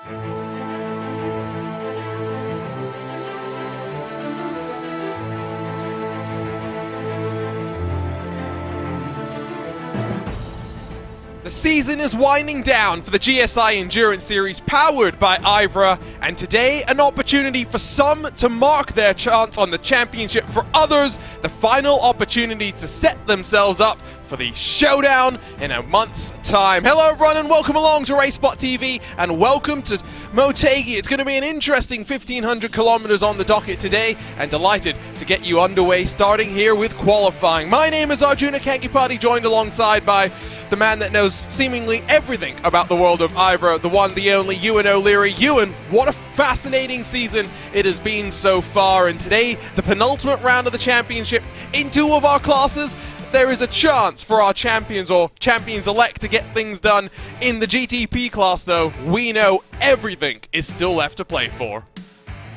The season is winding down for the GSI Endurance Series powered by IVRA, and today an opportunity for some to mark their chance on the championship, for others the final opportunity to set themselves up for the showdown in a month's time. Hello everyone and welcome along to RaceSpotTV and welcome to Motegi. It's going to be an interesting 1500 kilometers on the docket today, and delighted to get you underway starting here with qualifying. My name is Arjuna Kankipati, joined alongside by the man that knows seemingly everything about the world of IVRA, the one, the only, Ewan O'Leary. Ewan, what a fascinating season it has been so far, and today, the penultimate round of the championship. In two of our classes, there is a chance for our champions or champions-elect to get things done. In the GTP class, though, we know everything is still left to play for.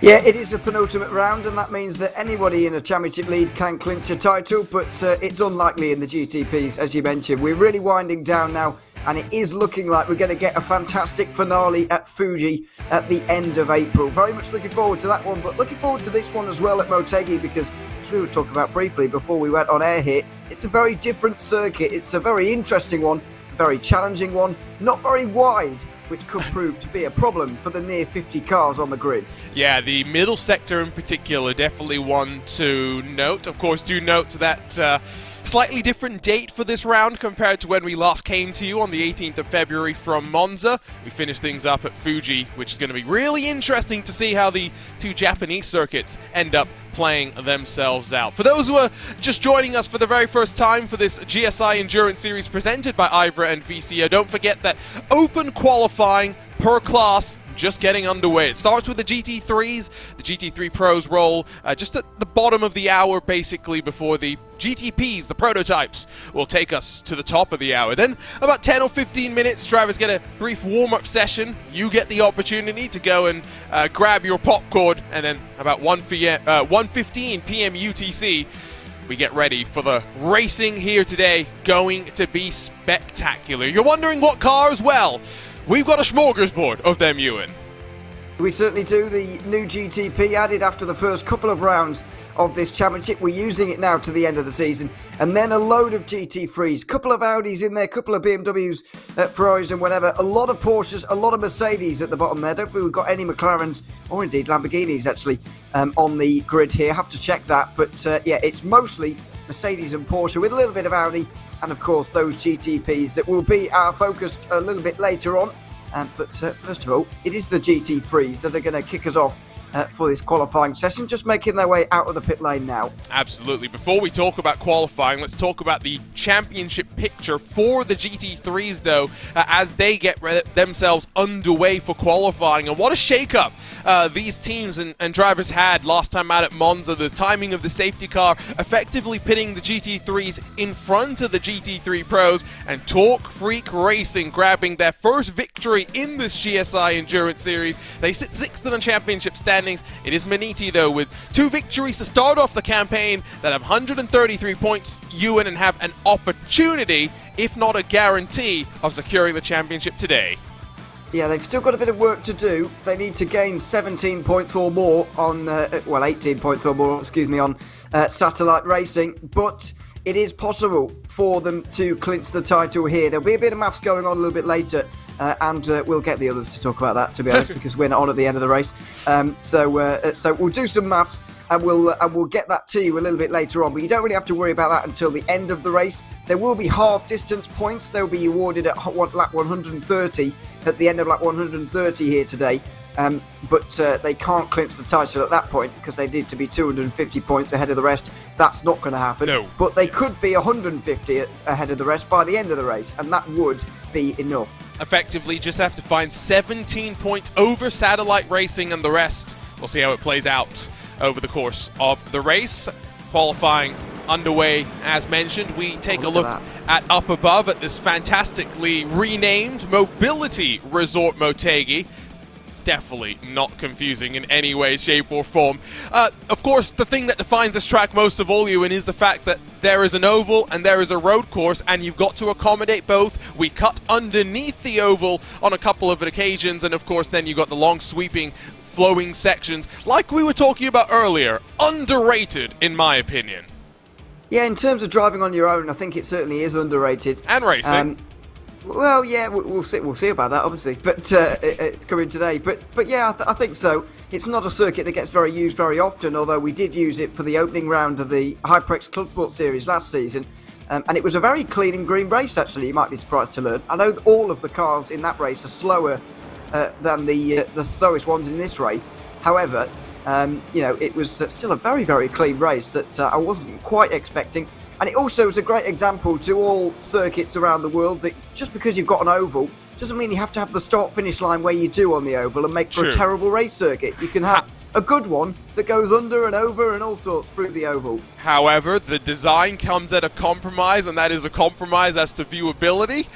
Yeah, it is a penultimate round, and that means that anybody in a championship lead can clinch a title, but it's unlikely in the GTPs, as you mentioned. We're really winding down now, and it is looking like we're going to get a fantastic finale at Fuji at the end of April. Very much looking forward to that one, but looking forward to this one as well at Motegi, because as we were talking about briefly before we went on air here, it's a very different circuit. It's a very interesting one, a very challenging one, not very wide, which could prove to be a problem for the near 50 cars on the grid. Yeah, the middle sector in particular, definitely one to note. Of course, do note that slightly different date for this round compared to when we last came to you on the 18th of February from Monza. We finished things up at Fuji, which is going to be really interesting to see how the two Japanese circuits end up playing themselves out. For those who are just joining us for the very first time for this GSI Endurance Series presented by IVRA and VCO, don't forget that open qualifying per class just getting underway. It starts with the GT3s. The GT3 Pros roll just at the bottom of the hour, basically, before the GTPs, the prototypes, will take us to the top of the hour. Then about 10 or 15 minutes, drivers get a brief warm-up session. You get the opportunity to go and grab your popcorn, and then about 1:15 p.m. UTC, we get ready for the racing here today. Going to be spectacular. You're wondering what cars? Well, we've got a smorgasbord of them, Ewan. We certainly do. The new GTP added after the first couple of rounds of this championship. We're using it now to the end of the season. And then a load of GT3s, couple of Audis in there, couple of BMWs, Ferraris and whatever. A lot of Porsches, a lot of Mercedes at the bottom there. Don't think we've got any McLarens or indeed Lamborghinis actually on the grid here. Have to check that. But yeah, it's mostly Mercedes and Porsche with a little bit of Audi, and of course those GTPs that will be our focus a little bit later on. But first of all, it is the GT3s that are going to kick us off for this qualifying session, just making their way out of the pit lane now. Absolutely. Before we talk about qualifying, let's talk about the championship picture for the GT3s, though, as they get themselves underway for qualifying. And what a shake-up these teams and drivers had last time out at Monza. The timing of the safety car effectively pitting the GT3s in front of the GT3 Pros, and Torque Freak Racing grabbing their first victory in this GSI Endurance Series. They sit 6th in the championship standings. It is Maniti, though, with 2 victories to start off the campaign that have 133 points, Ewan, and have an opportunity, if not a guarantee, of securing the championship today. Yeah, they've still got a bit of work to do. They need to gain 17 points or more on, 18 points or more, excuse me, on satellite racing, but it is possible for them to clinch the title here. There'll be a bit of maths going on a little bit later, and we'll get the others to talk about that, to be honest, because we're not on at the end of the race. So we'll do some maths, and we'll get that to you a little bit later on. But you don't really have to worry about that until the end of the race. There will be half distance points. They'll be awarded at lap 130 at the end of lap 130 here today. But they can't clinch the title at that point because they need to be 250 points ahead of the rest. That's not going to happen. No. But they could be 150 ahead of the rest by the end of the race, and that would be enough. Effectively, just have to find 17 points over satellite racing, and the rest, we'll see how it plays out over the course of the race. Qualifying underway, as mentioned. We take a look at up above at this fantastically renamed Mobility Resort Motegi. definitely not confusing in any way, shape or form. Of course, the thing that defines this track most of all, Ewan, is the fact that there is an oval and there is a road course, and you've got to accommodate both. We cut underneath the oval on a couple of occasions, and of course then you've got the long sweeping flowing sections, like we were talking about earlier. Underrated, in my opinion. Yeah, in terms of driving on your own, I think it certainly is underrated. And racing. Well, yeah, we'll see about that, obviously. But it's coming today. But yeah, I think so. It's not a circuit that gets used very often, although we did use it for the opening round of the Hyperx Club Sport Series last season. And it was a very clean and green race, actually, you might be surprised to learn. I know that all of the cars in that race are slower than the slowest ones in this race. However, it was still a very, very clean race that I wasn't quite expecting. And it also is a great example to all circuits around the world that just because you've got an oval doesn't mean you have to have the start-finish line where you do on the oval and make for a terrible race circuit. You can have a good one that goes under and over and all sorts through the oval. However, the design comes at a compromise, and that is a compromise as to viewability.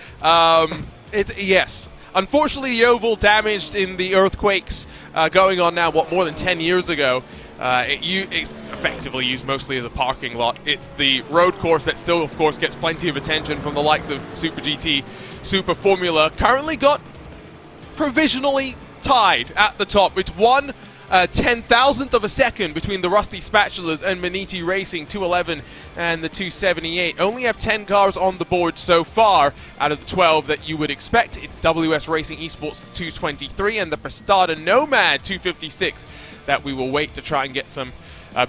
Yes. Unfortunately, the oval damaged in the earthquakes going on now, more than 10 years ago. It's effectively used mostly as a parking lot. It's the road course that still, of course, gets plenty of attention from the likes of Super GT, Super Formula. Currently got provisionally tied at the top. It's 1/10,000th of a second between the Rusty Spatulas and Motegi Racing 211 and the 278. Only have 10 cars on the board so far out of the 12 that you would expect. It's WS Racing Esports 223 and the Prestata Nomad 256 that we will wait to try and get some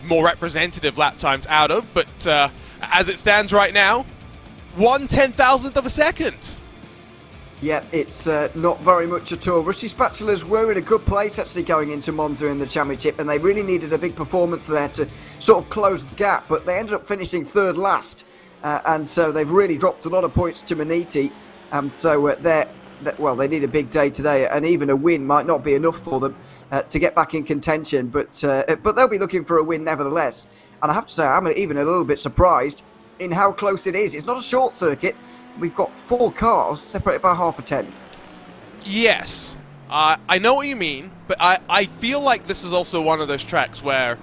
more representative lap times out of. But as it stands right now, 1/10,000th of a second. Yeah, it's not very much at all. Rusty Spatulas were in a good place actually going into Monza in the championship, and they really needed a big performance there to sort of close the gap, but they ended up finishing third last, and so they've really dropped a lot of points to Motegi. They need a big day today, and even a win might not be enough for them to get back in contention, but they'll be looking for a win nevertheless. And I have to say, I'm even a little bit surprised in how close it is. It's not a short circuit. We've got 4 cars separated by half a tenth. Yes, I know what you mean, but I feel like this is also one of those tracks where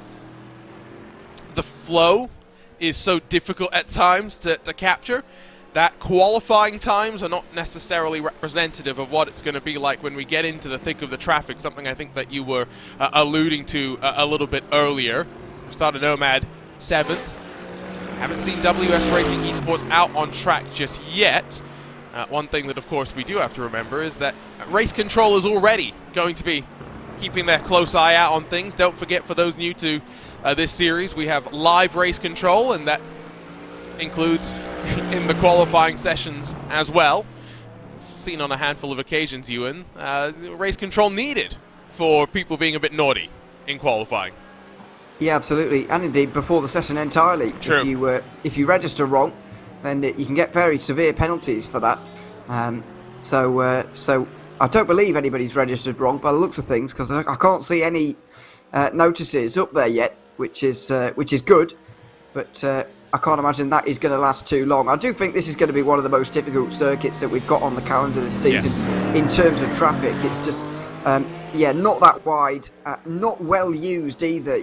the flow is so difficult at times to capture that qualifying times are not necessarily representative of what it's going to be like when we get into the thick of the traffic, something I think that you were alluding to a little bit earlier. Started Nomad 7th. Haven't seen WS Racing Esports out on track just yet. One thing that, of course, we do have to remember is that Race Control is already going to be keeping their close eye out on things. Don't forget, for those new to this series, we have live Race Control, and that includes in the qualifying sessions as well. Seen on a handful of occasions, Ewan. Race Control needed for people being a bit naughty in qualifying. Yeah, absolutely, and indeed before the session entirely. True. If you register wrong, then you can get very severe penalties for that. So I don't believe anybody's registered wrong by the looks of things, because I can't see any notices up there yet, which is good. But I can't imagine that is going to last too long. I do think this is going to be one of the most difficult circuits that we've got on the calendar this season. Yes. In terms of traffic. It's just. Not that wide, not well used either.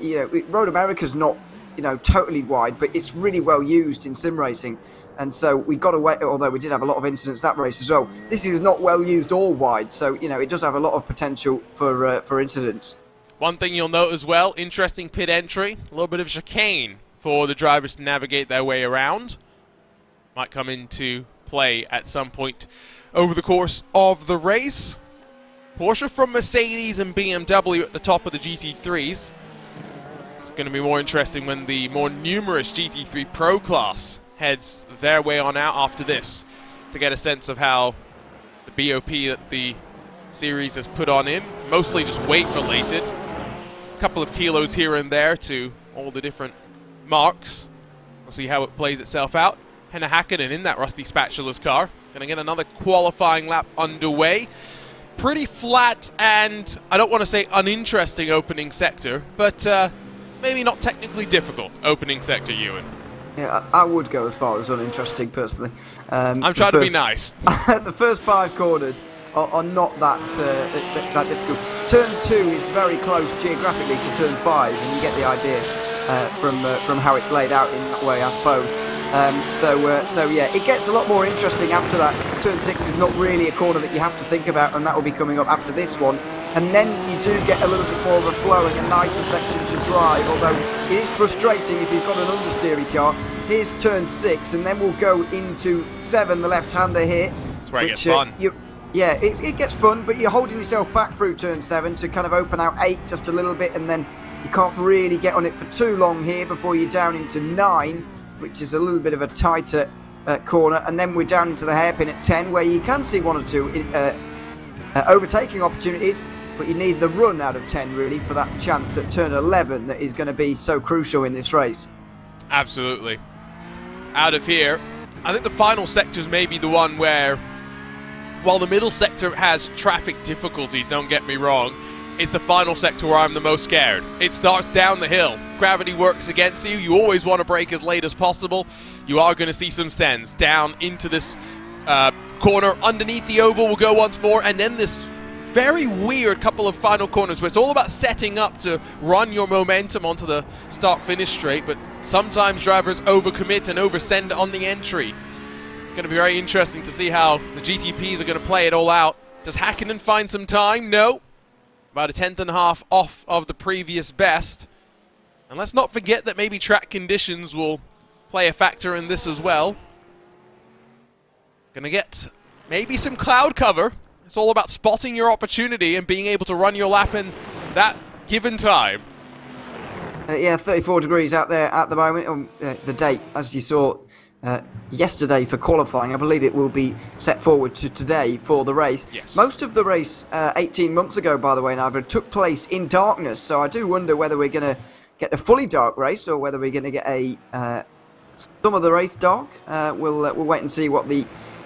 Road America's not, totally wide, but it's really well used in sim racing. And so we got to wait, although we did have a lot of incidents that race as well. This is not well used or wide, so, it does have a lot of potential for incidents. One thing you'll note as well, interesting pit entry, a little bit of chicane for the drivers to navigate their way around. Might come into play at some point over the course of the race. Porsche from Mercedes and BMW at the top of the GT3s. It's going to be more interesting when the more numerous GT3 Pro class heads their way on out after this, to get a sense of how the BOP that the series has put on in, mostly just weight related. A couple of kilos here and there to all the different marks. We'll see how it plays itself out. Henna Hakkinen in that Rusty Spatula's car. Going to get another qualifying lap underway. Pretty flat and, I don't want to say uninteresting opening sector, but maybe not technically difficult opening sector, Ewan. Yeah, I would go as far as uninteresting, personally. I'm trying to be nice. The first 5 corners are not that difficult. Turn 2 is very close geographically to turn 5, and you get the idea from how it's laid out in that way, I suppose. So yeah, it gets a lot more interesting after that. Turn 6 is not really a corner that you have to think about, and that will be coming up after this one. And then you do get a little bit more of a flowing and nicer section to drive, although it is frustrating if you've got an understeery car. Here's turn 6, and then we'll go into 7, the left-hander here. That's where it gets fun. Yeah, it gets fun, but you're holding yourself back through turn 7 to kind of open out 8 just a little bit, and then you can't really get on it for too long here before you're down into 9, which is a little bit of a tighter corner, and then we're down into the hairpin at 10, where you can see 1 or 2 overtaking opportunities, but you need the run out of 10 really for that chance at turn 11 that is going to be so crucial in this race. Absolutely. Out of here, I think the final sector is maybe the one where, while the middle sector has traffic difficulties, don't get me wrong, it's the final sector where I'm the most scared. It starts down the hill. Gravity works against you. You always want to brake as late as possible. You are going to see some sends down into this corner. Underneath the oval will go once more, and then this very weird couple of final corners where it's all about setting up to run your momentum onto the start-finish straight, but sometimes drivers overcommit and oversend on the entry. Going to be very interesting to see how the GTPs are going to play it all out. Does Hakkinen find some time? No. About a 10.5 off of the previous best. And let's not forget that maybe track conditions will play a factor in this as well. Going to get maybe some cloud cover. It's all about spotting your opportunity and being able to run your lap in that given time. Yeah, 34 degrees out there at the moment. The date, as you saw yesterday for qualifying, I believe it will be set forward to today for the race. Yes. Most of the race 18 months ago, by the way, Ivor, took place in darkness, so I do wonder whether we're going to get a fully dark race or whether we're going to get some of the race dark. We'll wait and see what the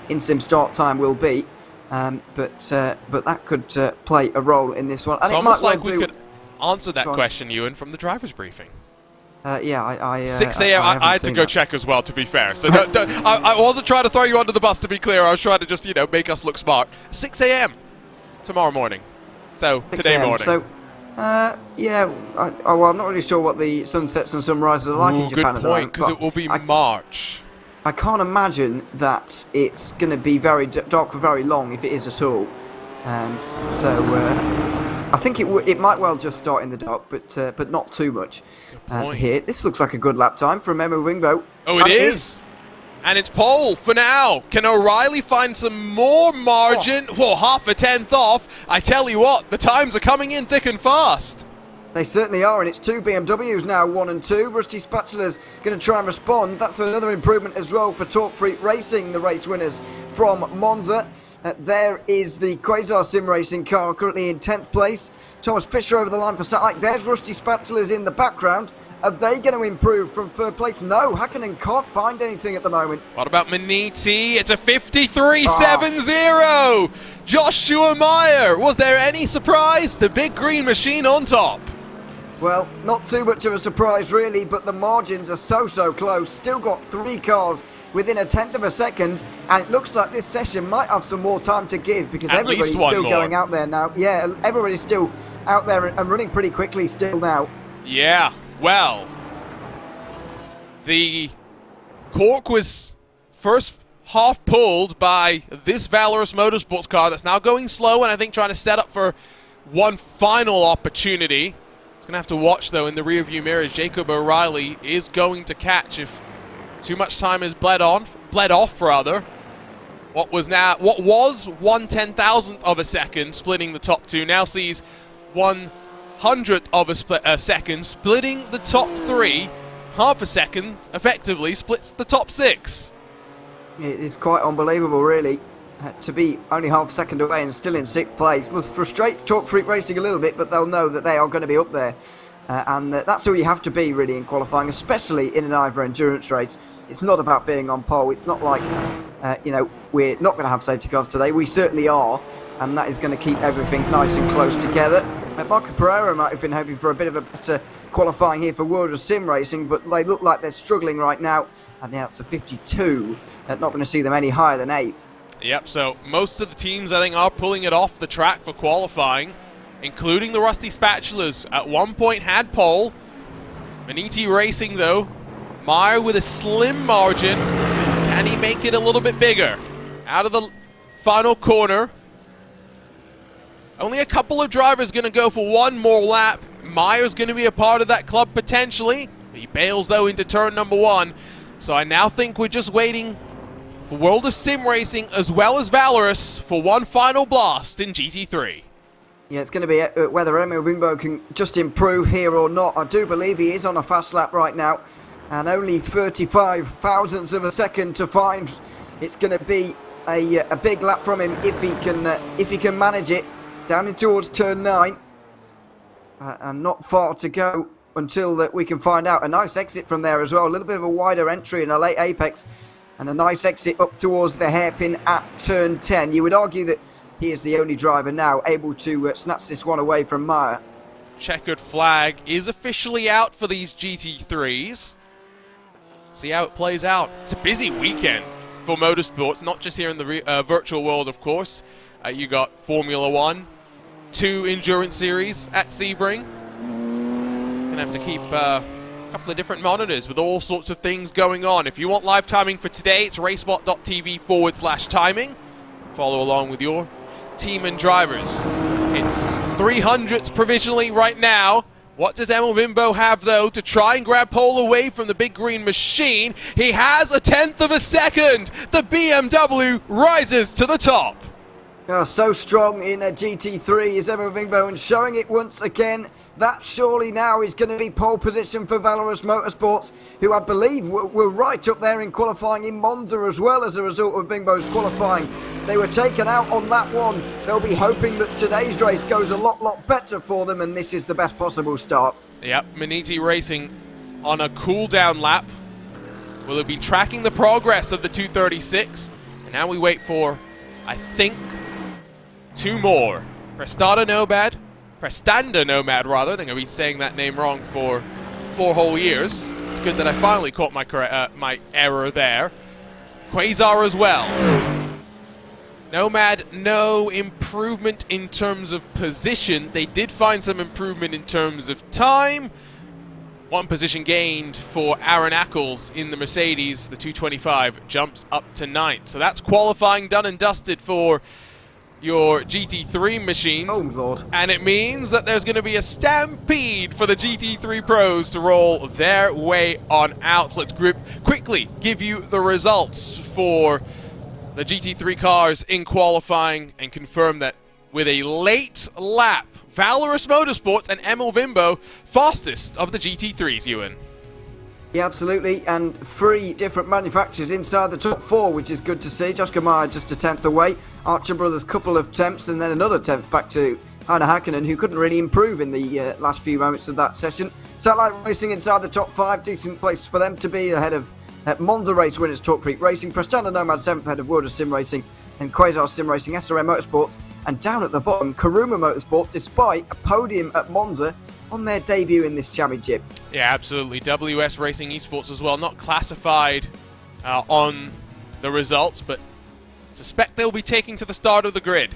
in-sim start time will be. But that could play a role in this one. And it's almost like we could answer that question, Ewan, from the driver's briefing. Yeah, 6 a.m. I had to go check as well, to be fair. So I wasn't trying to throw you under the bus, to be clear. I was trying to just, make us look smart. 6 a.m. tomorrow morning. So, today morning. So, yeah, I'm not really sure what the sunsets and sunrises are like in Japan at the moment. Good point, because it will be March. I can't imagine that it's going to be very dark for very long, if it is at all. I think it might well just start in the dark, but not too much. Here, this looks like a good lap time from Emma Wingbo. Oh, it is. And it's pole for now. Can O'Reilly find some more margin? Oh, half a tenth off. I tell you what, the times are coming in thick and fast. They certainly are, and it's 2 BMWs now, 1 and 2. Rusty Spatula's going to try and respond. That's another improvement as well for Torque Freak Racing, the race winners from Monza. There is the Quasar Sim Racing car, currently in 10th place. Thomas Fisher over the line for Satellite. There's Rusty Spatula's in the background. Are they going to improve from 3rd place? No, Hakkinen can't find anything at the moment. What about Maniti? It's a 53.70. Joshua Meyer. Was there any surprise? The big green machine on top. Well, not too much of a surprise really, but the margins are so close. Still got 3 cars within a tenth of a second, and it looks like this session might have some more time to give because everybody's still going out there now. Yeah, everybody's still out there and running pretty quickly still now. Yeah, well, the cork was first half pulled by this Valorous Motorsports car that's now going slow and I think trying to set up for one final opportunity. Going to have to watch, though, in the rearview mirrors. Jacob O'Reilly is going to catch if too much time is bled off, rather. What was 1/10,000th of a second splitting the top 2 now sees 1/100th of a second splitting the top 3. Half a second effectively splits the top 6. It's quite unbelievable, really. To be only half a second away and still in 6th place must frustrate Torque Freak Racing a little bit, but they'll know that they are going to be up there. And that's all you have to be, really, in qualifying, especially in an IVRA endurance race. It's not about being on pole. It's not like, we're not going to have safety cars today. We certainly are, and that is going to keep everything nice and close together. Marco Pereira might have been hoping for a bit of a better qualifying here for World of Sim Racing, but they look like they're struggling right now. And yeah, it's a 52. Not going to see them any higher than 8th. Yep, so most of the teams, I think, are pulling it off the track for qualifying, including the Rusty Spatulas. At one point had pole. Motegi Racing, though. Meyer with a slim margin. Can he make it a little bit bigger? Out of the final corner. Only a couple of drivers going to go for one more lap. Meyer's going to be a part of that club potentially. He bails, though, into turn number 1. So I now think we're just waiting for World of Sim Racing as well as Valorous for one final blast in GT3. Yeah, it's going to be whether Emil Wingbo can just improve here or not. I do believe he is on a fast lap right now, and only 35 thousandths of a second to find. It's going to be a big lap from him if he can manage it down in towards turn 9, and not far to go until that we can find out. A nice exit from there as well. A little bit of a wider entry in a late apex, and a nice exit up towards the hairpin at turn 10. You would argue that he is the only driver now able to snatch this one away from Meyer. Checkered flag is officially out for these GT3s. See how it plays out. It's a busy weekend for motorsports, not just here in the virtual world, of course. You got Formula 1, 2 endurance series at Sebring. Gonna have to keep a couple of different monitors with all sorts of things going on. If you want live timing for today, it's RaceSpot.tv/timing. Follow along with your team and drivers. It's 300s provisionally right now. What does Emil Wimbo have, though, to try and grab pole away from the big green machine? He has a 1/10 of a second. The BMW rises to the top. So strong in a GT3 is Emil Wingbo, and showing it once again. That surely now is going to be pole position for Valorous Motorsports, who I believe were right up there in qualifying in Monza as well as a result of Wingbo's qualifying. They were taken out on that one. They'll be hoping that today's race goes a lot better for them, and this is the best possible start. Yep, Motegi Racing on a cool-down lap. Will have been tracking the progress of the 236. And now we wait for, I think, 2 more. Prestanda Nomad, rather. I think I've been saying that name wrong for 4 whole years. It's good that I finally caught my error there. Quasar as well. Nomad, no improvement in terms of position. They did find some improvement in terms of time. 1 position gained for Aaron Ackles in the Mercedes. The 225 jumps up to 9th. So that's qualifying done and dusted for your GT3 machines. Oh, Lord. And it means that there's going to be a stampede for the GT3 pros to roll their way on out. Let's quickly give you the results for the GT3 cars in qualifying and confirm that with a late lap, Valorous Motorsports and Emil Wimbo fastest of the GT3s, Ewan. Yeah, absolutely, and 3 different manufacturers inside the top 4, which is good to see. Joshua Meyer just a 10th away, Archer Brothers couple of 10ths, and then another 10th back to Heiner Hakkinen, who couldn't really improve in the last few moments of that session. Satellite Racing inside the top 5, decent place for them to be, ahead of Monza race winners Talk Freak Racing, Prestanda Nomad 7th ahead of World of Sim Racing, and Quasar Sim Racing, SRM Motorsports, and down at the bottom, Karuma Motorsport, despite a podium at Monza on their debut in this championship. Yeah, absolutely. WS Racing Esports as well, not classified on the results, but suspect they'll be taking to the start of the grid.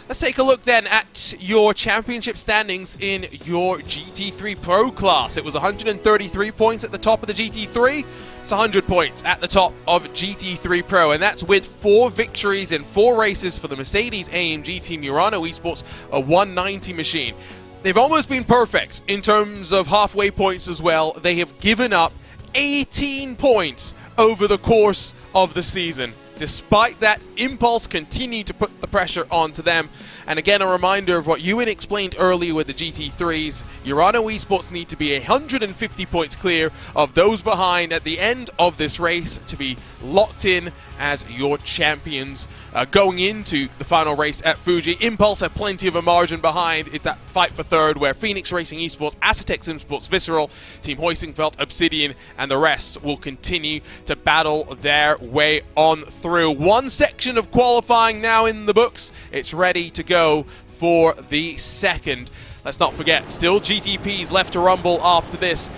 Let's take a look then at your championship standings in your GT3 Pro class. It was 133 points at the top of the GT3. It's 100 points at the top of GT3 Pro, and that's with 4 victories in 4 races for the Mercedes-AMG Team Murano Esports, a 190 machine. They've almost been perfect in terms of halfway points as well. They have given up 18 points over the course of the season. Despite that, Impulse continue to put the pressure onto them. And again, a reminder of what Ewan explained earlier with the GT3s. Murano Esports need to be 150 points clear of those behind at the end of this race to be locked in as your champions going into the final race at Fuji. Impulse have plenty of a margin behind. It's that fight for third where Phoenix Racing Esports, Acetec Sim Sports, Visceral, Team Hoisingfeld, Obsidian, and the rest will continue to battle their way on through. One section of qualifying now in the books. It's ready to go for the second. Let's not forget, still GTPs left to rumble after this.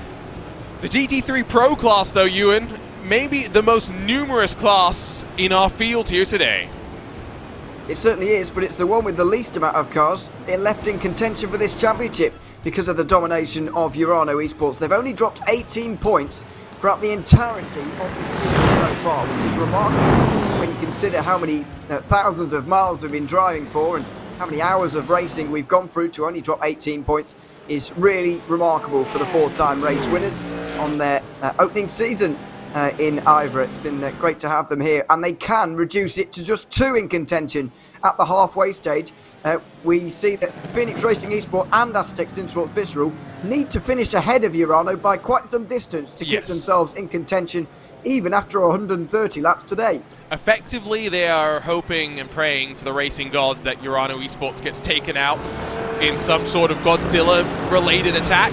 The GT3 Pro class, though, Ewan, maybe the most numerous class in our field here today. It certainly is, but it's the one with the least amount of cars left in contention for this championship because of the domination of Urano Esports. They've only dropped 18 points throughout the entirety of this season so far, which is remarkable when you consider how many thousands of miles we've been driving for and how many hours of racing we've gone through. To only drop 18 points is really remarkable for the 4-time race winners on their opening season in IVRA. It's been great to have them here, and they can reduce it to just 2 in contention at the halfway stage. We see that Phoenix Racing Esport and Aztec Sinsports Visceral need to finish ahead of Urano by quite some distance to keep themselves in contention even after 130 laps today. Effectively, they are hoping and praying to the racing gods that Urano Esports gets taken out in some sort of Godzilla-related attack,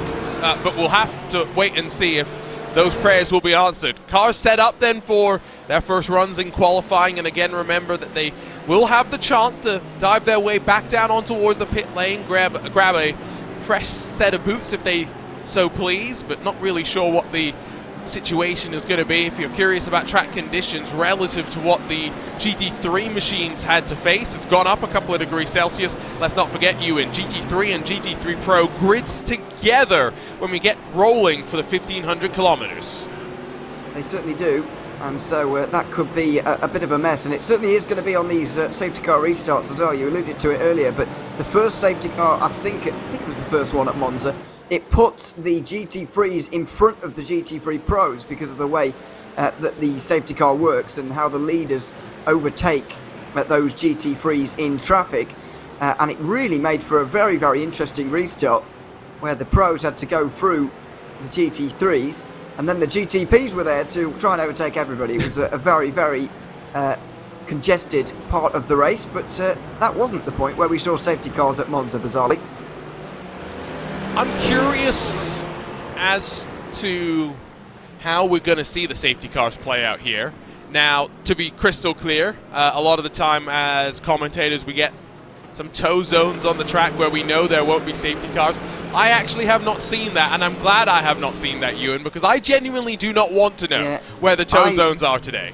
but we'll have to wait and see if those prayers will be answered. Cars set up then for their first runs in qualifying, and again remember that they will have the chance to dive their way back down on towards the pit lane, grab a fresh set of boots if they so please, but not really sure what the situation is going to be. If you're curious about track conditions relative to what the GT3 machines had to face, it's gone up a couple of degrees Celsius. Let's not forget, Ewan, GT3 and GT3 Pro grids together when we get rolling for the 1500 kilometers. They certainly do, and so that could be a bit of a mess, and it certainly is going to be on these safety car restarts as well. You alluded to it earlier, but the first safety car, I think it was the first one at Monza, it put the GT3s in front of the GT3 Pros because of the way that the safety car works and how the leaders overtake those GT3s in traffic. And it really made for a very, very interesting restart where the Pros had to go through the GT3s and then the GTPs were there to try and overtake everybody. It was a very, very congested part of the race, but that wasn't the point where we saw safety cars at Monza, bizarrely. I'm curious as to how we're going to see the safety cars play out here. Now, to be crystal clear, a lot of the time as commentators we get some tow zones on the track where we know there won't be safety cars. I actually have not seen that, and I'm glad I have not seen that, Ewan, because I genuinely do not want to know where the tow zones are today.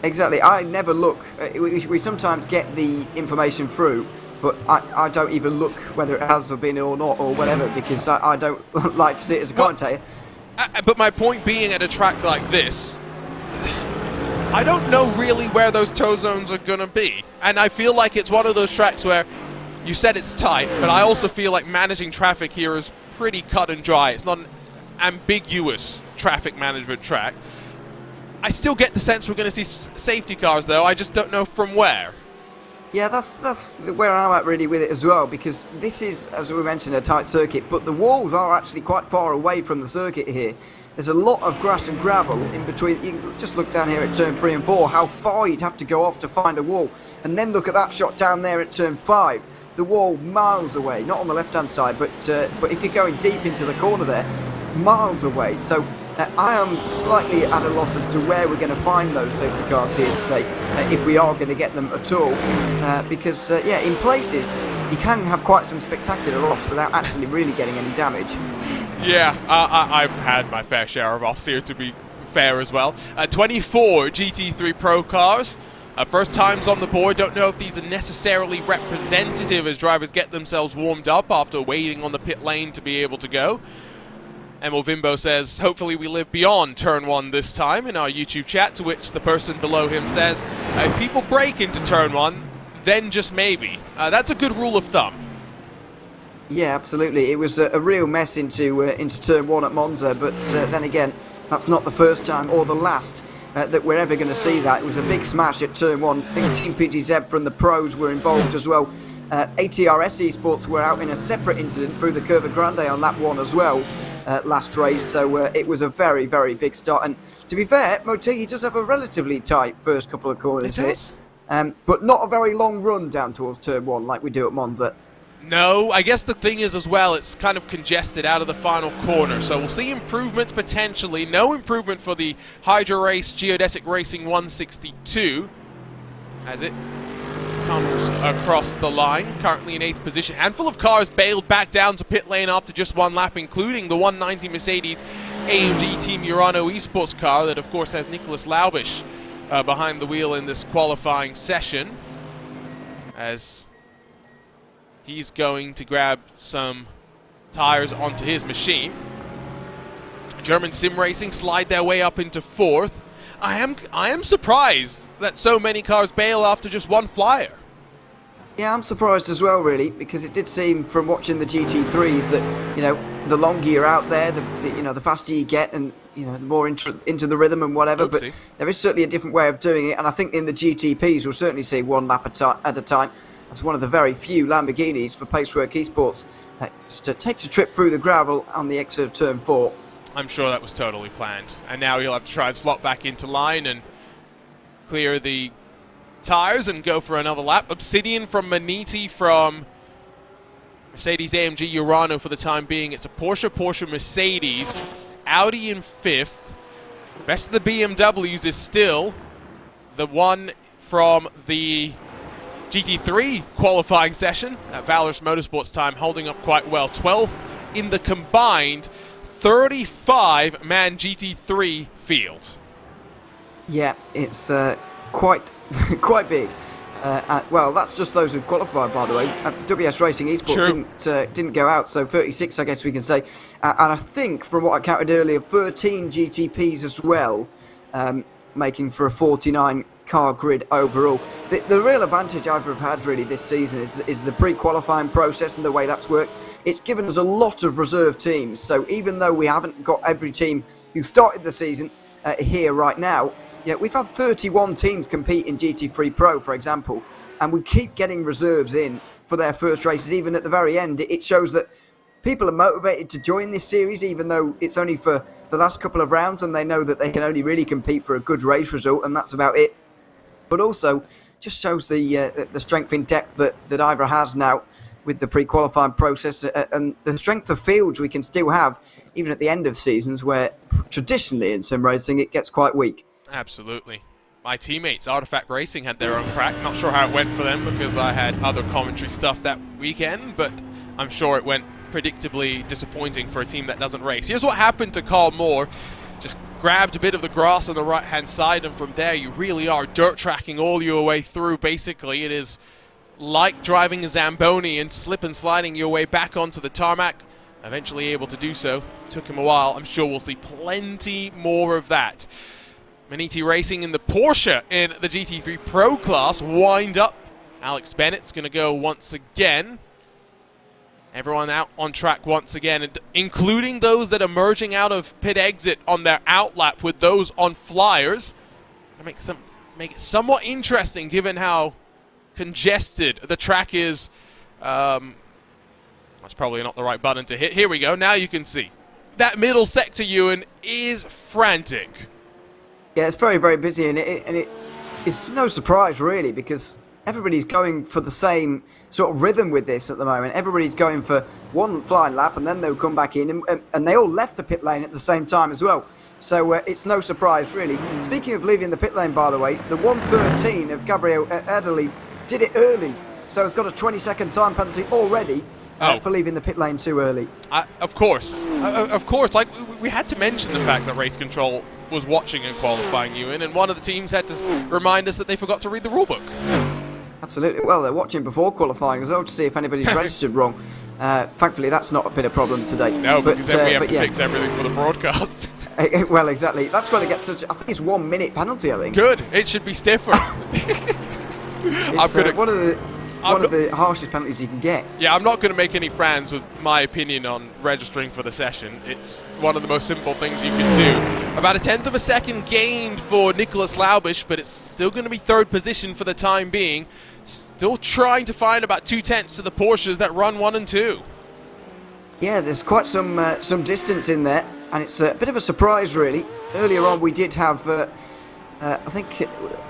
Exactly. I never look. We sometimes get the information through, but I don't even look whether it has been or not or whatever, because I don't like to see it as a commentator. But my point being, at a track like this, I don't know really where those tow zones are going to be. And I feel like it's one of those tracks where you said it's tight, but I also feel like managing traffic here is pretty cut and dry. It's not an ambiguous traffic management track. I still get the sense we're going to see safety cars, though. I just don't know from where. Yeah, that's where I'm at really with it as well, because this is, as we mentioned, a tight circuit, but the walls are actually quite far away from the circuit here. There's a lot of grass and gravel in between. You can just look down here at turn 3 and 4, how far you'd have to go off to find a wall. And then look at that shot down there at turn 5. The wall miles away, not on the left-hand side, but if you're going deep into the corner there, miles away. So I am slightly at a loss as to where we're going to find those safety cars here today, if we are going to get them at all, because yeah, in places you can have quite some spectacular offs without actually really getting any damage. Yeah, I've had my fair share of offs here, to be fair as well. 24 GT3 Pro cars. First times on the board. Don't know if these are necessarily representative as drivers get themselves warmed up after waiting on the pit lane to be able to go. Emil Vimbo says, hopefully we live beyond turn 1 this time in our YouTube chat, to which the person below him says, if people break into turn 1, then just maybe. That's a good rule of thumb. Yeah, absolutely. It was a real mess into turn 1 at Monza, but then again, that's not the first time or the last that we're ever going to see that. It was a big smash at turn 1. I think Team PGZ from the Pros were involved as well. ATRS Esports were out in a separate incident through the Curva Grande on lap 1 as well last race, so it was a very, very big start. And to be fair, Motegi does have a relatively tight first couple of corners here, but not a very long run down towards turn 1 like we do at Monza. No, I guess the thing is as well, it's kind of congested out of the final corner, so we'll see improvements potentially. No improvement for the Hydra Race Geodesic Racing 162 as it comes across the line, currently in 8th position. Handful of cars bailed back down to pit lane after just one lap, including the 190 Mercedes AMG Team Urano Esports car that of course has Nicholas Laubisch behind the wheel in this qualifying session. as he's going to grab some tires onto his machine. German Sim Racing slide their way up into 4th. I am surprised that so many cars bail after just one flyer. Yeah, I'm surprised as well, really, because it did seem from watching the GT3s that, you know, the longer you're out there, the faster you get, and the more into the rhythm and whatever. Oopsie. But there is certainly a different way of doing it, and I think in the GTPs we'll certainly see one lap at a time. That's one of the very few Lamborghinis for Pacework Esports that takes a trip through the gravel on the exit of Turn 4. I'm sure that was totally planned. And now he'll have to try and slot back into line and clear the tires and go for another lap. Obsidian from Motegi from Mercedes-AMG Urano for the time being. It's a Porsche, Mercedes, Audi in 5th. Best of the BMWs is still the one from the GT3 qualifying session at Valorous Motorsports time, holding up quite well. 12th in the combined 35-man GT3 field. Yeah, it's quite big. Well, that's just those who've qualified, by the way. WS Racing Esports didn't go out, so 36, I guess we can say. And I think, from what I counted earlier, 13 GTPs as well, making for a 49-car grid overall. The real advantage IVRA have had, really, this season is the pre-qualifying process and the way that's worked. It's given us a lot of reserve teams, so even though we haven't got every team who started the season here right now, we've had 31 teams compete in GT3 Pro, for example, and we keep getting reserves in for their first races, even at the very end. It shows that people are motivated to join this series, even though it's only for the last couple of rounds, and they know that they can only really compete for a good race result, and that's about it. But also, just shows the strength in depth that IVRA has now with the pre-qualifying process, and the strength of fields we can still have, even at the end of seasons, where traditionally in sim racing it gets quite weak. Absolutely. My teammates, Artifact Racing, had their own crack. Not sure how it went for them because I had other commentary stuff that weekend, but I'm sure it went predictably disappointing for a team that doesn't race. Here's what happened to Carl Moore. Just grabbed a bit of the grass on the right-hand side, and from there you really are dirt tracking all your way through. Basically, it is like driving a Zamboni and slip and sliding your way back onto the tarmac. Eventually able to do so. Took him a while. I'm sure we'll see plenty more of that. Motegi Racing in the Porsche in the GT3 Pro class wind up. Alex Bennett's going to go once again. Everyone out on track once again, including those that are merging out of pit exit on their outlap with those on flyers. Make it somewhat interesting given how congested the track is. That's probably not the right button to hit. Here we go. Now you can see. That middle sector, Ewan, is frantic. Yeah, it's very, very busy, and it's no surprise, really, because everybody's going for the same sort of rhythm with this at the moment. Everybody's going for one flying lap, and then they'll come back in, and they all left the pit lane at the same time as well. So it's no surprise, really. Speaking of leaving the pit lane, by the way, the 1:13 of Gabriel Ederle did it early, so it's got a 20-second time penalty already for leaving the pit lane too early. Of course. Like, we had to mention the fact that Race Control was watching and qualifying you in, and one of the teams had to remind us that they forgot to read the rulebook. Absolutely. Well, they're watching before qualifying as well to see if anybody's registered wrong. Thankfully, that's not been a problem today. No, because then we have to fix everything for the broadcast. Well, exactly. That's why they get such... I think it's 1 minute penalty, I think. Good. It should be stiffer. It's one of the harshest penalties you can get. Yeah, I'm not going to make any friends with my opinion on registering for the session. It's one of the most simple things you can do. About a 1/10 of a second gained for Nicholas Laubisch, but it's still going to be third position for the time being. Still trying to find about 2/10 to the Porsches that run 1 and 2. Yeah, there's quite some distance in there, and it's a bit of a surprise, really. Earlier on, we did have... I think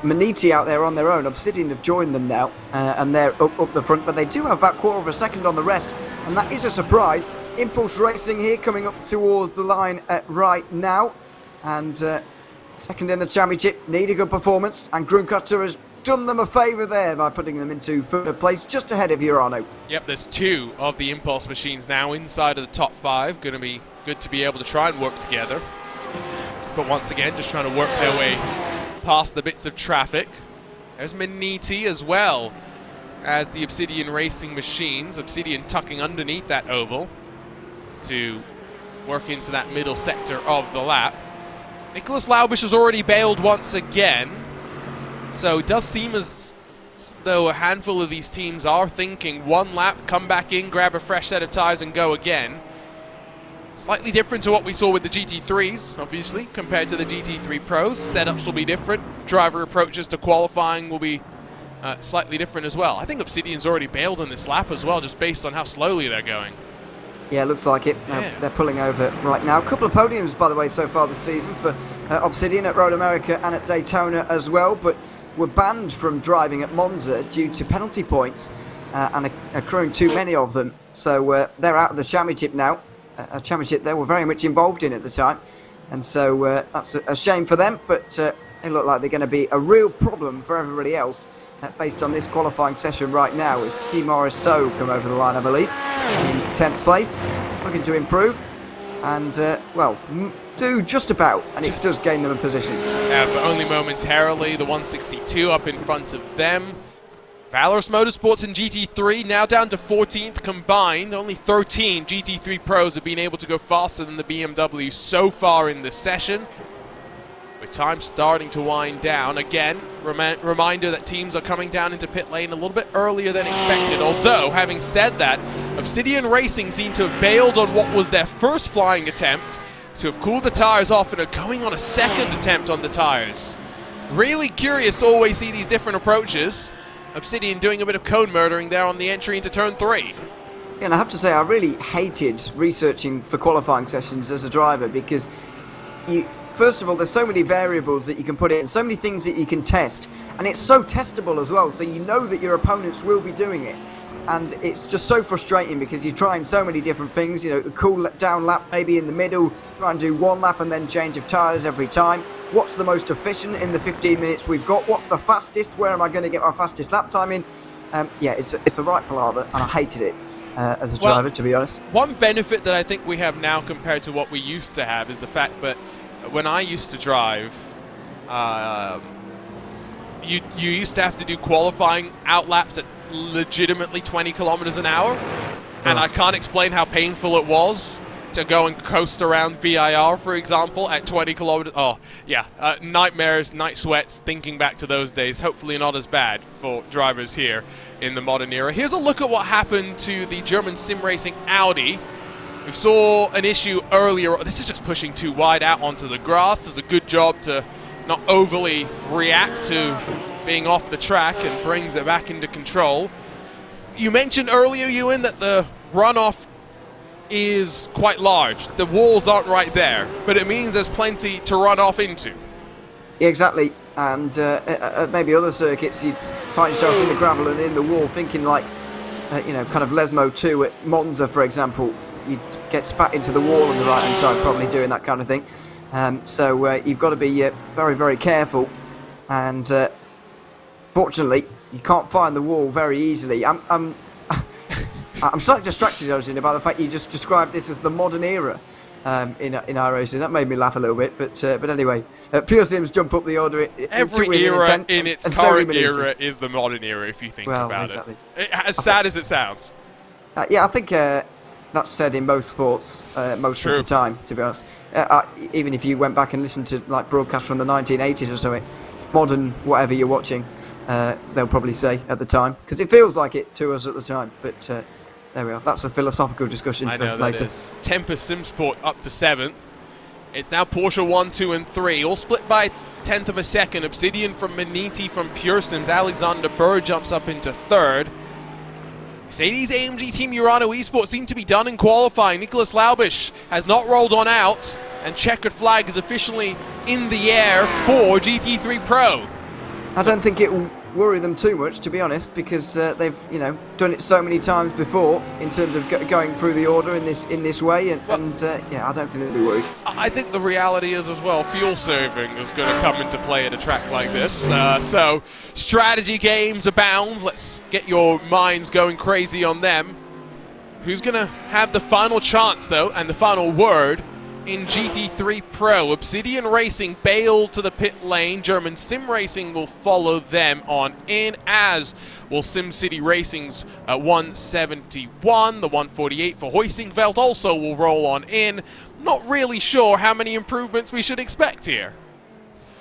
Motegi out there on their own. Obsidian have joined them now, and they're up the front, but they do have about 1/4 of a second on the rest, and that is a surprise. Impulse Racing here coming up towards the line right now, and second in the championship, need a good performance, and Gruncutter has done them a favour there by putting them into third place, just ahead of Urano. Yep, there's 2 of the Impulse machines now inside of the top 5. Going to be good to be able to try and work together, but once again, just trying to work their way past the bits of traffic. There's Motegi as well. as the Obsidian Racing machines. Obsidian tucking underneath that oval to work into that middle sector of the lap. Nicholas Laubish has already bailed once again, so it does seem as though a handful of these teams are thinking one lap, come back in, grab a fresh set of tyres and go again. Slightly different to what we saw with the GT3s, obviously, compared to the GT3 Pros. Setups will be different. Driver approaches to qualifying will be slightly different as well. I think Obsidian's already bailed on this lap as well, just based on how slowly they're going. Yeah, looks like it. Yeah. They're pulling over right now. A couple of podiums, by the way, so far this season for Obsidian at Road America and at Daytona as well, but were banned from driving at Monza due to penalty points and accruing too many of them. So they're out of the championship now, a championship they were very much involved in at the time. And so that's a shame for them, but they look like they're going to be a real problem for everybody else based on this qualifying session right now, as Timor So come over the line, I believe, in 10th place, looking to improve and, well, do just about, and it does gain them a position. Yeah, but only momentarily. The 162 up in front of them. Valorous Motorsports and GT3 now down to 14th combined. Only 13 GT3 Pros have been able to go faster than the BMW so far in this session. With time starting to wind down. Again, reminder that teams are coming down into pit lane a little bit earlier than expected. Although, having said that, Obsidian Racing seem to have bailed on what was their first flying attempt, to have cooled the tyres off and are going on a second attempt on the tyres. Really curious to always see these different approaches. Obsidian doing a bit of cone murdering there on the entry into turn 3. And I have to say, I really hated researching for qualifying sessions as a driver, because first of all, there's so many variables that you can put in, so many things that you can test, and it's so testable as well, so you know that your opponents will be doing it. And it's just so frustrating because you're trying so many different things, you know, a cool down lap maybe in the middle, try and do one lap and then change of tyres every time. What's the most efficient in the 15 minutes we've got? What's the fastest? Where am I going to get my fastest lap time in? Yeah, it's a right palaver, and I hated it as a driver, to be honest. One benefit that I think we have now compared to what we used to have is the fact that when I used to drive, you used to have to do qualifying out laps at legitimately 20 kilometers an hour, and I can't explain how painful it was to go and coast around VIR, for example, at 20 kilometers. Oh, yeah, nightmares, night sweats, thinking back to those days. Hopefully not as bad for drivers here in the modern era. Here's a look at what happened to the German sim racing Audi. We saw an issue earlier. This is just pushing too wide out onto the grass. Does a good job to not overly react to being off the track and brings it back into control. You mentioned earlier, Ewan, that the runoff is quite large. The walls aren't right there, but it means there's plenty to run off into. Yeah, exactly. And maybe other circuits, you find yourself in the gravel and in the wall, thinking like, you know, kind of Lesmo 2 at Monza, for example. You'd get spat into the wall on the right-hand side, probably doing that kind of thing. So you've got to be very, very careful. And fortunately, you can't find the wall very easily. I'm slightly distracted, Eugene, by the fact you just described this as the modern era in iRacing. That made me laugh a little bit, but anyway, Pure Sims jump up the order. Every era in its current era is the modern era, if you think about exactly. it. As sad as it sounds. Yeah, I think that's said in most sports most of the time, to be honest. Even if you went back and listened to like broadcasts from the 1980s or something, modern whatever you're watching, they'll probably say at the time, because it feels like it to us at the time. But there we are. That's a philosophical discussion for later. That is. Tempest Simsport up to 7th. It's now Porsche 1, 2, and 3, all split by 1/10 of a second. Obsidian from Maniti from Pure Sims. Alexander Burr jumps up into 3rd. Mercedes AMG Team Urano Esports seem to be done in qualifying. Nicholas Laubish has not rolled on out, and checkered flag is officially in the air for GT3 Pro. I don't think it will worry them too much, to be honest, because they've done it so many times before in terms of going through the order in this way, and yeah, I don't think they'll be worried. I think the reality is as well, fuel saving is going to come into play at a track like this. So strategy games abound. Let's get your minds going crazy on them. Who's going to have the final chance, though, and the final word in GT3 Pro. Obsidian Racing bailed to the pit lane. German Sim Racing will follow them on in, as will SimCity Racing's 171. The 148 for Hoisingveld also will roll on in. Not really sure how many improvements we should expect here.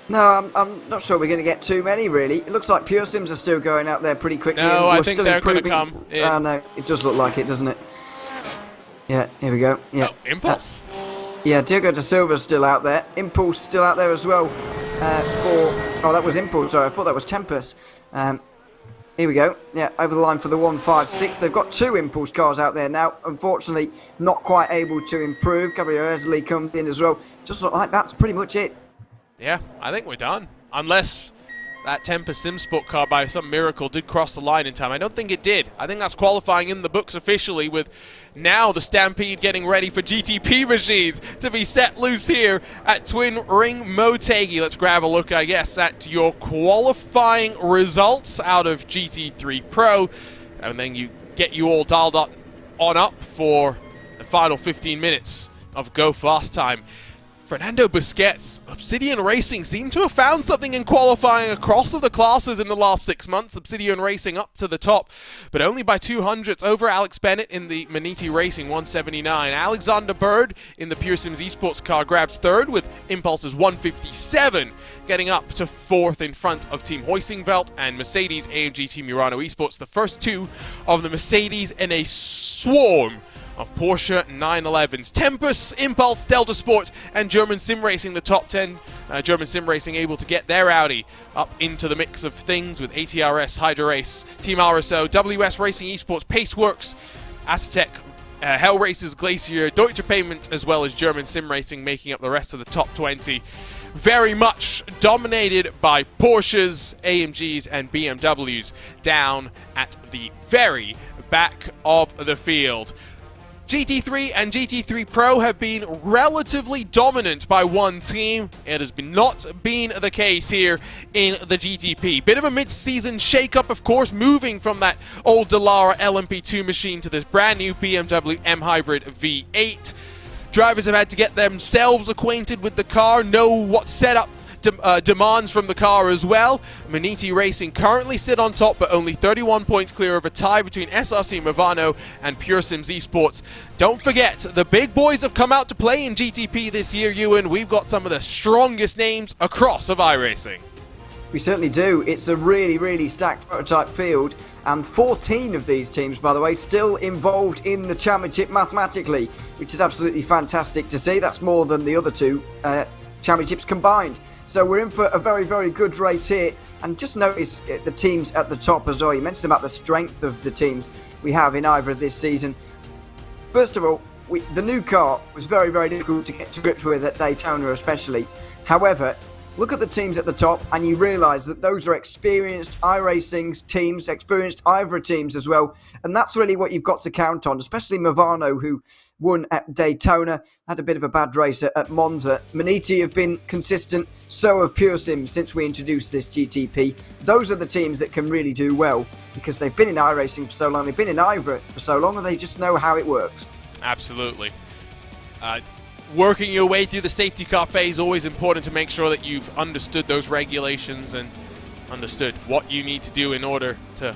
No, I'm not sure we're going to get too many, really. It looks like Pure Sims are still going out there pretty quickly. No, I think they're going to come in. Oh, no, it does look like it, doesn't it? Yeah, here we go. Yeah. Oh, Impulse. Yeah, Diego da Silva's still out there. Impulse still out there as well. Oh, that was Impulse. Sorry, I thought that was Tempest. Here we go. Yeah, over the line for the 156. They've got 2 Impulse cars out there now. Unfortunately, not quite able to improve. Gabriel Esley comes in as well. Just look like that's pretty much it. Yeah, I think we're done. Unless that Tempest SimSport car by some miracle did cross the line in time. I don't think it did. I think that's qualifying in the books officially, with now the Stampede getting ready for GTP machines to be set loose here at Twin Ring Motegi. Let's grab a look, I guess, at your qualifying results out of GT3 Pro, and then you get you all dialed on up for the final 15 minutes of Go Fast time. Fernando Busquets, Obsidian Racing seem to have found something in qualifying across of the classes in the last 6 months. Obsidian Racing up to the top, but only by 200ths over Alex Bennett in the Maniti Racing 179. Alexander Bird in the Pure Sims Esports car grabs third with Impulse's 157, getting up to fourth in front of Team Hoisingveld and Mercedes AMG Team Murano Esports. The first 2 of the Mercedes in a swarm of Porsche 911s. Tempest, Impulse, Delta Sport, and German Sim Racing, the top 10. German Sim Racing able to get their Audi up into the mix of things with ATRS, Hydra Race, Team RSO, WS Racing Esports, Paceworks, Aztec, Hell Races, Glacier, Deutsche Payment, as well as German Sim Racing making up the rest of the top 20. Very much dominated by Porsches, AMGs, and BMWs down at the very back of the field. GT3 and GT3 Pro have been relatively dominant by one team. It has not been the case here in the GTP. Bit of a mid-season shake-up, of course, moving from that old Dallara LMP2 machine to this brand new BMW M Hybrid V8. Drivers have had to get themselves acquainted with the car, know what setup demands from the car as well. Maniti Racing currently sit on top, but only 31 points clear of a tie between SRC Movano and Pure Sims Esports. Don't forget, the big boys have come out to play in GTP this year, Ewan. We've got some of the strongest names across of iRacing. We certainly do. It's a really, really stacked prototype field, and 14 of these teams, by the way, still involved in the championship mathematically, which is absolutely fantastic to see. That's more than the other 2 championships combined. So we're in for a very, very good race here. And just notice the teams at the top as well. You mentioned about the strength of the teams we have in IVRA this season. First of all, the new car was very, very difficult to get to grips with at Daytona especially. However, look at the teams at the top and you realise that those are experienced iRacing teams, experienced IVRA teams as well. And that's really what you've got to count on, especially Movano, who won at Daytona, had a bit of a bad race at Monza. Maniti have been consistent, so have Pure Sims since we introduced this GTP. Those are the teams that can really do well because they've been in iRacing for so long, they've been in IVRA for so long, and they just know how it works. Absolutely. Working your way through the safety car phase, always important to make sure that you've understood those regulations and understood what you need to do in order to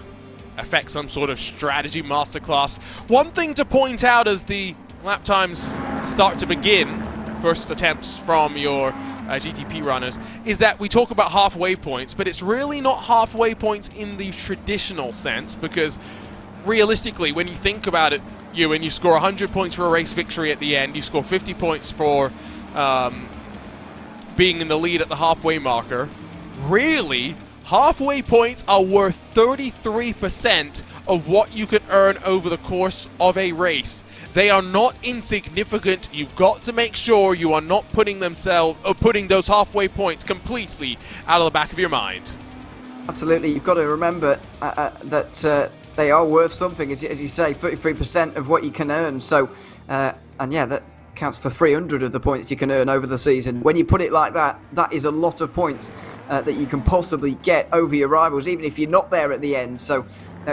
affect some sort of strategy masterclass. One thing to point out as the lap times start to begin, first attempts from your GTP runners, is that we talk about halfway points, but it's really not halfway points in the traditional sense, because realistically, when you think about it, when you score 100 points for a race victory at the end, you score 50 points for being in the lead at the halfway marker. Really, halfway points are worth 33% of what you can earn over the course of a race. They are not insignificant. You've got to make sure you are not putting those halfway points completely out of the back of your mind. Absolutely, you've got to remember that they are worth something, as you say, 33% of what you can earn. So, and yeah, that counts for 300 of the points you can earn over the season. When you put it like that, that is a lot of points that you can possibly get over your rivals, even if you're not there at the end. So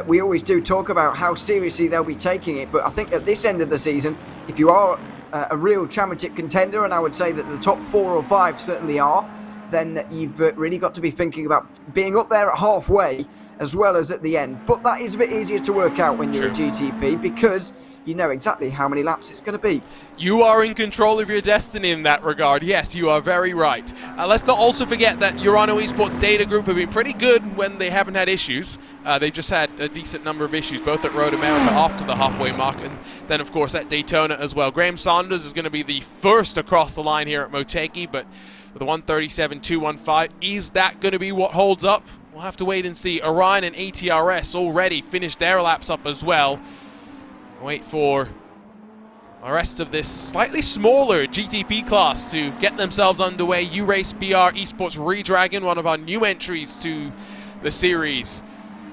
we always do talk about how seriously they'll be taking it, but I think at this end of the season, if you are a real championship contender, and I would say that the top 4 or 5 certainly are, then you've really got to be thinking about being up there at halfway as well as at the end. But that is a bit easier to work out when you're a GTP, because you know exactly how many laps it's going to be. You are in control of your destiny in that regard. Yes, you are very right. Let's not also forget that Urano Esports Data Group have been pretty good when they haven't had issues. They've just had a decent number of issues, both at Road America after the halfway mark, and then, of course, at Daytona as well. Graham Saunders is going to be the first across the line here at Motegi, but with a 1:37.215, is that going to be what holds up? We'll have to wait and see. Orion and ATRS already finished their laps up as well. Wait for the rest of this slightly smaller GTP class to get themselves underway. U-Race BR Esports Redragon, one of our new entries to the series.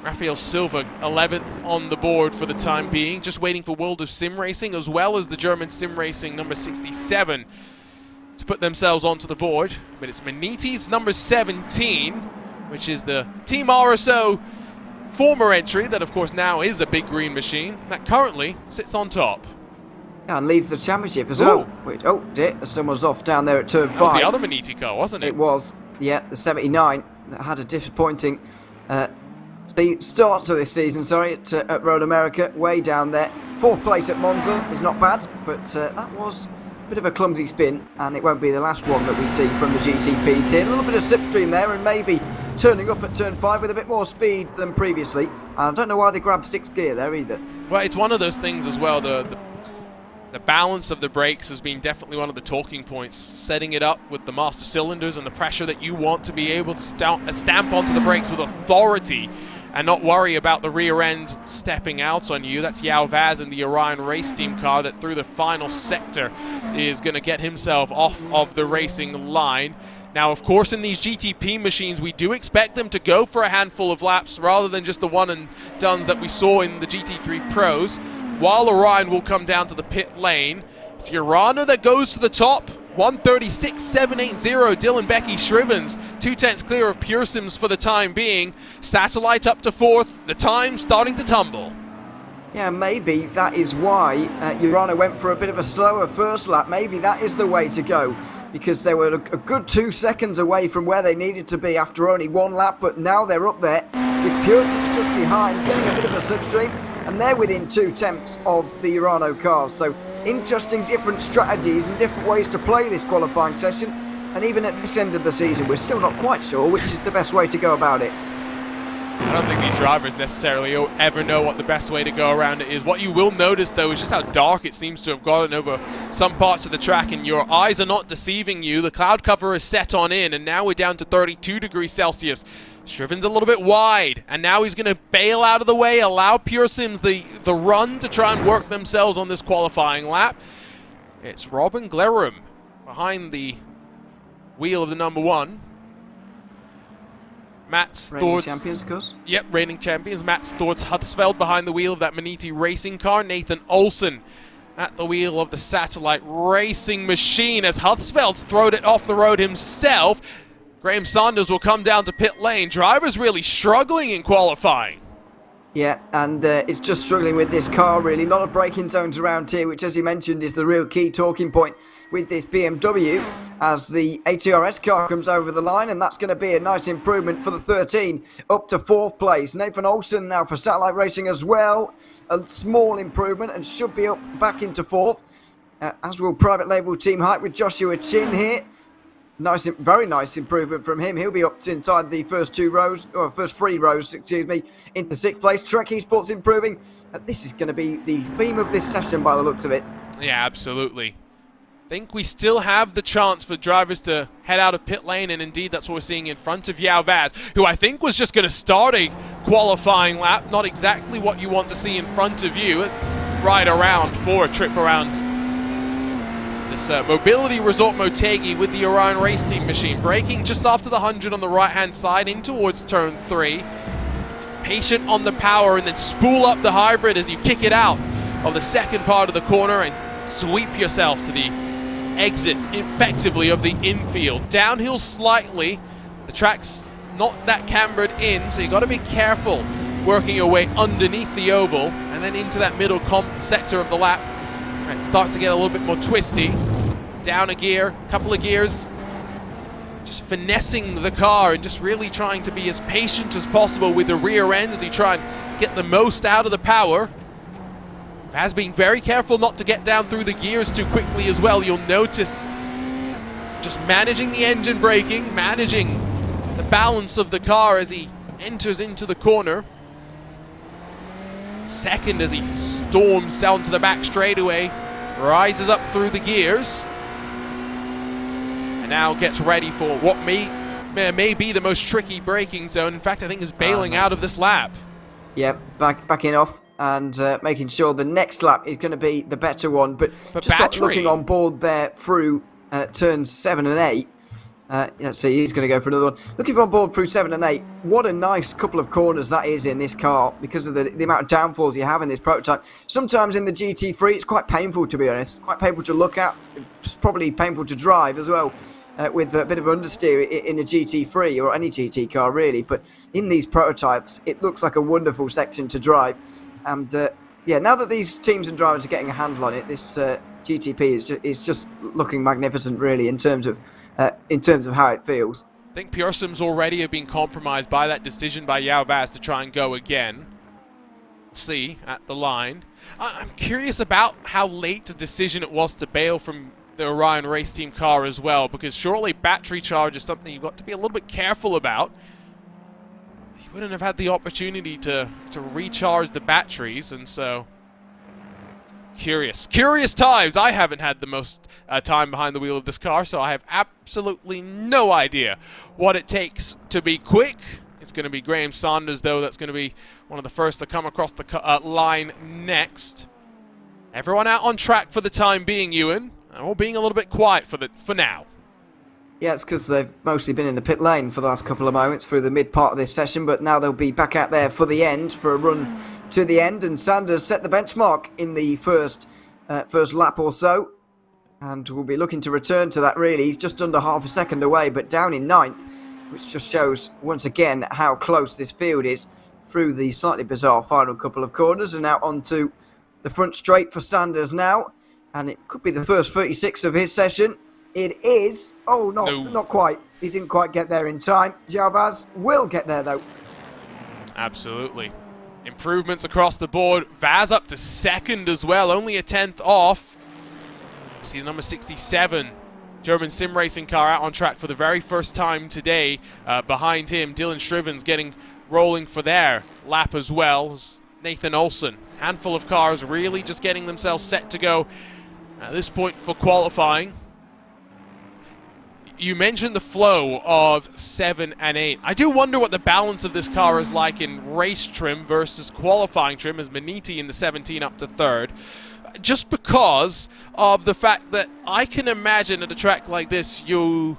Rafael Silva, 11th on the board for the time being. Just waiting for World of Sim Racing, as well as the German Sim Racing number 67 to put themselves onto the board. But it's Maniti's number 17, which is the Team RSO former entry that, of course, now is a big green machine that currently sits on top. Yeah, and leads the championship as well. Wait, oh dear, someone's off down there at turn 5. That was the other Maniti car, wasn't it? It was, yeah, the 79 that had a disappointing start to this season, at Road America, way down there. 4th place at Monza is not bad, but that was a bit of a clumsy spin, and it won't be the last one that we see from the GTPs here. A little bit of slipstream there, and maybe turning up at turn 5 with a bit more speed than previously. And I don't know why they grabbed 6th gear there either. Well, it's one of those things as well. The balance of the brakes has been definitely one of the talking points. Setting it up with the master cylinders and the pressure that you want to be able to stamp onto the brakes with authority and not worry about the rear end stepping out on you. That's Yao Vaz in the Orion race team car that through the final sector is going to get himself off of the racing line. Now, of course, in these GTP machines, we do expect them to go for a handful of laps rather than just the one and dones that we saw in the GT3 Pros. While Orion will come down to the pit lane, it's Urano that goes to the top. 1:36.780, Dylan Becky Shrivens, 2/10 clear of Pure Sims for the time being. Satellite up to 4th, the time starting to tumble. Yeah, maybe that is why Urano went for a bit of a slower first lap. Maybe that is the way to go, because they were a good 2 seconds away from where they needed to be after only 1 lap, but now they're up there with Pure Sims just behind, getting a bit of a slipstream, and they're within 2/10 of the Urano cars. So interesting different strategies and different ways to play this qualifying session, and even at this end of the season we're still not quite sure which is the best way to go about it. I don't think these drivers necessarily ever know what the best way to go around it is. What you will notice, though, is just how dark it seems to have gotten over some parts of the track, and your eyes are not deceiving you. The cloud cover is set on in, and now we're down to 32 degrees Celsius. Shriven's a little bit wide, and now he's going to bail out of the way, allow Pure Sims the run to try and work themselves on this qualifying lap. It's Robin Glerum behind the wheel of the number 1. Matt Storz. Reigning champions, of course. Yep, reigning champions. Matt Storz Hutzfeld behind the wheel of that Maniti racing car. Nathan Olsen at the wheel of the Satellite racing machine as Hutzfeld's thrown it off the road himself. Graham Saunders will come down to pit lane. Drivers really struggling in qualifying. Yeah, and it's just struggling with this car, really. A lot of braking zones around here, which, as you mentioned, is the real key talking point with this BMW, as the ATRS car comes over the line, and that's going to be a nice improvement for the 13, up to 4th place. Nathan Olsen now for Satellite Racing as well. A small improvement and should be up back into 4th, as will Private Label Team Hype with Joshua Chin here. Nice, very nice improvement from him. He'll be up to inside the first 3 rows, into 6th place. Trek Esports improving. This is going to be the theme of this session by the looks of it. Yeah, absolutely. I think we still have the chance for drivers to head out of pit lane, and indeed that's what we're seeing in front of Yao Vaz, who I think was just going to start a qualifying lap. Not exactly what you want to see in front of you. Right around for a trip around this mobility resort Motegi with the Orion race team machine. Braking just after the 100 on the right-hand side in towards turn 3. Patient on the power, and then spool up the hybrid as you kick it out of the second part of the corner and sweep yourself to the exit effectively of the infield. Downhill slightly. The track's not that cambered in, so you got to be careful working your way underneath the oval and then into that middle sector of the lap. Right, start to get a little bit more twisty. Down a gear, couple of gears. Just finessing the car and just really trying to be as patient as possible with the rear end as he try and get the most out of the power. Vaz being very careful not to get down through the gears too quickly as well. You'll notice just managing the engine braking, managing the balance of the car as he enters into the corner. Second as he storms down to the back straightaway, rises up through the gears, and now gets ready for what may be the most tricky braking zone. In fact, I think is bailing out of this lap. Yeah, backing off and making sure the next lap is going to be the better one. But just start looking on board there through turns 7 and 8. Let's see, he's going to go for another one. Looking on board through 7 and 8. What a nice couple of corners that is in this car because of the amount of downforce you have in this prototype. Sometimes in the GT3 it's quite painful, to be honest. Quite painful to look at. It's probably painful to drive as well. With a bit of understeer in a GT3 or any GT car really, but in these prototypes it looks like a wonderful section to drive. And yeah, now that these teams and drivers are getting a handle on it, this GTP is just looking magnificent really in terms of how it feels. I think Pursim's already have been compromised by that decision by Yao Vaz to try and go again. See at the line. I'm curious about how late a decision it was to bail from the Orion race team car as well, because surely battery charge is something you've got to be a little bit careful about. He wouldn't have had the opportunity to recharge the batteries, and so curious times. I haven't had the most time behind the wheel of this car, so I have absolutely no idea what it takes to be quick. It's going to be Graham Saunders, though, that's going to be one of the first to come across the line next. Everyone out on track for the time being, Ewan. All being a little bit quiet for now. Yeah, it's because they've mostly been in the pit lane for the last couple of moments through the mid part of this session, but now they'll be back out there for the end, for a run to the end, and Sanders set the benchmark in the first lap or so, and we'll be looking to return to that really. He's just under half a second away, but down in 9th, which just shows once again how close this field is through the slightly bizarre final couple of corners, and now onto the front straight for Sanders now. And it could be the first 36 of his session. It is. Oh, no, not quite. He didn't quite get there in time. Yao Vaz will get there, though. Absolutely. Improvements across the board. Vaz up to second as well. Only a 10th off. See the number 67. German sim racing car out on track for the very first time today. Behind him, Dylan Shriven's getting rolling for their lap as well. Nathan Olsen. Handful of cars really just getting themselves set to go at this point for qualifying. You mentioned the flow of 7 and 8. I do wonder what the balance of this car is like in race trim versus qualifying trim, as Maniti in the 17 up to 3rd. Just because of the fact that I can imagine at a track like this, you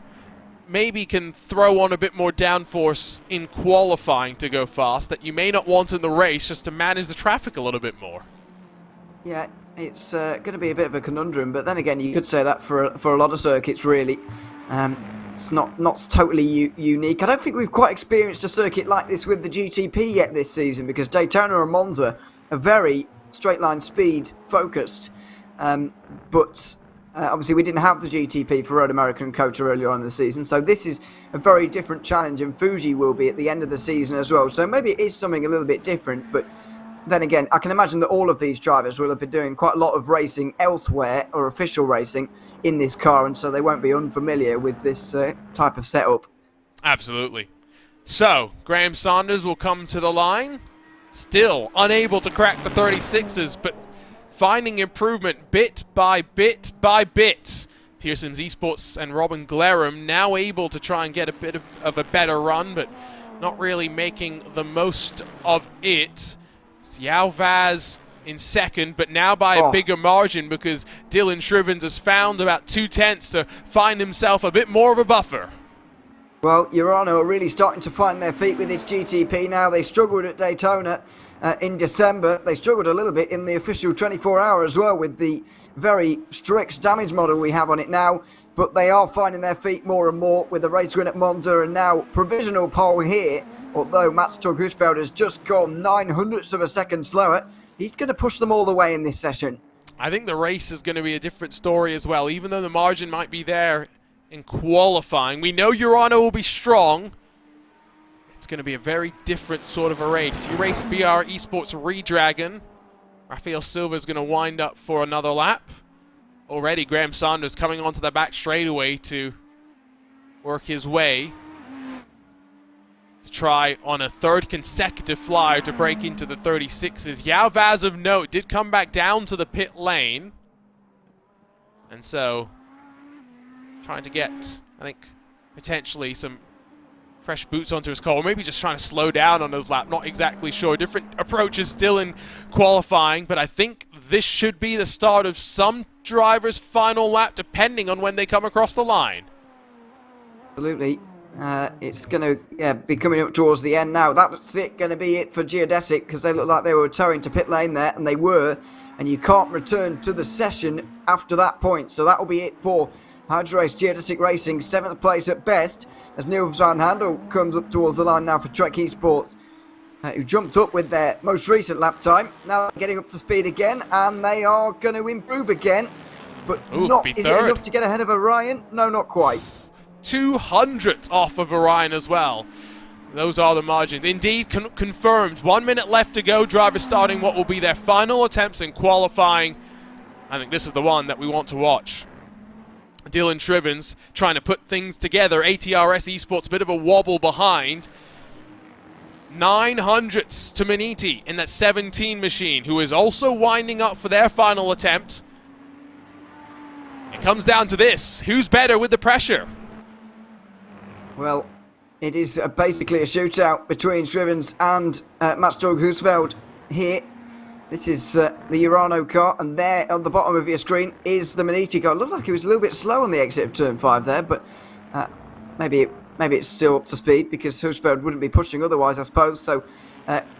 maybe can throw on a bit more downforce in qualifying to go fast that you may not want in the race, just to manage the traffic a little bit more. Yeah, it's going to be a bit of a conundrum, but then again, you could say that for a lot of circuits, really. It's not totally unique. I don't think we've quite experienced a circuit like this with the GTP yet this season, because Daytona and Monza are very straight line speed focused, but obviously we didn't have the GTP for Road America and COTA earlier on in the season, so this is a very different challenge, and Fuji will be at the end of the season as well, so maybe it is something a little bit different. But then again, I can imagine that all of these drivers will have been doing quite a lot of racing elsewhere, or official racing, in this car, and so they won't be unfamiliar with this type of setup. Absolutely. So, Graham Saunders will come to the line, still unable to crack the 36s, but finding improvement bit by bit by bit. Pearson's Esports and Robin Glarham now able to try and get a bit of a better run, but not really making the most of it. It's Yao Vaz in second, but now by a bigger margin, because Dylan Shrivens has found about 2/10 to find himself a bit more of a buffer. Well, Urano are really starting to find their feet with this GTP now. They struggled at Daytona in December. They struggled a little bit in the official 24-hour as well with the very strict damage model we have on it now. But they are finding their feet more and more with the race win at Monza, and now provisional pole here. Although Mats Torghusfeld has just gone 0.09 of a second slower, he's going to push them all the way in this session. I think the race is going to be a different story as well. Even though the margin might be there in qualifying, we know Urano will be strong. It's going to be a very different sort of a race. You race BR Esports Redragon. Rafael Silva is going to wind up for another lap. Already Graham Sanders coming onto the back straightaway to work his way to try on a third consecutive flyer to break into the 36s. Yao Vaz of note did come back down to the pit lane. And so trying to get, I think, potentially some fresh boots onto his car, or maybe just trying to slow down on his lap. Not exactly sure. Different approaches still in qualifying, but I think this should be the start of some drivers' final lap, depending on when they come across the line. Absolutely. It's going to be coming up towards the end now. That's it, going to be it for Geodesic, because they look like they were towing to pit lane there, and they were, and you can't return to the session after that point. So that will be it for Hydro Race Geodesic Racing, 7th place at best, as Niels van Handel comes up towards the line now for Trek Esports, who jumped up with their most recent lap time. Now they're getting up to speed again, and they are going to improve again. But is it enough to get ahead of Orion? No, not quite. 200 off of Orion as well. Those are the margins. Indeed, confirmed. 1 minute left to go. Drivers starting what will be their final attempts in qualifying. I think this is the one that we want to watch. Dylan Shrivens trying to put things together. ATRS Esports, a bit of a wobble behind. 900ths to Maniti in that 17 machine, who is also winding up for their final attempt. It comes down to this. Who's better with the pressure? Well, it is basically a shootout between Shrivens and Mats Dorg Husveld here. This is the Urano car, and there on the bottom of your screen is the Maniti car. It looked like it was a little bit slow on the exit of turn 5 there, but maybe it's still up to speed, because Husveld wouldn't be pushing otherwise, I suppose. So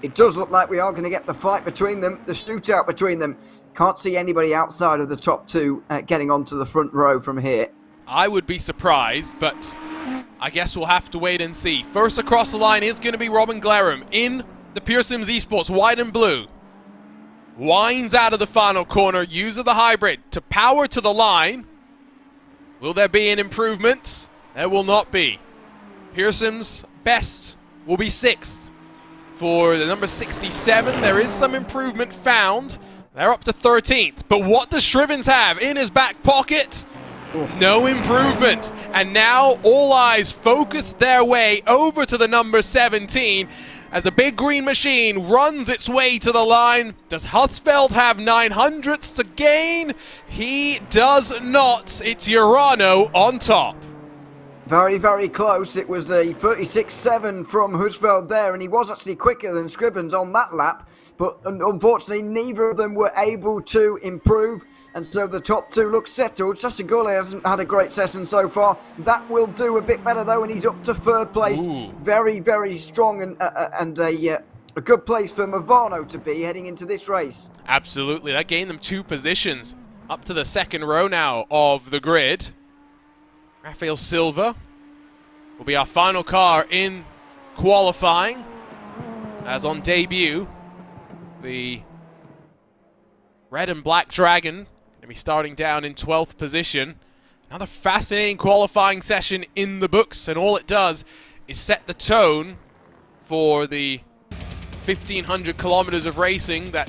it does look like we are going to get the fight between them, the shootout between them. Can't see anybody outside of the top two getting onto the front row from here. I would be surprised, but I guess we'll have to wait and see. First across the line is going to be Robin Glerum in the Pure Sims Esports white and blue. Winds out of the final corner, uses the hybrid to power to the line. Will there be an improvement? There will not be. Pearson's best will be 6th. For the number 67, there is some improvement found. They're up to 13th. But what does Shrivens have in his back pocket? No improvement. And now all eyes focus their way over to the number 17 as the big green machine runs its way to the line. Does Husveld have 900ths to gain? He does not. It's Urano on top. Very, very close. It was a 36.7 from Husveld there, and he was actually quicker than Scribbens on that lap, but unfortunately neither of them were able to improve, and so the top two look settled. Sasagole hasn't had a great session so far. That will do a bit better though, and he's up to 3rd place. Ooh. Very, very strong and a good place for Movano to be heading into this race. Absolutely. That gained them 2 positions up to the 2nd row now of the grid. Rafael Silva will be our final car in qualifying, as on debut, the red and black Dragon going to be starting down in 12th position. Another fascinating qualifying session in the books, and all it does is set the tone for the 1,500 kilometers of racing that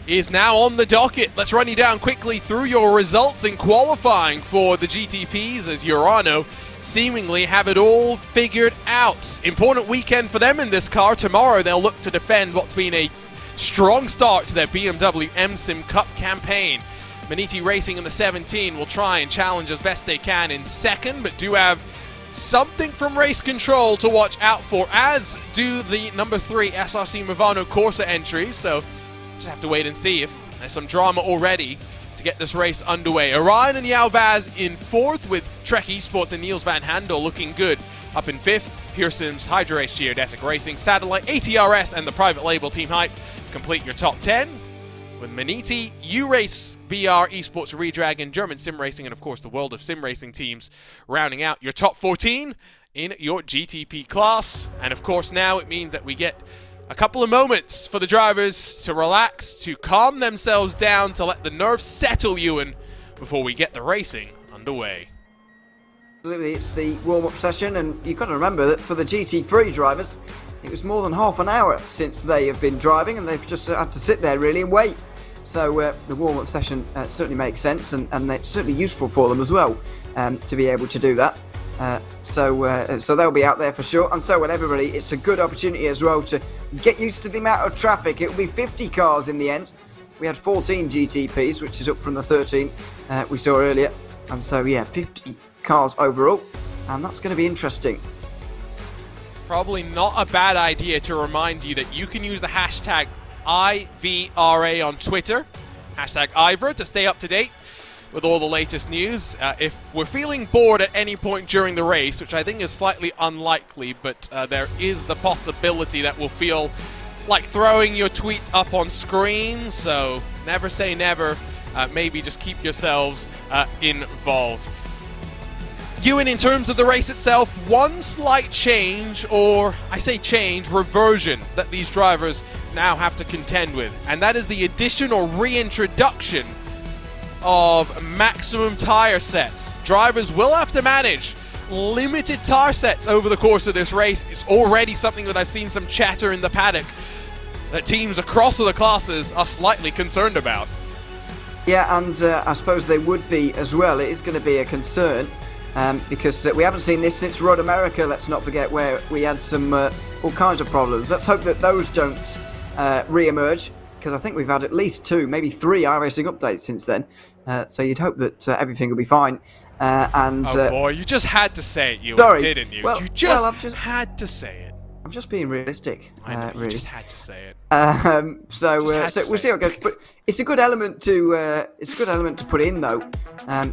is now on the docket. Let's run you down quickly through your results in qualifying for the GTPs, as Urano seemingly have it all figured out. Important weekend for them in this car. Tomorrow they'll look to defend what's been a strong start to their BMW MSIM Cup campaign. Maniti Racing in the 17 will try and challenge as best they can in 2nd, but do have something from Race Control to watch out for, as do the number 3 SRC Movano Corsa entries. So just have to wait and see if there's some drama already to get this race underway. Orion and Yao Vaz in 4th, with Trek Esports and Niels van Handel looking good up in 5th. Pearson's Hydro Race Geodesic Racing, Satellite, ATRS, and the private label Team Hype complete your top 10. With Maniti, U-Race, BR, Esports, Redragon, German Sim Racing, and of course the World of Sim Racing teams rounding out your top 14 in your GTP class. And of course now it means that we get a couple of moments for the drivers to relax, to calm themselves down, to let the nerves settle, Ewan, before we get the racing underway. Absolutely, it's the warm-up session, and you've got to remember that for the GT3 drivers, it was more than half an hour since they have been driving, and they've just had to sit there really and wait. So the warm-up session certainly makes sense, and it's certainly useful for them as well to be able to do that. So they'll be out there for sure, and so will everybody. It's a good opportunity as well to get used to the amount of traffic. It'll be 50 cars in the end. We had 14 GTPs, which is up from the 13 we saw earlier, and so yeah, 50 cars overall, and that's going to be interesting. Probably not a bad idea to remind you that you can use the hashtag IVRA on Twitter, hashtag IVRA, to stay up to date with all the latest news. If we're feeling bored at any point during the race, which I think is slightly unlikely, but there is the possibility that we'll feel like throwing your tweets up on screen, so never say never. Maybe just keep yourselves involved. Ewan, in terms of the race itself, one slight change, or I say change, reversion, that these drivers now have to contend with, and that is the addition or reintroduction of maximum tire sets. Drivers will have to manage limited tire sets over the course of this race. It's already something that I've seen some chatter in the paddock that teams across the classes are slightly concerned about. Yeah, and I suppose they would be as well. It is going to be a concern. Because we haven't seen this since Road America, let's not forget, where we had some all kinds of problems. Let's hope that those don't re-emerge, because I think we've had at least 2, maybe 3 iRacing updates since then. So you'd hope that everything will be fine. Oh boy, you just had to say it, Ewan, sorry. Didn't you? Well, You just had to say it. I'm just being realistic. I know, really. you just had to say it. So we'll see how it goes. But it's a good element to put in though,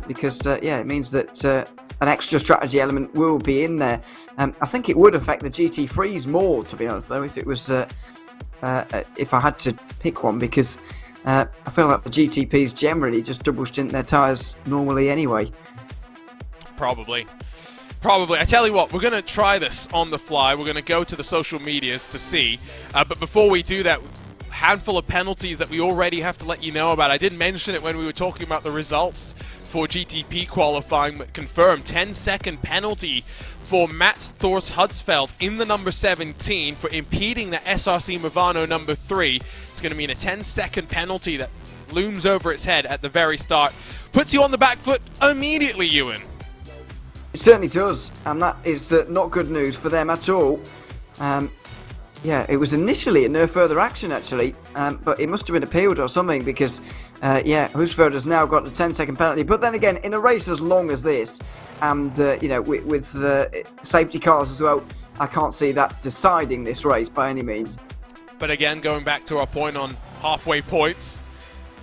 because yeah, it means that an extra strategy element will be in there. I think it would affect the GT3s more, to be honest, though, if it was if I had to pick one, because I feel like the GTPs generally just double stint their tyres normally anyway. Probably. I tell you what, we're going to try this on the fly. We're going to go to the social medias to see. But before we do that, handful of penalties that we already have to let you know about. I did mention it when we were talking about the results for GTP qualifying, but confirmed 10-second penalty for Mats Thors Hudsfeld in the number 17 for impeding the SRC Movano number 3. It's going to mean a 10-second penalty that looms over its head at the very start. Puts you on the back foot immediately, Ewan. It certainly does, and that is not good news for them at all. Yeah, it was initially no further action actually, but it must have been appealed or something, because yeah, Hudsfeld has now got a 10-second penalty. But then again, in a race as long as this, and you know, with the safety cars as well, I can't see that deciding this race by any means. But again, going back to our point on halfway points,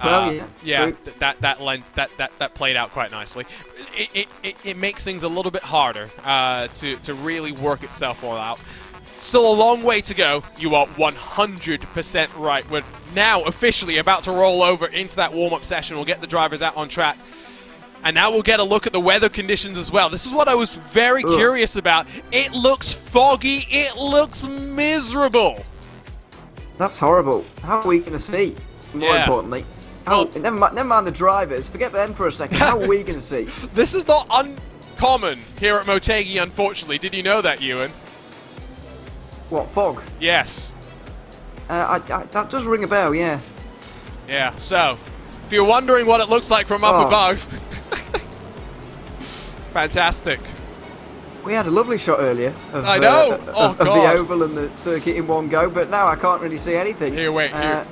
well, yeah, that played out quite nicely. It makes things a little bit harder to really work itself all out. Still a long way to go. You are 100% right. We're now officially about to roll over into that warm-up session. We'll get the drivers out on track. And now we'll get a look at the weather conditions as well. This is what I was very curious about. It looks foggy. It looks miserable. That's horrible. How are we going to see? More importantly. Never mind the drivers. Forget them for a second. How are we going to see? This is not uncommon here at Motegi, unfortunately. Did you know that, Ewan? What, fog? Yes. That does ring a bell, yeah. Yeah, so, if you're wondering what it looks like from up above, fantastic. We had a lovely shot earlier of, I know! of the oval and the circuit in one go, but now I can't really see anything. Here, wait, here.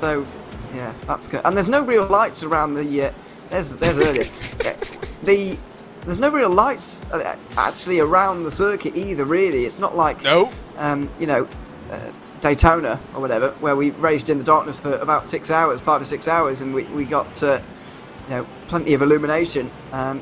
So, yeah, that's good. And there's no real lights around the... there's earlier. There's no real lights actually around the circuit either, really. It's not like, you know, Daytona or whatever, where we raced in the darkness for about 6 hours, 5 or 6 hours, and we got, you know, plenty of illumination.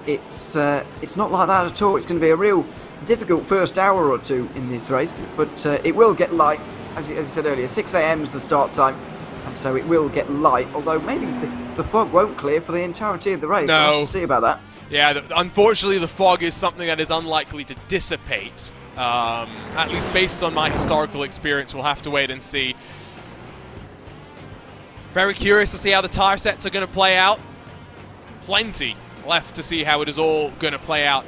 It's not like that at all. It's going to be a real difficult first hour or two in this race, but it will get light, as I said earlier. 6 a.m. is the start time, and so it will get light, although maybe the fog won't clear for the entirety of the race. No. We'll have to see about that. Yeah, unfortunately the fog is something that is unlikely to dissipate At least based on my historical experience, we'll have to wait and see. Very curious to see how the tire sets are going to play out. Plenty left to see how it is all going to play out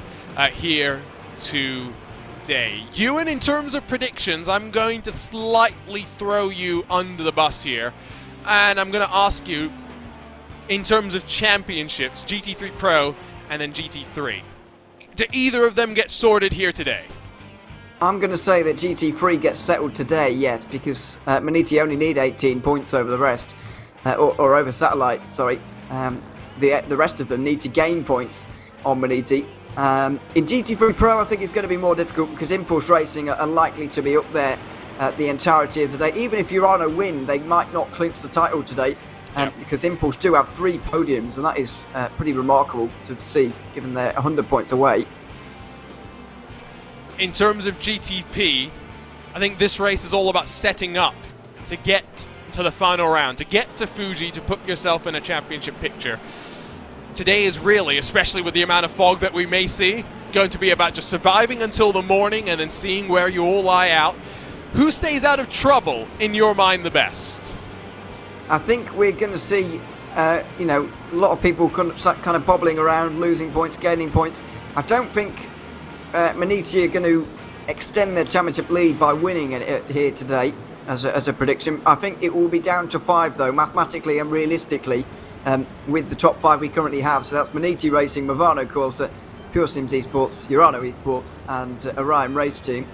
here today. Ewan, in terms of predictions, I'm going to slightly throw you under the bus here. And I'm going to ask you, in terms of championships, GT3 Pro and then GT3, do either of them get sorted here today? I'm going to say that GT3 gets settled today, yes, because Maniti only need 18 points over the rest, or over Satellite, sorry. The rest of them need to gain points on Maniti. In GT3 Pro, I think it's going to be more difficult because Impulse Racing are likely to be up there the entirety of the day. Even if Urano win, they might not clinch the title today, because Impulse do have 3 podiums, and that is pretty remarkable to see, given they're 100 points away. In terms of GTP, I think this race is all about setting up to get to the final round, to get to Fuji, to put yourself in a championship picture. Today is really, especially with the amount of fog that we may see, going to be about just surviving until the morning and then seeing where you all lie out. Who stays out of trouble, in your mind, the best? I think we're going to see, a lot of people kind of bobbling around, losing points, gaining points. I don't think Maniti are going to extend their championship lead by winning it here today, as a prediction. I think it will be down to 5, though, mathematically and realistically, with the top 5 we currently have. So that's Maniti Racing, Movano Corsa, Pure Sims Esports, Urano Esports, and Orion Race Team.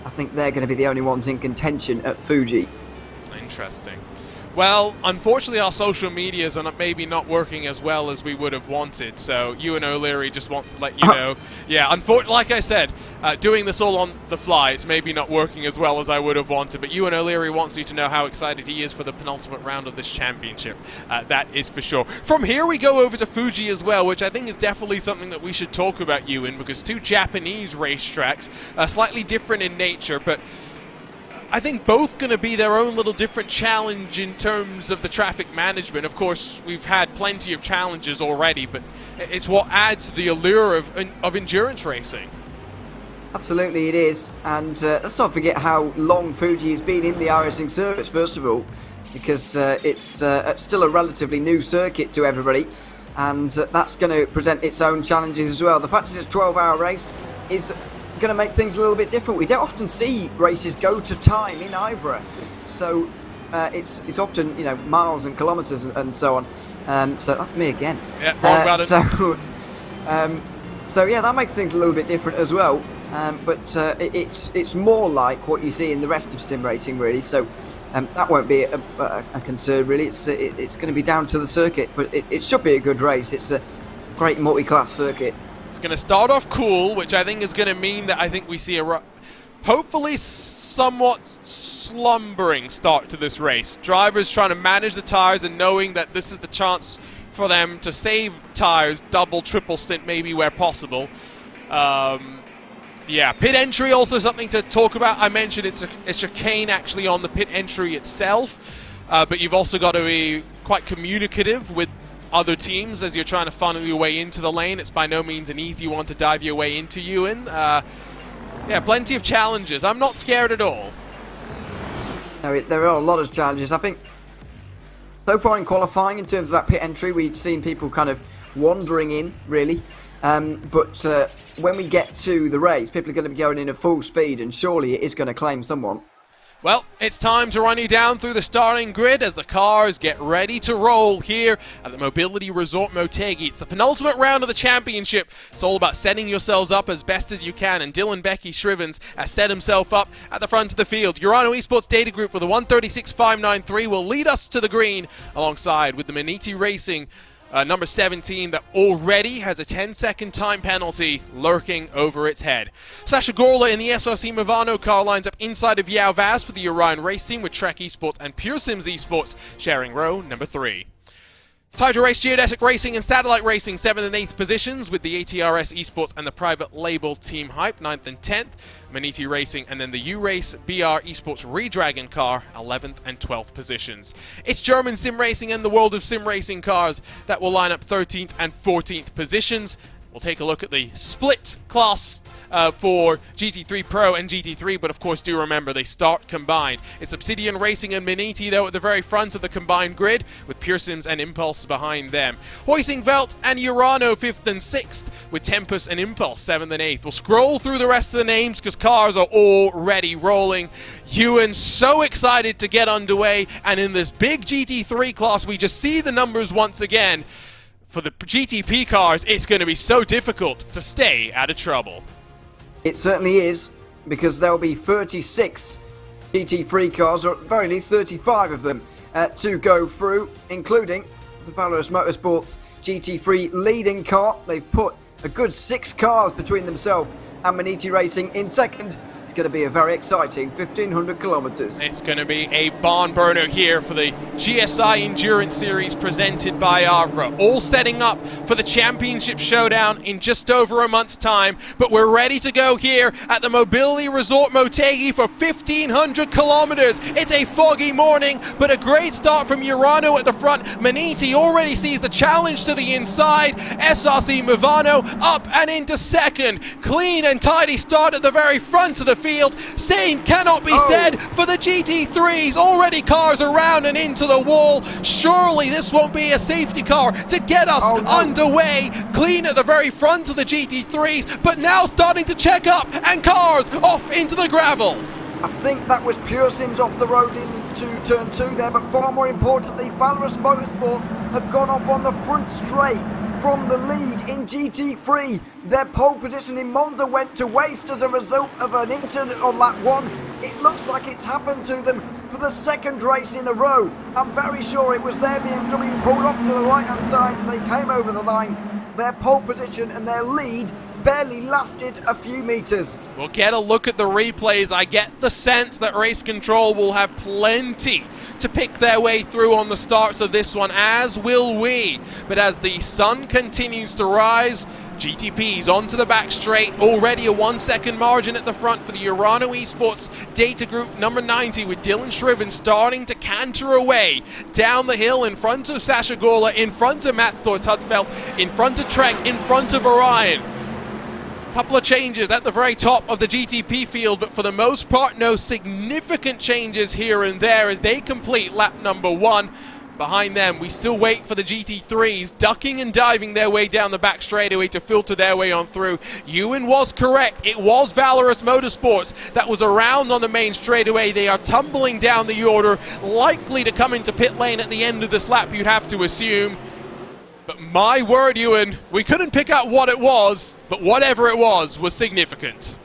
I think they're going to be the only ones in contention at Fuji. Interesting. Well, unfortunately, our social medias are maybe not working as well as we would have wanted. So Ewan O'Leary just wants to let you know. Yeah, like I said, doing this all on the fly, it's maybe not working as well as I would have wanted. But Ewan O'Leary wants you to know how excited he is for the penultimate round of this championship. That is for sure. From here, we go over to Fuji as well, which I think is definitely something that we should talk about, Ewan, because 2 Japanese racetracks, slightly different in nature, but I think both going to be their own little different challenge in terms of the traffic management. Of course, we've had plenty of challenges already, but it's what adds to the allure of endurance racing. Absolutely it is, and let's not forget how long Fuji has been in the iRacing circuit, first of all, because it's still a relatively new circuit to everybody, and that's going to present its own challenges as well. The fact that it's a 12-hour race is going to make things a little bit different. We don't often see races go to time in IVRA, so it's often miles and kilometres and so on. So that's me again. Yeah, wrong about it. So yeah, that makes things a little bit different as well. But it's more like what you see in the rest of sim racing, really. So that won't be a concern, really. It's going to be down to the circuit, but it should be a good race. It's a great multi-class circuit. It's going to start off cool, which I think is going to mean that I think we see a hopefully somewhat slumbering start to this race. Drivers trying to manage the tires and knowing that this is the chance for them to save tires, double, triple stint maybe where possible. Yeah, pit entry also something to talk about. I mentioned it's a chicane actually on the pit entry itself, but you've also got to be quite communicative with other teams as you're trying to funnel your way into the lane. It's by no means an easy one to dive your way into, Ewan. Yeah, plenty of challenges. I'm not scared at all. No, there are a lot of challenges. I think so far in qualifying, in terms of that pit entry, we've seen people kind of wandering in, really. But when we get to the race, people are going to be going in at full speed, and surely it is going to claim someone. Well, it's time to run you down through the starting grid as the cars get ready to roll here at the Mobility Resort Motegi. It's the penultimate round of the championship. It's all about setting yourselves up as best as you can, and Dylan Becky Shrivens has set himself up at the front of the field. Urano Esports Data Group with a 136.593 will lead us to the green alongside with the Maniti Racing number 17 that already has a 10-second time penalty lurking over its head. Sasha Gorla in the SRC Movano car lines up inside of Yao Vaz for the Orion Race Team with Trek Esports and Pure Sims Esports sharing row number 3. Hydro Race, Geodesic Racing and Satellite Racing 7th and 8th positions with the ATRS Esports and the private label Team Hype 9th and 10th. Maniti Racing and then the U-Race BR Esports Redragon car 11th and 12th positions. It's German Sim Racing and the World of Sim Racing cars that will line up 13th and 14th positions We'll take a look at the split class for GT3 Pro and GT3, but of course do remember they start combined. It's Obsidian Racing and Motegi though at the very front of the combined grid, with Pearsons and Impulse behind them. Huizingveld and Urano 5th and 6th, with Tempus and Impulse 7th and 8th. We'll scroll through the rest of the names because cars are already rolling. Ewan so excited to get underway, and in this big GT3 class we just see the numbers once again. For the GTP cars, it's going to be so difficult to stay out of trouble. It certainly is, because there'll be 36 GT3 cars, or at the very least 35 of them, to go through, including the Valorous Motorsports GT3 leading car. They've put a good 6 cars between themselves and Motegi Racing in second. It's going to be a very exciting 1,500 kilometres. It's going to be a barn burner here for the GSI Endurance Series presented by IVRA. All setting up for the championship showdown in just over a month's time. But we're ready to go here at the Mobility Resort Motegi for 1,500 kilometres. It's a foggy morning, but a great start from Urano at the front. Motegi already sees the challenge to the inside. SRC Movano up and into second. Clean and tidy start at the very front of the field. Same cannot be said for the GT3s. Already cars around and into the wall. Surely this won't be a safety car to get us underway. Clean at the very front of the GT3s, but now starting to check up, and cars off into the gravel. I think that was Pearsons off the road into turn 2 there, but far more importantly, Valorous Motorsports have gone off on the front straight from the lead in GT3. Their pole position in Monza went to waste as a result of an incident on lap 1. It looks like it's happened to them for the second race in a row. I'm very sure it was their BMW pulled off to the right hand side as they came over the line. Their pole position and their lead barely lasted a few meters. We'll get a look at the replays. I get the sense that Race Control will have plenty to pick their way through on the starts of this one, as will we. But as the sun continues to rise, GTP's onto the back straight, already a 1 second margin at the front for the Urano Esports data group number 90, with Dylan Shriven starting to canter away down the hill in front of Sasha Gorla, in front of Matt Thors-Hudfeld, in front of Trek, in front of Orion. Couple of changes at the very top of the GTP field, but for the most part no significant changes here and there as they complete lap number 1. Behind them, we still wait for the GT3s, ducking and diving their way down the back straightaway to filter their way on through. Ewan was correct. It was Valorous Motorsports that was around on the main straightaway. They are tumbling down the order, likely to come into pit lane at the end of this lap, you'd have to assume. But my word, Ewan, we couldn't pick out what it was, but whatever it was significant.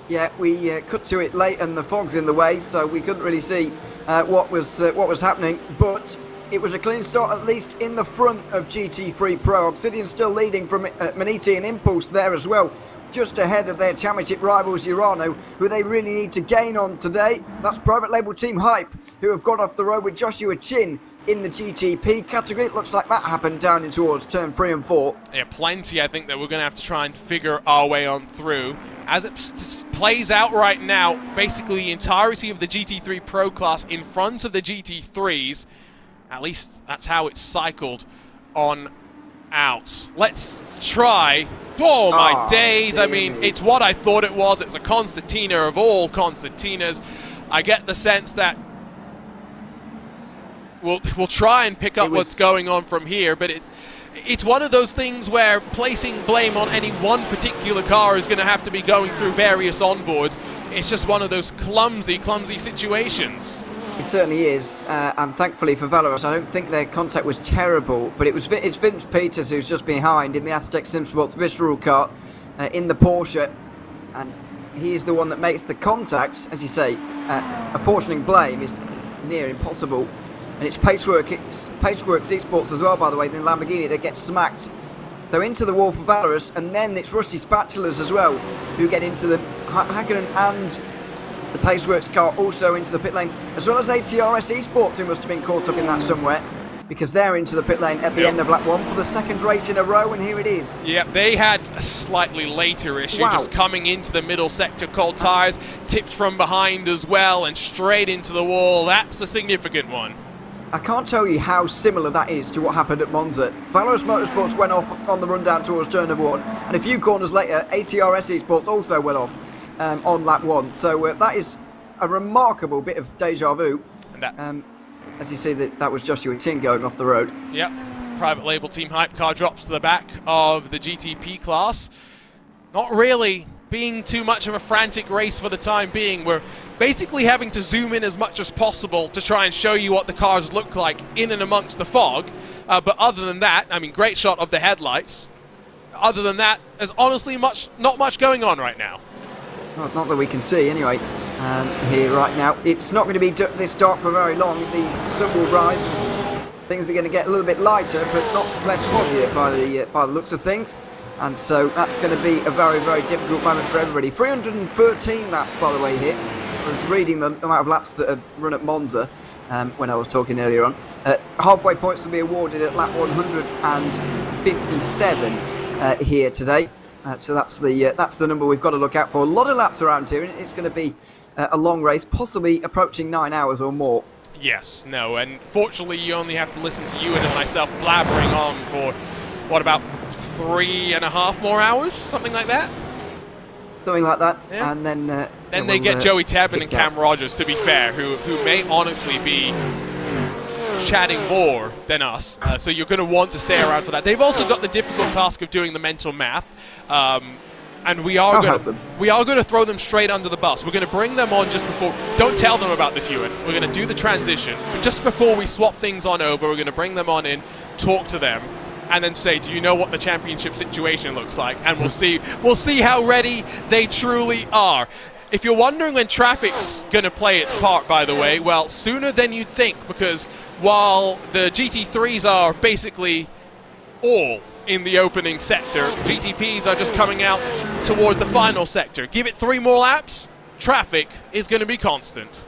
Yeah, we cut to it late and the fog's in the way, so we couldn't really see what was happening. But it was a clean start, at least in the front of GT3 Pro. Obsidian still leading from Motegi and Impulse there as well, just ahead of their championship rivals Urano, who they really need to gain on today. That's private label Team Hype, who have got off the road with Joshua Chin in the GTP category. It looks like that happened down in towards turn 3 and 4. Yeah, plenty I think that we're going to have to try and figure our way on through. As it plays out right now, basically the entirety of the GT3 Pro class in front of the GT3s. At least that's how it's cycled on out. Let's try. Oh my days, I mean, it's what I thought it was. It's a concertina of all concertinas. I get the sense that we'll try and pick up what's going on from here, but it's one of those things where placing blame on any one particular car is going to have to be going through various onboards. It's just one of those clumsy situations. It certainly is, and thankfully for Valorous, I don't think their contact was terrible, but it's Vince Peters who's just behind in the Aztec Simsports Visceral car in the Porsche, and he is the one that makes the contact. As you say, apportioning blame is near impossible. And it's Paceworks Esports as well, by the way, in Lamborghini, that gets smacked. They're into the wall for Valorous, and then it's Rusty Spatulas as well, who get into the Hakkinen and the Paceworks car also into the pit lane, as well as ATRS Esports, who must have been caught up in that somewhere, because they're into the pit lane at the end of lap 1 for the second race in a row, and here it is. Yeah, they had a slightly later issue, just coming into the middle sector, cold tyres, tipped from behind as well, and straight into the wall. That's the significant one. I can't tell you how similar that is to what happened at Monza. Valorous Motorsports went off on the run down towards turn number 1, and a few corners later, ATR Esports also went off on lap 1. So that is a remarkable bit of deja vu. And as you see, that was Joshua Tin going off the road. Yep, private label Team Hype car drops to the back of the GTP class. Not really being too much of a frantic race for the time being. We're basically having to zoom in as much as possible to try and show you what the cars look like in and amongst the fog. But other than that, I mean, great shot of the headlights. Other than that, there's honestly not much going on right now. Not that we can see, anyway. Here right now, it's not going to be this dark for very long. The sun will rise. Things are going to get a little bit lighter, but not less foggy by the looks of things. And so that's going to be a very, very difficult moment for everybody. 313 laps, by the way, here. I was reading the amount of laps that have run at Monza when I was talking earlier on. Halfway points will be awarded at lap 157 here today. So that's the number we've got to look out for. A lot of laps around here, and it's going to be a long race, possibly approaching 9 hours or more. Yes, no, and fortunately you only have to listen to Ewan and myself blabbering on for, what, about 3.5 more hours? Something like that? Something like that, yeah. And then they get Joey Tebbin and Cam Rogers, to be fair, who may honestly be chatting more than us, so you're going to want to stay around for that. They've also got the difficult task of doing the mental math, and we are going to throw them straight under the bus. We're going to bring them on just before. Don't tell them about this, Ewan. We're going to do the transition, but just before we swap things on over, we're going to bring them on in, talk to them, and then say, do you know what the championship situation looks like? And we'll see how ready they truly are. If you're wondering when traffic's going to play its part, by the way, well, sooner than you'd think, because while the GT3s are basically all in the opening sector, GTPs are just coming out towards the final sector. Give it 3 more laps, traffic is going to be constant.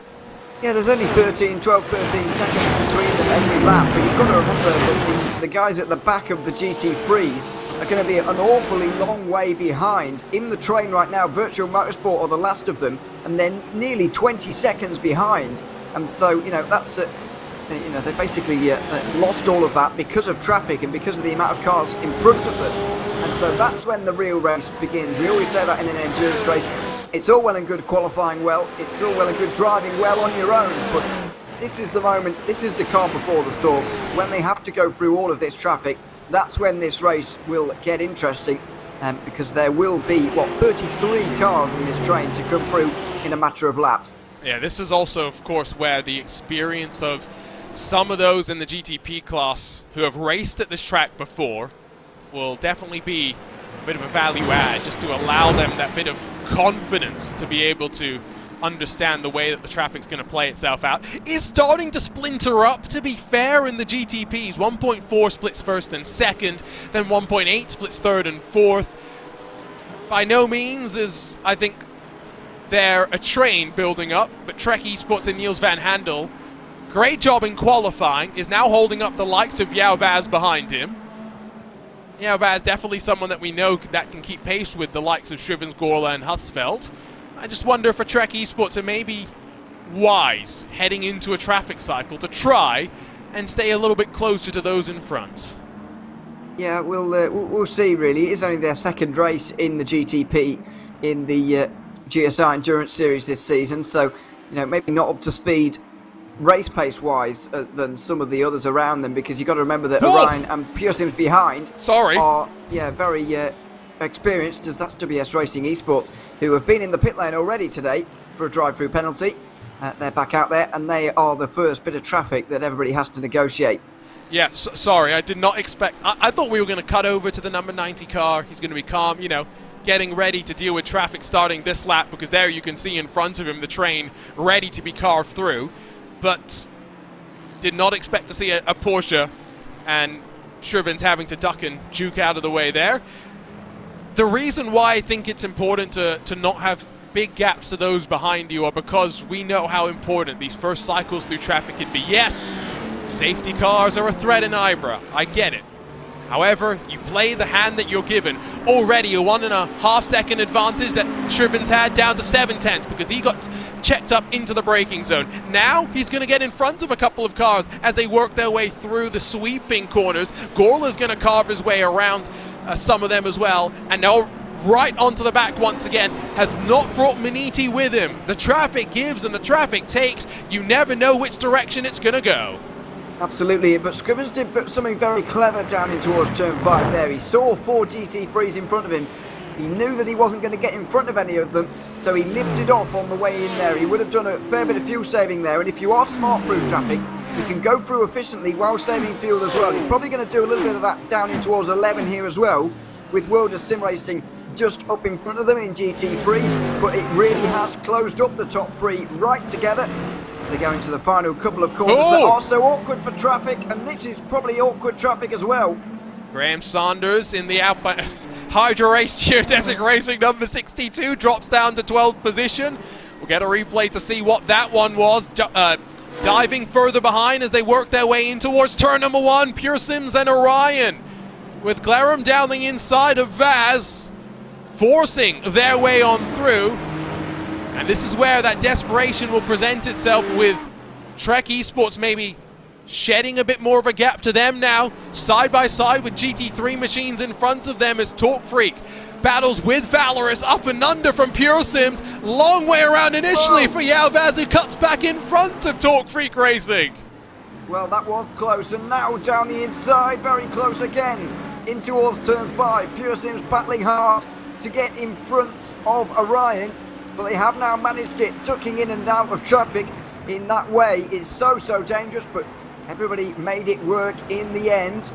Yeah, there's only 12, 13 seconds between them every lap, but you've got to remember that the guys at the back of the GT3s are going to be an awfully long way behind. In the train right now, Virtual Motorsport are the last of them, and then nearly 20 seconds behind. And so, that's they basically lost all of that because of traffic and because of the amount of cars in front of them. And so that's when the real race begins. We always say that in an endurance race. It's all well and good qualifying well, it's all well and good driving well on your own, but this is the moment, this is the calm before the storm. When they have to go through all of this traffic, that's when this race will get interesting, because there will be, 33 cars in this train to come through in a matter of laps. Yeah, this is also, of course, where the experience of some of those in the GTP class who have raced at this track before will definitely be a bit of a value add, just to allow them that bit of confidence to be able to understand the way that the traffic's going to play itself out. Is starting to splinter up, to be fair, in the GTPs. 1.4 splits first and second, then 1.8 splits third and fourth. By no means is, I think, there a train building up, but Trek Esports and Niels van Handel, great job in qualifying, is now holding up the likes of Yao Vaz behind him. Yao Vaz definitely someone that we know that can keep pace with the likes of Shrivens, Gorla and Hutzfeld. I just wonder if for Trek Esports it may be wise heading into a traffic cycle to try and stay a little bit closer to those in front. Yeah, we'll see really. It is only their second race in the GTP in the GSI Endurance Series this season, so maybe not up to speed race pace wise than some of the others around them, because you've got to remember that Orion and Pure Sims behind are very experienced, as that's WS Racing Esports, who have been in the pit lane already today for a drive-through penalty. They're back out there, and they are the first bit of traffic that everybody has to negotiate. Yeah, sorry, I did not expect... I thought we were going to cut over to the number 90 car. He's going to be calm, getting ready to deal with traffic starting this lap, because there you can see in front of him the train ready to be carved through. But did not expect to see a Porsche and Shrivens having to duck and juke out of the way there. The reason why I think it's important to not have big gaps to those behind you are because we know how important these first cycles through traffic can be. Yes, safety cars are a threat in IVRA. I get it. However, you play the hand that you're given. Already a 1.5 second advantage that Shrivens had down to 0.7, because he got checked up into the braking zone. Now he's going to get in front of a couple of cars as they work their way through the sweeping corners. Gorla's going to carve his way around some of them as well, and now right onto the back once again. Has not brought Motegi with him. The traffic gives and the traffic takes. You never know which direction it's going to go. Absolutely, but Scrivens did put something very clever down in towards turn 5 there. He saw 4 GT3s in front of him. He knew that he wasn't going to get in front of any of them, so he lifted off on the way in there. He would have done a fair bit of fuel saving there, and if you are smart through traffic, you can go through efficiently while saving fuel as well. He's probably going to do a little bit of that down in towards 11 here as well, with World of Sim Racing just up in front of them in GT3, but it really has closed up the top 3 right together. To go into the final couple of corners that are so awkward for traffic, and this is probably awkward traffic as well. Graham Saunders in the Hydra Race Geodesic Racing number 62 drops down to 12th position. We'll get a replay to see what that one was. Diving further behind as they work their way in towards turn number 1, Pure Sims and Orion, with Glarham down the inside of Vaz, forcing their way on through. And this is where that desperation will present itself, with Trek Esports maybe shedding a bit more of a gap to them now, side by side with GT3 machines in front of them, as Torque Freak battles with Valorous up and under from Pure Sims. Long way around initially for Yao Vaz, who cuts back in front of Torque Freak Racing. Well, that was close, and now down the inside, very close again, in towards turn 5. Pure Sims battling hard to get in front of Orion, but they have now managed it, ducking in and out of traffic in that way is so dangerous, but everybody made it work in the end.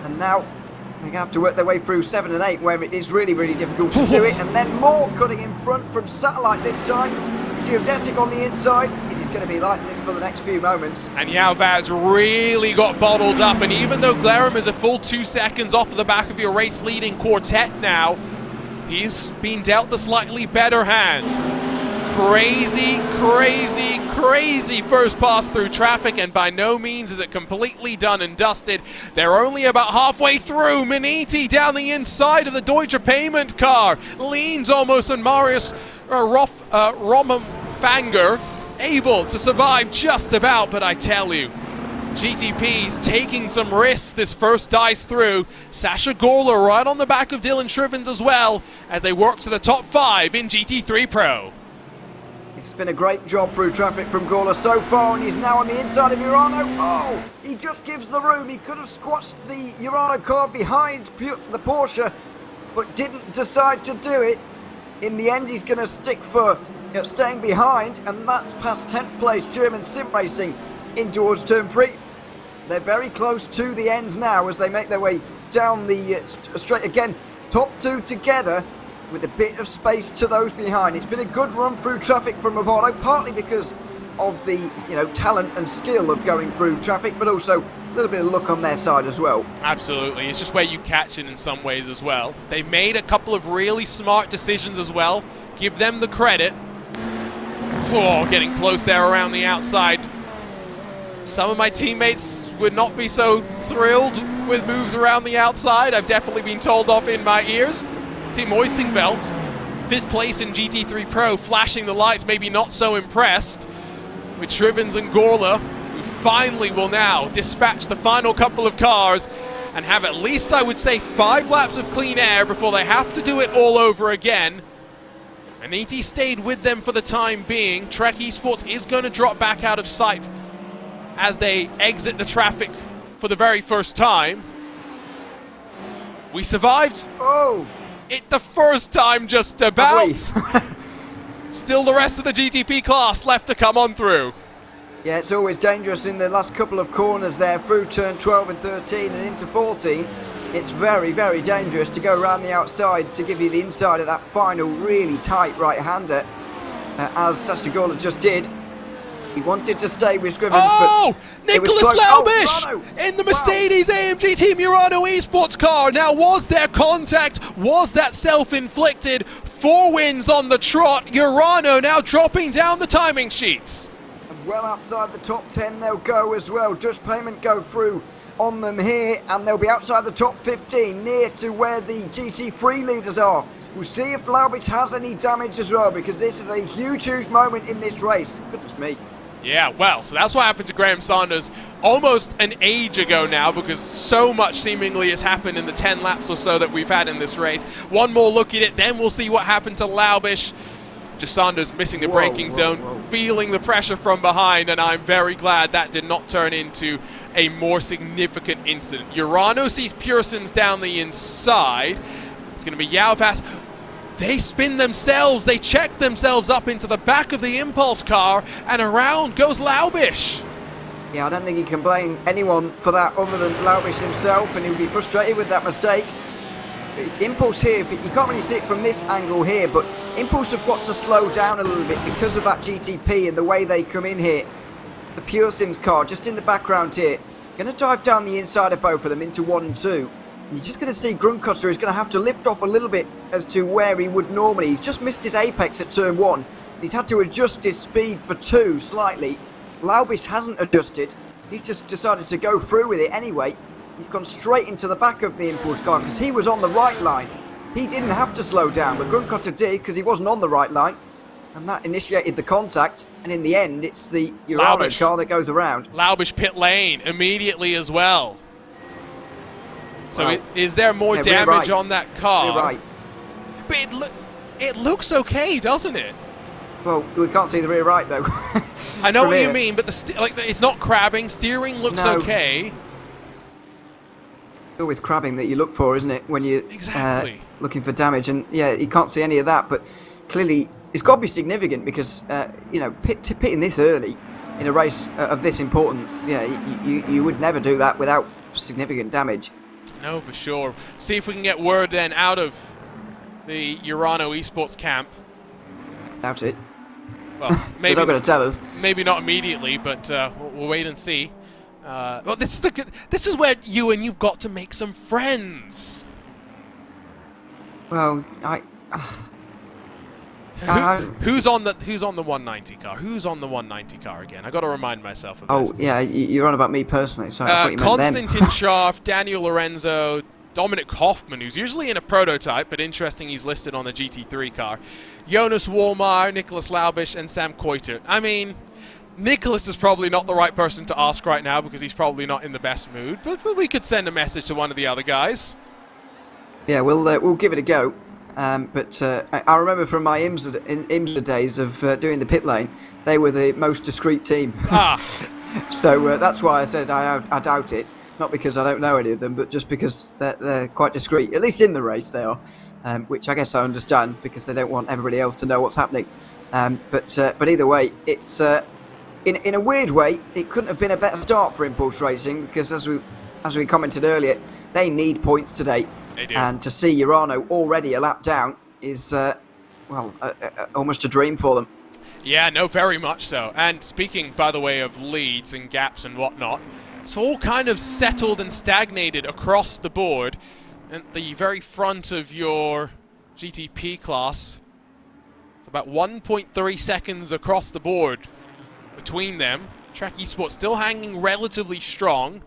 And now they're going to have to work their way through 7 and 8, where it is really difficult to do it. And then more cutting in front from Satellite this time. Geodesic on the inside. It is going to be like this for the next few moments. And Yao Vaz really got bottled up, and even though Glarham is a full 2 seconds off of the back of your race leading quartet now, he's been dealt the slightly better hand. Crazy first pass through traffic, and by no means is it completely done and dusted. They're only about halfway through. Motegi down the inside of the Deutsche Payment car, leans almost on Marius Rommenfanger, able to survive just about, but I tell you, GTP's taking some risks this first dice through. Sasha Gorla right on the back of Dylan Shrivens as well, as they work to the top 5 in GT3 Pro. It's been a great job through traffic from Gorla so far, and he's now on the inside of Urano. Oh, he just gives the room. He could have squashed the Urano car behind the Porsche, but didn't decide to do it. In the end, he's going to stick for staying behind, and that's past 10th place German Sim Racing in towards turn 3. They're very close to the end now as they make their way down the straight again. Top 2 together with a bit of space to those behind. It's been a good run through traffic from Ravano, partly because of the talent and skill of going through traffic, but also a little bit of luck on their side as well. Absolutely, it's just where you catch it in some ways as well. They made a couple of really smart decisions as well. Give them the credit. Oh, getting close there around the outside. Some of my teammates would not be so thrilled with moves around the outside. I've definitely been told off in my ears. Team Oisingveld, 5th place in GT3 Pro, flashing the lights, maybe not so impressed with Shrivens and Gorla, who finally will now dispatch the final couple of cars and have at least, I would say, 5 laps of clean air before they have to do it all over again. And ET stayed with them for the time being. Trek Esports is going to drop back out of sight as they exit the traffic for the very first time. We survived. Oh! It the first time just about. Still the rest of the GTP class left to come on through. Yeah, it's always dangerous in the last couple of corners there through turn 12 and 13 and into 14. It's very dangerous to go around the outside to give you the inside of that final really tight right-hander, as Sasha Gorla just did. He wanted to stay with Scrivens, but Nicholas Laubish in the Mercedes AMG Team Urano Esports car. Now, was there contact? Was that self-inflicted? 4 wins on the trot. Urano now dropping down the timing sheets. And well outside the top 10 they'll go as well. Just Payment go through on them here, and they'll be outside the top 15, near to where the GT3 leaders are. We'll see if Laubich has any damage as well, because this is a huge moment in this race. Goodness me. Yeah, well, so that's what happened to Graham Sanders almost an age ago now, because so much seemingly has happened in the 10 laps or so that we've had in this race. One more look at it, then we'll see what happened to Laubich. Just Sanders missing the braking zone, feeling the pressure from behind, and I'm very glad that did not turn into a more significant incident. Urano sees Pearsons down the inside. It's going to be Yalvas. They spin themselves, they check themselves up into the back of the Impulse car, and around goes Laubich. Yeah, I don't think you can blame anyone for that other than Laubich himself, and he'll be frustrated with that mistake. Impulse here, you can't really see it from this angle here, but Impulse have got to slow down a little bit because of that GTP and the way they come in here. The Pure Sims car just in the background here, going to dive down the inside of both of them into 1 and 2. You're just going to see Grundkotter is going to have to lift off a little bit as to where he would normally. He's just missed his apex at turn 1. He's had to adjust his speed for 2 slightly. Laubich hasn't adjusted. He's just decided to go through with it anyway. He's gone straight into the back of the Impulse car because he was on the right line. He didn't have to slow down, but Grundkotter did because he wasn't on the right line. And that initiated the contact. And in the end, it's the Urano car that goes around. Laubich pit lane immediately as well. So is there more damage on that car? You're right. But it looks okay, doesn't it? Well, we can't see the rear right though. I know what you mean, but it's not crabbing. Steering looks okay. It's always crabbing that you look for, isn't it? When you're looking for damage, and yeah, you can't see any of that. But clearly, it's got to be significant because pitting this early in a race of this importance, yeah, you would never do that without significant damage. No, for sure. See if we can get word then out of the Urano Esports camp. Doubt it. Well, maybe they're not going to tell us. Maybe not immediately, but we'll wait and see. Well, this is where you've got to make some friends. Well, who's on the 190 car? Who's on the 190 car again? I got to remind myself of this. Oh yeah, you're on about me personally. Sorry, I thought you meant them. Konstantin Scharf, Daniel Lorenzo, Dominic Hoffman, who's usually in a prototype, but interesting he's listed on the GT3 car. Jonas Walmar, Nicholas Laubich, and Sam Koiter. I mean, Nicholas is probably not the right person to ask right now because he's probably not in the best mood, but we could send a message to one of the other guys. Yeah, we'll give it a go. But I remember from my IMSA days of doing the pit lane, they were the most discreet team. So that's why I said I doubt it. Not because I don't know any of them, but just because they're quite discreet. At least in the race they are, which I guess I understand because they don't want everybody else to know what's happening. But either way, it's in a weird way, it couldn't have been a better start for Impulse Racing because as we commented earlier, they need points today. They do. And to see Urano already a lap down is, almost a dream for them. Yeah, no, very much so. And speaking, by the way, of leads and gaps and whatnot, it's all kind of settled and stagnated across the board. At the very front of your GTP class, it's about 1.3 seconds across the board between them. Track Esports still hanging relatively strong,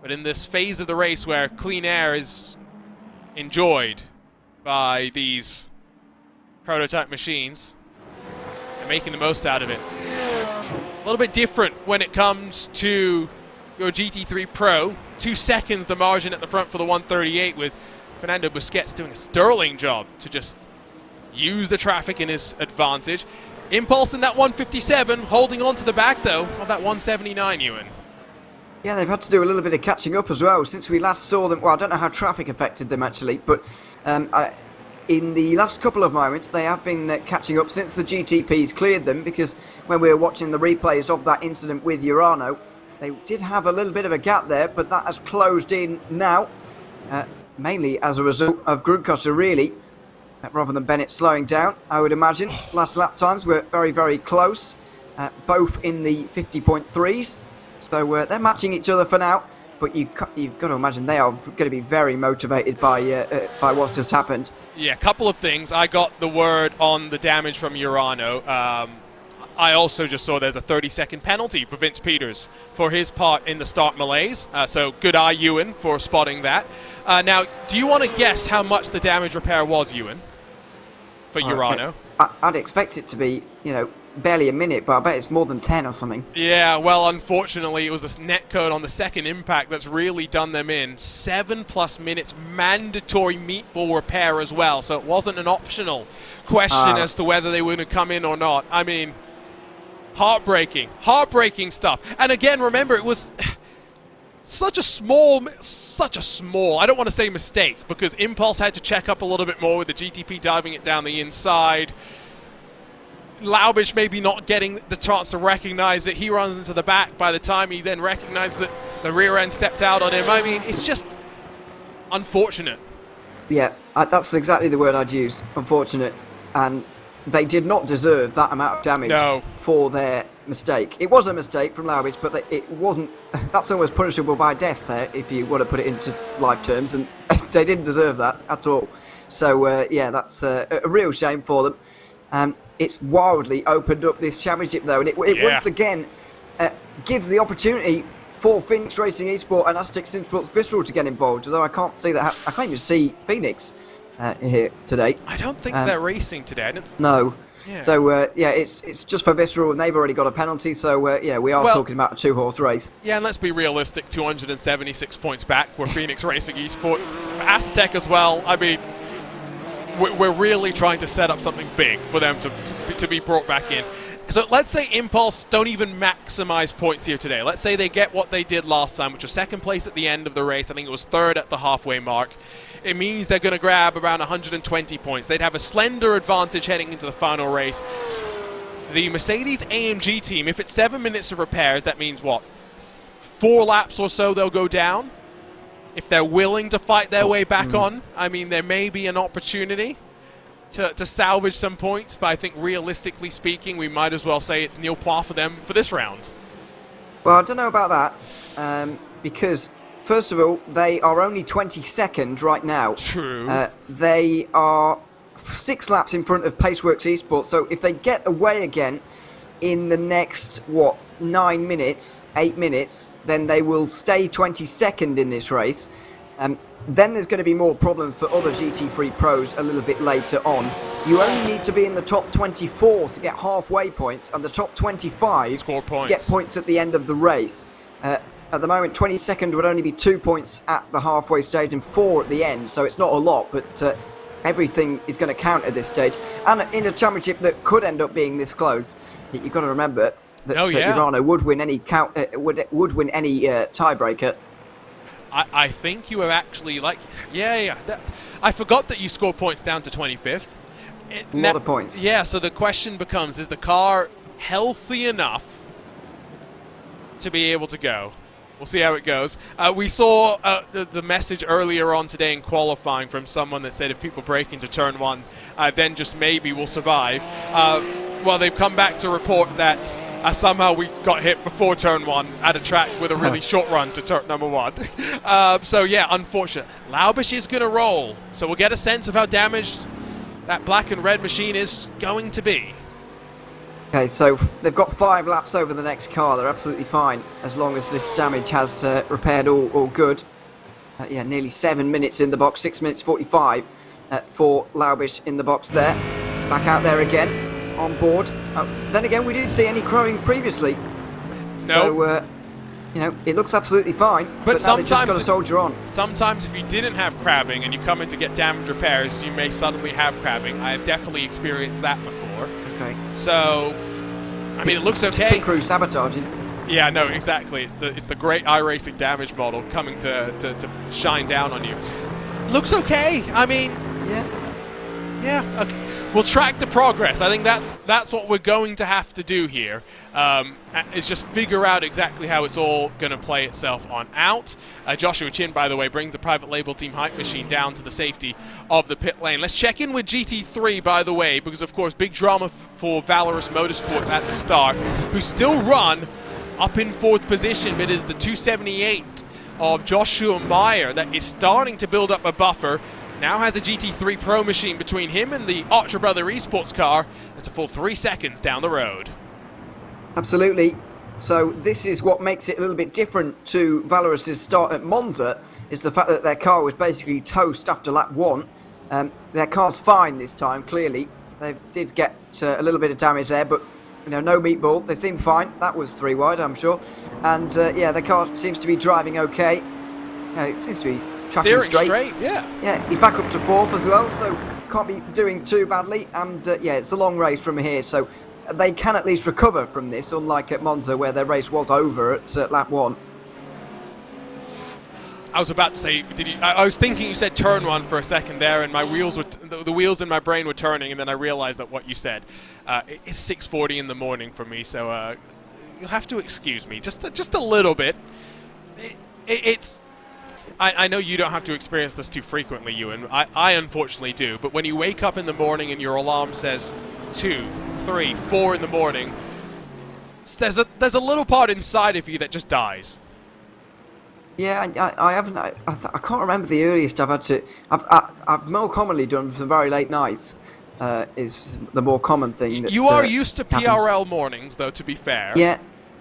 but in this phase of the race where clean air is enjoyed by these prototype machines, they're making the most out of it. A little bit different when it comes to your GT3 Pro. 2 seconds the margin at the front for the 138, with Fernando Busquets doing a sterling job to just use the traffic in his advantage. Impulse in that 157, holding on to the back though of that 179, Ewan. Yeah, they've had to do a little bit of catching up as well since we last saw them. Well, I don't know how traffic affected them actually, but in the last couple of moments they have been catching up since the GTPs cleared them, because when we were watching the replays of that incident with Urano, they did have a little bit of a gap there, but that has closed in now, mainly as a result of Grundkotter really, rather than Bennett slowing down, I would imagine. Last lap times were very, very close, both in the 50.3s. So they're matching each other for now, but you've got to imagine they are going to be very motivated by what's just happened. Yeah, a couple of things. I got the word on the damage from Urano. I also just saw there's a 30-second penalty for Vince Peters for his part in the start malaise. So good eye, Ewan, for spotting that. Now, do you want to guess how much the damage repair was, Ewan, for Urano? I'd expect it to be, barely a minute, but I bet it's more than 10 or something. Yeah, well, unfortunately, it was a net code on the second impact that's really done them in. 7+ minutes mandatory meatball repair as well, so it wasn't an optional question as to whether they were going to come in or not. I mean, heartbreaking stuff. And again, remember, it was such a small, I don't want to say mistake, because Impulse had to check up a little bit more with the GTP diving it down the inside. Laubish maybe not getting the chance to recognize it. He runs into the back. By the time he then recognizes that the rear end stepped out on him, I mean, it's just unfortunate. Yeah, that's exactly the word I'd use, unfortunate. And they did not deserve that amount of damage for their mistake. It was a mistake from Laubish, but it wasn't. That's almost punishable by death there, if you want to put it into life terms, and they didn't deserve that at all. So, yeah, that's a real shame for them. It's wildly opened up this championship, though, and it once again gives the opportunity for Phoenix Racing Esport and Aztec Sports Visceral to get involved, although I can't see that. I can't even see Phoenix here today. I don't think they're racing today. No. Yeah. So, yeah, it's just for Visceral, and they've already got a penalty, so, yeah, we are talking about a two-horse race. Yeah, and let's be realistic, 276 points back were Phoenix Racing Esports. For Aztec as well, I mean, we're really trying to set up something big for them to be brought back in. So let's say Impulse don't even maximize points here today. Let's say they get what they did last time, which was second place at the end of the race. I think it was third at the halfway mark. It means they're going to grab around 120 points. They'd have a slender advantage heading into the final race. The Mercedes AMG team, if it's 7 minutes of repairs, that means what? 4 laps or so they'll go down? If they're willing to fight their way back on, I mean, there may be an opportunity to salvage some points, but I think realistically speaking, we might as well say it's nil point for them for this round. Well, I don't know about that, because, first of all, they are only 22nd right now. True. They are 6 laps in front of Paceworks Esports, so if they get away again in the next, 9 minutes, 8 minutes, then they will stay 22nd in this race. Then there's going to be more problems for other GT3 pros a little bit later on. You only need to be in the top 24 to get halfway points, and the top 25 to get points at the end of the race. At the moment, 22nd would only be 2 points at the halfway stage and 4 at the end, so it's not a lot, but everything is going to count at this stage. And in a championship that could end up being this close, you've got to remember that Urano would win any would win any tiebreaker. I think you have actually, I forgot that you score points down to 25th. A lot of points. Yeah, so the question becomes, is the car healthy enough to be able to go? We'll see how it goes. We saw the message earlier on today in qualifying from someone that said if people break into turn 1, then just maybe we'll survive. Well, they've come back to report that somehow we got hit before turn 1 at a track with a really short run to turn number 1. So, yeah, unfortunate. Laubish is going to roll, so we'll get a sense of how damaged that black and red machine is going to be. Okay, so they've got 5 laps over the next car. They're absolutely fine as long as this damage has repaired all good. Yeah, nearly 7 minutes in the box, 6 minutes 45 for Laubish in the box there. Back out there again. On board. Then again, we didn't see any crowing previously. No. So, it looks absolutely fine. But now they've just got to soldier on. Sometimes if you didn't have crabbing and you come in to get damage repairs, you may suddenly have crabbing. I have definitely experienced that before. Okay. So, I mean, it looks okay. Pit crew sabotaging. Yeah, no, exactly. It's the great iRacing damage model coming to shine down on you. Looks okay. I mean, yeah. Okay. We'll track the progress. I think that's what we're going to have to do here, is just figure out exactly how it's all going to play itself on out. Joshua Chin, by the way, brings the private label team hype machine down to the safety of the pit lane. Let's check in with GT3, by the way, because, of course, big drama for Valorous Motorsports at the start, who still run up in 4th position, but it is the 278 of Joshua Meyer that is starting to build up a buffer. Now has a GT3 Pro machine between him and the Archer Brother Esports car. That's a full 3 seconds down the road. Absolutely. So this is what makes it a little bit different to Valorous' start at Monza, is the fact that their car was basically toast after lap 1. Their car's fine this time, clearly. They did get a little bit of damage there, but no meatball. They seem fine. That was 3 wide, I'm sure. And yeah, their car seems to be driving okay. It seems to be tracking straight. Yeah. Yeah, he's back up to 4th as well, so can't be doing too badly. And yeah, it's a long race from here, so they can at least recover from this, unlike at Monza where their race was over at lap 1. I was about to say, I was thinking you said turn 1 for a second there, and my wheels were the wheels in my brain were turning, and then I realized that what you said. It's 6:40 in the morning for me, so you'll have to excuse me just a little bit. I know you don't have to experience this too frequently, Ewan. I unfortunately do. But when you wake up in the morning and your alarm says 2, 3, 4 in the morning, there's a little part inside of you that just dies. Yeah, I haven't. I can't remember the earliest I've had to. I've more commonly done for very late nights. Is the more common thing. That, you are used to happens. PRL mornings, though. To be fair. Yeah,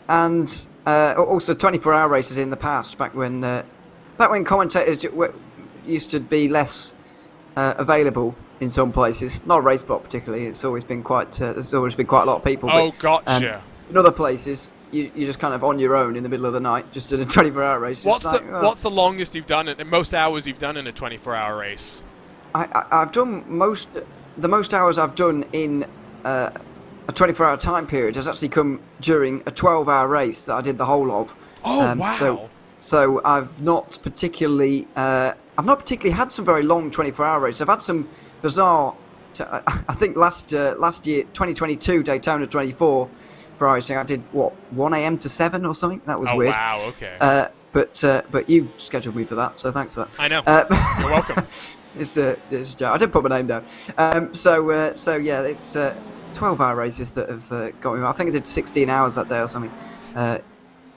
and also 24-hour races in the past, back when commentators used to be less available in some places. Not RaceSpot particularly. It's always been quite. There's always been quite a lot of people. Oh, but, gotcha. In other places, you're just kind of on your own in the middle of the night, just in a 24-hour race. What's the longest you've done it? And most hours you've done in a 24-hour race? I've done the most hours I've done in a 24-hour time period has actually come during a 12-hour race that I did the whole of. Oh wow! So I've not particularly had some very long 24-hour races. I've had some bizarre. I think last year, 2022 Daytona 24. For racing, I did 1 a.m. to 7 or something. That was weird. Oh wow! Okay. But you scheduled me for that, so thanks for that. I know. You're welcome. It's a joke. I didn't put my name down. So yeah, it's 12-hour races that have got me. I think I did 16 hours that day or something.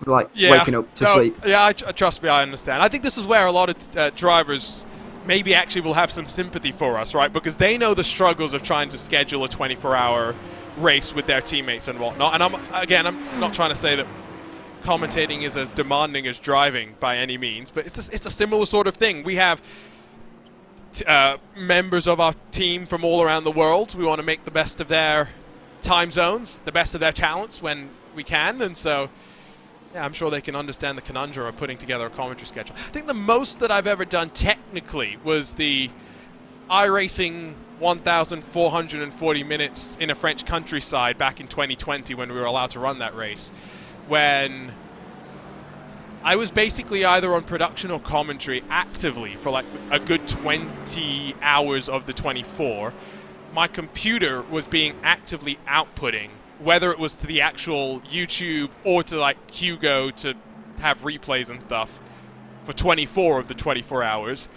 Waking up to sleep. Yeah, trust me, I understand. I think this is where a lot of drivers maybe actually will have some sympathy for us, right? Because they know the struggles of trying to schedule a 24-hour race with their teammates and whatnot. And I'm not trying to say that commentating is as demanding as driving by any means, but it's a similar sort of thing. We have members of our team from all around the world. We want to make the best of their time zones, the best of their talents when we can, and so yeah, I'm sure they can understand the conundrum of putting together a commentary schedule. I think the most that I've ever done technically was the iRacing 1,440 minutes in a French countryside back in 2020 when we were allowed to run that race, when I was basically either on production or commentary actively for like a good 20 hours of the 24. My computer was being actively outputting, whether it was to the actual YouTube or to like Hugo to have replays and stuff for 24 of the 24 hours.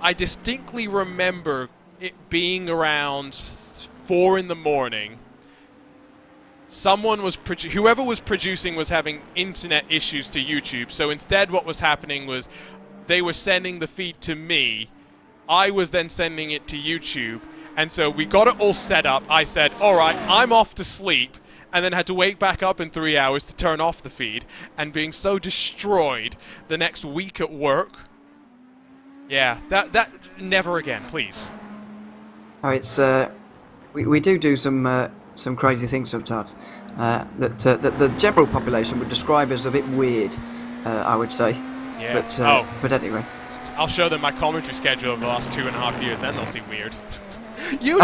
I distinctly remember it being around 4 in the morning. Someone was whoever was producing was having internet issues to YouTube. So instead what was happening was they were sending the feed to me. I was then sending it to YouTube. And so we got it all set up. I said, all right, I'm off to sleep. And then had to wake back up in 3 hours to turn off the feed. And being so destroyed the next week at work. Yeah, that never again, please. Oh, it's we do some crazy things sometimes that the general population would describe as a bit weird, I would say. Yeah. But anyway, I'll show them my commentary schedule over the last 2.5 years. Then they'll see weird. You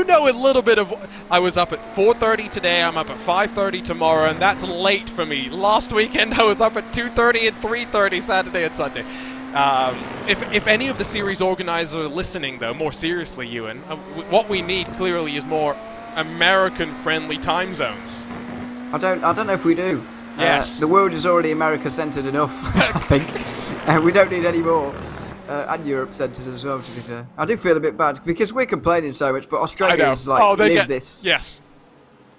know a little bit of. I was up at 4:30 today. I'm up at 5:30 tomorrow, and that's late for me. Last weekend I was up at 2:30 and 3:30 Saturday and Sunday. If any of the series organizers are listening, though, more seriously, Ewan, what we need clearly is more American-friendly time zones. I don't know if we do. Yes. The world is already America-centered enough, I think. We don't need any more. And Europe-centered as well, to be fair. I do feel a bit bad because we're complaining so much, but Australia is like this. Yes.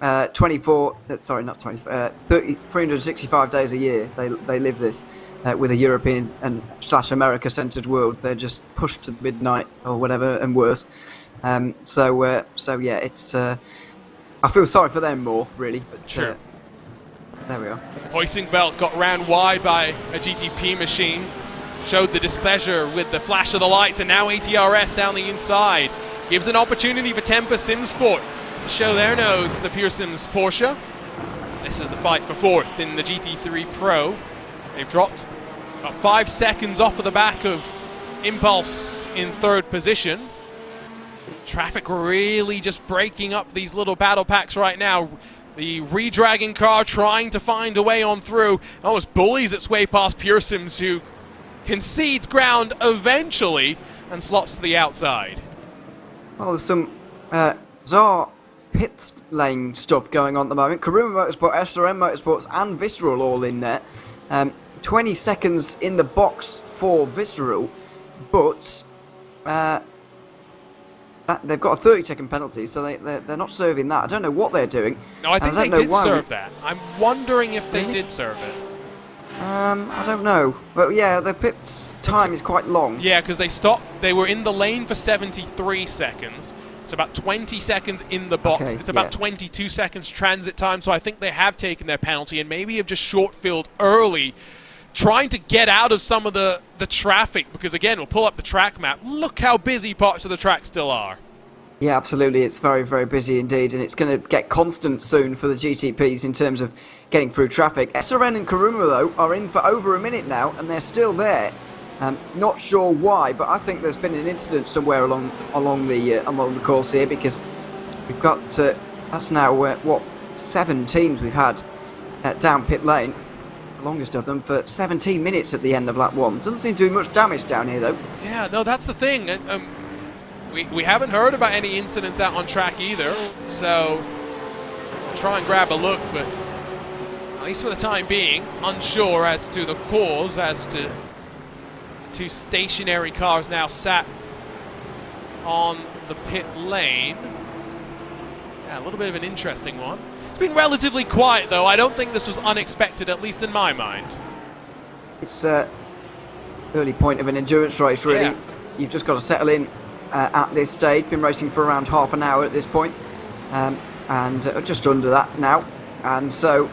365 days a year. They live this with a European and / America-centered world. They're just pushed to midnight or whatever and worse. So yeah, it's. I feel sorry for them more, really. But, sure. There we are. Hoisingveld got round wide by a GTP machine. Showed the displeasure with the flash of the lights, and now ATRS down the inside. Gives an opportunity for Tempest Simsport to show their nose to the Pearson's Porsche. This is the fight for fourth in the GT3 Pro. They've dropped about 5 seconds off of the back of Impulse in third position. Traffic really just breaking up these little battle packs right now. The re-dragging car trying to find a way on through. Almost bullies its way past Pearsons, who concedes ground eventually and slots to the outside. Well, there's some bizarre pit lane stuff going on at the moment. Karuma Motorsport, SRM Motorsports and Visceral all in there. 20 seconds in the box for Visceral, but they've got a 30-second penalty, so they're not serving that. I don't know what they're doing. No, I think they did serve that. I'm wondering if they did serve it. I don't know. But yeah, the pit's time is quite long. Yeah, because they stopped. They were in the lane for 73 seconds. It's about 20 seconds in the box. Okay, it's about 22 seconds transit time, so I think they have taken their penalty and maybe have just short-filled early, trying to get out of some of the traffic, because again, we'll pull up the track map. Look how busy parts of the track still are. Yeah, absolutely. It's very, very busy indeed, and it's going to get constant soon for the GTPs in terms of getting through traffic. SRN and Karuma, though, are in for over a minute now, and they're still there. Not sure why, but I think there's been an incident somewhere along the course here, because we've got that's now what 7 teams we've had down pit lane, the longest of them for 17 minutes at the end of lap 1. Doesn't seem to do much damage down here, though. Yeah, no, that's the thing. We haven't heard about any incidents out on track either, so I'll try and grab a look, but at least for the time being, unsure as to the cause, as to the 2 stationary cars now sat on the pit lane. Yeah, a little bit of an interesting one. It's been relatively quiet, though. I don't think this was unexpected, at least in my mind. It's early point of an endurance race, really. Yeah. You've just got to settle in at this stage. Been racing for around half an hour at this point, and just under that now. And so,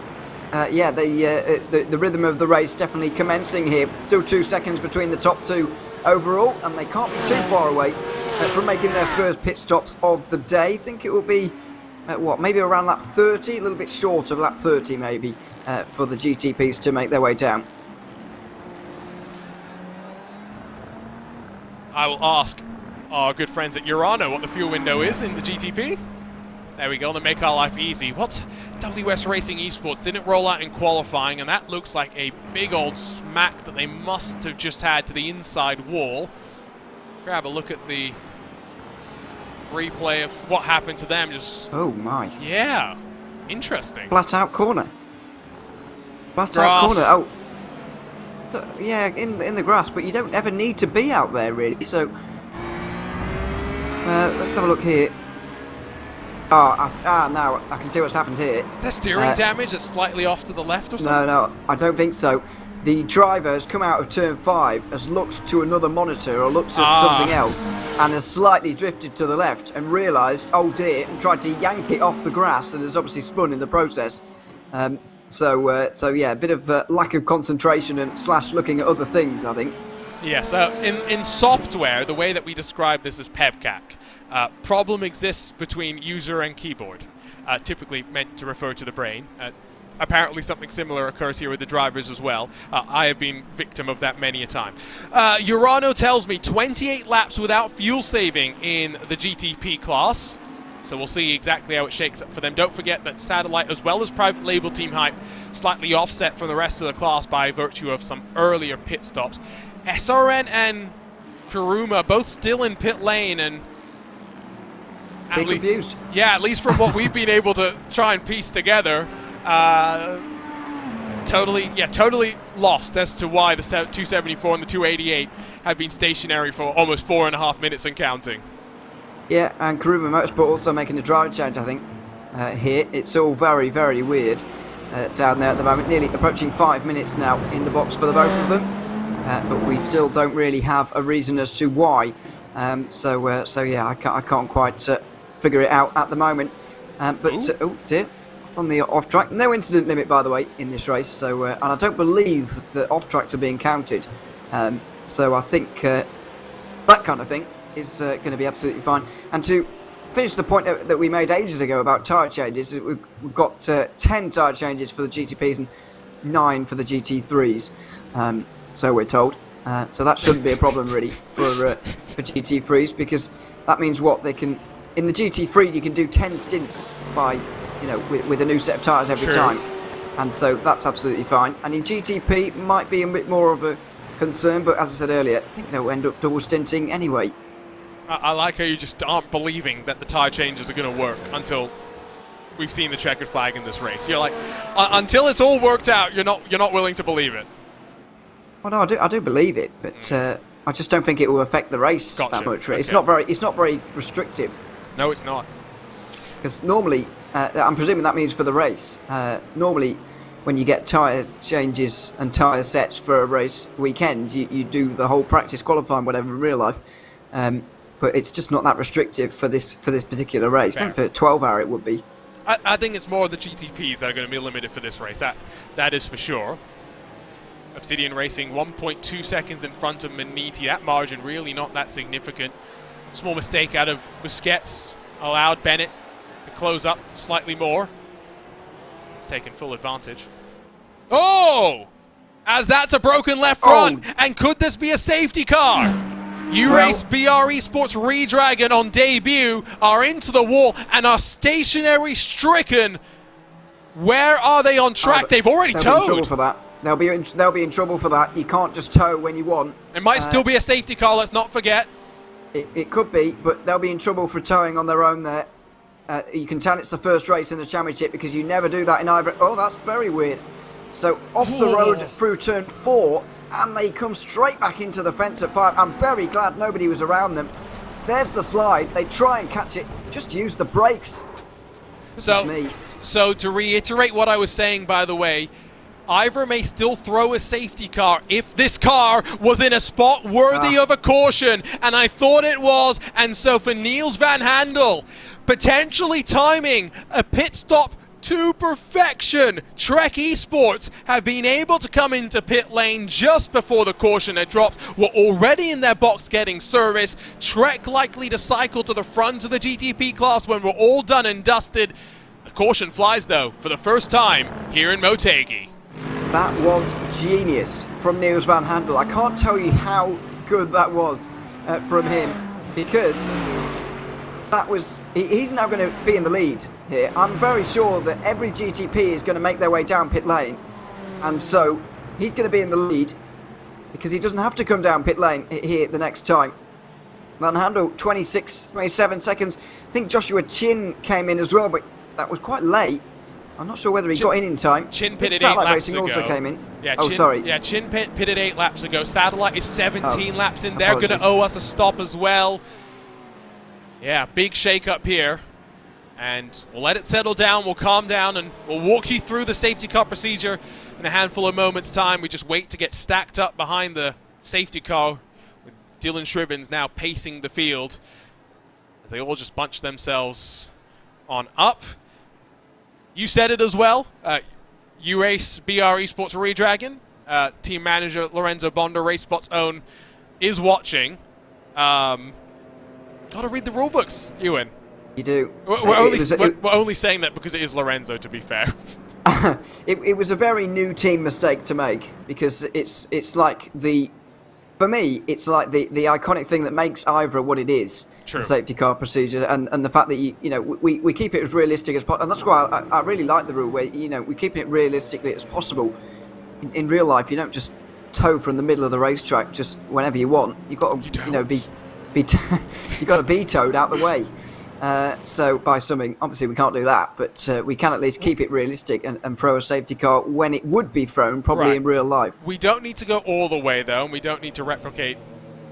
yeah, the rhythm of the race definitely commencing here. Still 2 seconds between the top 2 overall, and they can't be too far away from making their first pit stops of the day. I think it will be maybe around lap 30, a little bit short of lap 30 maybe, for the GTPs to make their way down. I will ask our good friends at Urano what the fuel window is in the GTP. There we go, to make our life easy. What's WS Racing Esports didn't roll out in qualifying, and that looks like a big old smack that they must have just had to the inside wall. Grab a look at the replay of what happened to them. Just oh my. Yeah, interesting. Flat out corner. Flat Grass. out corner. Oh. Yeah, in the grass, but you don't ever need to be out there, really. So, let's have a look here. Now I can see what's happened here. Is there steering damage that's slightly off to the left or something? No, I don't think so. The driver has come out of turn 5, has looked to another monitor or looked at something else, and has slightly drifted to the left and realised, oh dear, and tried to yank it off the grass, and has obviously spun in the process. So yeah, a bit of lack of concentration and / looking at other things, I think. Yes, in software, the way that we describe this is PEBCAC. Problem exists between user and keyboard, typically meant to refer to the brain. Apparently something similar occurs here with the drivers as well. I have been victim of that many a time. Urano tells me 28 laps without fuel saving in the GTP class. So we'll see exactly how it shakes up for them. Don't forget that Satellite, as well as Private Label Team Hype, slightly offset from the rest of the class by virtue of some earlier pit stops. SRN and Karuma both still in pit lane, and confused. Yeah, at least from what we've been able to try and piece together, totally lost as to why the 274 and the 288 have been stationary for almost 4.5 minutes and counting. Yeah, and Karuma Motorsport also making a driver change, I think, here. It's all very, very weird down there at the moment. Nearly approaching 5 minutes now in the box for the both of them. But we still don't really have a reason as to why. So yeah, I can't quite figure it out at the moment. Oh dear, from the off-track. No incident limit, by the way, in this race. So, and I don't believe that off-tracks are being counted. So I think that kind of thing is going to be absolutely fine. And to finish the point that we made ages ago about tyre changes, we've got 10 tyre changes for the GTPs and 9 for the GT3s. So we're told. So that shouldn't be a problem really for GT3s, because that means what they can. In the GT3, you can do 10 stints by, with a new set of tyres every time, and so that's absolutely fine. And in GTP, might be a bit more of a concern, but as I said earlier, I think they'll end up double stinting anyway. I like how you just aren't believing that the tyre changes are going to work until we've seen the checkered flag in this race. You're like, until it's all worked out, you're not willing to believe it. Well, no, I do believe it, but I just don't think it will affect the race that much. Okay. It's not very restrictive. No, it's not. Because normally, I'm presuming that means for the race. Normally, when you get tyre changes and tyre sets for a race weekend, you do the whole practice, qualifying, whatever in real life. But it's just not that restrictive for this particular race. Maybe for a 12-hour it would be. I think it's more the GTPs that are going to be limited for this race. That is for sure. Obsidian Racing 1.2 seconds in front of Motegi. That margin really not that significant. Small mistake out of Busquets allowed Bennett to close up slightly more. He's taken full advantage. Oh! As that's a broken left front. Oh. And could this be a safety car? U-Race BR Esports Redragon on debut are into the wall and are stationary stricken. Where are they on track? They've already towed. They'll be in trouble for that. They'll be in trouble for that. You can't just tow when you want. It might still be a safety car, let's not forget. It could be, but they'll be in trouble for towing on their own there. You can tell it's the first race in the championship because you never do that in IVRA. Oh, that's very weird. So off the road through turn 4, and they come straight back into the fence at 5. I'm very glad nobody was around them. There's the slide. They try and catch it. Just use the brakes. So to reiterate what I was saying, by the way, IVRA may still throw a safety car if this car was in a spot worthy of a caution, and I thought it was. And so for Niels van Handel, potentially timing a pit stop to perfection, Trek Esports have been able to come into pit lane just before the caution had dropped, were already in their box getting service. Trek likely to cycle to the front of the GTP class when we're all done and dusted. The caution flies though for the first time here in Motegi. That was genius from Niels van Handel. I can't tell you how good that was from him, because he's now going to be in the lead here. I'm very sure that every GTP is going to make their way down pit lane, and so he's going to be in the lead because he doesn't have to come down pit lane here the next time. Van Handel 27 seconds. I think Joshua Chin came in as well, but that was quite late. I'm not sure whether he got in time. Chin pitted 8 laps Racing ago. Also came in. Yeah, sorry. Yeah, Chin pitted 8 laps ago. Satellite is 17 laps in. They're Apologies. going to owe us a stop as well. Yeah, big shake-up here. And we'll let it settle down. We'll calm down, and we'll walk you through the safety car procedure in a handful of moments' time. We just wait to get stacked up behind the safety car, with Dylan Shrivens now pacing the field as they all just bunch themselves on up. You said it as well. U-Race BR Esports Redragon, team manager Lorenzo Bonda, RaceSpot's own, is watching. Got to read the rule books, Ewan. You do. We're only saying that because it is Lorenzo, to be fair. It was a very new team mistake to make, because it's like for me, it's like the iconic thing that makes IVRA what it is. True. The safety car procedure, and the fact that we keep it as realistic as possible, and that's why I really like the rule where we keep it realistically as possible. In real life, you don't just tow from the middle of the racetrack just whenever you want. You've got to you got to be towed out the way. So by something, obviously we can't do that, but we can at least keep it realistic and throw a safety car when it would be thrown, probably in real life. We don't need to go all the way though, and we don't need to replicate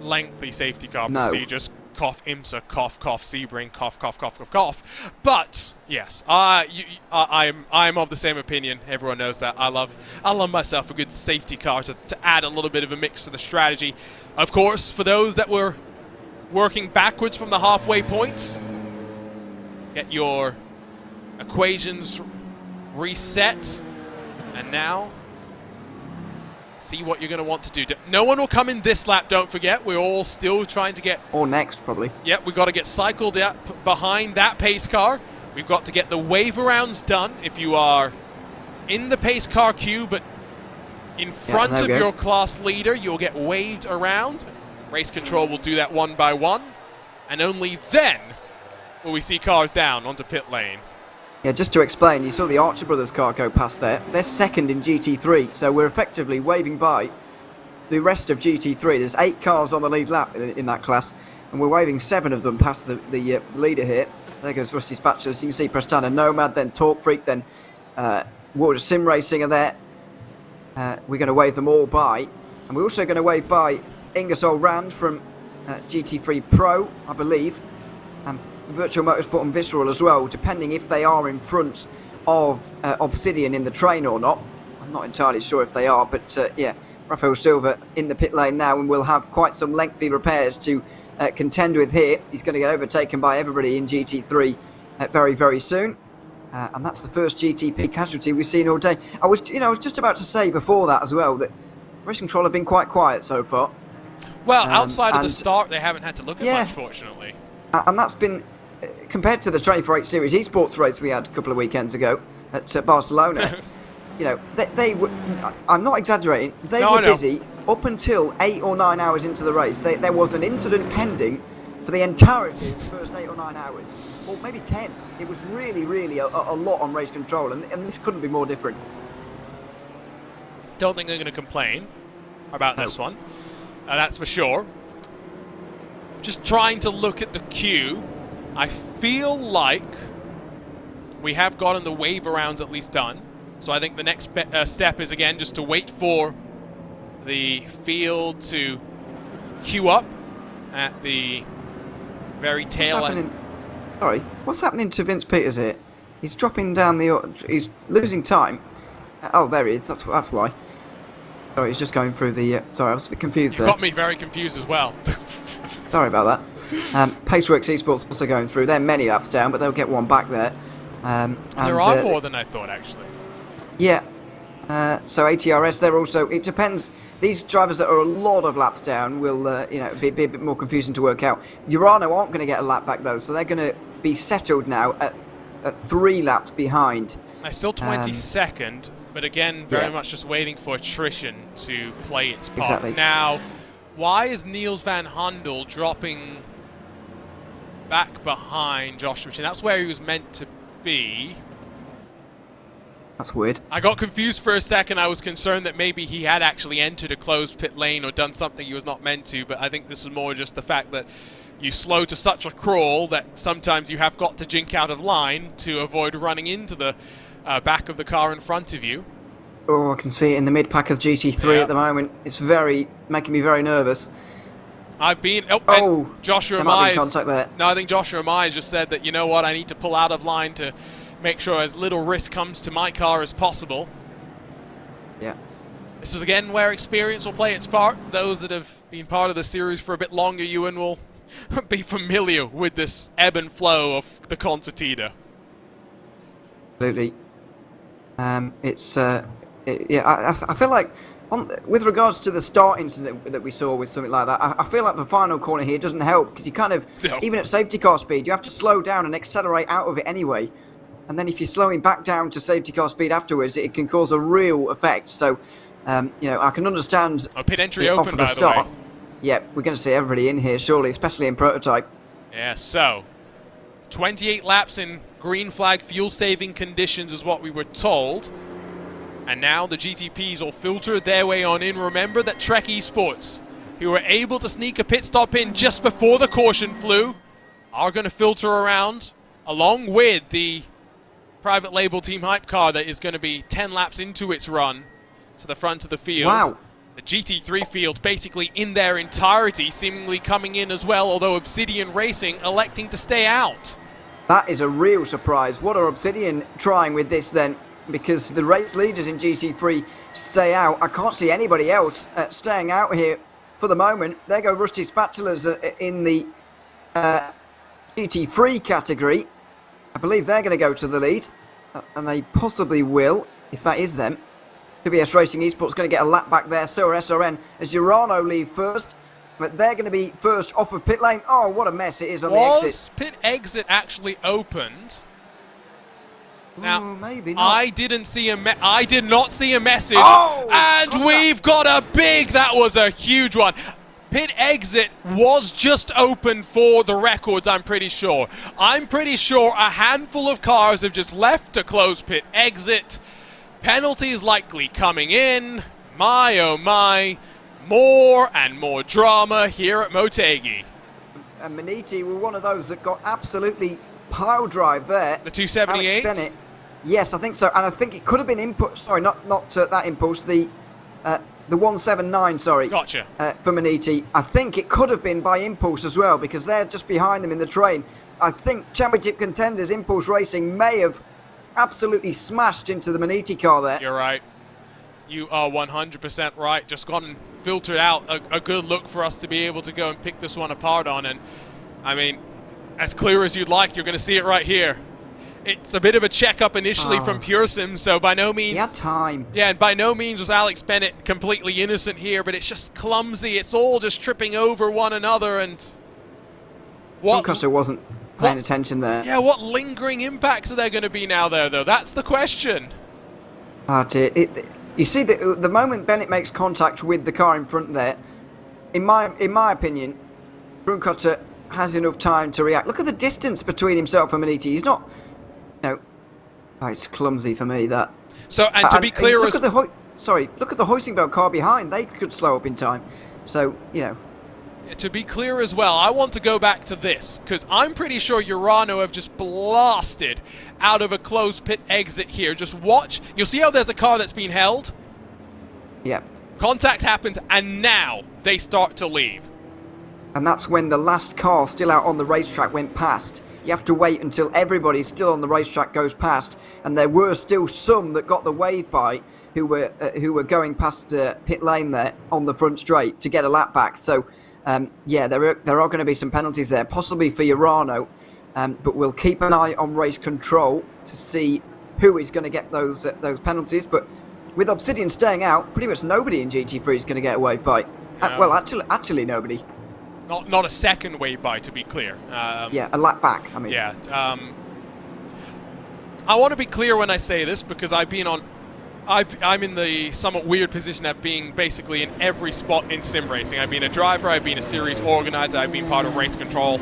lengthy safety car procedures. Cough IMSA, cough, cough Sebring, cough, cough, cough, cough, cough. But yes, I'm of the same opinion. Everyone knows that. I love myself a good safety car to add a little bit of a mix to the strategy. Of course, for those that were working backwards from the halfway points, get your equations reset, and now see what you're going to want to do. No one will come in this lap, don't forget. We're all still trying to get... Or next, probably. Yep, we've got to get cycled up behind that pace car. We've got to get the wave arounds done if you are in the pace car queue, but in front of your class leader, you'll get waved around. Race control will do that one by one, and only then will we see cars down onto pit lane. Yeah, just to explain, you saw the Archer Brothers car go past there. They're second in GT3, so we're effectively waving by the rest of GT3. There's 8 cars on the lead lap in that class, and we're waving 7 of them past the leader here. There goes Rusty Spatula. So you can see Prestana Nomad, then Torque Freak, then Water Sim Racing are there. We're going to wave them all by. And we're also going to wave by Ingersoll Rand from GT3 Pro, I believe. Virtual Motorsport and Visceral as well, depending if they are in front of Obsidian in the train or not. I'm not entirely sure if they are, but yeah, Rafael Silva in the pit lane now, and we'll have quite some lengthy repairs to contend with here. He's going to get overtaken by everybody in GT3 very, very soon. And that's the first GTP casualty we've seen all day. I was just about to say before that as well that Race Control have been quite quiet so far. Well, outside of the start, they haven't had to look at much, fortunately. And that's been, compared to the 24/8 Series esports race we had a couple of weekends ago at Barcelona, you know, they were, I'm not exaggerating, they were busy up until 8 or 9 hours into the race. There was an incident pending for the entirety of the first 8 or 9 hours, or maybe 10. It was really, really a lot on Race Control, and this couldn't be more different. Don't think they're going to complain about this one, that's for sure. Just trying to look at the queue. I feel like we have gotten the wave arounds at least done. So I think the next step is, again, just to wait for the field to queue up at the very tail end. Sorry, what's happening to Vince Peters here? He's dropping down he's losing time. Oh, there he is. That's why. Sorry, he's just going through the... sorry, I was a bit confused there. You got me very confused as well. Sorry about that. Paceworks Esports also going through. They're many laps down, but they'll get one back there. There are more than I thought, actually. Yeah. So ATRS, they're also... It depends. These drivers that are a lot of laps down will, be a bit more confusing to work out. Urano aren't going to get a lap back, though, so they're going to be settled now at 3 laps behind. They're still 22nd, but again, very much just waiting for attrition to play its part. Exactly. Now, why is Niels van Hundel dropping back behind Joshua? That's where he was meant to be. That's weird. I got confused for a second. I was concerned that maybe he had actually entered a closed pit lane or done something he was not meant to, but I think this is more just the fact that you slow to such a crawl that sometimes you have got to jink out of line to avoid running into the back of the car in front of you. Oh, I can see it in the mid-pack of GT3 at the moment. It's making me very nervous. I've been... Joshua Mize. Contact there. No, I think Joshua Mize just said that, you know what, I need to pull out of line to make sure as little risk comes to my car as possible. Yeah. This is, again, where experience will play its part. Those that have been part of the series for a bit longer, Ewan, will be familiar with this ebb and flow of the concertina. Absolutely. I feel like, with regards to the start incident that we saw with something like that, I feel like the final corner here doesn't help, because you kind of, even at safety car speed, you have to slow down and accelerate out of it anyway. And then if you're slowing back down to safety car speed afterwards, it can cause a real effect. So, I can understand... pit entry open, by the way. Yeah, we're going to see everybody in here, surely, especially in prototype. Yeah, so 28 laps in green flag fuel-saving conditions is what we were told. And now the GTPs will filter their way on in. Remember that Trek Esports, who were able to sneak a pit stop in just before the caution flew, are going to filter around, along with the private label Team Hype car that is going to be 10 laps into its run to the front of the field. Wow. The GT3 field basically in their entirety, seemingly coming in as well, although Obsidian Racing electing to stay out. That is a real surprise. What are Obsidian trying with this then? Because the race leaders in GT3 stay out. I can't see anybody else staying out here for the moment. There go Rusty Spatulas in the GT3 category. I believe they're going to go to the lead. and they possibly will, if that is them. PBS Racing Esports going to get a lap back there, so are SRN, as Urano leave first. But they're going to be first off of pit lane. Oh, what a mess it is on the exit. Was pit exit actually opened? Now, maybe not. I did not see a message, Oh, and we've got a big, that was a huge one. Pit exit was just open for the records, I'm pretty sure. I'm pretty sure a handful of cars have just left to close pit exit. Penalties likely coming in. My, oh my. More and more drama here at Motegi. And Maniti were one of those that got absolutely pile drive there. The 278? Alex Bennett. Yes, I think so. And I think it could have been input. Sorry, not that impulse. The 179, sorry. Gotcha. For Maniti. I think it could have been by Impulse as well, because they're just behind them in the train. I think Championship contenders Impulse Racing may have absolutely smashed into the Maniti car there. You're right. You are 100% right. Just gone and filtered out a good look for us to be able to go and pick this one apart on. And, I mean, as clear as you'd like, you're going to see it right here. It's a bit of a checkup initially from Pure Sim, so by no means... He had time. Yeah, and by no means was Alex Bennett completely innocent here, but it's just clumsy. It's all just tripping over one another, and... Custer wasn't paying attention there. Yeah, what lingering impacts are there going to be now there, though? That's the question. You see, the moment Bennett makes contact with the car in front there, in my opinion, Bruncutter has enough time to react. Look at the distance between himself and Maniti. He's not... No. Oh, it's clumsy for me, that. So, and to be clear... Look at the hoisting belt car behind. They could slow up in time. So, you know... To be clear as well, I want to go back to this, because I'm pretty sure Urano have just blasted out of a closed pit exit here. Just watch. You'll see how there's a car that's been held? Yeah. Contact happens, and now they start to leave. And that's when the last car still out on the racetrack went past. You have to wait until everybody still on the racetrack goes past, and there were still some that got the wave by who were going past pit lane there on the front straight to get a lap back. So... yeah, there are going to be some penalties there, possibly for Urano, but we'll keep an eye on race control to see who is going to get those penalties. But with Obsidian staying out, pretty much nobody in GT3 is going to get a wave by. Yeah. Well, actually nobody. Not a second wave by, to be clear. Yeah, a lap back, I mean. Yeah. I want to be clear when I say this, because I've been on... I'm in the somewhat weird position of being basically in every spot in sim racing. I've been a driver, I've been a series organizer, I've been part of race control,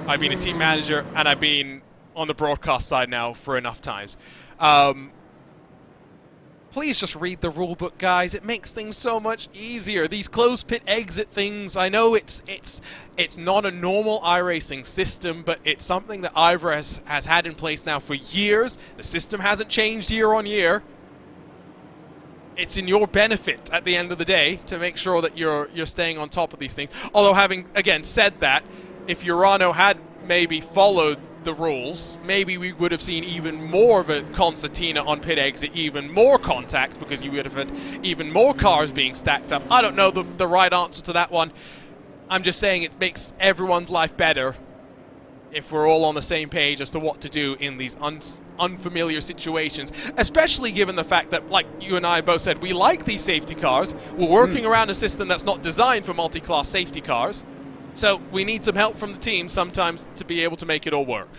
I've been a team manager, and I've been on the broadcast side now for enough times. Please just read the rule book, guys. It makes things so much easier. These closed pit exit things, I know it's not a normal iRacing system, but it's something that IVRA has had in place now for years. The system hasn't changed year on year. It's in your benefit at the end of the day to make sure that you're staying on top of these things. Although, having again said that, if Urano had maybe followed the rules, maybe we would have seen even more of a concertina on pit exit, even more contact, because you would have had even more cars being stacked up. I don't know the right answer to that one. I'm just saying it makes everyone's life better if we're all on the same page as to what to do in these unfamiliar situations, especially given the fact that, like you and I both said, we like these safety cars. We're working around a system that's not designed for multi-class safety cars, so we need some help from the team sometimes to be able to make it all work.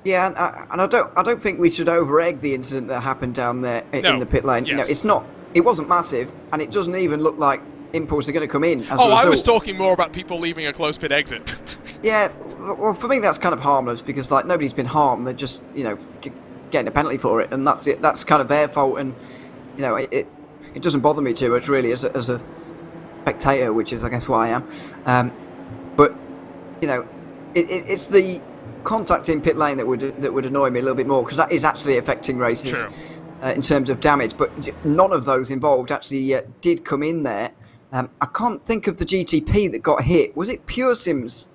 Yeah, and I don't think we should over-egg the incident that happened down there in the pit lane. Yes. You know, it wasn't massive, and it doesn't even look like Impulse are going to come in as a result. I was talking more about people leaving a closed pit exit. Yeah, well, for me that's kind of harmless, because like nobody's been harmed. They're just, you know, getting a penalty for it, and that's it. That's kind of their fault, and you know, it doesn't bother me too much really as a spectator, which is I guess why I am. But you know, it's the contact in pit lane that would annoy me a little bit more, because that is actually affecting races in terms of damage. But none of those involved actually did come in there. I can't think of the GTP that got hit. Was it Pure Sim's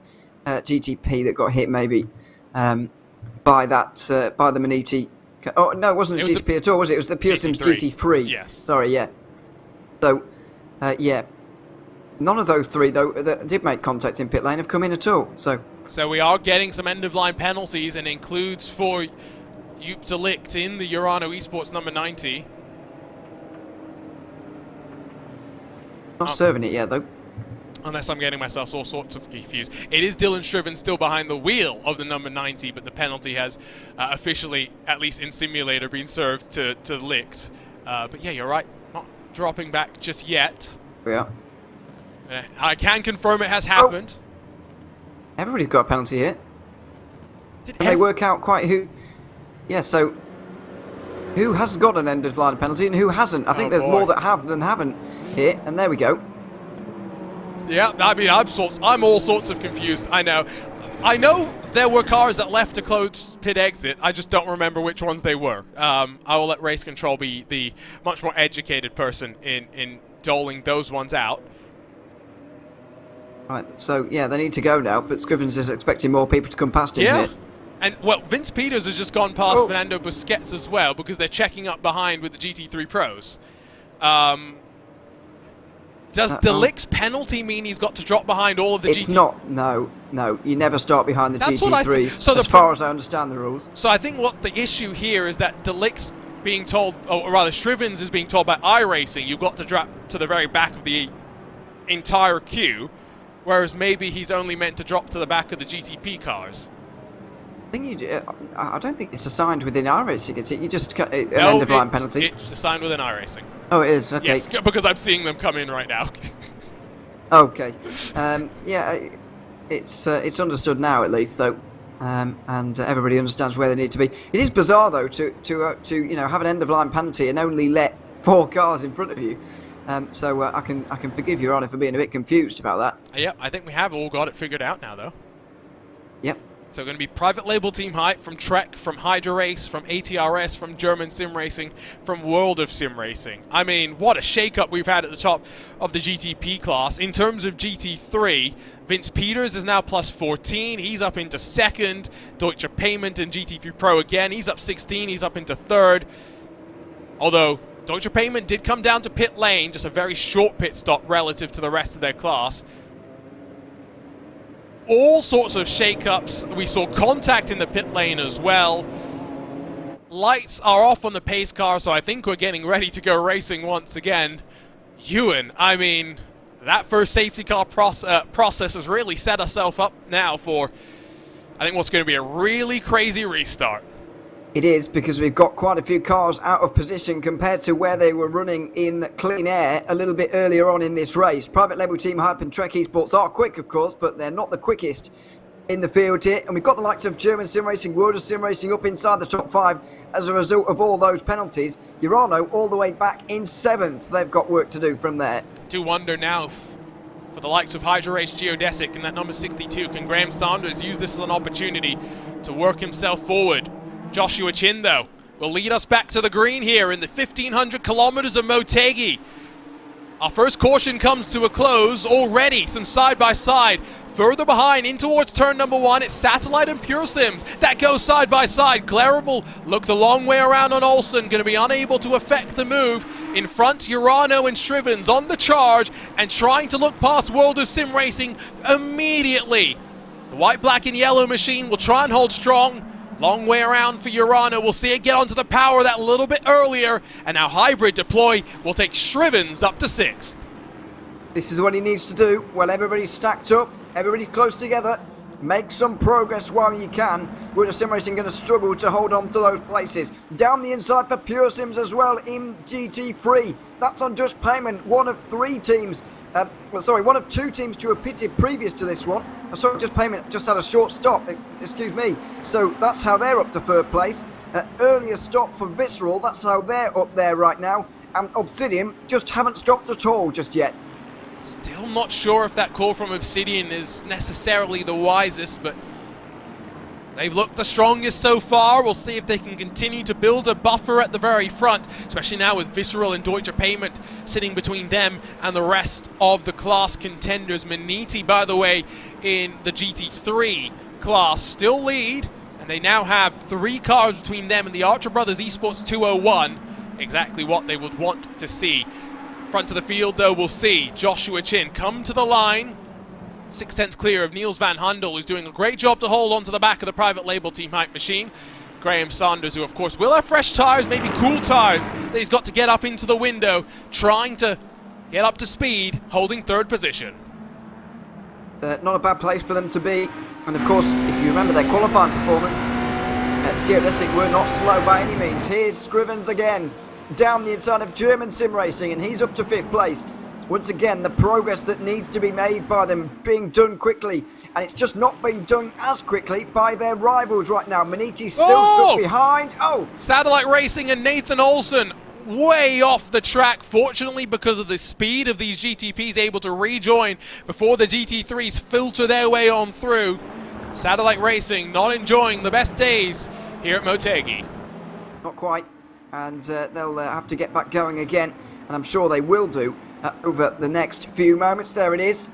GTP that got hit, maybe, by the Maniti? Oh no, it wasn't a GTP at all, was it? It was the Pure Sim's GT3. Yes. Sorry, yeah. So, yeah, none of those three though that did make contact in pit lane have come in at all. So we are getting some end of line penalties, and includes for Joop de Ligt in the Urano Esports number 90. Not serving it yet, though. Unless I'm getting myself all sorts of confused. It is Dylan Shriven still behind the wheel of the number 90, but the penalty has officially, at least in simulator, been served to Ligt. But yeah, you're right. Not dropping back just yet. Yeah. I can confirm it has happened. Everybody's got a penalty here. And they work out quite who... Yeah, so... Who has got an end-of-line penalty and who hasn't? I think there's more that have than haven't here. And there we go. Yeah, I mean, I'm all sorts of confused. I know there were cars that left to close pit exit. I just don't remember which ones they were. I will let race control be the much more educated person in doling those ones out. Right, so yeah, they need to go now, but Scrivens is expecting more people to come past him here. And, well, Vince Peters has just gone past Fernando Busquets as well, because they're checking up behind with the GT3 Pros. Does de Ligt's penalty mean he's got to drop behind all of the GT3s? It's not. No. You never start behind the GT3s, so as far as I understand the rules. So I think what the issue here is that de Ligt's being told, or rather Shrivens is being told by iRacing, you've got to drop to the very back of the entire queue, whereas maybe he's only meant to drop to the back of the GTP cars. I don't think it's assigned within iRacing, is it? You just an end-of-line penalty? It's assigned within iRacing. Oh, it is? Okay. Yes, because I'm seeing them come in right now. Okay. Yeah, it's understood now at least, though, and everybody understands where they need to be. It is bizarre, though, to have an end-of-line penalty and only let 4 cars in front of you. So I can forgive Your Honour for being a bit confused about that. Yeah, I think we have all got it figured out now, though. Yep. So going to be private label Team Hype from Trek, from Hydra Race, from ATRS, from German Sim Racing, from World of Sim Racing. I mean, what a shake-up we've had at the top of the GTP class. In terms of GT3, Vince Peters is now plus 14. He's up into 2nd. Deutsche Payment in GT3 Pro again. He's up 16. He's up into 3rd. Although Deutsche Payment did come down to pit lane, just a very short pit stop relative to the rest of their class. All sorts of shake-ups. We saw contact in the pit lane as well. Lights are off on the pace car, so I think we're getting ready to go racing once again. Ewan, I mean, that first safety car process has really set ourselves up now for, I think, what's going to be a really crazy restart. It is, because we've got quite a few cars out of position compared to where they were running in clean air a little bit earlier on in this race. Private label Team Hype and Trek Esports are quick, of course, but they're not the quickest in the field here. And we've got the likes of German Sim Racing, World of Sim Racing up inside the top 5 as a result of all those penalties. Urano all the way back in 7th. They've got work to do from there. Do wonder now for the likes of Hydra Race Geodesic and that number 62, can Graham Saunders use this as an opportunity to work himself forward? Joshua Chin, though, will lead us back to the green here in the 1,500 kilometers of Motegi. Our first caution comes to a close already. Some side-by-side. Further behind, in towards turn number 1, it's Satellite and Pure Sims. That goes side-by-side. Glera will look the long way around on Olsen. Going to be unable to affect the move. In front, Urano and Shrivens on the charge and trying to look past World of Sim Racing immediately. The white, black, and yellow machine will try and hold strong. Long way around for Urano. We'll see it get onto the power that little bit earlier. And now Hybrid deploy will take Shrivens up to 6th. This is what he needs to do. Well, everybody's stacked up. Everybody's close together. Make some progress while you can. World of Sim Racing going to struggle to hold on to those places. Down the inside for Pure Sims as well in GT3. That's on Just Payment. One of 3 teams. One of 2 teams to have pitted previous to this one. Just Payment just had a short stop, excuse me. So that's how they're up to 3rd place. Earlier stop for Visceral, that's how they're up there right now. And Obsidian just haven't stopped at all just yet. Still not sure if that call from Obsidian is necessarily the wisest, but they've looked the strongest so far. We'll see if they can continue to build a buffer at the very front, especially now with Visceral and Deutsche Payment sitting between them and the rest of the class contenders. Maniti, by the way, in the GT3 class still lead, and they now have 3 cars between them and the Archer Brothers Esports 201. Exactly what they would want to see. Front of the field, though, we'll see Joshua Chin come to the line. 6/10 clear of Niels van Hundel, who's doing a great job to hold on to the back of the private label Team Hype machine. Graham Saunders, who of course will have fresh tyres, maybe cool tyres, that he's got to get up into the window, trying to get up to speed, holding third position. Not a bad place for them to be. And of course, if you remember their qualifying performance, Geodesic were not slow by any means. Here's Scrivens again, down the inside of German Sim Racing, and he's up to 5th place. Once again, the progress that needs to be made by them being done quickly, and it's just not being done as quickly by their rivals right now. Maniti's still stuck behind. Satellite Racing and Nathan Olsen way off the track. Fortunately, because of the speed of these GTPs, able to rejoin before the GT3s filter their way on through. Satellite Racing not enjoying the best days here at Motegi. Not quite, and they'll have to get back going again, and I'm sure they will do over the next few moments. There it is,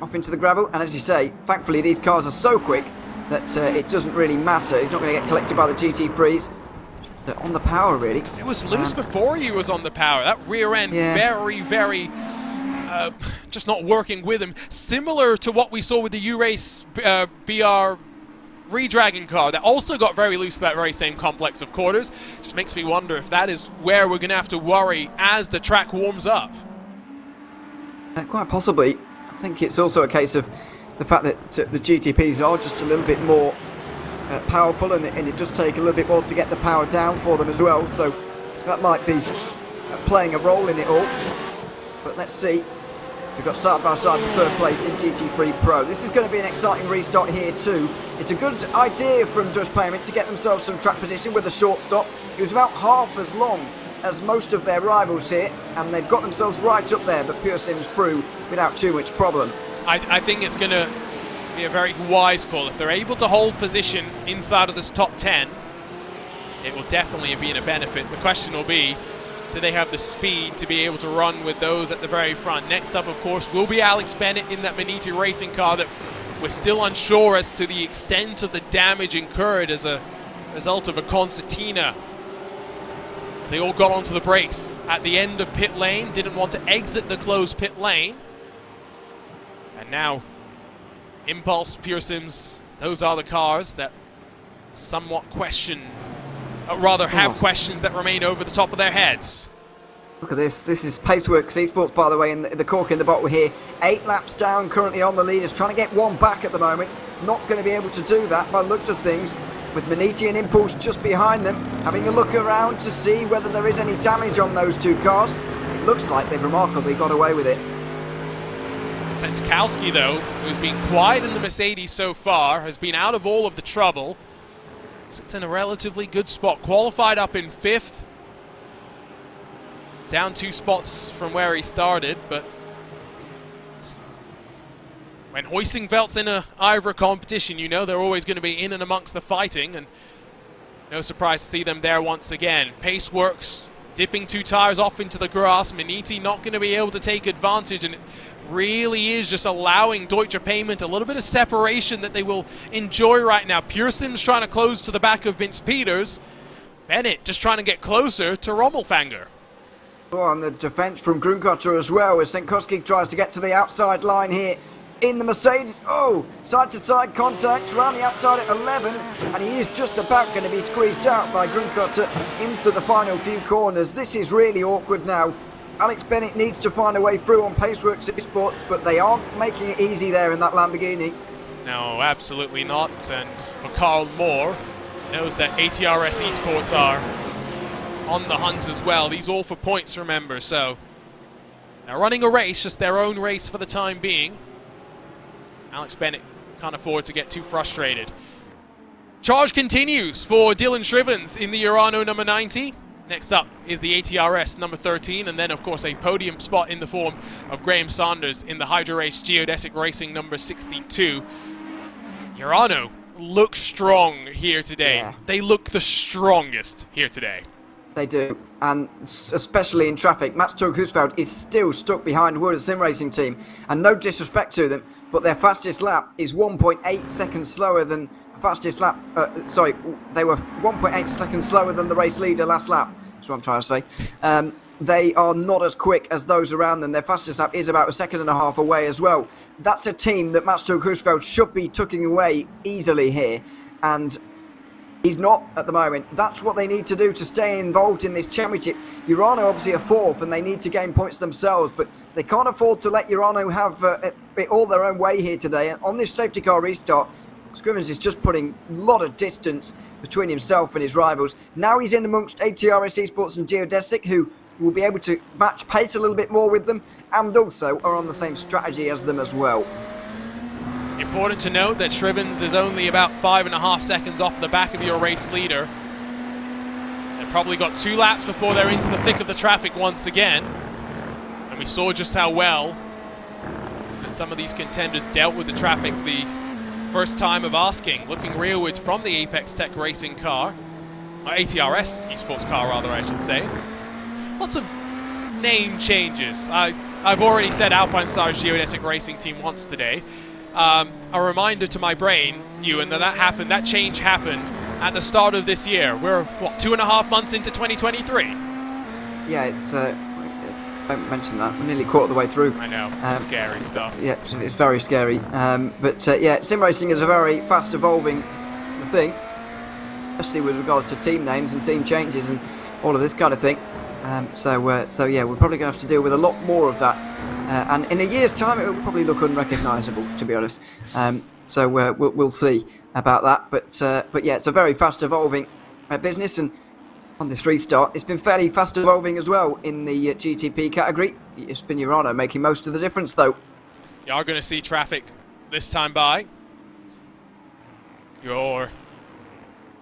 off into the gravel, and as you say, thankfully these cars are so quick that it doesn't really matter. He's not going to get collected by the GT3s. They're on the power, really. It was loose before he was on the power. That rear end, very just not working with him. Similar to what we saw with the U-Race BR redragging car that also got very loose for that very same complex of quarters. Just makes me wonder if that is where we're going to have to worry as the track warms up. Quite possibly. I think it's also a case of the fact that the GTPs are just a little bit more powerful, and it does take a little bit more to get the power down for them as well, so that might be playing a role in it all. But let's see. We've got side by side for 3rd place in GT3 Pro. This is going to be an exciting restart here too. It's a good idea from Dutch Payment to get themselves some track position with a short stop. It was about half as long as most of their rivals here, and they've got themselves right up there, but Pure Sims through without too much problem. I think it's going to be a very wise call. If they're able to hold position inside of this top 10, it will definitely be in a benefit. The question will be, do they have the speed to be able to run with those at the very front? Next up, of course, will be Alex Bennett in that Maniti racing car that we're still unsure as to the extent of the damage incurred as a result of a concertina. They all got onto the brakes at the end of pit lane, didn't want to exit the closed pit lane. And now, Impulse, Pure Sims, those are the cars that somewhat question, rather have questions that remain over the top of their heads. Look at this. This is Paceworks Esports, by the way, in the cork in the bottle here. 8 laps down, currently on the leaders, trying to get one back at the moment. Not going to be able to do that by the looks of things, with Maniti and Impulse just behind them, having a look around to see whether there is any damage on those two cars. It looks like they've remarkably got away with it. Sentkowski, though, who's been quiet in the Mercedes so far, has been out of all of the trouble. Sits in a relatively good spot, qualified up in 5th. Down 2 spots from where he started, but when Huizinvelt's in a IVRA competition, you know they're always going to be in and amongst the fighting, and no surprise to see them there once again. Paceworks dipping 2 tires off into the grass. Maniti not going to be able to take advantage, and it really is just allowing Deutsche Payment a little bit of separation that they will enjoy right now. Pure Sims trying to close to the back of Vince Peters. Bennett just trying to get closer to Rommelfanger. Oh, and the defence from Grunkotter as well, as Sentkowski tries to get to the outside line here in the Mercedes. Oh, side-to-side contact around the outside at 11, and he is just about going to be squeezed out by Grunkotter into the final few corners. This is really awkward now. Alex Bennett needs to find a way through on Paceworks Esports, but they aren't making it easy there in that Lamborghini. No, absolutely not. And for Carl Moore, knows that ATRS Esports are on the hunt as well. These all for points, remember. So they're running a race, just their own race for the time being. Alex Bennett can't afford to get too frustrated. Charge continues for Dylan Shrivens in the Urano number 90. Next up is the ATRS number 13, and then of course a podium spot in the form of Graham Saunders in the Hydro Race Geodesic Racing number 62. Urano look strong here today. Yeah. They look the strongest here today. They do, and especially in traffic. Mats Tug Husveld is still stuck behind Wood Sim Racing team, and no disrespect to them, but their fastest lap is 1.8 seconds slower than fastest lap. They were 1.8 seconds slower than the race leader last lap. That's what I'm trying to say. They are not as quick as those around them. Their fastest lap is about 1.5 seconds away as well. That's a team that Mats Tug Husveld should be tucking away easily here, and He's not at the moment. That's what they need to do to stay involved in this championship. Urano obviously are fourth and they need to gain points themselves, but they can't afford to let Urano have it all their own way here today. And on this safety car restart, Scrivens is just putting a lot of distance between himself and his rivals. Now he's in amongst ATRS Esports and Geodesic, who will be able to match pace a little bit more with them, and also are on the same strategy as them as well. Important to note that Scrivens is only about 5.5 seconds off the back of your race leader. They've probably got 2 laps before they're into the thick of the traffic once again. And we saw just how well that some of these contenders dealt with the traffic the first time of asking. Looking rearwards from the Apex Tech racing car, or ATRS esports car rather I should say. Lots of name changes. I've already said Alpine Stars Geodesic Racing Team once today. A reminder to my brain, Ewan, that change happened at the start of this year. We're, what, 2.5 months into 2023? Yeah, it's, don't mention that, we're nearly quarter of the way through. I know, scary stuff. Yeah, it's very scary. Yeah, sim racing is a very fast evolving thing, especially with regards to team names and team changes and all of this kind of thing. So yeah, we're probably going to have to deal with a lot more of that. And in a year's time, it will probably look unrecognisable, to be honest. We'll see about that. But yeah, it's a very fast evolving business, and on this restart, it's been fairly fast evolving as well in the GTP category. It's been Urano making most of the difference, though. You are going to see traffic this time by. Your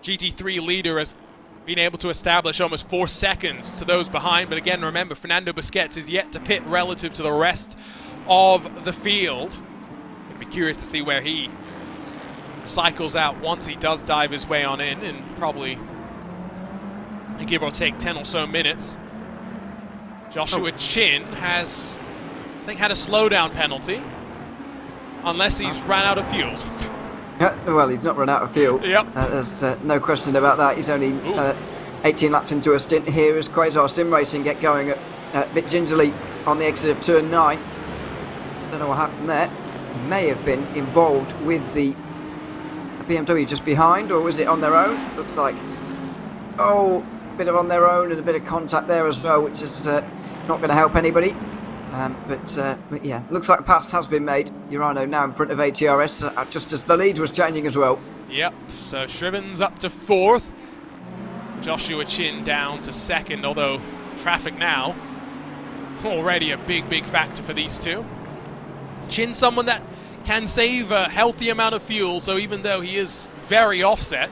GT3 leader has been able to establish almost 4 seconds to those behind, but again, remember, Fernando Busquets is yet to pit relative to the rest of the field. I'd be curious to see where he cycles out once he does dive his way on in, and probably give or take 10 or so minutes. Joshua Chin has, I think, had a slowdown penalty, unless he's ran out of fuel. Well, he's not run out of fuel. Yep. There's no question about that. He's only 18 laps into a stint here as Quasar Sim Racing get going a bit gingerly on the exit of turn 9. Don't know what happened there. May have been involved with the BMW just behind, or was it on their own? Looks like, a bit of on their own and a bit of contact there as well, which is not going to help anybody. But yeah, looks like a pass has been made. Urano now in front of ATRS, just as the lead was changing as well. Yep, so Scrivens up to 4th. Joshua Chin down to 2nd, although traffic now already a big factor for these two. Chin, someone that can save a healthy amount of fuel, so even though he is very offset,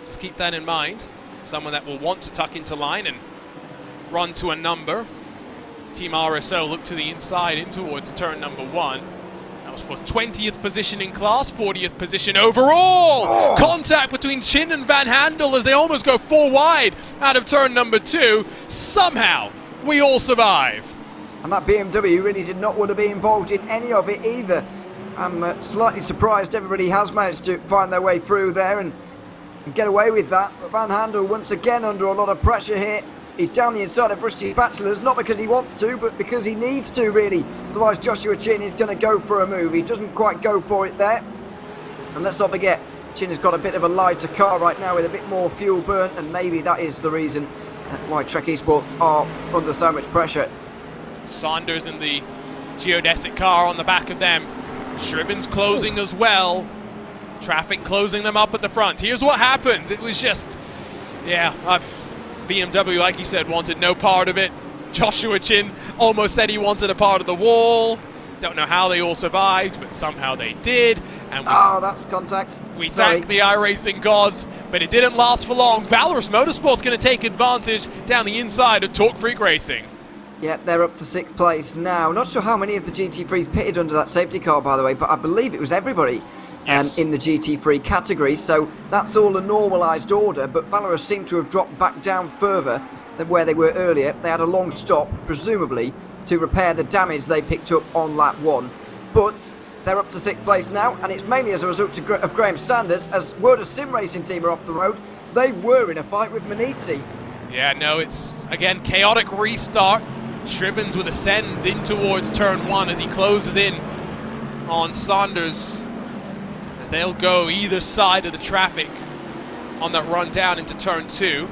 just keep that in mind. Someone that will want to tuck into line and run to a number. Team RSO look to the inside in towards turn number 1. That was for 20th position in class, 40th position overall. Contact between Chin and Van Handel as they almost go 4 wide out of turn number 2. Somehow, we all survive. And that BMW really did not want to be involved in any of it either. I'm slightly surprised everybody has managed to find their way through there and get away with that. But Van Handel once again under a lot of pressure here. He's down the inside of Rusty Bachelors, not because he wants to, but because he needs to, really. Otherwise, Joshua Chin is going to go for a move. He doesn't quite go for it there. And let's not forget, Chin has got a bit of a lighter car right now with a bit more fuel burn, and maybe that is the reason why Trek Esports are under so much pressure. Saunders in the geodesic car on the back of them. Scrivens closing as well. Traffic closing them up at the front. Here's what happened. It was just, yeah, BMW, like you said, wanted no part of it. Joshua Chin almost said he wanted a part of the wall. Don't know how they all survived, but somehow they did. And that's contact. We thank the iRacing gods, but it didn't last for long. Valorous Motorsport's going to take advantage down the inside of Talk Freak Racing. Yeah, they're up to 6th place now. Not sure how many of the GT3s pitted under that safety car, by the way, but I believe it was everybody in the GT3 category, so that's all a normalised order, but Valorous seem to have dropped back down further than where they were earlier. They had a long stop, presumably, to repair the damage they picked up on lap 1. But they're up to 6th place now, and it's mainly as a result of Graham Sanders, as World of Sim Racing team are off the road. They were in a fight with Motegi. Yeah, no, it's, again, chaotic restart. Scrivens with a send in towards turn 1 as he closes in on Saunders, as they'll go either side of the traffic on that run down into turn 2.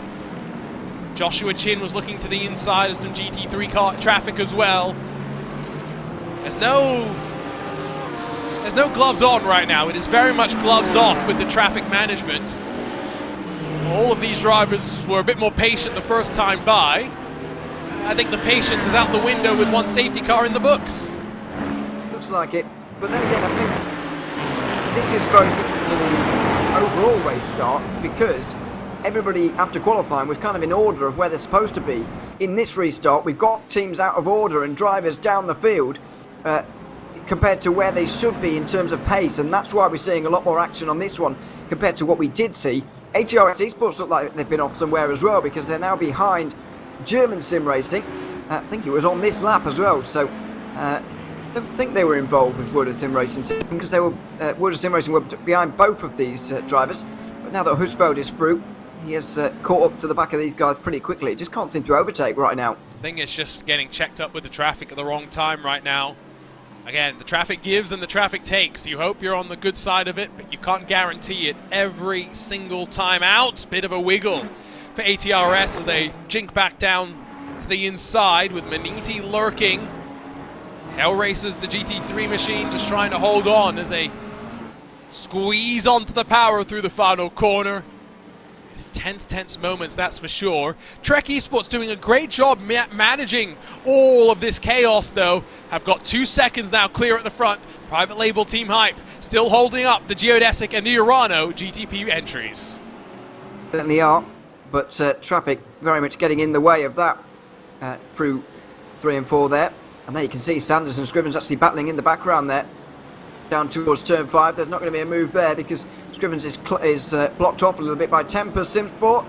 Joshua Chin was looking to the inside of some GT3 car traffic as well. There's no gloves on right now. It is very much gloves off with the traffic management. All of these drivers were a bit more patient the first time by. I think the patience is out the window with one safety car in the books. Looks like it. But then again, I think this is very different to the overall race start, because everybody after qualifying was kind of in order of where they're supposed to be. In this restart, we've got teams out of order and drivers down the field compared to where they should be in terms of pace, and that's why we're seeing a lot more action on this one compared to what we did see. ATRS Esports look like they've been off somewhere as well, because they're now behind German sim racing. I think it was on this lap as well, so I don't think they were involved with World of Sim Racing team, because they were World of Sim Racing were behind both of these drivers. But now that Husveld is through, he has caught up to the back of these guys pretty quickly. Just can't seem to overtake right now. I think it's just getting checked up with the traffic at the wrong time right now. Again, the traffic gives and the traffic takes. You hope you're on the good side of it, but you can't guarantee it every single time out. Bit of a wiggle for ATRS as they jink back down to the inside with Maniti lurking. Hell Racers, the GT3 machine, just trying to hold on as they squeeze onto the power through the final corner. It's tense moments, that's for sure. Trek Esports doing a great job managing all of this chaos, though. Have got 2 seconds now clear at the front. Private label Team Hype still holding up the Geodesic and the Urano GTP entries. Certainly are, but traffic very much getting in the way of that through 3 and 4 there. And there you can see Sanders and Scrivens actually battling in the background there. Down towards turn 5, there's not going to be a move there because Scrivens is blocked off a little bit by Tempest Simsport,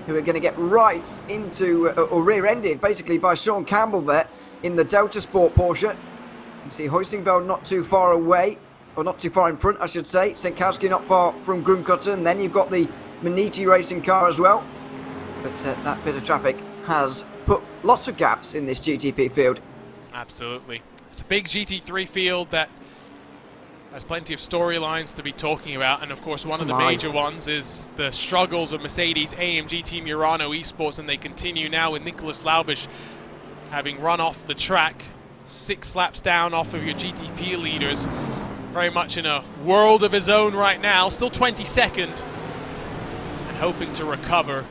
who are going to get right into, or rear-ended basically by Sean Campbell there in the Delta Sport Porsche. You can see Hoistingveld not too far away, or not too far in front I should say. Senkowski not far from Grumcutter, and then you've got the Maniti racing car as well. But that bit of traffic has put lots of gaps in this GTP field. Absolutely. It's a big GT3 field that has plenty of storylines to be talking about, and of course one of the major ones is the struggles of Mercedes AMG Team Urano Esports, and they continue now with Nicholas Laubisch having run off the track 6 laps down off of your GTP leaders. Very much in a world of his own right now, still 22nd, and hoping to recover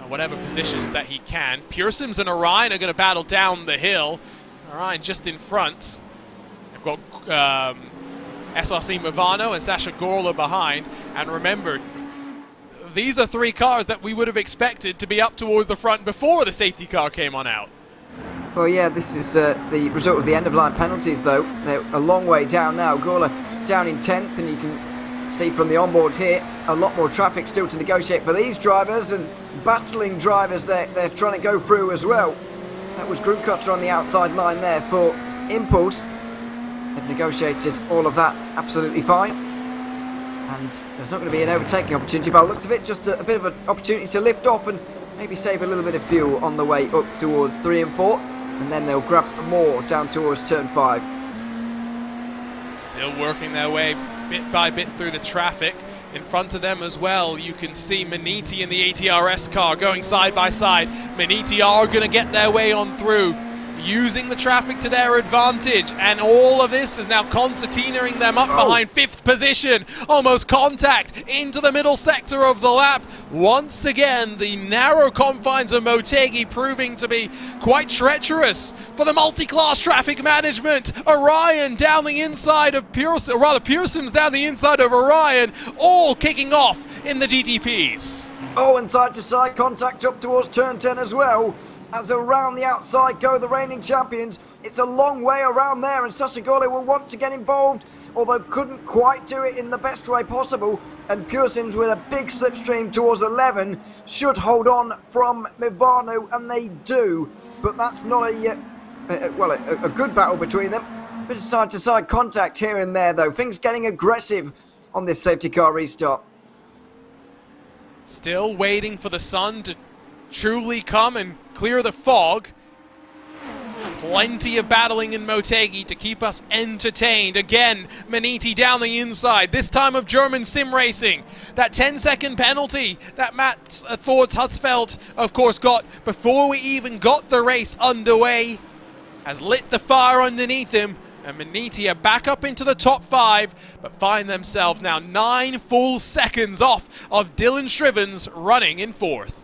whatever positions that he can. Pure Sims and Orion are going to battle down the hill. Orion just in front. They've got SRC Movano and Sasha Gorla behind, and remember, these are 3 cars that we would have expected to be up towards the front before the safety car came on out. Well, yeah, this is the result of the end-of-line penalties, though. They're a long way down now. Gorla down in 10th, and you can see from the onboard here, a lot more traffic still to negotiate for these drivers, and battling drivers they're trying to go through as well. That was Grumcutter on the outside line there for Impulse. They've negotiated all of that absolutely fine, and there's not going to be an overtaking opportunity by the looks of it, just a bit of an opportunity to lift off and maybe save a little bit of fuel on the way up towards 3 and 4, and then they'll grab some more down towards turn 5. Still working their way bit by bit through the traffic. In front of them as well, you can see Maniti and the ATRS car going side by side. Maniti are going to get their way on through, using the traffic to their advantage, and all of this is now concertinaing them up behind 5th position. Almost contact into the middle sector of the lap. Once again, the narrow confines of Motegi proving to be quite treacherous for the multi-class traffic management. Orion down the inside of Pure Sims down the inside of Orion, all kicking off in the GTPs. Oh, and side-to-side contact up towards turn 10 as well. As around the outside go the reigning champions. It's a long way around there, and Sasagole will want to get involved, although couldn't quite do it in the best way possible. And Pure Sims with a big slipstream towards 11 should hold on from Mivano, and they do. But that's not a good battle between them. Bit of side-to-side contact here and there, though. Things getting aggressive on this safety car restart. Still waiting for the sun to truly come and clear the fog. Plenty of battling in Motegi to keep us entertained. Again, Maniti down the inside, this time of German sim racing. That 10-second penalty that Matt Thords Hutzfeld, of course, got before we even got the race underway has lit the fire underneath him. And Maniti are back up into the top 5, but find themselves now 9 full seconds off of Dylan Strivens running in 4th.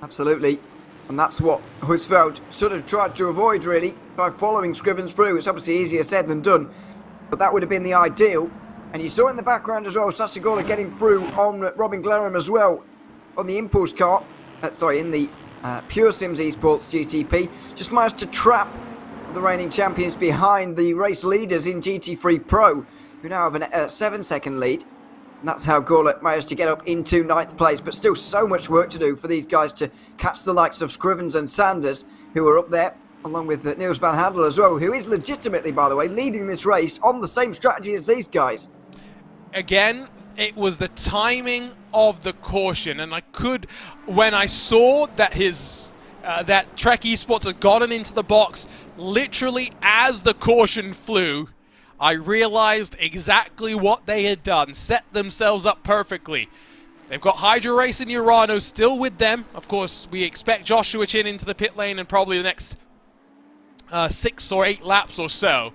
Absolutely. And that's what Hutzfeld sort of tried to avoid, really, by following Scrivens through. It's obviously easier said than done, but that would have been the ideal. And you saw in the background as well, Sassagola getting through on Robin Glerham as well, on the Impulse car, in the Pure Sims Esports GTP. Just managed to trap the reigning champions behind the race leaders in GT3 Pro, who now have a 7-second lead. And that's how Gorlet managed to get up into 9th place, but still so much work to do for these guys to catch the likes of Scrivens and Sanders, who are up there, along with Niels van Handel as well, who is legitimately, by the way, leading this race on the same strategy as these guys. Again, it was the timing of the caution, and I could, when I saw that that Trek Esports had gotten into the box, literally as the caution flew, I realized exactly what they had done, set themselves up perfectly. They've got Hydra Race and Urano still with them. Of course, we expect Joshua Chin into the pit lane in probably the next 6 or 8 laps or so.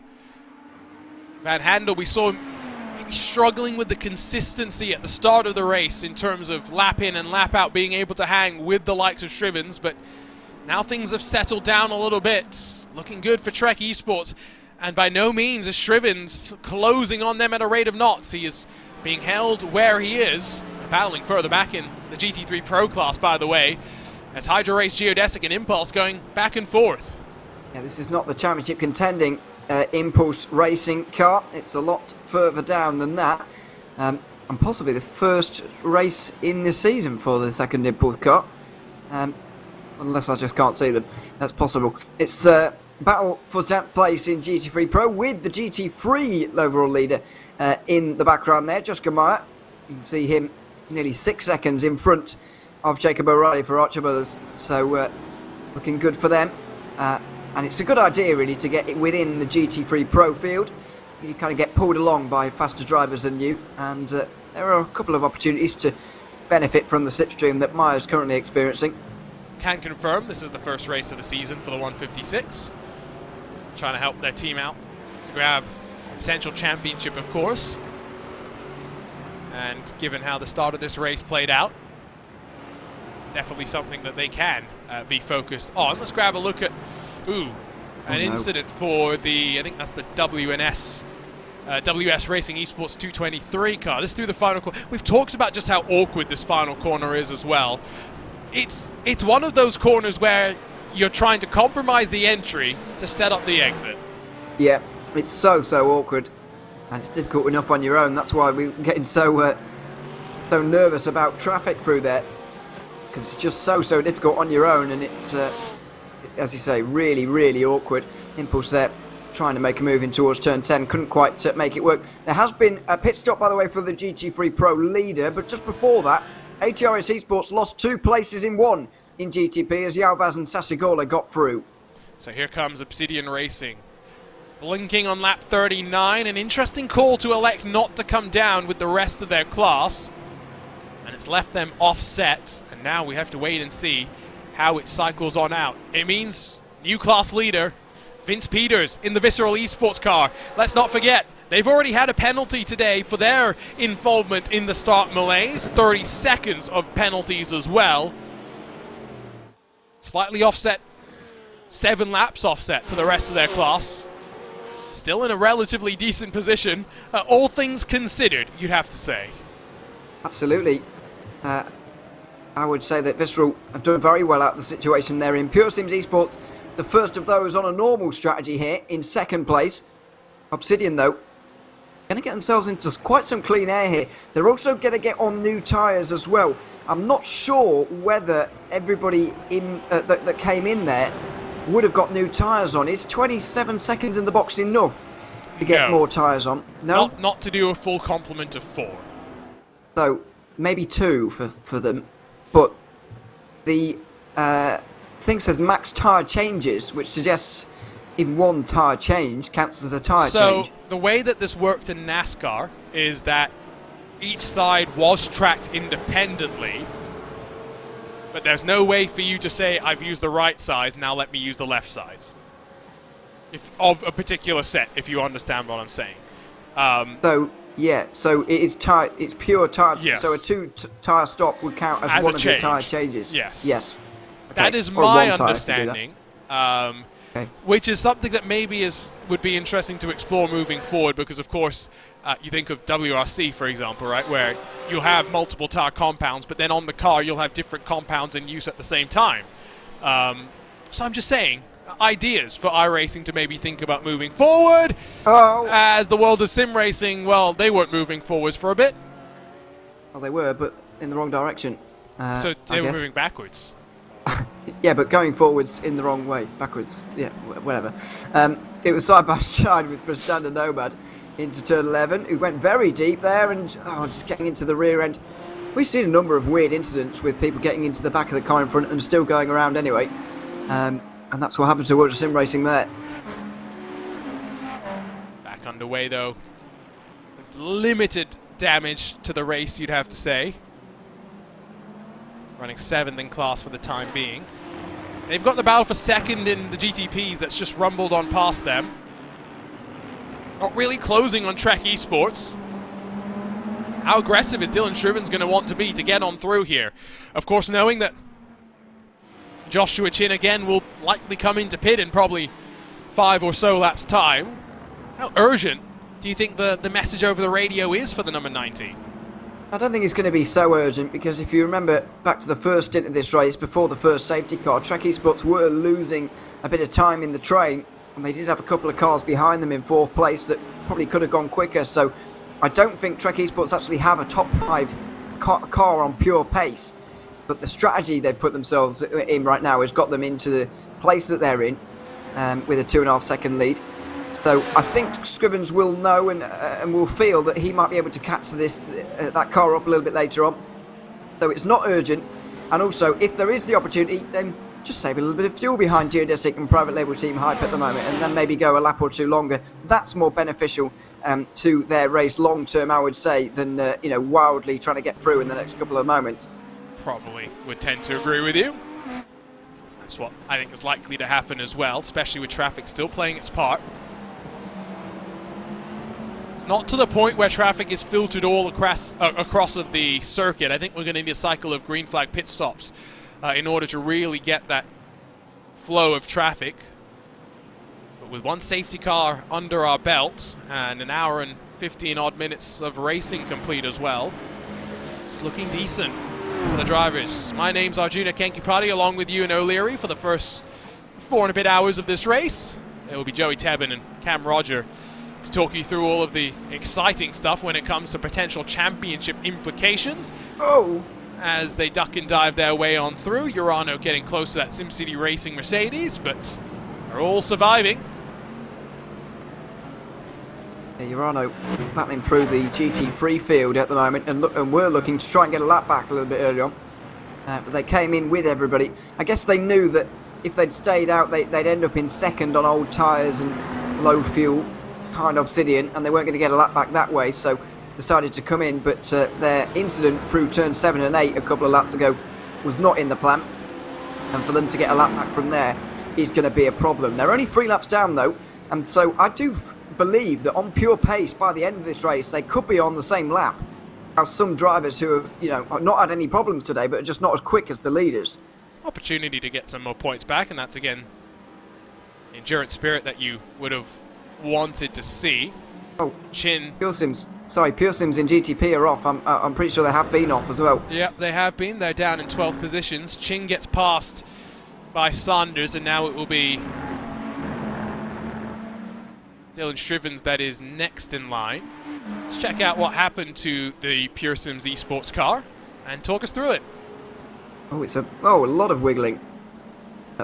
Van Handel, we saw him struggling with the consistency at the start of the race in terms of lap in and lap out, being able to hang with the likes of Strivens, but now things have settled down a little bit. Looking good for Trek Esports. And by no means is Strivens closing on them at a rate of knots. He is being held where he is, battling further back in the GT3 Pro class, by the way, as Hydra Race, Geodesic and Impulse going back and forth. Yeah, this is not the championship contending Impulse racing car. It's a lot further down than that. And possibly the first race in the season for the second Impulse car. Unless I just can't see them. That's possible. It's battle for 10th place in GT3 Pro with the GT3 overall leader in the background there, Josh Gamaya. You can see him nearly 6 seconds in front of Jacob O'Reilly for Archer Brothers. So looking good for them. And it's a good idea really to get it within the GT3 Pro field. You kind of get pulled along by faster drivers than you. And there are a couple of opportunities to benefit from the slipstream that Maya's currently experiencing. Can confirm this is the first race of the season for the 156. Trying to help their team out to grab a potential championship, of course. And given how the start of this race played out, definitely something that they can be focused on. Let's grab a look at an incident for the, I think that's the WS Racing Esports 223 car. This is through the final corner. We've talked about just how awkward this final corner is as well. It's one of those corners where you're trying to compromise the entry to set up the exit. Yeah, it's so awkward, and it's difficult enough on your own. That's why we're getting so nervous about traffic through there, because it's just so difficult on your own, and it's as you say, really awkward. Impulse there trying to make a move in towards turn 10, couldn't quite make it work. There has been a pit stop, by the way, for the GT3 Pro leader, but just before that, ATRS Esports lost 2 places in 1 in GTP as Yalvaz and Sassagola got through. So here comes Obsidian Racing. Blinking on lap 39, an interesting call to elect not to come down with the rest of their class. And it's left them offset, and now we have to wait and see how it cycles on out. It means new class leader, Vince Peters in the Visceral Esports car. Let's not forget, they've already had a penalty today for their involvement in the start malaise. 30 seconds of penalties as well. Slightly offset, 7 laps offset to the rest of their class. Still in a relatively decent position, all things considered, you'd have to say. Absolutely. I would say that Visceral have done very well out of the situation they're in. Pure Sims Esports, the first of those on a normal strategy here, in 2nd place. Obsidian, though, going to get themselves into quite some clean air here. They're also going to get on new tyres as well. I'm not sure whether everybody in that came in there would have got new tyres on. Is 27 seconds in the box enough to get more tyres on? No? Not to do a full complement of 4. So, maybe 2 for them. But the thing says max tyre changes, which suggests even one tyre change counts as a tyre change. So the way that this worked in NASCAR is that each side was tracked independently, but there's no way for you to say, I've used the right sides, now let me use the left sides. Of a particular set, if you understand what I'm saying. So it is tyre. It's pure tyre. Yes. So a tyre stop would count as one of the tyre changes. Yes. Okay. That is Or my one tyre understanding. Okay. Which is something that maybe would be interesting to explore moving forward, because of course you think of WRC, for example, right, where you'll have multiple tyre compounds, but then on the car you'll have different compounds in use at the same time. So I'm just saying, ideas for iRacing to maybe think about moving forward. As the world of sim racing, well, they weren't moving forwards for a bit. Well, they were, but in the wrong direction. So they were moving backwards. Yeah, but going forwards in the wrong way, backwards. Yeah, whatever. It was side by side with Prestanda Nomad into turn 11, who went very deep there and just getting into the rear end. We've seen a number of weird incidents with people getting into the back of the car in front and still going around anyway. And that's what happened to World of Sim Racing there. Back underway though. Limited damage to the race, you'd have to say. Running 7th in class for the time being. They've got the battle for 2nd in the GTPs that's just rumbled on past them. Not really closing on Trek Esports. How aggressive is Dylan Shriven's going to want to be to get on through here? Of course, knowing that Joshua Chin again will likely come into pit in probably 5 or so laps time. How urgent do you think the message over the radio is for the number 90? I don't think it's going to be so urgent, because if you remember back to the first stint of this race, before the first safety car, Trek Esports were losing a bit of time in the train, and they did have a couple of cars behind them in 4th place that probably could have gone quicker. So I don't think Trek Esports actually have a top 5 car on pure pace, but the strategy they've put themselves in right now has got them into the place that they're in, with a 2.5 second lead. So I think Scrivens will know and will feel that he might be able to catch that car up a little bit later on. So it's not urgent. And also, if there is the opportunity, then just save a little bit of fuel behind Geodesic and private label Team Hype at the moment, and then maybe go a lap or 2 longer. That's more beneficial to their race long term, I would say, than wildly trying to get through in the next couple of moments. Probably would tend to agree with you. That's what I think is likely to happen as well, especially with traffic still playing its part. Not to the point where traffic is filtered all across of the circuit. I think we're going to need a cycle of green flag pit stops in order to really get that flow of traffic. But with one safety car under our belt and an hour and 15 odd minutes of racing complete as well, it's looking decent for the drivers. My name's Arjuna Kenkipati, along with Ewan O'Leary for the first 4 and a bit hours of this race. It will be Joey Tebbin and Cam Roger to talk you through all of the exciting stuff when it comes to potential championship implications. As they duck and dive their way on through. Urano getting close to that SimCity Racing Mercedes, but they're all surviving. Yeah, Urano battling through the GT3 field at the moment, and we're looking to try and get a lap back a little bit earlier on. But they came in with everybody. I guess they knew that if they'd stayed out, they'd end up in 2nd on old tyres and low fuel, kind of Obsidian, and they weren't going to get a lap back that way, so decided to come in. But their incident through turn 7 and 8 a couple of laps ago was not in the plan, and for them to get a lap back from there is going to be a problem. They're only 3 laps down though, and so I do believe that on pure pace by the end of this race they could be on the same lap as some drivers who have not had any problems today, but are just not as quick as the leaders. Opportunity to get some more points back, and that's again endurance spirit that you would have wanted to see. Chin. Pure Sims in GTP are off. I'm pretty sure they have been off as well. Yeah, they have been. They're down in 12th positions. Chin gets passed by Sanders, and now it will be Dylan Shrivens that is next in line. Let's check out what happened to the Pure Sims esports car and talk us through it. It's a lot of wiggling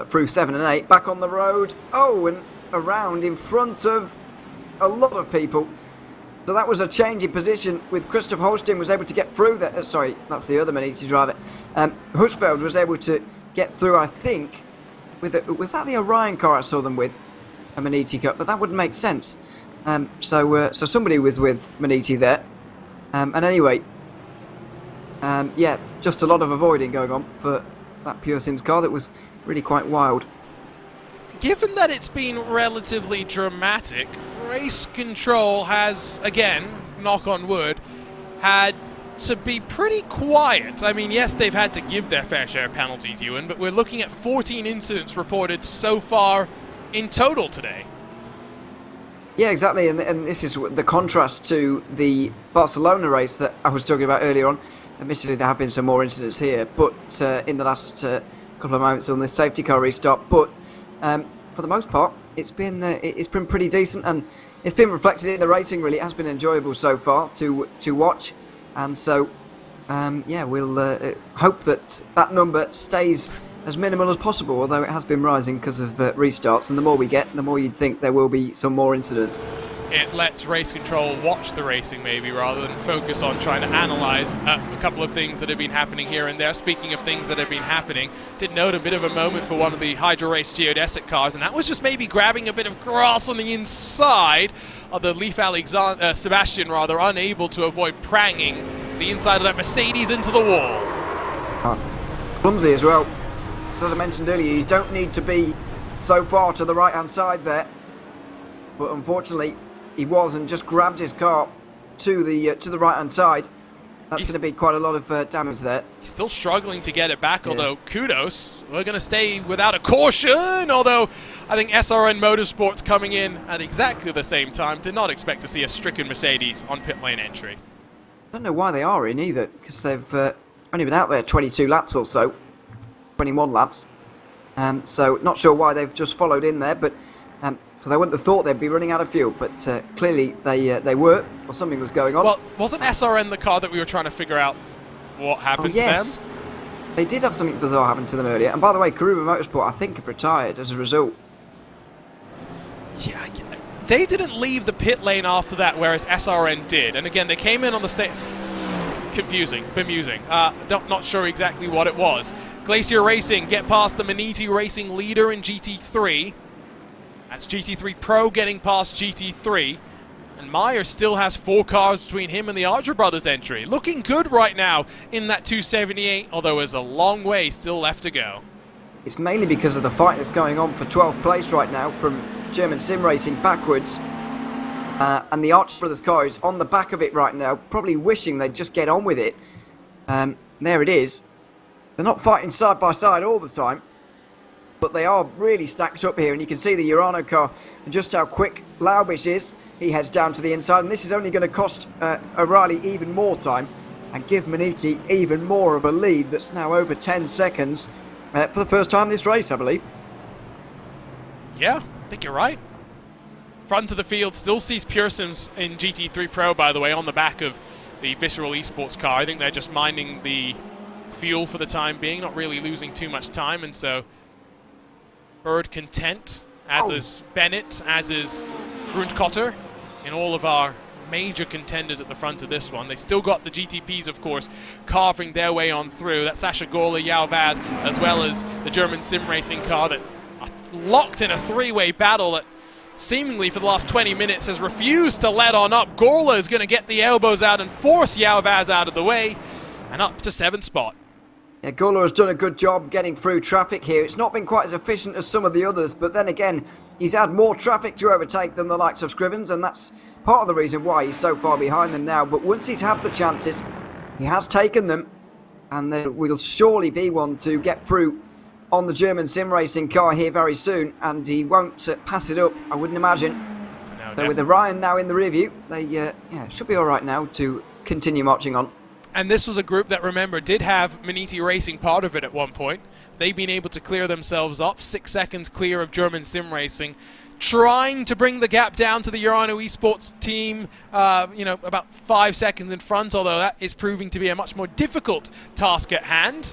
through 7 and 8, back on the road. And around in front of a lot of people. So that was a change in position with Christoph Holstein was able to get through that. Sorry, that's the other Maniti driver. Hushfeld was able to get through, I think, was that the Orion car I saw them with? A Maniti car, but that wouldn't make sense. So somebody was with Maniti there. And anyway, yeah, just a lot of avoiding going on for that Pure Sims car that was really quite wild. Given that it's been relatively dramatic, Race Control has, again, knock on wood, had to be pretty quiet. I mean, yes, they've had to give their fair share of penalties, Ewan, but we're looking at 14 incidents reported so far in total today. Yeah, exactly, and this is the contrast to the Barcelona race that I was talking about earlier on. Admittedly, there have been some more incidents here, but in the last couple of moments on this safety car restart. But for the most part, it's been pretty decent, and it's been reflected in the rating. Really, it has been enjoyable so far to watch, and so yeah, we'll hope that number stays as minimal as possible, although it has been rising because of restarts, and the more we get, the more you'd think there will be some more incidents. It lets Race Control watch the racing maybe rather than focus on trying to analyse a couple of things that have been happening here and there. Speaking of things that have been happening, did note a bit of a moment for one of the Hydro Race geodesic cars, and that was just maybe grabbing a bit of grass on the inside of the Leaf Sebastian, unable to avoid pranging the inside of that Mercedes into the wall. Clumsy as well. As I mentioned earlier, you don't need to be so far to the right-hand side there, but unfortunately he was and just grabbed his car to the right-hand side. That's going to be quite a lot of damage there. He's still struggling to get it back, although kudos. We're going to stay without a caution, although I think SRN Motorsports coming in at exactly the same time did not expect to see a stricken Mercedes on pit lane entry. I don't know why they are in either, because they've only been out there 22 laps or so. 21 laps, so not sure why they've just followed in there, but because I wouldn't have thought they'd be running out of fuel, but clearly they were, or something was going on. Well, wasn't SRN the car that we were trying to figure out what happened to them? They did have something bizarre happen to them earlier, and by the way, Karuma Motorsport I think have retired as a result. Yeah, they didn't leave the pit lane after that, whereas SRN did, and again they came in on the same. Confusing, bemusing. Not sure exactly what it was. Glacier Racing get past the Maniti Racing leader in GT3. That's GT3 Pro getting past GT3. And Meyer still has 4 cars between him and the Archer Brothers entry. Looking good right now in that 278, although there's a long way still left to go. It's mainly because of the fight that's going on for 12th place right now from German Sim Racing backwards. And the Archer Brothers car is on the back of it right now, probably wishing they'd just get on with it. There it is. They're not fighting side by side all the time, but they are really stacked up here, and you can see the Urano car and just how quick Laubish is. He heads down to the inside, and this is only going to cost O'Reilly even more time and give Maniti even more of a lead that's now over 10 seconds for the first time this race, I believe. Yeah, I think you're right. Front of the field still sees Pure Sims in GT3 Pro, by the way, on the back of the Visceral Esports car. I think they're just minding the fuel for the time being, not really losing too much time, and so Bird content, as is Bennett, as is Grundkotter, in all of our major contenders at the front of this one. They've still got the GTPs, of course, carving their way on through. That's Sasha Gorla, Yao Vaz, as well as the German sim racing car that are locked in a 3-way battle that seemingly for the last 20 minutes has refused to let on up. Gorla is going to get the elbows out and force Yao Vaz out of the way, and up to 7th spot. Yeah, Gorla has done a good job getting through traffic here. It's not been quite as efficient as some of the others, but then again, he's had more traffic to overtake than the likes of Scrivens, and that's part of the reason why he's so far behind them now. But once he's had the chances, he has taken them, and there will surely be one to get through on the German sim racing car here very soon, and he won't pass it up, I wouldn't imagine. No, so with the Ryan now in the rear view, they should be all right now to continue marching on. And this was a group that, remember, did have Maniti Racing part of it at one point. They've been able to clear themselves up, 6 seconds clear of German sim racing, trying to bring the gap down to the Urano Esports team, about 5 seconds in front, although that is proving to be a much more difficult task at hand.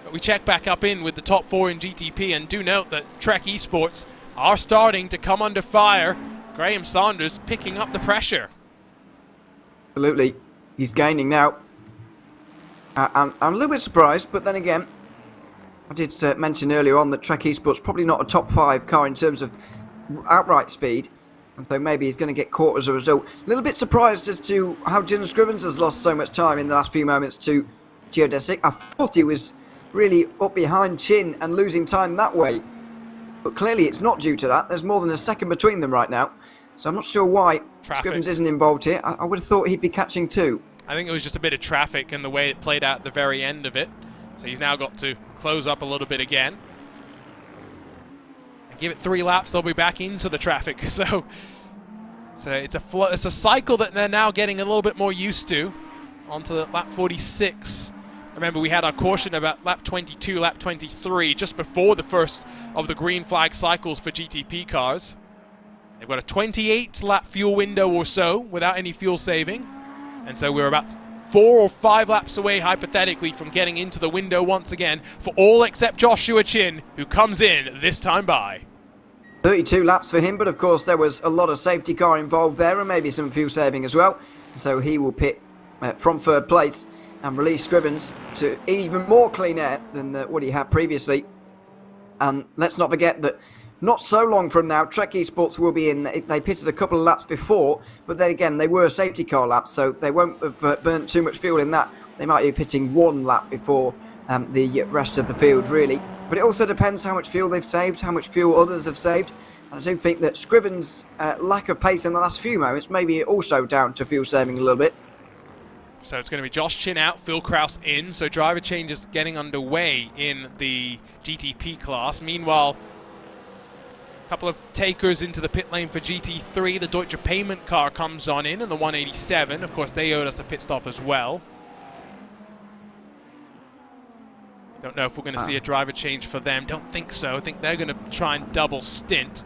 But we check back up in with the top 4 in GTP, and do note that Trek Esports are starting to come under fire. Graham Saunders picking up the pressure. Absolutely. He's gaining now. I'm a little bit surprised, but then again, I did mention earlier on that Trek Esports probably not a top 5 car in terms of outright speed, and so maybe he's going to get caught as a result. A little bit surprised as to how Dylan Scrivens has lost so much time in the last few moments to Geodesic. I thought he was really up behind Chin and losing time that way, but clearly it's not due to that. There's more than a second between them right now, so I'm not sure why Scrivens isn't involved here. I would have thought he'd be catching 2. I think it was just a bit of traffic and the way it played out at the very end of it. So he's now got to close up a little bit again. And give it 3 laps, they'll be back into the traffic. So it's a cycle that they're now getting a little bit more used to. Onto the lap 46. Remember, we had our caution about lap 22, lap 23, just before the first of the green flag cycles for GTP cars. They've got a 28 lap fuel window or so without any fuel saving. And so we're about 4 or 5 laps away, hypothetically, from getting into the window once again for all except Joshua Chin, who comes in this time by. 32 laps for him, but of course there was a lot of safety car involved there and maybe some fuel saving as well. So he will pit from 3rd place and release Scrivens to even more clean air than what he had previously. And let's not forget that not so long from now, Trek Esports will be in. They pitted a couple of laps before, but then again, they were safety car laps, so they won't have burnt too much fuel in that. They might be pitting 1 lap before the rest of the field, really. But it also depends how much fuel they've saved, how much fuel others have saved. And I do think that Scrivens' lack of pace in the last few moments may be also down to fuel saving a little bit. So it's going to be Josh Chin out, Phil Kraus in, so driver changes getting underway in the GTP class. Meanwhile, couple of takers into the pit lane for GT3. The Deutsche Payment car comes on in the 187. Of course, they owed us a pit stop as well. Don't know if we're going to see a driver change for them. Don't think so. I think they're going to try and double stint.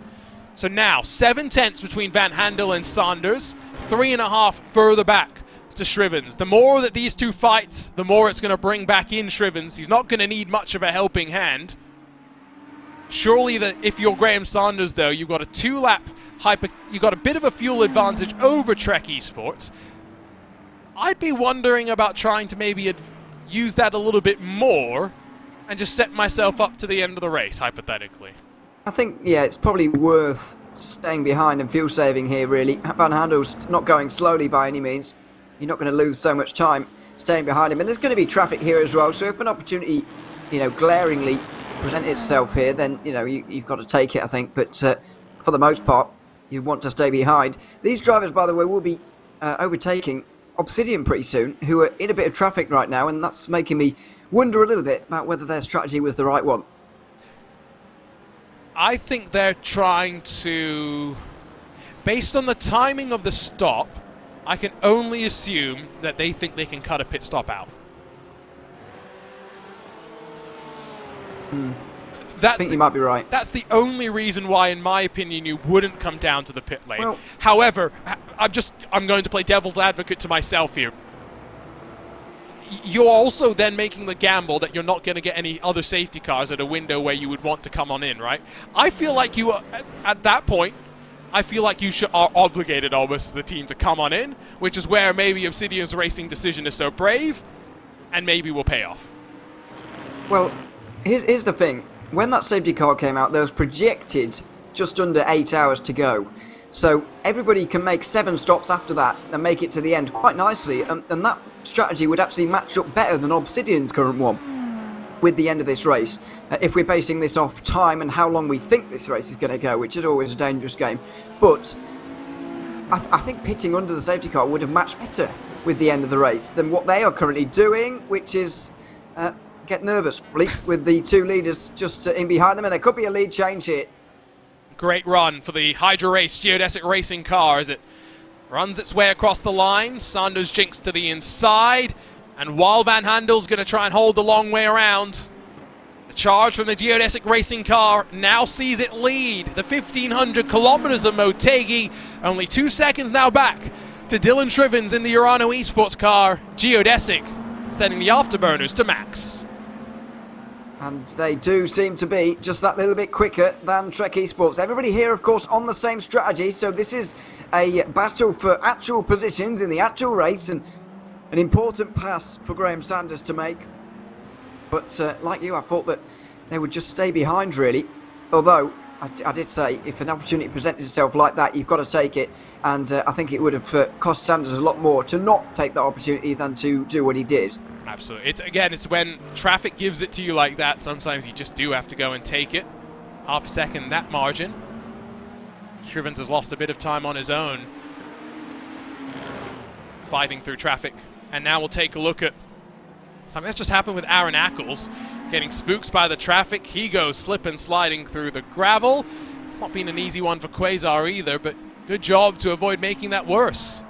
So now, 7 tenths between Van Handel and Sanders. 3.5 further back to Scrivens. The more that these two fight, the more it's going to bring back in Scrivens. He's not going to need much of a helping hand. Surely that if you're Graham Sanders, though, you've got a 2-lap you've got a bit of a fuel advantage over Trek Esports. I'd be wondering about trying to maybe use that a little bit more and just set myself up to the end of the race, hypothetically. I think, yeah, it's probably worth staying behind and fuel saving here, really. Van Handel's not going slowly by any means. You're not going to lose so much time staying behind him. And there's going to be traffic here as well, so if an opportunity, glaringly present itself here, then you've got to take it, I think. But for the most part, you want to stay behind. These drivers, by the way, will be overtaking Obsidian pretty soon, who are in a bit of traffic right now, and that's making me wonder a little bit about whether their strategy was the right one. I think they're trying to, based on the timing of the stop, I can only assume that they think they can cut a pit stop out. I think you might be right. That's the only reason why, in my opinion, you wouldn't come down to the pit lane. Well, however, I'm going to play devil's advocate to myself here. You're also then making the gamble that you're not going to get any other safety cars at a window where you would want to come on in, right? I feel like you are, at that point, I feel like you are obligated almost as the team to come on in, which is where maybe Obsidian's racing decision is so brave and maybe will pay off. Well, here's the thing. When that safety car came out, there was projected just under 8 hours to go. So everybody can make 7 stops after that and make it to the end quite nicely. And that strategy would actually match up better than Obsidian's current one with the end of this race. If we're basing this off time and how long we think this race is going to go, which is always a dangerous game. But I think pitting under the safety car would have matched better with the end of the race than what they are currently doing, which is get nervous, with the 2 leaders just in behind them, and there could be a lead change here. Great run for the Hydra Race Geodesic racing car as it runs its way across the line. Sanders jinks to the inside, and while Van Handel's going to try and hold the long way around, the charge from the Geodesic racing car now sees it lead the 1,500 kilometers of Motegi. Only 2 seconds now back to Dylan Scrivens in the Urano Esports car. Geodesic sending the afterburners to max. And they do seem to be just that little bit quicker than Trek Esports. Everybody here, of course, on the same strategy. So this is a battle for actual positions in the actual race, and an important pass for Graham Sanders to make. But like you, I thought that they would just stay behind, really. Although, I did say, if an opportunity presents itself like that, you've got to take it. And I think it would have cost Sanders a lot more to not take that opportunity than to do what he did. Absolutely. It's when traffic gives it to you like that, sometimes you just do have to go and take it. Half a second, that margin. Shrivens has lost a bit of time on his own, fighting through traffic. And now we'll take a look at something that's just happened with Aaron Ackles, getting spooked by the traffic. He goes slip and sliding through the gravel. It's not been an easy one for Quasar either, but good job to avoid making that worse.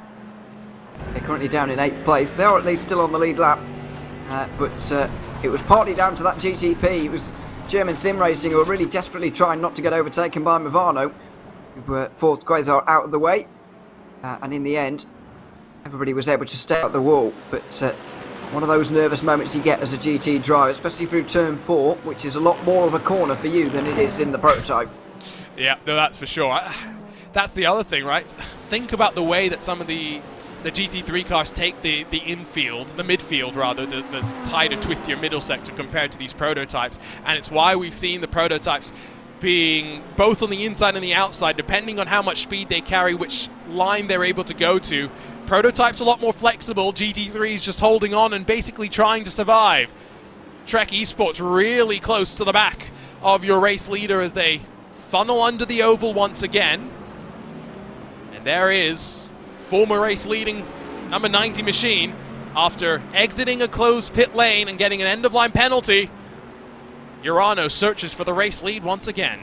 They're currently down in 8th place. They are at least still on the lead lap. But it was partly down to that GTP. It was German Sim Racing who were really desperately trying not to get overtaken by Movano, who forced Quasar out of the way. And in the end, everybody was able to stay at the wall. But one of those nervous moments you get as a GT driver, especially through turn 4, which is a lot more of a corner for you than it is in the prototype. Yeah, no, that's for sure. That's the other thing, right? Think about the way that some of the GT3 cars take the infield, the midfield rather, the tighter, twistier middle sector compared to these prototypes. And it's why we've seen the prototypes being both on the inside and the outside, depending on how much speed they carry, which line they're able to go to. Prototype's a lot more flexible. GT3's just holding on and basically trying to survive. Trek Esports really close to the back of your race leader as they funnel under the oval once again. And there is former race leading number 90 machine after exiting a closed pit lane and getting an end-of-line penalty. Urano searches for the race lead once again.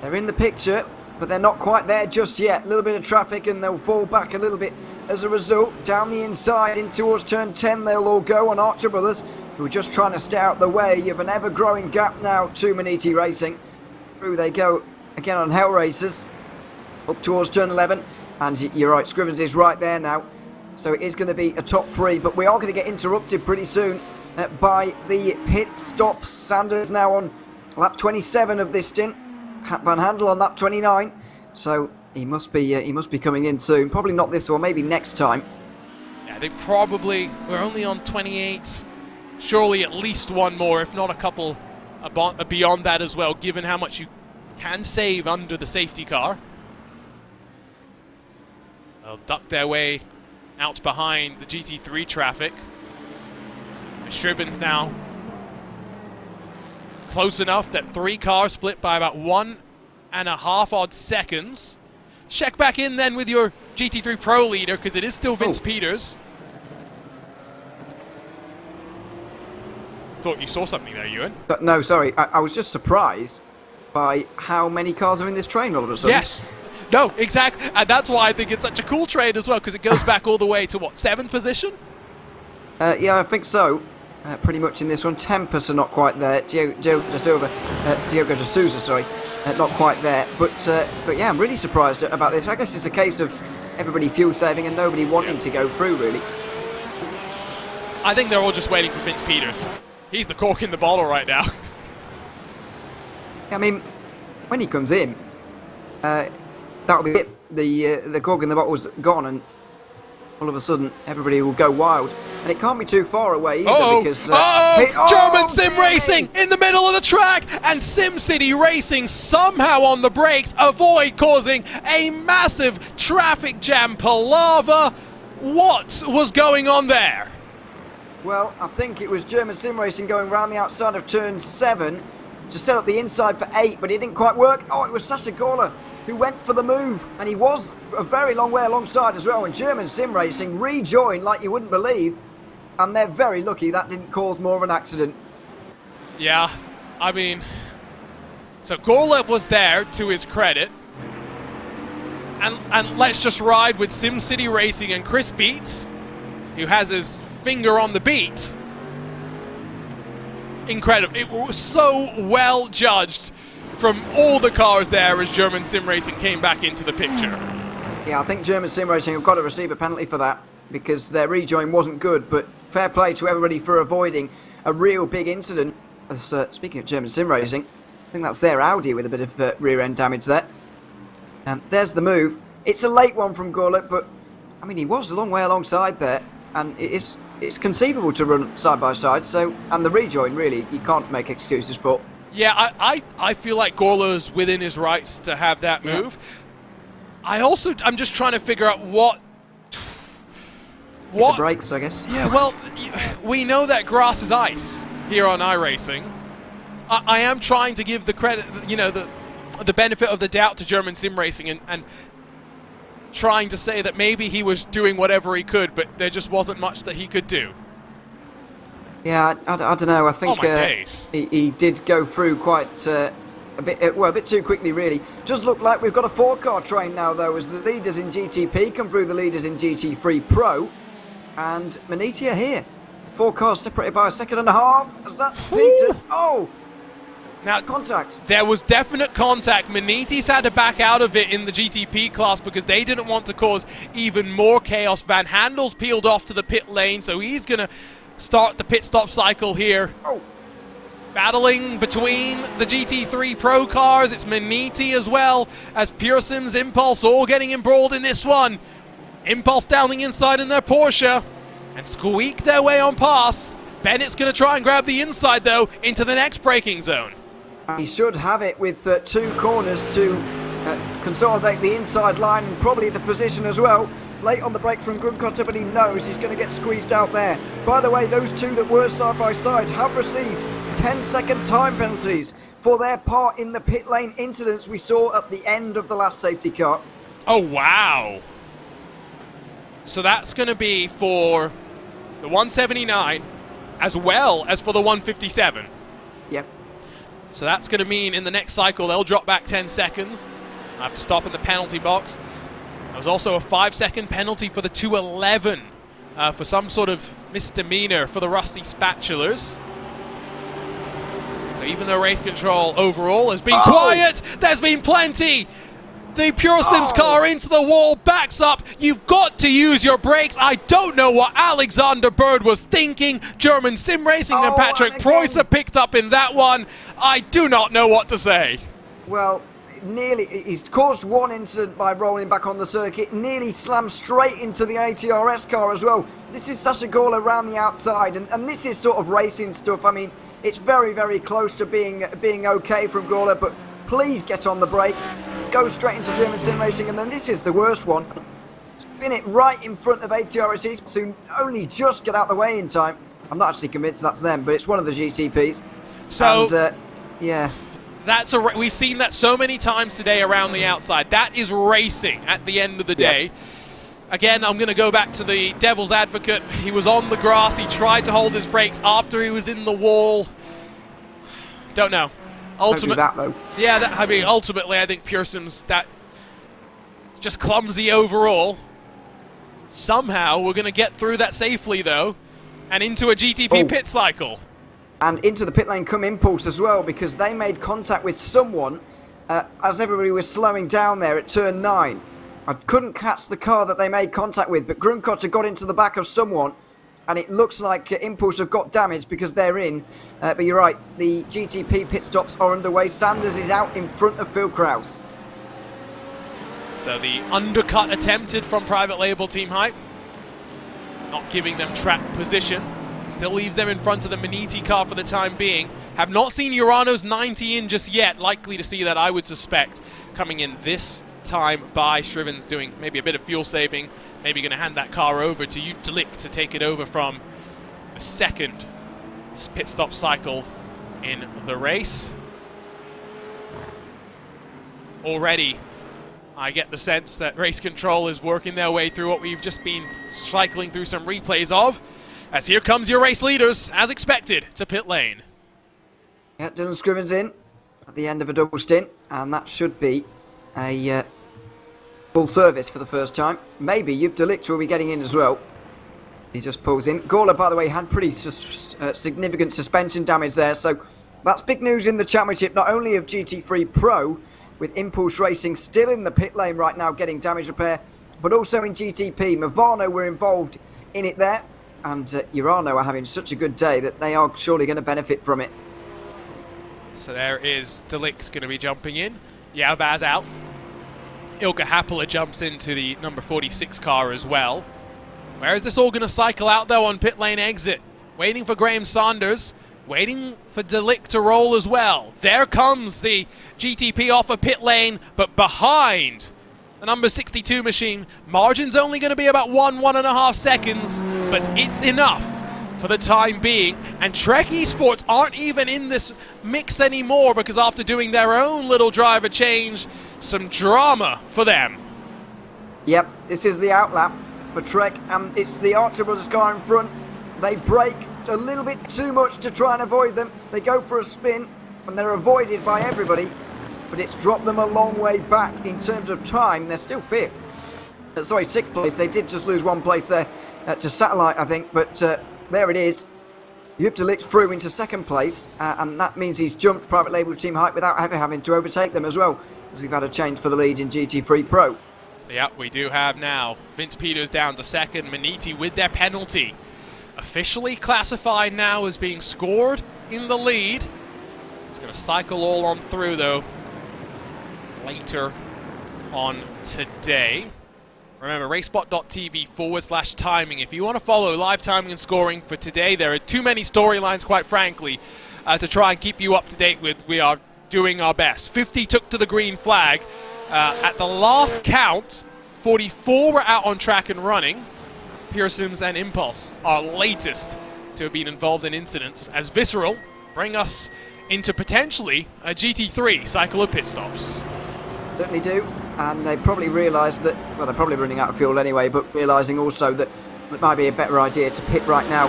They're in the picture, but they're not quite there just yet. A little bit of traffic and they'll fall back a little bit as a result. Down the inside in towards turn 10 they'll all go on Archer Brothers, who are just trying to stay out the way of an ever-growing gap now to Maniti Racing. Through they go again on Hell Racers, up towards turn 11. And you're right, Scrivens is right there now. So it is going to be a top 3, but we are going to get interrupted pretty soon by the pit stops. Sanders now on lap 27 of this stint. Van Handel on lap 29. So he must be coming in soon. Probably not this one, maybe next time. Yeah, we're only on 28. Surely at least one more, if not a couple beyond that as well, given how much you can save under the safety car. They'll duck their way out behind the GT3 traffic. Shrivens now close enough that 3 cars split by about 1.5 odd seconds. Check back in then with your GT3 Pro leader, because it is still Vince Peters. Thought you saw something there, Ewan. No, sorry. I was just surprised by how many cars are in this train all of a sudden. Yes. No, exactly. And that's why I think it's such a cool train as well, because it goes back all the way to, what, 7th position? Yeah, I think so. Pretty much in this one. Tempest are not quite there. Diogo de Souza, sorry. Not quite there. But yeah, I'm really surprised about this. I guess it's a case of everybody fuel saving and nobody wanting to go through, really. I think they're all just waiting for Vince Peters. He's the cork in the bottle right now. I mean, when he comes in, that'll be it. The cork in the bottle's gone, and all of a sudden everybody will go wild. And it can't be too far away either because... German Sim Racing in the middle of the track, and SimCity Racing somehow on the brakes avoid causing a massive traffic jam palaver. What was going on there? Well, I think it was German Sim Racing going round the outside of turn 7 to set up the inside for 8, but it didn't quite work. Oh, it was Sasha Gorla who went for the move, and he was a very long way alongside as well, and German Sim Racing rejoined like you wouldn't believe, and they're very lucky that didn't cause more of an accident. Yeah, I mean, so Gorla was there to his credit, and let's just ride with SimCity Racing and Chris Beats, who has his finger on the beat. Incredible. It was so well judged from all the cars there as German Sim Racing came back into the picture. Yeah, I think German Sim Racing have got to receive a penalty for that because their rejoin wasn't good, but fair play to everybody for avoiding a real big incident. As, speaking of German Sim Racing, I think that's their Audi with a bit of rear end damage there. There's the move. It's a late one from Gorlet, but I mean, he was a long way alongside there, and it's conceivable to run side by side, so, and the rejoin really you can't make excuses for. Yeah, I feel like Gorla's within his rights to have that move. I'm just trying to figure out what the brakes, I guess. Yeah, well, we know that grass is ice here on iRacing. I am trying to give the credit, you know, the benefit of the doubt to German sim racing and trying to say that maybe he was doing whatever he could, but there just wasn't much that he could do. Yeah, I don't know. I think days. He did go through quite a bit too quickly, really. Does look like we've got a 4-car train now, though, as the leaders in GTP come through the leaders in GT3 Pro, and Motegi are here. 4 cars separated by a second and a half. As that's Peters. Oh. Now, contact. There was definite contact. Motegi's had to back out of it in the GTP class because they didn't want to cause even more chaos. Van Handel's peeled off to the pit lane, so he's going to start the pit stop cycle here. Oh. Battling between the GT3 Pro cars. It's Motegi as well as Pure Sims, Impulse all getting embroiled in this one. Impulse down the inside in their Porsche and squeak their way on past. Bennett's going to try and grab the inside, though, into the next braking zone. He should have it with 2 corners to consolidate the inside line and probably the position as well. Late on the brake from Grundkotter, but he knows he's going to get squeezed out there. By the way, those 2 that were side by side have received 10-second time penalties for their part in the pit lane incidents we saw at the end of the last safety car. Oh, wow. So that's going to be for the 179 as well as for the 157. Yep. So that's going to mean in the next cycle they'll drop back 10 seconds. I have to stop in the penalty box. There was also a 5-second penalty for the 211 for some sort of misdemeanor for the Rusty Spatulas. So even though race control overall has been quiet, there's been plenty. The Pure Sims car into the wall, backs up. You've got to use your brakes. I don't know what Alexander Bird was thinking. German sim racing and Patrick Preußer picked up in that one. I do not know what to say. Well, he's caused one incident by rolling back on the circuit, nearly slammed straight into the ATRS car as well. This is such a goal around the outside, and this is sort of racing stuff. I mean, it's very, very close to being okay from Gorla, but please get on the brakes, go straight into German sim racing, and then this is the worst one. Spin it right in front of ATRS to only just get out the way in time. I'm not actually convinced that's them, but it's one of the GTPs. So, and, yeah. We've seen that so many times today around the outside. That is racing at the end of the day. Yep. Again, I'm going to go back to the devil's advocate. He was on the grass. He tried to hold his brakes after he was in the wall. Don't know. Don't do that, though. Yeah, ultimately, I think Pure Sims, that just clumsy overall. Somehow, we're going to get through that safely, though, and into a GTP pit cycle. And into the pit lane come Impulse as well, because they made contact with someone as everybody was slowing down there at turn 9. I couldn't catch the car that they made contact with, but Grundkotter got into the back of someone, and it looks like Impulse have got damage because they're in. But you're right, the GTP pit stops are underway. Sanders is out in front of Phil Krause. So the undercut attempted from Private Label Team Hype, not giving them track position. Still leaves them in front of the Motegi car for the time being. Have not seen Urano's 90 in just yet. Likely to see that, I would suspect, coming in this time by Shrivens, doing maybe a bit of fuel saving. Maybe going to hand that car over to Utalik to take it over from the second pit stop cycle in the race. Already, I get the sense that race control is working their way through what we've just been cycling through some replays of. As here comes your race leaders, as expected, to pit lane. Yeah, Dylan Scrivens in at the end of a double stint, and that should be a full service for the first time. Maybe Joop de Ligt will be getting in as well. He just pulls in. Gorla, by the way, had pretty significant suspension damage there, so that's big news in the championship, not only of GT3 Pro, with Impulse Racing still in the pit lane right now getting damage repair, but also in GTP. Movano were involved in it there. And Urano are having such a good day that they are surely going to benefit from it. So there is de Ligt going to be jumping in. Yavaz out. Ilka Happela jumps into the number 46 car as well. Where is this all going to cycle out, though, on pit lane exit? Waiting for Graham Saunders. waiting for Delic to roll as well. There comes the GTP off of pit lane, but behind the number 62 machine. Margin's only going to be about 1.5 seconds, but it's enough for the time being. And Trek Esports aren't even in this mix anymore, because after doing their own little driver change, some drama for them. Yep, this is the outlap for Trek, and it's the Archer Brothers car in front. They brake a little bit too much to try and avoid them. They go for a spin, and they're avoided by everybody, but it's dropped them a long way back in terms of time. They're still fifth. Sorry, sixth place. They did just lose one place there to Satellite, I think, but there it is. Delic's through into second place, and that means he's jumped Private Label Team Hype without ever having to overtake them as well, as we've had a change for the lead in GT3 Pro. Yeah, we do have now Vince Peters down to second, Maniti with their penalty. Officially classified now as being scored in the lead. It's going to cycle all on through, though, later on today. Remember, RaceSpot.TV/timing. If you want to follow live timing and scoring for today, there are too many storylines, quite frankly, to try and keep you up to date with. We are doing our best. 50 took to the green flag. At the last count, 44 were out on track and running. Pearsons and Impulse are latest to have been involved in incidents, as Visceral bring us into potentially a GT3 cycle of pit stops. Certainly do, and they probably realise that, well, they're probably running out of fuel anyway, but realising also that it might be a better idea to pit right now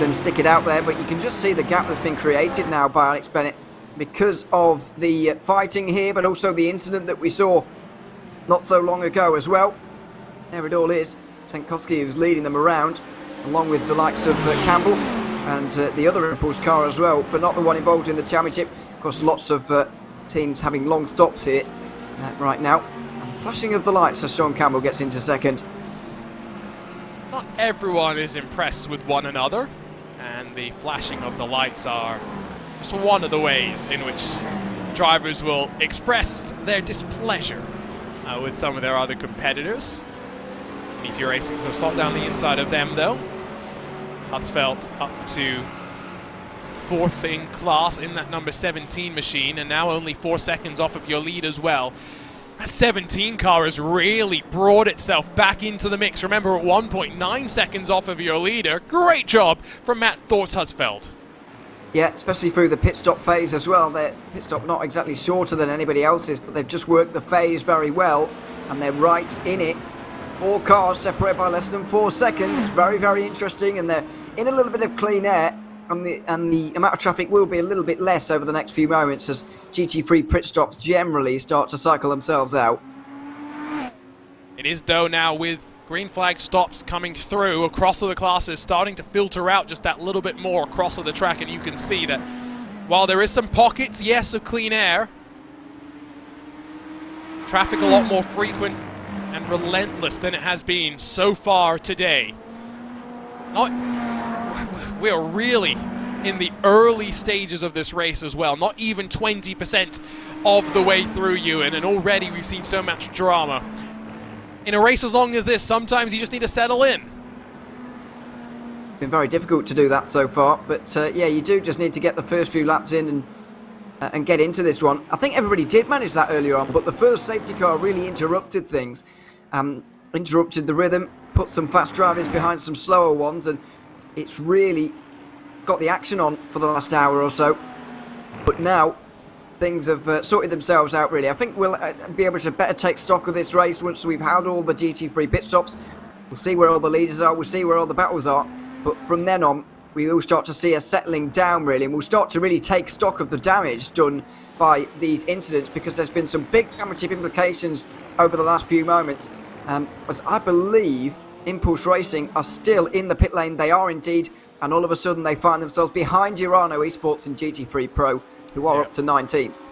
than stick it out there. But you can just see the gap that's been created now by Alex Bennett because of the fighting here, but also the incident that we saw not so long ago as well. There it all is. Senkowski, who's leading them around, along with the likes of Campbell and the other Impulse car as well, but not the one involved in the championship. Of course, lots of teams having long stops here right now. Flashing of the lights as Sean Campbell gets into second. Not everyone is impressed with one another, and the flashing of the lights are just one of the ways in which drivers will express their displeasure with some of their other competitors. Meteor Racing is going to slot down the inside of them, though. Hutzfeld up to fourth in class in that number 17 machine, and now only 4 seconds off of your lead as well. That 17 car has really brought itself back into the mix. Remember, at 1.9 seconds off of your leader. Great job from Matt Thorts Hutzfeld. Yeah, especially through the pit stop phase as well. Their pit stop not exactly shorter than anybody else's, but they've just worked the phase very well, and they're right in it. 4 cars separated by less than 4 seconds. It's very, very interesting, and they're in a little bit of clean air, and the amount of traffic will be a little bit less over the next few moments as GT3 pit stops generally start to cycle themselves out. It is, though, now with green flag stops coming through across the classes, starting to filter out just that little bit more across the track, and you can see that while there is some pockets, yes, of clean air, traffic a lot more frequent and relentless than it has been so far today. We are really in the early stages of this race as well, not even 20% of the way through, Ewan, and already we've seen so much drama. In a race as long as this, sometimes you just need to settle in. Been very difficult to do that so far, but yeah, you do just need to get the first few laps in and get into this one. I think everybody did manage that earlier on, but the first safety car really interrupted things, interrupted the rhythm, put some fast drivers behind some slower ones, and it's really got the action on for the last hour or so. But now things have sorted themselves out, really. I think we'll be able to better take stock of this race once we've had all the GT3 pit stops. We'll see where all the leaders are, we'll see where all the battles are, but from then on we will start to see a settling down, really, and we'll start to really take stock of the damage done by these incidents, because there's been some big championship implications over the last few moments, as I believe Impulse Racing are still in the pit lane. They are indeed, and all of a sudden they find themselves behind Urano Esports and GT3 Pro, who are up to 19th.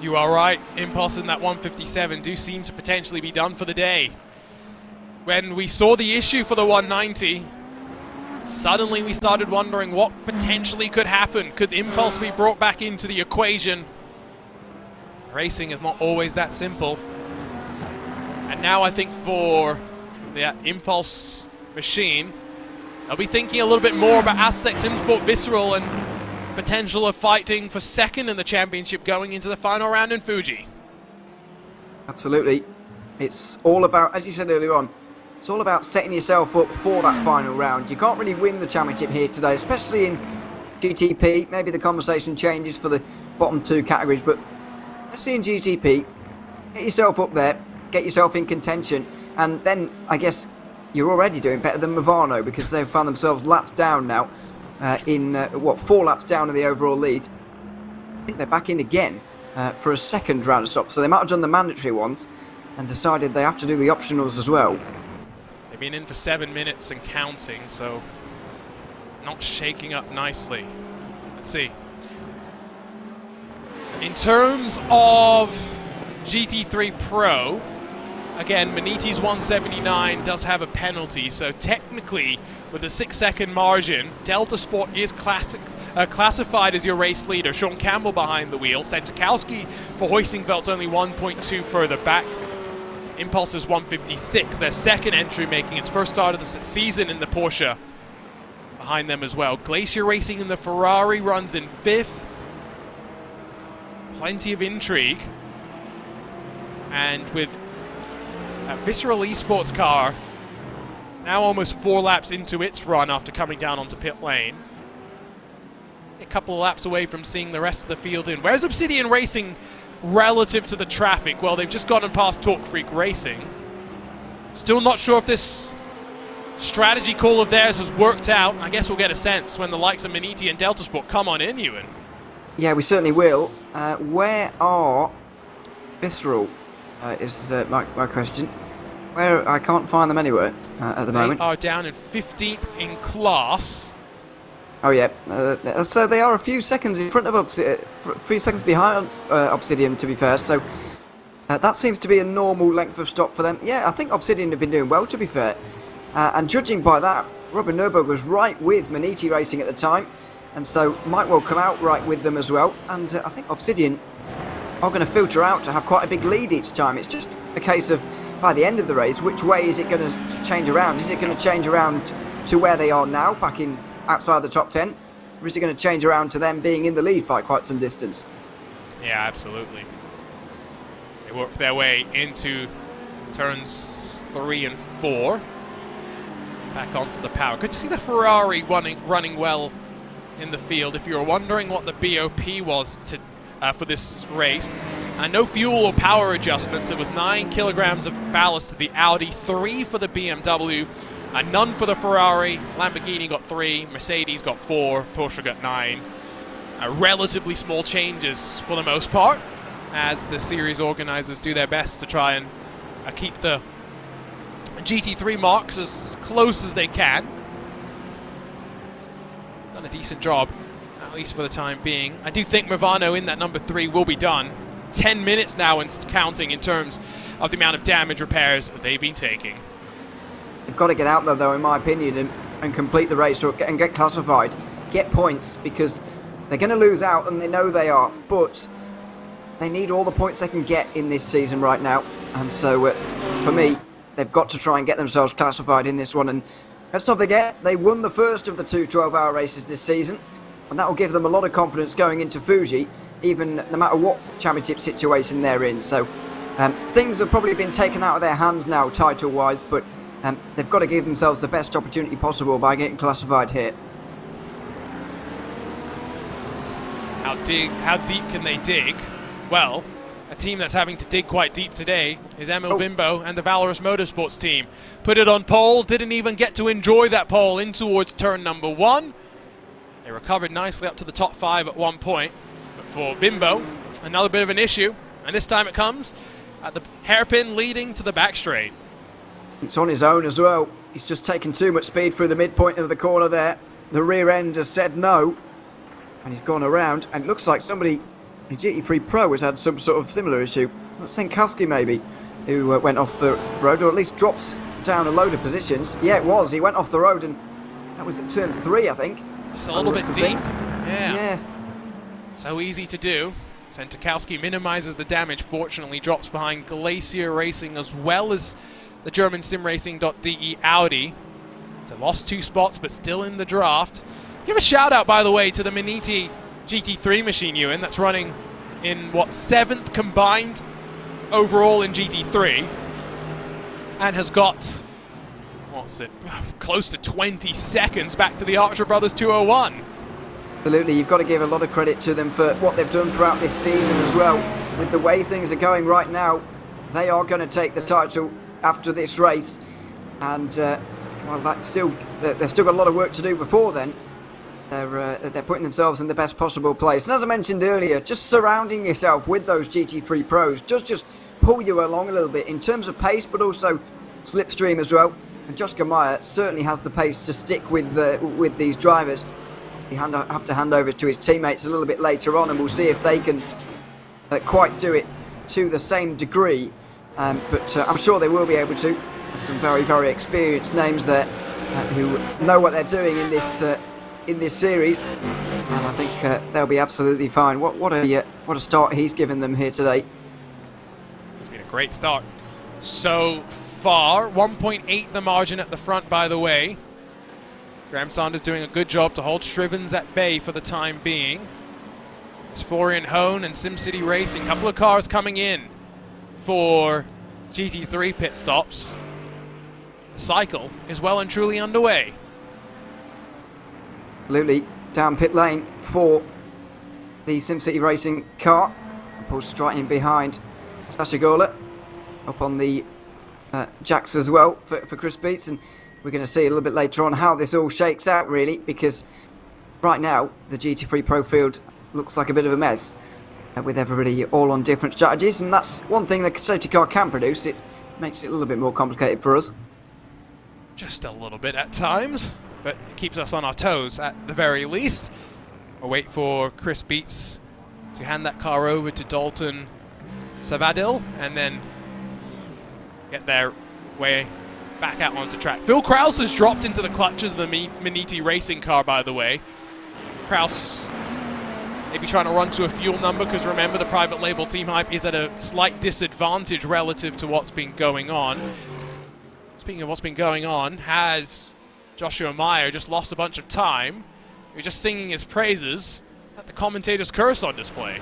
You are right. Impulse in that 157 do seem to potentially be done for the day. When we saw the issue for the 190, suddenly we started wondering what potentially could happen. Could Impulse be brought back into the equation? Racing is not always that simple. And now I think for the Impulse machine, they'll be thinking a little bit more about Aztec Simsport Visceral and potential of fighting for second in the championship going into the final round in Fuji. Absolutely. It's all about, as you said earlier on, it's all about setting yourself up for that final round. You can't really win the championship here today, especially in GTP. Maybe the conversation changes for the bottom 2 categories, but especially in GTP, get yourself up there, get yourself in contention, and then I guess you're already doing better than Movano because they've found themselves laps down now, 4 laps down in the overall lead. I think they're back in again for a second round of stops, so they might have done the mandatory ones and decided they have to do the optionals as well. They've been in for 7 minutes and counting, so not shaking up nicely. Let's see. In terms of GT3 Pro, again, Maniti's 179 does have a penalty, so technically, with a 6-second margin, Delta Sport is classified as your race leader. Sean Campbell behind the wheel. Sentikowski for Hoisingveld's only 1.2 further back. Impulse is 156, their second entry, making its first start of the season in the Porsche. Behind them as well. Glacier Racing in the Ferrari runs in 5th. Plenty of intrigue. And with a Visceral Esports car now almost 4 laps into its run after coming down onto pit lane. A couple of laps away from seeing the rest of the field in. Where's Obsidian Racing relative to the traffic? Well, they've just gotten past Talk Freak Racing. Still not sure if this strategy call of theirs has worked out. I guess we'll get a sense when the likes of Maniti and Delta Sport come on in, Ewan. Yeah, we certainly will. Where are Visceral is my question. Where I can't find them anywhere at the moment. They are down in 15th in class. Oh yeah, so they are a few seconds in front of a few seconds behind Obsidian, to be fair. So that seems to be a normal length of stop for them. Yeah, I think Obsidian have been doing well, to be fair. And judging by that, Robin Nurburg was right with Maniti Racing at the time, and so might well come out right with them as well. And I think Obsidian are going to filter out to have quite a big lead each time. It's just a case of, by the end of the race, which way is it going to change around? Is it going to change around to where they are now, back in outside the top 10? Or is it going to change around to them being in the lead by quite some distance? Yeah, absolutely. They work their way into turns 3 and 4. Back onto the power. Good to see the Ferrari running well in the field. If you were wondering what the BOP was for this race, no fuel or power adjustments. It was 9 kilograms of ballast to the Audi, 3 for the BMW, none for the Ferrari. Lamborghini got 3, Mercedes got 4, Porsche got 9. Relatively small changes for the most part, as the series organizers do their best to try and keep the GT3 marks as close as they can. Done a decent job, at least for the time being. I do think Movano in that number 3 will be done. 10 minutes now and counting in terms of the amount of damage repairs they've been taking. They've got to get out there, though, in my opinion, and complete the race and get classified, get points, because they're going to lose out, and they know they are, but they need all the points they can get in this season right now. And so, for me, they've got to try and get themselves classified in this one. And let's not forget, they won the first of the 2 12-hour races this season, and that will give them a lot of confidence going into Fuji, even no matter what championship situation they're in. So things have probably been taken out of their hands now, title-wise, but they've got to give themselves the best opportunity possible by getting classified here. How deep can they dig? Well, a team that's having to dig quite deep today is Emil Vimbo and the Valorous Motorsports team. Put it on pole, didn't even get to enjoy that pole in towards turn number 1. They recovered nicely up to the top 5 at one point. But for Vimbo, another bit of an issue. And this time it comes at the hairpin leading to the back straight. It's on his own as well. He's just taken too much speed through the midpoint of the corner there. The rear end has said no. And he's gone around. And it looks like somebody in GT3 Pro has had some sort of similar issue. That's Sentikowski maybe, who went off the road, or at least dropped down a load of positions. Yeah, it was. He went off the road, and that was at turn 3, I think. Just a little bit deep. Yeah. So easy to do. Sentikowski minimizes the damage, fortunately drops behind Glacier Racing as well as the German SimRacing.de Audi. So lost 2 spots, but still in the draft. Give a shout out, by the way, to the Maniti GT3 machine, Ewan, that's running in, what, 7th combined overall in GT3, and has got, what's it, close to 20 seconds back to the Archer Brothers 201. Absolutely, you've got to give a lot of credit to them for what they've done throughout this season as well. With the way things are going right now, they are going to take the title after this race, and well, they've still got a lot of work to do before then. They're putting themselves in the best possible place. And as I mentioned earlier, just surrounding yourself with those GT3 pros does just pull you along a little bit in terms of pace, but also slipstream as well. And Joshua Meyer certainly has the pace to stick with these drivers. You have to hand over to his teammates a little bit later on, and we'll see if they can quite do it to the same degree. But I'm sure they will be able to. There's some very, very experienced names there who know what they're doing in this series, and I think they'll be absolutely fine. What a start he's given them here today. It's been a great start so far. 1.8 the margin at the front, by the way. Graham Sanders doing a good job to hold Shrivens at bay for the time being. It's Florian Hone and SimCity Racing. A couple of cars coming in for GT3 pit stops. The cycle is well and truly underway. Absolutely, down pit lane for the SimCity Racing car. Pulls straight in behind Sasha Gola. Up on the jacks as well for Chris Beats, and we're going to see a little bit later on how this all shakes out, really, because right now the GT3 Pro field looks like a bit of a mess with everybody all on different strategies, and that's one thing the safety car can produce. It makes it a little bit more complicated for us. Just a little bit at times, but it keeps us on our toes at the very least. We'll wait for Chris Beats to hand that car over to Dalton Savadil and then get their way back out onto track. Phil Kraus has dropped into the clutches of the Miniti Racing car, by the way. Kraus maybe trying to run to a fuel number, because remember, the private label Team Hype is at a slight disadvantage relative to what's been going on. Speaking of what's been going on, has Joshua Meyer just lost a bunch of time? We're just singing his praises at the commentator's curse on display.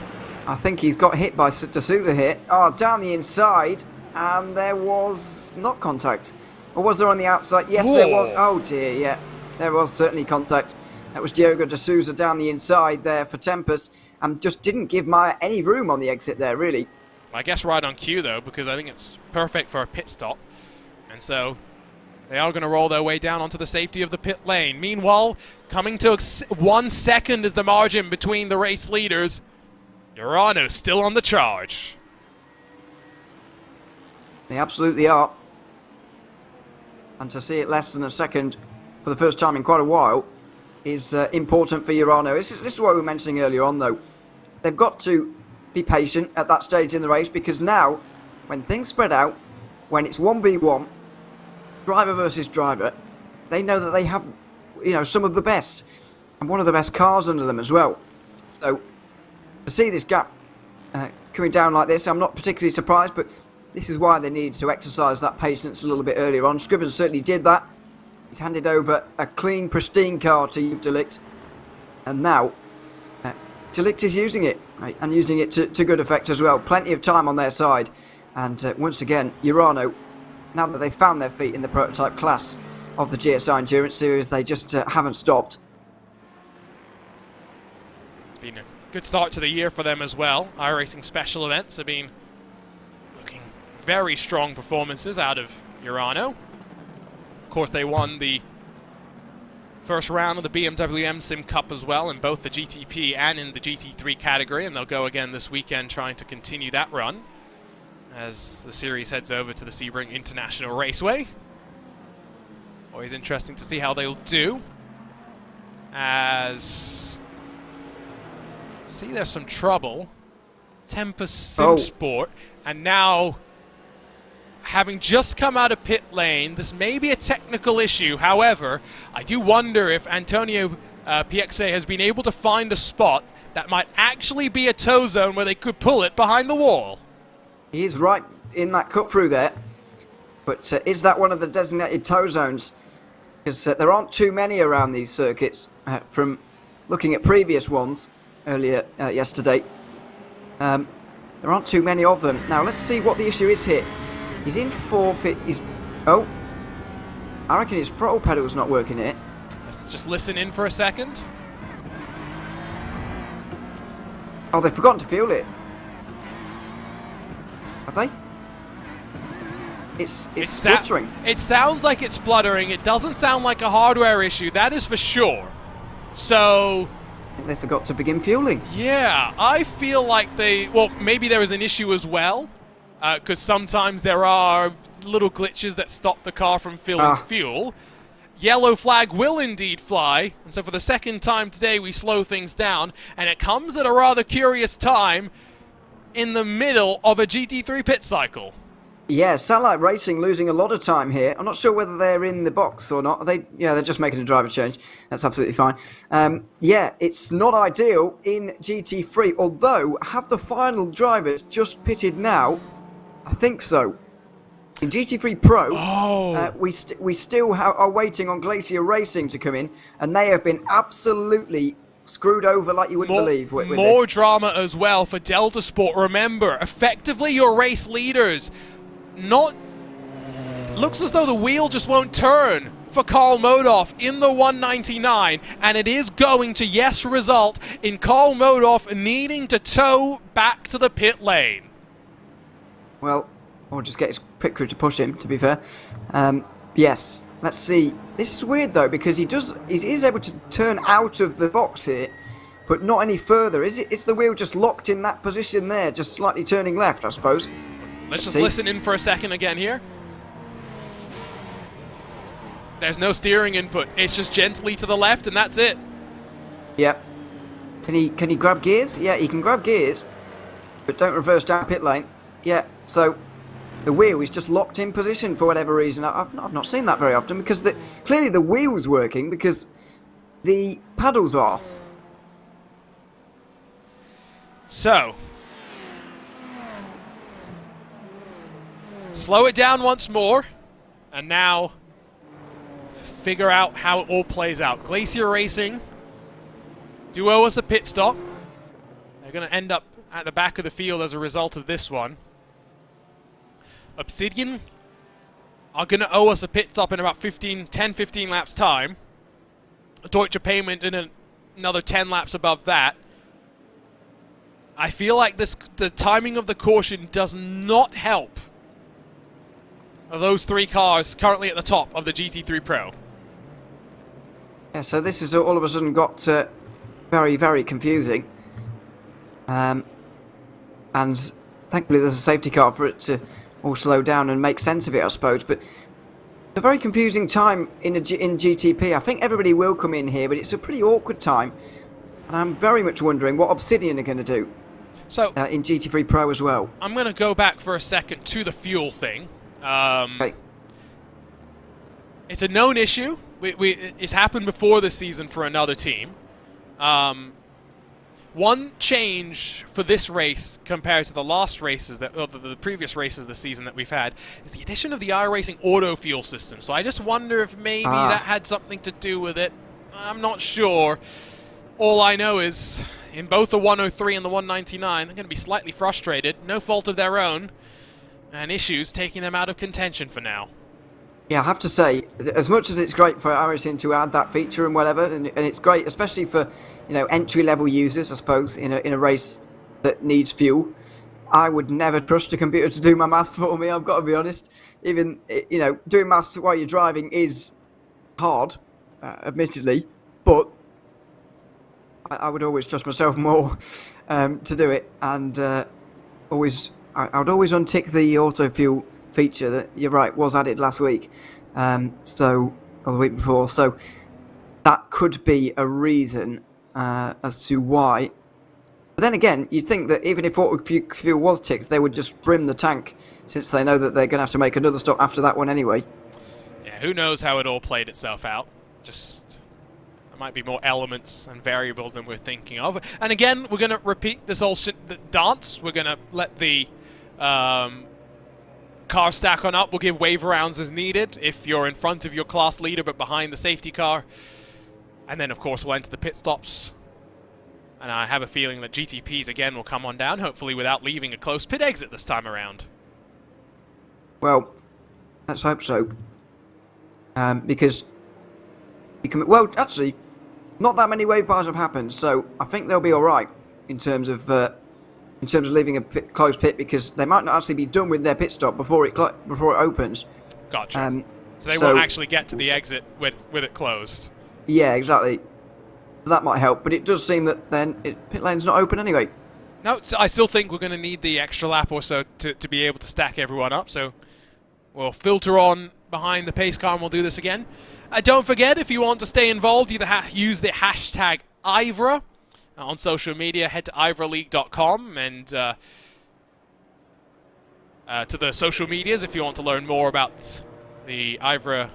I think he's got hit by D'Souza here. Oh, down the inside, and there was not contact. Or was there on the outside? Yes, Whoa. There was. Oh dear, yeah. There was certainly contact. That was Diogo D'Souza down the inside there for Tempest, and just didn't give Meyer any room on the exit there, really. I guess right on cue, though, because I think it's perfect for a pit stop. And so they are going to roll their way down onto the safety of the pit lane. Meanwhile, coming to 1 second is the margin between the race leaders. Urano still on the charge. They absolutely are. And to see it less than a second for the first time in quite a while is important for Urano. This is what we were mentioning earlier on, though. They've got to be patient at that stage in the race, because now, when things spread out, when it's 1v1, driver versus driver, they know that they have, some of the best, and one of the best cars under them as well. So, to see this gap coming down like this, I'm not particularly surprised, but this is why they needed to exercise that patience a little bit earlier on. Scriven certainly did that. He's handed over a clean, pristine car to Delict, and now Delict is using it, right, and using it to good effect as well. Plenty of time on their side, and once again, Urano, now that they've found their feet in the prototype class of the GSI Endurance Series, they just haven't stopped. It's been a good start to the year for them as well. iRacing special events have been looking very strong performances out of Urano. Of course, they won the first round of the BMW M Sim Cup as well, in both the GTP and in the GT3 category, and they'll go again this weekend trying to continue that run as the series heads over to the Sebring International Raceway. Always interesting to see how they'll do. As see, there's some trouble. Tempest Sim Sport, and now having just come out of pit lane, this may be a technical issue. However, I do wonder if Antonio PXA has been able to find a spot that might actually be a tow zone where they could pull it behind the wall. He is right in that cut through there, but is that one of the designated tow zones? Because there aren't too many around these circuits from looking at previous ones. earlier yesterday. There aren't too many of them. Now, let's see what the issue is here. He's in forfeit. Oh, I reckon his throttle pedal's not working here. Let's just listen in for a second. Oh, they've forgotten to fuel it. Have they? It's spluttering. It sounds like it's spluttering. It doesn't sound like a hardware issue. That is for sure. So... I think they forgot to begin fueling. Yeah, I feel like well, maybe there was an issue as well, because sometimes there are little glitches that stop the car from filling fuel. Yellow flag will indeed fly, and so for the second time today we slow things down, and it comes at a rather curious time in the middle of a GT3 pit cycle. Yeah, Satellite Racing losing a lot of time here. I'm not sure whether they're in the box or not. Yeah, they're just making a driver change. That's absolutely fine. Yeah, it's not ideal in GT3, although have the final drivers just pitted now? I think so. In GT3 Pro, we still are waiting on Glacier Racing to come in, and they have been absolutely screwed over like you wouldn't believe with more this. Drama as well for Delta Sport. Remember, effectively your race leaders... Looks as though the wheel just won't turn for Karl Modhoff in the 199, and it is going to, yes, result in Karl Modhoff needing to tow back to the pit lane. Well, or just get his pit crew to push him, to be fair. Yes, let's see. This is weird, though, because he is able to turn out of the box here, but not any further. Is the wheel just locked in that position there, just slightly turning left, I suppose? Let's just listen in for a second again here. There's no steering input. It's just gently to the left, and that's it. Yep. Can he grab gears? Yeah, he can grab gears, but don't reverse down pit lane. Yeah, so the wheel is just locked in position for whatever reason. I've not seen that very often, because clearly the wheel's working, because the paddles are. So... slow it down once more, and now figure out how it all plays out. Glacier Racing do owe us a pit stop. They're going to end up at the back of the field as a result of this one. Obsidian are going to owe us a pit stop in about 10-15 laps time. Deutsche Payment in another 10 laps above that. I feel like the timing of the caution does not help those three cars currently at the top of the GT3 Pro. Yeah, so this has all of a sudden got very, very confusing. And thankfully there's a safety car for it to all slow down and make sense of it, I suppose. But it's a very confusing time in GTP. I think everybody will come in here, but it's a pretty awkward time. And I'm very much wondering what Obsidian are going to do in GT3 Pro as well. I'm going to go back for a second to the fuel thing. Okay. It's a known issue. It's happened before this season for another team. One change for this race compared to the last races, the previous races this season that we've had, is the addition of the iRacing auto fuel system. So I just wonder if maybe that had something to do with it. I'm not sure. All I know is in both the 103 and the 199, they're going to be slightly frustrated. No fault of their own. And issues taking them out of contention for now. Yeah, I have to say, as much as it's great for iRacing to add that feature and whatever, and it's great, especially for entry-level users, I suppose, in a race that needs fuel, I would never trust a computer to do my maths for me. I've got to be honest. Even doing maths while you're driving is hard, admittedly, but I would always trust myself more to do it, and I would always untick the auto fuel feature that, you're right, was added last week, or the week before. So that could be a reason as to why. But then again, you'd think that even if auto fuel was ticked, they would just brim the tank, since they know that they're going to have to make another stop after that one anyway. Yeah, who knows how it all played itself out. There might be more elements and variables than we're thinking of. And again, we're going to repeat this whole dance. We're going to let the car stack on up. We'll give wave rounds as needed if you're in front of your class leader but behind the safety car. And then, of course, we'll enter the pit stops And I have a feeling that GTPs again will come on down, hopefully without leaving a close pit exit this time around. Well, let's hope so. Because you can, well, actually, not that many wave bars have happened, so I think they'll be all right in terms of leaving a closed pit, because they might not actually be done with their pit stop before it opens. Gotcha. So they won't actually get to the exit with it closed. Yeah, exactly. That might help, but it does seem that then pit lane's not open anyway. No, so I still think we're going to need the extra lap or so to be able to stack everyone up, so we'll filter on behind the pace car and we'll do this again. Don't forget, if you want to stay involved, either use the hashtag IVRA on social media. Head to ivraleague.com and to the social medias if you want to learn more about the IVRA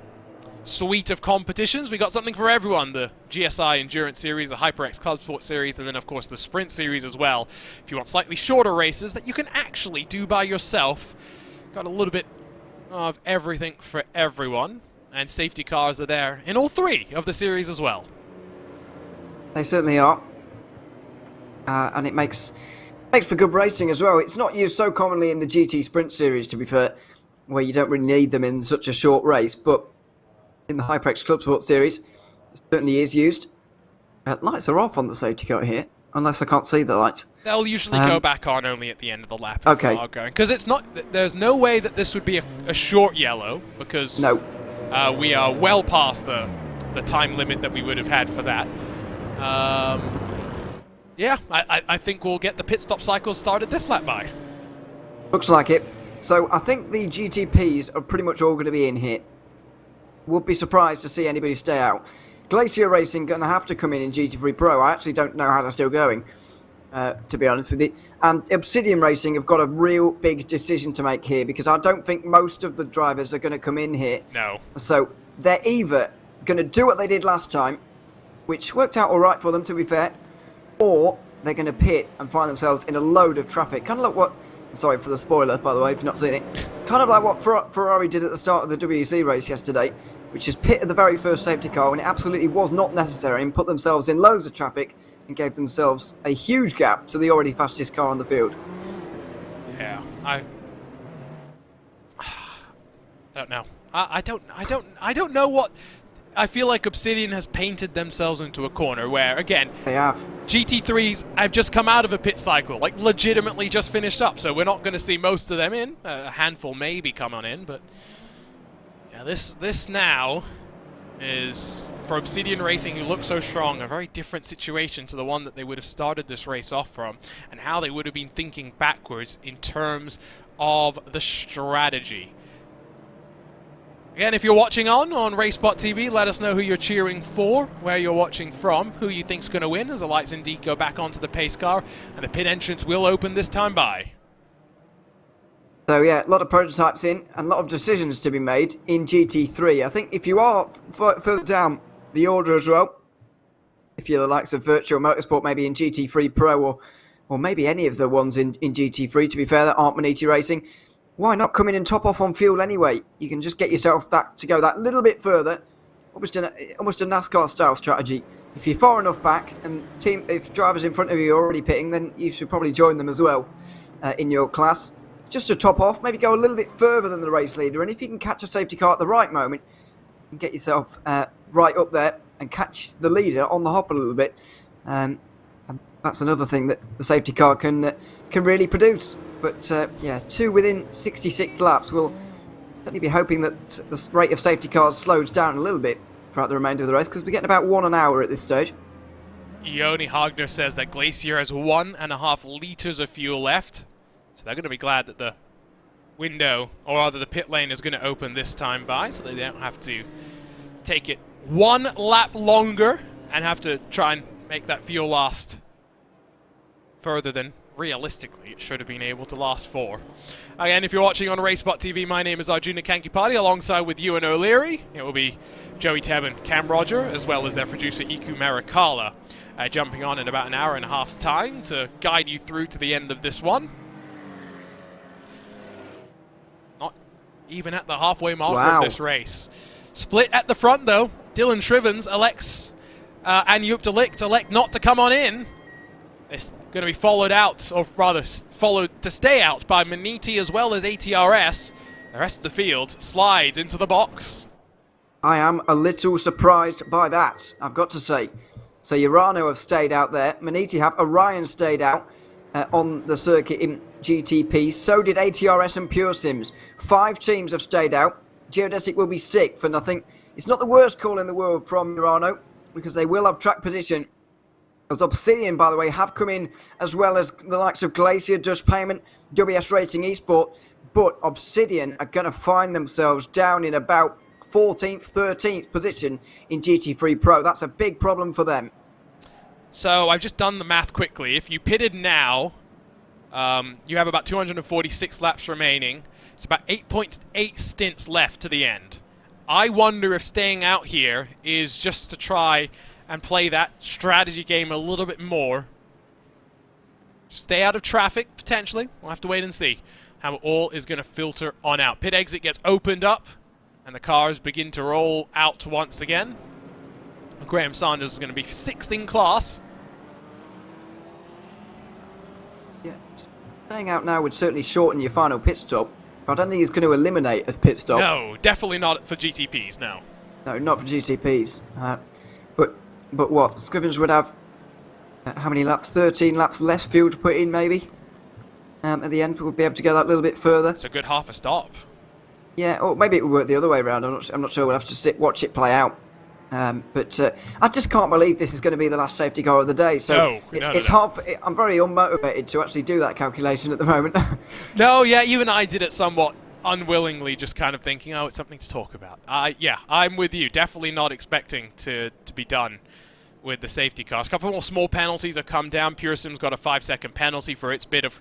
suite of competitions. We got something for everyone: the GSI Endurance Series, the HyperX Club Sport Series, and then of course the Sprint Series as well. If you want slightly shorter races that you can actually do by yourself, got a little bit of everything for everyone, and safety cars are there in all three of the series as well. They certainly are, and it makes for good racing as well. It's not used so commonly in the GT Sprint Series, to be fair, where you don't really need them in such a short race, but in the HyperX Club Sport Series, it certainly is used. Lights are off on the safety car here, unless I can't see the lights. They'll usually go back on only at the end of the lap. Okay. Because it's not. There's no way that this would be a short yellow, because no, we are well past the time limit that we would have had for that. Yeah, I think we'll get the pit stop cycle started this lap by. Looks like it. So I think the GTPs are pretty much all going to be in here. Would be surprised to see anybody stay out. Glacier Racing going to have to come in GT3 Pro. I actually don't know how they're still going, to be honest with you. And Obsidian Racing have got a real big decision to make here, because I don't think most of the drivers are going to come in here. No. So they're either going to do what they did last time, which worked out all right for them, to be fair, or they're going to pit and find themselves in a load of traffic. Kind of like what... Sorry for the spoiler, by the way, if you've not seen it. Kind of like what Ferrari did at the start of the WEC race yesterday, which is pit at the very first safety car when it absolutely was not necessary, and put themselves in loads of traffic and gave themselves a huge gap to the already fastest car on the field. Yeah, I don't know. I don't know what. I feel like Obsidian has painted themselves into a corner where, again, they have. GT3s have just come out of a pit cycle, like legitimately just finished up, so we're not going to see most of them in. A handful maybe come on in, but yeah, this now is, for Obsidian Racing, who look so strong, a very different situation to the one that they would have started this race off from, and how they would have been thinking backwards in terms of the strategy. Again, if you're watching on RaceSpotTV, let us know who you're cheering for, where you're watching from, who you think's going to win as the lights indeed go back onto the pace car, and the pit entrance will open this time by. So yeah, a lot of prototypes in, and a lot of decisions to be made in GT3. I think if you are further down the order as well, if you're the likes of Virtual Motorsport, maybe in GT3 Pro, or maybe any of the ones in GT3, to be fair, that aren't Motegi Racing, why not come in and top off on fuel anyway? You can just get yourself to go that little bit further, almost a NASCAR-style strategy. If you're far enough back, and if drivers in front of you are already pitting, then you should probably join them as well in your class. Just to top off, maybe go a little bit further than the race leader, and if you can catch a safety car at the right moment, and get yourself right up there and catch the leader on the hop a little bit, and that's another thing that the safety car can really produce. But yeah, 2 within 66 laps. We'll certainly be hoping that the rate of safety cars slows down a little bit throughout the remainder of the race, because we're getting about 1 an hour at this stage. Ioni Hogner says that Glacier has 1.5 litres of fuel left. So they're going to be glad that the window, or rather the pit lane, is going to open this time by, so they don't have to take it 1 lap longer and have to try and make that fuel last further than realistically it should have been able to last for. Again, if you're watching on RaceSpotTV, my name is Arjuna Kankipati, alongside with Ewan O'Leary. It will be Joey Tebb and Cam Roger, as well as their producer Iku Marikala, jumping on in about 1.5 hours time to guide you through to the end of this one. Not even at the halfway mark of this race. Split at the front though. Dylan Shrivens elects and Yup elect not to come on in. It's going to be followed out, or rather followed to stay out by Motegi as well as ATRS. The rest of the field slides into the box. I am a little surprised by that, I've got to say. So Urano have stayed out there. Motegi have. Orion stayed out on the circuit in GTP. So did ATRS and Pure Sims. 5 teams have stayed out. Geodesic will be 6th, and I think it's not the worst call in the world from Urano, because they will have track position. As Obsidian, by the way, have come in, as well as the likes of Glacier, Dust Payment, WS Racing Esport. But Obsidian are going to find themselves down in about 14th, 13th position in GT3 Pro. That's a big problem for them. So I've just done the math quickly. If you pitted now, you have about 246 laps remaining. It's about 8.8 stints left to the end. I wonder if staying out here is just to try and play that strategy game a little bit more. Stay out of traffic, potentially. We'll have to wait and see how it all is going to filter on out. Pit exit gets opened up, and the cars begin to roll out once again. Graham Sanders is going to be 6th in class. Yeah, staying out now would certainly shorten your final pit stop, but I don't think it's going to eliminate a pit stop. No, definitely not for GTPs, no. No, not for GTPs. But what? Scrivens would have, how many laps? 13 laps less fuel to put in, maybe? At the end, we'll be able to go that little bit further. It's a good half a stop. Yeah, or maybe it would work the other way around. I'm not sure. We'll have to watch it play out. But I just can't believe this is going to be the last safety car of the day. So it's hard. I'm very unmotivated to actually do that calculation at the moment. No, yeah, you and I did it somewhat unwillingly, just kind of thinking, oh, it's something to talk about. Yeah, I'm with you. Definitely not expecting to be done with the safety cars. A couple more small penalties have come down. Pure Sim's got a 5-second penalty for its bit of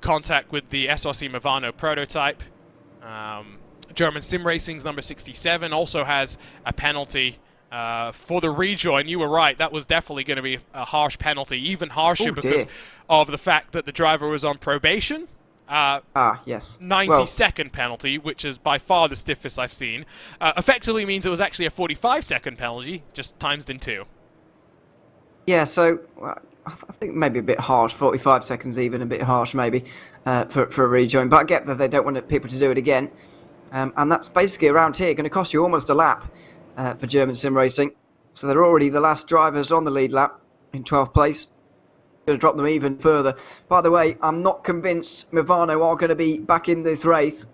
contact with the SRC Movano prototype. German Sim Racing's number 67 also has a penalty for the rejoin. You were right, that was definitely going to be a harsh penalty, even harsher because of the fact that the driver was on probation. Yes. 90-second penalty, which is by far the stiffest I've seen. Effectively means it was actually a 45-second penalty, just times in 2. Yeah, so I think maybe a bit harsh, 45 seconds even, a bit harsh maybe for a rejoin. But I get that they don't want people to do it again. And that's basically around here going to cost you almost a lap for German Sim Racing. So they're already the last drivers on the lead lap in 12th place. Going to drop them even further. By the way, I'm not convinced Movano are going to be back in this race.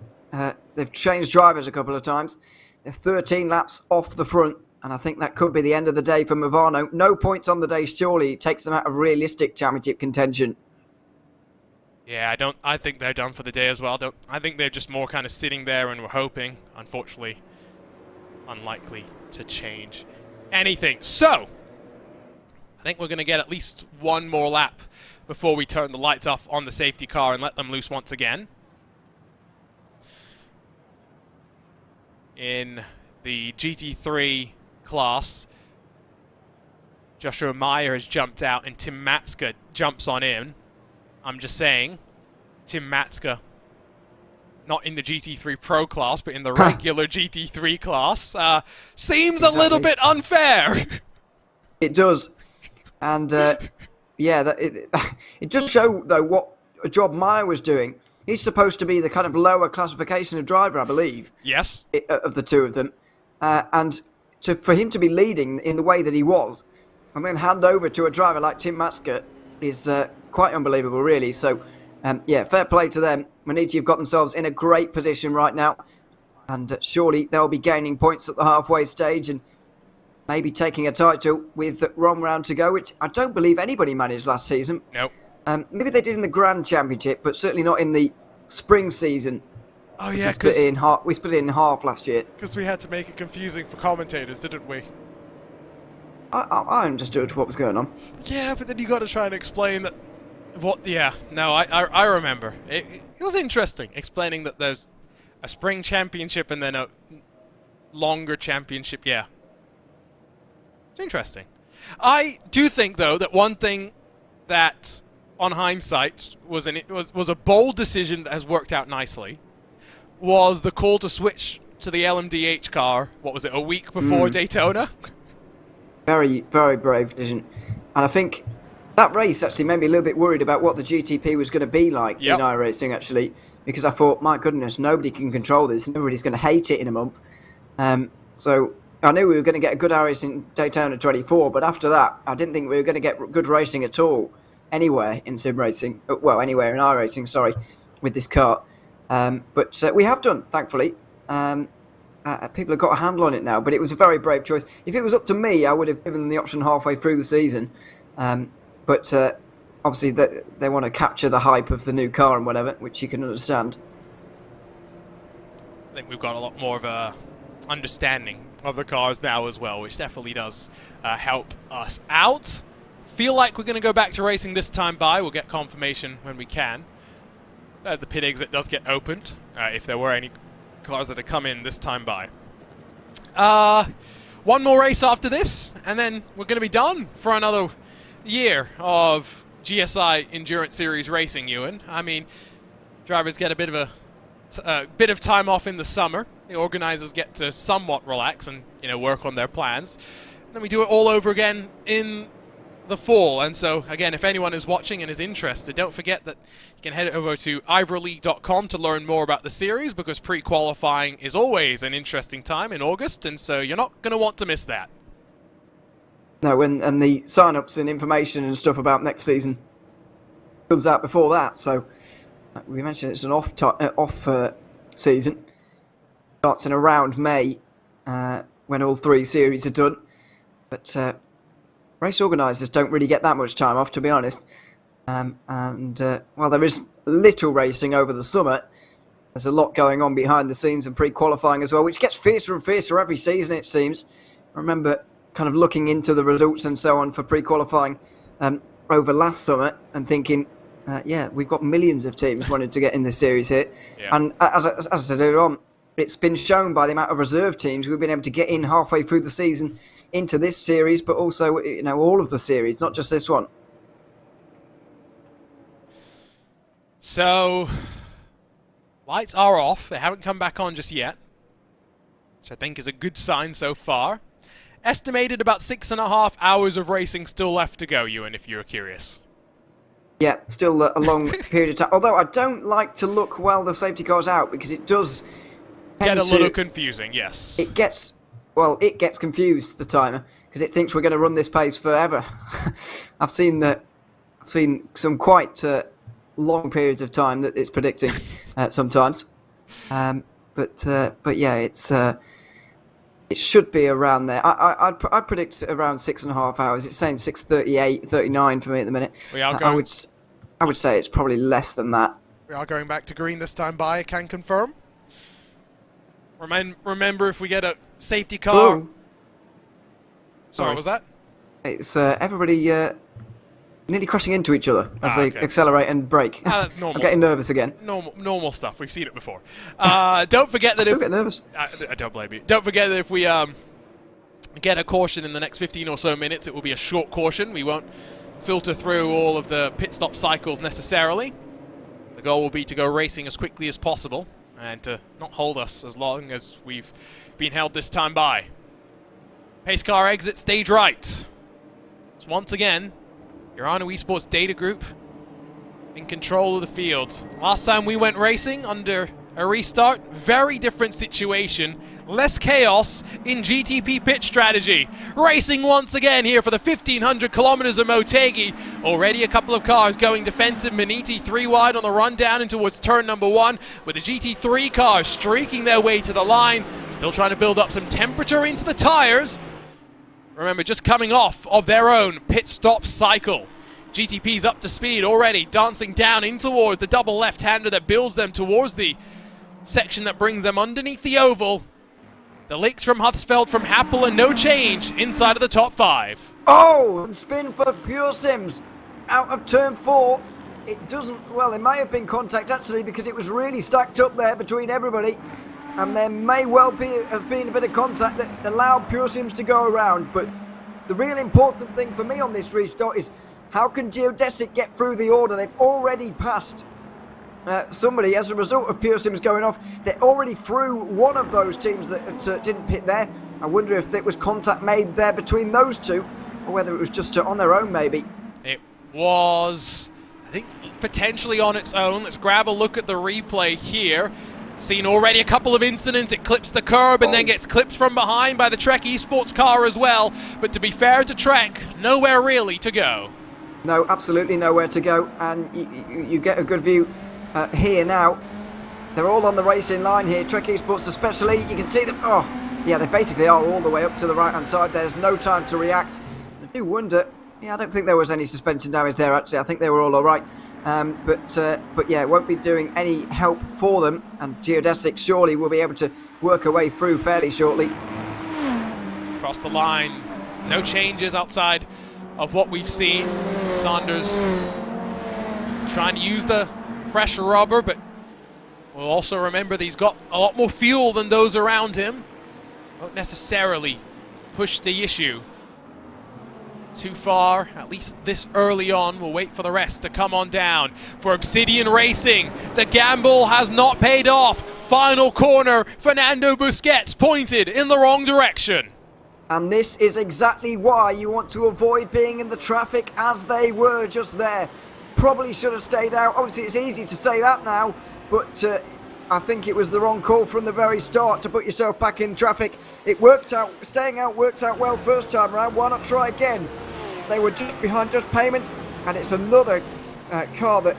They've changed drivers a couple of times. They're 13 laps off the front, and I think that could be the end of the day for Movano. No points on the day, surely. It takes them out of realistic championship contention. Yeah, I think they're done for the day as well. I think they're just more kind of sitting there and we're hoping. Unfortunately, unlikely to change anything. So, I think we're going to get at least one more lap before we turn the lights off on the safety car and let them loose once again. In the GT3 class, Joshua Meyer has jumped out and Tim Matska jumps on in. I'm just saying, Tim Matska, not in the GT3 Pro class, but in the regular GT3 class, seems a little bit unfair. It does. And, yeah, it does show, though, what a job Meyer was doing. He's supposed to be the kind of lower classification of driver, I believe. Yes. Of the two of them. And for him to be leading in the way that he was, and then hand over to a driver like Tim Matska is quite unbelievable, really. So, yeah, fair play to them. Motegi have got themselves in a great position right now. And surely they'll be gaining points at the halfway stage and maybe taking a title with one round to go, which I don't believe anybody managed last season. Nope. Maybe they did in the Grand Championship, but certainly not in the spring season. Oh, yeah, we split it in half last year. Because we had to make it confusing for commentators, didn't we? I understood what was going on. Yeah, but then you got to try and explain that. Yeah, no, I remember. It was interesting explaining that there's a spring championship and then a longer championship. Yeah. It's interesting. I do think, though, that one thing that, on hindsight, was a bold decision that has worked out nicely was the call to switch to the LMDH car, what was it, a week before Daytona? Very, very brave decision. And I think That race actually made me a little bit worried about what the GTP was going to be like Yep. in iRacing, actually, because I thought, my goodness, nobody can control this and everybody's going to hate it in a month. So I knew we were going to get a good iRacing Daytona 24, but after that, I didn't think we were going to get good racing at all anywhere in sim racing. Well, anywhere in iRacing, sorry, with this car. But we have done, thankfully. People have got a handle on it now, but it was a very brave choice. If it was up to me, I would have given them the option halfway through the season. But obviously they want to capture the hype of the new car and whatever, which you can understand. I think we've got a lot more of a understanding of the cars now as well, which definitely does help us out. Feel like we're going to go back to racing this time by. We'll get confirmation when we can. As the pit exit does get opened, if there were any cars that had come in this time by. One more race after this, and then we're going to be done for another year of GSI Endurance Series racing, Ewan. I mean, drivers get a bit of time off in the summer. The organisers get to somewhat relax and work on their plans. And then we do it all over again in the fall. And so again, if anyone is watching and is interested, don't forget that you can head over to IVRAleague.com to learn more about the series, because pre-qualifying is always an interesting time in August, and so you're not going to want to miss that. No, and the sign-ups and information and stuff about next season comes out before that. So we mentioned it's an off season. Starts in around May when all 3 series are done. But race organisers don't really get that much time off, to be honest. While there is little racing over the summer, there's a lot going on behind the scenes and pre-qualifying as well, which gets fiercer and fiercer every season, it seems. I remember kind of looking into the results and so on for pre-qualifying over last summer and thinking, yeah, we've got millions of teams wanting to get in this series here. Yeah. And as I said earlier on, it's been shown by the amount of reserve teams we've been able to get in halfway through the season into this series, but also all of the series, not just this one. So lights are off. They haven't come back on just yet, which I think is a good sign so far. Estimated about 6.5 hours of racing still left to go, Ewan, if you're curious. Yeah, still a long period of time. Although I don't like to look while the safety car's out, because it does Get a little confusing, yes. It gets confused, the timer, because it thinks we're going to run this pace forever. I've seen some quite long periods of time that it's predicting sometimes. But yeah, it should be around there. I'd predict around 6.5 hours. It's saying 6:38, 39 for me at the minute. We are going. I would say it's probably less than that. We are going back to green this time by, I can confirm. Remember, if we get a safety car... Ooh. Sorry, what was that? It's everybody nearly crashing into each other as they okay. accelerate and brake. That's normal. I'm getting nervous again. Normal stuff. We've seen it before. Don't forget that I still get nervous. I don't blame you. Don't forget that if we get a caution in the next 15 or so minutes, it will be a short caution. We won't filter through all of the pit stop cycles necessarily. The goal will be to go racing as quickly as possible and to not hold us as long as we've been held this time by. Pace car exit stage right. So once again, Urano Esports Data Group in control of the field. Last time we went racing under a restart, very different situation. Less chaos in GTP pit strategy. Racing once again here for the 1,500 kilometers of Motegi. Already a couple of cars going defensive. Maniti 3 wide on the run down in towards turn number 1, with the GT3 cars streaking their way to the line. Still trying to build up some temperature into the tires. Remember, just coming off of their own pit stop cycle. GTP's up to speed already, dancing down in towards the double left-hander that builds them towards the section that brings them underneath the oval. The leaks from Huthsfeld, from Happel, and no change inside of the top 5. Oh, and spin for Pure Sims out of turn 4. It doesn't, well, there may have been contact actually, because it was really stacked up there between everybody. And there may well have been a bit of contact that allowed Pure Sims to go around. But the real important thing for me on this restart is, how can Geodesic get through the order? They've already passed somebody as a result of Pure Sims going off. They're already through one of those teams that didn't pit there. I wonder if there was contact made there between those two, or whether it was just on their own maybe. It was, I think, potentially on its own. Let's grab a look at the replay here. Seen already a couple of incidents. It clips the curb and then gets clipped from behind by the Trek Esports car as well. But to be fair to Trek, nowhere really to go. No, absolutely nowhere to go. And you get a good view here now. They're all on the racing line here. Trek Esports especially. You can see them. Oh, yeah, they basically are all the way up to the right-hand side. There's no time to react. I do wonder. Yeah, I don't think there was any suspension damage there, actually. I think they were all right. But yeah, it won't be doing any help for them. And Geodesic surely will be able to work her way through fairly shortly. Across the line, no changes outside of what we've seen. Saunders trying to use the fresh rubber, but we'll also remember that he's got a lot more fuel than those around him. Won't necessarily push the issue too far, at least this early on. We'll wait for the rest to come on down. For Obsidian Racing, the gamble has not paid off. Final corner, Fernando Busquets pointed in the wrong direction. And this is exactly why you want to avoid being in the traffic as they were just there. Probably should have stayed out. Obviously, it's easy to say that now, but I think it was the wrong call from the very start to put yourself back in traffic. It worked out, staying out worked out well first time around. Why not try again? They were just behind Just Payment, and it's another car that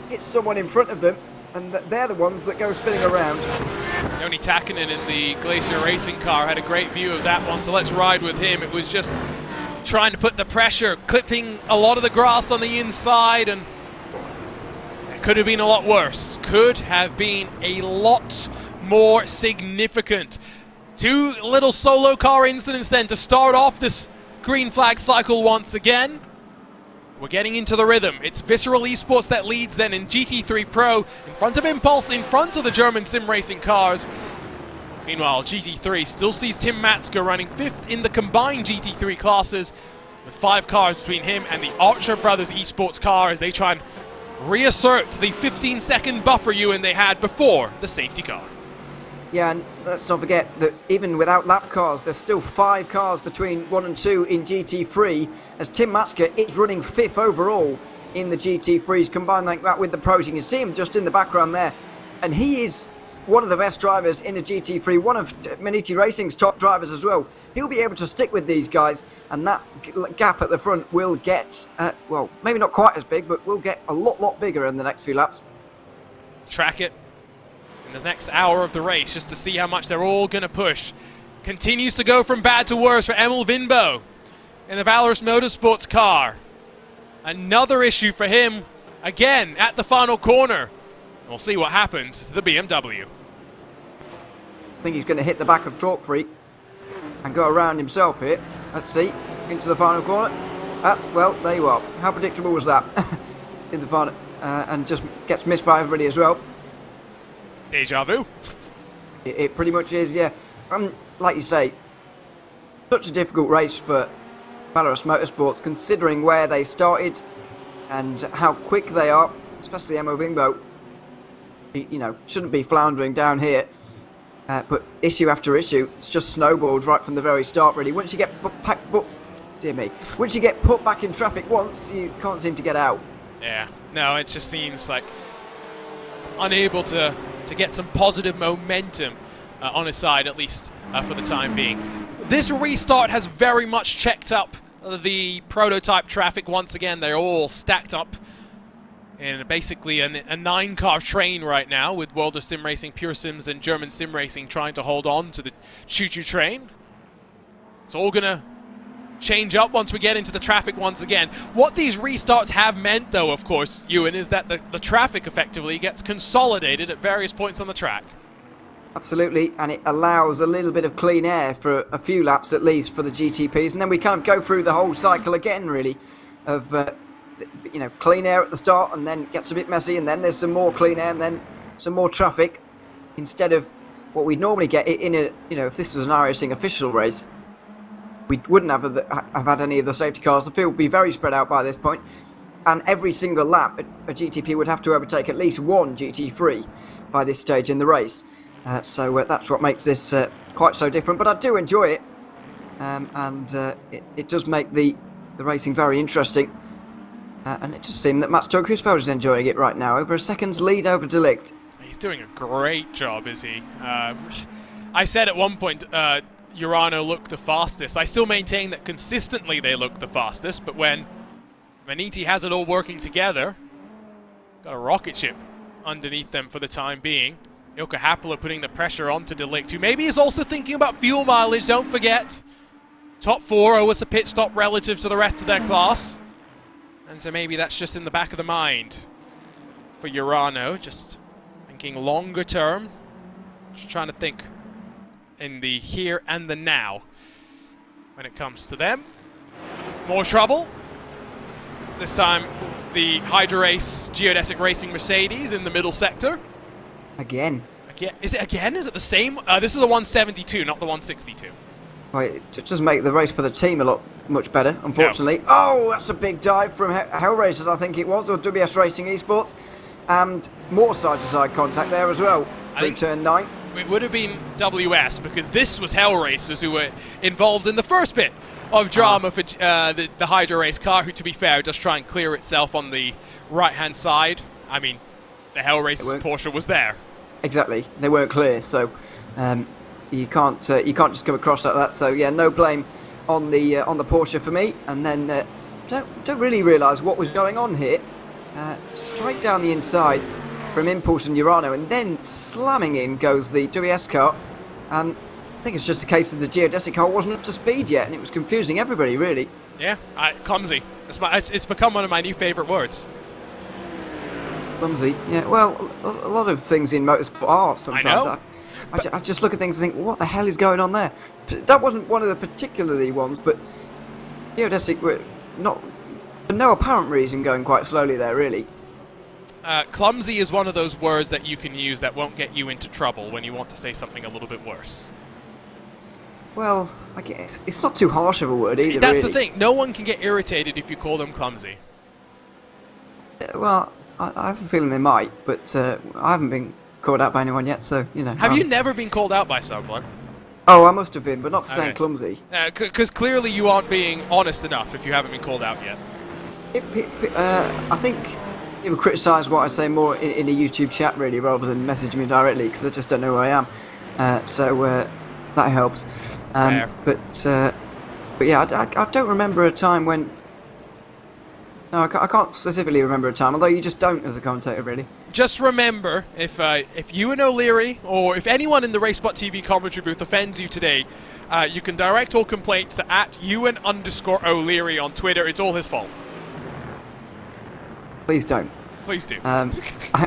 hits someone in front of them, and they're the ones that go spinning around. Joni Takinen in the Glacier Racing car had a great view of that one, so let's ride with him. It was just trying to put the pressure, clipping a lot of the grass on the inside, and it could have been a lot worse. Could have been a lot more significant. Two little solo car incidents then to start off this green flag cycle once again. We're getting into the rhythm. It's Visceral Esports that leads then in GT3 Pro, in front of Impulse, in front of the German sim racing cars. Meanwhile, GT3 still sees Tim Matska running 5th in the combined GT3 classes, with 5 cars between him and the Archer Brothers Esports car as they try and reassert the 15-second buffer Ewan they had before the safety car. Yeah, and let's not forget that even without lap cars, there's still 5 cars between 1 and 2 in GT3, as Tim Matska is running 5th overall in the GT3s. Combine like that with the pros, you can see him just in the background there, and he is one of the best drivers in a GT3, one of Maniti Racing's top drivers as well. He'll be able to stick with these guys, and that gap at the front will get, well, maybe not quite as big, but will get a lot bigger in the next few laps. Track it in the next hour of the race just to see how much they're all going to push. Continues to go from bad to worse for Emil Vinbo in the Valorous Motorsports car. Another issue for him, again, at the final corner. We'll see what happens to the BMW. I think he's going to hit the back of Talk Freak and go around himself here. Let's see, into the final corner. Well, there you are. How predictable was that? In the final, and just gets missed by everybody as well. Deja vu. It pretty much is, yeah. Like you say, such a difficult race for Valorous Motorsports, considering where they started and how quick they are, especially Emo Bingbo. You know, shouldn't be floundering down here. But issue after issue, it's just snowballed right from the very start, really. Once you get dear me, once you get put back in traffic once, you can't seem to get out. Yeah, no, it just seems like unable to get some positive momentum on his side, at least for the time being. This restart has very much checked up the prototype traffic once again. They're all stacked up in basically a 9-car train right now, with World of Sim Racing, Pure Sims, and German Sim Racing trying to hold on to the choo-choo train. It's all gonna change up once we get into the traffic once again. What these restarts have meant, though, of course, Ewan, is that the traffic effectively gets consolidated at various points on the track. Absolutely, and it allows a little bit of clean air for a few laps at least for the GTPs, and then we kind of go through the whole cycle again, really, of you know, clean air at the start, and then gets a bit messy, and then there's some more clean air, and then some more traffic, instead of what we'd normally get in a, you know, if this was an iRacing official race, we wouldn't have had any of the safety cars. The field would be very spread out by this point, and every single lap a GTP would have to overtake at least one GT3 by this stage in the race. So that's what makes this quite so different, but I do enjoy it, and it does make the racing very interesting. And it just seemed that Mats Jokhuusveld is enjoying it right now, over a second's lead over Delict. He's doing a great job, is he? I said at one point, Urano looked the fastest. I still maintain that consistently they look the fastest, but when Maniti has it all working together, got a rocket ship underneath them for the time being. Ilkka Happila putting the pressure onto Delict, who maybe is also thinking about fuel mileage, don't forget. Top 4 was a pit stop relative to the rest of their class. And so maybe that's just in the back of the mind for Urano, just thinking longer term. Just trying to think in the here and the now when it comes to them. More trouble. This time the Hydra Race Geodesic Racing Mercedes in the middle sector. Again. Is it again? Is it the same? This is the 172, not the 162. Well, it does make the race for the team much better, unfortunately. No. Oh, that's a big dive from Hellraisers, I think it was, or WS Racing Esports. And more side-to-side contact there as well, through turn 9. It would have been WS, because this was Hellraisers who were involved in the first bit of drama for the Hydra Race car, who, to be fair, does try and clear itself on the right-hand side. I mean, the Hellraisers Porsche was there. Exactly. They weren't clear, so you can't just come across like that. So yeah, no blame on the Porsche for me. And then don't really realise what was going on here. Straight down the inside from Impulse and Urano, and then slamming in goes the WS car. And I think it's just a case of the Geodesic car wasn't up to speed yet, and it was confusing everybody really. Yeah, clumsy. It's become one of my new favourite words. Clumsy, yeah. Well, a lot of things in motorsport are sometimes. I know. I just look at things and think, what the hell is going on there? That wasn't one of the particularly ones, but Geodesic were not, for no apparent reason, going quite slowly there, really. Clumsy is one of those words that you can use that won't get you into trouble when you want to say something a little bit worse. Well, I guess it's not too harsh of a word either, That's really. the thing. No one can get irritated if you call them clumsy. Well, I have a feeling they might, but I haven't been called out by anyone yet, so, you know. Have you never been called out by someone? Oh, I must have been, but not for saying clumsy. Because clearly you aren't being honest enough if you haven't been called out yet. I think people criticise what I say more in a YouTube chat, really, rather than messaging me directly, because I just don't know who I am. So that helps. But yeah, I don't remember a time when... No, I can't specifically remember a time, although you just don't as a commentator, really. Just remember, if you and O'Leary, or if anyone in the RaceSpotTV commentary booth offends you today, you can direct all complaints to @Ewan_O'Leary on Twitter. It's all his fault. Please don't. Please do. I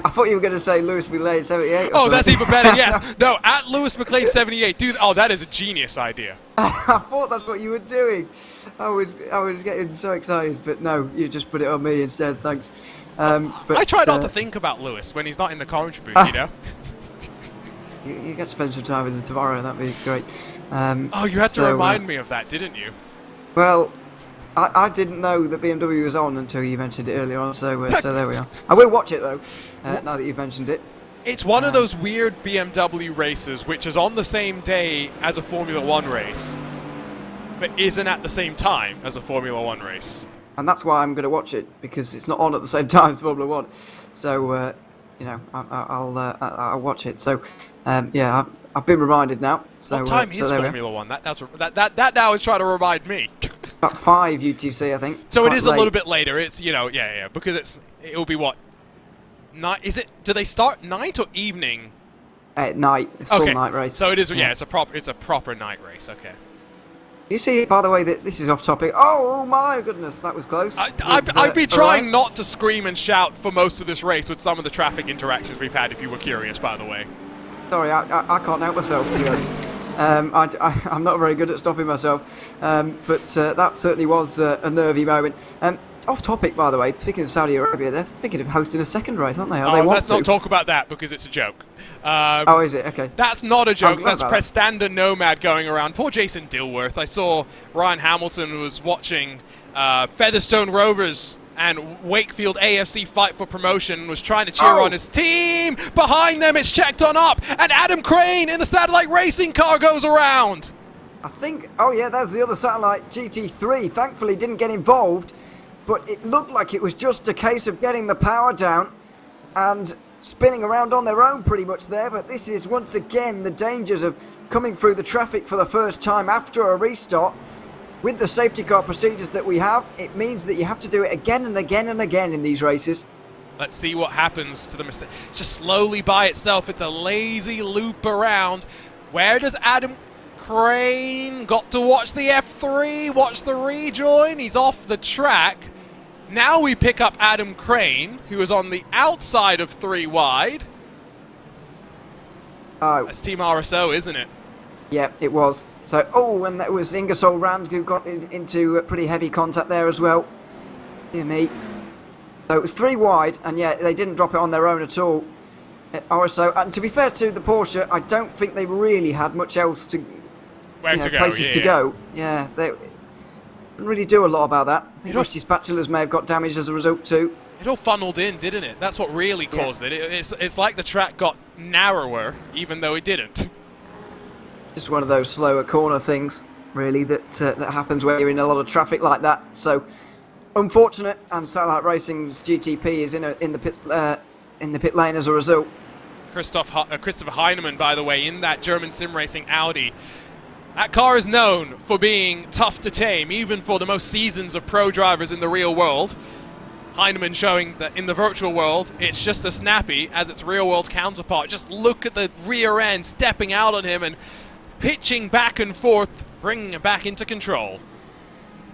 thought you were going to say Lewis McLean 78. Oh, that's even better, yes. No, @Lewis McLean 78. Dude, oh, that is a genius idea. I thought that's what you were doing. I was getting so excited, but no, you just put it on me instead, thanks. But, I try not to think about Lewis when he's not in the commentary booth, you know? You get to spend some time with him tomorrow, that'd be great. Oh, you had to remind me of that, didn't you? Well, I didn't know that BMW was on until you mentioned it earlier on, so there we are. I will watch it, though, now that you've mentioned it. It's one of those weird BMW races which is on the same day as a Formula 1 race, but isn't at the same time as a Formula 1 race. And that's why I'm going to watch it, because it's not on at the same time as Formula 1. So, you know, I'll watch it. So, yeah, I've been reminded now. So, what time is Formula 1? That now is trying to remind me. About 5 UTC, I think. So it is a little bit later. It's, you know, yeah, because it'll be what? Night? Is it? Do they start night or evening? At night. It's full night race. So it is. Yeah, it's a proper night race. Okay. You see, by the way, that this is off topic. Oh my goodness, that was close. I'd be trying not to scream and shout for most of this race with some of the traffic interactions we've had. If you were curious, by the way. Sorry, I can't help myself, to be honest. I'm not very good at stopping myself, but that certainly was a nervy moment. Off topic, by the way, speaking of Saudi Arabia, they're thinking of hosting a second race, aren't they? Let's not talk about that because it's a joke. Oh, is it? Okay. That's not a joke. That's Prestanda Nomad going around. Poor Jason Dilworth. I saw Ryan Hamilton was watching Featherstone Rovers and Wakefield AFC fight for promotion, was trying to cheer on his team. Behind them, it's checked on up, and Adam Crane in the satellite racing car goes around. I think, oh yeah, that's the other satellite, GT3. Thankfully didn't get involved, but it looked like it was just a case of getting the power down and spinning around on their own pretty much there. But this is once again the dangers of coming through the traffic for the first time after a restart. With the safety car procedures that we have, it means that you have to do it again and again and again in these races. Let's see what happens to the Mercedes. It's just slowly by itself. It's a lazy loop around. Where does Adam Crane got to watch the F3, watch the rejoin? He's off the track. Now we pick up Adam Crane, who is on the outside of 3 wide. Oh. That's Team RSO, isn't it? Yeah, it was. So, and that was Ingersoll Rand who got into pretty heavy contact there as well. Dear me. So it was 3 wide, and yeah, they didn't drop it on their own at all. RSO, and to be fair to the Porsche, I don't think they really had much else to, places to go. Yeah, they didn't really do a lot about that. I think rusty spatulas may have got damaged as a result too. It all funneled in, didn't it? That's what really caused it. It's like the track got narrower, even though it didn't. Just one of those slower corner things, really, that happens when you're in a lot of traffic like that. So, unfortunate, and Satellite Racing's GTP is in the pit lane as a result. Christopher Heinemann, by the way, in that German sim racing Audi. That car is known for being tough to tame, even for the most seasons of pro drivers in the real world. Heinemann showing that in the virtual world, it's just as snappy as its real world counterpart. Just look at the rear end stepping out on him and pitching back and forth, bringing it back into control.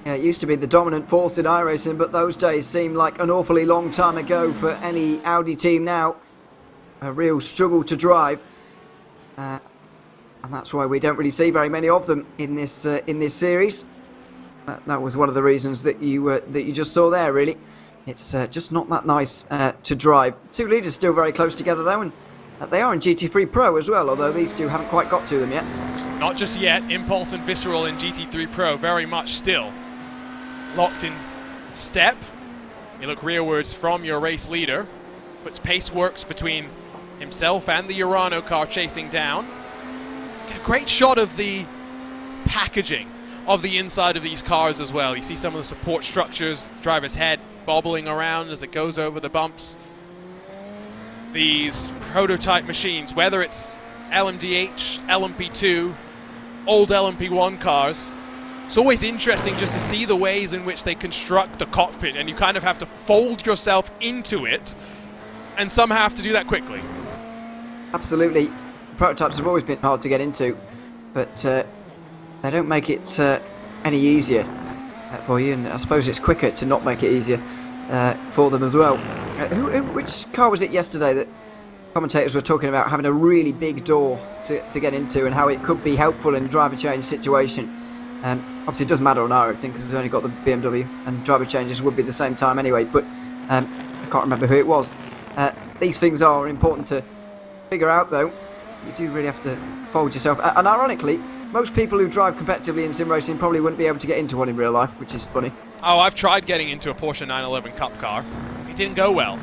Yeah, it used to be the dominant force in iRacing, but those days seem like an awfully long time ago for any Audi team now. A real struggle to drive. And that's why we don't really see very many of them in this series. That was one of the reasons that you just saw there, really. It's just not that nice to drive. 2 leaders still very close together, though, and they are in GT3 Pro as well, although these two haven't quite got to them yet. Not just yet. Impulse and Visceral in GT3 Pro very much still locked in step. You look rearwards from your race leader. Puts pace works between himself and the Urano car chasing down. Get a great shot of the packaging of the inside of these cars as well. You see some of the support structures, the driver's head bobbling around as it goes over the bumps. These prototype machines, whether it's LMDH, LMP2, old LMP1 cars, it's always interesting just to see the ways in which they construct the cockpit, and you kind of have to fold yourself into it and somehow have to do that quickly. Absolutely. Prototypes have always been hard to get into, but they don't make it any easier for you, and I suppose it's quicker to not make it easier for them as well. Which car was it yesterday that commentators were talking about having a really big door to get into and how it could be helpful in a driver change situation? Obviously it does matter on our thing because we've only got the BMW, and driver changes would be the same time anyway, but I can't remember who it was. These things are important to figure out, though. You do really have to fold yourself. And ironically, most people who drive competitively in sim racing probably wouldn't be able to get into one in real life, which is funny. Oh, I've tried getting into a Porsche 911 Cup car. It didn't go well.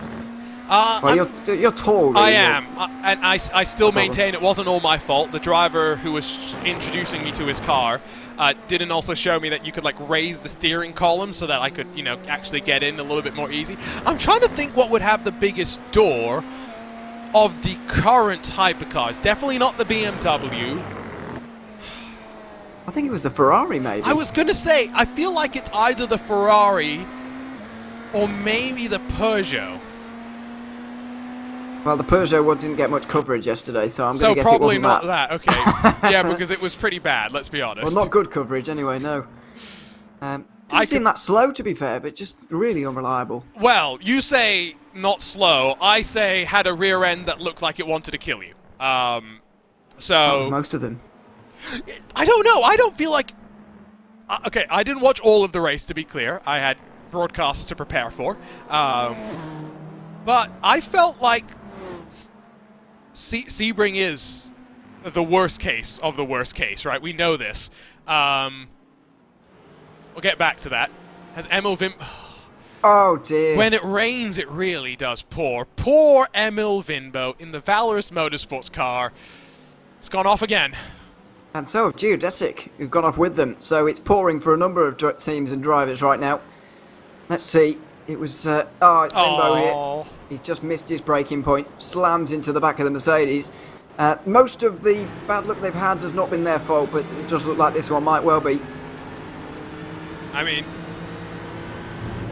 Well, you're tall, really. I am, and I still maintain it wasn't all my fault. The driver who was introducing me to his car didn't also show me that you could like raise the steering column so that I could, actually get in a little bit more easy. I'm trying to think what would have the biggest door of the current hypercars. Definitely not the BMW. I think it was the Ferrari, maybe. I was going to say, I feel like it's either the Ferrari or maybe the Peugeot. Well, the Peugeot one didn't get much coverage yesterday, so I'm going to guess probably it wasn't not that. Okay. Yeah, because it was pretty bad, let's be honest. Well, not good coverage anyway, no. Doesn't seem that slow, to be fair, but just really unreliable. Well, you say not slow. I say had a rear end that looked like it wanted to kill you. That was most of them. I don't know. I don't feel like... okay, I didn't watch all of the race, to be clear. I had broadcasts to prepare for. But I felt like Sebring is the worst case of the worst case, right? We know this. We'll get back to that. Has Emil Vim... Oh, dear. When it rains, it really does pour. Poor Emil Vinbo in the Valorous Motorsports car. It's gone off again. And so have Geodesic, who've gone off with them. So it's pouring for a number of teams and drivers right now. Let's see. It was, it's Bimbo here. Oh, He's just missed his braking point, slams into the back of the Mercedes. Most of the bad luck they've had has not been their fault, but it does look like this one might well be. I mean,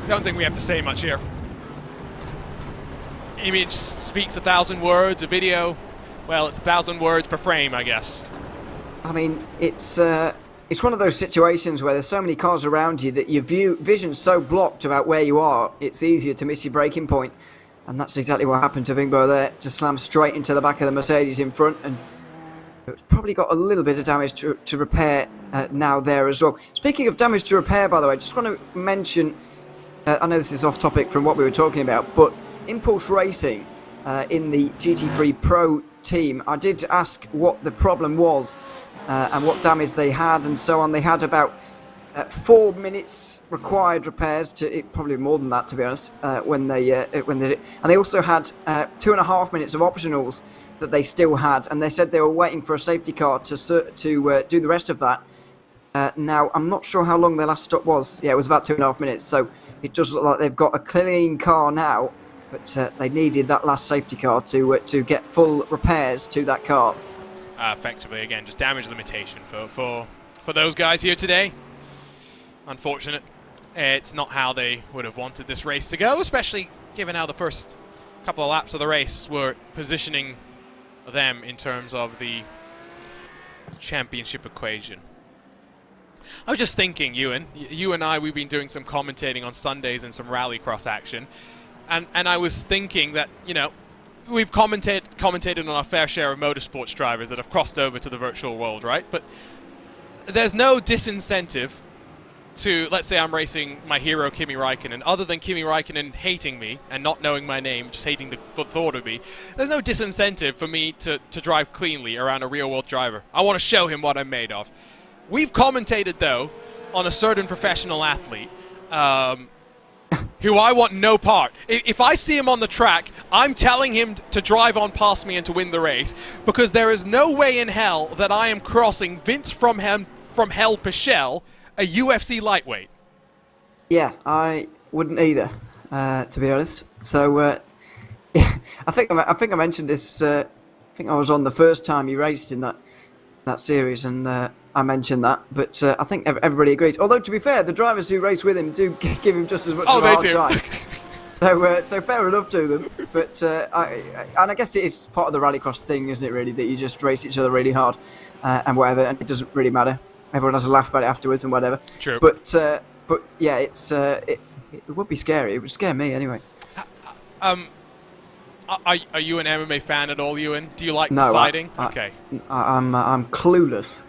don't think we have to say much here. Image speaks 1,000 words, a video, well, it's 1,000 words per frame, I guess. I mean, it's one of those situations where there's so many cars around you that your vision's so blocked about where you are, it's easier to miss your braking point. And that's exactly what happened to Vingbo there, to slam straight into the back of the Mercedes in front, and it's probably got a little bit of damage to repair now there as well. Speaking of damage to repair, by the way, I just want to mention, I know this is off topic from what we were talking about, but Impulse Racing in the GT3 Pro team, I did ask what the problem was and what damage they had and so on. They had about 4 minutes required repairs to probably more than that, to be honest, when they did it. And they also had 2.5 minutes of optionals that they still had, and they said they were waiting for a safety car to do the rest of that. Now I'm not sure how long their last stop was. Yeah, it was about 2.5 minutes. So it does look like they've got a clean car now, but they needed that last safety car to get full repairs to that car. Effectively, again, just damage limitation for those guys here today. Unfortunate. It's not how they would have wanted this race to go, especially given how the first couple of laps of the race were positioning them in terms of the championship equation. I was just thinking, Ewan, you and I, we've been doing some commentating on Sundays and some rallycross action, and I was thinking that, you know, we've commentated on our fair share of motorsports drivers that have crossed over to the virtual world, right? But there's no disincentive to, let's say I'm racing my hero Kimi Räikkönen, other than Kimi Räikkönen hating me and not knowing my name, just hating the thought of me. There's no disincentive for me to drive cleanly around a real-world driver. I want to show him what I'm made of. We've commentated, though, on a certain professional athlete who I want no part. If I see him on the track, I'm telling him to drive on past me and to win the race, because there is no way in hell that I am crossing Vince from Hell Pichel, a UFC lightweight. Yeah, I wouldn't either, to be honest. So, yeah, I think I mentioned this. I think I was on the first time he raced in that series, and I mentioned that. But I think everybody agrees. Although, to be fair, the drivers who race with him do give him just as much of a hard time. So fair enough to them. But I guess it is part of the rallycross thing, isn't it? Really, that you just race each other really hard and whatever, and it doesn't really matter. Everyone has a laugh about it afterwards and whatever. True. But yeah, it would be scary. It would scare me anyway. Are you an MMA fan at all, Ewan? Do you like fighting? Okay. I'm clueless,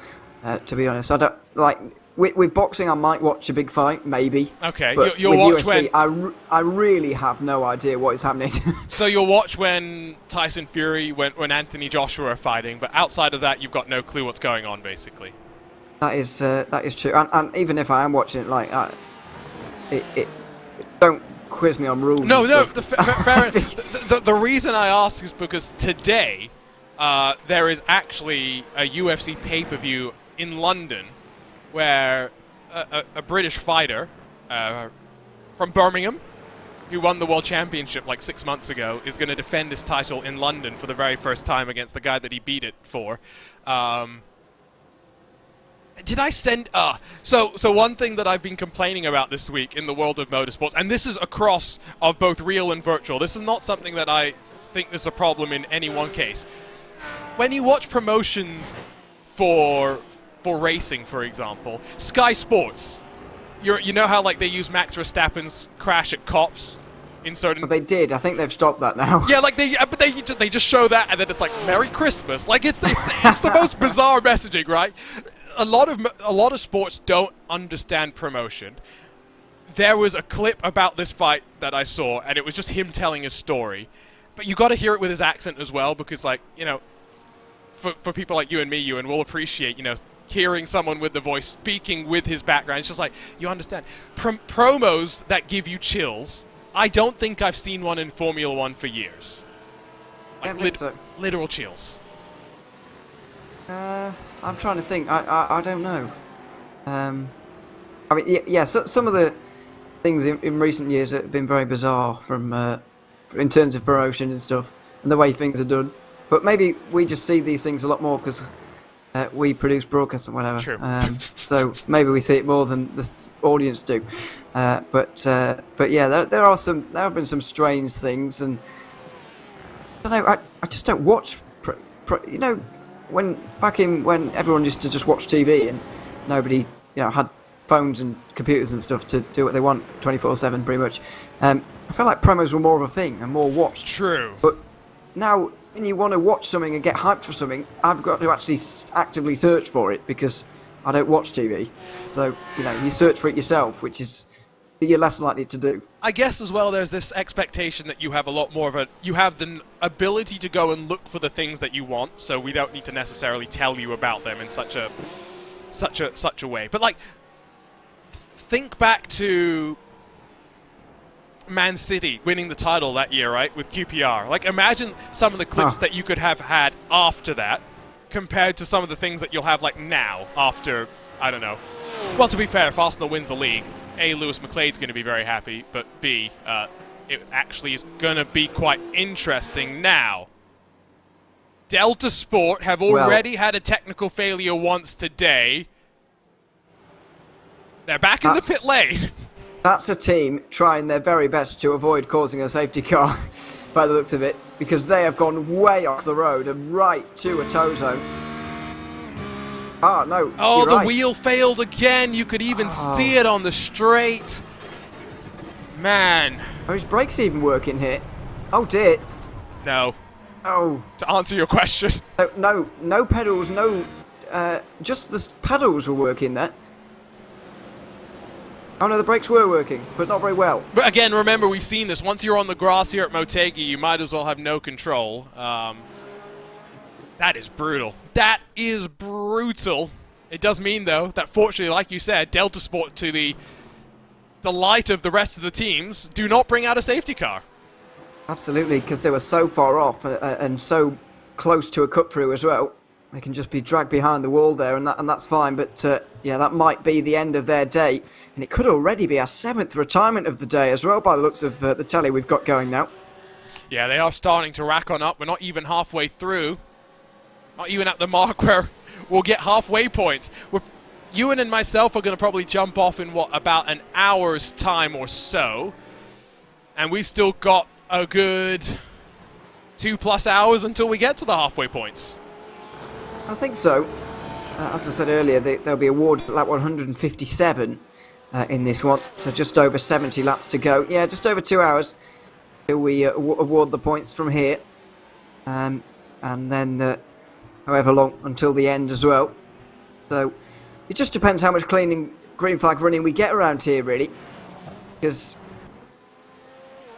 to be honest. I don't like with boxing. I might watch a big fight, maybe. Okay. But you'll with watch UFC, I really have no idea what is happening. So you'll watch when Tyson Fury, when Anthony Joshua are fighting, but outside of that, you've got no clue what's going on, basically. That is true, and even if I am watching it, like, don't quiz me on rules. No, and fair. The reason I ask is because today there is actually a UFC pay-per-view in London where a British fighter from Birmingham, who won the World Championship like 6 months ago, is going to defend his title in London for the very first time against the guy that he beat it for. Did I send... So one thing that I've been complaining about this week in the world of motorsports, and this is across of both real and virtual, this is not something that I think is a problem in any one case. When you watch promotions for racing, for example, Sky Sports, you know how like they use Max Verstappen's crash at Cops in certain... Well, they did. I think they've stopped that now. Yeah, like they just show that, and then it's like Merry Christmas. Like it's the most bizarre messaging, right? A lot of sports don't understand promotion. There was a clip about this fight that I saw, and it was just him telling his story. But you got to hear it with his accent as well, because, like, you know, for people like you and me, Ewan, we'll appreciate, you know, hearing someone with the voice speaking with his background. It's just like, you understand. Promos that give you chills, I don't think I've seen one in Formula One for years. Like, literal chills. I'm trying to think. I don't know. I mean, yeah. So some of the things in recent years have been very bizarre from in terms of promotion and stuff and the way things are done. But maybe we just see these things a lot more because we produce broadcasts and whatever. True. So maybe we see it more than the audience do. But yeah, there have been some strange things, and I don't know. I just don't watch. You know, when everyone used to just watch TV and nobody had phones and computers and stuff to do what they want 24/7 pretty much. I feel like promos were more of a thing and more watched. True. But now, when you want to watch something and get hyped for something, I've got to actually actively search for it because I don't watch TV. So, you search for it yourself, which is you're less likely to do. I guess as well there's this expectation that you have a lot more of you have the ability to go and look for the things that you want, so we don't need to necessarily tell you about them in such a way. But like, think back to Man City winning the title that year, right, with QPR. Like, imagine some of the clips that you could have had after that compared to some of the things that you'll have like now after, I don't know. Well, to be fair, if Arsenal wins the league, A, Lewis McLeod's going to be very happy, but B, it actually is going to be quite interesting now. Delta Sport have already had a technical failure once today. They're back in the pit lane. That's a team trying their very best to avoid causing a safety car, by the looks of it, because they have gone way off the road and right to a tow zone. No. Oh, the right. wheel failed again. You could even see it on the straight. Man. Are his brakes even working here? Oh, dear. No. Oh. To answer your question. No pedals, no... just the pedals were working there. Oh no, the brakes were working, but not very well. But again, remember, we've seen this. Once you're on the grass here at Motegi, you might as well have no control. That is brutal. That is brutal. It does mean, though, that fortunately, like you said, Delta Sport, to the delight of the rest of the teams, do not bring out a safety car. Absolutely, because they were so far off and so close to a cut-through as well. They can just be dragged behind the wall there, and that's fine. But yeah, that might be the end of their day, and it could already be our 7th retirement of the day as well, by the looks of the telly we've got going now. Yeah, they are starting to rack on up. We're not even halfway through. Not even at the mark where we'll get halfway points. Ewan and myself are going to probably jump off in, about an hour's time or so. And we've still got a good 2+ hours until we get to the halfway points. I think so. As I said earlier, there'll be award lap 157 in this one. So just over 70 laps to go. Yeah, just over 2 hours till we award the points from here. And then however long until the end as well. So it just depends how much cleaning green flag running we get around here, really. Because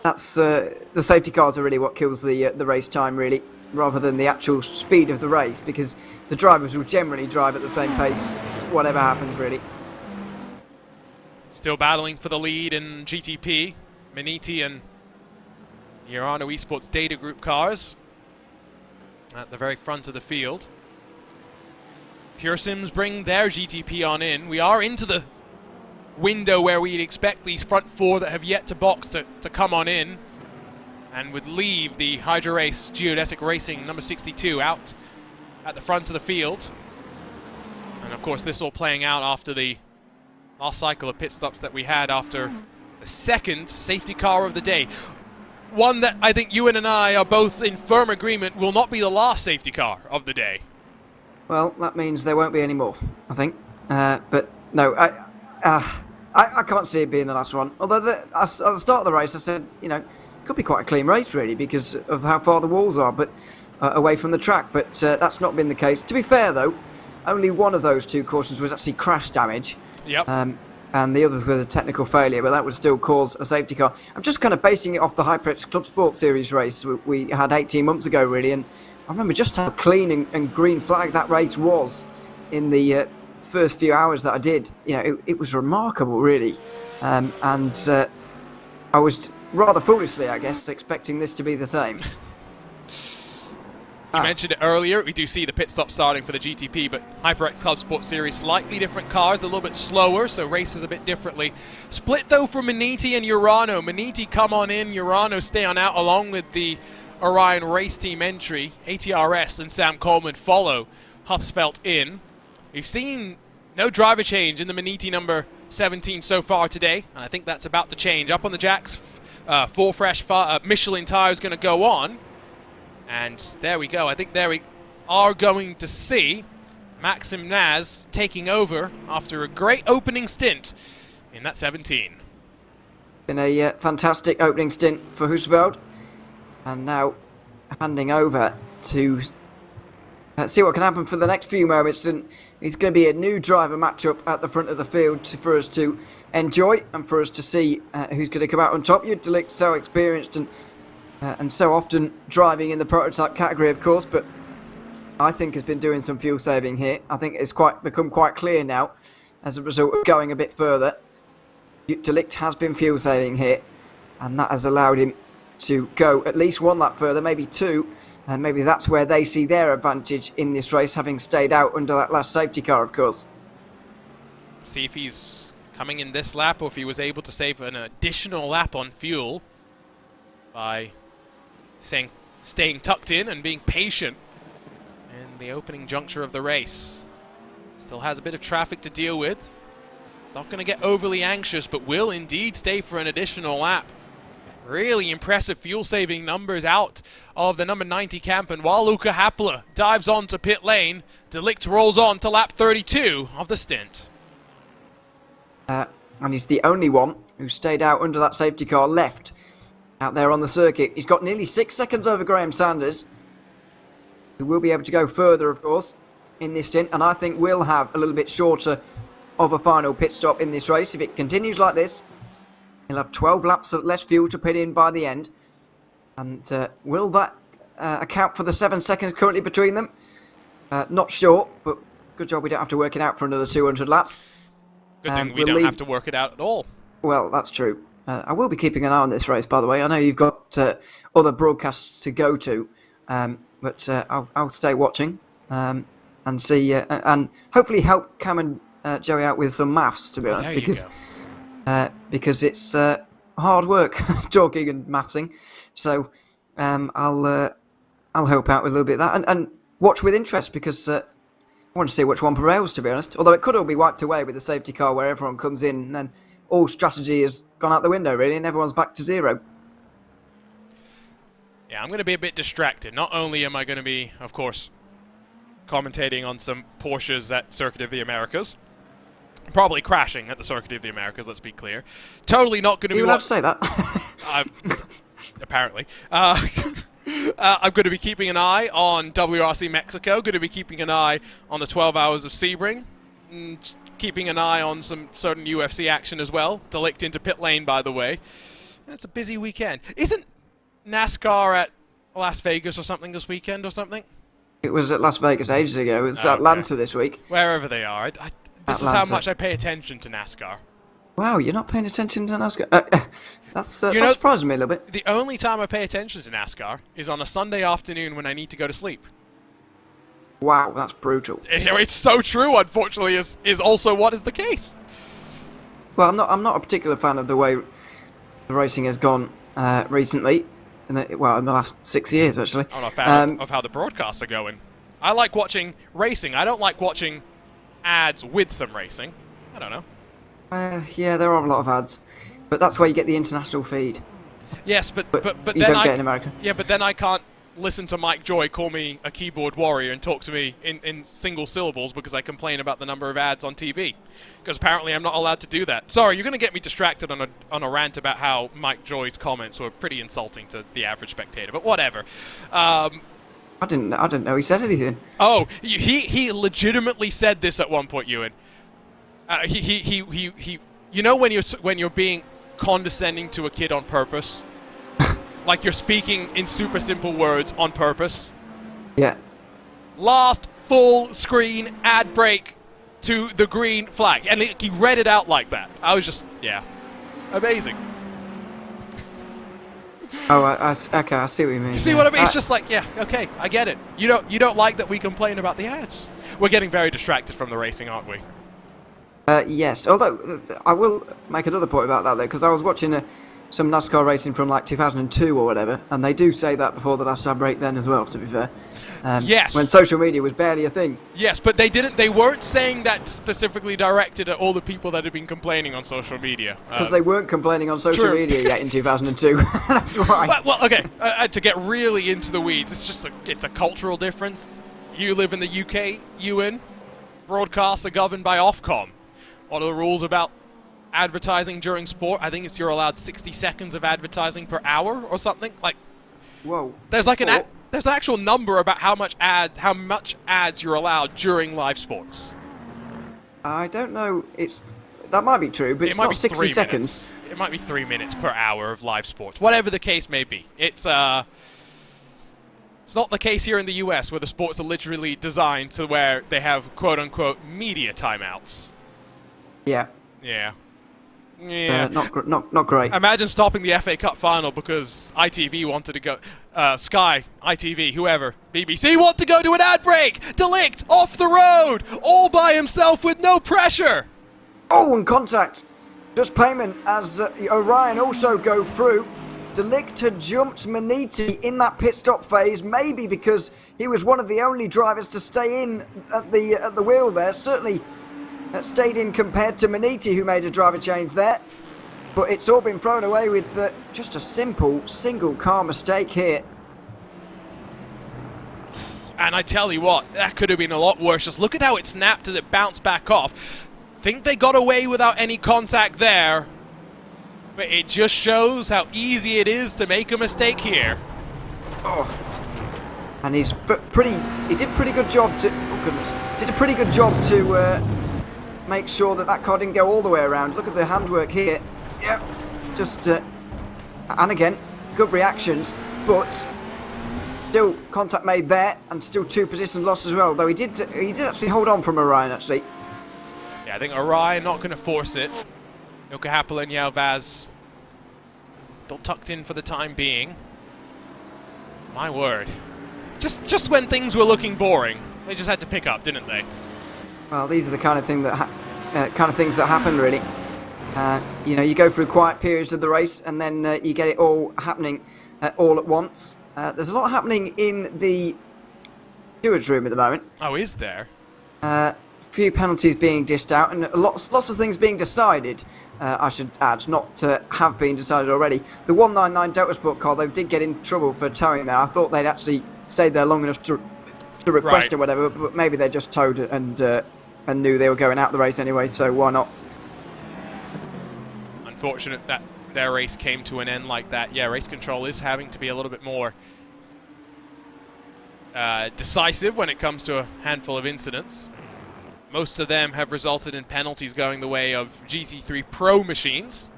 that's the safety cars are really what kills the race time, really, rather than the actual speed of the race, because the drivers will generally drive at the same pace, whatever happens, really. Still battling for the lead in GTP. Maniti and Urano Esports Data Group cars at the very front of the field. Pure Sims bring their GTP on in. We are into the window where we'd expect these front four that have yet to box to come on in, and would leave the Hydra Race Geodesic Racing number 62 out at the front of the field. And of course this all playing out after the last cycle of pit stops that we had after the second safety car of the day. One that I think Ewan and I are both in firm agreement will not be the last safety car of the day. Well, that means there won't be any more, I think. But no, I can't see it being the last one. Although at the start of the race I said, it could be quite a clean race, really, because of how far the walls are, but away from the track. But that's not been the case. To be fair, though, only one of those two cautions was actually crash damage. Yep. And the others was a technical failure, but that would still cause a safety car. I'm just kind of basing it off the HyperX Club Sport Series race we had 18 months ago, really, and I remember just how clean and green flag that race was in the first few hours that I did. It was remarkable, really, and I was rather foolishly, I guess, expecting this to be the same. You mentioned it earlier, we do see the pit stop starting for the GTP, but HyperX Club Sport Series, slightly different cars, a little bit slower, so races a bit differently. Split though for Maniti and Urano. Maniti come on in, Urano stay on out, along with the Orion race team entry. ATRS and Sam Coleman follow Hufsfeld in. We've seen no driver change in the Maniti number 17 so far today, and I think that's about to change. Up on the jacks, full fresh Michelin tires going to go on. And there we go. I think there we are going to see Maxim Naz taking over after a great opening stint in that 17. Been a fantastic opening stint for Husveld. And now handing over to see what can happen for the next few moments. And it's going to be a new driver matchup at the front of the field for us to enjoy and for us to see who's going to come out on top. You'd look so experienced and so often driving in the prototype category, of course, but I think has been doing some fuel saving here. I think it's become quite clear now as a result of going a bit further. Delict has been fuel saving here, and that has allowed him to go at least one lap further, maybe two, and maybe that's where they see their advantage in this race, having stayed out under that last safety car, of course. See if he's coming in this lap or if he was able to save an additional lap on fuel by staying tucked in and being patient in the opening juncture of the race. Still has a bit of traffic to deal with. He's not going to get overly anxious, but will indeed stay for an additional lap. Really impressive fuel-saving numbers out of the number 90 camp, and while Luca Hapler dives onto pit lane, Delict rolls on to lap 32 of the stint. And he's the only one who stayed out under that safety car left out there on the circuit. He's got nearly 6 seconds over Graham Sanders, who will be able to go further, of course, in this stint, and I think will have a little bit shorter of a final pit stop in this race. If it continues like this, he'll have 12 laps of less fuel to put in by the end. And will that account for the 7 seconds currently between them? Not sure, but good job we don't have to work it out for another 200 laps. Good thing we don't have to work it out at all. Well, that's true. I will be keeping an eye on this race, by the way. I know you've got other broadcasts to go to, but I'll stay watching and see, and hopefully help Cam and Joey out with some maths, to be honest, because it's hard work talking and mathsing. So I'll help out with a little bit of that and watch with interest, because I want to see which one prevails, to be honest. Although it could all be wiped away with the safety car where everyone comes in and then all strategy has gone out the window, really, and everyone's back to zero. Yeah, I'm going to be a bit distracted. Not only am I going to be, of course, commentating on some Porsches at Circuit of the Americas, probably crashing at the Circuit of the Americas, let's be clear. Totally not going to be... You're allowed to say that. Apparently. I'm going to be keeping an eye on WRC Mexico, going to be keeping an eye on the 12 Hours of Sebring, keeping an eye on some certain UFC action as well. Delict into pit lane, by the way. It's a busy weekend. Isn't NASCAR at Las Vegas or something this weekend or something? It was at Las Vegas ages ago. It's Atlanta this week. Wherever they are. This is how much I pay attention to NASCAR. Wow, you're not paying attention to NASCAR? That's surprising me a little bit. The only time I pay attention to NASCAR is on a Sunday afternoon when I need to go to sleep. Wow, that's brutal. It's so true, unfortunately, is also what is the case. Well, I'm not a particular fan of the way the racing has gone recently. In the last 6 years, actually. I'm not a fan of how the broadcasts are going. I like watching racing. I don't like watching ads with some racing. I don't know. Yeah, there are a lot of ads, but that's where you get the international feed. Yes, but you then don't get it in America. Yeah, but then I can't listen to Mike Joy call me a keyboard warrior and talk to me in single syllables because I complain about the number of ads on TV. Because apparently I'm not allowed to do that. Sorry, you're going to get me distracted on a rant about how Mike Joy's comments were pretty insulting to the average spectator, but whatever. I didn't know he said anything. Oh, he legitimately said this at one point, Ewan. He you know when you're being condescending to a kid on purpose? Like you're speaking in super simple words on purpose? Yeah. Last full screen ad break to the green flag. And he read it out like that. I was just, yeah. Amazing. Oh, okay, I see what you mean. You see what I mean? It's just like, yeah, okay, I get it. You don't like that we complain about the ads. We're getting very distracted from the racing, aren't we? Yes, although I will make another point about that, though, because I was watching some NASCAR racing from like 2002 or whatever, and they do say that before the last ad break then as well, to be fair. Yes. When social media was barely a thing. Yes, but they weren't saying that specifically directed at all the people that had been complaining on social media. Because they weren't complaining on social media yet in 2002. That's right. Well, okay, to get really into the weeds, it's a cultural difference. You live in the UK, Ewan. Broadcasts are governed by Ofcom. What are the rules about advertising during sport? I think you're allowed 60 seconds of advertising per hour or something. Like, whoa. There's like there's an actual number about how much ads you're allowed during live sports. I don't know. That might be true, but it's not 60 seconds. It might be 3 minutes per hour of live sports. Whatever the case may be. It's not the case here in the US, where the sports are literally designed to where they have quote-unquote media timeouts. Yeah. Yeah. Yeah. Not great. Imagine stopping the FA Cup final because ITV wanted to go, Sky, ITV, whoever, BBC want to go to an ad break. Delict off the road, all by himself with no pressure. Oh, and contact. Just payment as Orion also go through. Delict had jumped Maniti in that pit stop phase, maybe because he was one of the only drivers to stay in at the wheel there. Certainly stayed in compared to Maniti, who made a driver change there. But it's all been thrown away with just a simple single car mistake here. And I tell you what, that could have been a lot worse. Just look at how it snapped as it bounced back off. Think they got away without any contact there. But it just shows how easy it is to make a mistake here. Oh. And he did a pretty good job to, oh goodness, did a pretty good job to make sure that car didn't go all the way around. Look at the handwork here. Yep. Just, and again, good reactions, but still contact made there, and still 2 positions lost as well. Though he did actually hold on from Orion actually. Yeah, I think Orion not going to force it. Ilka Happel and Vaz still tucked in for the time being. My word. Just when things were looking boring, they just had to pick up, didn't they? Well, these are the kind of things that happen, really. You go through quiet periods of the race, and then you get it all happening all at once. There's a lot happening in the steward's room at the moment. Oh, is there? Few penalties being dished out, and lots of things being decided. I should add, not have been decided already. The 199 Delta Sport car, they did get in trouble for towing there. I thought they'd actually stayed there long enough to request it, or whatever, but maybe they just towed it and knew they were going out the race anyway, so why not? Unfortunate that their race came to an end like that. Yeah, race control is having to be a little bit more decisive when it comes to a handful of incidents. Most of them have resulted in penalties going the way of GT3 Pro machines.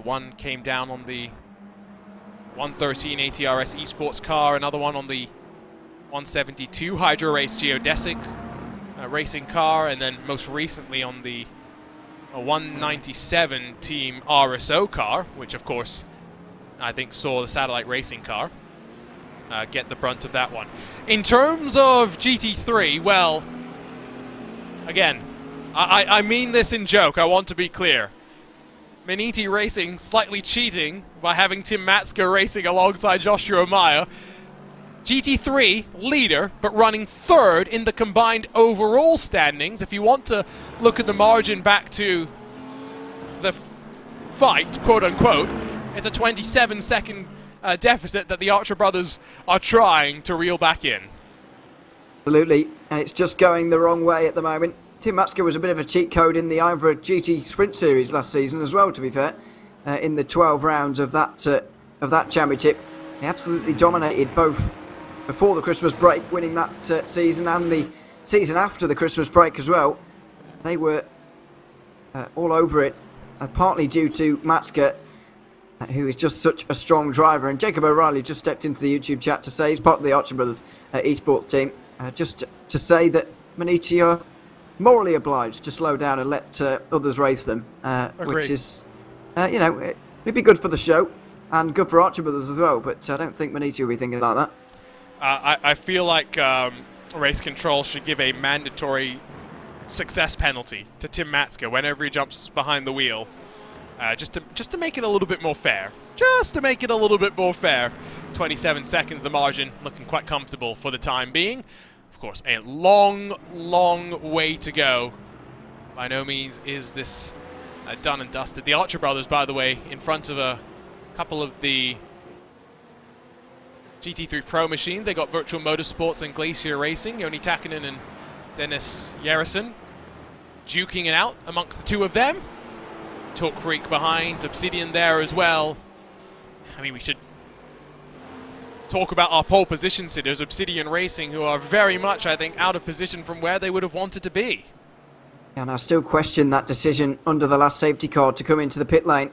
One came down on the 113 ATRS esports car, another one on the 172 Hydro Race Geodesic racing car, and then most recently on the 197 Team RSO car, which of course I think saw the satellite racing car get the brunt of that one. In terms of GT3, well, again, I mean this in joke, I want to be clear. Maniti Racing slightly cheating by having Tim Matska racing alongside Joshua Meyer. GT3 leader, but running 3rd in the combined overall standings. If you want to look at the margin back to the fight, quote unquote, it's a 27-second deficit that the Archer brothers are trying to reel back in. Absolutely, and it's just going the wrong way at the moment. Tim Matska was a bit of a cheat code in the IVRA GT Sprint Series last season as well, to be fair. In the 12 rounds of that championship, he absolutely dominated both before the Christmas break, winning that season, and the season after the Christmas break as well. They were all over it, partly due to Matska, who is just such a strong driver. And Jacob O'Reilly just stepped into the YouTube chat to say he's part of the Archer Brothers esports team, just to say that Maniti are morally obliged to slow down and let others race them, which is, it'd be good for the show. And good for Archer Brothers as well, but I don't think Motegi will be thinking like that. I feel like Race Control should give a mandatory success penalty to Tim Matska whenever he jumps behind the wheel, just to make it a little bit more fair. Just to make it a little bit more fair. 27 seconds the margin, looking quite comfortable for the time being. Of course, a long, long way to go. By no means is this done and dusted. The Archer Brothers, by the way, in front of a couple of the GT3 Pro machines. They got Virtual Motorsports and Glacier Racing. Joni Takinen and Dennis Jerison duking it out amongst the two of them. Talk Creek behind, Obsidian there as well. I mean, we should talk about our pole position sitters, Obsidian Racing, who are very much, I think, out of position from where they would have wanted to be. And I still question that decision under the last safety car to come into the pit lane,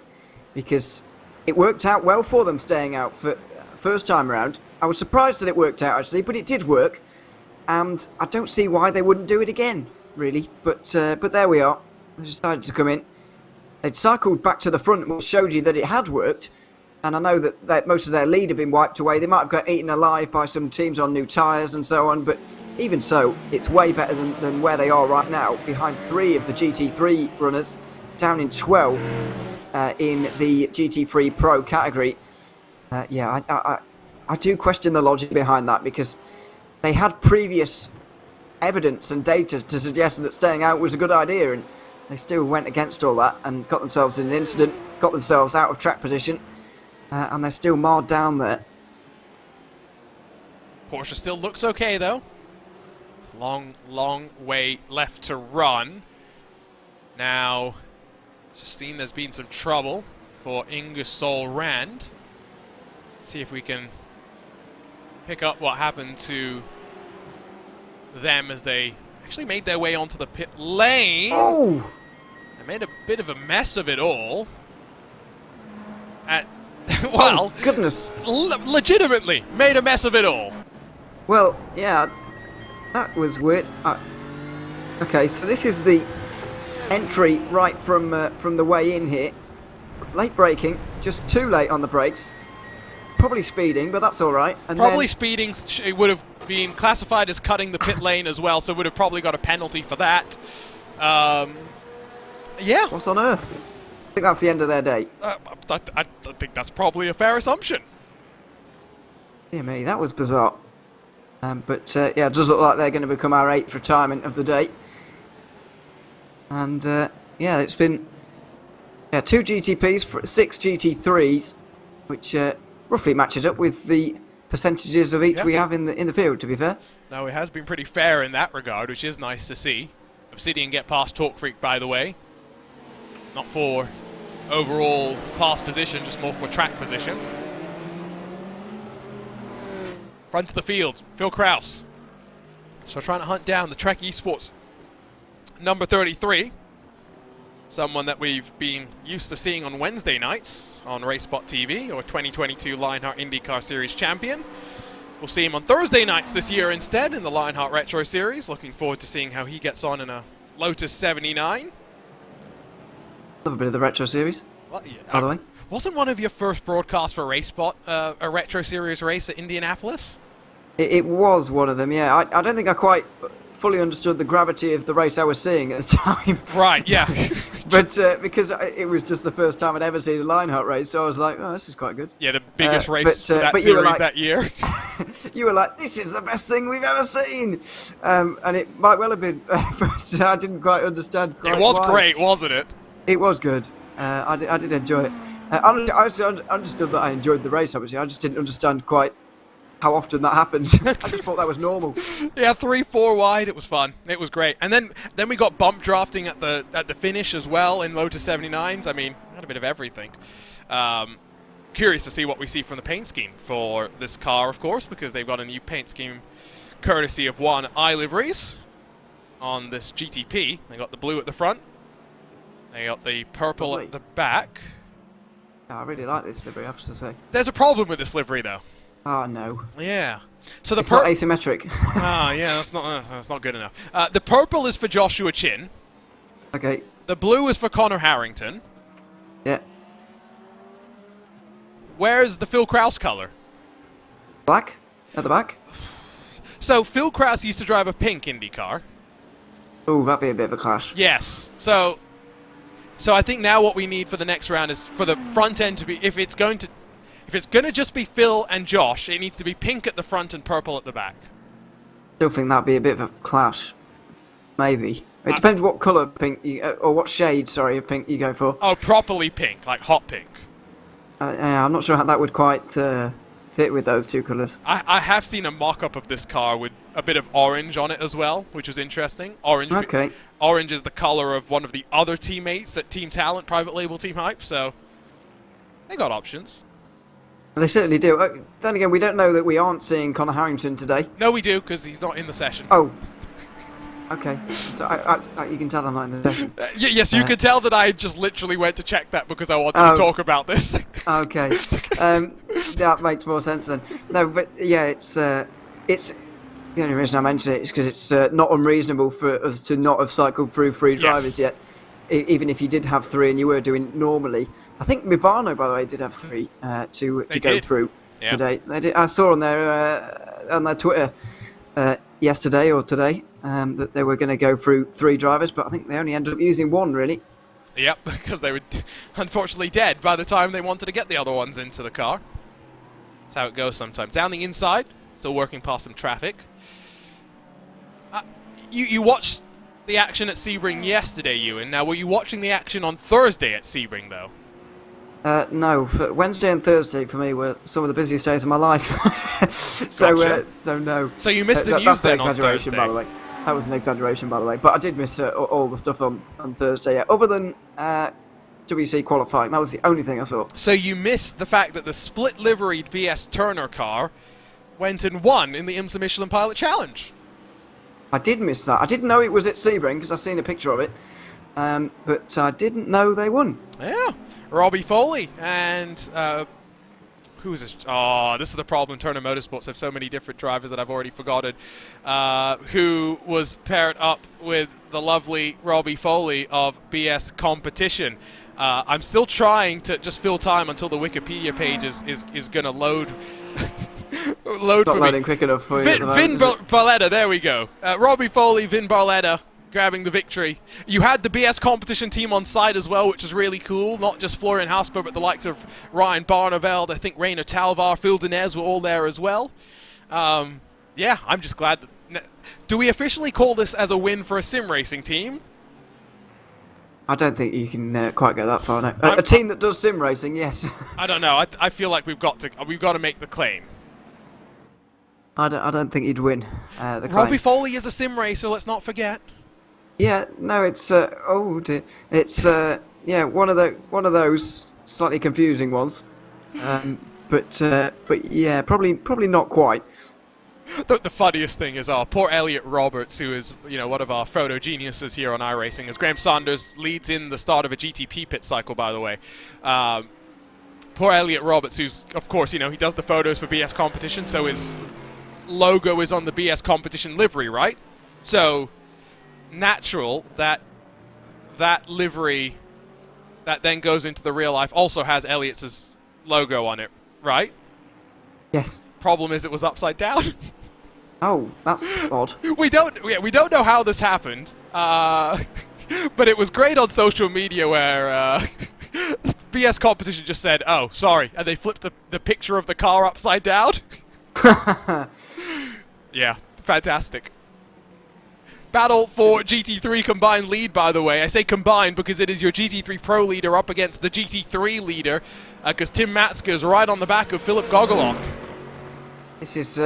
because it worked out well for them staying out for first time around. I was surprised that it worked out, actually, but it did work. And I don't see why they wouldn't do it again, really. But there we are. They decided to come in. They'd cycled back to the front, which showed you that it had worked. And I know that most of their lead had been wiped away. They might have got eaten alive by some teams on new tyres and so on. But even so, it's way better than where they are right now, behind 3 of the GT3 runners, down in 12th in the GT3 Pro category. I do question the logic behind that, because they had previous evidence and data to suggest that staying out was a good idea, and they still went against all that and got themselves in an incident, got themselves out of track position, and they're still marred down there. Porsche still looks okay, though. Long, long way left to run. Now, just seen there's been some trouble for Ingersoll Rand. See if we can pick up what happened to them as they actually made their way onto the pit lane. Oh! They made a bit of a mess of it all. Well, oh, goodness. Legitimately made a mess of it all. Well, yeah, that was weird. Okay, so this is the entry right from the way in here. Late braking, just too late on the brakes. Probably speeding, but that's all right. And probably speeding. It would have been classified as cutting the pit lane as well, so would have probably got a penalty for that. Yeah. What on earth? I think that's the end of their day. I think that's probably a fair assumption. Yeah, me, that was bizarre. But yeah, it does look like they're going to become our 8th retirement of the day. And yeah, it's been 2 GTPs for 6 GT3s, which roughly matches up with the percentages of each we have in the field, to be fair. No, it has been pretty fair in that regard, which is nice to see. Obsidian get past Talk Freak, by the way. Not for overall class position, just more for track position. Front of the field, Phil Kraus. So trying to hunt down the Trek Esports number 33. Someone that we've been used to seeing on Wednesday nights on RaceSpotTV, or 2022 Lionheart IndyCar Series champion. We'll see him on Thursday nights this year instead in the Lionheart Retro Series. Looking forward to seeing how he gets on in a Lotus 79. Love a bit of the Retro Series, well, yeah, by the way. Wasn't one of your first broadcasts for RaceSpot a Retro Series race at Indianapolis? It was one of them, yeah. I don't think I quite fully understood the gravity of the race I was seeing at the time. Right, yeah. But because it was just the first time I'd ever seen a Lionheart race, so I was like, oh, this is quite good. Yeah, the biggest race for that series that year. You were like, this is the best thing we've ever seen. And it might well have been, but I didn't quite understand quite It was why. great, wasn't it? It was good. I did enjoy it. I understood that I enjoyed the race, obviously. I just didn't understand quite how often that happens. I just thought that was normal. Yeah, 3-4 wide. It was fun. It was great. And then we got bump drafting at the finish as well in Lotus 79s. I mean, had a bit of everything. Curious to see what we see from the paint scheme for this car, of course, because they've got a new paint scheme courtesy of One iLiveries on this GTP. They got the blue at the front. They got the purple at the back. Yeah, I really like this livery, I have to say. There's a problem with this livery, though. Oh, no. Yeah. So it's not asymmetric. Yeah, that's not good enough. The purple is for Joshua Chin. Okay. The blue is for Connor Harrington. Yeah. where's the Phil Krause color? Black at the back. So Phil Krause used to drive a pink Indy car. Oh, that'd be a bit of a clash. Yes. So I think now what we need for the next round is for the front end to be, if it's going to just be Phil and Josh, it needs to be pink at the front and purple at the back. Still think that'd be a bit of a clash. Maybe. It depends what colour pink or what shade, sorry, of pink you go for. Oh, properly pink, like hot pink. Yeah, I'm not sure how that would quite fit with those two colours. I have seen a mock-up of this car with a bit of orange on it as well, which was interesting. Orange. Okay. Orange is the colour of one of the other teammates at Team Talent, private label Team Hype, so they got options. They certainly do. Then again, we don't know that we aren't seeing Connor Harrington today. No, we do, because he's not in the session. Oh. Okay. So you can tell I'm not in the session. Yes, you could tell that I just literally went to check that because I wanted to talk about this. Okay. That makes more sense then. No, but yeah, it's the only reason I mention it is because it's not unreasonable for us to not have cycled through 3 drivers yet. Even if you did have 3 and you were doing normally. I think Mivano, by the way, did have 3 to go through today. They did. I saw on their Twitter yesterday or today that they were going to go through 3 drivers, but I think they only ended up using 1 really. Yep, because they were unfortunately dead by the time they wanted to get the other ones into the car. That's how it goes sometimes. Down the inside, still working past some traffic. You watched the action at Sebring yesterday, Ewan. Now, were you watching the action on Thursday at Sebring, though? No, Wednesday and Thursday for me were some of the busiest days of my life. So, Gotcha. Don't know. So you missed the news that's then an exaggeration, by the way. That was an exaggeration, by the way. But I did miss all the stuff on Thursday. Yeah. Other than WC qualifying, that was the only thing I saw. So you missed the fact that the split-liveried BS Turner car went and won in the IMSA Michelin Pilot Challenge. I did miss that. I didn't know it was at Sebring because I've seen a picture of it. But I didn't know they won. Yeah. Robbie Foley and who is this? Oh, this is the problem. Turner Motorsports have so many different drivers that I've already forgotten. Who was paired up with the lovely Robbie Foley of BS Competition. I'm still trying to just fill time until the Wikipedia page is going to load. Load Not for loading me. Quick enough for you. Vin Barletta, there we go. Robbie Foley, Vin Barletta grabbing the victory. You had the BS competition team on side as well, which was really cool. Not just Florian Hasper, but the likes of Ryan Barneveld, I think Rainer Talvar, Phil Dinez were all there as well. Yeah, I'm just glad that... Do we officially call this as a win for a sim racing team? I don't think you can quite go that far now. A team that does sim racing, yes. I don't know. I feel like we've got to make the claim. I don't think you'd win the claim. Robbie Foley is a sim racer, let's not forget. Yeah, no, it's oh dear. It's yeah, one of those slightly confusing ones. But yeah, probably not quite. The funniest thing is poor Elliot Roberts, who is, one of our photo geniuses here on iRacing, as Graham Saunders leads in the start of a GTP pit cycle, by the way. Poor Elliot Roberts, who's, of course, he does the photos for BS Competition, so his logo is on the BS Competition livery, right? So, natural that livery that then goes into the real life also has Elliot's logo on it, right? Yes. Problem is it was upside down. Oh, that's odd. We don't know how this happened, but it was great on social media where BS Competition just said, "Oh, sorry," and they flipped the picture of the car upside down. Yeah, fantastic. Battle for GT3 combined lead, by the way. I say combined because it is your GT3 Pro leader up against the GT3 leader, because Tim Matska is right on the back of Philip Gogolok. This is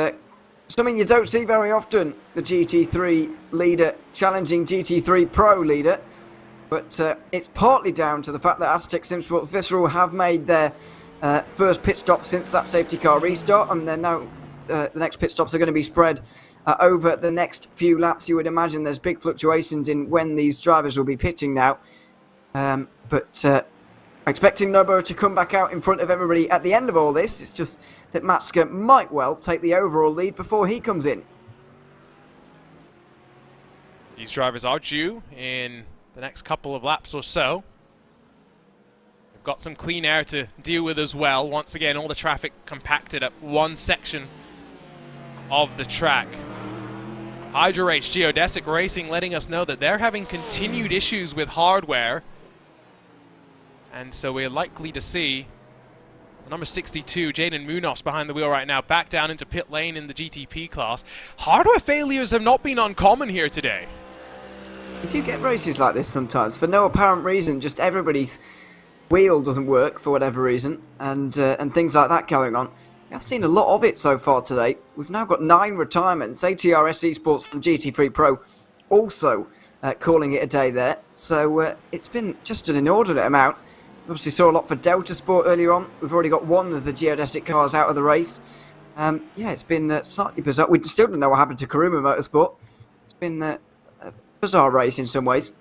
something you don't see very often, the GT3 leader challenging GT3 Pro leader. But it's partly down to the fact that Aztec Simsports Visceral have made their first pit stop since that safety car restart, and they're now the next pit stops are going to be spread over the next few laps. You would imagine there's big fluctuations in when these drivers will be pitting now. But expecting Nobo to come back out in front of everybody at the end of all this. It's just that Matska might well take the overall lead before he comes in. These drivers are due in the next couple of laps or so. got some clean air to deal with as well. Once again, all the traffic compacted at one section of the track. HydraRace Geodesic Racing letting us know that they're having continued issues with hardware. And so we're likely to see number 62, Jaden Munoz, behind the wheel right now, back down into pit lane in the GTP class. Hardware failures have not been uncommon here today. You do get races like this sometimes, for no apparent reason, just everybody's wheel doesn't work for whatever reason, and things like that going on. I've seen a lot of it so far today. We've now got 9 retirements. ATR Esports from GT3 Pro also calling it a day there. So it's been just an inordinate amount. Obviously saw a lot for Delta Sport earlier on. We've already got one of the geodesic cars out of the race. Yeah, it's been slightly bizarre. We still don't know what happened to Karuma Motorsport. It's been a bizarre race in some ways.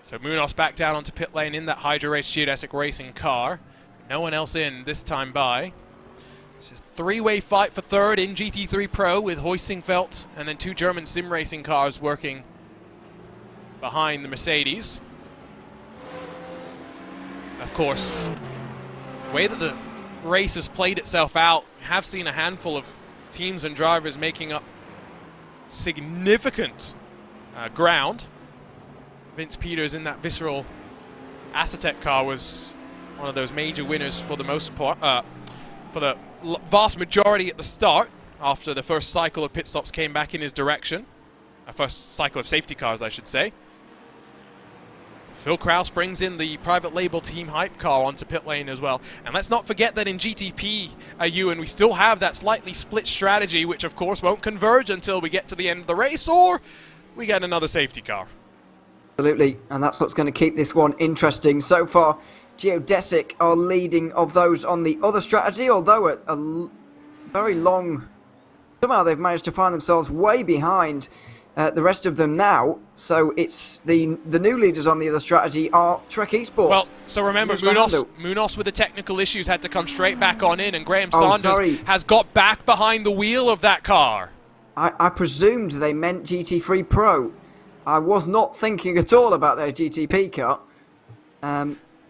So Munoz back down onto pit lane in that HydraRace Geodesic Racing car. No one else in this time by. It's just a 3-way fight for third in GT3 Pro with Hoisingfeld and then 2 German sim racing cars working behind the Mercedes. Of course, the way that the race has played itself out, we have seen a handful of teams and drivers making up significant ground. Vince Peters in that Visceral Acetec car was one of those major winners for the most part, for the vast majority at the start, after the first cycle of pit stops came back in his direction. First cycle of safety cars, I should say. Phil Kraus brings in the private label Team Hype car onto pit lane as well. And let's not forget that in GTP, Ewan, we still have that slightly split strategy, which of course won't converge until we get to the end of the race, or we get another safety car. Absolutely, and that's what's going to keep this one interesting. So far, Geodesic are leading of those on the other strategy, although at a very long... Somehow they've managed to find themselves way behind the rest of them now. So it's the new leaders on the other strategy are Trek Esports. Well, so remember, Munoz with the technical issues had to come straight back on in, and Graham Saunders has got back behind the wheel of that car. I presumed they meant GT3 Pro. I was not thinking at all about their GTP car.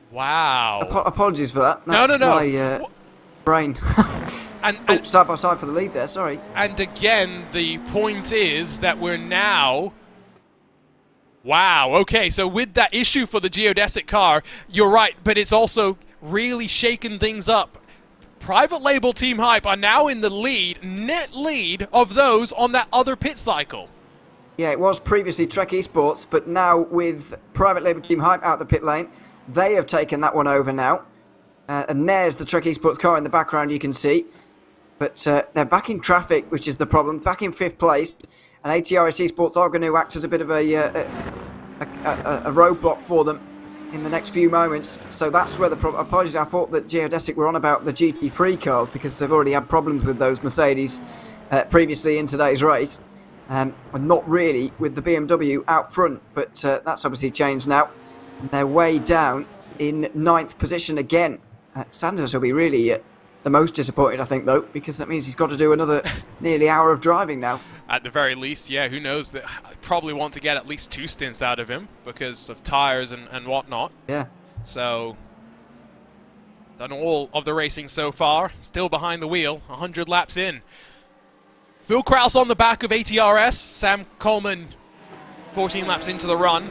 Wow. Apologies for that. That's no. My brain. and side by side for the lead there, sorry. And again, the point is that we're now... Wow, okay, so with that issue for the geodesic car, you're right, but it's also really shaken things up. Private label Team Hype are now in the lead, net lead of those on that other pit cycle. Yeah, it was previously Trek Esports, but now with private label Team Hype out the pit lane, they have taken that one over now. And there's the Trek Esports car in the background you can see. But they're back in traffic, which is the problem, back in 5th place. And ATRS Esports are going to act as a bit of a roadblock for them in the next few moments. So that's where the problem... Apologies, I thought that Geodesic were on about the GT3 cars because they've already had problems with those Mercedes previously in today's race. And not really with the BMW out front, but that's obviously changed now. And they're way down in 9th position again. Sanders will be really the most disappointed, I think, though, because that means he's got to do another nearly hour of driving now. At the very least, yeah, who knows? That I probably want to get at least 2 stints out of him because of tyres and whatnot. Yeah. So, done all of the racing so far. Still behind the wheel, 100 laps in. Phil Kraus on the back of ATRS. Sam Coleman 14 laps into the run.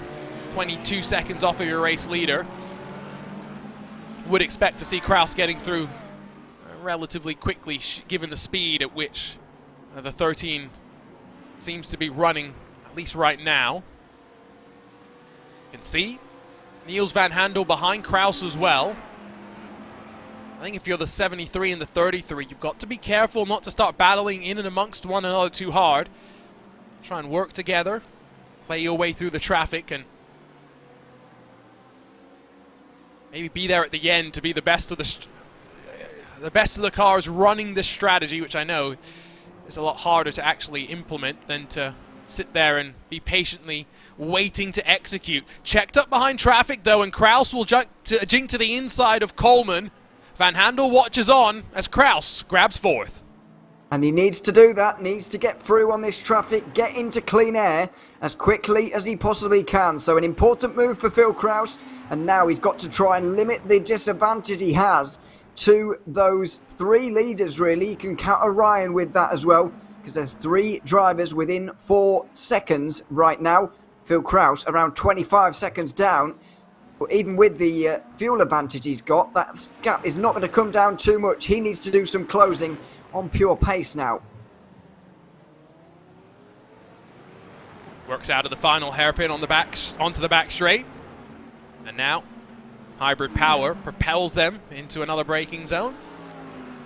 22 seconds off of your race leader. Would expect to see Kraus getting through relatively quickly, given the speed at which the 13 seems to be running, at least right now. You can see Niels Van Handel behind Kraus as well. I think if you're the 73 and the 33, you've got to be careful not to start battling in and amongst one another too hard. Try and work together, play your way through the traffic, and maybe be there at the end to be the best of the cars running this strategy, which I know is a lot harder to actually implement than to sit there and be patiently waiting to execute. Checked up behind traffic though, and Kraus will jink to the inside of Coleman. Van Handel watches on as Kraus grabs 4th. And he needs to do that, needs to get through on this traffic, get into clean air as quickly as he possibly can. So an important move for Phil Kraus, and now he's got to try and limit the disadvantage he has to those 3 leaders, really. You can counter Ryan with that as well, because there's 3 drivers within 4 seconds right now. Phil Kraus around 25 seconds down. But even with the fuel advantage he's got, that gap is not going to come down too much. He needs to do some closing on pure pace now. Works out of the final hairpin on the back, onto the back straight. And now, hybrid power propels them into another braking zone.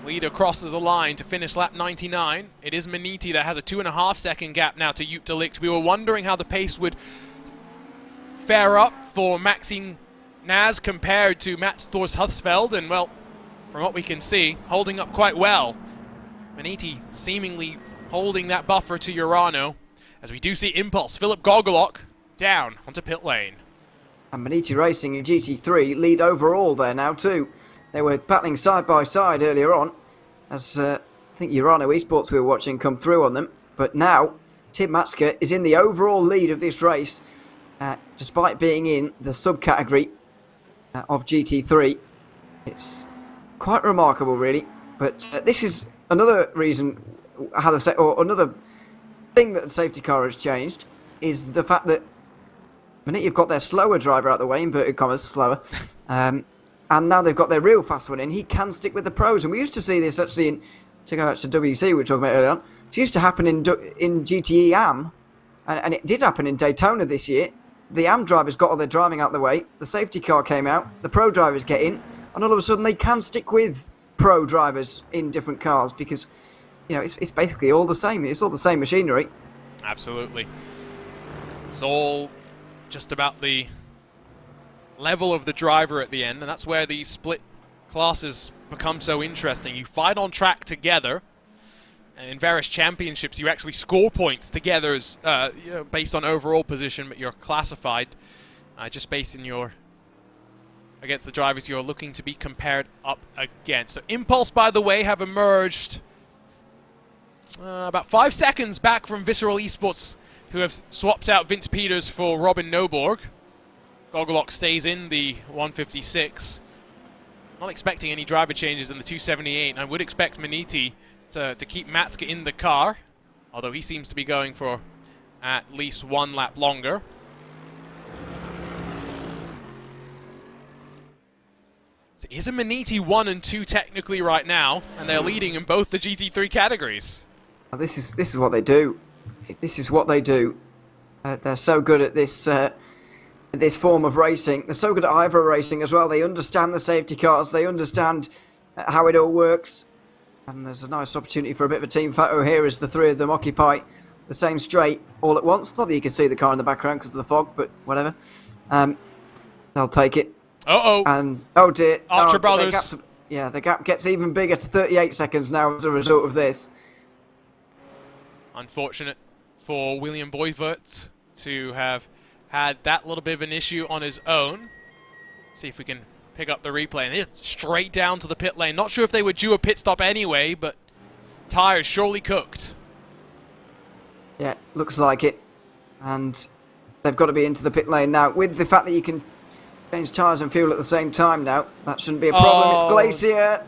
Leader crosses the line to finish lap 99. It is Maniti that has a 2.5 second gap now to Joop de Ligt. We were wondering how the pace would fare up for Maxime Naz compared to Mats Thors Huthsveld, and well, from what we can see, holding up quite well. Maniti seemingly holding that buffer to Urano, as we do see Impulse, Philip Gogolok, down onto pit lane. And Maniti Racing in GT3 lead overall there now too. They were battling side by side earlier on, as I think Urano Esports we were watching come through on them. But now, Tim Matska is in the overall lead of this race, despite being in the subcategory of GT3. It's quite remarkable, really. But this is another reason, or another thing that the safety car has changed, is the fact that you've got their slower driver out of the way, inverted commas, slower, and now they've got their real fast one in. He can stick with the pros, and we used to see this actually to go back to WC we were talking about earlier on. It used to happen in GTE AM, and it did happen in Daytona this year. The AM drivers got all their driving out of the way, the safety car came out, the pro drivers get in, and all of a sudden they can stick with pro drivers in different cars, because it's basically all the same. It's all the same machinery. Absolutely. It's all just about the level of the driver at the end, and that's where these split classes become so interesting. You fight on track together, and in various championships you actually score points together as, based on overall position, but you're classified just based in your against the drivers you're looking to be compared up against. So Impulse, by the way, have emerged about 5 seconds back from Visceral Esports, who have swapped out Vince Peters for Robin Noborg. Gogolok stays in the 156. Not expecting any driver changes in the 278. And I would expect Maniti to keep Matska in the car, although he seems to be going for at least 1 lap longer. So is a Maniti 1 and 2 technically right now, and they're leading in both the GT3 categories. This is what they do. This is what they do. They're so good at this form of racing. They're so good at IVRA racing as well. They understand the safety cars. They understand how it all works. And there's a nice opportunity for a bit of a team photo here as the 3 of them occupy the same straight all at once. Not that you can see the car in the background because of the fog, but whatever. They'll take it. Uh-oh. And, oh dear. Archer Brothers. The gap gets even bigger to 38 seconds now as a result of this. Unfortunate for William Boyvert to have had that little bit of an issue on his own. See if we can pick up the replay. And it's straight down to the pit lane. Not sure if they were due a pit stop anyway, but tires surely cooked. Yeah, looks like it. And they've got to be into the pit lane now. With the fact that you can change tyres and fuel at the same time now, that shouldn't be a problem. Oh. It's Glacier,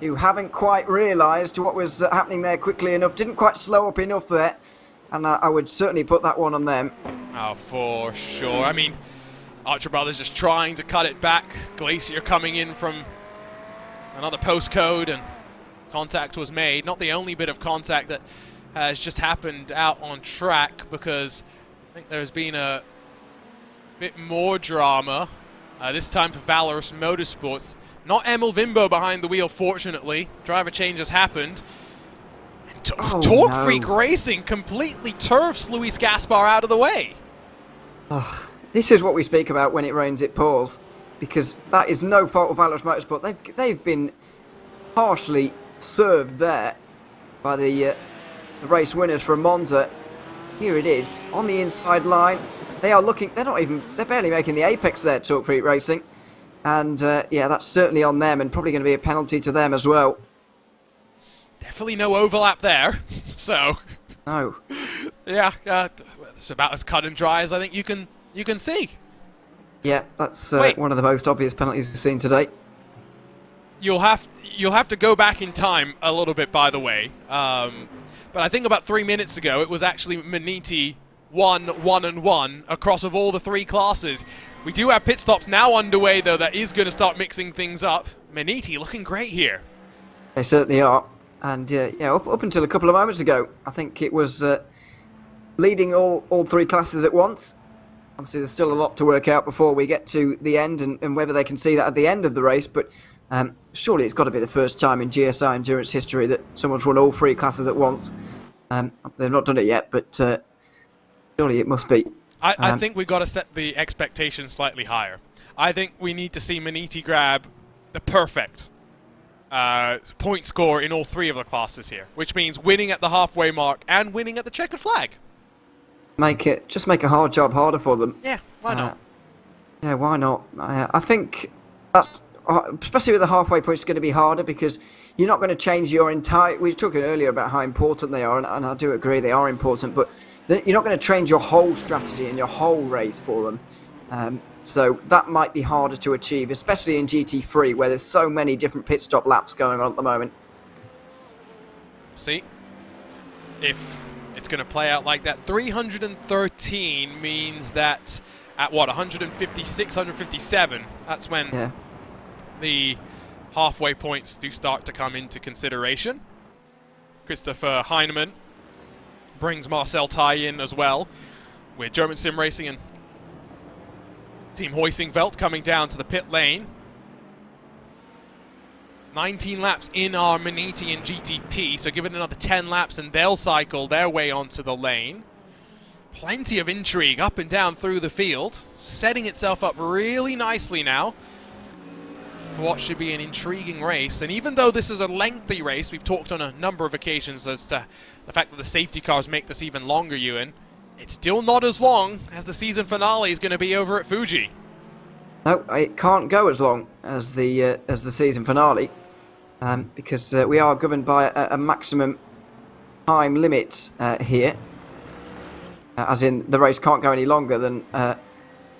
who haven't quite realised what was happening there quickly enough. Didn't quite slow up enough there. And I would certainly put that one on them. Oh, for sure. I mean, Archer Brothers just trying to cut it back. Glacier coming in from another postcode, and contact was made. Not the only bit of contact that has just happened out on track, because I think there's been a bit more drama, this time for Valorous Motorsports. Not Emil Vimbo behind the wheel, fortunately. Driver change has happened. Torque Freak Racing completely turfs Luis Gaspar out of the way. Oh, this is what we speak about when it rains, it pours. Because that is no fault of Valorous Motorsport. They've been harshly served there by the race winners from Monza. Here it is, on the inside line. They are looking, they're barely making the apex there, Torque Freak Racing. And yeah, that's certainly on them, and probably going to be a penalty to them as well. Definitely no overlap there. So, No. yeah, it's about as cut and dry as I think you can see. Yeah, that's Wait. one of the most obvious penalties we've seen today. You'll have to go back in time a little bit, by the way. But I think about 3 minutes ago, it was actually Maniti 1-1-1 across of all the 3 classes. We do have pit stops now underway, though. That is going to start mixing things up. Maniti looking great here. They certainly are. And yeah, up until a couple of moments ago, I think it was leading all 3 classes at once. Obviously, there's still a lot to work out before we get to the end and whether they can see that at the end of the race. But surely it's got to be the first time in GSI endurance history that someone's run all 3 classes at once. They've not done it yet, but surely it must be. I think we've got to set the expectation slightly higher. I think we need to see Maniti grab the perfect point score in all 3 of the classes here, which means winning at the halfway mark and winning at the checkered flag. Just make a hard job harder for them. Yeah, why not? Yeah, why not? I think that's, especially with the halfway points, going to be harder because you're not going to change your entire... We were talking earlier about how important they are, and I do agree they are important, but you're not going to change your whole strategy and your whole race for them. So that might be harder to achieve, especially in GT3, where there's so many different pit stop laps going on at the moment. See? If it's going to play out like that, 313 means that at what, 156, 157, that's when the halfway points do start to come into consideration. Christopher Heinemann brings Marcel Tai in as well, with German Sim Racing and Team Hoisingveld coming down to the pit lane. 19 laps in our Maniti and GTP, so give it another 10 laps and they'll cycle their way onto the lane. Plenty of intrigue up and down through the field, setting itself up really nicely now for what should be an intriguing race. And even though this is a lengthy race, we've talked on a number of occasions as to the fact that the safety cars make this even longer, Ewan. It's still not as long as the season finale is going to be over at Fuji. No, it can't go as long as the season finale because we are governed by a maximum time limit here, as in the race can't go any longer than a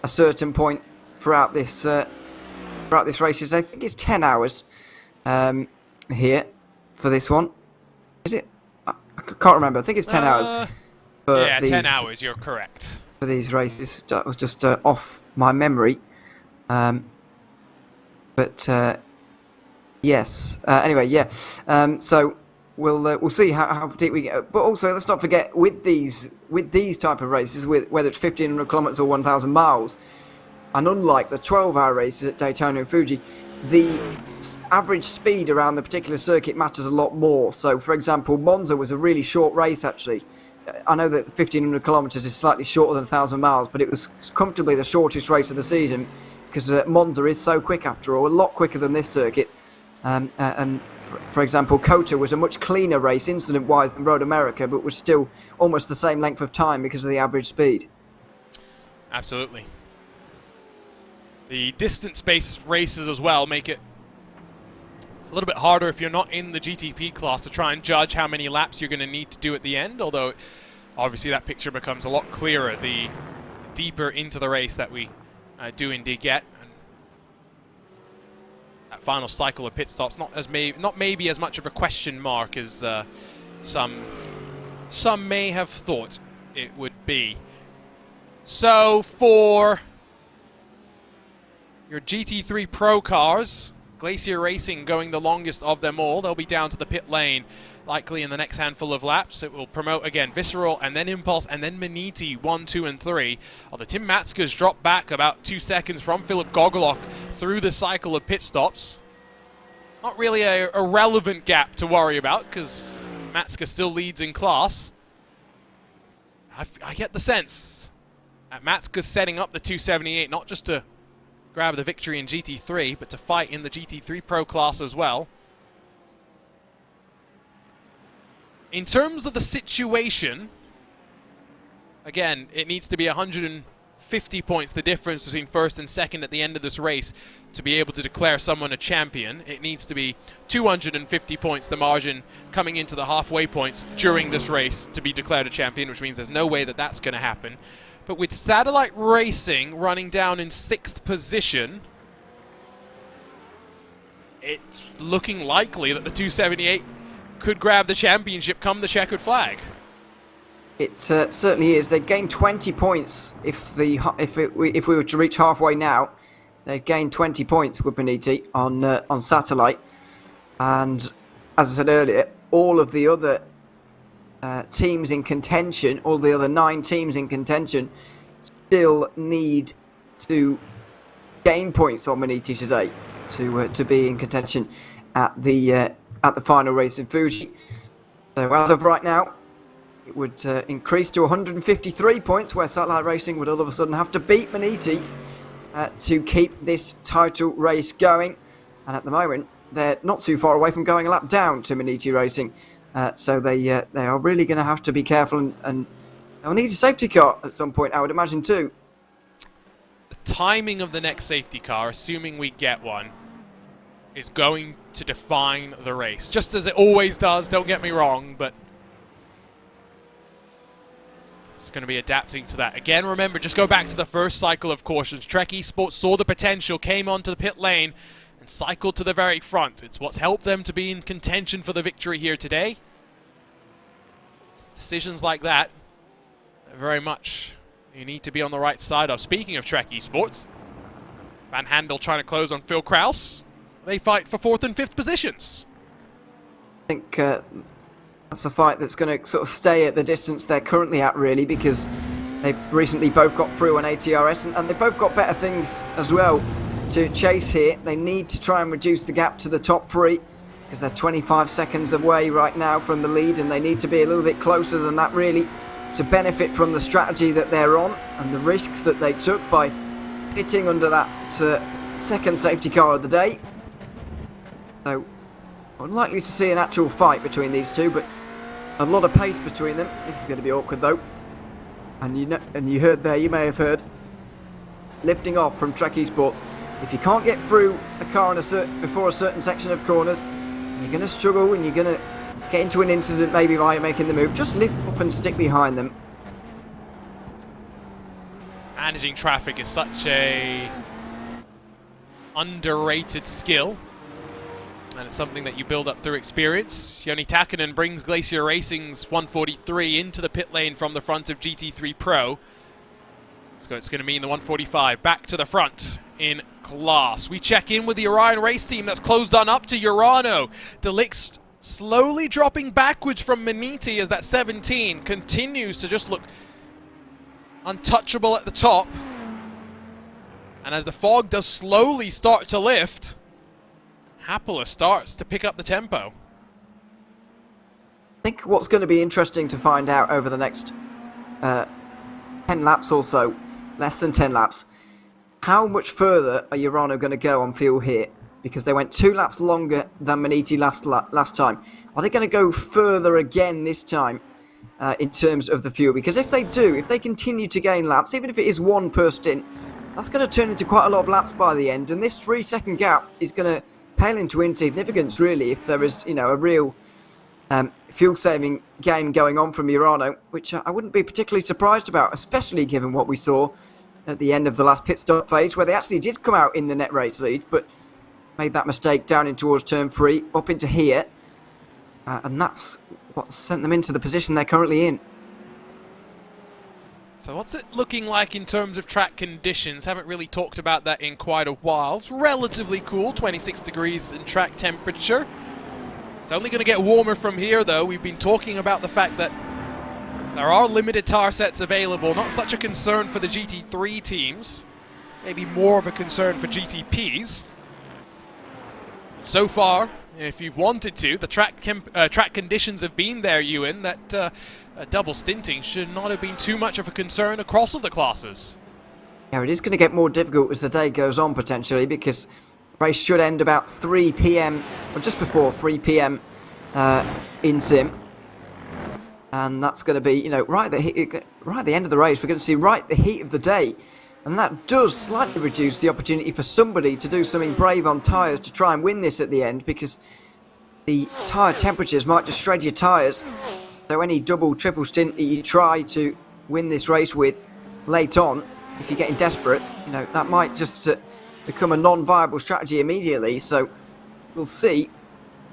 certain point throughout this race. I think it's 10 hours here for this one. Is it? I can't remember. I think it's 10 hours. Yeah, 10 hours, you're correct. For these races, that was just off my memory. Yes. Anyway, yeah. So we'll see how deep we get. But also, let's not forget with these type of races, whether it's 1,500 kilometers or 1,000 miles, and unlike the 12-hour races at Daytona and Fuji, the average speed around the particular circuit matters a lot more. So, for example, Monza was a really short race actually. I know that 1,500 kilometres is slightly shorter than 1,000 miles, but it was comfortably the shortest race of the season because Monza is so quick after all, a lot quicker than this circuit. And for example, Kota was a much cleaner race incident-wise than Road America, but was still almost the same length of time because of the average speed. Absolutely. The distance-based races as well make it a little bit harder if you're not in the GTP class to try and judge how many laps you're going to need to do at the end, although obviously that picture becomes a lot clearer the deeper into the race that we do indeed get. And that final cycle of pit stops not maybe as much of a question mark as some may have thought it would be. So for your GT3 Pro cars, Glacier Racing going the longest of them all. They'll be down to the pit lane likely in the next handful of laps. It will promote again Visceral and then Impulse and then Maniti 1, 2 and 3. Although Tim Matzke's dropped back about 2 seconds from Philip Gogolok through the cycle of pit stops. Not really a relevant gap to worry about because Matzke still leads in class. I get the sense that Matzke's setting up the 278 not just to grab the victory in GT3, but to fight in the GT3 Pro class as well. In terms of the situation, again, it needs to be 150 50 points, the difference between first and second at the end of this race, to be able to declare someone a champion. It needs to be 250 points, the margin coming into the halfway points during this race, to be declared a champion, which means there's no way that that's going to happen. But with Satellite Racing running down in 6th position, it's looking likely that the 278 could grab the championship come the checkered flag. It certainly is. They'd gain 20 points if we were to reach halfway now. They'd gain 20 points with Motegi on Satellite, and as I said earlier, all of the other teams in contention, all the other 9 teams in contention, still need to gain points on Motegi today to be in contention at the final race in Fuji. So as of right now, it would increase to 153 points, where Satellite Racing would all of a sudden have to beat Motegi to keep this title race going. And at the moment, they're not too far away from going a lap down to Motegi Racing. So they are really going to have to be careful, and they'll need a safety car at some point, I would imagine, too. The timing of the next safety car, assuming we get one, is going to define the race. Just as it always does, don't get me wrong, but it's going to be adapting to that. Again, remember, just go back to the first cycle of cautions. Trek Esports saw the potential, came onto the pit lane, and cycled to the very front. It's what's helped them to be in contention for the victory here today. It's decisions like that, very much you need to be on the right side of. Speaking of Trek Esports, Van Handel trying to close on Phil Kraus. They fight for 4th and 5th positions. I think that's a fight that's going to sort of stay at the distance they're currently at, really, because they've recently both got through on ATRS, and they've both got better things as well to chase here. They need to try and reduce the gap to the top 3, because they're 25 seconds away right now from the lead, and they need to be a little bit closer than that, really, to benefit from the strategy that they're on and the risks that they took by pitting under that second safety car of the day. So, unlikely to see an actual fight between these two, but a lot of pace between them. This is going to be awkward, though. And you heard there, you may have heard, lifting off from Trek Esports. If you can't get through a car before a certain section of corners, you're going to struggle, and you're going to get into an incident maybe while you're making the move. Just lift off and stick behind them. Managing traffic is such a underrated skill, and it's something that you build up through experience. Joni Takinen brings Glacier Racing's 143 into the pit lane from the front of GT3 Pro. So it's going to mean the 145 back to the front in class. We check in with the Orion race team that's closed on up to Urano. Delix slowly dropping backwards from Maniti as that 17 continues to just look untouchable at the top. And as the fog does slowly start to lift, Hapola starts to pick up the tempo. I think what's going to be interesting to find out over the next 10 laps or so, less than 10 laps, how much further are Urano going to go on fuel here? Because they went 2 laps longer than Maniti last time. Are they going to go further again this time in terms of the fuel? Because if they do, if they continue to gain laps, even if it is 1 per stint, that's going to turn into quite a lot of laps by the end. And this 3-second gap is going to pale into insignificance, really, if there is, a real fuel-saving game going on from Urano, which I wouldn't be particularly surprised about, especially given what we saw at the end of the last pit stop phase, where they actually did come out in the net race lead, but made that mistake down in towards turn 3, up into here, and that's what sent them into the position they're currently in. So what's it looking like in terms of track conditions? Haven't really talked about that in quite a while. It's relatively cool, 26 degrees in track temperature. It's only going to get warmer from here, though. We've been talking about the fact that there are limited tire sets available. Not such a concern for the GT3 teams. Maybe more of a concern for GTPs. So far, if you've wanted to, the track conditions have been there, Ewan, that double stinting should not have been too much of a concern across all the classes. Yeah, it is going to get more difficult as the day goes on, potentially, because the race should end about 3 p.m, or just before 3 p.m. In Sim. And that's going to be, right at the end of the race, we're going to see the heat of the day And that does slightly reduce the opportunity for somebody to do something brave on tyres to try and win this at the end, because the tyre temperatures might just shred your tyres. So any double, triple stint that you try to win this race with late on, if you're getting desperate, you know, that might just become a non-viable strategy immediately. So we'll see.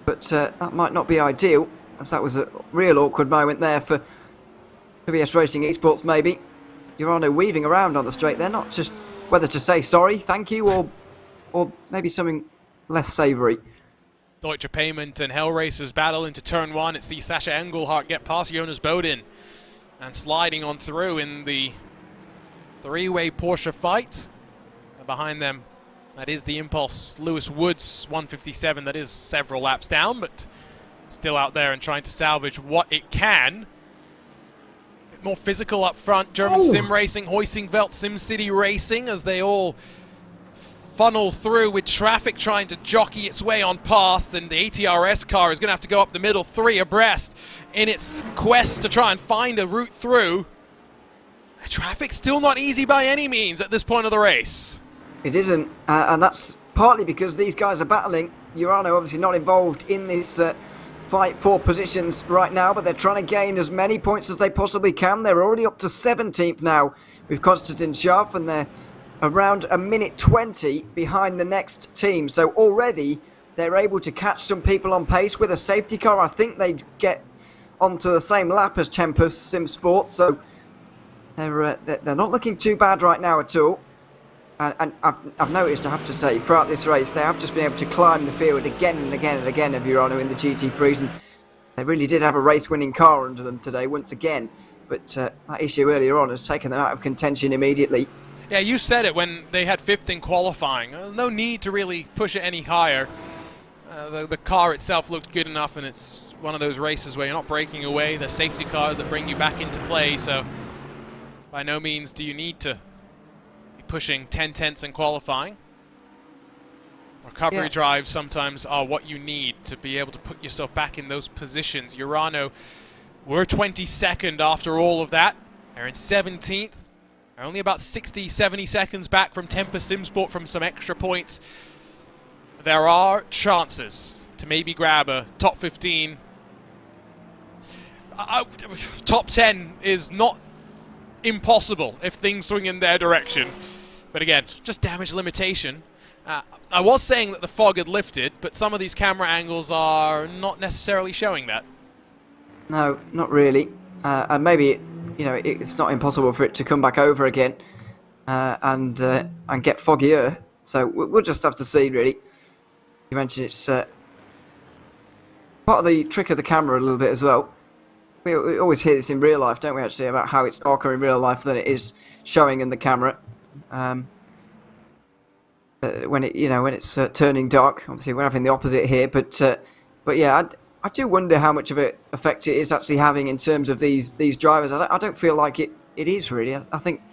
But that might not be ideal, as that was a real awkward moment there for WS Racing Esports maybe. Urano weaving around on the straight. They're not just whether to say sorry, thank you, or maybe something less savoury. Deutsche Payment and Hell Racers battle into turn one. It sees Sasha Engelhardt get past Jonas Bodin and sliding on through in the three-way Porsche fight. And behind them, that is the Impulse Lewis Woods 157. That is several laps down, but still out there and trying to salvage what it can. More physical up front. German Sim Racing, Hoisingveld, SimCity Racing, as they all funnel through with traffic trying to jockey its way on past, and the ATRS car is going to have to go up the middle, three abreast in its quest to try and find a route through. The traffic's still not easy by any means at this point of the race. It isn't, and that's partly because these guys are battling. Urano obviously not involved in this fight for positions right now, but they're trying to gain as many points as they possibly can. They're already up to 17th now with Konstantin Schaff, and they're around a minute 20 behind the next team. So already they're able to catch some people on pace with a safety car. I think they'd get onto the same lap as Tempus Sim Sports, so they're not looking too bad right now at all. And I've noticed, I have to say, throughout this race, they have just been able to climb the field again and again and again of Urano in the GT3s, and they really did have a race-winning car under them today once again. But that issue earlier on has taken them out of contention immediately. Yeah, you said it when they had fifth in qualifying. There's no need to really push it any higher. The car itself looked good enough, and it's one of those races where you're not breaking away. The safety cars that bring you back into play, so by no means do you need to pushing 10/10ths in qualifying. Recovery drives sometimes are what you need to be able to put yourself back in those positions. Urano were 22nd after all of that. They're in 17th. They're only about 60, 70 seconds back from Tempus SimSport from some extra points. There are chances to maybe grab a top 15. Top 10 is not impossible if things swing in their direction. But again, just damage limitation. I was saying that the fog had lifted, but some of these camera angles are not necessarily showing that. No, not really. And maybe, it's not impossible for it to come back over again and get foggier. So we'll just have to see, really. You mentioned it's part of the trick of the camera a little bit as well. We always hear this in real life, don't we, actually, about how it's darker in real life than it is showing in the camera. When it's turning dark. Obviously, we're having the opposite here, but yeah, I do wonder how much of an effect it is actually having in terms of these drivers. I don't feel like it is really. I think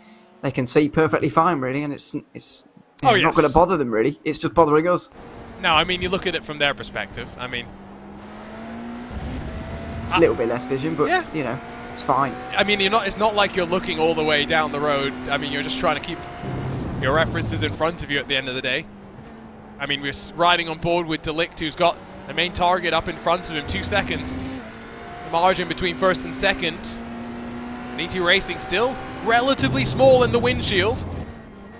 they can see perfectly fine, really, and it's not going to bother them really. It's just bothering us. No, I mean, you look at it from their perspective. I mean, a little bit less vision, but yeah. It's fine. I mean, it's not like you're looking all the way down the road. I mean, you're just trying to keep your references in front of you at the end of the day. I mean, we're riding on board with Delict, who's got the main target up in front of him, 2 seconds. The margin between first and second. And ET Racing still relatively small in the windshield,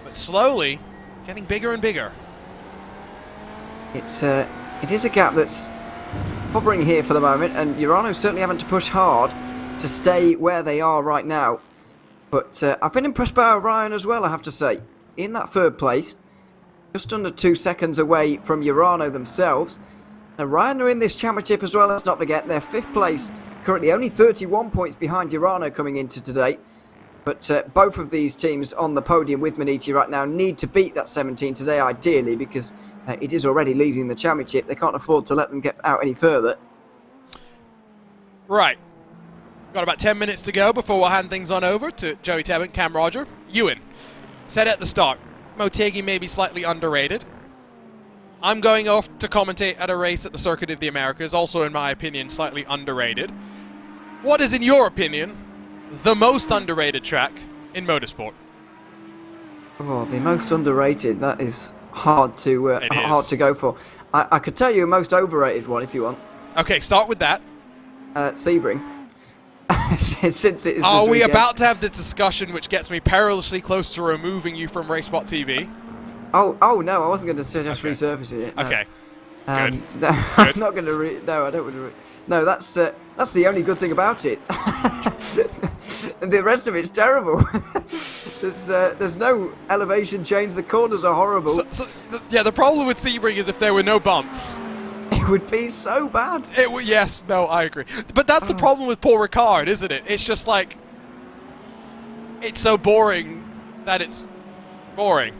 but slowly getting bigger and bigger. It is a gap that's hovering here for the moment, and Urano certainly having to push hard to stay where they are right now. But I've been impressed by Orion as well, I have to say. In that third place, just under 2 seconds away from Urano themselves. Orion are in this championship as well, let's not forget. They're 5th place, currently only 31 points behind Urano coming into today. But both of these teams on the podium with Motegi right now need to beat that 17 today, ideally, because it is already leading the championship. They can't afford to let them get out any further. Right. Got about 10 minutes to go before we'll hand things on over to Joey Tebbutt, Cam Roger. Ewan, said at the start, Motegi may be slightly underrated. I'm going off to commentate at a race at the Circuit of the Americas, also in my opinion slightly underrated. What is, in your opinion, the most underrated track in motorsport? Oh, the most underrated. That is hard to go for. I could tell you a most overrated one if you want. Okay, start with that. Sebring. Since it is. Are we about to have this discussion, which gets me perilously close to removing you from RaceSpotTV? Oh no, I wasn't going to suggest resurfacing it. No. Okay. Good. No, I'm not going to. No, I don't want to. No, that's the only good thing about it. The rest of it's terrible. There's no elevation change. The corners are horrible. Yeah, the problem with Sebring is if there were no bumps. It would be so bad. Yes, no, I agree. But that's the problem with Paul Ricard, isn't it? It's just like, it's so boring that it's boring.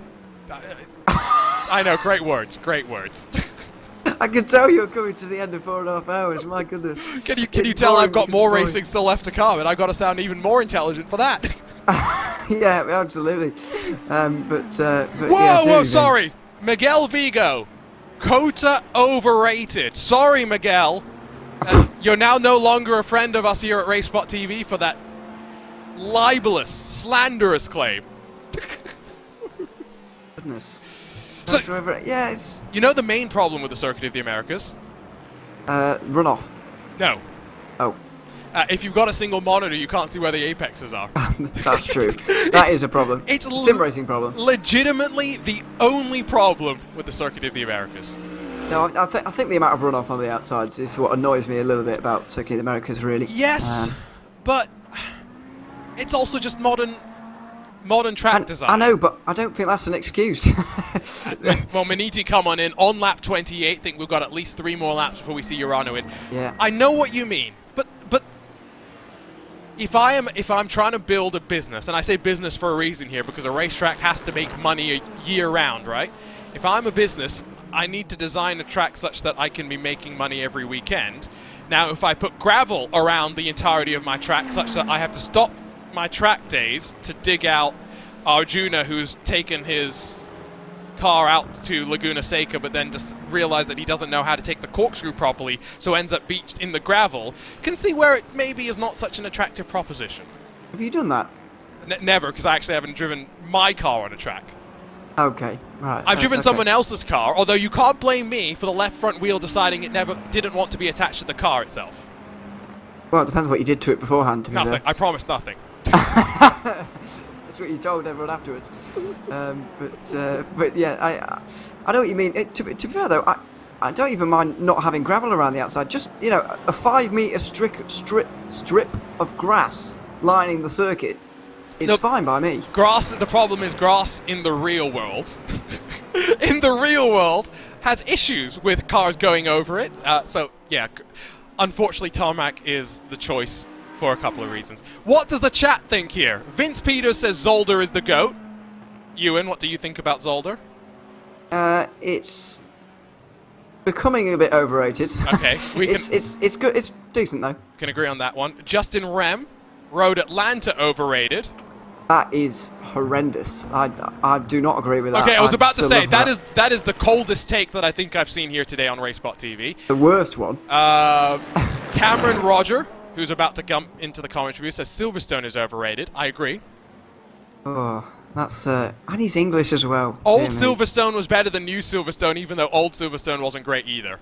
I know, great words, great words. I can tell you're coming to the end of 4.5 hours. My goodness. Can you tell I've got more racing still left to come, and I've got to sound even more intelligent for that? Yeah, absolutely. Whoa, sorry, Miguel Vigo, Cota overrated. Sorry, Miguel. You're now no longer a friend of us here at RaceSpotTV for that libelous, slanderous claim. Goodness. So, yeah, it's... You know the main problem with the Circuit of the Americas? Runoff. No. Oh. If you've got a single monitor, you can't see where the apexes are. That's true. That is a problem. It's a sim racing problem. Legitimately the only problem with the Circuit of the Americas. No, I think the amount of runoff on the outsides is what annoys me a little bit about Circuit of the Americas, really. Yes, but it's also just modern track design. I know, but I don't think that's an excuse. Well, Maniti come on lap 28. Think we've got at least 3 more laps before we see Urano in. Yeah. I know what you mean, but if I'm trying to build a business, and I say business for a reason here because a racetrack has to make money year round, right? If I'm a business, I need to design a track such that I can be making money every weekend. Now, if I put gravel around the entirety of my track such that I have to stop my track days to dig out Arjuna, who's taken his car out to Laguna Seca but then just realized that he doesn't know how to take the corkscrew properly, so ends up beached in the gravel, can see where it maybe is not such an attractive proposition. Have you done that? Never, because I actually haven't driven my car on a track. Okay, right. I've driven someone else's car, although you can't blame me for the left front wheel deciding it didn't want to be attached to the car itself. Well, it depends what you did to it beforehand. Nothing. I promised nothing. That's what you told everyone afterwards. But yeah, I know what you mean. To be fair though, I don't even mind not having gravel around the outside. Just, you know, a 5 metre strip of grass lining the circuit is fine by me. Grass. The problem is grass in the real world. In the real world, has issues with cars going over it. So yeah, unfortunately, tarmac is the choice for a couple of reasons. What does the chat think here? Vince Peters says Zolder is the GOAT. Ewan, what do you think about Zolder? It's becoming a bit overrated. Okay, it's good. It's decent though. Can agree on that one. Justin Rem, Road Atlanta overrated. That is horrendous. I do not agree with that. Okay, I was about to say that is the coldest take that I think I've seen here today on RaceSpotTV. The worst one. Cameron Roger, who's about to come into the commentary booth, says Silverstone is overrated. I agree. Oh, that's and he's English as well. Old Silverstone was better than new Silverstone, even though old Silverstone wasn't great either.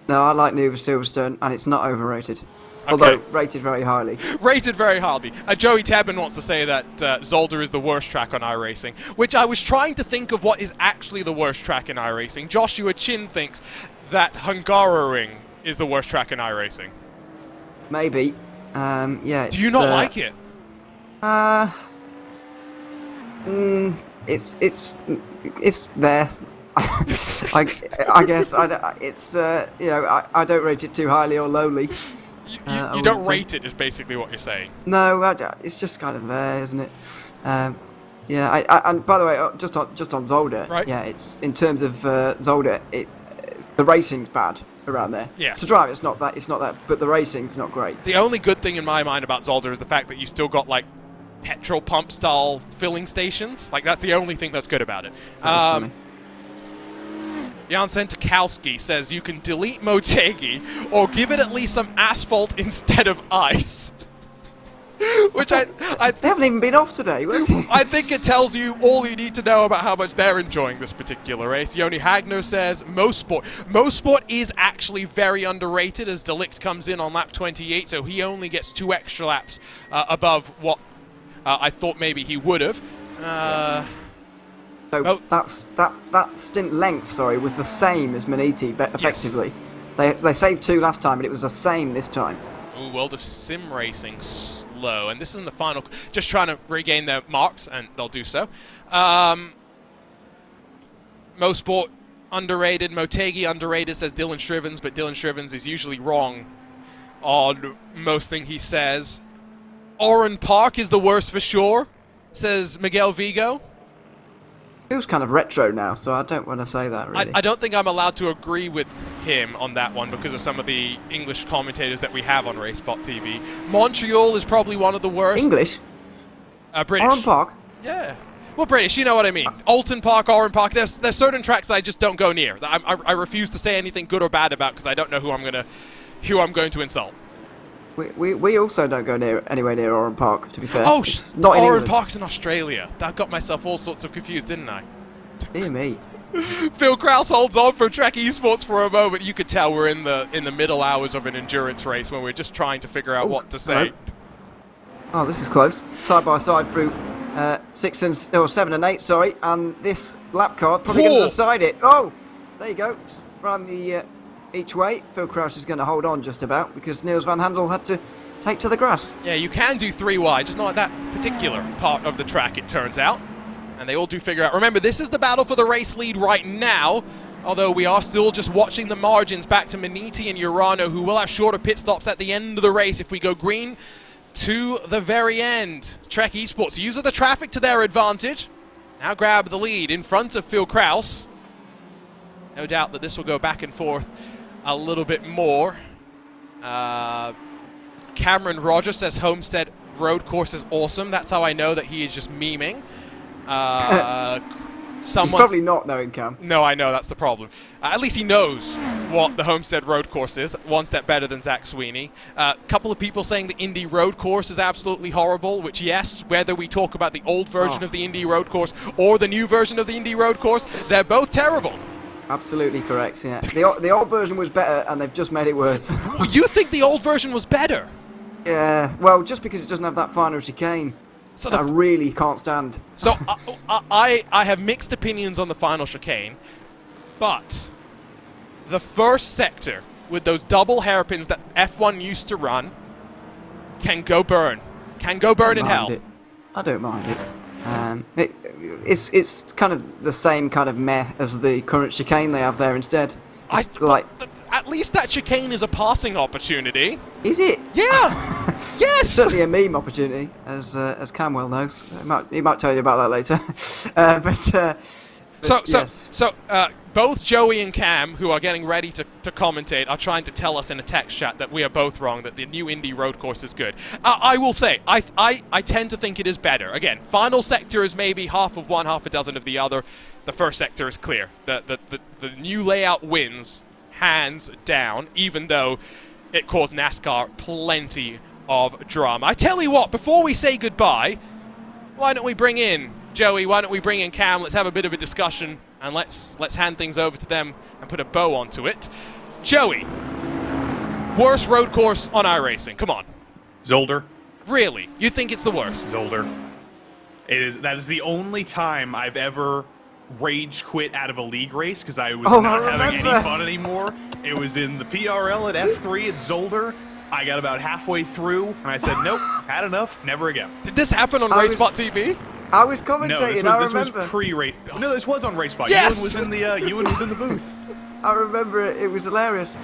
No, I like new Silverstone, and it's not overrated. Okay. Although rated very highly. Rated very highly. Joey Tabin wants to say that Zolder is the worst track on iRacing, which I was trying to think of what is actually the worst track in iRacing. Joshua Chin thinks that Hungaroring is the worst track in iRacing. Maybe. Yeah. Do you not like it? It's there. I guess it's you know, I don't rate it too highly or lowly. You don't rate it, is basically what you're saying. No, it's just kind of there, isn't it? Yeah. And by the way, just on Zolder, right? Yeah, it's in terms of Zolder, the racing's bad around there. Yes. To drive, it's not that, but the racing's not great. The only good thing in my mind about Zolder is the fact that you still got like petrol pump style filling stations. Like that's the only thing that's good about it. That's funny. Jan Sentikowski says you can delete Motegi or give it at least some asphalt instead of ice. Which they haven't even been off today. I think it tells you all you need to know about how much they're enjoying this particular race. Yoni Hagner says Mosport is actually very underrated as Delict comes in on lap 28, so he only gets 2 extra laps above what I thought maybe he would have. That stint length, was the same as Maniti, effectively. Yes. They saved 2 last time, but it was the same this time. Ooh, World of Sim Racing slow, and this is in the final. Just trying to regain their marks, and they'll do so. Mosport underrated, Motegi underrated, says Dylan Shrivens, but Dylan Shrivens is usually wrong on most thing he says. Oran Park is the worst for sure, says Miguel Vigo. Feels kind of retro now, so I don't want to say that, really. I don't think I'm allowed to agree with him on that one because of some of the English commentators that we have on RaceSpotTV. Montreal is probably one of the worst. English? British. Oran Park? Yeah. Well, British, you know what I mean. Alton Park, Oran Park, there's certain tracks that I just don't go near. I refuse to say anything good or bad about because I don't know who I'm going to insult. We also don't go anywhere near Oran Park, to be fair. Oh, not in Oran England. Park's in Australia. I got myself all sorts of confused, didn't I? Dear me. Phil Krause holds on from Trek Esports for a moment. You could tell we're in the middle hours of an endurance race when we're just trying to figure out what to say. No. Oh, this is close. Side by side through 7 and 8, and this lap card probably going to decide it. Oh, there you go. Run the each way. Phil Krause is going to hold on just about because Niels van Handel had to take to the grass. Yeah, you can do 3 wide, just not at that particular part of the track, it turns out. And they all do figure out. Remember, this is the battle for the race lead right now, although we are still just watching the margins back to Maniti and Urano, who will have shorter pit stops at the end of the race if we go green to the very end. Trek Esports use the traffic to their advantage. Now grab the lead in front of Phil Krause. No doubt that this will go back and forth a little bit more. Cameron Rogers says Homestead Road Course is awesome. That's how I know that he is just memeing. He's probably not knowing Cam. No, I know, that's the problem. At least he knows what the Homestead Road Course is. One step better than Zach Sweeney. A couple of people saying the Indy Road Course is absolutely horrible, which, yes, whether we talk about the old version of the Indy Road Course or the new version of the Indy Road Course, they're both terrible. Absolutely correct, yeah. The old version was better, and they've just made it worse. You think the old version was better? Yeah, well, just because it doesn't have that final chicane. So I really can't stand. So I have mixed opinions on the final chicane, but the first sector with those double hairpins that F1 used to run can go burn. Can go burn in hell. I don't mind it. It's kind of the same kind of meh as the current chicane they have there instead. At least that chicane is a passing opportunity. Is it? Yeah. Yes. It's certainly a meme opportunity, as Cam well knows. He might tell you about that later. So both Joey and Cam, who are getting ready to commentate, are trying to tell us in a text chat that we are both wrong, that the new Indy Road Course is good. I will say, I tend to think it is better. Again, final sector is maybe half of one, half a dozen of the other. The first sector is clear. The new layout wins, hands down, even though it caused NASCAR plenty of drama. I tell you what, before we say goodbye, why don't we bring in Joey, why don't we bring in Cam? Let's have a bit of a discussion, and let's hand things over to them and put a bow onto it. Joey, worst road course on iRacing, come on. Zolder. Really? You think it's the worst? Zolder. That is the only time I've ever rage quit out of a league race because I was not having any fun anymore. It was in the PRL at F3 at Zolder. I got about halfway through, and I said, nope, had enough, never again. Did this happen on RaceSpotTV? I was commentating. No, this was pre-race. No, this was on RaceSpot. Yes! Ewan was in the booth. I remember it. It was hilarious.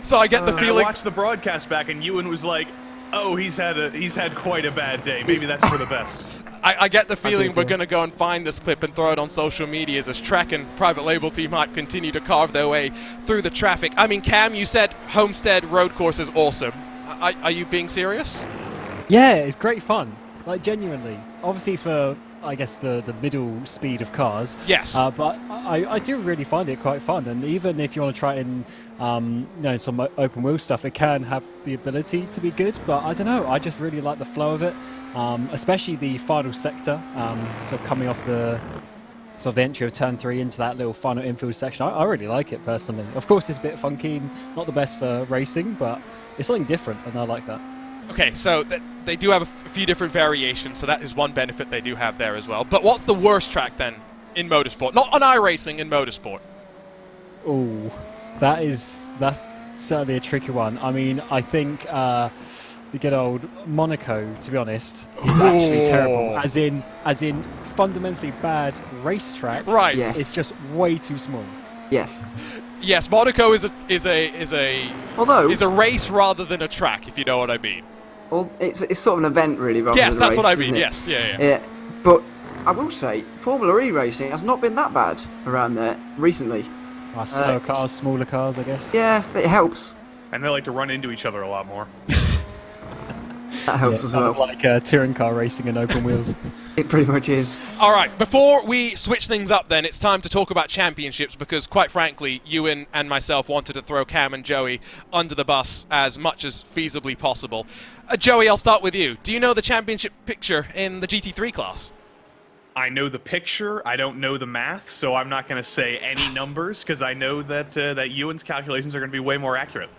So I get the feeling. I watched the broadcast back, and Ewan was like, "Oh, he's had quite a bad day. Maybe that's for the best." I get the feeling we're going to go and find this clip and throw it on social media as Trek and Private Label Team Hype continue to carve their way through the traffic. I mean, Cam, you said Homestead Road Course is awesome. Are you being serious? Yeah, it's great fun. Like, genuinely. Obviously for I guess, the middle speed of cars. Yes. But I do really find it quite fun, and even if you want to try it in some open wheel stuff, it can have the ability to be good. But I don't know, I just really like the flow of it, especially the final sector, sort of coming off the entry of turn 3 into that little final infield section. I really like it personally. Of course, it's a bit funky, not the best for racing, but it's something different, and I like that. Okay, so they do have a few different variations, so that is one benefit they do have there as well. But what's the worst track then in motorsport? Not on iRacing, in motorsport. Oh, that's certainly a tricky one. I mean, I think the good old Monaco, to be honest, is actually terrible. As in fundamentally bad racetrack. Right. Yes. It's just way too small. Yes. Yes, Monaco is a race rather than a track, if you know what I mean. Well, it's sort of an event, really, rather Yes, than a that's race, what I mean. isn't it? Yes, yeah. But I will say, Formula E racing has not been that bad around there recently. Slower cars, smaller cars, I guess. Yeah, it helps. And they like to run into each other a lot more. That helps as well. Like touring car racing and open wheels. It pretty much is. All right, before we switch things up then, it's time to talk about championships because, quite frankly, Ewan and myself wanted to throw Cam and Joey under the bus as much as feasibly possible. Joey, I'll start with you. Do you know the championship picture in the GT3 class? I know the picture. I don't know the math, so I'm not going to say any numbers because I know that that Ewan's calculations are going to be way more accurate.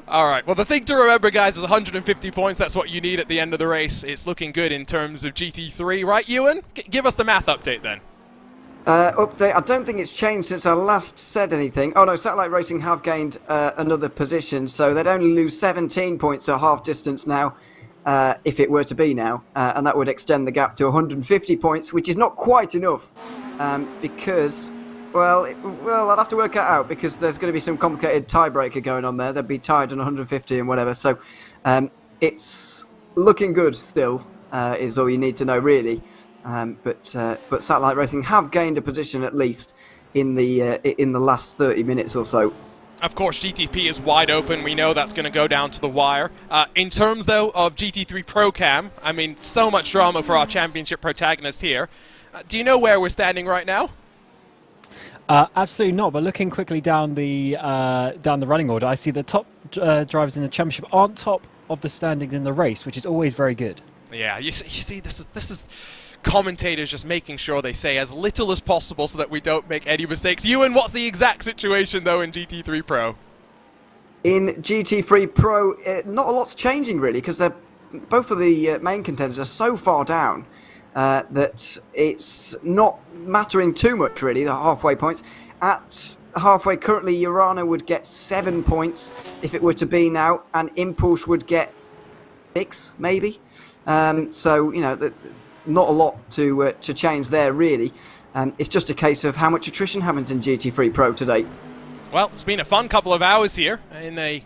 All right. Well, the thing to remember, guys, is 150 points. That's what you need at the end of the race. It's looking good in terms of GT3, right, Ewan? Give us the math update then. Update. I don't think it's changed since I last said anything. Oh no, Satellite Racing have gained another position, so they'd only lose 17 points at half distance now, if it were to be now, and that would extend the gap to 150 points, which is not quite enough, because. Well, I'd have to work it out because there's going to be some complicated tiebreaker going on there. They'll be tied on 150 and whatever. So it's looking good still, is all you need to know, really. But Satellite Racing have gained a position at least in the last 30 minutes or so. Of course, GTP is wide open. We know that's going to go down to the wire. In terms, though, of GT3 Pro Cam, I mean, so much drama for our championship protagonist here. Do you know where we're standing right now? Absolutely not. But looking quickly down the running order, I see the top drivers in the championship aren't top of the standings in the race, which is always very good. Yeah, you see, this is commentators just making sure they say as little as possible so that we don't make any mistakes. Ewan, what's the exact situation though in GT3 Pro? In GT3 Pro, not a lot's changing really because both of the main contenders are so far down. That it's not mattering too much, really, the halfway points. At halfway, currently, Urana would get 7 points if it were to be now, and Impulse would get 6, maybe. So, you know, not a lot to change there, really. It's just a case of how much attrition happens in GT3 Pro today. Well, it's been a fun couple of hours here in a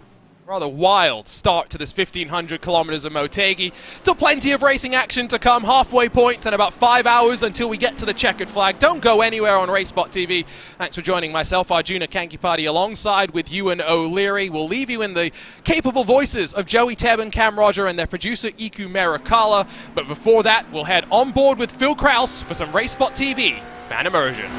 rather wild start to this 1,500 kilometers of Motegi. Still plenty of racing action to come, halfway points and about 5 hours until we get to the checkered flag. Don't go anywhere on RaceSpotTV. Thanks for joining myself, Arjuna Kankipati, alongside with Ewan O'Leary. We'll leave you in the capable voices of Joey Tebb and Cam Roger and their producer Iku Merakala. But before that, we'll head on board with Phil Kraus for some RaceSpotTV fan immersion.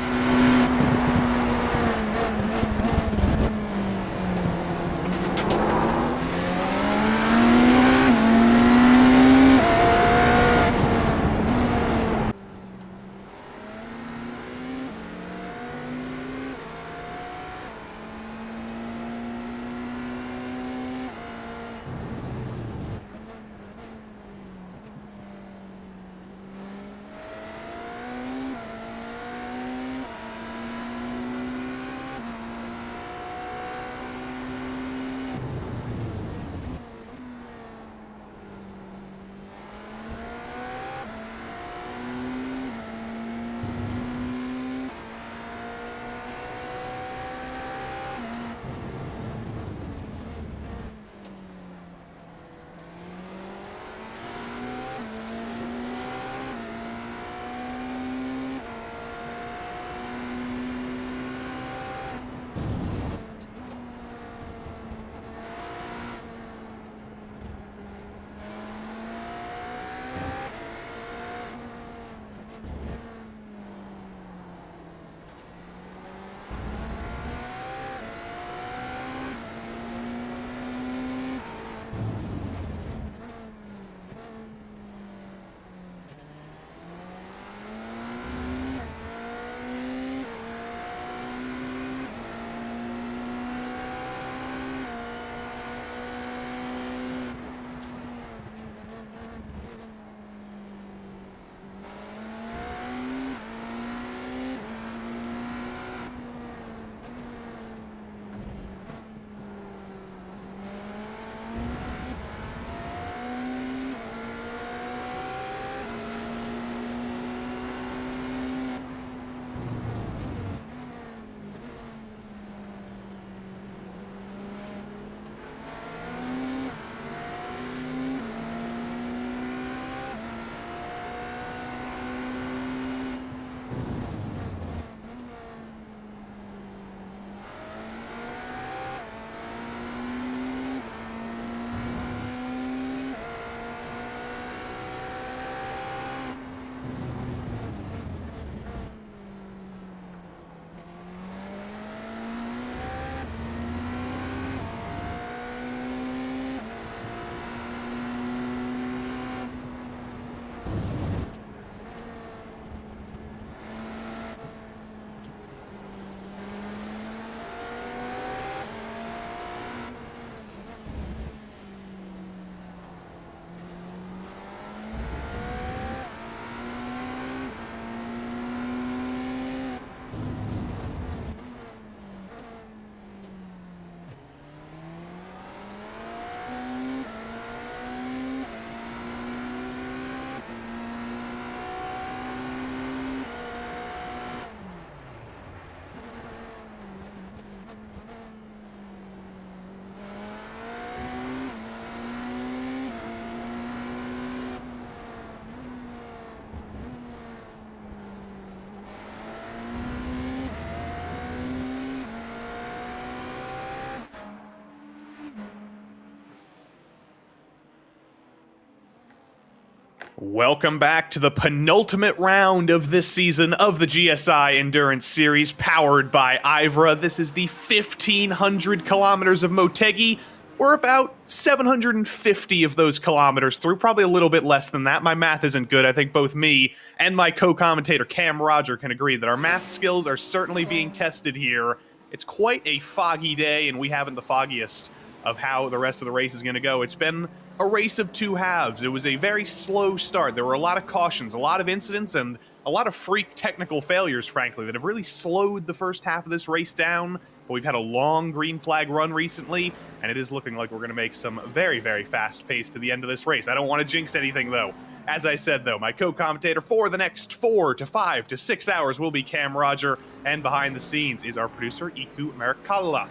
Welcome back to the penultimate round of this season of the GSI Endurance Series, powered by IVRA. This is the 1,500 kilometers of Motegi. We're about 750 of those kilometers through, probably a little bit less than that. My math isn't good. I think both me and my co-commentator Cam Roger can agree that our math skills are certainly being tested here. It's quite a foggy day, and we haven't the foggiest of how the rest of the race is going to go. It's been a race of two halves. It was a very slow start. There were a lot of cautions, a lot of incidents, and a lot of freak technical failures, frankly, that have really slowed the first half of this race down. But we've had a long green flag run recently, and it is looking like we're going to make some very, very fast pace to the end of this race. I don't want to jinx anything, though. As I said, though, my co-commentator for the next 4 to 5 to 6 hours will be Cam Roger, and behind the scenes is our producer, Iku Merikala.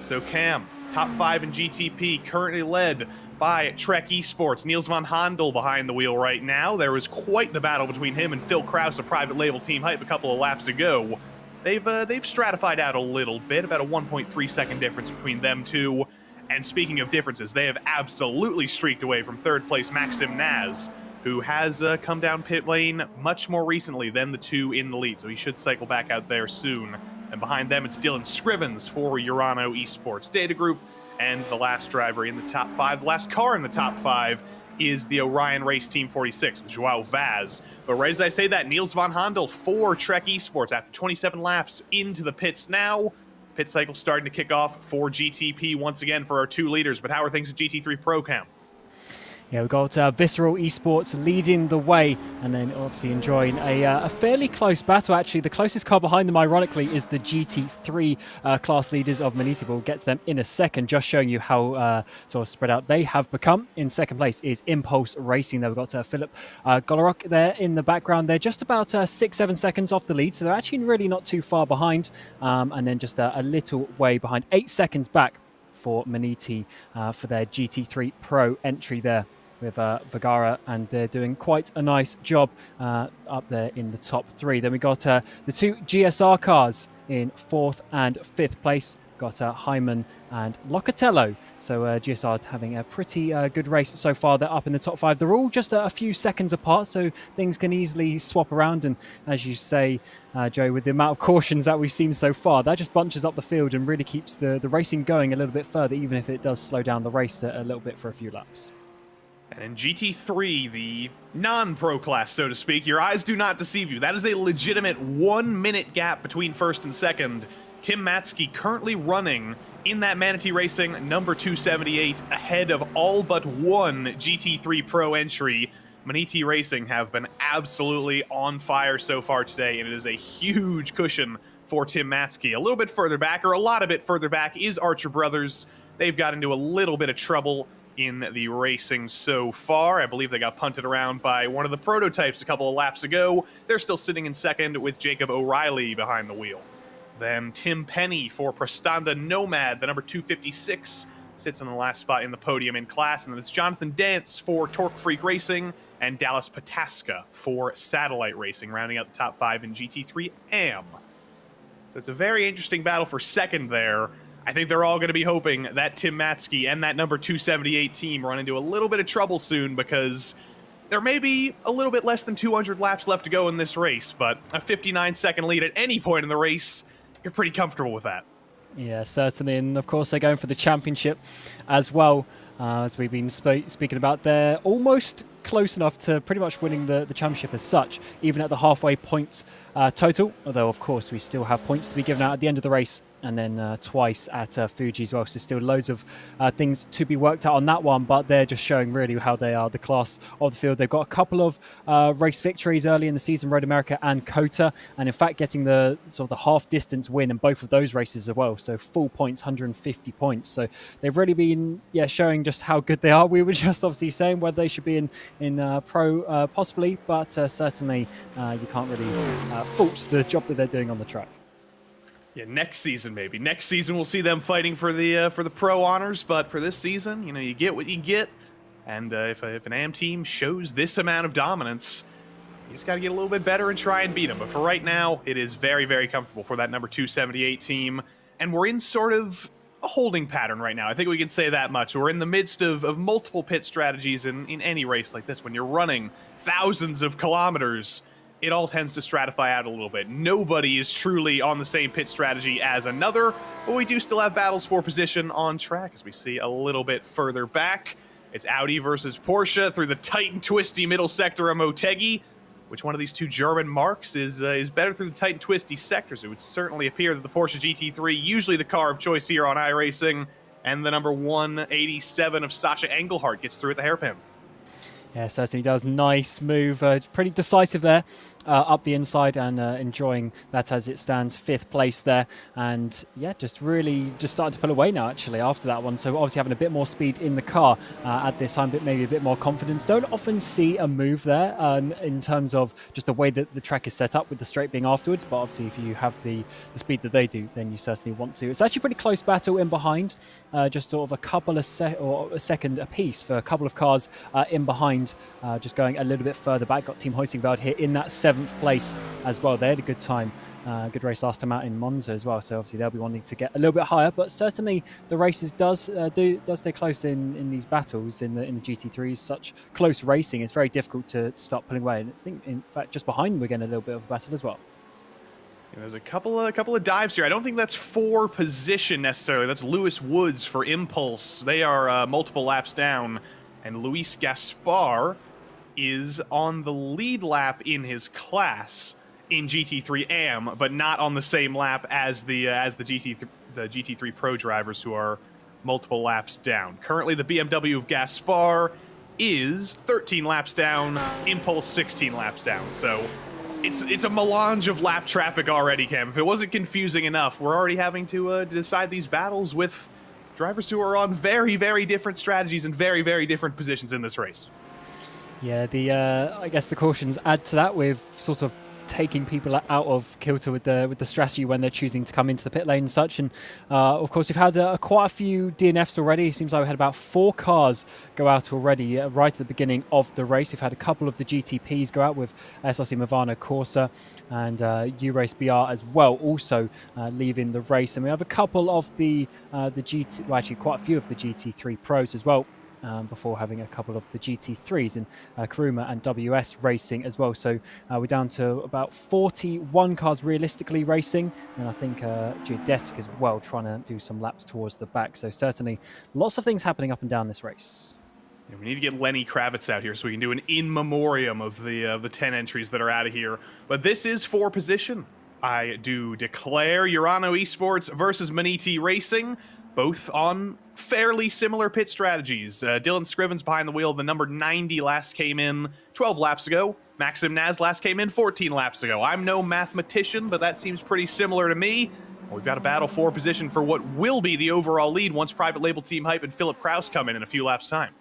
So, Cam, top 5 in GTP, currently led by Trek Esports. Niels van Handel behind the wheel right now. There was quite the battle between him and Phil Kraus, a private label Team Hype, a couple of laps ago. They've stratified out a little bit, about a 1.3 second difference between them two. And speaking of differences, they have absolutely streaked away from third place Maxim Naz, who has come down pit lane much more recently than the two in the lead, so he should cycle back out there soon. And behind them, it's Dylan Scrivens for Urano Esports Data Group. And the last driver in the top 5, the last car in the top 5, is the Orion Race Team 46, Joao Vaz. But right as I say that, Niels van Handel for Trek Esports after 27 laps into the pits now. Pit cycle starting to kick off for GTP once again for our two leaders. But how are things at GT3 Pro, Cam? Yeah, we've got Visceral Esports leading the way, and then obviously enjoying a fairly close battle. Actually, the closest car behind them, ironically, is the GT3 class leaders of Motegi. We'll get to them in a second, just showing you how sort of spread out they have become. In second place is Impulse Racing. There we've got Philip Golarok there in the background. They're just about 6-7 seconds off the lead, so they're actually really not too far behind. And then just a little way behind, 8 seconds back for Motegi for their GT3 Pro entry there with Vergara, and they're doing quite a nice job up there in the top 3. Then we got the two GSR cars in 4th and 5th place. Got Hyman and Locatello. So GSR having a pretty good race so far. They're up in the top 5. They're all just a few seconds apart, so things can easily swap around. And as you say, Joe, with the amount of cautions that we've seen so far, that just bunches up the field and really keeps the racing going a little bit further, even if it does slow down the race a little bit for a few laps. And in GT3, the non-pro class, so to speak, your eyes do not deceive you. That is a legitimate 1-minute gap between first and second. Tim Matzke currently running in that Manatee Racing number 278 ahead of all but one GT3 Pro entry. Manatee Racing have been absolutely on fire so far today, and it is a huge cushion for Tim Matzke. A little bit further back, or a lot of bit further back, is Archer Brothers. They've got into a little bit of trouble in the racing so far. I believe they got punted around by one of the prototypes a couple of laps ago. They're still sitting in second with Jacob O'Reilly behind the wheel. Then Tim Penny for Prestanda Nomad, the number 256, sits in the last spot in the podium in class. And then it's Jonathan Dance for Torque Freak Racing and Dallas Pataska for Satellite Racing, rounding out the top 5 in GT3 AM. So it's a very interesting battle for second there. I think they're all going to be hoping that Tim Matzke and that number 278 team run into a little bit of trouble soon, because there may be a little bit less than 200 laps left to go in this race, but a 59-second lead at any point in the race, you're pretty comfortable with that. Yeah, certainly. And of course, they're going for the championship as well, as we've been speaking about. They're almost close enough to pretty much winning the championship as such, even at the halfway points total, although of course we still have points to be given out at the end of the race, and then twice at Fuji as well, so still loads of things to be worked out on that one. But they're just showing really how they are the class of the field. They've got a couple of race victories early in the season, Road America and COTA, and in fact getting the sort of the half distance win in both of those races as well, so full points, 150 points. So they've really been showing just how good they are. We were just obviously saying whether they should be in pro possibly, but certainly you can't really fault the job that they're doing on the track. Yeah, next season maybe. Next season we'll see them fighting for the pro honors, but for this season, you know, you get what you get. And if an AM team shows this amount of dominance, you just got to get a little bit better and try and beat them. But for right now, it is very, very comfortable for that number 278 team. And we're in sort of a holding pattern right now. I think we can say that much. We're in the midst of multiple pit strategies in any race like this. When you're running thousands of kilometers, it all tends to stratify out a little bit. Nobody is truly on the same pit strategy as another, but we do still have battles for position on track, as we see a little bit further back. It's Audi versus Porsche through the tight and twisty middle sector of Motegi. Which one of these two German marks is better through the tight and twisty sectors? It would certainly appear that the Porsche GT3, usually the car of choice here on iRacing, and the number 187 of Sascha Engelhardt gets through at the hairpin. Yeah, certainly does. Nice move. Pretty decisive there. Up the inside and enjoying that as it stands. 5th place there. And yeah, just really just starting to pull away now actually after that one. So obviously having a bit more speed in the car at this time, but maybe a bit more confidence. Don't often see a move there in terms of just the way that the track is set up with the straight being afterwards. But obviously if you have the speed that they do, then you certainly want to. It's actually a pretty close battle in behind. Just sort of a couple of a second apiece for a couple of cars in behind. Just going a little bit further back. Got Team Hoisingveld here in that 7th place as well. They had a good time, good race last time out in Monza as well, so obviously they'll be wanting to get a little bit higher, but certainly the races does stay close in these battles in the GT3s. Such close racing, it's very difficult to start pulling away, and I think in fact just behind we're getting a little bit of a battle as well. Yeah, there's a couple of dives here. I don't think that's for position necessarily. That's Lewis Woods for Impulse. They are multiple laps down, and Luis Gaspar is on the lead lap in his class in GT3 AM, but not on the same lap as the GT3 Pro drivers who are multiple laps down. Currently, the BMW of Gaspar is 13 laps down, Impulse 16 laps down. So it's a melange of lap traffic already, Cam. If it wasn't confusing enough, we're already having to decide these battles with drivers who are on very, very different strategies and very, very different positions in this race. Yeah, I guess the cautions add to that with sort of taking people out of kilter with the strategy when they're choosing to come into the pit lane and such. And of course, we've had quite a few DNFs already. It seems like we had about 4 cars go out already right at the beginning of the race. We've had a couple of the GTPs go out with SRC Movano Corsa and U-Race BR as well, also leaving the race. And we have a couple of the GT, well, actually quite a few of the GT3 Pros as well. Before having a couple of the GT3s in Kuruma and WS racing as well. So we're down to about 41 cars realistically racing, and I think Geodesic as well trying to do some laps towards the back. So certainly lots of things happening up and down this race. Yeah, we need to get Lenny Kravitz out here so we can do an in memoriam of the 10 entries that are out of here. But this is for position. I do declare Urano Esports versus Maniti Racing, both on fairly similar pit strategies. Dylan Scrivens behind the wheel. The number 90 last came in 12 laps ago. Maxim Naz last came in 14 laps ago. I'm no mathematician, but that seems pretty similar to me. We've got a battle for position for what will be the overall lead once Private Label Team Hype and Philip Kraus come in a few laps' time.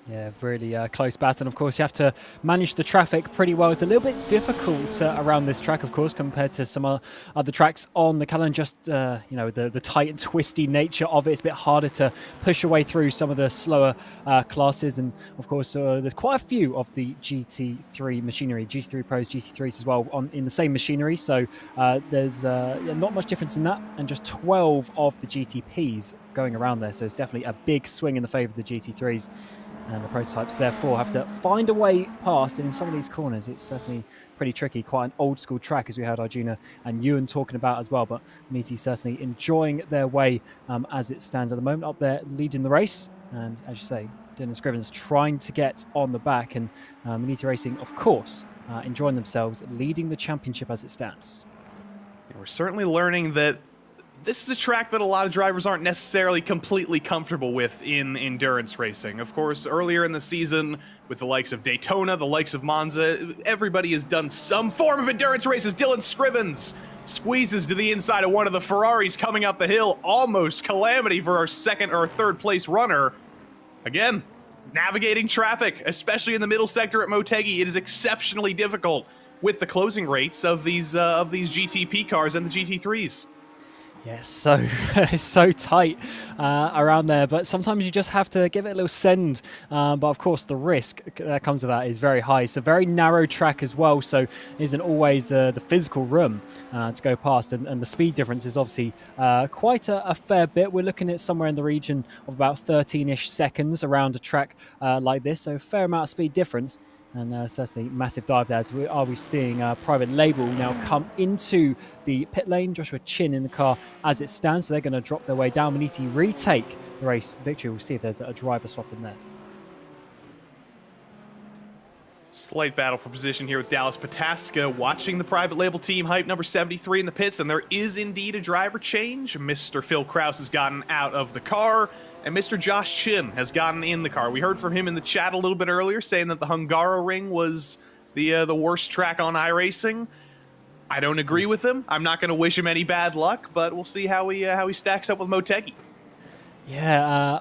Yeah, really close battle. And of course, you have to manage the traffic pretty well. It's a little bit difficult around this track, of course, compared to some other tracks on the calendar. Just, the tight and twisty nature of it. It's a bit harder to push your way through some of the slower classes. And of course, there's quite a few of the GT3 machinery, GT3 Pros, GT3s as well, in the same machinery. So there's not much difference in that. And just 12 of the GTPs going around there. So it's definitely a big swing in the favour of the GT3s. And the prototypes, therefore, have to find a way past. And in some of these corners, it's certainly pretty tricky. Quite an old-school track, as we heard Arjuna and Ewan talking about as well. But Maniti certainly enjoying their way as it stands at the moment. Up there, leading the race. And as you say, Dylan Scrivens trying to get on the back. And Maniti Racing, of course, enjoying themselves, leading the championship as it stands. Yeah, we're certainly learning that this is a track that a lot of drivers aren't necessarily completely comfortable with in endurance racing. Of course, earlier in the season, with the likes of Daytona, the likes of Monza, everybody has done some form of endurance races. Dylan Scrivens squeezes to the inside of one of the Ferraris coming up the hill. Almost calamity for our second or third place runner. Again, navigating traffic, especially in the middle sector at Motegi, it is exceptionally difficult with the closing rates of these GTP cars and the GT3s. Yeah, so it's so tight around there, but sometimes you just have to give it a little send. But of course, the risk that comes with that is very high. It's a very narrow track as well, so isn't always the physical room to go past, and the speed difference is obviously quite a fair bit. We're looking at somewhere in the region of about 13-ish seconds around a track like this, so a fair amount of speed difference. And certainly massive dive there. As we seeing Private Label now come into the pit lane. Joshua Chin in the car as it stands. So they're going to drop their way down. Motegi retake the race victory. We'll see if there's a driver swap in there. Slight battle for position here with Dallas Pataska watching the Private Label team hype number 73 in the pits, and there is indeed a driver change. Mr. Phil Kraus has gotten out of the car, and Mr. Josh Chin has gotten in the car. We heard from him in the chat a little bit earlier saying that the Hungaroring was the worst track on iRacing. I don't agree with him. I'm not going to wish him any bad luck, but we'll see how he stacks up with Motegi. Yeah,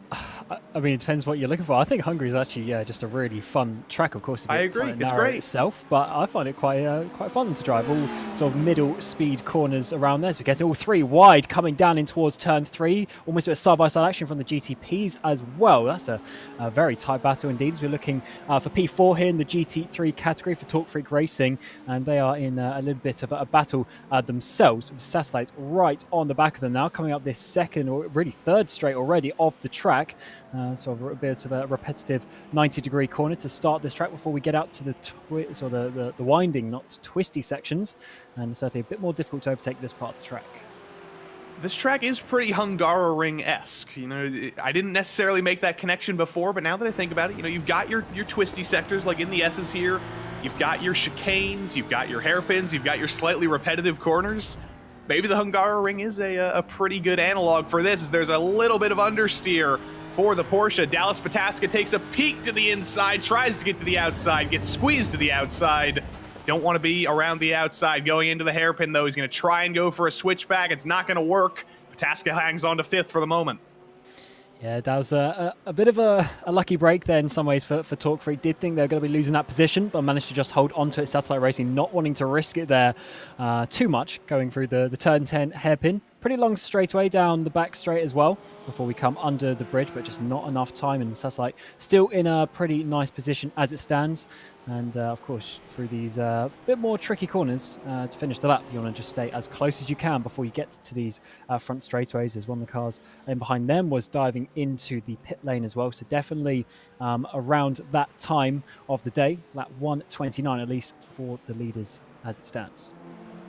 I mean, it depends what you're looking for. I think Hungary is actually, just a really fun track. Of course, I agree. It's great itself, but I find it quite fun to drive. All sort of middle speed corners around there. So we get all three wide coming down in towards turn 3. Almost a bit of side-by-side action from the GTPs as well. That's a very tight battle indeed. As we're looking for P4 here in the GT3 category for Talk Freak Racing, and they are in a little bit of a battle themselves with Satellite right on the back of them now, coming up this second or really third straight already of the track. Sort of a bit of a repetitive 90-degree corner to start this track before we get out to the winding, not twisty sections, and certainly a bit more difficult to overtake this part of the track. This track is pretty Hungaroring-esque. You know, I didn't necessarily make that connection before, but now that I think about it, you know, you've got your twisty sectors like in the S's here, you've got your chicanes, you've got your hairpins, you've got your slightly repetitive corners. Maybe the Hungaroring is a pretty good analog for this, as there's a little bit of understeer for the Porsche. Dallas Pataska takes a peek to the inside, tries to get to the outside, gets squeezed to the outside. Don't want to be around the outside. Going into the hairpin, though, he's going to try and go for a switchback. It's not going to work. Pataska hangs on to 5th for the moment. Yeah, that was a bit of a lucky break there in some ways for Talk Freak. Did think they were going to be losing that position, but managed to just hold on to it. Satellite Racing not wanting to risk it there too much, going through the turn 10 hairpin. Pretty long straightaway down the back straight as well before we come under the bridge, but just not enough time, and Satellite still in a pretty nice position as it stands. And of course, through these bit more tricky corners to finish the lap, you want to just stay as close as you can before you get to these front straightaways, as one of the cars in behind them was diving into the pit lane as well. So definitely around that time of the day, lap 1:29 at least for the leaders as it stands.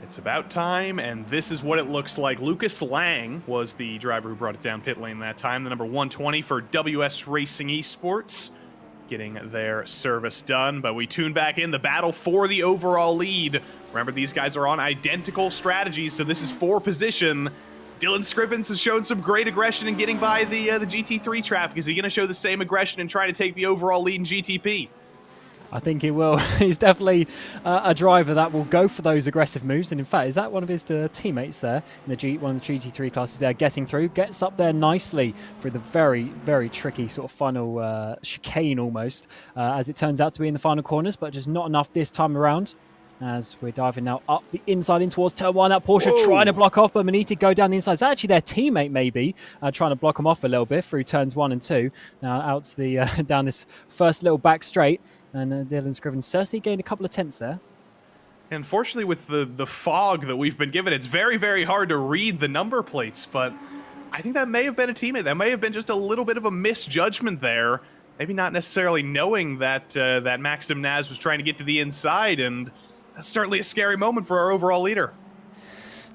It's about time, and this is what it looks like. Lucas Lang was the driver who brought it down pit lane that time, the number 120 for WS Racing Esports, getting their service done. But we tune back in the battle for the overall lead. Remember, these guys are on identical strategies, so this is for position. Dylan Scrivens has shown some great aggression in getting by the GT3 traffic. Is he going to show the same aggression and try to take the overall lead in GTP? I think he will. He's definitely a driver that will go for those aggressive moves. And in fact, is that one of his teammates there in one of the GT3 classes there getting through? Gets up there nicely through the very, very tricky sort of final chicane almost, as it turns out to be in the final corners, but just not enough this time around. As we're diving now up the inside in towards turn 1. That Porsche trying to block off, but Maniti go down the inside. It's actually their teammate maybe trying to block them off a little bit through turns 1 and 2. Now out to the down this first little back straight. And Dylan Scrivens certainly gained a couple of tenths there. Unfortunately, with the fog that we've been given, it's very, very hard to read the number plates. But I think that may have been a teammate. That may have been just a little bit of a misjudgment there. Maybe not necessarily knowing that that Maxim Naz was trying to get to the inside, and that's certainly a scary moment for our overall leader.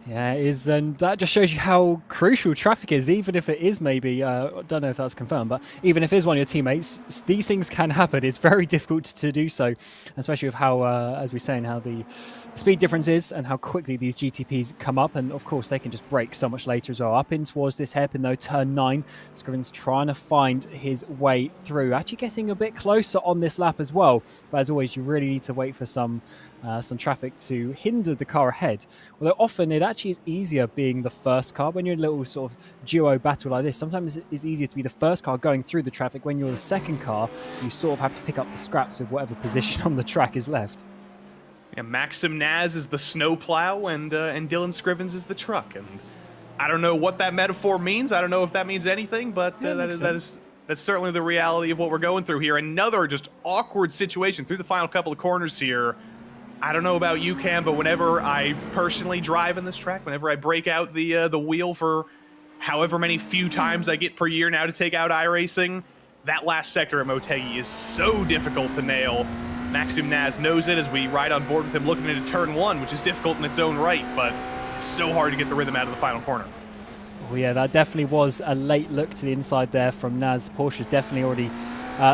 Yeah, it is, and that just shows you how crucial traffic is, even if it is maybe, I don't know if that's confirmed, but even if it is one of your teammates, these things can happen. It's very difficult to do so, especially with how, as we're saying, how the speed difference is and how quickly these GTPs come up, and of course they can just break so much later as well. Up in towards this hairpin though, turn 9, Scrivens trying to find his way through, actually getting a bit closer on this lap as well, but as always you really need to wait for some traffic to hinder the car ahead. Although often it actually is easier being the first car when you're in a little sort of duo battle like this. Sometimes it's easier to be the first car going through the traffic. When you're the second car, you sort of have to pick up the scraps of whatever position on the track is left. Yeah, Maxim Naz is the snowplow, and Dylan Scrivens is the truck, and I don't know what that metaphor means. I don't know if that means anything, but that's certainly the reality of what we're going through here. Another just awkward situation through the final couple of corners here. I don't know about you, Cam, but whenever I personally drive in this track, whenever I break out the wheel for however many few times I get per year now to take out iRacing, that last sector at Motegi is so difficult to nail. Maxim Naz knows it as we ride on board with him looking into turn 1, which is difficult in its own right, but it's so hard to get the rhythm out of the final corner. Oh yeah, that definitely was a late look to the inside there from Naz. Porsche's definitely already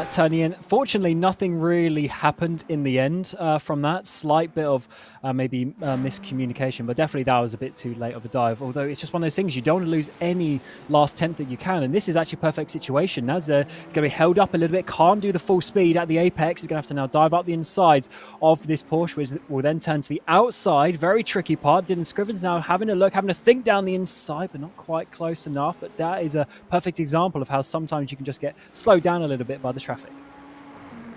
turning in. Fortunately, nothing really happened in the end from that. Slight bit of maybe miscommunication, but definitely that was a bit too late of a dive. Although it's just one of those things, you don't want to lose any last tenth that you can. And this is actually a perfect situation. Naz is going to be held up a little bit, can't do the full speed at the apex. He's going to have to now dive up the insides of this Porsche, which will then turn to the outside. Very tricky part. Dylan Scrivens now having a look, having to think down the inside, but not quite close enough. But that is a perfect example of how sometimes you can just get slowed down a little bit by the traffic.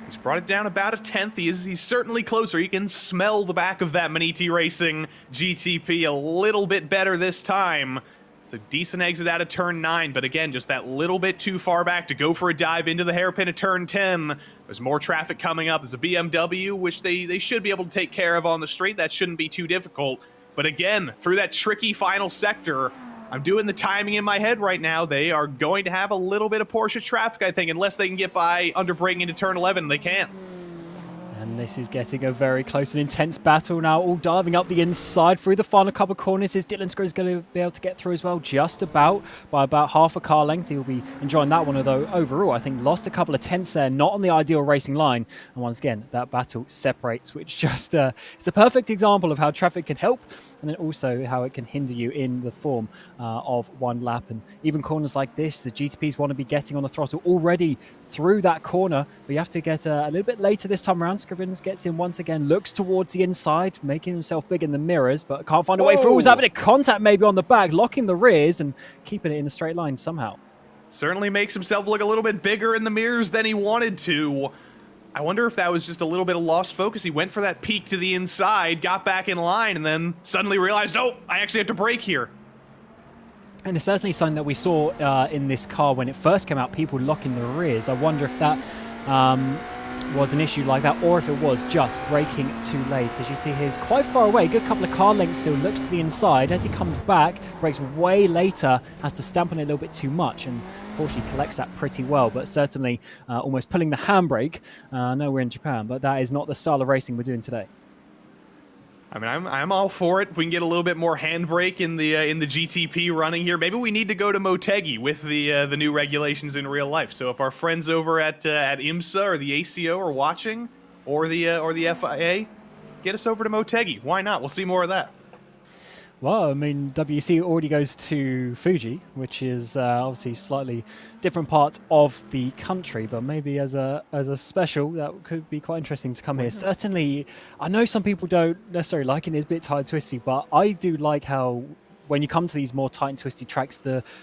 He's brought it down about a tenth. He's certainly closer. You can smell the back of that Motegi Racing GTP a little bit better this time. It's a decent exit out of turn 9, but again, just that little bit too far back to go for a dive into the hairpin of turn 10. There's more traffic coming up. There's a BMW, which they should be able to take care of on the straight. That shouldn't be too difficult. But again, through that tricky final sector, I'm doing the timing in my head right now. They are going to have a little bit of Porsche traffic, I think, unless they can get by under braking into turn 11. They can't. And this is getting a very close and intense battle now, all diving up the inside through the final couple of corners. Is Dylan Scrivens going to be able to get through as well? Just about, by about half a car length. He'll be enjoying that one, although overall, I think lost a couple of tenths there, not on the ideal racing line. And once again, that battle separates, which just it's a perfect example of how traffic can help, and then also how it can hinder you in the form of one lap. And even corners like this, the GTPs want to be getting on the throttle already through that corner, but you have to get a little bit later this time around. Scrivens gets in once again, looks towards the inside, making himself big in the mirrors, but can't find a way through. Having a contact maybe on the back, locking the rears and keeping it in a straight line somehow. Certainly makes himself look a little bit bigger in the mirrors than he wanted to. I wonder if that was just a little bit of lost focus. He went for that peek to the inside, got back in line, and then suddenly realized, oh, I actually have to brake here. And it's certainly something that we saw in this car when it first came out, people locking the rears. I wonder if that was an issue like that, or if it was just braking too late. As you see, he's quite far away, good couple of car lengths still, looks to the inside. As he comes back, brakes way later, has to stamp on it a little bit too much, and fortunately collects that pretty well, but certainly almost pulling the handbrake. I know we're in Japan, but that is not the style of racing we're doing today. I mean, I'm all for it. If we can get a little bit more handbrake in the GTP running here, maybe we need to go to Motegi with the new regulations in real life. So if our friends over at IMSA or the ACO are watching, or the FIA, get us over to Motegi. Why not? We'll see more of that. Well, I mean, WC already goes to Fuji, which is obviously slightly different part of the country, but maybe as a special, that could be quite interesting to come here. Certainly, I know some people don't necessarily like it, it's a bit tight and twisty, but I do like how when you come to these more tight and twisty tracks,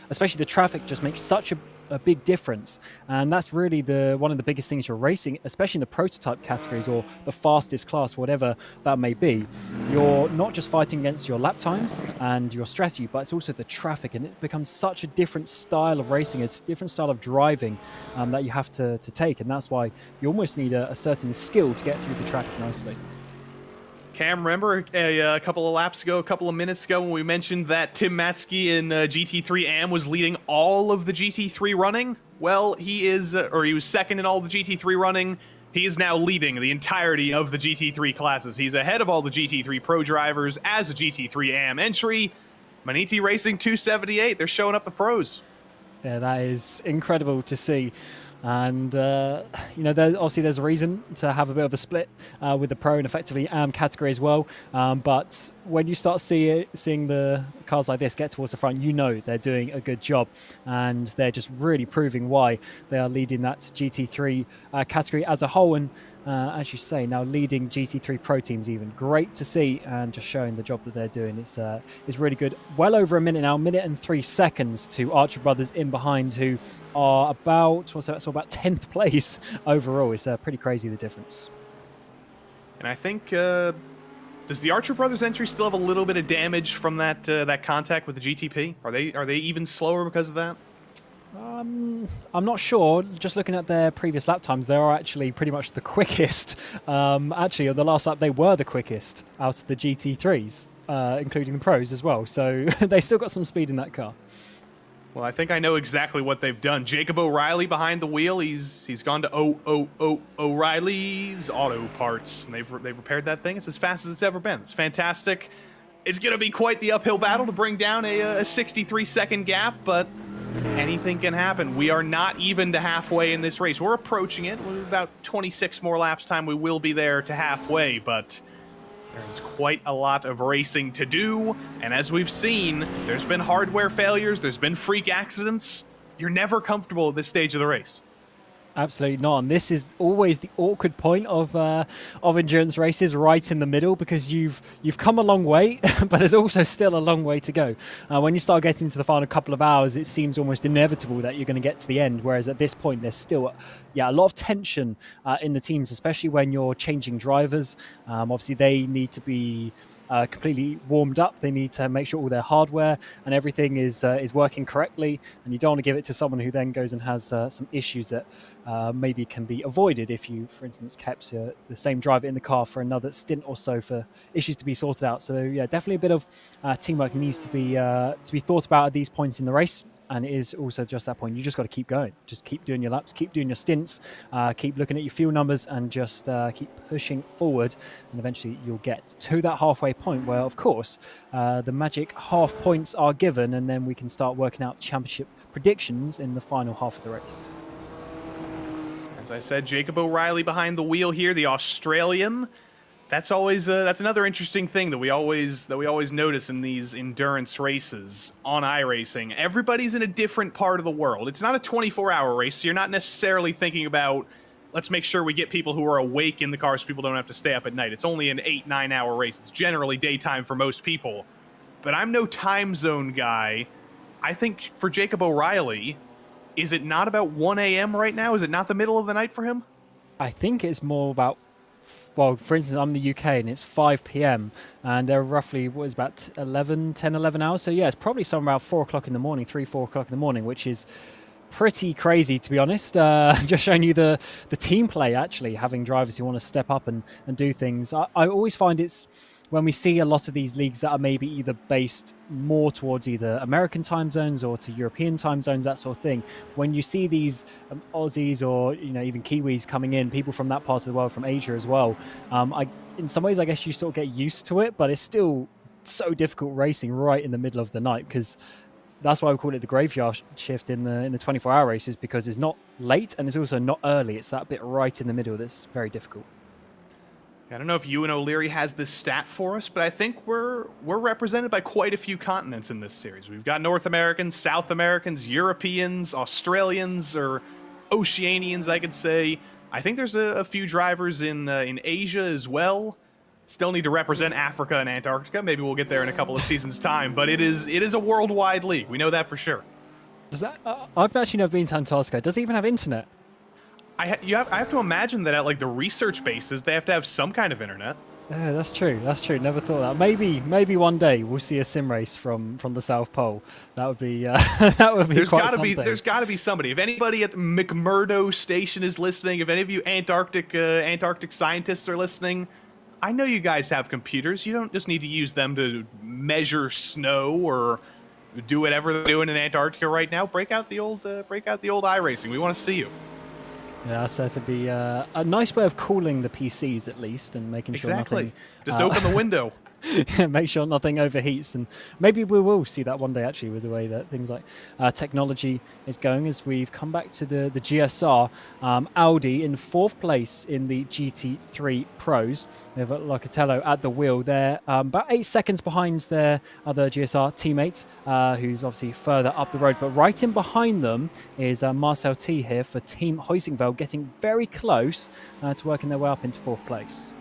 especially the traffic just makes such a big difference, and that's really one of the biggest things you're racing, especially in the prototype categories or the fastest class, whatever that may be. You're not just fighting against your lap times and your strategy, but it's also the traffic, and it becomes such a different style of racing. It's a different style of driving that you have to take, and that's why you almost need a certain skill to get through the traffic nicely. Cam, remember a couple of laps ago, a couple of minutes ago, when we mentioned that Tim Matzke in GT3 AM was leading all of the GT3 running? Well, he was second in all the GT3 running. He is now leading the entirety of the GT3 classes. He's ahead of all the GT3 Pro drivers as a GT3 AM entry. Motegi Racing 278, they're showing up the pros. Yeah, that is incredible to see. And, obviously there's a reason to have a bit of a split with the Pro and effectively AM category as well. But when you start seeing the cars like this get towards the front, you know they're doing a good job. And they're just really proving why they are leading that GT3 category as a whole. And as you say, now leading GT3 Pro teams even. Great to see, and just showing the job that they're doing. It's really good. Well over a minute now, minute and 3 seconds to Archer Brothers in behind, who are about 10th place overall. It's pretty crazy, the difference. And I think Does the Archer Brothers entry still have a little bit of damage from that that contact with the GTP? Are they even slower because of that? I'm not sure. Just looking at their previous lap times, they are actually pretty much the quickest. Actually, on the last lap, they were the quickest out of the GT3s, including the pros as well. So they still got some speed in that car. Well, I think I know exactly what they've done. Jacob O'Reilly behind the wheel. He's gone to O'Reilly's Auto Parts, and they've repaired that thing. It's as fast as it's ever been. It's fantastic. It's going to be quite the uphill battle to bring down a 63-second gap, but anything can happen. We are not even to halfway in this race. We're approaching it. With about 26 more laps time, we will be there to halfway, but there's quite a lot of racing to do, and as we've seen, there's been hardware failures, there's been freak accidents. You're never comfortable at this stage of the race. Absolutely not. And this is always the awkward point of endurance races, right in the middle, because you've come a long way, but there's also still a long way to go. When you start getting to the final couple of hours, it seems almost inevitable that you're going to get to the end. Whereas at this point, there's still a lot of tension in the teams, especially when you're changing drivers. Obviously, they need to be completely warmed up. They need to make sure all their hardware and everything is working correctly, and you don't want to give it to someone who then goes and has some issues that maybe can be avoided if you, for instance, kept the same driver in the car for another stint or so for issues to be sorted out. So yeah, definitely a bit of teamwork needs to be thought about at these points in the race. And it is also just that point. You just got to keep going. Just keep doing your laps, keep doing your stints, keep looking at your fuel numbers, and just keep pushing forward. And eventually you'll get to that halfway point where, of course, the magic half points are given, and then we can start working out championship predictions in the final half of the race. As I said, Jacob O'Reilly behind the wheel here, the Australian. That's always that's another interesting thing that we always notice in these endurance races on iRacing. Everybody's in a different part of the world. It's not a 24-hour race, so you're not necessarily thinking about, let's make sure we get people who are awake in the car so people don't have to stay up at night. It's only an 8-9 hour race. It's generally daytime for most people. But I'm no time zone guy. I think for Jacob O'Reilly, is it not about 1 a.m. right now? Is it not the middle of the night for him? I think it's more about, well, for instance, I'm in the UK and it's 5 p.m. and they're roughly, what is about 10, 11 hours. So yeah, it's probably somewhere around 4 o'clock in the morning, 4 o'clock in the morning, which is pretty crazy, to be honest. Just showing you the team play, actually, having drivers who want to step up and do things. I always find it's, when we see a lot of these leagues that are maybe either based more towards either American time zones or to European time zones, that sort of thing, when you see these Aussies or even Kiwis coming in, people from that part of the world, from Asia as well, in some ways I guess you sort of get used to it, but it's still so difficult racing right in the middle of the night, because that's why we call it the graveyard shift in the 24-hour races, because it's not late and it's also not early. It's that bit right in the middle that's very difficult. I don't know if Ewan O'Leary has this stat for us, but I think we're represented by quite a few continents in this series. We've got North Americans, South Americans, Europeans, Australians, or Oceanians, I could say. I think there's a few drivers in Asia as well. Still need to represent Africa and Antarctica. Maybe we'll get there in a couple of seasons' time, but it is a worldwide league. We know that for sure. Does that? I've actually never been to Antarctica. Does it even have internet? I have to imagine that at like the research bases, they have to have some kind of internet. Yeah, that's true. That's true. Never thought that. Maybe one day we'll see a sim race from the South Pole. That would be that would be quite something. There's got to be somebody. If anybody at the McMurdo station is listening, if any of you Antarctic scientists are listening, I know you guys have computers. You don't just need to use them to measure snow or do whatever they're doing in Antarctica right now. Break out the old iRacing. We want to see you. Yeah, so it'd be a nice way of cooling the PCs at least, and making sure nothing. Just open the window. Make sure nothing overheats, and maybe we will see that one day, actually, with the way that things like technology is going. As we've come back to the GSR, Audi in 4th place in the GT3 Pros. We have Locatello at the wheel there, about 8 seconds behind their other GSR teammate, who's obviously further up the road. But right in behind them is Marcel T here for Team Hoisingveld, getting very close to working their way up into 4th place.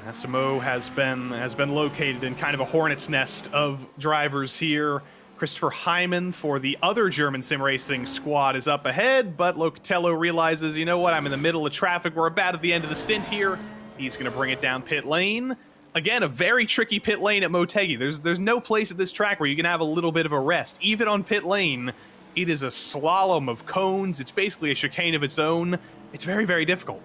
Massimo has been located in kind of a hornet's nest of drivers here. Christopher Hyman for the other German sim racing squad is up ahead, but Locatello realizes, you know what, I'm in the middle of traffic. We're about at the end of the stint here. He's going to bring it down pit lane. again, a very tricky pit lane at Motegi. There's no place at this track where you can have a little bit of a rest. Even on pit lane, it is a slalom of cones. It's basically a chicane of its own. It's very, very difficult.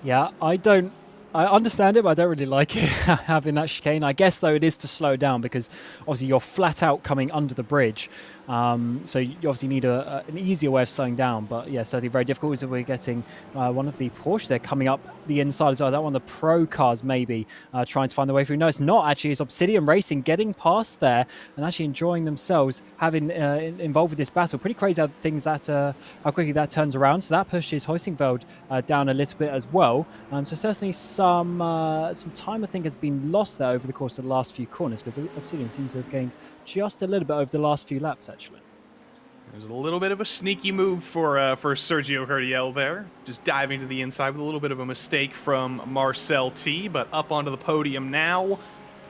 Yeah, I understand it, but I don't really like it, having that chicane. I guess, though, it is to slow down because obviously you're flat out coming under the bridge. So you obviously need an easier way of slowing down. But yeah, certainly very difficult. So we're getting one of the Porsches there coming up the inside as well. That one of the pro cars maybe trying to find their way through. No, it's not actually. It's Obsidian Racing getting past there and actually enjoying themselves having involved with this battle. Pretty crazy how quickly that turns around. So that pushes Hoisingveld down a little bit as well. So certainly some time I think has been lost there over the course of the last few corners because Obsidian seems to have gained just a little bit over the last few laps actually. There's a little bit of a sneaky move for Sergio Herdiel there, just diving to the inside with a little bit of a mistake from Marcel T, but up onto the podium now,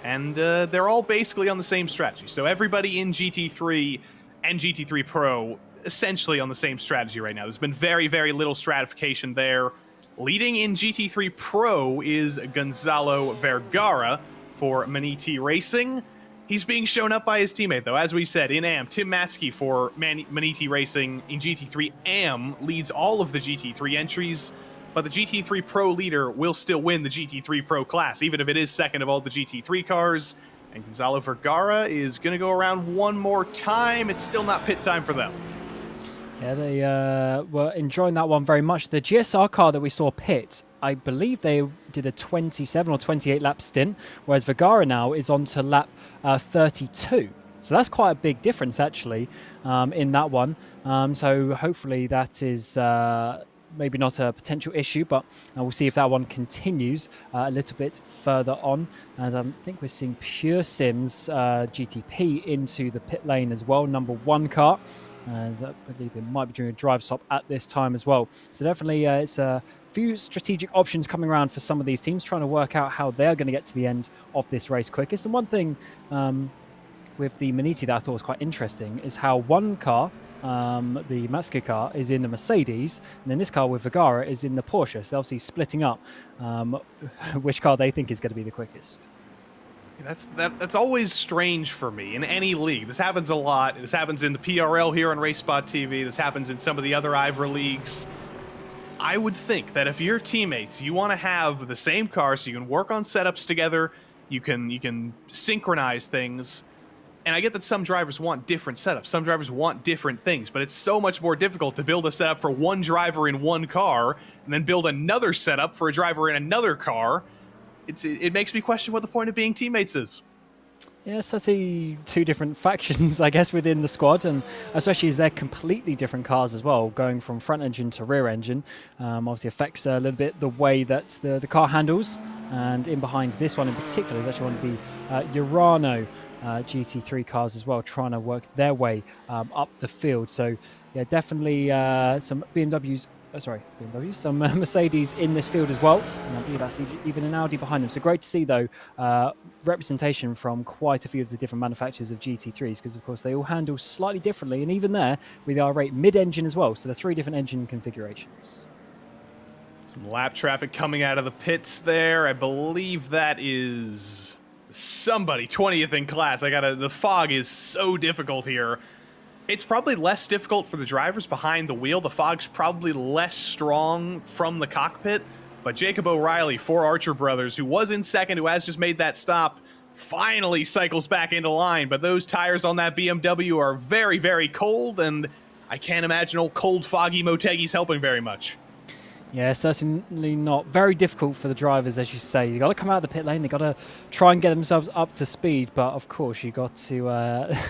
and they're all basically on the same strategy. So everybody in GT3 and GT3 Pro essentially on the same strategy right now. There's been very, very little stratification there. Leading in GT3 Pro is Gonzalo Vergara for Maniti Racing. He's being shown up by his teammate, though. As we said, in AM, Tim Matzke for Maniti Racing in GT3 AM leads all of the GT3 entries, but the GT3 Pro leader will still win the GT3 Pro class, even if it is second of all the GT3 cars. And Gonzalo Vergara is going to go around one more time. It's still not pit time for them. Yeah, they were enjoying that one very much. The GSR car that we saw pit, I believe they did a 27 or 28 lap stint, whereas Vergara now is on to lap 32. So that's quite a big difference, actually, in that one. So hopefully that is maybe not a potential issue, but we'll see if that one continues a little bit further on. As I think we're seeing Pure Sims GTP into the pit lane as well, number 1 car. As I believe they might be doing a drive stop at this time as well. So definitely it's a few strategic options coming around for some of these teams, trying to work out how they're going to get to the end of this race quickest. And one thing with the Maniti that I thought was quite interesting is how one car, the Matzke car, is in the Mercedes, and then this car with Vergara is in the Porsche. So they're obviously splitting up which car they think is going to be the quickest. That's always strange for me in any league. This happens a lot. This happens in the PRL here on RaceSpotTV. This happens in some of the other IVRA leagues. I would think that if you're teammates, you want to have the same car so you can work on setups together, you can synchronize things. And I get that some drivers want different setups. Some drivers want different things, but it's so much more difficult to build a setup for one driver in one car and then build another setup for a driver in another car. It makes me question what the point of being teammates is. Yeah, so I see two different factions, I guess, within the squad, and especially as they're completely different cars as well, going from front engine to rear engine. Obviously affects a little bit the way that the car handles, and in behind this one in particular is actually one of the Urano GT3 cars as well, trying to work their way up the field. So yeah, definitely some BMWs, some Mercedes in this field as well. And I believe that's even an Audi behind them. So great to see, though, representation from quite a few of the different manufacturers of GT3s, because, of course, they all handle slightly differently. And even there, with the R8 mid-engine as well. So the 3 different engine configurations. Some lap traffic coming out of the pits there. I believe that is somebody 20th in class. The fog is so difficult here. It's probably less difficult for the drivers behind the wheel. The fog's probably less strong from the cockpit. But Jacob O'Reilly for Archer Brothers, who was in second, who has just made that stop, finally cycles back into line. But those tires on that BMW are very, very cold, and I can't imagine old cold, foggy Motegi's helping very much. Yeah, certainly not. Very difficult for the drivers, as you say. You've got to come out of the pit lane. They've got to try and get themselves up to speed. But, of course, you've got to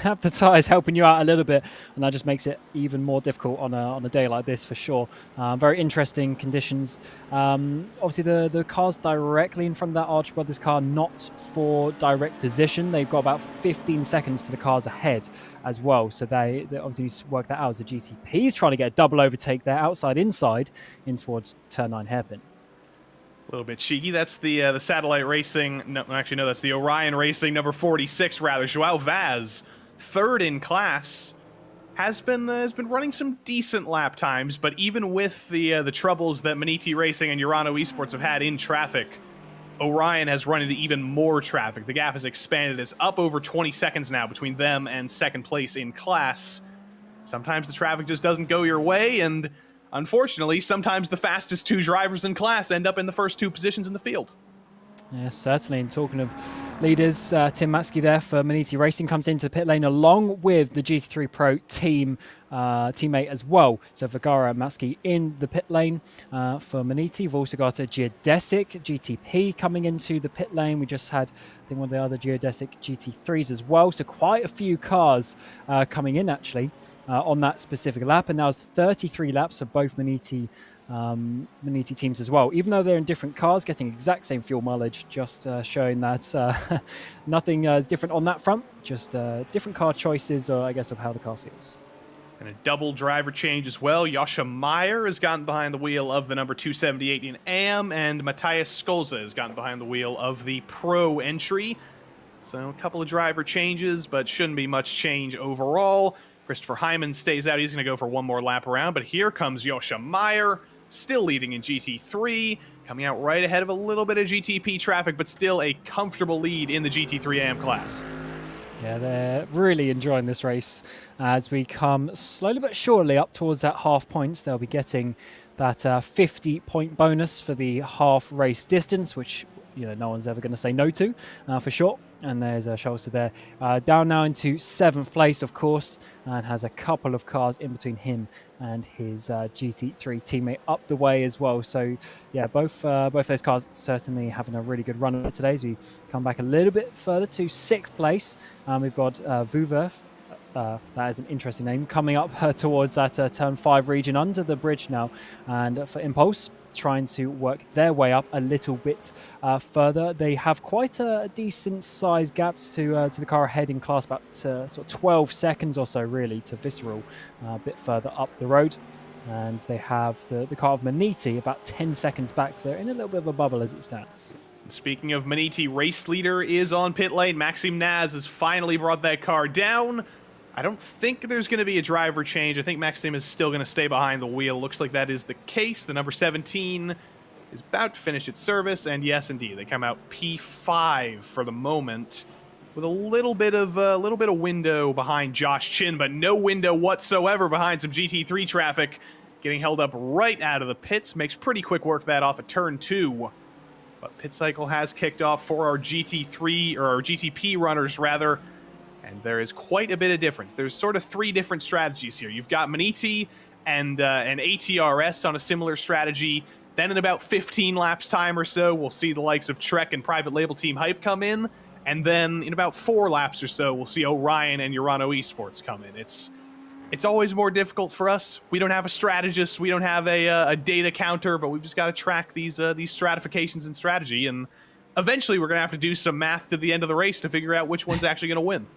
have the tyres helping you out a little bit. And that just makes it even more difficult on a day like this, for sure. Very interesting conditions. Obviously, the car's directly in front of that Archer Brothers car, not for direct position. They've got about 15 seconds to the cars ahead as well. So they obviously need to work that out as a GTP is trying to get a double overtake there, outside-inside, in towards turn 9 hairpin. A little bit cheeky. That's the Satellite Racing. No, actually, no, that's the Orion Racing, number 46, rather. Joao Vaz, third in class, has been running some decent lap times, but even with the troubles that Maniti Racing and Urano Esports have had in traffic, Orion has run into even more traffic. The gap has expanded. It's up over 20 seconds now between them and second place in class. Sometimes the traffic just doesn't go your way, and unfortunately, sometimes the fastest 2 drivers in class end up in the first 2 positions in the field. Yes, certainly. And talking of leaders, Tim Matsky there for Motegi Racing comes into the pit lane along with the GT3 Pro team teammate as well. So Vergara and Matsky in the pit lane for Motegi. We've also got a Geodesic GTP coming into the pit lane. We just had, I think, one of the other Geodesic GT3s as well. So quite a few cars coming in actually on that specific lap. And that was 33 laps for both Motegi teams as well, even though they're in different cars, getting exact same fuel mileage, just showing that nothing is different on that front, just different car choices, or I guess of how the car feels. And a double driver change as well. Yasha Meyer has gotten behind the wheel of the number 278 in AM, and Matthias Skolza has gotten behind the wheel of the Pro entry. So a couple of driver changes, but shouldn't be much change overall. Christopher Hyman stays out. He's going to go for one more lap around, but here comes Yasha Meyer, still leading in GT3, coming out right ahead of a little bit of GTP traffic, but still a comfortable lead in the GT3 AM class. Yeah, they're really enjoying this race as we come slowly but surely up towards that half points. They'll be getting that 50-point bonus for the half race distance, which no one's ever going to say no to, for sure. And there's Scholzer there, down now into 7th place, of course, and has a couple of cars in between him and his GT3 teammate up the way as well. So, yeah, both those cars certainly having a really good run today. As we come back a little bit further to 6th place, we've got Vuver. That is an interesting name, coming up towards that turn 5 region under the bridge now, and for Impulse trying to work their way up a little bit further. They have quite a decent size gaps to the car ahead in class, about sort of 12 seconds or so really to Visceral, a bit further up the road, and they have the car of Motegi about 10 seconds back, so in a little bit of a bubble as it stands. Speaking of Motegi, race leader is on pit lane. Maxime Naz has finally brought that car down. I don't think there's going to be a driver change. I think Maxime is still going to stay behind the wheel. Looks like that is the case. The number 17 is about to finish its service, and yes, indeed, they come out P5 for the moment, with a little bit of window behind Josh Chin, but no window whatsoever behind some GT3 traffic. Getting held up right out of the pits. Makes pretty quick work of that off of turn 2. But pit cycle has kicked off for our GT3, or our GTP runners, rather. And there is quite a bit of difference. There's sort of 3 different strategies here. You've got Motegi and ATRS on a similar strategy. Then in about 15 laps time or so, we'll see the likes of Trek and Private Label Team Hype come in. And then in about 4 laps or so, we'll see Orion and Urano Esports come in. It's always more difficult for us. We don't have a strategist. We don't have a data counter, but we've just got to track these stratifications and strategy. And eventually we're going to have to do some math to the end of the race to figure out which one's actually going to win.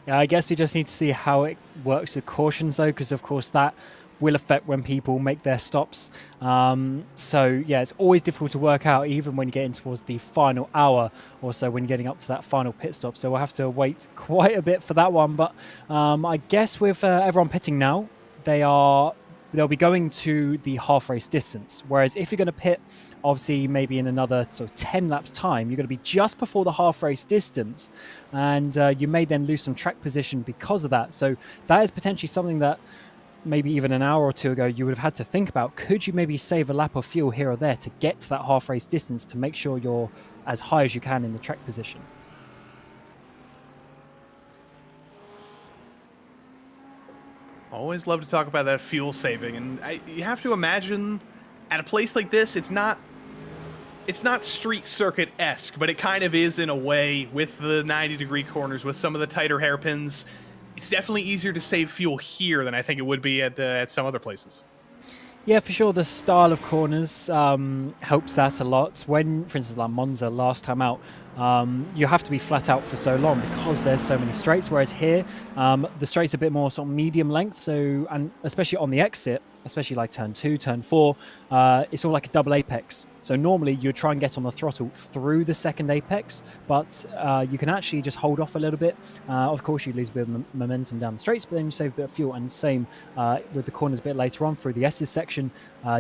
Yeah, I guess we just need to see how it works with cautions, though, because, of course, that will affect when people make their stops. So, yeah, it's always difficult to work out, even when you get in towards the final hour or so, when you're getting up to that final pit stop. So we'll have to wait quite a bit for that one. But I guess with everyone pitting now, they'll be going to the half race distance. Whereas if you're going to pit, obviously maybe in another sort of 10 laps time, you're going to be just before the half race distance, and you may then lose some track position because of that. So that is potentially something that maybe even an hour or 2 ago you would have had to think about. Could you maybe save a lap of fuel here or there to get to that half race distance to make sure you're as high as you can in the track position? Always love to talk about that fuel saving, and you have to imagine at a place like this, it's not street circuit-esque, but it kind of is in a way, with the 90-degree corners, with some of the tighter hairpins. It's definitely easier to save fuel here than I think it would be at some other places. Yeah, for sure. The style of corners helps that a lot. When, for instance, like Monza last time out, you have to be flat out for so long because there's so many straights. Whereas here, the straights are a bit more sort of medium length. So, and especially on the exit, especially like turn 2, turn 4, it's all like a double apex. So normally you try and get on the throttle through the second apex, but you can actually just hold off a little bit. Of course, you lose a bit of momentum down the straights, but then you save a bit of fuel. And same with the corners a bit later on through the S's section.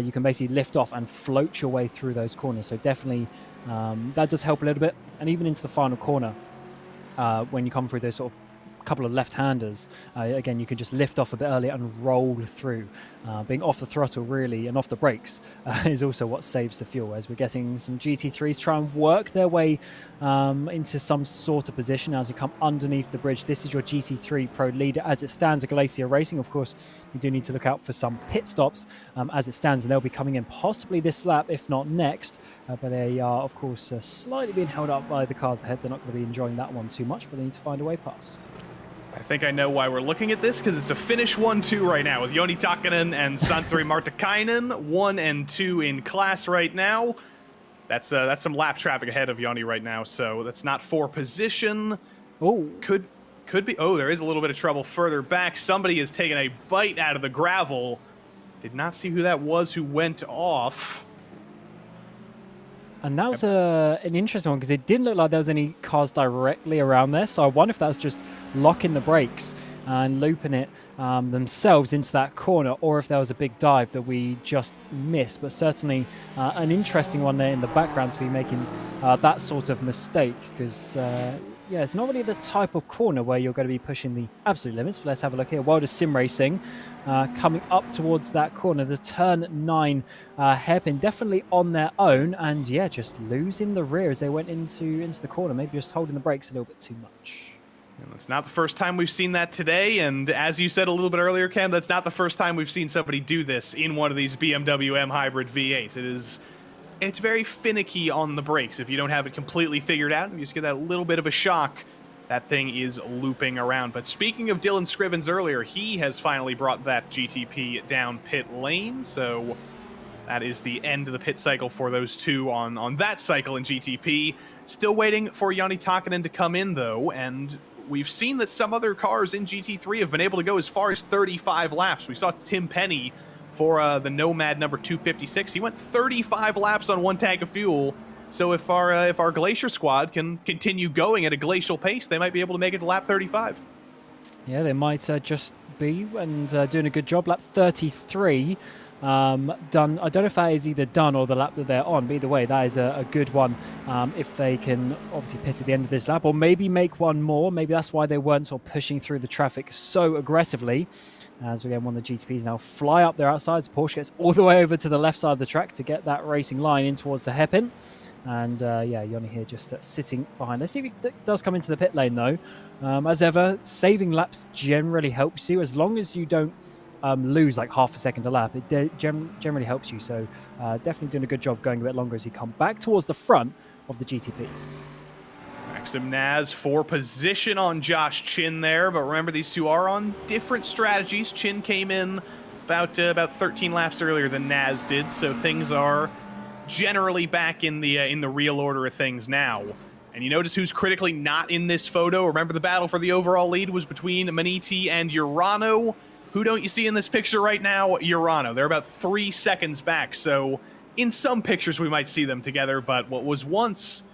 you can basically lift off and float your way through those corners. So definitely that does help a little bit. And even into the final corner, when you come through those sort of couple of left-handers, again, you can just lift off a bit earlier and roll through. Being off the throttle really and off the brakes is also what saves the fuel, as we're getting some GT3s try and work their way into some sort of position as you come underneath the bridge. This is your GT3 Pro leader as it stands at Glacier Racing. Of course, you do need to look out for some pit stops as it stands, and they'll be coming in possibly this lap, if not next, but they are, of course, slightly being held up by the cars ahead. They're not going to be enjoying that one too much, but they need to find a way past. I think I know why we're looking at this, because it's a finish 1-2 right now with Joni Takkanen and Santeri Martikainen, 1 and 2 in class right now. That's some lap traffic ahead of Joni right now, so that's not for position. Oh, Could be. Oh, there is a little bit of trouble further back. Somebody has taken a bite out of the gravel. Did not see who that was who went off. and that was an interesting one because it didn't look like there was any cars directly around there. So I wonder if that was just locking the brakes and looping it themselves into that corner, or if there was a big dive that we just missed. But certainly an interesting one there in the background to be making that sort of mistake, because yeah, it's not really the type of corner where you're going to be pushing the absolute limits. But let's have a look here. World of Sim Racing coming up towards that corner. The turn 9 hairpin definitely on their own, and yeah, just losing the rear as they went into the corner. Maybe just holding the brakes a little bit too much. And it's not the first time we've seen that today, and as you said a little bit earlier, Cam, that's not the first time we've seen somebody do this in one of these BMW M Hybrid V8s. It's very finicky on the brakes. If you don't have it completely figured out, you just get that little bit of a shock, that thing is looping around. But speaking of Dylan Scrivens earlier, he has finally brought that GTP down pit lane, so that is the end of the pit cycle for those two on that cycle in GTP. Still waiting for Joni Takkanen to come in, though, and we've seen that some other cars in GT3 have been able to go as far as 35 laps. We saw Tim Penny for the Nomad number 256. He went 35 laps on one tank of fuel. So if our Glacier squad can continue going at a glacial pace, they might be able to make it to lap 35. Yeah, they might just be, and doing a good job. Lap 33 done. I don't know if that is either done or the lap that they're on, but either way, that is a good one if they can obviously pit at the end of this lap, or maybe make one more. Maybe that's why they weren't sort of pushing through the traffic so aggressively. As again, one of the GTPs now fly up their outsides. Porsche gets all the way over to the left side of the track to get that racing line in towards the hairpin. And yeah, Joni here just sitting behind. Let's see if he does come into the pit lane, though. As ever, saving laps generally helps you, as long as you don't lose like half a second a lap. It generally helps you. So definitely doing a good job going a bit longer as you come back towards the front of the GTPs. Maxim Naz for position on Josh Chin there, but remember, these two are on different strategies. Chin came in about 13 laps earlier than Naz did, so things are generally back in the real order of things now. And you notice who's critically not in this photo. Remember, the battle for the overall lead was between Maniti and Urano. Who don't you see in this picture right now? Urano. They're about 3 seconds back, so in some pictures we might see them together, but what was once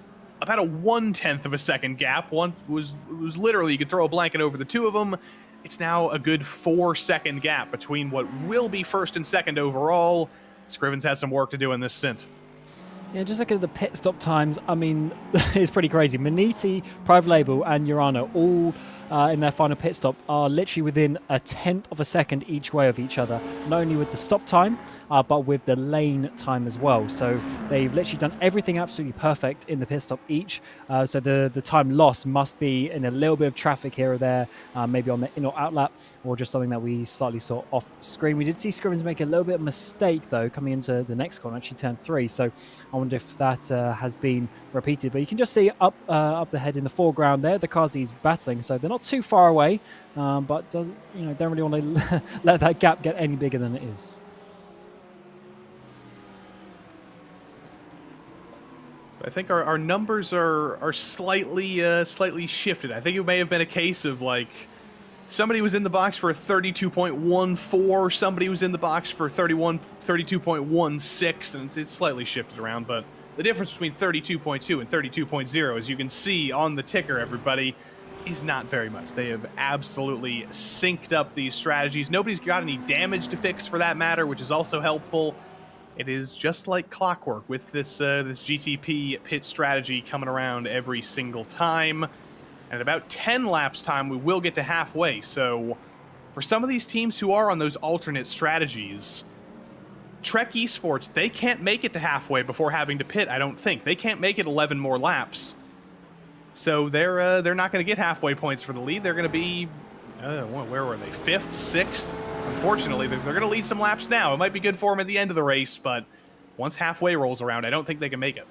about a 1/10 of a second gap, was literally, you could throw a blanket over the two of them. It's now a good 4-second gap between what will be first and second overall. Scrivens has some work to do in this stint. Yeah, just looking at the pit stop times, I mean, it's pretty crazy. Maniti, Private Label, and Urano all in their final pit stop are literally within 1/10 of a second each way of each other, not only with the stop time, but with the lane time as well. So they've literally done everything absolutely perfect in the pit stop each. So the time lost must be in a little bit of traffic here or there, maybe on the in or out lap, or just something that we slightly saw off screen. We did see Scrivens make a little bit of a mistake, though, coming into the next corner, actually turn 3. So I wonder if that has been repeated. But you can just see up the head in the foreground there, the cars he's battling. So they're not too far away, but don't really want to let that gap get any bigger than it is. I think our numbers are slightly shifted. I think it may have been a case of, like, somebody was in the box for a 32.14, somebody was in the box for 32.16, and it's slightly shifted around, but the difference between 32.2 and 32.0, as you can see on the ticker, everybody, is not very much. They have absolutely synced up these strategies. Nobody's got any damage to fix, for that matter, which is also helpful. It is just like clockwork with this this GTP pit strategy coming around every single time. And at about 10 laps time, we will get to halfway. So for some of these teams who are on those alternate strategies, Trek Esports, they can't make it to halfway before having to pit, I don't think. They can't make it 11 more laps. So they're not going to get halfway points for the lead. They're going to be, where were they, 5th, 6th? Unfortunately, they're going to lead some laps now. It might be good for them at the end of the race, but once halfway rolls around, I don't think they can make it.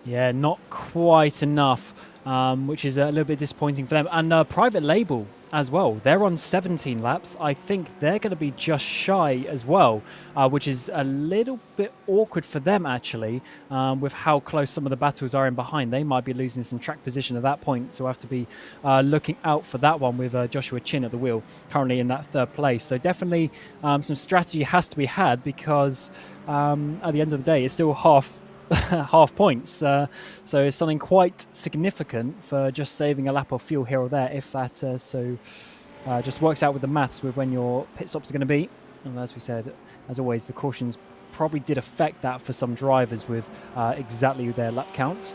Yeah, not quite enough, which is a little bit disappointing for them. And Private Label as well. They're on 17 laps. I think they're going to be just shy as well, which is a little bit awkward for them, actually, with how close some of the battles are in behind. They might be losing some track position at that point, so we'll have to be looking out for that one with Joshua Chin at the wheel, currently in that 3rd place. So definitely some strategy has to be had, because at the end of the day, it's still half points, so it's something quite significant for just saving a lap of fuel here or there, if that just works out with the maths with when your pit stops are going to be. And as we said, as always, the cautions probably did affect that for some drivers with exactly their lap count.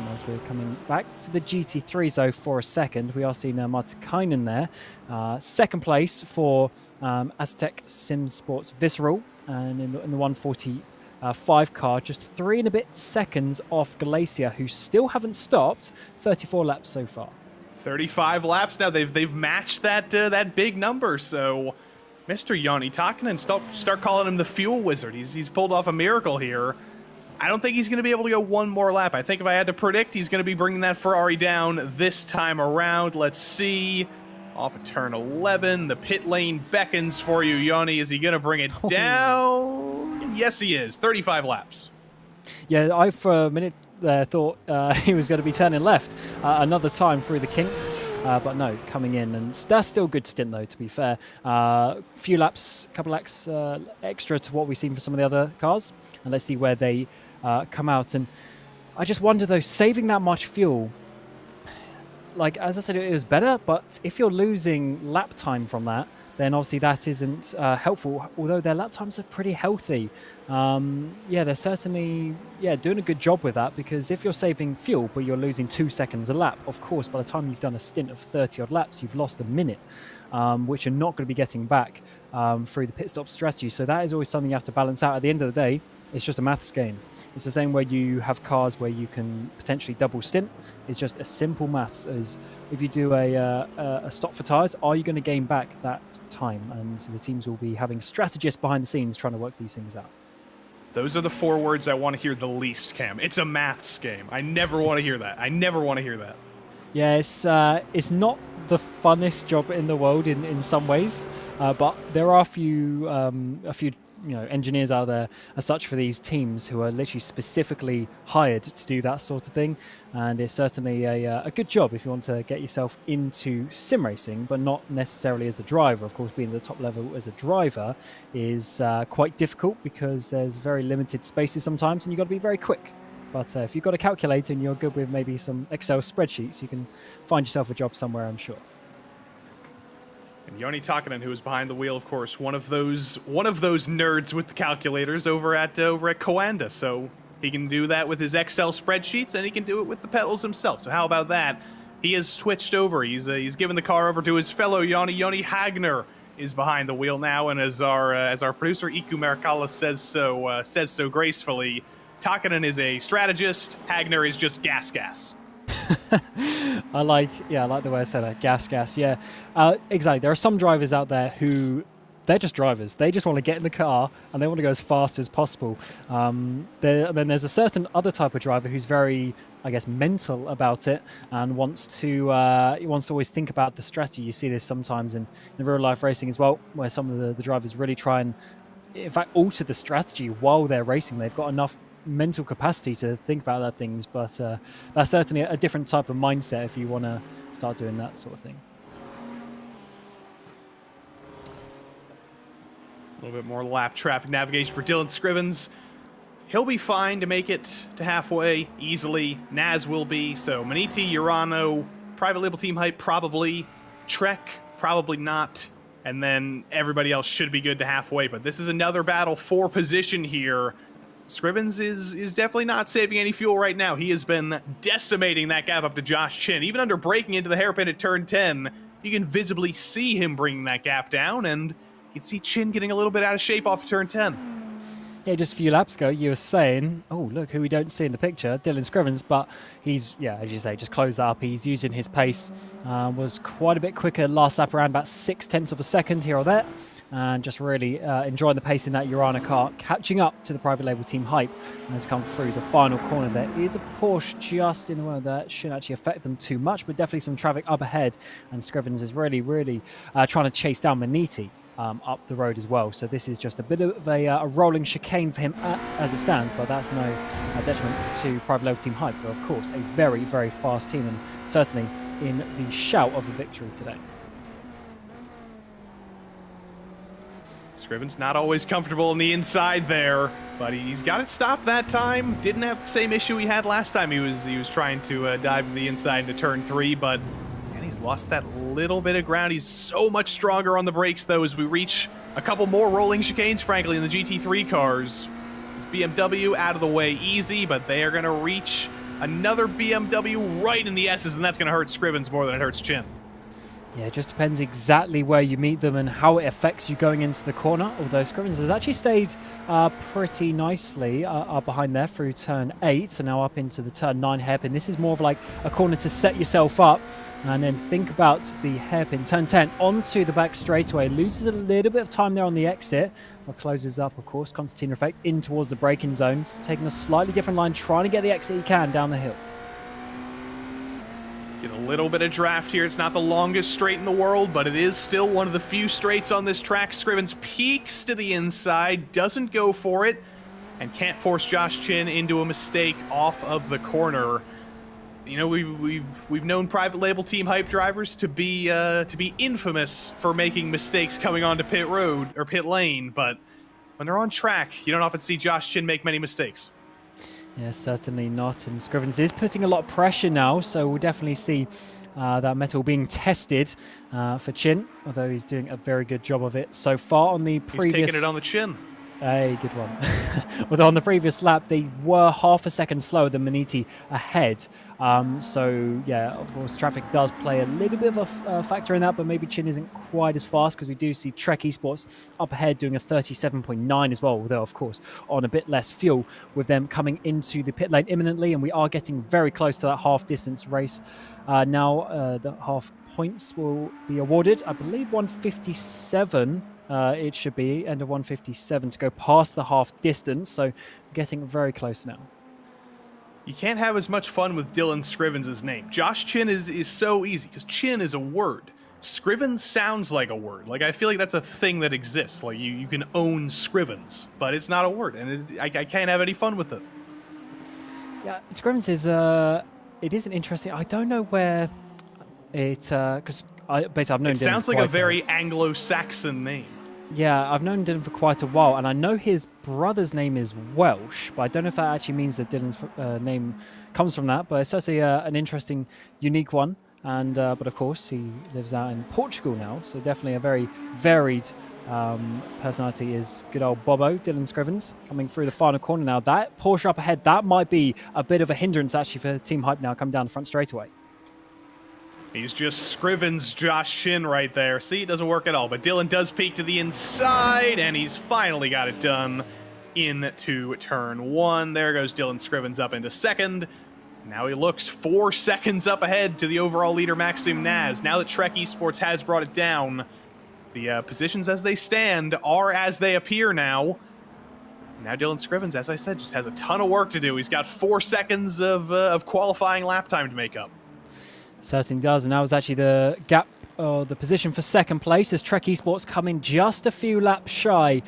As we're coming back to the GT3s though for a second, we are seeing Motegi there, 2nd place for Aztec Sim Sports Visceral, and in the 140 5 car, just 3 and a bit seconds off Glacier, who still haven't stopped. 34 laps so far. 35 laps now. They've matched that big number. So Mr. Joni Takinen, start calling him the fuel wizard. He's pulled off a miracle here. I don't think he's going to be able to go one more lap. I think if I had to predict, he's going to be bringing that Ferrari down this time around. Let's see. Off of turn 11, the pit lane beckons for you, Joni. Is he going to bring it down? Yes, he is. 35 laps. Yeah, I for a minute there thought he was going to be turning left another time through the kinks, but no, coming in, and that's still a good stint though, to be fair. Few laps, couple laps extra to what we've seen for some of the other cars, and let's see where they come out. And I just wonder though, saving that much fuel, like as I said, it was better, but if you're losing lap time from that, then obviously that isn't helpful, although their lap times are pretty healthy. Yeah, they're certainly doing a good job with that, because if you're saving fuel but you're losing 2 seconds a lap, of course by the time you've done a stint of 30 odd laps, you've lost a minute, which you're not going to be getting back through the pit stop strategy. So that is always something you have to balance out. At the end of the day, it's just a maths game. It's the same where you have cars where you can potentially double stint. It's just a simple maths, as if you do a stop for tyres, are you going to gain back that time? And the teams will be having strategists behind the scenes trying to work these things out. Those are the 4 words I want to hear the least, Cam. It's a maths game. I never want to hear that. I never want to hear that. Yeah, it's not the funnest job in the world in some ways, but there are a few engineers out there as such for these teams who are literally specifically hired to do that sort of thing, and it's certainly a good job if you want to get yourself into sim racing, but not necessarily as a driver. Of course, being at the top level as a driver is quite difficult, because there's very limited spaces sometimes and you've got to be very quick. But if you've got a calculator and you're good with maybe some Excel spreadsheets, you can find yourself a job somewhere, I'm sure. And Joni Takinen, who is behind the wheel, of course, one of those nerds with the calculators over at Coanda. So he can do that with his Excel spreadsheets, and he can do it with the pedals himself. So how about that? He has switched over. He's given the car over to his fellow Joni. Joni Hagner is behind the wheel now, and as our producer Iku Mercala says so gracefully, Takinen is a strategist. Hagner is just gas. I like the way I said that. Gas. Yeah, exactly. There are some drivers out there who they're just drivers. They just want to get in the car and they want to go as fast as possible. And then there's a certain other type of driver who's very, I guess, mental about it and wants to always think about the strategy. You see this sometimes in real life racing as well, where some of the drivers really try and, in fact, alter the strategy while they're racing. They've got enough mental capacity to think about that things, but that's certainly a different type of mindset if you want to start doing that sort of thing. A little bit more lap traffic navigation for Dylan Scrivens. He'll be fine to make it to halfway easily. Naz will be. So Maniti, Urano, private label team hype, probably. Trek, probably not. and then everybody else should be good to halfway. But this is another battle for position here. Scrivens is definitely not saving any fuel right now. He has been decimating that gap up to Josh Chin. Even under breaking into the hairpin at turn 10, you can visibly see him bringing that gap down, and you can see Chin getting a little bit out of shape off of turn 10. Yeah, just a few laps ago, you were saying, oh, look, who we don't see in the picture, Dylan Scrivens, but he's, yeah, as you say, just closed that up. He's using his pace, was quite a bit quicker last lap, around about 0.6 of a second here or there, and just really enjoying the pace in that Urana car, catching up to the private label team Hype, and has come through the final corner. There is a Porsche just in the way that shouldn't actually affect them too much, but definitely some traffic up ahead, and Scrivens is really, really trying to chase down Maniti up the road as well. So this is just a bit of a rolling chicane for him as it stands, but that's no detriment to private label team Hype, but of course a very, very fast team, and certainly in the shout of a victory today. Scrivens not always comfortable on the inside there, but he's got it stopped that time. Didn't have the same issue he had last time he was trying to dive to the inside into turn 3, but he's lost that little bit of ground. He's so much stronger on the brakes, though, as we reach a couple more rolling chicanes, frankly, in the GT3 cars. This BMW out of the way easy, but they are going to reach another BMW right in the S's, and that's going to hurt Scrivens more than it hurts Chin. Yeah, it just depends exactly where you meet them and how it affects you going into the corner, although Scrivens has actually stayed pretty nicely up behind there through turn 8, and now up into the turn 9 hairpin. This is more of like a corner to set yourself up, and then think about the hairpin. Turn 10 onto the back straightaway, loses a little bit of time there on the exit, but closes up, of course, concertina effect in towards the braking zone. It's taking a slightly different line, trying to get the exit he can down the hill. Get a little bit of draft here. It's not the longest straight in the world, but it is still one of the few straights on this track. Scrivens peeks to the inside, doesn't go for it, and can't force Josh Chin into a mistake off of the corner. You know, we've known private label team Hype drivers to be infamous for making mistakes coming onto pit road or pit lane, but when they're on track, you don't often see Josh Chin make many mistakes. Yeah, certainly not. And Scrivens is putting a lot of pressure now, so we'll definitely see that metal being tested for Chin, although he's doing a very good job of it so far on the previous... He's taking it on the chin. Hey, good one. Although on the previous lap, they were half a second slower than Maniti ahead. So, yeah, of course, traffic does play a little bit of a factor in that, but maybe Chin isn't quite as fast, because we do see Trek Esports up ahead doing a 37.9 as well, although, of course, on a bit less fuel, with them coming into the pit lane imminently, and we are getting very close to that half-distance race. Now, the half points will be awarded, I believe 157. It should be end of 157 to go past the half distance, so getting very close now. You can't have as much fun with Dylan Scrivens' name. Josh Chin is so easy, because Chin is a word. Scrivens sounds like a word. Like, I feel like that's a thing that exists. Like, you can own Scrivens, but it's not a word, and I can't have any fun with it. Yeah, Scrivens is it is an interesting... I don't know where it... because basically I've known Dylan. It sounds like a very Anglo-Saxon name. Yeah, I've known Dylan for quite a while, and I know his brother's name is Welsh, but I don't know if that actually means that Dylan's name comes from that, but it's certainly an interesting, unique one. And but of course, he lives out in Portugal now, so definitely a very varied personality is good old Bobo, Dylan Scrivens, coming through the final corner now. That Porsche up ahead, that might be a bit of a hindrance actually for Team Hype now, coming down the front straightaway. He's just Scrivens Josh Chin right there. See, it doesn't work at all. But Dylan does peek to the inside, and he's finally got it done into turn 1. There goes Dylan Scrivens up into second. Now he looks 4 seconds up ahead to the overall leader, Maxim Naz. Now that Trek Esports has brought it down, the positions as they stand are as they appear now. Now Dylan Scrivens, as I said, just has a ton of work to do. He's got 4 seconds of qualifying lap time to make up. Certainly does, and that was actually the gap, or the position for second place, as Trek Esports coming just a few laps shy,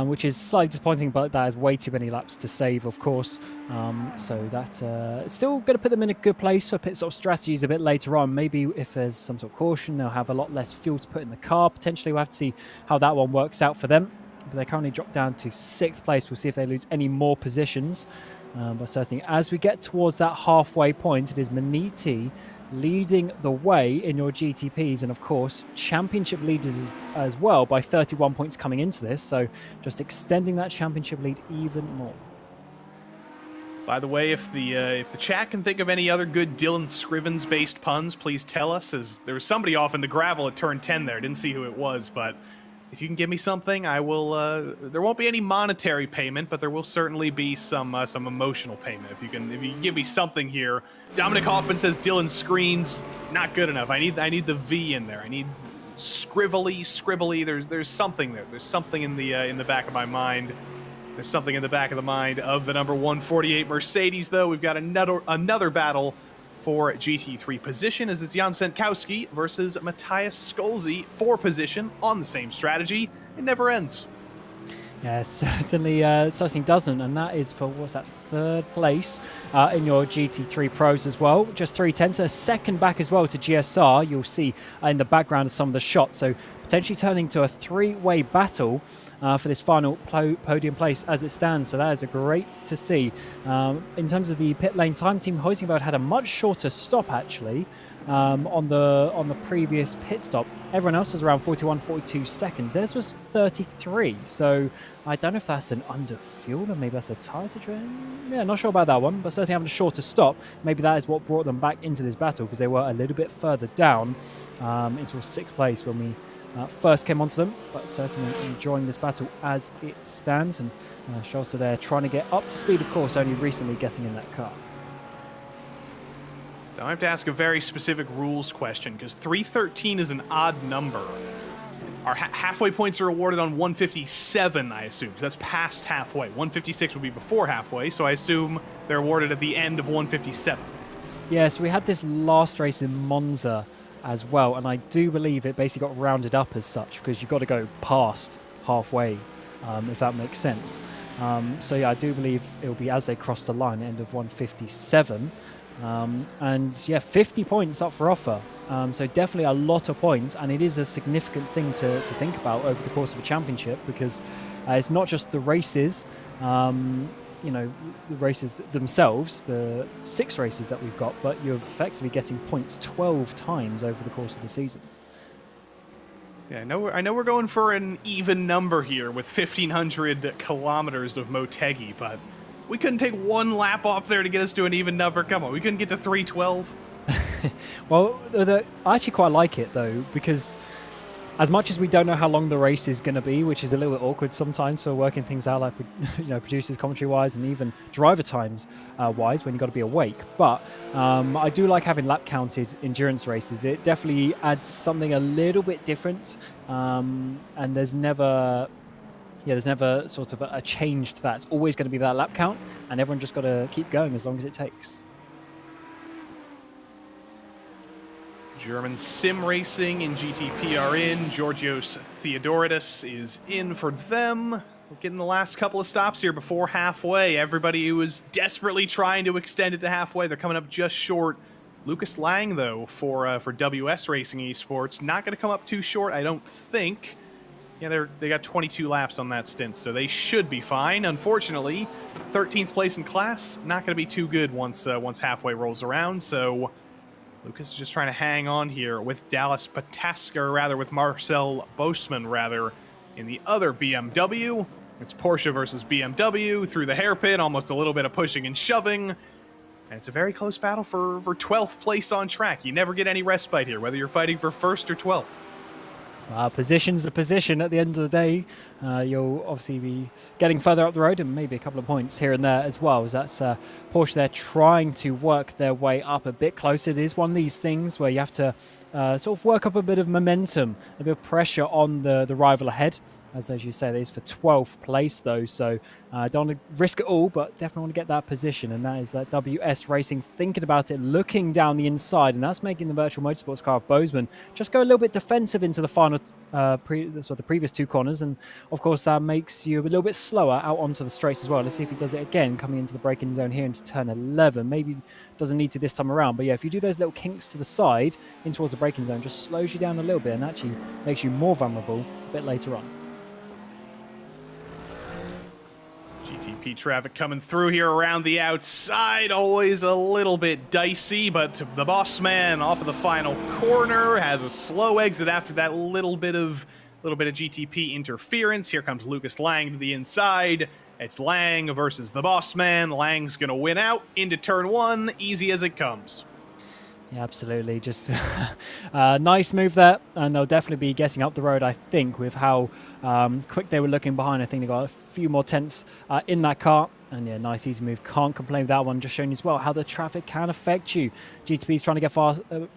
which is slightly disappointing, but that is way too many laps to save, of course. So that's still going to put them in a good place for pit stop strategies a bit later on. Maybe if there's some sort of caution, they'll have a lot less fuel to put in the car. Potentially we'll have to see how that one works out for them. but they currently drop down to 6th place. We'll see if they lose any more positions. But certainly, as we get towards that halfway point, it is Motegi leading the way in your GTPs, and of course, championship leaders as well by 31 points coming into this. So just extending that championship lead even more. By the way, if the chat can think of any other good Dylan Scrivens-based puns, please tell us, as there was somebody off in the gravel at turn 10 there. Didn't see who it was, but if you can give me something, I will. There won't be any monetary payment, but there will certainly be some emotional payment. If you can give me something here. Dominic Hoffman says Dylan Screens, not good enough. I need the V in there. I need scribbly. There's something there. There's something in the back of my mind. There's something in the back of the mind of the number 148 Mercedes, though. We've got another battle for GT3 position, as it's Jan Senkowski versus Matthias Skolzy for position on the same strategy. It never ends. Yes, certainly doesn't, and that is for, what's that, 3rd place in your GT3 Pros as well. Just 3 tenths, a second back as well to GSR. You'll see in the background of some of the shots, so potentially turning to a 3-way battle for this final podium place as it stands. So that is great to see. In terms of the pit lane time, Team Huizinga had a much shorter stop actually on the previous pit stop. Everyone else was around 41-42 seconds. Theirs was 33. So I don't know if that's an under fuel or maybe that's a tyre situation. Yeah, not sure about that one, but certainly having a shorter stop, maybe that is what brought them back into this battle, because they were a little bit further down into 6th place when we first came onto them, but certainly enjoying this battle as it stands. And Scholzer there trying to get up to speed, of course, only recently getting in that car. So I have to ask a very specific rules question, because 313 is an odd number. Our halfway points are awarded on 157, I assume. That's past halfway. 156 would be before halfway, so I assume they're awarded at the end of 157. Yeah, so we had this last race in Monza as well, and I do believe it basically got rounded up as such, because you've got to go past halfway, if that makes sense. So yeah, I do believe it will be as they cross the line, end of 157. And yeah, 50 points up for offer. So definitely a lot of points, and it is a significant thing to think about over the course of a championship, because it's not just the races, the races themselves, the 6 races that we've got, but you're effectively getting points 12 times over the course of the season. Yeah, I know we're going for an even number here with 1,500 kilometers of Motegi, but we couldn't take one lap off there to get us to an even number. Come on, we couldn't get to 312. Well, I actually quite like it, though, because as much as we don't know how long the race is going to be, which is a little bit awkward sometimes for working things out, like producers commentary wise and even driver times wise when you've got to be awake. But I do like having lap counted endurance races. It definitely adds something a little bit different, and there's never sort of a change to that. It's always going to be that lap count, and everyone just got to keep going as long as it takes. German sim racing in GTP are in. Georgios Theodoridis is in for them. We're getting the last couple of stops here before halfway. Everybody who was desperately trying to extend it to halfway, they're coming up just short. Lucas Lang, though, for WS Racing Esports, not going to come up too short, I don't think. Yeah, they got 22 laps on that stint, so they should be fine. Unfortunately, 13th place in class, not going to be too good once halfway rolls around, so Lucas is just trying to hang on here with Dallas Pataska, or rather with Marcel Bosman, rather, in the other BMW. It's Porsche versus BMW through the hairpin, almost a little bit of pushing and shoving. And it's a very close battle for 12th place on track. You never get any respite here, whether you're fighting for 1st or 12th. Position's a position at the end of the day. You'll obviously be getting further up the road and maybe a couple of points here and there as well. As that's Porsche, they're trying to work their way up a bit closer. It is one of these things where you have to sort of work up a bit of momentum, a bit of pressure on the rival ahead. As you say, that is for 12th place, though, so I don't want to risk it all, but definitely want to get that position, and that is that WS Racing thinking about it, looking down the inside, and that's making the virtual motorsports car of Bozeman just go a little bit defensive into the final, the previous 2 corners, and of course that makes you a little bit slower out onto the straights as well. Let's see if he does it again, coming into the braking zone here into turn 11. Maybe doesn't need to this time around, but yeah, if you do those little kinks to the side in towards the braking zone, just slows you down a little bit and actually makes you more vulnerable a bit later on. Bulky traffic coming through here around the outside. Always a little bit dicey, but the boss man off of the final corner has a slow exit after that little bit of GTP interference. Here comes Lucas Lang to the inside. It's Lang versus the boss man. Lang's going to win out into turn 1, easy as it comes. Yeah, absolutely. Just nice move there, and they'll definitely be getting up the road, I think, with how quick they were looking behind. I think they got a few more tenths in that car. And yeah, nice, easy move. Can't complain with that one. Just showing as well how the traffic can affect you. GTP is trying to get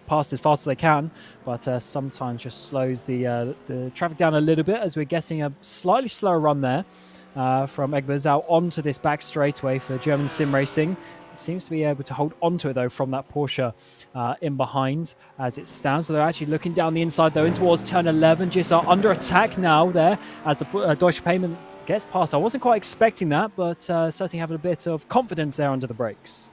past as fast as they can, but sometimes just slows the traffic down a little bit as we're getting a slightly slower run there from Egbers out onto this back straightaway for German sim racing. Seems to be able to hold onto it though from that Porsche in behind as it stands. So they're actually looking down the inside though in towards turn 11. GSI under attack now there as the Deutsche Payment gets past. I wasn't quite expecting that, but certainly having a bit of confidence there under the brakes.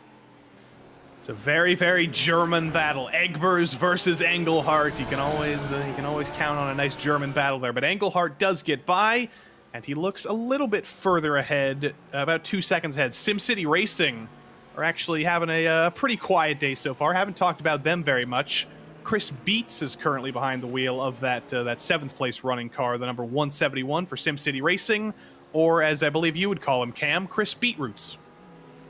It's a very, very German battle. Egbers versus Engelhardt. You can always count on a nice German battle there. But Engelhardt does get by, and he looks a little bit further ahead, about 2 seconds ahead. SimCity Racing are actually having a pretty quiet day so far. Haven't talked about them very much. Chris Beets is currently behind the wheel of that 7th place running car, the number 171 for SimCity Racing, or as I believe you would call him, Cam, Chris Beetroots.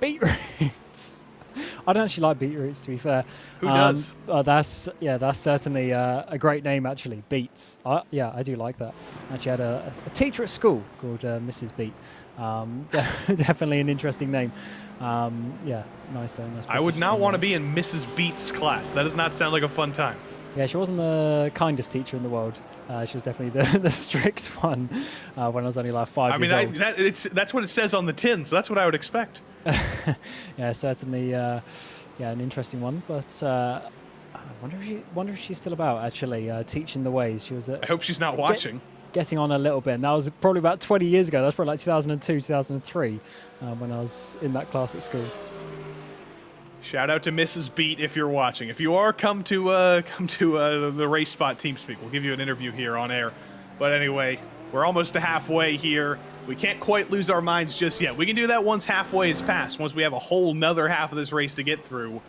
Beetroots. I don't actually like Beetroots, to be fair. Who does? That's certainly a great name, actually. Beets. Yeah, I do like that. Actually, had a teacher at school called Mrs. Beet. Definitely an interesting name. Yeah, nice. I would not want to be in Mrs. Beets' class. That does not sound like a fun time. Yeah, she wasn't the kindest teacher in the world. She was definitely the strict one when I was only like 5 years old. That's what it says on the tin, so that's what I would expect. Yeah, certainly. Yeah, an interesting one. But I wonder if she's still about actually teaching the ways. She was. I hope she's not watching. Getting on a little bit. And that was probably about 20 years ago. That's probably like 2002, 2003 when I was in that class at school. Shout out to Mrs. Beat if you're watching. If you are, come to the RaceSpot TeamSpeak. We'll give you an interview here on air. But anyway, we're almost to halfway here. We can't quite lose our minds just yet. We can do that once halfway is passed, once we have a whole nother half of this race to get through.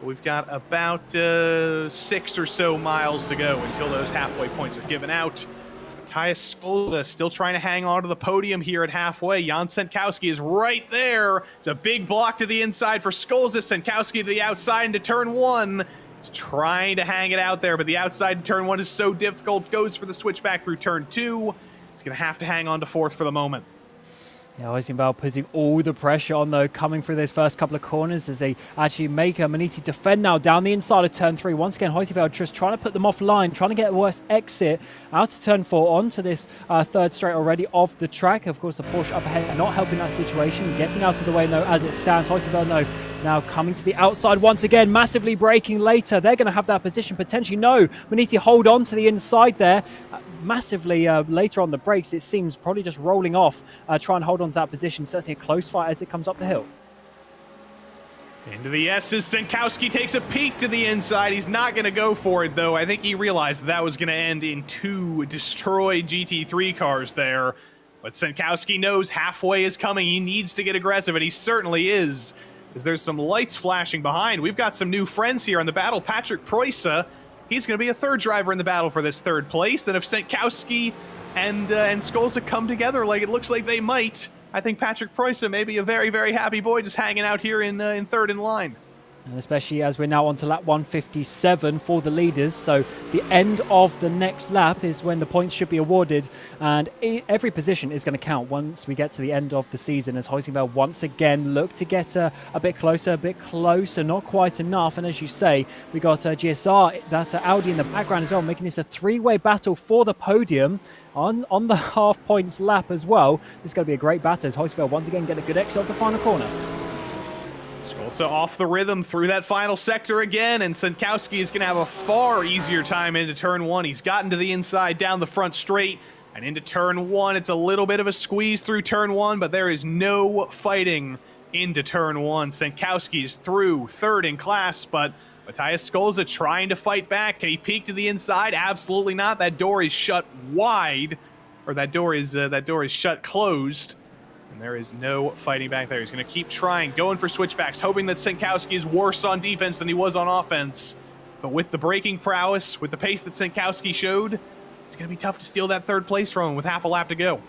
We've got about 6 or so miles to go until those halfway points are given out. Matthias Skolda still trying to hang on to the podium here at halfway. Jan Senkowski is right there. It's a big block to the inside for Skolda. Senkowski to the outside into turn 1. He's trying to hang it out there, but the outside in turn 1 is so difficult. Goes for the switchback through turn 2. He's going to have to hang on to 4th for the moment. Yeah, Eisenbauer putting all the pressure on, though, coming through those first couple of corners as they actually make a Maniti defend now down the inside of turn 3. Once again, Eisenbauer just trying to put them offline, trying to get a worse exit out of turn 4 onto this 3rd straight already of the track. Of course, the Porsche up ahead not helping that situation, getting out of the way, though, as it stands. Eisenbauer, now coming to the outside once again, massively braking later. They're going to have that position potentially. No, Maniti hold on to the inside there. Massively later on the brakes, it seems, probably just rolling off, trying to hold on to that position. Certainly a close fight as it comes up the hill. Into the S's, Senkowski takes a peek to the inside. He's not going to go for it, though. I think he realized that was going to end in 2 destroyed GT3 cars there. But Senkowski knows halfway is coming. He needs to get aggressive, and he certainly is, because there's some lights flashing behind. We've got some new friends here in the battle. Patrick Preusse, he's going to be a 3rd driver in the battle for this 3rd place. And if Senkowski and Skolza come together like it looks like they might, I think Patrick Preusse may be a very, very happy boy just hanging out here in 3rd in line. And especially as we're now on to lap 157 for the leaders. So the end of the next lap is when the points should be awarded. And every position is going to count once we get to the end of the season, as Heusinger once again look to get a bit closer, not quite enough. And as you say, we got GSR, that Audi in the background as well, making this a 3-way battle for the podium on the half points lap as well. This is going to be a great battle as Heusinger once again get a good exit of the final corner. Skolza off the rhythm through that final sector again, and Senkowski is going to have a far easier time into turn 1. He's gotten to the inside, down the front straight, and into turn 1. It's a little bit of a squeeze through turn 1, but there is no fighting into turn 1. Senkowski is through 3rd in class, but Matthias Skolza trying to fight back. Can he peek to the inside? Absolutely not. That door is shut wide, or that door is shut closed. And there is no fighting back there. He's going to keep trying, going for switchbacks, hoping that Senkowski is worse on defense than he was on offense. But with the braking prowess, with the pace that Senkowski showed, it's going to be tough to steal that third place from him with half a lap to go.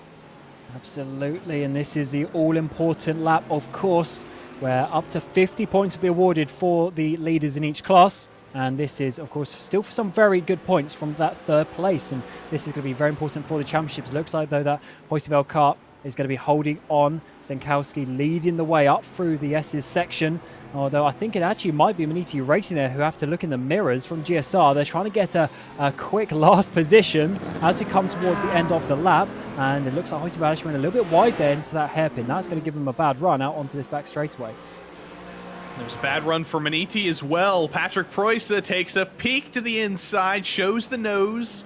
Absolutely, and this is the all-important lap, of course, where up to 50 points will be awarded for the leaders in each class. And this is, of course, still for some very good points from that third place. And this is going to be very important for the championships. It looks like, though, that Hoisterveld kart is going to be holding on. Stenkowski leading the way up through the S's section. Although I think it actually might be Motegi Racing there who have to look in the mirrors from GSR. They're trying to get a quick last position as we come towards the end of the lap. And it looks like Hoisterveld actually went a little bit wide there into that hairpin. That's going to give them a bad run out onto this back straightaway. There's a bad run for Maniti as well. Patrick Preusse takes a peek to the inside, shows the nose.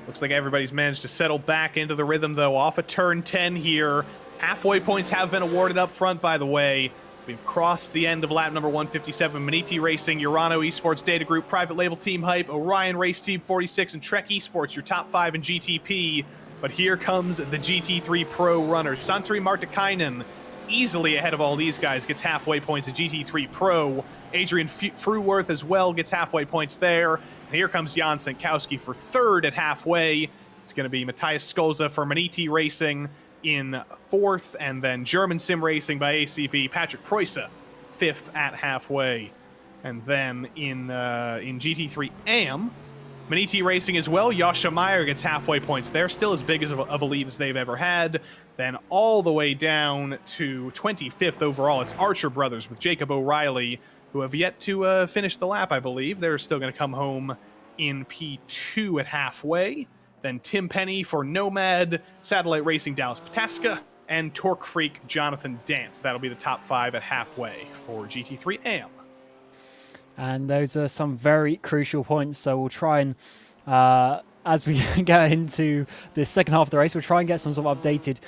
Looks like everybody's managed to settle back into the rhythm, though, off of turn 10 here. Halfway points have been awarded up front, by the way. We've crossed the end of lap number 157. Maniti Racing, Urano Esports Data Group, Private Label Team Hype, Orion Race Team 46, and Trek Esports, your top 5 in GTP. But here comes the GT3 Pro runner. Santeri Martikainen, easily ahead of all these guys, gets halfway points at GT3 Pro. Adrian Fruworth as well gets halfway points there. And here comes Jan Senkowski for third at halfway. It's going to be Matthias Skolza for Maniti Racing in fourth, and then German Sim Racing by ACV, Patrick Preusse, fifth at halfway. And then in GT3 AM, Maniti Racing as well, Yasha Meyer gets halfway points there, still as big of a lead as they've ever had. Then all the way down to 25th overall, it's Archer Brothers with Jacob O'Reilly, who have yet to finish the lap, I believe. They're still going to come home in P2 at halfway. Then Tim Penny for Nomad, Satellite Racing Dallas Pataska, and Torque Freak Jonathan Dance. That'll be the top 5 at halfway for GT3 AM. And those are some very crucial points, so we'll try and, as we get into the second half of the race, we'll try and get some sort of updated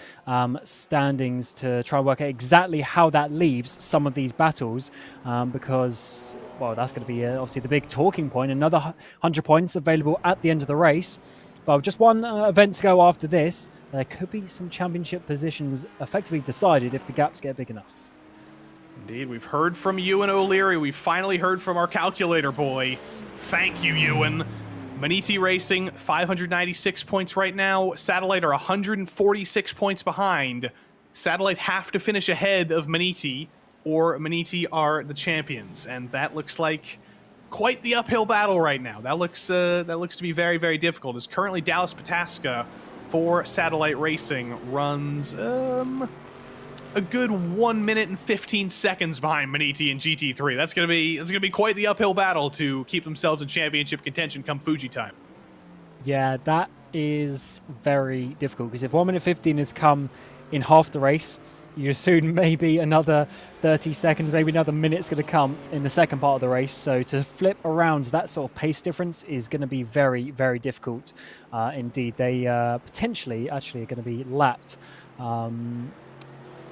standings to try and work out exactly how that leaves some of these battles, because, well, that's going to be obviously the big talking point. Another 100 points available at the end of the race. But just one event to go after this. There could be some championship positions effectively decided if the gaps get big enough. Indeed, we've heard from Ewan O'Leary. We've finally heard from our calculator boy. Thank you, Ewan. Maniti Racing, 596 points right now. Satellite are 146 points behind. Satellite have to finish ahead of Maniti, or Maniti are the champions. And that looks like quite the uphill battle right now. That looks to be very, very difficult. As currently Dallas Pataska for Satellite Racing runs a good 1 minute and 15 seconds behind Maniti in GT3. That's gonna be quite the uphill battle to keep themselves in championship contention come Fuji time. Yeah, that is very difficult, because if 1 minute 15 has come in half the race, you assume maybe another 30 seconds, maybe another minute's going to come in the second part of the race. So to flip around that sort of pace difference is going to be very, very difficult indeed. They potentially actually are going to be lapped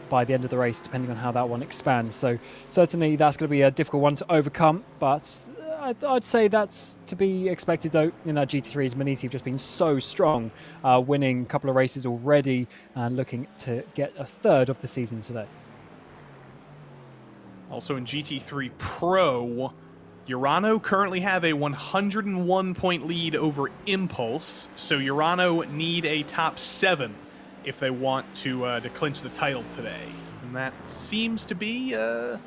by the end of the race, depending on how that one expands. So certainly that's going to be a difficult one to overcome, but I'd say that's to be expected, though. In that GT3's Maniti have just been so strong, winning a couple of races already and looking to get a third of the season today. Also in GT3 Pro, Urano currently have a 101-point lead over Impulse, so Urano need a top 7 if they want to clinch the title today. And that seems to be an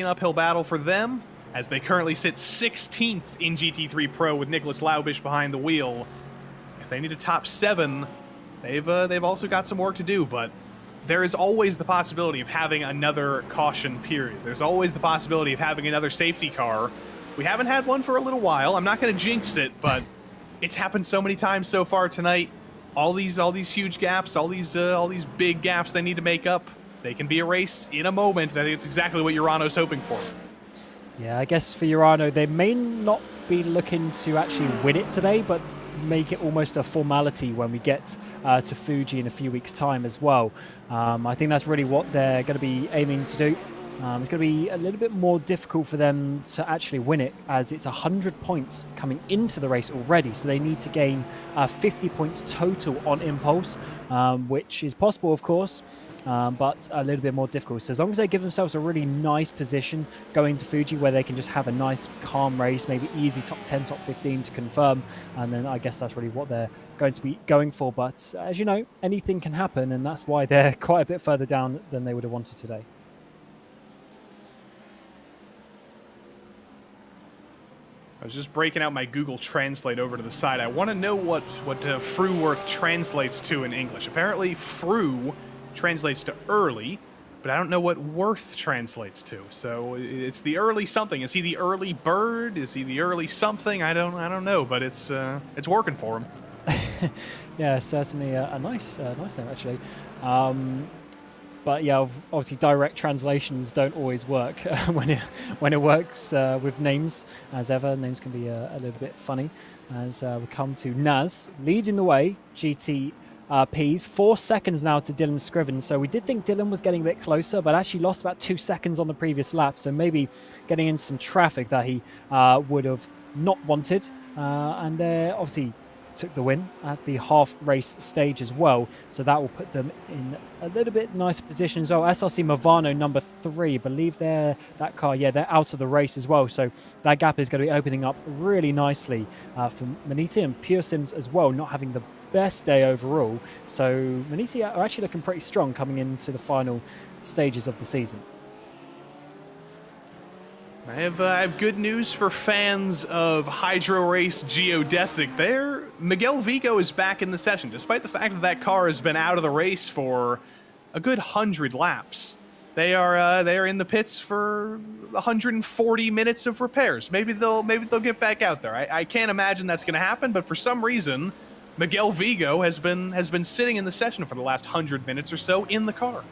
uphill battle for them, as they currently sit 16th in GT3 Pro with Nicholas Laubish behind the wheel. If they need a top 7, they've also got some work to do, but there is always the possibility of having another caution period. There's always the possibility of having another safety car. We haven't had one for a little while. I'm not going to jinx it, but it's happened so many times so far tonight. All these huge gaps, all these big gaps they need to make up, they can be erased in a moment. And I think it's exactly what Urano's hoping for. Yeah, I guess for Urano, they may not be looking to actually win it today, but make it almost a formality when we get to Fuji in a few weeks' time as well. I think that's really what they're going to be aiming to do. It's going to be a little bit more difficult for them to actually win it, as it's 100 points coming into the race already. So they need to gain 50 points total on impulse, which is possible, of course, but a little bit more difficult. So as long as they give themselves a really nice position going to Fuji, where they can just have a nice calm race, maybe easy top 10, top 15 to confirm, and then I guess that's really what they're going to be going for. But as you know, anything can happen, and that's why they're quite a bit further down than they would have wanted today. I was just breaking out my Google Translate over to the side. I want to know what Fruworth translates to in English. Apparently, Fru translates to early, but I don't know what worth translates to. So it's the early something. Is he the early bird? Is he the early something? I don't know, but it's working for him. Yeah, certainly a nice name actually. But yeah, obviously direct translations don't always work when it works with names. As ever, names can be a little bit funny. As we come to Naz leading the way, GTPs 4 seconds now to Dylan Scriven. So we did think Dylan was getting a bit closer, but actually lost about 2 seconds on the previous lap. So maybe getting into some traffic that he would have not wanted. And obviously took the win at the half race stage as well, so that will put them in a little bit nicer position as well. SRC Movano number 3, I believe they're out of the race as well, so that gap is going to be opening up really nicely for Maniti and Pure Sims as well, not having the best day overall. So Maniti are actually looking pretty strong coming into the final stages of the season. I have good news for fans of Hydro Race Geodesic. Miguel Vigo is back in the session, despite the fact that car has been out of the race for a good 100 laps. They are in the pits for 140 minutes of repairs. Maybe they'll get back out there. I can't imagine that's going to happen, but for some reason, Miguel Vigo has been sitting in the session for the last 100 minutes or so in the car.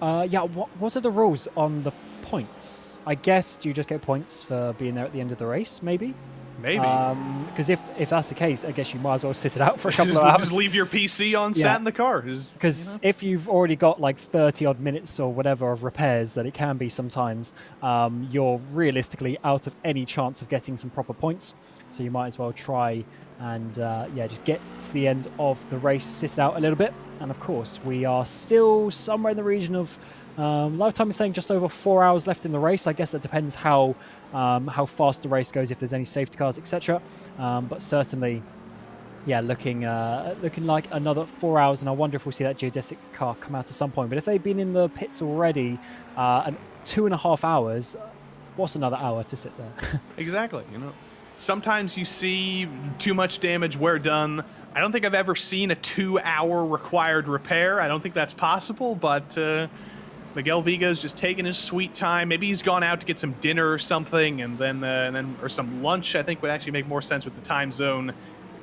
Yeah, what are the rules on the points? I guess, do you just get points for being there at the end of the race, maybe? Maybe. Because if that's the case, I guess you might as well sit it out for a couple of hours. Just leave your PC on, sat in the car. Because if you've already got like 30-odd minutes or whatever of repairs, that it can be sometimes, you're realistically out of any chance of getting some proper points. So you might as well try and just get to the end of the race, sit it out a little bit. And of course, we are still somewhere in the region of Lifetime is saying just over 4 hours left in the race. I guess that depends how fast the race goes, if there's any safety cars, etc. But certainly, yeah, looking like another 4 hours, and I wonder if we'll see that geodesic car come out at some point. But if they've been in the pits already, and 2.5 hours, what's another hour to sit there? Exactly. Sometimes you see too much damage, wear done. I don't think I've ever seen a 2-hour required repair. I don't think that's possible, but Miguel Vigo's just taking his sweet time. Maybe he's gone out to get some dinner or something, and then or some lunch. I think would actually make more sense with the time zone.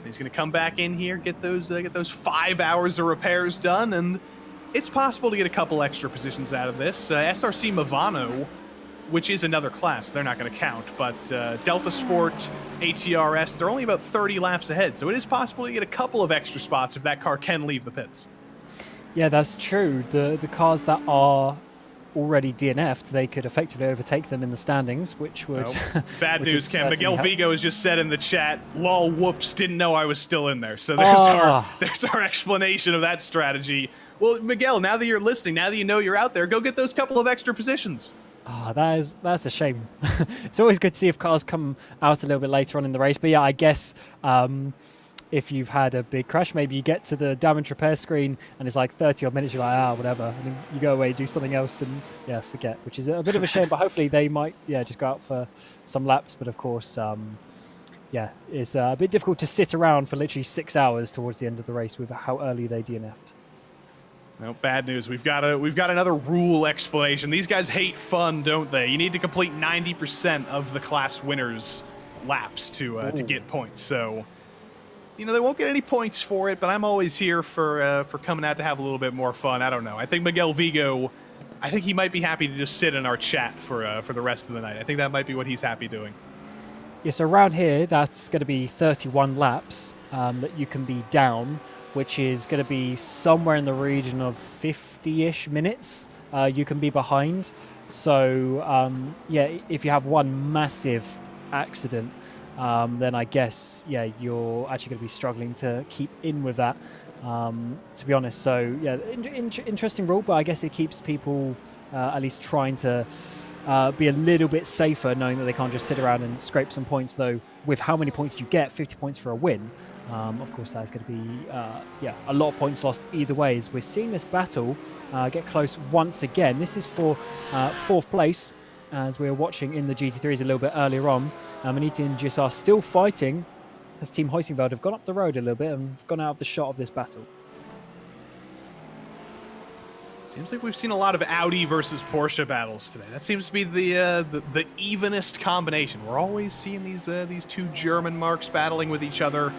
He's going to come back in here, get those 5 hours of repairs done, and it's possible to get a couple extra positions out of this. SRC Movano, which is another class, they're not going to count, but Delta Sport, ATRS, they're only about 30 laps ahead, so it is possible to get a couple of extra spots if that car can leave the pits. Yeah, that's true. The cars that are already DNF'd, they could effectively overtake them in the standings, which would... Bad news, Ken. Miguel Vigo has just said in the chat, lol, whoops, didn't know I was still in there. So there's our explanation of that strategy. Well, Miguel, now that you're listening, now that you know you're out there, go get those couple of extra positions. Oh, that's a shame. It's always good to see if cars come out a little bit later on in the race. But yeah, I guess if you've had a big crash, maybe you get to the damage repair screen and it's like 30 odd minutes, you're like, whatever. And then you go away, do something else and forget, which is a bit of a shame. But hopefully they might just go out for some laps. But of course, it's a bit difficult to sit around for literally 6 hours towards the end of the race with how early they DNF'd. No, bad news. We've got another rule explanation. These guys hate fun, don't they? You need to complete 90% of the class winners' laps to get points. So, they won't get any points for it. But I'm always here for coming out to have a little bit more fun. I don't know. I think Miguel Vigo, he might be happy to just sit in our chat for the rest of the night. I think that might be what he's happy doing. Yeah. So around here, that's going to be 31 laps that you can be down, which is going to be somewhere in the region of 50-ish minutes you can be behind. So yeah, if you have one massive accident, then I guess you're actually going to be struggling to keep in with that. To be honest, so yeah, interesting rule, but I guess it keeps people at least trying to be a little bit safer, knowing that they can't just sit around and scrape some points. Though, with how many points you get, 50 points for a win, of course, that's going to be a lot of points lost either way. As we're seeing this battle get close once again. This is for 4th place, as we were watching in the GT3s a little bit earlier on. Maniti and GSI still fighting, as Team Hoisingveld have gone up the road a little bit and gone out of the shot of this battle. Seems like we've seen a lot of Audi versus Porsche battles today. That seems to be the evenest combination. We're always seeing these two German marques battling with each other.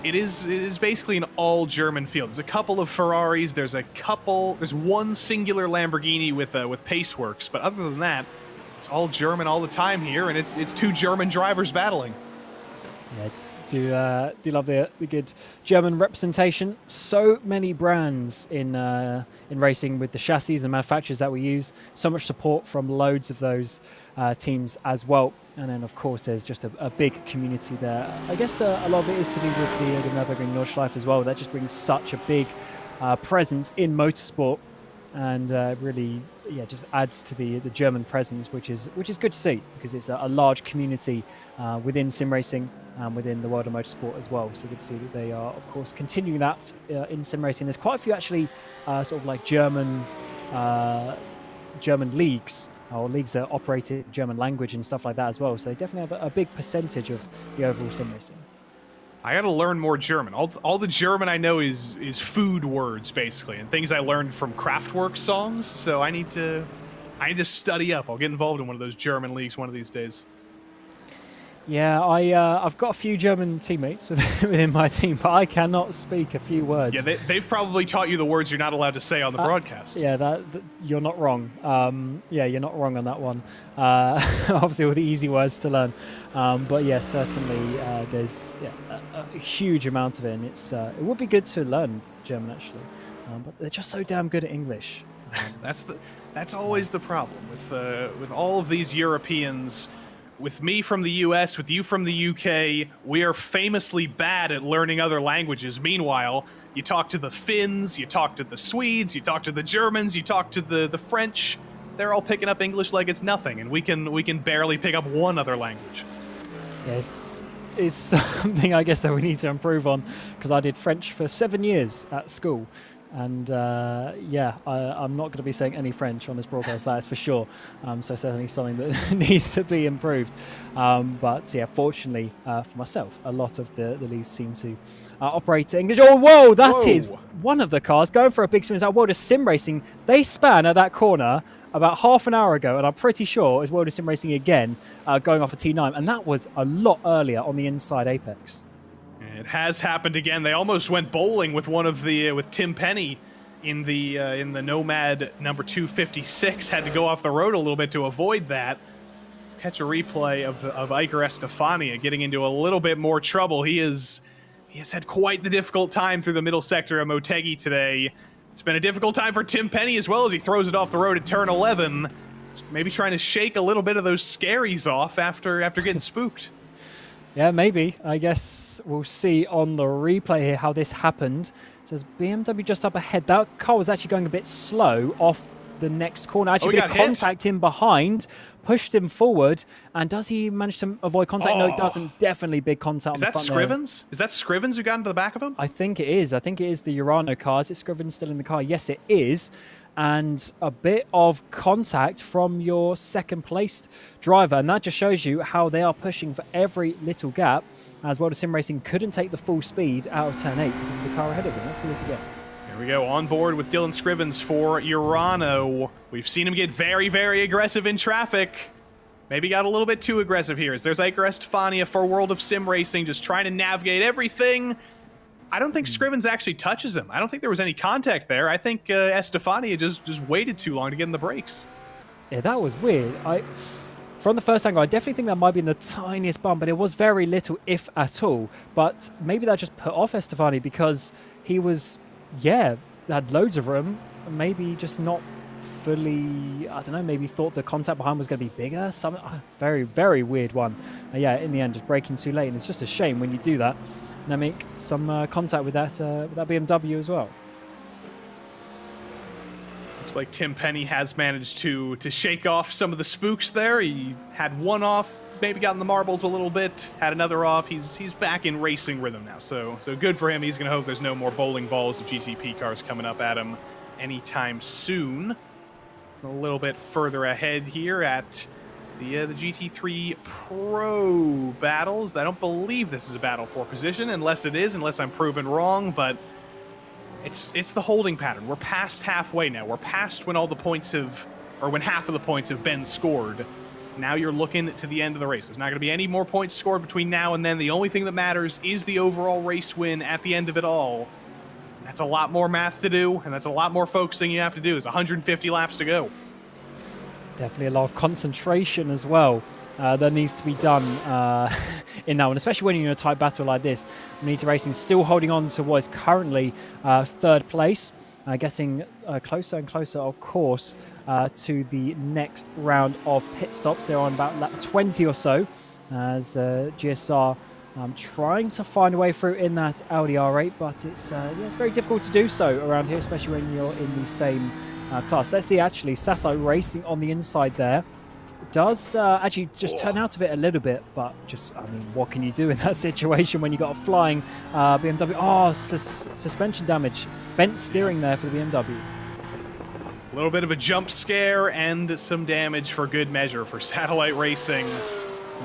It is basically an all German field. There's a couple of Ferraris. There's one singular Lamborghini with Paceworks, but other than that, it's all German all the time here, and it's two German drivers battling. Yeah. Do love the good German representation. So many brands in racing with the chassis and the manufacturers that we use. So much support from loads of those teams as well. And then, of course, there's just a big community there. I guess a lot of it is to do with the Nürburgring Nordschleife as well. That just brings such a big presence in motorsport, and really, just adds to the German presence, which is good to see, because it's a large community within sim racing and within the world of motorsport as well. So good to see that they are, of course, continuing that in sim racing. There's quite a few actually, sort of like German leagues, or leagues that operate in German language and stuff like that as well. So they definitely have a big percentage of the overall sim racing. I got to learn more German. All the German I know is food words, basically, and things I learned from Kraftwerk songs. So I need to study up. I'll get involved in one of those German leagues one of these days. Yeah, I've got a few German teammates within my team, but I cannot speak a few words. Yeah, they've probably taught you the words you're not allowed to say on the broadcast. Yeah, that you're not wrong. You're not wrong on that one. Obviously, all the easy words to learn. But yeah, certainly there's a huge amount of it, and it would be good to learn German actually, but they're just so damn good at English. That's always the problem with all of these Europeans. With me from the US, with you from the UK, we are famously bad at learning other languages. Meanwhile, you talk to the Finns, you talk to the Swedes, you talk to the Germans, you talk to the French. They're all picking up English like it's nothing, and we can barely pick up one other language. Yes, it's something I guess that we need to improve on, because I did French for 7 years at school. And I'm not going to be saying any French on this broadcast, that is for sure. So certainly something that needs to be improved. But yeah, fortunately for myself, a lot of the leagues seem to operate in English. Oh, whoa, that is one of the cars going for a big spin. Is that World of Sim Racing? They span at that corner about half an hour ago, and I'm pretty sure it's World of Sim Racing again, going off a T9, and that was a lot earlier on the inside apex. It has happened again. They almost went bowling with with Tim Penny in the Nomad number 256. Had to go off the road a little bit to avoid that. Catch a replay of Iker Estefania getting into a little bit more trouble. He has had quite the difficult time through the middle sector of Motegi today. It's been a difficult time for Tim Penny as well, as he throws it off the road at turn 11. Maybe trying to shake a little bit of those scaries off after getting spooked. Yeah, maybe. I guess we'll see on the replay here how this happened. It says BMW just up ahead. That car was actually going a bit slow off the next corner. Actually, bit of contact in behind, pushed him forward. And does he manage to avoid contact? No, he doesn't. Definitely big contact on the front there. Is that Scrivens who got into the back of him? I think it is. I think it is the Urano car. Is it Scrivens still in the car? Yes, it is. And a bit of contact from your second placed driver, and that just shows you how they are pushing for every little gap, as World of Sim Racing couldn't take the full speed out of turn 8 because of the car ahead of them. Let's see this again. Here we go, on board with Dylan Scrivens for Urano. We've seen him get very, very aggressive in traffic. Maybe got a little bit too aggressive here. There's Iker Estefania for World of Sim Racing, just trying to navigate everything. I don't think Scrivens actually touches him. I don't think there was any contact there. I think Estefania just waited too long to get in the brakes. Yeah, that was weird. From the first angle, I definitely think that might be in the tiniest bump, but it was very little, if at all. But maybe that just put off Estefania because he was, had loads of room, maybe just not fully, I don't know, maybe thought the contact behind was going to be bigger. Some very, very weird one. Yeah, in the end, just braking too late, and it's just a shame when you do that. And I make some contact with that BMW as well. Looks like Tim Penny has managed to shake off some of the spooks there. He had one off, maybe got in the marbles a little bit, had another off. He's back in racing rhythm now, so good for him. He's going to hope there's no more bowling balls of GTP cars coming up at him anytime soon. A little bit further ahead here at the GT3 Pro battles. I don't believe this is a battle for position, unless it is, unless I'm proven wrong, but it's the holding pattern. We're past halfway now. We're past when all the points have, or when half of the points have been scored. Now you're looking to the end of the race. There's not going to be any more points scored between now and then. The only thing that matters is the overall race win at the end of it all. That's a lot more math to do, and that's a lot more focusing you have to do. There's 150 laps to go. Definitely a lot of concentration as well that needs to be done in that one, especially when you're in a tight battle like this. Motegi Racing still holding on to what is currently third place, getting closer and closer, of course, to the next round of pit stops. They're on about lap 20 or so, as GSR trying to find a way through in that Audi R8, but it's very difficult to do so around here, especially when you're in the same class. Let's see, actually, Satellite Racing on the inside there does actually just turn out of it a little bit, but just, I mean, what can you do in that situation when you got a flying BMW? Oh, suspension damage, bent steering there for the BMW. A little bit of a jump scare and some damage for good measure for Satellite Racing.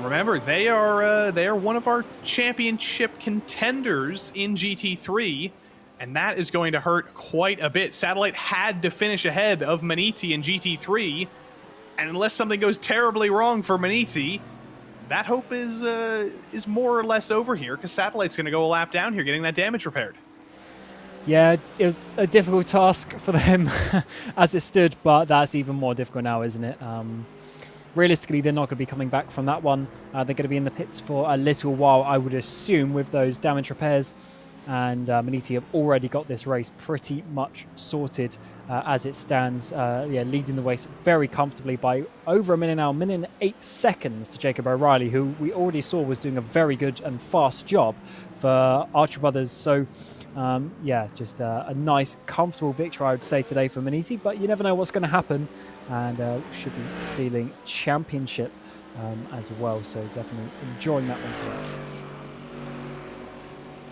Remember, they are one of our championship contenders in GT3, and that is going to hurt quite a bit. Satellite had to finish ahead of Motegi in GT3, and unless something goes terribly wrong for Motegi, that hope is more or less over here, because Satellite's going to go a lap down here getting that damage repaired. Yeah, it was a difficult task for them as it stood, but that's even more difficult now, isn't it? Realistically, they're not going to be coming back from that one. They're going to be in the pits for a little while, I would assume, with those damage repairs. And Motegi have already got this race pretty much sorted as it stands, leading the race very comfortably by over a minute now, 1 minute and 8 seconds to Jacob O'Reilly, who we already saw was doing a very good and fast job for Archer Brothers. So, just a nice, comfortable victory, I would say, today for Motegi, but you never know what's going to happen, and should be sealing championship as well, so definitely enjoying that one today.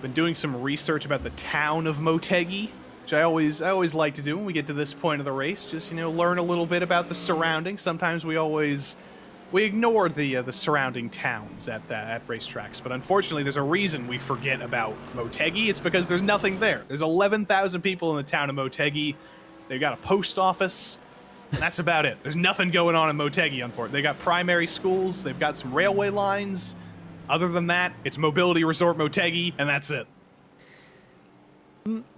Been doing some research about the town of Motegi, which I always like to do when we get to this point of the race. Just, learn a little bit about the surroundings. Sometimes we ignore the surrounding towns at racetracks, but unfortunately, there's a reason we forget about Motegi. It's because there's nothing there. There's 11,000 people in the town of Motegi. They've got a post office. And that's about it. There's nothing going on in Motegi, unfortunately. They got primary schools. They've got some railway lines. Other than that, it's Mobility Resort Motegi, and that's it.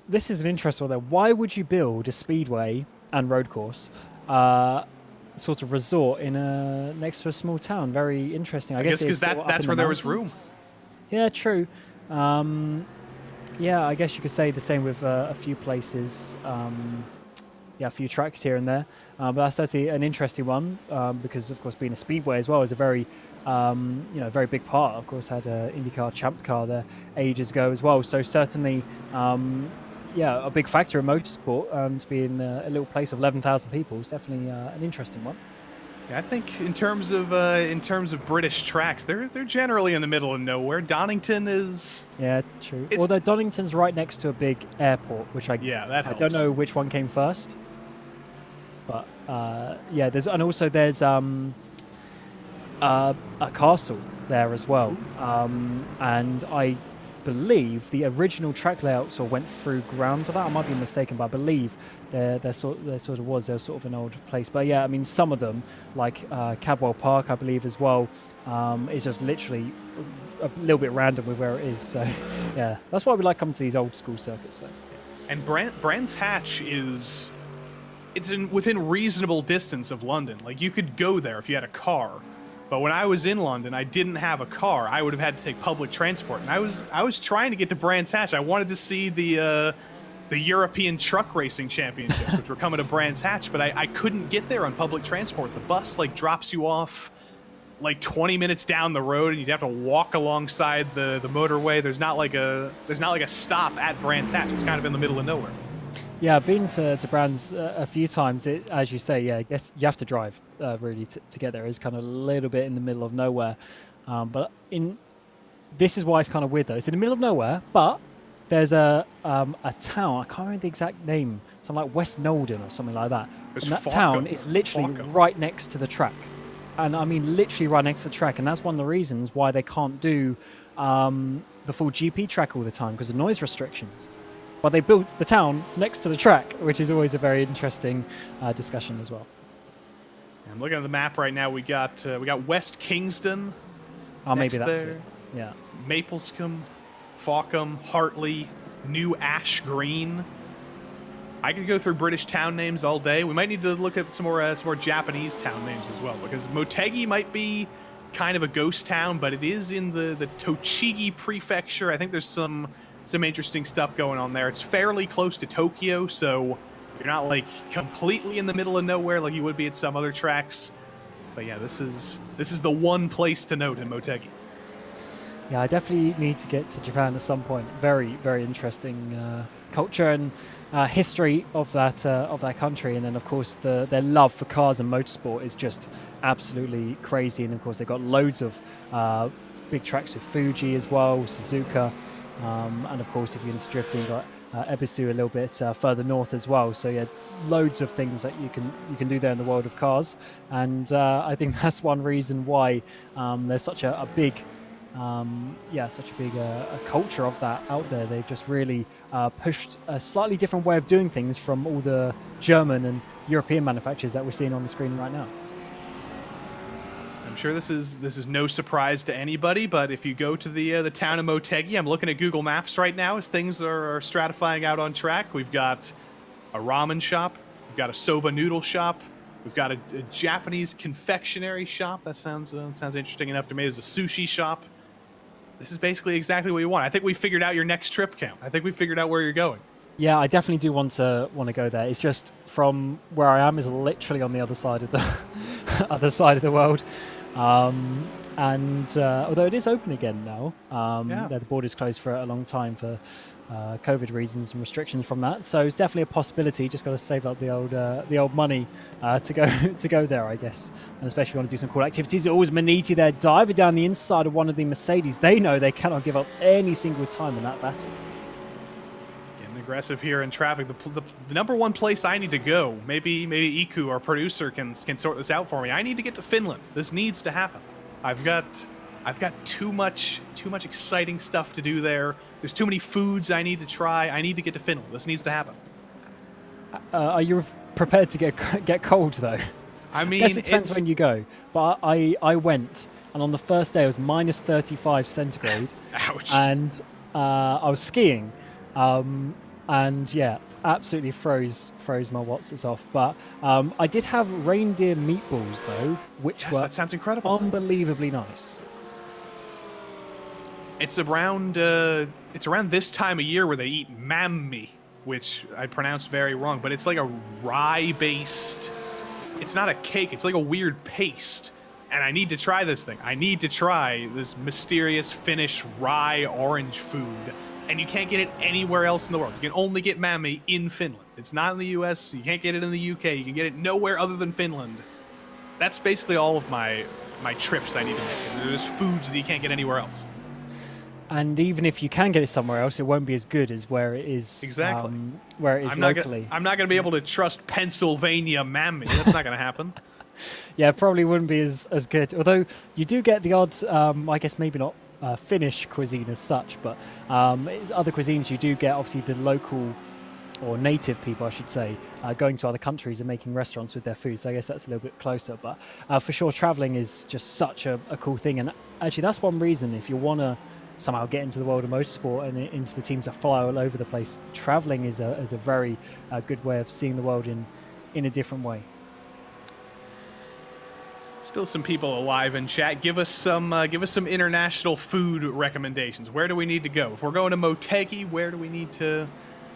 This is an interesting one, though. Why would you build a speedway and road course sort of resort next to a small town? Very interesting. I guess because that's where there was room. Yeah, true. I guess you could say the same with a few places. A few tracks here and there, but that's certainly an interesting one because, of course, being a speedway as well is a very, very big part. Of course, had an IndyCar Champ Car there ages ago as well. So certainly, a big factor in motorsport to be in a little place of 11,000 people is definitely an interesting one. Yeah, I think in terms of British tracks, they're generally in the middle of nowhere. Donington is. Yeah, true. Although Donington's right next to a big airport, which I don't know which one came first. But there's a castle there as well, and I believe the original track layout went through grounds of that. I might be mistaken, but I believe there was sort of an old place. But yeah, I mean, some of them, like Cadwell Park, I believe as well, is just literally a little bit random with where it is. So yeah, that's why we like coming to these old school circuits. So. And Brands Hatch it's within reasonable distance of London. Like, you could go there if you had a car. But when I was in London, I didn't have a car. I would have had to take public transport. And I was trying to get to Brands Hatch. I wanted to see the the European Truck Racing Championships, which were coming to Brands Hatch, but I couldn't get there on public transport. The bus like drops you off like 20 minutes down the road, and you'd have to walk alongside the motorway. There's not like a stop at Brands Hatch. It's kind of in the middle of nowhere. Yeah, I've been to Brands a few times. As you say, yeah, I guess you have to drive really to get there. It's kind of a little bit in the middle of nowhere. But this is why it's kind of weird though. It's in the middle of nowhere, but there's a town. I can't remember the exact name. Something like West Nolden or something like that. And that town is literally right next to the track. And I mean, literally right next to the track. And that's one of the reasons why they can't do the full GP track all the time, because of noise restrictions. But they built the town next to the track, which is always a very interesting discussion as well. I'm looking at the map right now. We got West Kingston. Oh, maybe that's it. Yeah. Maplescombe, Fawcombe, Hartley, New Ash Green. I could go through British town names all day. We might need to look at some more Japanese town names as well, because Motegi might be kind of a ghost town, but it is in the Tochigi prefecture. I think there's some interesting stuff going on there. It's fairly close to Tokyo, so you're not like completely in the middle of nowhere like you would be at some other tracks. But yeah, this is the one place to note in Motegi. Yeah, I definitely need to get to Japan at some point. Very, very interesting culture and history of that country, and then of course their love for cars and motorsport is just absolutely crazy. And of course they've got loads of big tracks with Fuji as well, Suzuka. And of course, if you're into drifting, you've got Ebisu a little bit further north as well. So yeah, loads of things that you can do there in the world of cars. And I think that's one reason why there's such a big culture of that out there. They've just really pushed a slightly different way of doing things from all the German and European manufacturers that we're seeing on the screen right now. I'm sure this is no surprise to anybody, but if you go to the town of Motegi, I'm looking at Google Maps right now as things are stratifying out on track. We've got a ramen shop, we've got a soba noodle shop, we've got a Japanese confectionery shop. That sounds interesting enough to me. There's a sushi shop. This is basically exactly what you want. I think we figured out your next trip count. I think we figured out where you're going. Yeah, I definitely do want to go there. It's just from where I am is literally on the other side of the world. Although it is open again now, the border's closed for a long time for COVID reasons and restrictions from that. So it's definitely a possibility. Just got to save up the old money to go there, I guess. And especially if you want to do some cool activities. Always Maniti there, diving down the inside of one of the Mercedes. They know they cannot give up any single time in that battle. Aggressive here in traffic. The number one place I need to go, maybe Iku, our producer, can sort this out for me. I need to get to Finland. This needs to happen. I've got too much exciting stuff to do there. There's too many foods I need to try. I need to get to Finland. This needs to happen. Are you prepared to get cold though? I mean, I guess it depends when you go. But I went, and on the first day it was minus 35 centigrade. Ouch. And I was skiing. And yeah, absolutely froze my Watsits off. But I did have reindeer meatballs though, which were that sounds incredible, unbelievably nice. It's around this time of year where they eat mammi, which I pronounced very wrong, but it's like a rye-based. It's not a cake. It's like a weird paste. And I need to try this thing. I need to try this mysterious Finnish rye orange food. And you can't get it anywhere else in the world. You can only get mammi in Finland. It's not in the US. You can't get it in the UK. You can get it nowhere other than Finland. That's basically all of my trips I need to make. There's foods that you can't get anywhere else. And even if you can get it somewhere else, it won't be as good as where it is. Exactly. Where it is locally. I'm not going to be able to trust Pennsylvania mammi. That's not going to happen. Yeah, probably wouldn't be as good. Although you do get the odd, I guess maybe not Finnish cuisine as such, but it's other cuisines you do get. Obviously, the local or native people, I should say, going to other countries and making restaurants with their food. So I guess that's a little bit closer. But for sure, traveling is just such a cool thing. And actually, that's one reason if you want to somehow get into the world of motorsport and into the teams that fly all over the place, traveling is a very good way of seeing the world in a different way. Still some people alive in chat. Give us some international food recommendations. Where do we need to go? If we're going to Motegi, where do we need to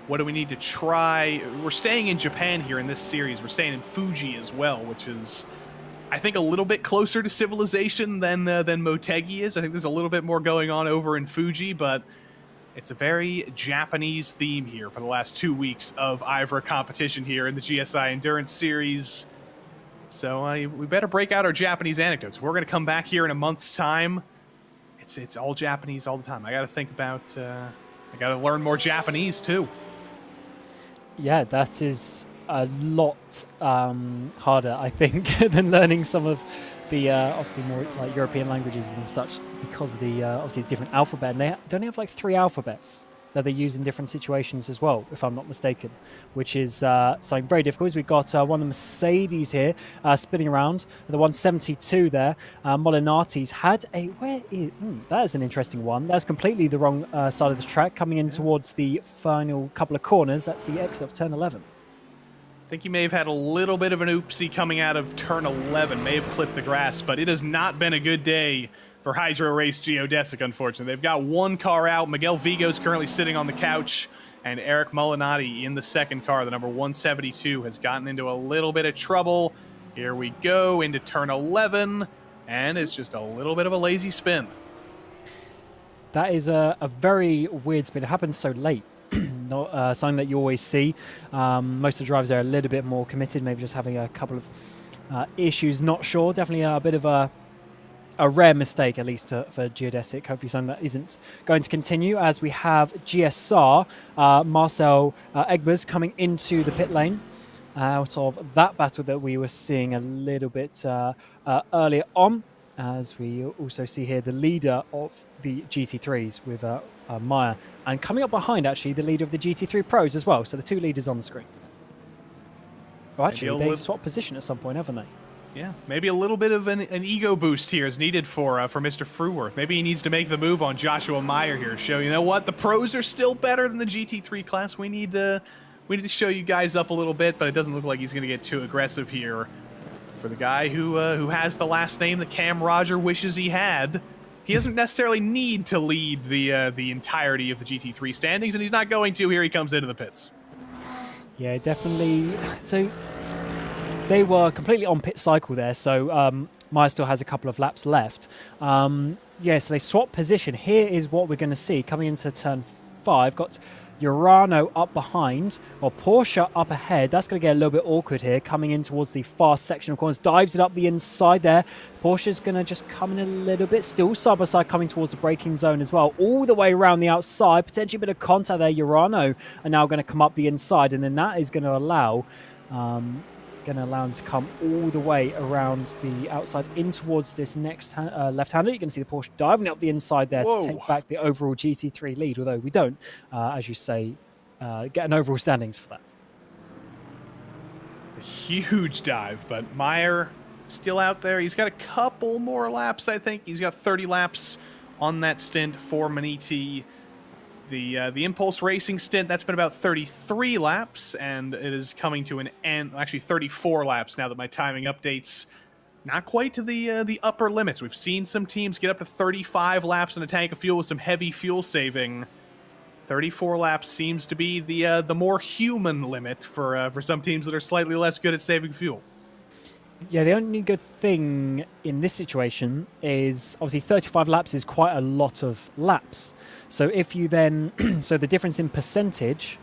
What do we need to try? We're staying in Japan here in this series. We're staying in Fuji as well, which is, I think, a little bit closer to civilization than Motegi is. I think there's a little bit more going on over in Fuji, but it's a very Japanese theme here for the last 2 weeks of IVRA competition here in the GSI Endurance Series. So we better break out our Japanese anecdotes. If we're going to come back here in a month's time, it's all Japanese all the time. I got to think about, I got to learn more Japanese too. Yeah, that is a lot harder, I think, than learning some of the obviously more like European languages and such, because of the obviously different alphabet. And they don't have like 3 alphabets that they use in different situations as well, if I'm not mistaken, which is something very difficult. We've got one of the Mercedes here spinning around, the 172 there. Molinati's had a, that is an interesting one. That's completely the wrong side of the track, coming in towards the final couple of corners at the exit of turn 11. I think he may have had a little bit of an oopsie coming out of turn 11, may have clipped the grass, but it has not been a good day for Hydro Race Geodesic, unfortunately. They've got one car out. Miguel Vigo's currently sitting on the couch, and Eric Molinati in the second car, the number 172, has gotten into a little bit of trouble. Here we go into turn 11, and it's just a little bit of a lazy spin. That is a very weird spin. It happens so late. Not something that you always see. Most of the drivers are a little bit more committed, maybe just having a couple of issues. Not sure. Definitely a bit of a rare mistake, at least for Geodesic. Hopefully something that isn't going to continue, as we have GSR, Marcel Egbers coming into the pit lane out of that battle that we were seeing a little bit earlier on, as we also see here the leader of the GT3s with Meyer, and coming up behind, actually, the leader of the GT3 Pros as well. So the 2 leaders on the screen. Well, actually, they swapped position at some point, haven't they? Yeah, maybe a little bit of an ego boost here is needed for Mr. Fruworth. Maybe he needs to make the move on Joshua Meyer here. Show, you know what, the pros are still better than the GT3 class. We need to show you guys up a little bit, but it doesn't look like he's going to get too aggressive here. For the guy who has the last name that Cam Roger wishes he had, he doesn't necessarily need to lead the entirety of the GT3 standings, and he's not going to. Here he comes into the pits. Yeah, definitely. So they were completely on pit cycle there, so Meyer still has a couple of laps left. Yeah, so they swapped position. Here is what we're going to see coming into turn 5. Got Urano up behind, or Porsche up ahead. That's going to get a little bit awkward here, coming in towards the fast section of corners. Dives it up the inside there. Porsche's going to just come in a little bit, still side by side, coming towards the braking zone as well, all the way around the outside. Potentially a bit of contact there. Urano are now going to come up the inside, and then that is going to allow him to come all the way around the outside in towards this next left-hander. You can see the Porsche diving up the inside there to take back the overall GT3 lead, although we don't, as you say, get an overall standings for that. A huge dive, but Meyer still out there. He's got a couple more laps, I think. He's got 30 laps on that stint for Maniti. The Impulse Racing stint, that's been about 33 laps, and it is coming to an end, actually 34 laps now that my timing updates. Not quite to the upper limits. We've seen some teams get up to 35 laps in a tank of fuel with some heavy fuel saving. 34 laps seems to be the more human limit for some teams that are slightly less good at saving fuel. Yeah, the only good thing in this situation is obviously 35 laps is quite a lot of laps. So if you then, so the difference in percentage,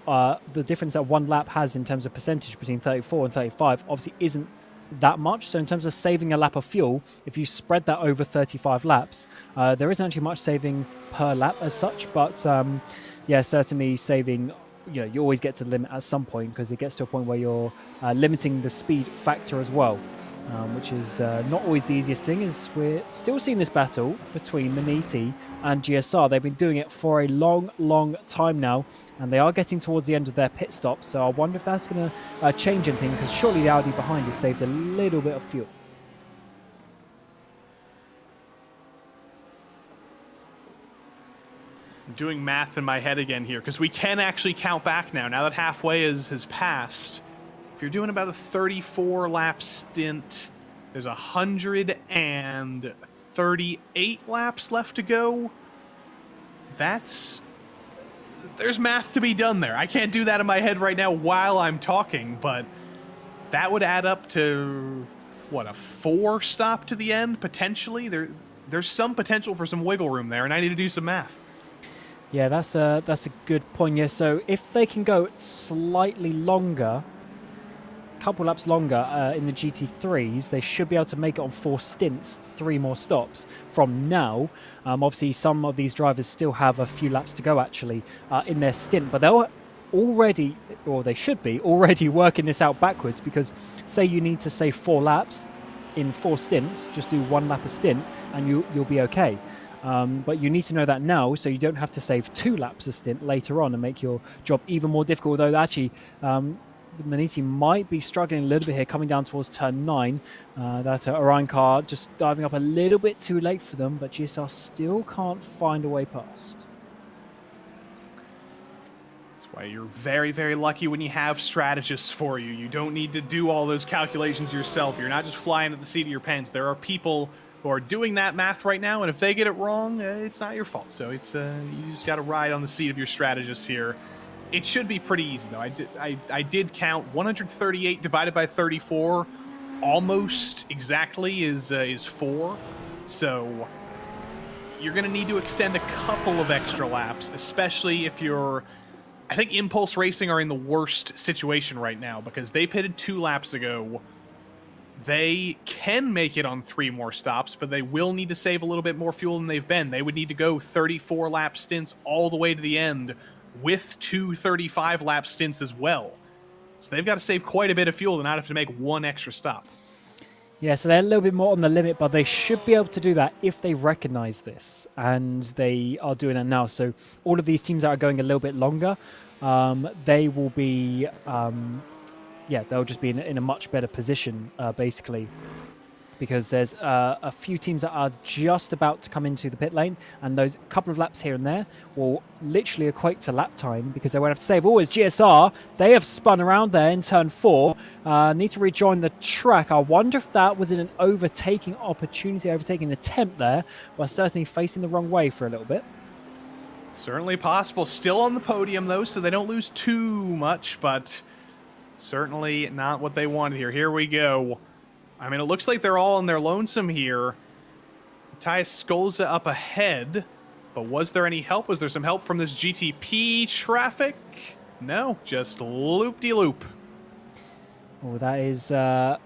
the difference that one lap has in terms of percentage between 34 and 35 obviously isn't that much. So in terms of saving a lap of fuel, if you spread that over 35 laps, there isn't actually much saving per lap as such, but yeah, certainly saving, you know, you always get to the limit at some point, because it gets to a point where you're limiting the speed factor as well, which is not always the easiest thing, as we're still seeing this battle between Maniti and GSR. They've been doing it for a long time now, and they are getting towards the end of their pit stop, so I wonder if that's going to change anything, because surely the Audi behind has saved a little bit of fuel. Doing math in my head again here, because we can actually count back now that halfway has passed. If you're doing about a 34 lap stint, there's 138 laps left to go. That's there's math to be done there. I can't do that in my head right now while I'm talking, but that would add up to, what, a 4 stop to the end, potentially? There's some potential for some wiggle room there, and I need to do some math. Yeah, that's a good point. Yeah, so if they can go slightly longer, couple laps longer in the GT3s, they should be able to make it on 4 stints, 3 more stops from now. Obviously, some of these drivers still have a few laps to go actually in their stint, but they'll already, or they should be already working this out backwards, because say you need to save 4 laps in 4 stints, just do 1 lap a stint and you'll be okay. But you need to know that now, so you don't have to save 2 laps a stint later on and make your job even more difficult. Although actually, Maniti might be struggling a little bit here, coming down towards turn 9. That Orion car just diving up a little bit too late for them, but GSR still can't find a way past. That's why you're very, very lucky when you have strategists for you. You don't need to do all those calculations yourself. You're not just flying at the seat of your pants. There are people who are doing that math right now, and if they get it wrong, it's not your fault. So it's you just got to ride on the seat of your strategist here. It should be pretty easy, though. I did count 138 divided by 34, almost exactly is 4. So you're going to need to extend a couple of extra laps, especially if you're... I think Impulse Racing are in the worst situation right now because they pitted 2 laps ago. They can make it on 3 more stops, but they will need to save a little bit more fuel than they've been. They would need to go 34 lap stints all the way to the end with 2 35 lap stints as well. So they've got to save quite a bit of fuel to not have to make 1 extra stop. Yeah, so they're a little bit more on the limit, but they should be able to do that if they recognize this, and they are doing it now. So all of these teams that are going a little bit longer, they will be, they'll just be in a much better position, basically, because there's a few teams that are just about to come into the pit lane, and those couple of laps here and there will literally equate to lap time because they won't have to save. Oh, it's GSR. They have spun around there in turn 4. Need to rejoin the track. I wonder if that was in an overtaking attempt there, but certainly facing the wrong way for a little bit. Certainly possible. Still on the podium, though, so they don't lose too much, but certainly not what they wanted here. Here we go. I mean, it looks like they're all on their lonesome here. Matthias Skolza up ahead, but was there any help? Was there some help from this GTP traffic? No, just loop-de-loop. Oh, that is, a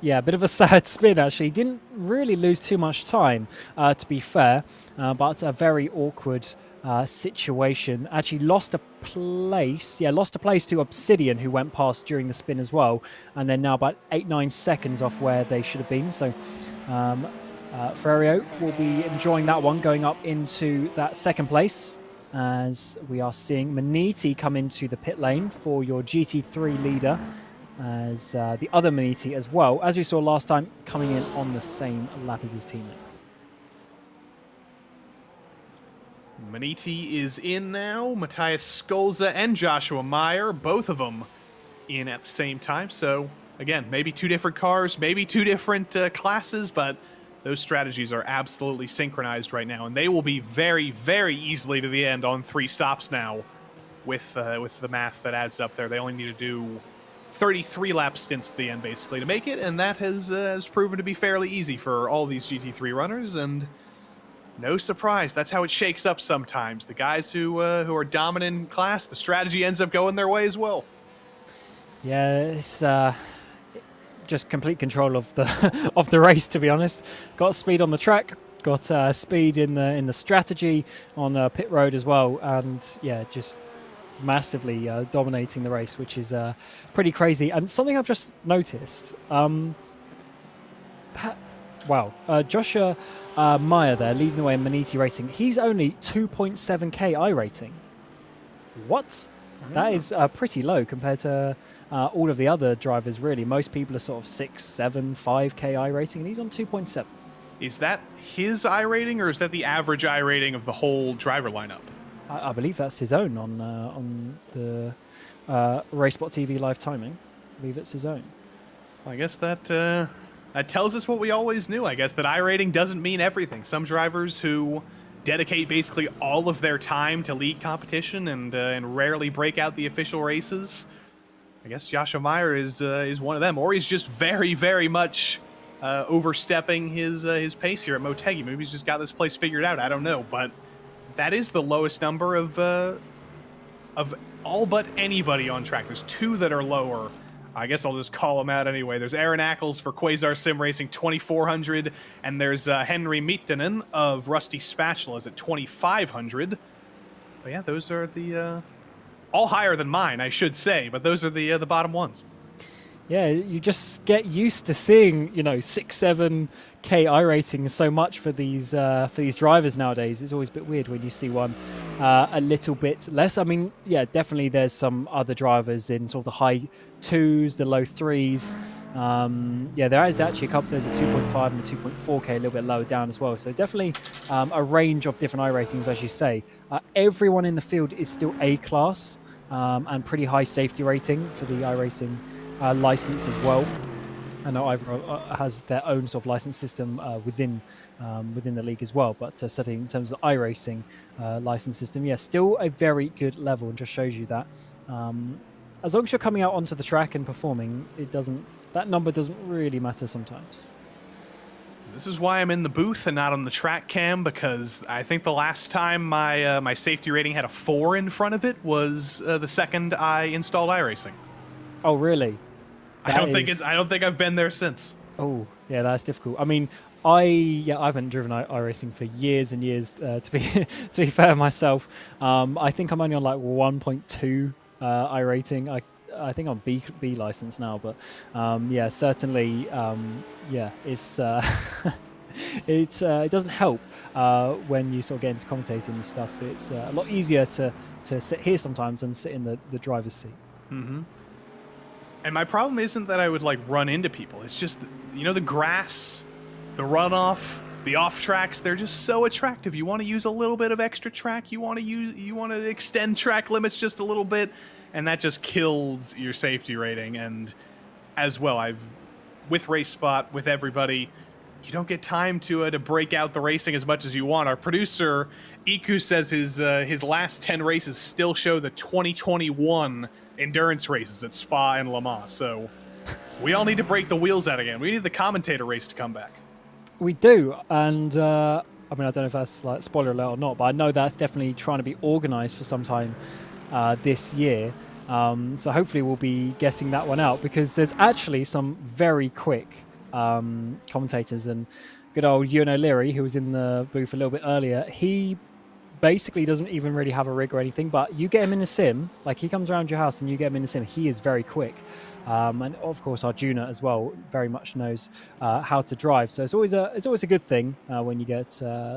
bit of a sad spin, actually. Didn't really lose too much time, to be fair, but a very awkward situation. Actually lost a place to Obsidian, who went past during the spin as well, and then now about 8-9 seconds off where they should have been. So Ferrario will be enjoying that one, going up into that second place, as we are seeing Maniti come into the pit lane for your GT3 leader, as the other Maniti as well, as we saw last time, coming in on the same lap as his teammate. Maniti is in now. Matthias Skolza and Joshua Meyer, both of them in at the same time. So, again, maybe 2 different cars, maybe 2 different classes, but those strategies are absolutely synchronized right now, and they will be very, very easily to the end on 3 stops now with the math that adds up there. They only need to do 33 lap stints to the end, basically, to make it, and that has proven to be fairly easy for all these GT3 runners, and no surprise, that's how it shakes up sometimes. The guys who are dominant in class, the strategy ends up going their way as well. Yeah, it's just complete control of the of the race, to be honest. Got speed on the track, got speed in the strategy on pit road as well, and yeah, just massively dominating the race, which is pretty crazy. And something I've just noticed, Joshua Meyer there leading the way in Maniti Racing. He's only 2.7k I rating. What? That is pretty low compared to all of the other drivers, really. Most people are sort of 6, 7, 5k I rating, and he's on 2.7. Is that his I rating, or is that the average I rating of the whole driver lineup? I believe that's his own on the RaceSpotTV live timing. I believe it's his own. I guess that tells us what we always knew, I guess, that I rating doesn't mean everything. Some drivers who dedicate basically all of their time to league competition and rarely break out the official races. I guess Yasha Meyer is one of them, or he's just very, very much overstepping his pace here at Motegi. Maybe he's just got this place figured out. I don't know, but that is the lowest number of all but anybody on track. There's 2 that are lower. I guess I'll just call them out anyway. There's Aaron Ackles for Quasar Sim Racing, 2,400, and there's Henry Mittanen of Rusty Spatulas at 2,500. But yeah, those are the all higher than mine, I should say, but those are the bottom ones. Yeah, you just get used to seeing, 6-7K iRatings so much for these drivers nowadays. It's always a bit weird when you see one a little bit less. I mean, yeah, definitely there's some other drivers in sort of the high 2s, the low 3s. Yeah, there is actually a couple. There's a 2.5 and a 2.4K, a little bit lower down as well. So definitely a range of different iRatings, as you say. Everyone in the field is still A-class and pretty high safety rating for the iRacing license as well. I know IVRA has their own sort of license system within the league as well, but certainly in terms of the iRacing license system, yeah, still a very good level, and just shows you that as long as you're coming out onto the track and performing, that number doesn't really matter sometimes. This is why I'm in the booth and not on the track cam, because I think the last time my safety rating had a 4 in front of it was the second I installed iRacing. Oh, really? I don't think I've been there since. Oh, yeah, that's difficult. I mean, I haven't driven iRacing for years and years. To be fair myself, I think I'm only on like 1.2 iRating. I think I'm B license now, but yeah, certainly, yeah, it's it doesn't help when you sort of get into commentating and stuff. It's a lot easier to sit here sometimes and sit in the driver's seat. Mm-hmm. And my problem isn't that I would like run into people. It's just, the grass, the runoff, the off tracks, they're just so attractive. You want to use a little bit of extra track. You want to extend track limits just a little bit, and that just kills your safety rating. And as well, with RaceSpot, with everybody, you don't get time to break out the racing as much as you want. Our producer Iku says his last 10 races still show the 2021 endurance races at Spa and Le Mans, so we all need to break the wheels out again. We need the commentator race to come back. We do, and I mean, I don't know if that's like spoiler alert or not, but I know that's definitely trying to be organised for some time this year. So hopefully we'll be getting that one out, because there's actually some very quick commentators, and good old Ewan O'Leary, who was in the booth a little bit earlier, he basically doesn't even really have a rig or anything, but you get him in a sim, like he comes around your house and you get him in a sim, he is very quick. And of course Arjuna as well very much knows how to drive, so it's always a good thing when you get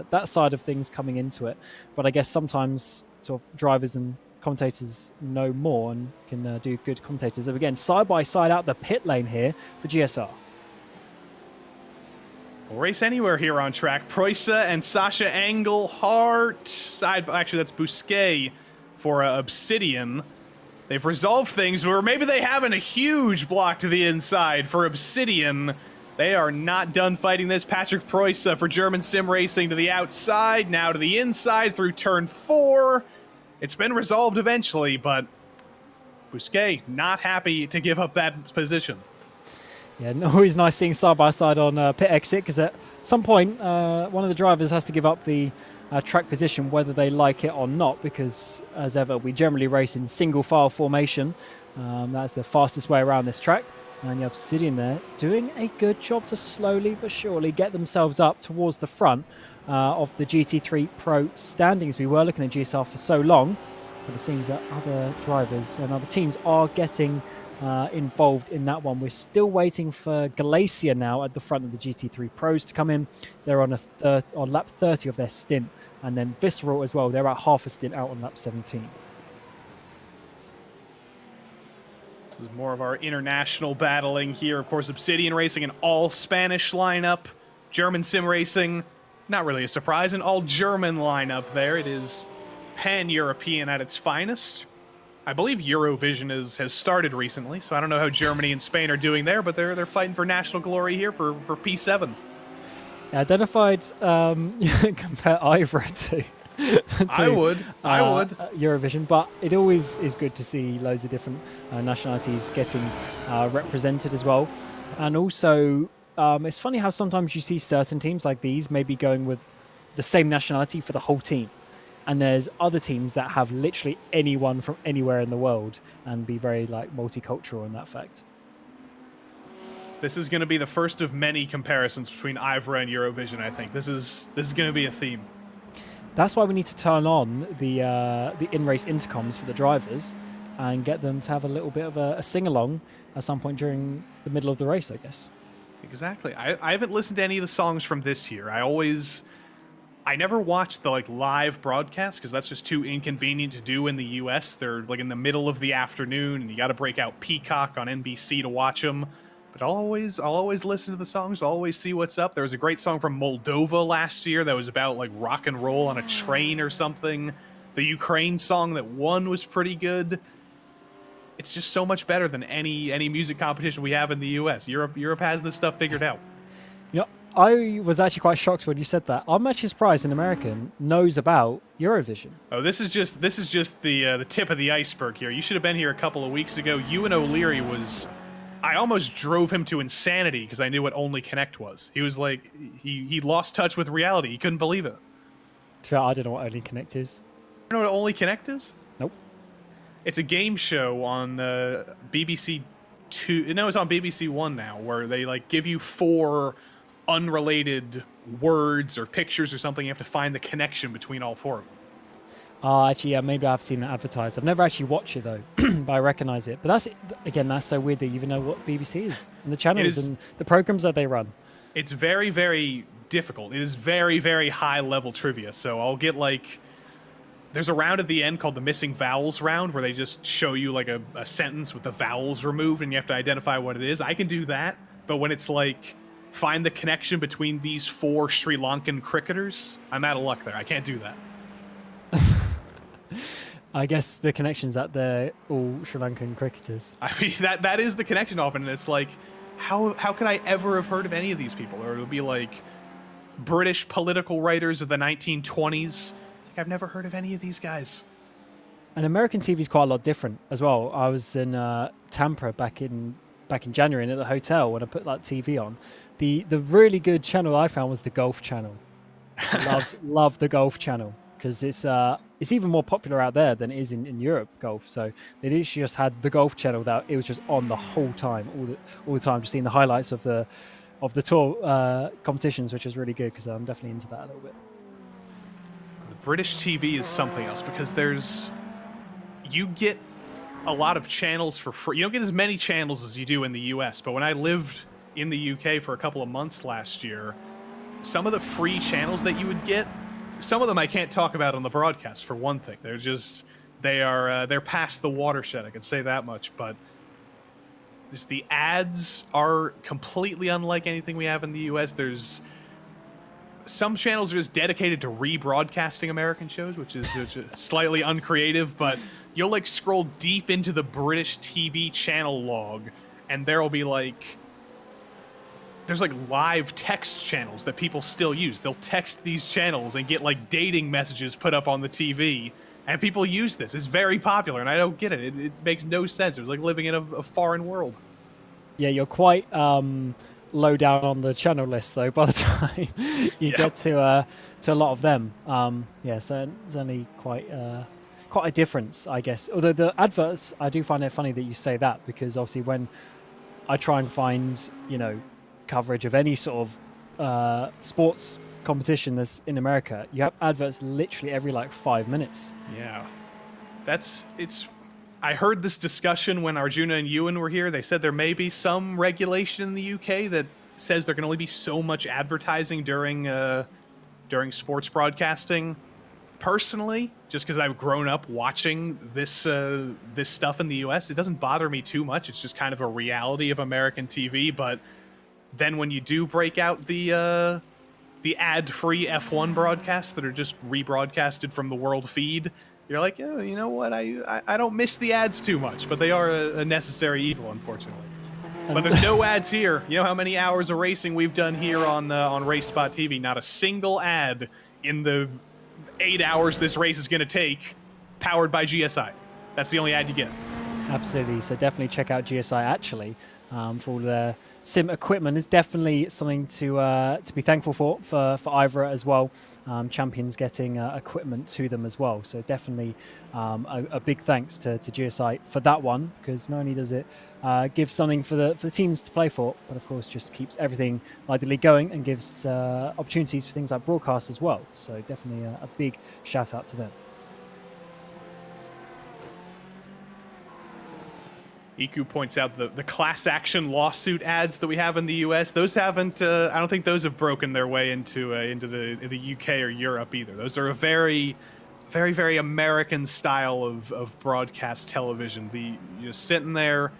that side of things coming into it. But I guess sometimes sort of drivers and commentators know more and can do good commentators. So again, side by side out the pit lane here for GSR. We'll race anywhere here on track. Preussa and Sasha Engelhardt. Actually, that's Bousquet for Obsidian. They've resolved things, or maybe they haven't. A huge block to the inside for Obsidian. They are not done fighting this. Patrick Preussa for German Sim Racing to the outside, now to the inside through turn 4. It's been resolved eventually, but Bousquet not happy to give up that position. Yeah, always nice seeing side-by-side on pit exit, because at some point, one of the drivers has to give up the track position, whether they like it or not, because, as ever, we generally race in single-file formation. That's the fastest way around this track. And the Obsidian there doing a good job to slowly but surely get themselves up towards the front of the GT3 Pro standings. We were looking at GSR for so long, but it seems that other drivers and other teams are getting involved in that one. We're still waiting for Glacier now at the front of the GT3 Pros to come in. They're on lap 30 of their stint, and then Visceral as well. They're at half a stint out on lap 17. This is more of our international battling here. Of course, Obsidian Racing, an all-Spanish lineup. German Sim Racing, not really a surprise, an all-German lineup there. It is pan-European at its finest. I believe Eurovision has started recently, so I don't know how Germany and Spain are doing there, but they're fighting for national glory here for P7. Identified compare IVRA to, I would. Eurovision, but it always is good to see loads of different nationalities getting represented as well. And also, it's funny how sometimes you see certain teams like these maybe going with the same nationality for the whole team. And there's other teams that have literally anyone from anywhere in the world and be very like multicultural in that fact. This is going to be the first of many comparisons between IVRA and Eurovision, I think. This is going to be a theme. That's why we need to turn on the in-race intercoms for the drivers and get them to have a little bit of a sing-along at some point during the middle of the race, I guess. Exactly. I haven't listened to any of the songs from this year. I never watched the live broadcast because that's just too inconvenient to do in the US. They're in the middle of the afternoon and you got to break out Peacock on NBC to watch them. But I'll always listen to the songs. I'll always see what's up. There was a great song from Moldova last year that was about rock and roll on a train or something. The Ukraine song that won was pretty good. It's just so much better than any music competition we have in the US. Europe has this stuff figured out. You know, I was actually quite shocked when you said that. I'm actually surprised an American knows about Eurovision. Oh, this is just the tip of the iceberg here. You should have been here a couple of weeks ago. Ewan O'Leary was... I almost drove him to insanity because I knew what Only Connect was. He was he lost touch with reality. He couldn't believe it. I don't know what Only Connect is. You know what Only Connect is? Nope. It's a game show on BBC Two. No, it's on BBC One now, where they give you 4 unrelated words or pictures or something. You have to find the connection between all 4 of them. Actually, yeah, maybe I've seen that advertised. I've never actually watched it though, but I recognise it. But that's so weird that you even know what BBC is and the channels and the programs that they run. It's very, very difficult. It is very, very high level trivia. So I'll get there's a round at the end called the missing vowels round where they just show you a sentence with the vowels removed and you have to identify what it is. I can do that, but when it's find the connection between these 4 Sri Lankan cricketers, I'm out of luck there. I can't do that. I guess the connection's that they're all Sri Lankan cricketers. I mean, that is the connection often, and it's how could I ever have heard of any of these people? Or it'll be British political writers of the 1920s. It's I've never heard of any of these guys. And American TV is quite a lot different as well. I was in Tampa back in January and at the hotel when I put TV on. The really good channel I found was the Golf Channel. Loved the Golf Channel. Because it's even more popular out there than it is in Europe, golf. So they literally just had the Golf Channel that it was just on the whole time, all the time, just seeing the highlights of the tour competitions, which is really good because I'm definitely into that a little bit. The British TV is something else because you get a lot of channels for free. You don't get as many channels as you do in the US, but when I lived in the UK for a couple of months last year, some of the free channels that you would get, some of them I can't talk about on the broadcast, for one thing. They're past the watershed, I can say that much, but the ads are completely unlike anything we have in the US. There's some channels are just dedicated to rebroadcasting American shows, which is slightly uncreative, but you'll scroll deep into the British TV channel log, and there'll be there's live text channels that people still use. They'll text these channels and get dating messages put up on the TV, and people use this. It's very popular, and I don't get it. It makes no sense. It was living in a foreign world. Yeah, you're quite low down on the channel list though. By the time you get to a lot of them, so it's only quite a difference, I guess. Although the adverts, I do find it funny that you say that because obviously when I try and find coverage of any sort of sports competition that's in America, you have adverts literally every 5 minutes. Yeah, I heard this discussion when Arjuna and Ewan were here. They said there may be some regulation in the UK that says there can only be so much advertising during sports broadcasting. Personally, just because I've grown up watching this stuff in the US, it doesn't bother me too much. It's just kind of a reality of American TV, but then when you do break out the ad-free F1 broadcasts that are just rebroadcasted from the world feed, you're oh, you know what? I don't miss the ads too much, but they are a necessary evil, unfortunately. But there's no ads here. You know how many hours of racing we've done here on RaceSpotTV? Not a single ad in the 8 hours this race is going to take, powered by GSI. That's the only ad you get. Absolutely. So definitely check out GSI actually for all their sim equipment. It's definitely something to be thankful for IVRA as well. Champions getting equipment to them as well. So definitely a big thanks to GSI for that one, because not only does it give something for the teams to play for, but of course just keeps everything ideally going and gives opportunities for things like broadcast as well. So definitely a big shout out to them. Iku points out the class action lawsuit ads that we have in the U.S. Those haven't. I don't think those have broken their way into the U.K. or Europe either. Those are a very, very, very American style of broadcast television. You're sitting there,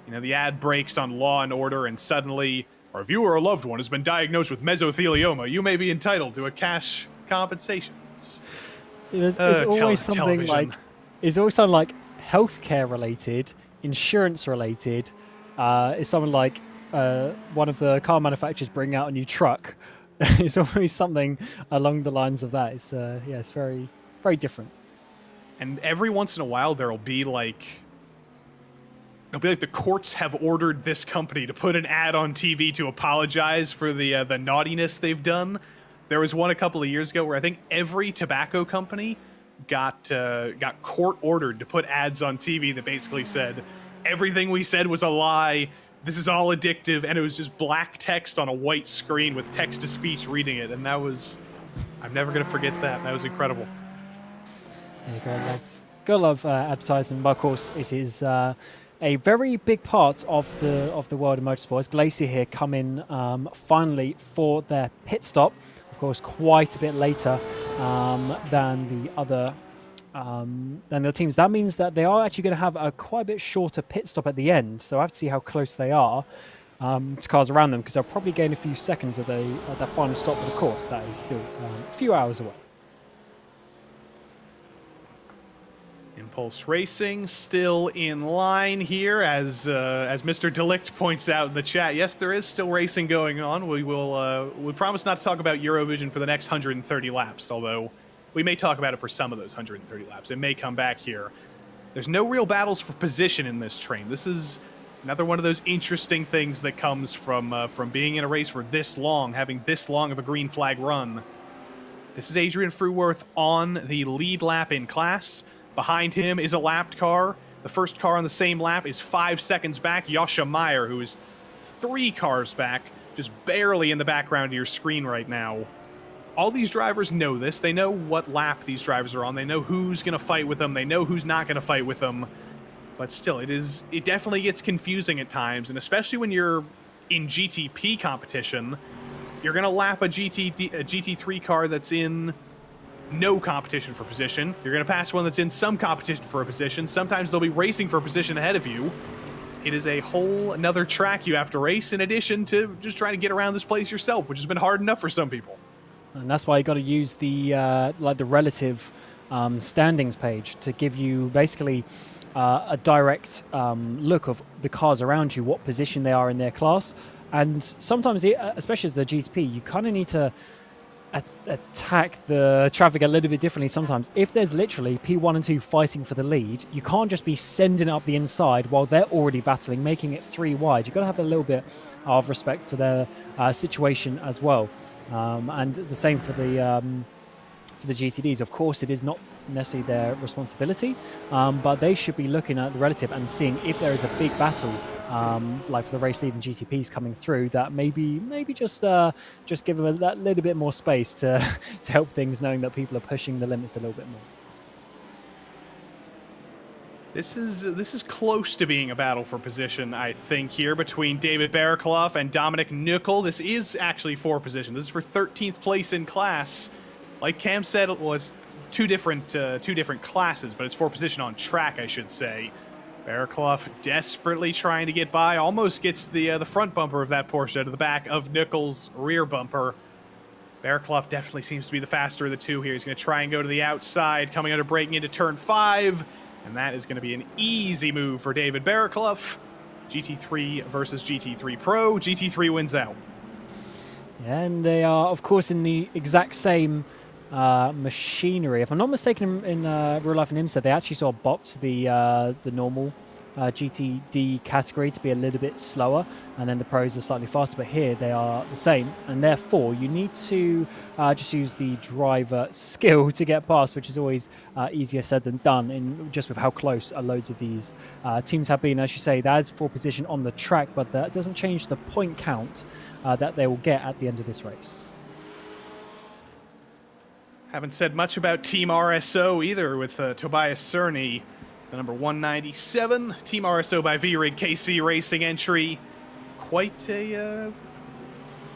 the ad breaks on Law and Order, and suddenly our viewer or loved one has been diagnosed with mesothelioma. You may be entitled to a cash compensation. It's always something like healthcare related. Insurance related, is something like one of the car manufacturers bringing out a new truck. It's always something along the lines of that. It's it's very, very different. And every once in a while there'll be like the courts have ordered this company to put an ad on TV to apologize for the naughtiness they've done. There was one a couple of years ago where I think every tobacco company got court ordered to put ads on TV that basically said everything we said was a lie, this is all addictive, and it was just black text on a white screen with text-to-speech reading it, and that was, I'm never going to forget that. That was incredible. Yeah, gotta love advertising, but of course it is a very big part of the world of motorsports. Glacier here come in finally for their pit stop. Of course, quite a bit later than the other teams. That means that they are actually going to have a quite a bit shorter pit stop at the end. So I have to see how close they are to cars around them, because they'll probably gain a few seconds at that final stop. But of course, that is still a few hours away. Impulse Racing still in line here, as Mr. Delict points out in the chat. Yes, there is still racing going on. We promise not to talk about Eurovision for the next 130 laps, although we may talk about it for some of those 130 laps. It may come back here. There's no real battles for position in this train. This is another one of those interesting things that comes from being in a race for this long, having this long of a green flag run. This is Adrian Fruworth on the lead lap in class. Behind him is a lapped car. The first car on the same lap is 5 seconds back. Yasha Meyer, who is 3 cars back, just barely in the background of your screen right now. All these drivers know this. They know what lap these drivers are on. They know who's going to fight with them. They know who's not going to fight with them. But still, it definitely gets confusing at times, and especially when you're in GTP competition, you're going to lap a GT3 car that's in no competition for position. You're going to pass one that's in some competition for a position. Sometimes they'll be racing for a position ahead of you. It is a whole another track you have to race, in addition to just trying to get around this place yourself, which has been hard enough for some people. And that's why you got to use the relative standings page to give you basically a direct look of the cars around you, what position they are in their class. And sometimes, especially as the GTP, you kind of need to attack the traffic a little bit differently sometimes. If there's literally P1 and 2 fighting for the lead, you can't just be sending it up the inside while they're already battling, making it 3 wide. You've got to have a little bit of respect for their situation as well. And the same for the GTDs. Of course, it is not necessarily their responsibility, but they should be looking at the relative and seeing if there is a big battle, like for the race leading GTPs coming through, that maybe just give them that little bit more space to help things, knowing that people are pushing the limits a little bit more. This is close to being a battle for position, I think, here between David Barakloff and Dominic Nuckel. This is actually for position. This is for 13th place in class. Like Cam said, it was two different classes, but it's for position on track, I should say. Barakloff desperately trying to get by, almost gets the front bumper of that Porsche out of the back of Nuckel's rear bumper. Barakloff definitely seems to be the faster of the two here. He's going to try and go to the outside, coming under braking into turn 5. And that is going to be an easy move for David Barakloff. GT3 versus GT3 Pro. GT3 wins out. And they are, of course, in the exact same machinery. If I'm not mistaken, in real life in IMSA, they actually sort of bopped the normal GTD category to be a little bit slower, and then the pros are slightly faster, but here they are the same, and therefore you need to just use the driver skill to get past, which is always easier said than done, in just with how close loads of these teams have been. As you say, that is for position on the track, but that doesn't change the point count that they will get at the end of this race. Haven't said much about Team RSO either, with Tobias Cerny, the number 197. Team RSO by VRig KC Racing entry. Quite a...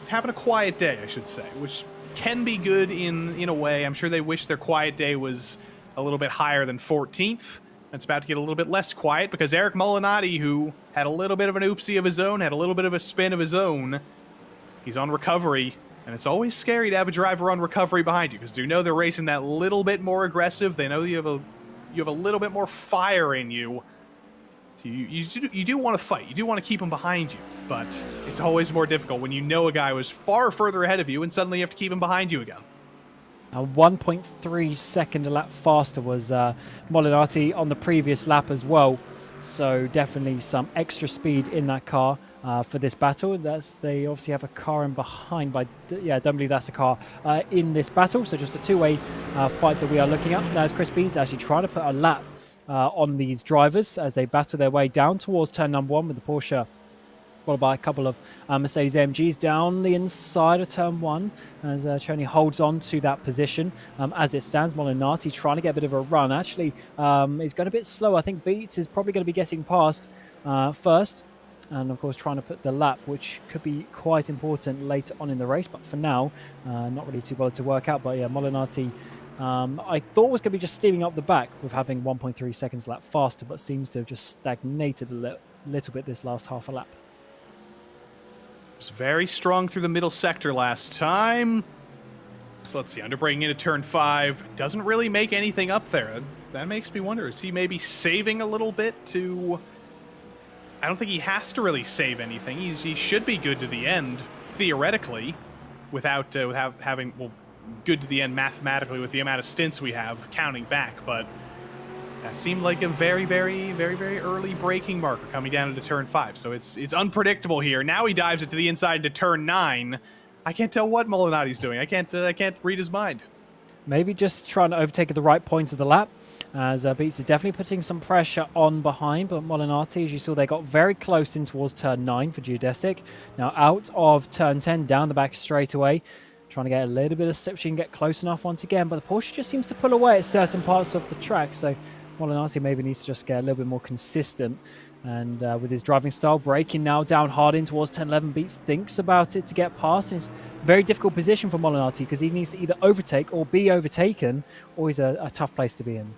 having a quiet day, I should say, which can be good in a way. I'm sure they wish their quiet day was a little bit higher than 14th. It's about to get a little bit less quiet because Eric Molinati, who had a little bit of an oopsie of his own, had a little bit of a spin of his own, he's on recovery. And it's always scary to have a driver on recovery behind you because you know they're racing that little bit more aggressive. They know you have a little bit more fire in you. So you do want to fight. You do want to keep them behind you. But it's always more difficult when you know a guy was far further ahead of you and suddenly you have to keep him behind you again. 1.3 second a lap faster was Molinati on the previous lap as well. So definitely some extra speed in that car. For this battle. They obviously have a car in behind, but yeah, I don't believe that's a car in this battle. So just a two-way fight that we are looking at. Now, as Chris B's actually trying to put a lap on these drivers as they battle their way down towards turn number 1 with the Porsche, followed by a couple of Mercedes AMGs down the inside of turn 1 as Cerny holds on to that position. As it stands, Molinati trying to get a bit of a run. Actually, is going a bit slow. I think Beats is probably going to be getting past first. And of course trying to put the lap, which could be quite important later on in the race, but for now not really too bothered to work out. But yeah, Molinati I thought was going to be just steaming up the back with having 1.3 seconds lap faster, but seems to have just stagnated a little bit this last half a lap. It was very strong through the middle sector last time. So let's see, under braking into turn 5 doesn't really make anything up there. That makes me wonder, is he maybe saving a little bit to... I don't think he has to really save anything. He should be good to the end, theoretically, without having, well, good to the end mathematically with the amount of stints we have counting back. But that seemed like a very, very, very, very early braking marker coming down into turn 5. So it's unpredictable here. Now he dives it to the inside into turn 9. I can't tell what Molinati's doing. I can't read his mind. Maybe just trying to overtake at the right point of the lap. As Beats is definitely putting some pressure on behind, but Molinati, as you saw, they got very close in towards turn 9 for Geodesic. Now out of turn 10, down the back straight away, trying to get a little bit of slip. She can get close enough once again, but the Porsche just seems to pull away at certain parts of the track, so Molinati maybe needs to just get a little bit more consistent. And with his driving style, braking now down hard in towards 10-11, Beats thinks about it to get past. It's a very difficult position for Molinati because he needs to either overtake or be overtaken, or he's a tough place to be in.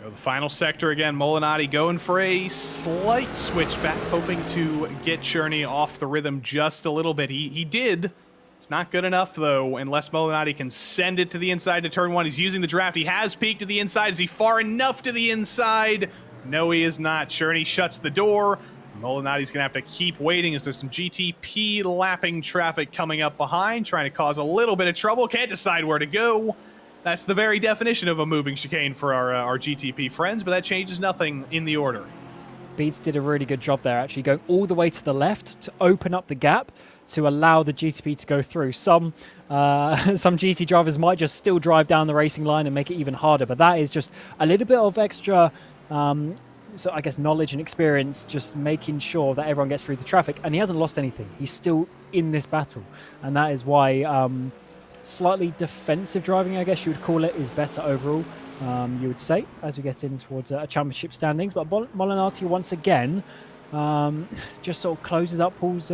The final sector again, Molinati going for a slight switchback, hoping to get Cerny off the rhythm just a little bit. He did. It's not good enough, though, unless Molinati can send it to the inside to turn 1. He's using the draft. He has peeked to the inside. Is he far enough to the inside? No, he is not. Cerny shuts the door. Molinati's going to have to keep waiting as there's some GTP lapping traffic coming up behind, trying to cause a little bit of trouble. Can't decide where to go. That's the very definition of a moving chicane for our GTP friends, but that changes nothing in the order. Beats did a really good job there, actually, going all the way to the left to open up the gap to allow the GTP to go through. Some GT drivers might just still drive down the racing line and make it even harder, but that is just a little bit of extra, so I guess, knowledge and experience, just making sure that everyone gets through the traffic. And he hasn't lost anything. He's still in this battle, and that is why... slightly defensive driving, I guess you would call it, is better overall, you would say, as we get in towards a championship standings. But Molinati, once again, just sort of closes up, pulls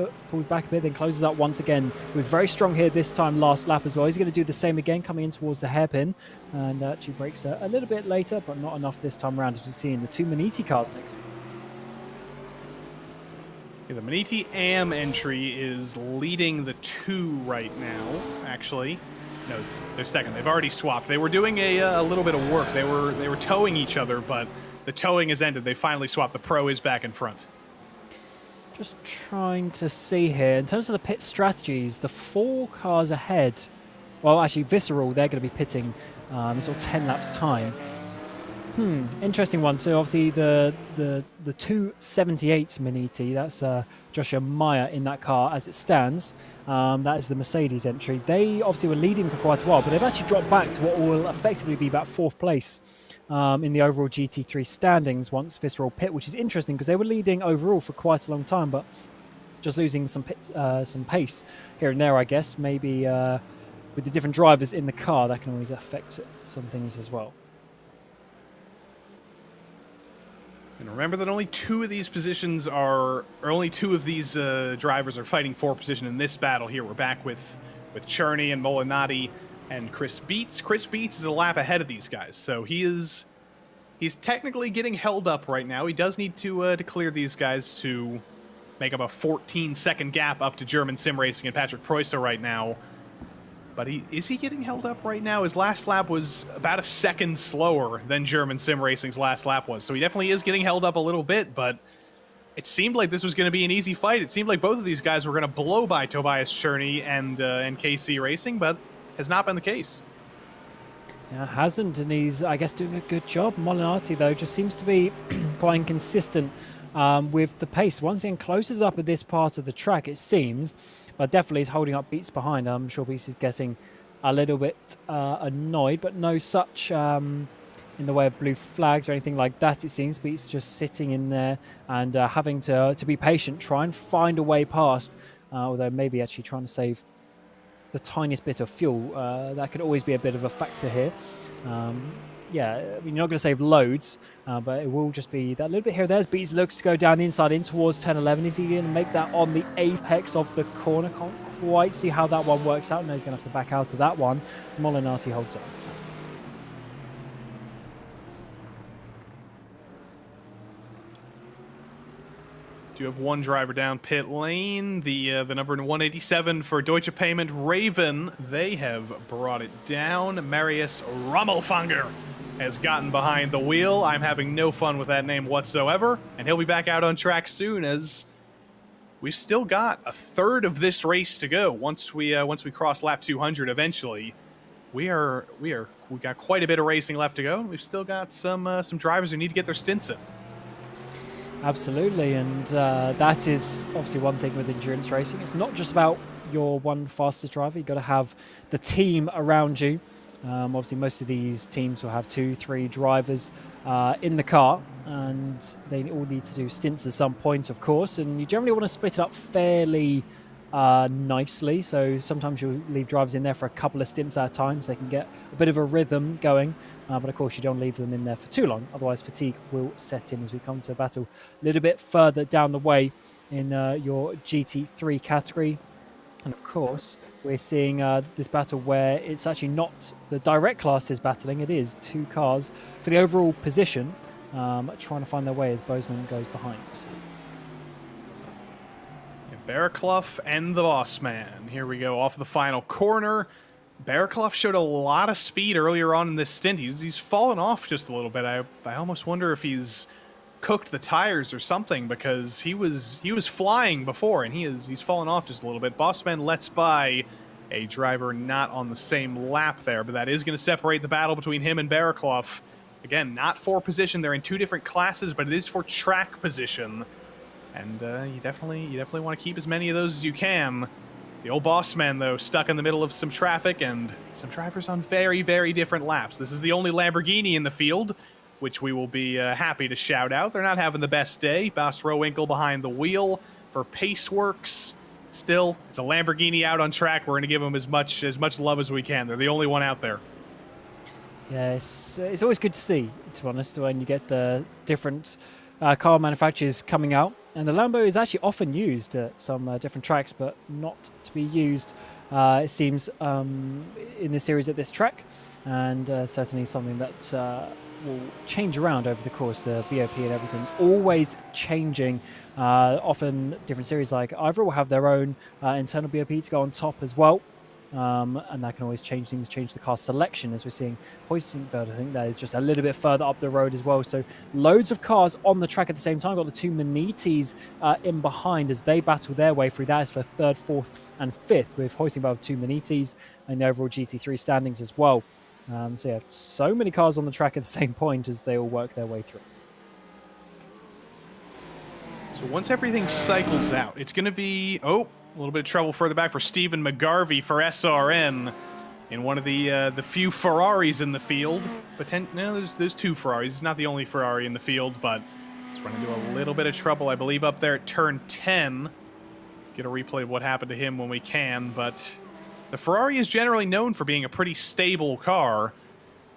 back a bit, then closes up once again. He was very strong here this time last lap as well. He's going to do the same again, coming in towards the hairpin, and actually breaks a little bit later, but not enough this time around, as we see in the two Maniti cars next. Yeah, the Maniti AM entry is leading the 2 right now, actually. No, they're second. They've already swapped. They were doing a little bit of work. They were towing each other, but the towing has ended. They finally swapped. The Pro is back in front. Just trying to see here. In terms of the pit strategies, the 4 cars ahead, well, actually, Visceral, they're going to be pitting in sort of 10 laps' time. Interesting one. So obviously the 278 Miniti, that's Joshua Meyer in that car as it stands. That is the Mercedes entry. They obviously were leading for quite a while, but they've actually dropped back to what will effectively be about 4th place in the overall GT3 standings once Visceral pit, which is interesting because they were leading overall for quite a long time, but just losing some pace here and there, I guess. Maybe with the different drivers in the car, that can always affect some things as well. And remember that only 2 of these positions are, or only 2 of these drivers are fighting for position in this battle here. We're back with Cherney and Molinati and Chris Beats. Chris Beats is a lap ahead of these guys, so he's technically getting held up right now. He does need to clear these guys to make up a 14-second gap up to German Sim Racing and Patrick Preußer right now. But is he getting held up right now? His last lap was about a second slower than German Sim Racing's last lap was. So he definitely is getting held up a little bit, but it seemed like this was going to be an easy fight. It seemed like both of these guys were going to blow by Tobias Cherney and KC Racing, but has not been the case. Yeah, hasn't, and he's, I guess, doing a good job. Molinati, though, just seems to be quite inconsistent with the pace. Once again, closes up at this part of the track, it seems, but definitely is holding up Beats behind. I'm sure Beats is getting a little bit annoyed, but no such in the way of blue flags or anything like that, it seems. Beats just sitting in there and having to be patient, try and find a way past, although maybe actually trying to save the tiniest bit of fuel. That could always be a bit of a factor here. Yeah, I mean, you're not going to save loads, but it will just be that little bit here. There's Beats, looks to go down the inside in towards 10-11. Is he going to make that on the apex of the corner? Can't quite see how that one works out. No, he's going to have to back out of that one. Molinati holds on. Do have one driver down pit lane. The number 187 for Deutsche Payment, Raven. They have brought it down. Marius Rommelfanger has gotten behind the wheel. I'm having no fun with that name whatsoever, and he'll be back out on track soon, as we've still got a third of this race to go. Once we cross lap 200 eventually, we got quite a bit of racing left to go. We've still got some drivers who need to get their stints in. Absolutely, and that is obviously one thing with endurance racing. It's not just about your one fastest driver. You've got to have the team around you. Obviously, most of these teams will have 2-3 drivers in the car, and they all need to do stints at some point, of course, and you generally want to split it up fairly nicely. So sometimes you'll leave drivers in there for a couple of stints at a time so they can get a bit of a rhythm going. But of course, you don't leave them in there for too long. Otherwise, fatigue will set in as we come to a battle a little bit further down the way in your GT3 category. And of course, we're seeing this battle where it's actually not the direct classes battling. It is 2 cars for the overall position, trying to find their way as Bozeman goes behind. Barraclough and the Boss Man. Here we go off the final corner. Barraclough showed a lot of speed earlier on in this stint. He's fallen off just a little bit. I almost wonder if he's cooked the tires or something, because he was flying before, and he's fallen off just a little bit. Bossman lets by a driver not on the same lap there, but that is going to separate the battle between him and Barraclough. Again, not for position. They're in 2 different classes, but it is for track position. And you definitely want to keep as many of those as you can. The old Bossman, though, stuck in the middle of some traffic and some drivers on very, very different laps. This is the only Lamborghini in the field, which we will be happy to shout out. They're not having the best day. Bas Rowinkle behind the wheel for Paceworks. Still, it's a Lamborghini out on track. We're going to give them as much love as we can. They're the only one out there. Yeah, it's always good to see, to be honest, when you get the different car manufacturers coming out. And the Lambo is actually often used at some different tracks, but not to be used, it seems, in this series at this track. And certainly something that will change around over the course. The BOP and everything's always changing. Often different series like IVRA will have their own internal BOP to go on top as well. and that can always change things, change the car selection, as we're seeing Hoistingfeld. I think that is just a little bit further up the road as well. So loads of cars on the track at the same time. Got the two Manitis in behind as they battle their way through. That is for third, fourth, and fifth, with Hoistingfeld two Manitis and the overall GT3 standings as well. So yeah, so many cars on the track at the same point as they all work their way through. So once everything cycles out, it's going to be, a little bit of trouble further back for Stephen McGarvey for SRN in one of the few Ferraris in the field. No, there's two Ferraris. It's not the only Ferrari in the field, but it's running into a little bit of trouble, I believe, up there at turn 10. Get a replay of what happened to him when we can, but the Ferrari is generally known for being a pretty stable car.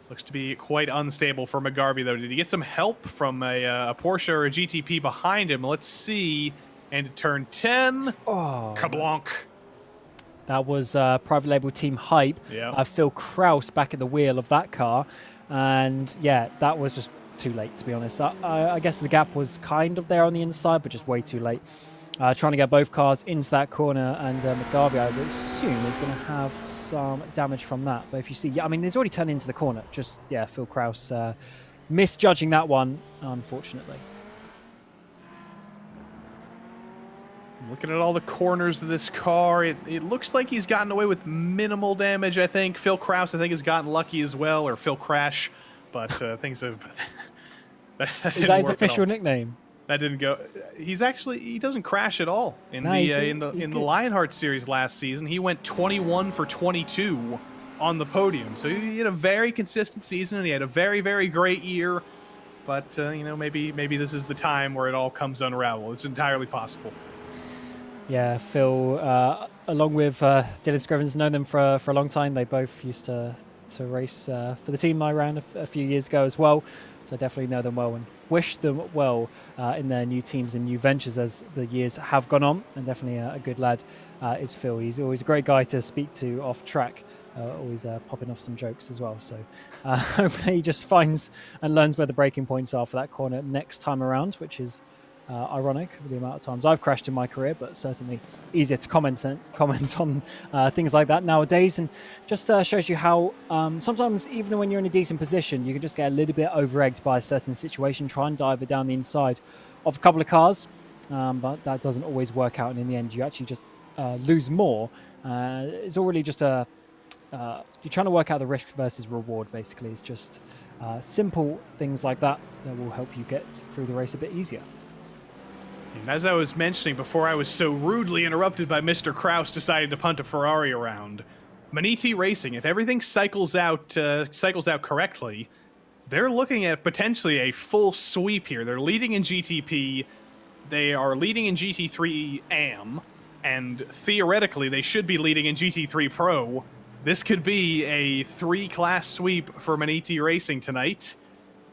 Looks to be quite unstable for McGarvey, though. Did he get some help from a Porsche or a GTP behind him? Let's see. And turn 10. Oh, Kablanc. that was private label team Hype. Yeah. Phil Kraus back at the wheel of that car. And yeah, that was just too late, to be honest. I guess the gap was kind of there on the inside, but just way too late. Trying to get both cars into that corner, and McGarvey, I would assume, is going to have some damage from that. But if you see, yeah, I mean, he's already turned into the corner. Just, yeah, Phil Kraus misjudging that one, unfortunately. Looking at all the corners of this car, it looks like he's gotten away with minimal damage, I think. Phil Kraus, I think, has gotten lucky as well, or Phil Crash, but things have... Is that his official nickname? That didn't go. He doesn't crash at all in the Lionheart series last season. He went 21 for 22 on the podium. So he had a very consistent season, and he had a very, very great year. But maybe this is the time where it all comes unravel. It's entirely possible. Yeah, Phil, along with Dylan Scrivens, known them for a long time. They both used to race for the team I ran a few years ago as well. So I definitely know them well and wish them well in their new teams and new ventures as the years have gone on. And definitely a good lad is Phil. He's always a great guy to speak to off track, always popping off some jokes as well. So hopefully he just finds and learns where the breaking points are for that corner next time around, which is ironic with the amount of times I've crashed in my career, but certainly easier to comment on things like that nowadays. And just shows you how sometimes even when you're in a decent position, you can just get a little bit over-egged by a certain situation, try and dive it down the inside of a couple of cars, but that doesn't always work out, and in the end you actually just lose more. It's all really just you're trying to work out the risk versus reward, basically. It's just simple things like that will help you get through the race a bit easier. And as I was mentioning before, I was so rudely interrupted by Mr. Kraus deciding to punt a Ferrari around. Maniti Racing, if everything cycles out correctly, they're looking at potentially a full sweep here. They're leading in GTP, they are leading in GT3 AM, and theoretically they should be leading in GT3 Pro. This could be a 3-class sweep for Maniti Racing tonight.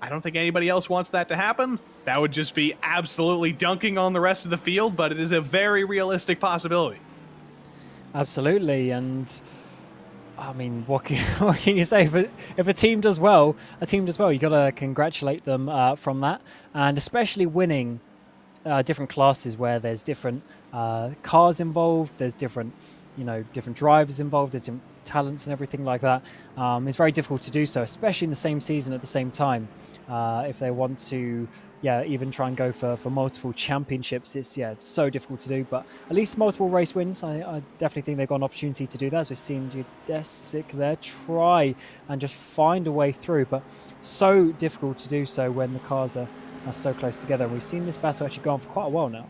I don't think anybody else wants that to happen. That would just be absolutely dunking on the rest of the field, but it is a very realistic possibility. Absolutely, and I mean, what can you say? If a team does well, you got to congratulate them from that, and especially winning different classes where there's different cars involved, there's different drivers involved, there's different talents and everything like that. It's very difficult to do so, especially in the same season at the same time. If they want to, even try and go for multiple championships, it's so difficult to do. But at least multiple race wins, I definitely think they've got an opportunity to do that. As we've seen Judesic there try and just find a way through, but so difficult to do so when the cars are so close together. We've seen this battle actually go on for quite a while now.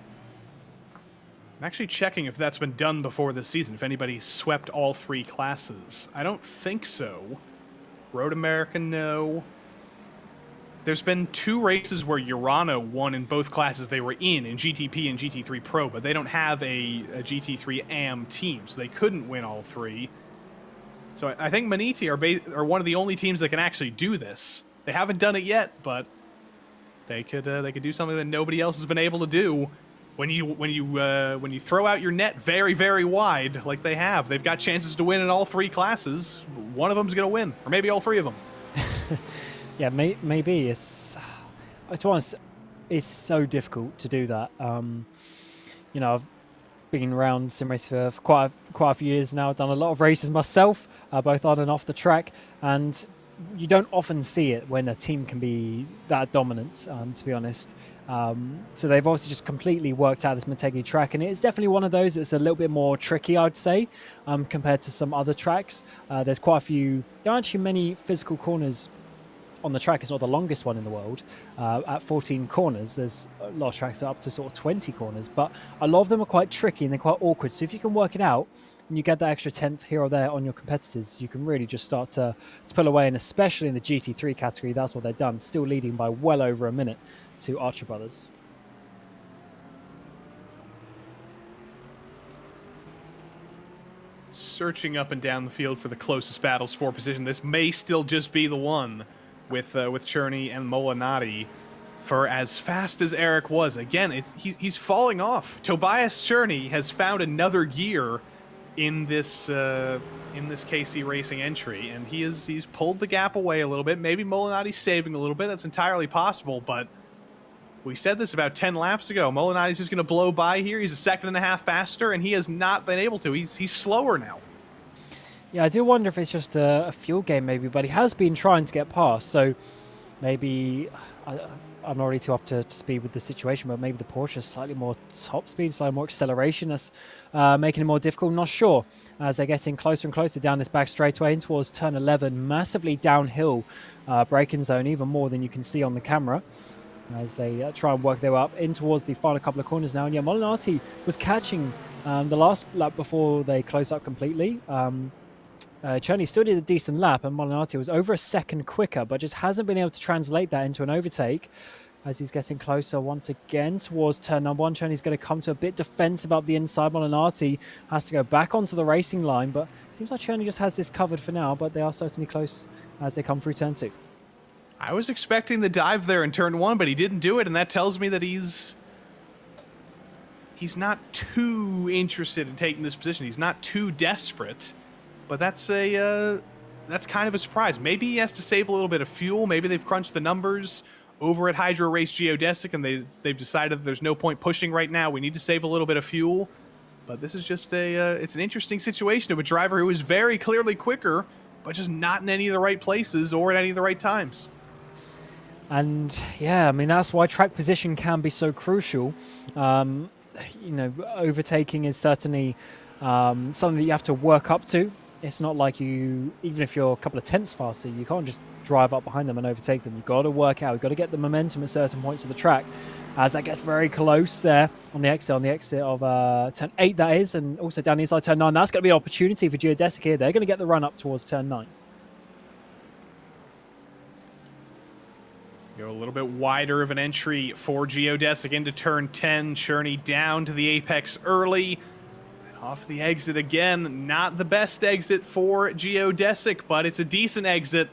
I'm actually checking if that's been done before this season, if anybody's swept all 3 classes. I don't think so. Road America, no. There's been 2 races where Urano won in both classes they were in GTP and GT3 Pro, but they don't have a GT3 AM team, so they couldn't win all 3. So I think Maniti are one of the only teams that can actually do this. They haven't done it yet, but they could do something that nobody else has been able to do. When you throw out your net very, very wide, like they have, they've got chances to win in all 3 classes. One of them's going to win, or maybe all 3 of them. Yeah, maybe it's so difficult to do that. been around sim racing for quite a few years now. I've done a lot of races myself, both on and off the track, and you don't often see it when a team can be that dominant, to be honest. So they've obviously just completely worked out this Motegi track, and it's definitely one of those that's a little bit more tricky, I'd say, compared to some other tracks. There's quite a few, there aren't actually many physical corners on the track. It's not the longest one in the world at 14 corners. There's a lot of tracks that are up to sort of 20 corners, but a lot of them are quite tricky and they're quite awkward. So if you can work it out and you get that extra 10th here or there on your competitors, you can really just start to pull away. And especially in the GT3 category, that's what they've done, still leading by well over a minute to Archer Brothers. Searching up and down the field for the closest battles for position. This may still just be the one with Cherney and Molinari. For as fast as Eric was, again, he's falling off. Tobias Cherney has found another gear in this KC Racing entry, and he's pulled the gap away a little bit. Maybe Molinari's saving a little bit. That's entirely possible, but we said this about 10 laps ago. Molinari's just going to blow by here. He's a second and a half faster, and he has not been able to. He's slower now. Yeah, I do wonder if it's just a fuel game maybe, but he has been trying to get past, so maybe, I'm not really too up to speed with the situation, but maybe the Porsche is slightly more top speed, slightly more acceleration that's making it more difficult. I'm not sure. As they're getting closer and closer down this back straightaway in towards turn 11, massively downhill braking zone, even more than you can see on the camera, as they try and work their way up in towards the final couple of corners now. And yeah, Molinari was catching the last lap before they closed up completely. Cherney still did a decent lap, and Molinari was over a second quicker, but just hasn't been able to translate that into an overtake as he's getting closer once again towards turn number 1. Cherney's going to come to a bit defensive up the inside. Molinari has to go back onto the racing line, but it seems like Cherney just has this covered for now, but they are certainly close as they come through turn 2. I was expecting the dive there in turn 1, but he didn't do it, and that tells me that he's not too interested in taking this position. He's not too desperate. But that's kind of a surprise. Maybe he has to save a little bit of fuel. Maybe they've crunched the numbers over at Hydro Race Geodesic, and they've decided that there's no point pushing right now. We need to save a little bit of fuel. But this is just it's an interesting situation of a driver who is very clearly quicker, but just not in any of the right places or at any of the right times. And yeah, I mean, that's why track position can be so crucial. You know, overtaking is certainly something that you have to work up to. It's not like even if you're a couple of tenths faster, you can't just drive up behind them and overtake them. You've got to work out, you've got to get the momentum at certain points of the track. As that gets very close there on the exit of turn 8, that is, and also down the inside turn 9. That's going to be an opportunity for Geodesic here. They're going to get the run up towards turn 9. Go a little bit wider of an entry for Geodesic into turn 10. Cherney down to the apex early. Off the exit again. Not the best exit for Geodesic, but it's a decent exit.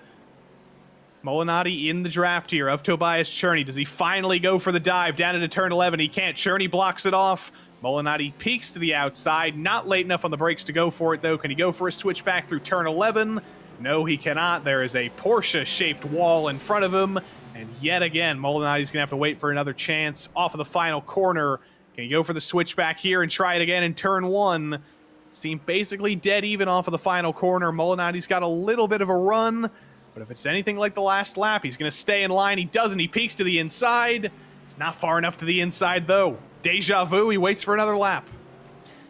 Molinari in the draft here of Tobias Cherney. Does he finally go for the dive down into turn 11? He can't. Cherney blocks it off. Molinari peeks to the outside. Not late enough on the brakes to go for it, though. Can he go for a switchback through turn 11? No, he cannot. There is a Porsche-shaped wall in front of him. And yet again, Molinari's going to have to wait for another chance off of the final corner. Can he go for the switchback here and try it again in turn 1? Seemed basically dead even off of the final corner. Molinari's got a little bit of a run, but if it's anything like the last lap, he's going to stay in line. He doesn't. He peeks to the inside. It's not far enough to the inside, though. Deja vu. He waits for another lap.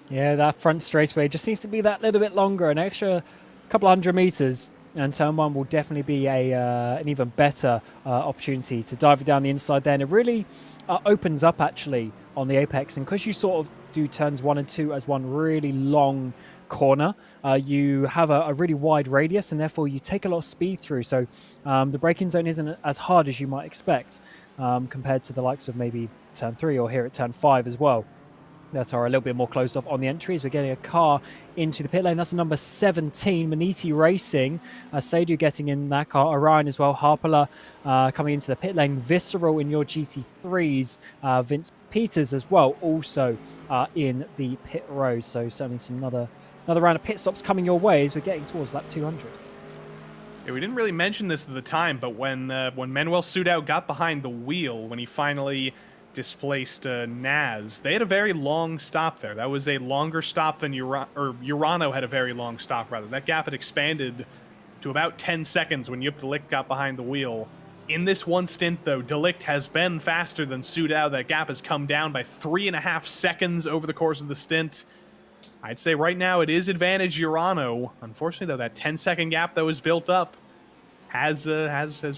Yeah, that front straightaway just needs to be that little bit longer, an extra couple 100 meters. And turn 1 will definitely be an even better opportunity to dive it down the inside there. And it really opens up, actually, on the apex. And because you sort of do turns 1 and 2 as one really long corner, you have a really wide radius, and therefore you take a lot of speed through. So the braking zone isn't as hard as you might expect compared to the likes of maybe turn 3 or here at turn 5 as well. That are a little bit more closed off on the entries. We're getting a car into the pit lane. That's the number 17, Motegi Racing. Sadu getting in that car. Orion as well. Harpala coming into the pit lane. Visceral in your GT3s. Vince Peters as well, also in the pit road. So certainly another round of pit stops coming your way as we're getting towards lap 200. Yeah, we didn't really mention this at the time, but when Manuel Sudau got behind the wheel, when he finally displaced Naz. They had a very long stop there. That was a longer stop than Urano had a very long stop, rather. That gap had expanded to about 10 seconds when Yup Delict got behind the wheel. In this one stint, though, Delict has been faster than Sudao. That gap has come down by 3.5 seconds over the course of the stint. I'd say right now it is advantage Urano. Unfortunately, though, that 10-second gap that was built up has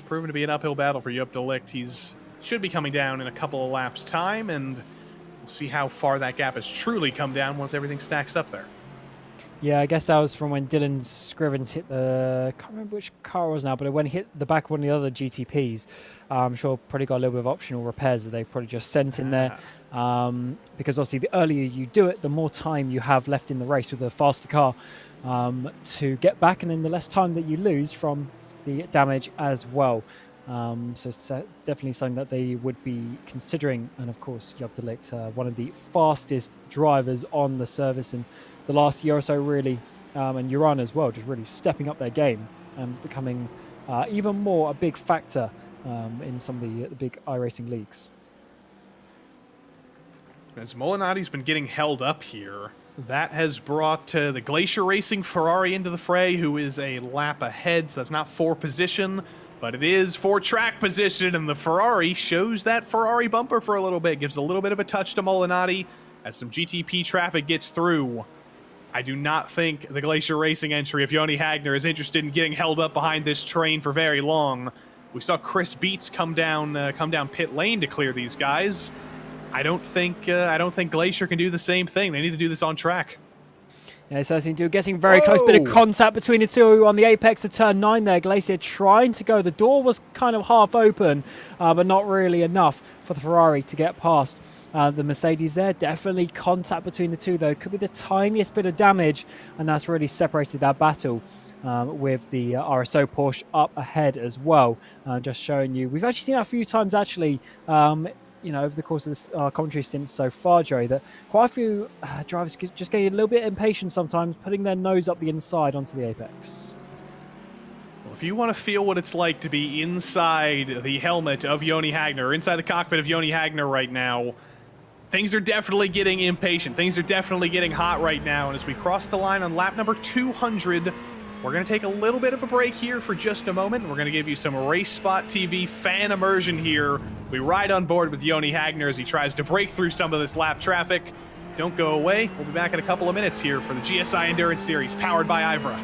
proven to be an uphill battle for Yup Delict. He's should be coming down in a couple of laps' time, and we'll see how far that gap has truly come down once everything stacks up there. Yeah, I guess that was from when Dylan Scrivens hit the... I can't remember which car it was now, but when he hit the back of one of the other GTPs, I'm sure probably got a little bit of optional repairs that they probably just sent in there. Because obviously the earlier you do it, the more time you have left in the race with a faster car to get back, and then the less time that you lose from the damage as well. So it's definitely something that they would be considering. And of course, Yup Delict, one of the fastest drivers on the service in the last year or so, really, and Urano as well, just really stepping up their game and becoming even more a big factor in some of the big iRacing leagues. As Molinati's been getting held up here, that has brought the Glacier Racing Ferrari into the fray, who is a lap ahead, so that's not for position, but it is for track position, and the Ferrari shows that Ferrari bumper for a little bit, gives a little bit of a touch to Molinati as some GTP traffic gets through. I do not think the Glacier Racing entry of Joni Hagner is interested in getting held up behind this train for very long. We saw Chris Beats come down pit lane to clear these guys. I don't think Glacier can do the same thing. They need to do this on track. Yeah, so I think getting very close, bit of contact between the two on the apex of turn 9 there. Glacier trying to go. The door was kind of half open, but not really enough for the Ferrari to get past. The Mercedes there, definitely contact between the two though. Could be the tiniest bit of damage, and that's really separated that battle with the RSO Porsche up ahead as well. Just showing you, we've actually seen that a few times actually, over the course of this commentary stint so far, Joey, that quite a few drivers just getting a little bit impatient sometimes, putting their nose up the inside onto the apex. Well, if you want to feel what it's like to be inside the helmet of Joni Hagner, inside the cockpit of Joni Hagner right now, things are definitely getting impatient. Things are definitely getting hot right now. And as we cross the line on lap number 200, we're going to take a little bit of a break here for just a moment. We're going to give you some RaceSpotTV fan immersion here. We ride on board with Joni Hagner as he tries to break through some of this lap traffic. Don't go away. We'll be back in a couple of minutes here for the GSI Endurance Series, powered by IVRA.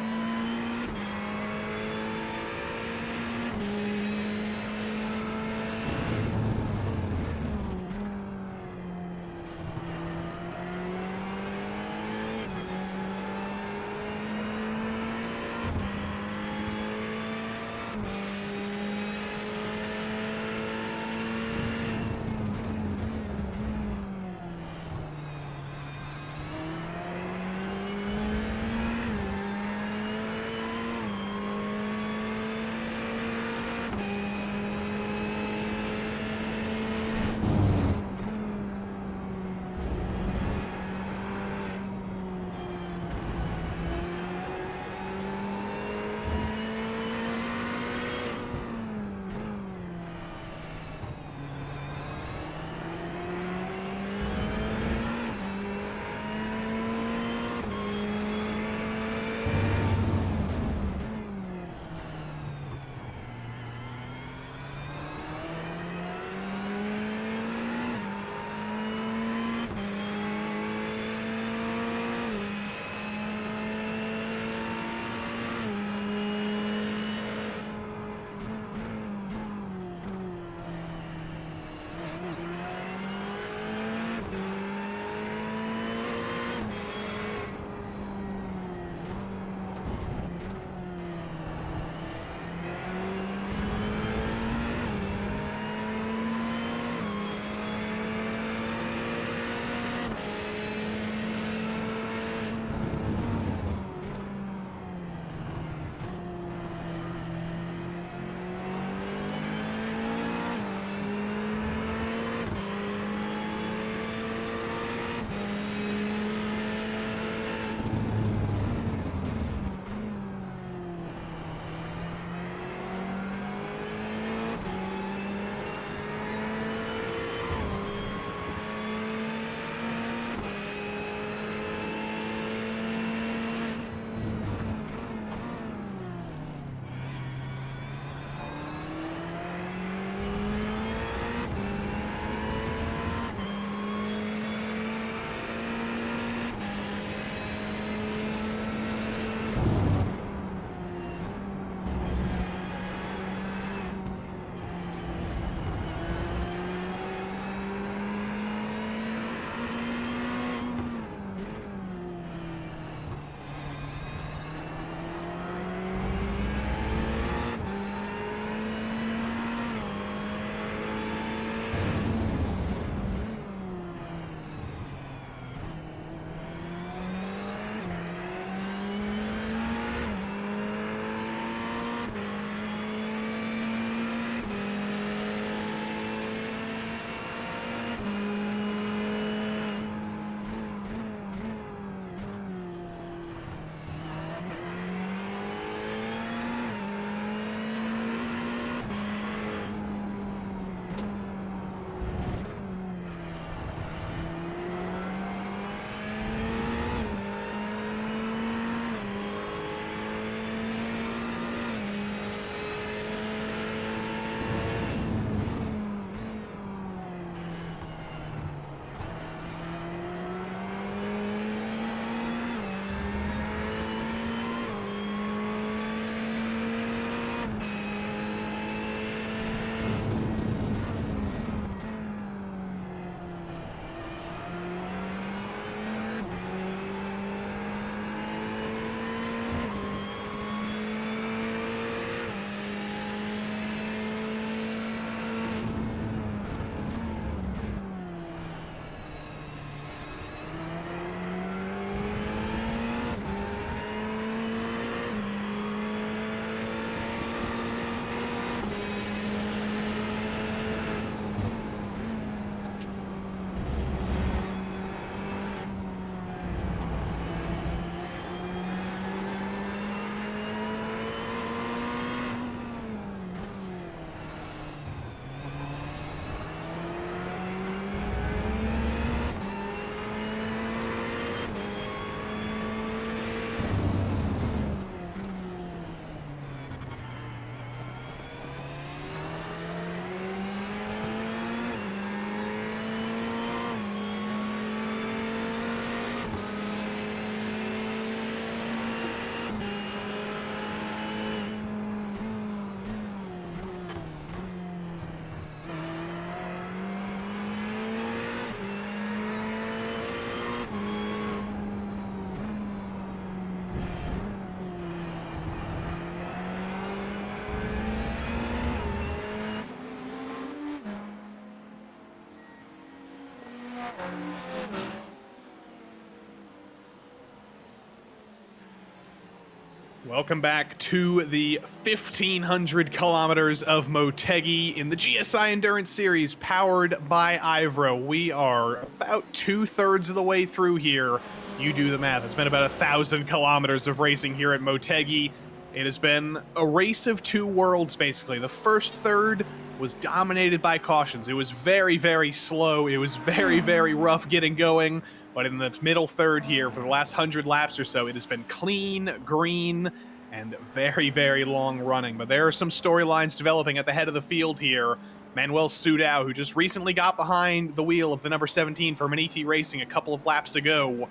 Welcome back to the 1,500 kilometers of Motegi in the GSI Endurance Series powered by IVRA. We are about 2/3 of the way through here. You do the math. It's been about 1,000 kilometers of racing here at Motegi. It has been a race of two worlds, basically. The first third was dominated by cautions. It was very, very slow. It was very, very rough getting going. But in the middle third here, for the last 100 laps or so, it has been clean, green, and very, very long running. But there are some storylines developing at the head of the field here. Manuel Sudau, who just recently got behind the wheel of the number 17 for Motegi Racing a couple of laps ago.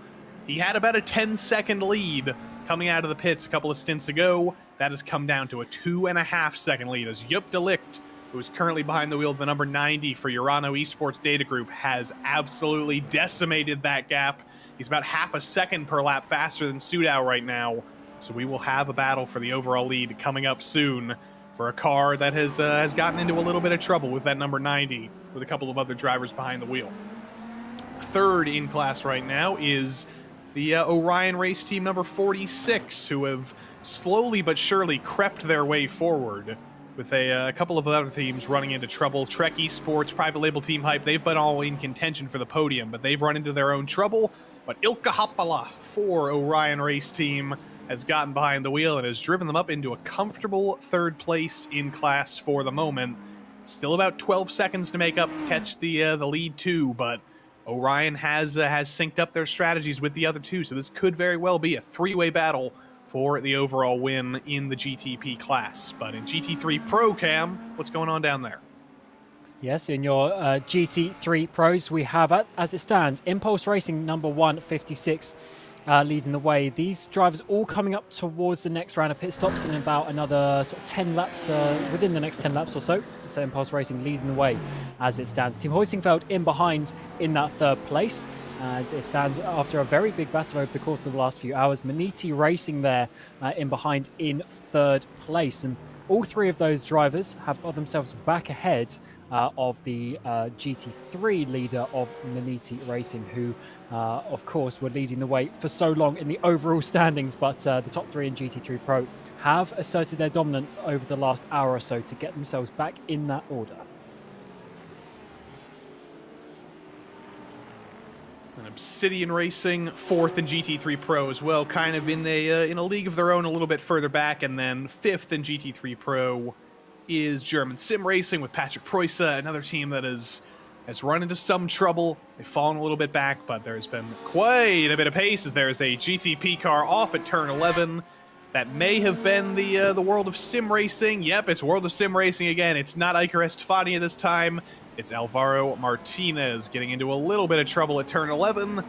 He had about a 10-second lead coming out of the pits a couple of stints ago. That has come down to a 2.5-second lead as Joop de Ligt, who is currently behind the wheel of the number 90 for Urano Esports Data Group, has absolutely decimated that gap. He's about half a second per lap faster than Sudau right now, so we will have a battle for the overall lead coming up soon for a car that has gotten into a little bit of trouble with that number 90, with a couple of other drivers behind the wheel. Third in class right now is the Orion race team number 46, who have slowly but surely crept their way forward, with a couple of other teams running into trouble. Trek Esports, private label Team Hype, they've been all in contention for the podium, but they've run into their own trouble. But Ilkka Happala for Orion Race Team has gotten behind the wheel and has driven them up into a comfortable third place in class for the moment. Still about 12 seconds to make up to catch the lead two, but Orion has synced up their strategies with the other two, so this could very well be a three-way battle for the overall win in the GTP class. But in GT3 Pro, Cam, what's going on down there? Yes, in your GT3 Pros, we have, as it stands, Impulse Racing number 156 leading the way. These drivers all coming up towards the next round of pit stops in about another sort of 10 laps, within the next 10 laps or so. So Impulse Racing leading the way as it stands. Team Hoisingfeld in behind in that third place, as it stands after a very big battle over the course of the last few hours. Motegi Racing there in behind in third place. And all three of those drivers have got themselves back ahead of the GT3 leader of Motegi Racing, who, of course, were leading the way for so long in the overall standings. But the top three in GT3 Pro have asserted their dominance over the last hour or so to get themselves back in that order. And Obsidian Racing, fourth in GT3 Pro as well, kind of in a league of their own a little bit further back. And then fifth in GT3 Pro is German Sim Racing with Patrick Preusse, another team that has run into some trouble. They've fallen a little bit back, but there's been quite a bit of pace as there's a GTP car off at turn 11. That may have been the World of Sim Racing. Yep, it's World of Sim Racing again. It's not Iker Estefania this time. It's Alvaro Martinez getting into a little bit of trouble at turn 11.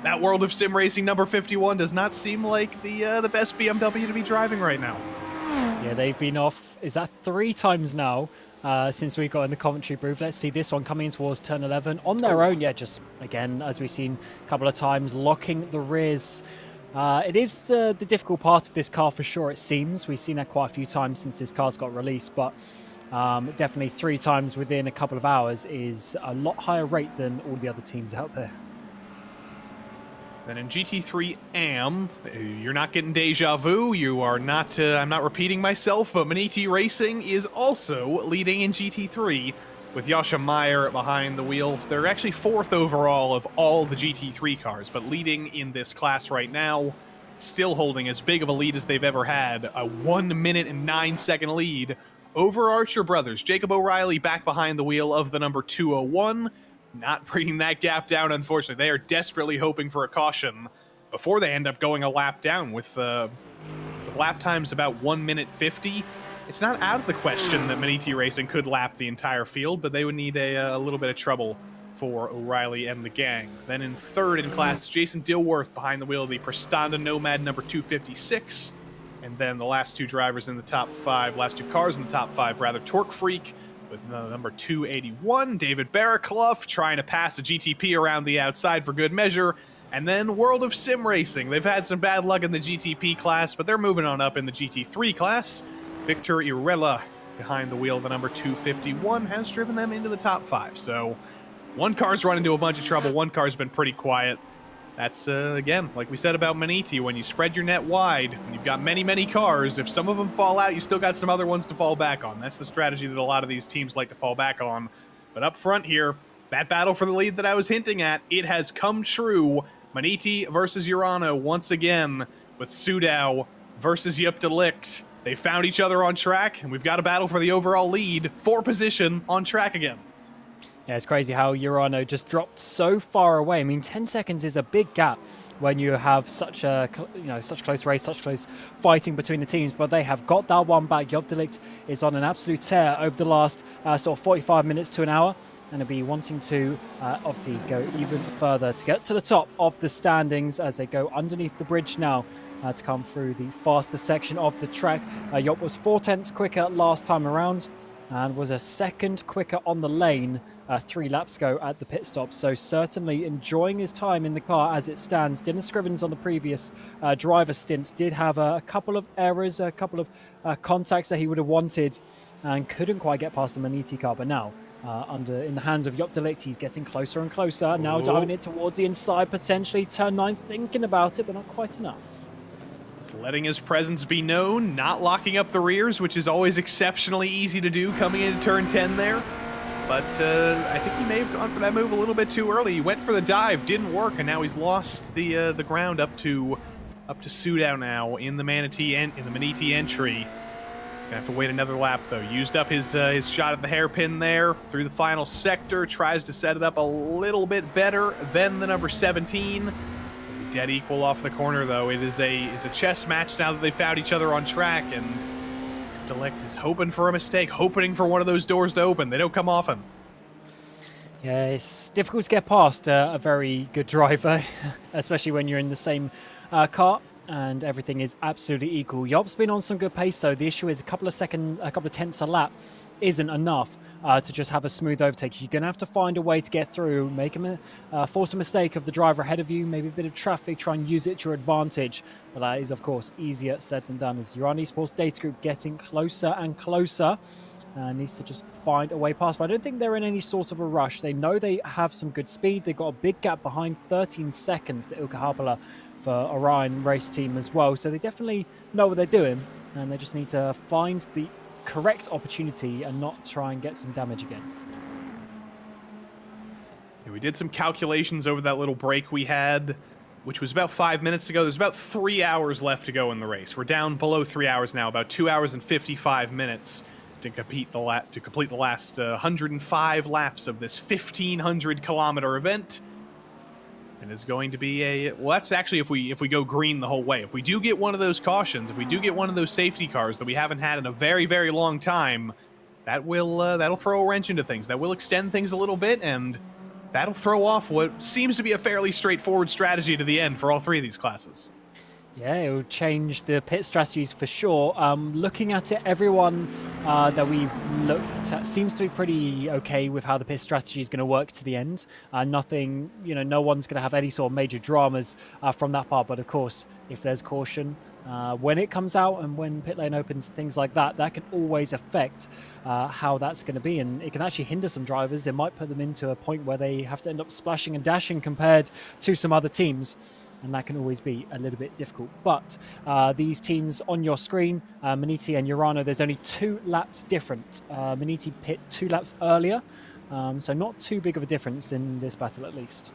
That World of Sim Racing number 51 does not seem like the best BMW to be driving right now. Yeah, they've been off, is that 3 times now since we got in the commentary booth? Let's see this one coming in towards turn 11. On their own, yeah, just, again, as we've seen a couple of times, locking the rears. It is the difficult part of this car for sure, it seems. We've seen that quite a few times since this car's got released, but definitely 3 times within a couple of hours is a lot higher rate than all the other teams out there. Then in GT3 AM, you're not getting deja vu. You are not, I'm not repeating myself, but Motegi Racing is also leading in GT3 with Yasha Meyer behind the wheel. They're actually fourth overall of all the GT3 cars, but leading in this class right now, still holding as big of a lead as they've ever had. A 1 minute and 9 second lead over Archer Brothers. Jacob O'Reilly back behind the wheel of the number 201. Not bringing that gap down, unfortunately. They are desperately hoping for a caution before they end up going a lap down with lap times about 1 minute 50. It's not out of the question that Motegi Racing could lap the entire field, but they would need a little bit of trouble for O'Reilly and the gang. Then in third in class, Jason Dilworth behind the wheel of the Prestanda Nomad number 256. And then the last two drivers in the top 5, last two cars in the top 5, rather, Torque Freak with number 281, David Barraclough trying to pass a GTP around the outside for good measure, and then World of Sim Racing. They've had some bad luck in the GTP class, but they're moving on up in the GT3 class. Victor Irela behind the wheel of the number 251 has driven them into the top 5. So one car's run into a bunch of trouble, one car's been pretty quiet. That's, again, like we said about Motegi, when you spread your net wide, when you've got many, many cars, if some of them fall out, you still got some other ones to fall back on. That's the strategy that a lot of these teams like to fall back on. But up front here, that battle for the lead that I was hinting at, it has come true. Motegi versus Urano once again, with Sudau versus Yup Delict. They found each other on track, and we've got a battle for the overall lead for position on track again. Yeah, it's crazy how Urano just dropped so far away. I mean, 10 seconds is a big gap when you have such a, such close race, such close fighting between the teams, but they have got that one back. Yup Delict is on an absolute tear over the last sort of 45 minutes to an hour, and will be wanting to obviously go even further to get to the top of the standings as they go underneath the bridge now to come through the faster section of the track. Yup was 4/10 quicker last time around, and was a second quicker on the lane 3 laps ago at the pit stop. So certainly enjoying his time in the car as it stands. Dylan Scrivens on the previous driver stint did have a couple of errors, a couple of contacts that he would have wanted and couldn't quite get past the Motegi car. But now in the hands of Yup Delict, he's getting closer and closer. Now diving it towards the inside, potentially turn 9, thinking about it, but not quite enough. Letting his presence be known, not locking up the rears, which is always exceptionally easy to do coming into turn 10 there. But I think he may have gone for that move a little bit too early. He went for the dive, didn't work, and now he's lost the ground up to Sudau now in the Motegi entry. Gonna have to wait another lap though. Used up his shot at the hairpin there through the final sector. Tries to set it up a little bit better than the number 17. Dead equal off the corner, though. It's a chess match now that they found each other on track, and Delict is hoping for a mistake, hoping for one of those doors to open. They don't come often. Yeah, it's difficult to get past a very good driver, especially when you're in the same car and everything is absolutely equal. Yop's been on some good pace, though. The issue is a couple of tenths a lap isn't enough to just have a smooth overtake. You're going to have to find a way to get through, force a mistake of the driver ahead of you, maybe a bit of traffic, try and use it to your advantage. But that is, of course, easier said than done as Urano Esports Data Group getting closer and closer. Needs to just find a way past. But I don't think they're in any sort of a rush. They know they have some good speed. They've got a big gap behind, 13 seconds to Ilkka Haapala for Orion race team as well. So they definitely know what they're doing, and they just need to find the correct opportunity and not try and get some damage again. Yeah, we did some calculations over that little break we had, which was about 5 minutes ago. There's about 3 hours left to go in the race. We're down below 3 hours now, about 2 hours and 55 minutes to complete the last 105 laps of this 1,500-kilometer event. And it's going to be well, that's actually if we go green the whole way. If we do get one of those cautions, if we do get one of those safety cars that we haven't had in a very, very long time, that'll throw a wrench into things. That will extend things a little bit, and that'll throw off what seems to be a fairly straightforward strategy to the end for all 3 of these classes. Yeah, it will change the pit strategies for sure. Looking at it, everyone that we've looked at seems to be pretty okay with how the pit strategy is going to work to the end. Nothing, no one's going to have any sort of major dramas from that part. But of course, if there's caution, when it comes out and when pit lane opens, things like that, that can always affect how that's going to be. And it can actually hinder some drivers. It might put them into a point where they have to end up splashing and dashing compared to some other teams. And that can always be a little bit difficult. But these teams on your screen, Motegi and Urano, there's only 2 laps different. Motegi pit 2 laps earlier, so not too big of a difference in this battle at least.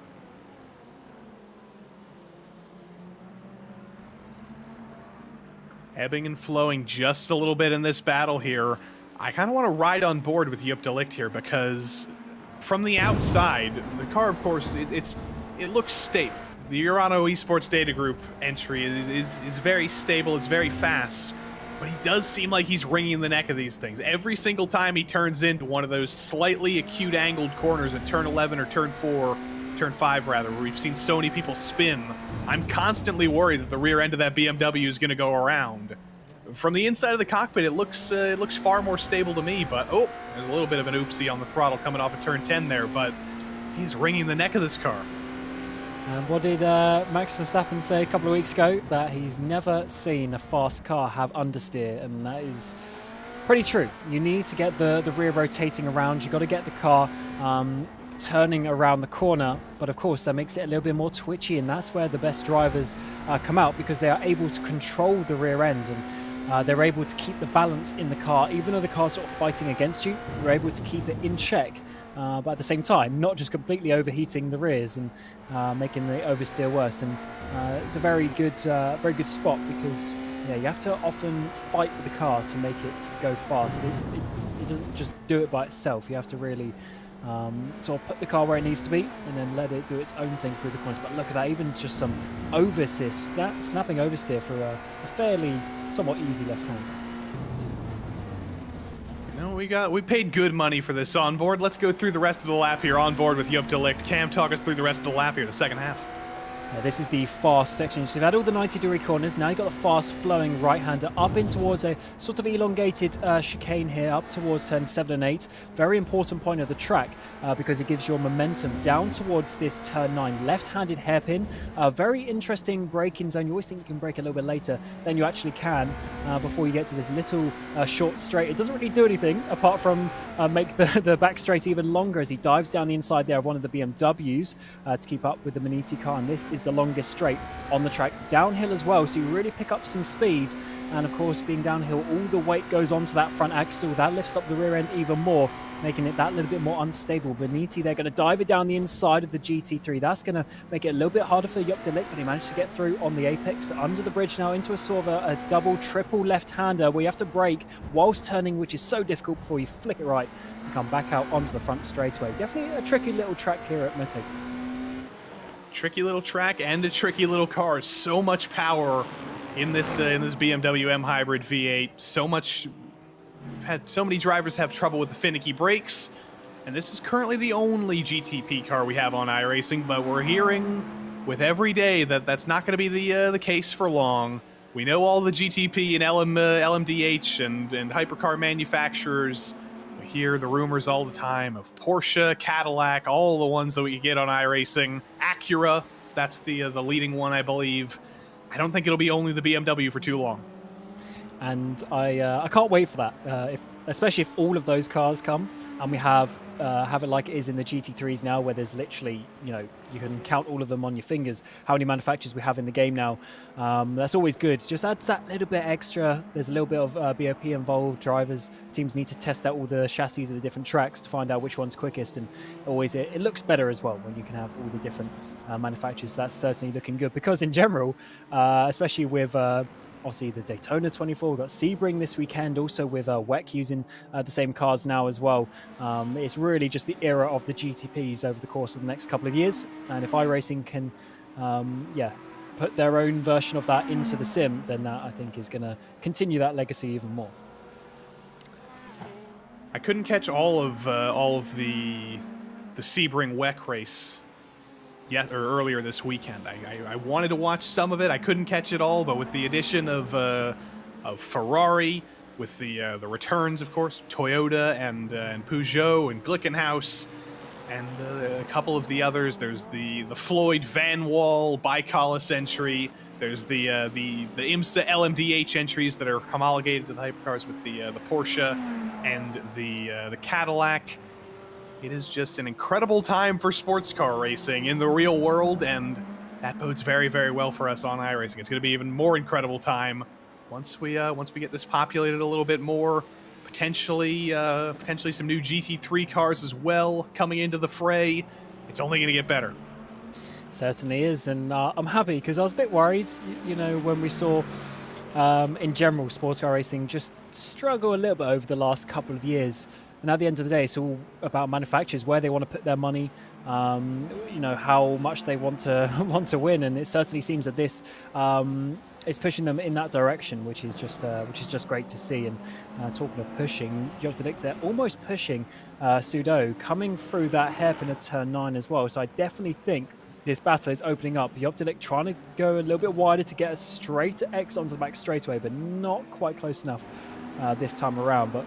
Ebbing and flowing just a little bit in this battle here. I kind of want to ride on board with Yup Delict here because from the outside, the car, of course, it looks stable. The Urano Esports Data Group entry is very stable, it's very fast, but he does seem like he's wringing the neck of these things. Every single time he turns into one of those slightly acute angled corners at turn 11 or turn 5 rather, where we've seen so many people spin, I'm constantly worried that the rear end of that BMW is going to go around. From the inside of the cockpit, it looks far more stable to me, but oh, there's a little bit of an oopsie on the throttle coming off of turn 10 there, but he's wringing the neck of this car. What did Max Verstappen say a couple of weeks ago? That he's never seen a fast car have understeer, and that is pretty true. You need to get the rear rotating around. You've got to get the car turning around the corner, but of course that makes it a little bit more twitchy, and that's where the best drivers come out, because they are able to control the rear end, and they're able to keep the balance in the car. Even though the car's sort of fighting against you, you're able to keep it in check, but at the same time not just completely overheating the rears and making the oversteer worse. And it's a very good spot, because yeah, you have to often fight with the car to make it go fast. It doesn't just do it by itself. You have to really sort of put the car where it needs to be and then let it do its own thing through the corners. But look at that, even just some oversteer, snapping oversteer for a fairly somewhat easy left-hander. We paid good money for this onboard. Let's go through the rest of the lap here on board with Joop de Ligt. Cam, talk us through the rest of the lap here, the second half. Yeah, this is the fast section. So you've had all the 90-degree corners. Now you've got the fast flowing right-hander up in towards a sort of elongated chicane here, up towards turn 7 and 8. Very important point of the track because it gives your momentum down towards this turn 9 left-handed hairpin. Very interesting braking zone. You always think you can brake a little bit later than you actually can before you get to this little short straight. It doesn't really do anything apart from make the back straight even longer as he dives down the inside there of one of the BMWs to keep up with the Motegi car. And this is the longest straight on the track, downhill as well, so you really pick up some speed. And of course, being downhill, all the weight goes onto that front axle. That lifts up the rear end even more, making it that little bit more unstable. Beniti, they're going to dive it down the inside of the GT3. That's going to make it a little bit harder for Joop de Ligt, but he managed to get through on the apex. Under the bridge now into a sort of a double, triple left-hander where you have to brake whilst turning, which is so difficult before you flick it right and come back out onto the front straightaway. Definitely a tricky little track here at Motegi. Tricky little track and a tricky little car. So much power in this BMW M Hybrid V8. So many drivers have trouble with the finicky brakes, and this is currently the only GTP car we have on iRacing. But we're hearing with every day that that's not going to be the case for long. We know all the GTP and LMDH and hypercar manufacturers. We hear the rumors all the time of Porsche, Cadillac, all the ones that we can get on iRacing. Acura, that's the leading one, I believe. I don't think it'll be only the BMW for too long. And I can't wait for that, especially if all of those cars come and we have it like it is in the GT3s now, where there's literally, you can count all of them on your fingers, how many manufacturers we have in the game now. That's always good. Just adds that little bit extra. There's a little bit of BOP involved. Drivers, teams need to test out all the chassis of the different tracks to find out which one's quickest, and always it looks better as well when you can have all the different manufacturers. That's certainly looking good, because in general, especially with obviously the Daytona 24, we've got Sebring this weekend, also with WEC using the same cars now as well. It's really just the era of the GTPs over the course of the next couple of years, and if iRacing can put their own version of that into the sim, then that, I think, is going to continue that legacy even more. I couldn't catch all of the Sebring WEC race earlier this weekend. I wanted to watch some of it. I couldn't catch it all, but with the addition of Ferrari, with the returns, of course, Toyota and Peugeot and Glickenhaus, and a couple of the others. There's the Floyd Van Wall Bicolis entry. There's the IMSA LMDH entries that are homologated to the hypercars with the Porsche and the Cadillac. It is just an incredible time for sports car racing in the real world, and that bodes very, very well for us on iRacing. It's going to be even more incredible time once we get this populated a little bit more. Potentially some new GT3 cars as well coming into the fray. It's only going to get better. Certainly is, and I'm happy, because I was a bit worried, when we saw in general sports car racing just struggle a little bit over the last couple of years. And at the end of the day, it's all about manufacturers, where they want to put their money, how much they want to win, and it certainly seems that this is pushing them in that direction, which is just great to see. And talking of pushing, Joop de Ligt, they're almost pushing Sudo coming through that hairpin at turn 9 as well. So I definitely think this battle is opening up. Joop de Ligt trying to go a little bit wider to get a straight X onto the back straightaway, but not quite close enough this time around. But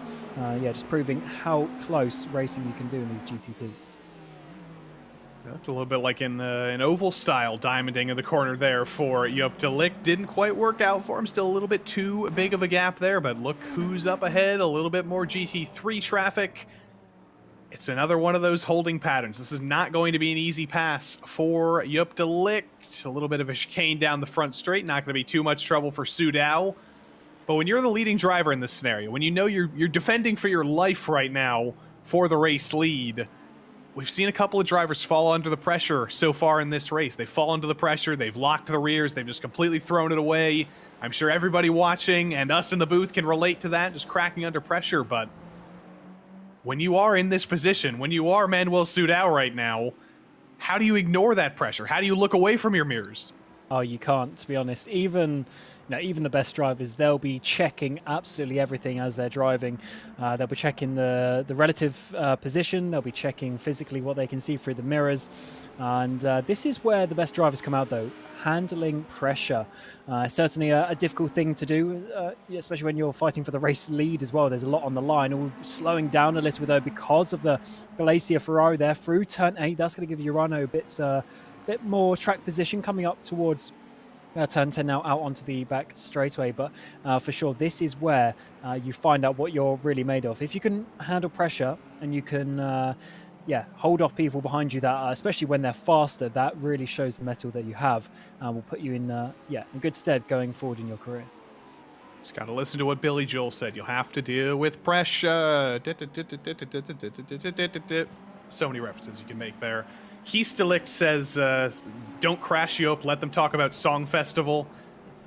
just proving how close racing you can do in these GTPs. It's a little bit like in an oval style diamonding in the corner there for Joop de Ligt. Didn't quite work out for him. Still a little bit too big of a gap there, but look who's up ahead. A little bit more GT3 traffic. It's another one of those holding patterns. This is not going to be an easy pass for Yup de Licht. A little bit of a chicane down the front straight. Not going to be too much trouble for Sudao. But when you're the leading driver in this scenario, when you know you're defending for your life right now for the race lead, we've seen a couple of drivers fall under the pressure so far in this race. They fall under the pressure, they've locked the rears, they've just completely thrown it away. I'm sure everybody watching and us in the booth can relate to that, just cracking under pressure. But when you are in this position, when you are Manuel Sudao right now, how do you ignore that pressure? How do you look away from your mirrors? Oh, you can't, to be honest. Even the best drivers, they'll be checking absolutely everything as they're driving. They'll be checking the relative position. They'll be checking physically what they can see through the mirrors. And this is where the best drivers come out, though. Handling pressure. Certainly a difficult thing to do, especially when you're fighting for the race lead as well. There's a lot on the line. All slowing down a little, though, because of the Glacier Ferrari there through turn 8. That's going to give Urano a bit more track position coming up towards turn 10 now, out onto the back straightaway. But for sure, this is where you find out what you're really made of. If you can handle pressure and you can hold off people behind you that especially when they're faster, that really shows the mettle that you have and will put you in good stead going forward in your career. Just got to listen to what Billy Joel said. You'll have to deal with pressure. So many references you can make there. Keistelict says, don't crash you up, let them talk about Song Festival.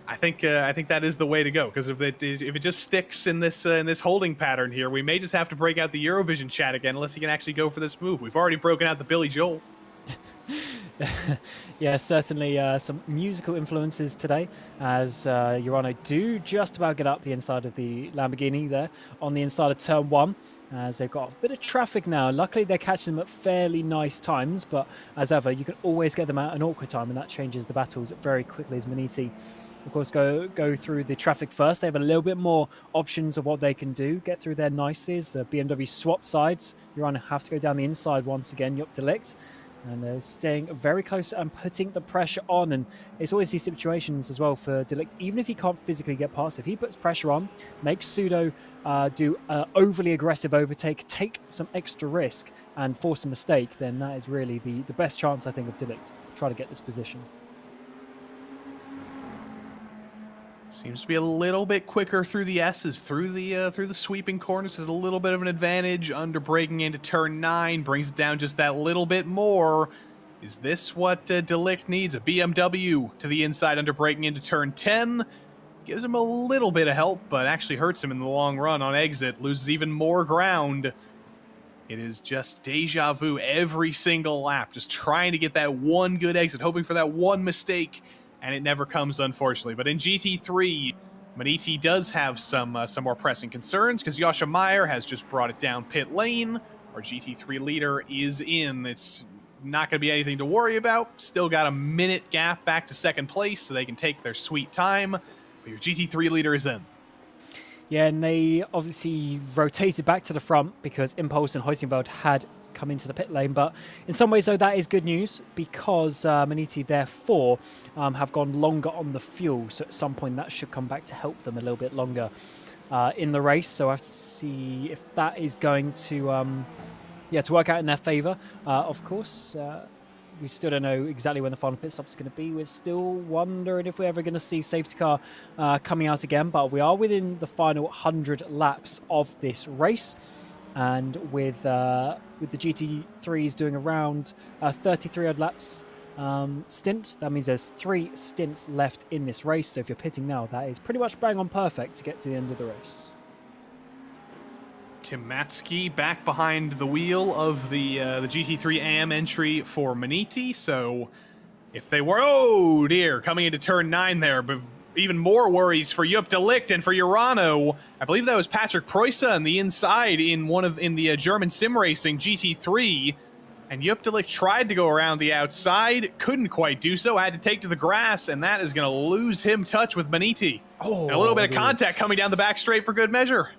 I think that is the way to go, because if it just sticks in this holding pattern here, we may just have to break out the Eurovision chat again, unless he can actually go for this move. We've already broken out the Billy Joel. Yeah, certainly some musical influences today, as Urano do just about get up the inside of the Lamborghini there on the inside of turn 1. As they've got a bit of traffic now. Luckily, they're catching them at fairly nice times, but as ever, you can always get them at an awkward time, and that changes the battles very quickly as Maniti, of course, go through the traffic first. They have a little bit more options of what they can do. Get through there nicely as the BMW swap sides. You're going to have to go down the inside once again, Yup de Licht. And they're staying very close and putting the pressure on. And it's always these situations as well for de Licht. Even if he can't physically get past, if he puts pressure on, makes Pseudo do overly aggressive overtake, take some extra risk and force a mistake, then that is really the best chance, I think, of de Licht. Try to get this position. Seems to be a little bit quicker through the S's, through the sweeping corners. Has a little bit of an advantage. Under braking into turn 9, brings it down just that little bit more. Is this what de Licht needs? A BMW to the inside under braking into turn 10. Gives him a little bit of help, but actually hurts him in the long run on exit. Loses even more ground. It is just deja vu every single lap. Just trying to get that one good exit, hoping for that one mistake. And it never comes, unfortunately. But in GT3, Maniti does have some more pressing concerns, because Yasha Meyer has just brought it down pit lane. Our GT3 leader is in. It's not going to be anything to worry about. Still got a minute gap back to second place, so they can take their sweet time. But your GT3 leader is in. Yeah, and they obviously rotated back to the front because Impulse and Hoisingveld had come into the pit lane, but in some ways, though, that is good news, because Maniti therefore have gone longer on the fuel, so at some point that should come back to help them a little bit longer in the race. So I have to see if that is going to work out in their favor. Of course, we still don't know exactly when the final pit stop is going to be. We're still wondering if we're ever going to see safety car coming out again, but we are within the final 100 laps of this race. And with the GT3s doing around 33 odd laps stint, that means there's 3 stints left in this race. So if you're pitting now, that is pretty much bang on perfect to get to the end of the race. Tim Matsky back behind the wheel of the GT3 AM entry for Maniti. So if they were, oh dear, coming into turn 9 there, but even more worries for Yup de Licht and for Urano. I believe that was Patrick Preusse on the inside in the German sim racing GT3. And Yup de Licht tried to go around the outside, couldn't quite do so, had to take to the grass, and that is going to lose him touch with Maniti. Oh, and a little bit of contact coming down the back straight for good measure.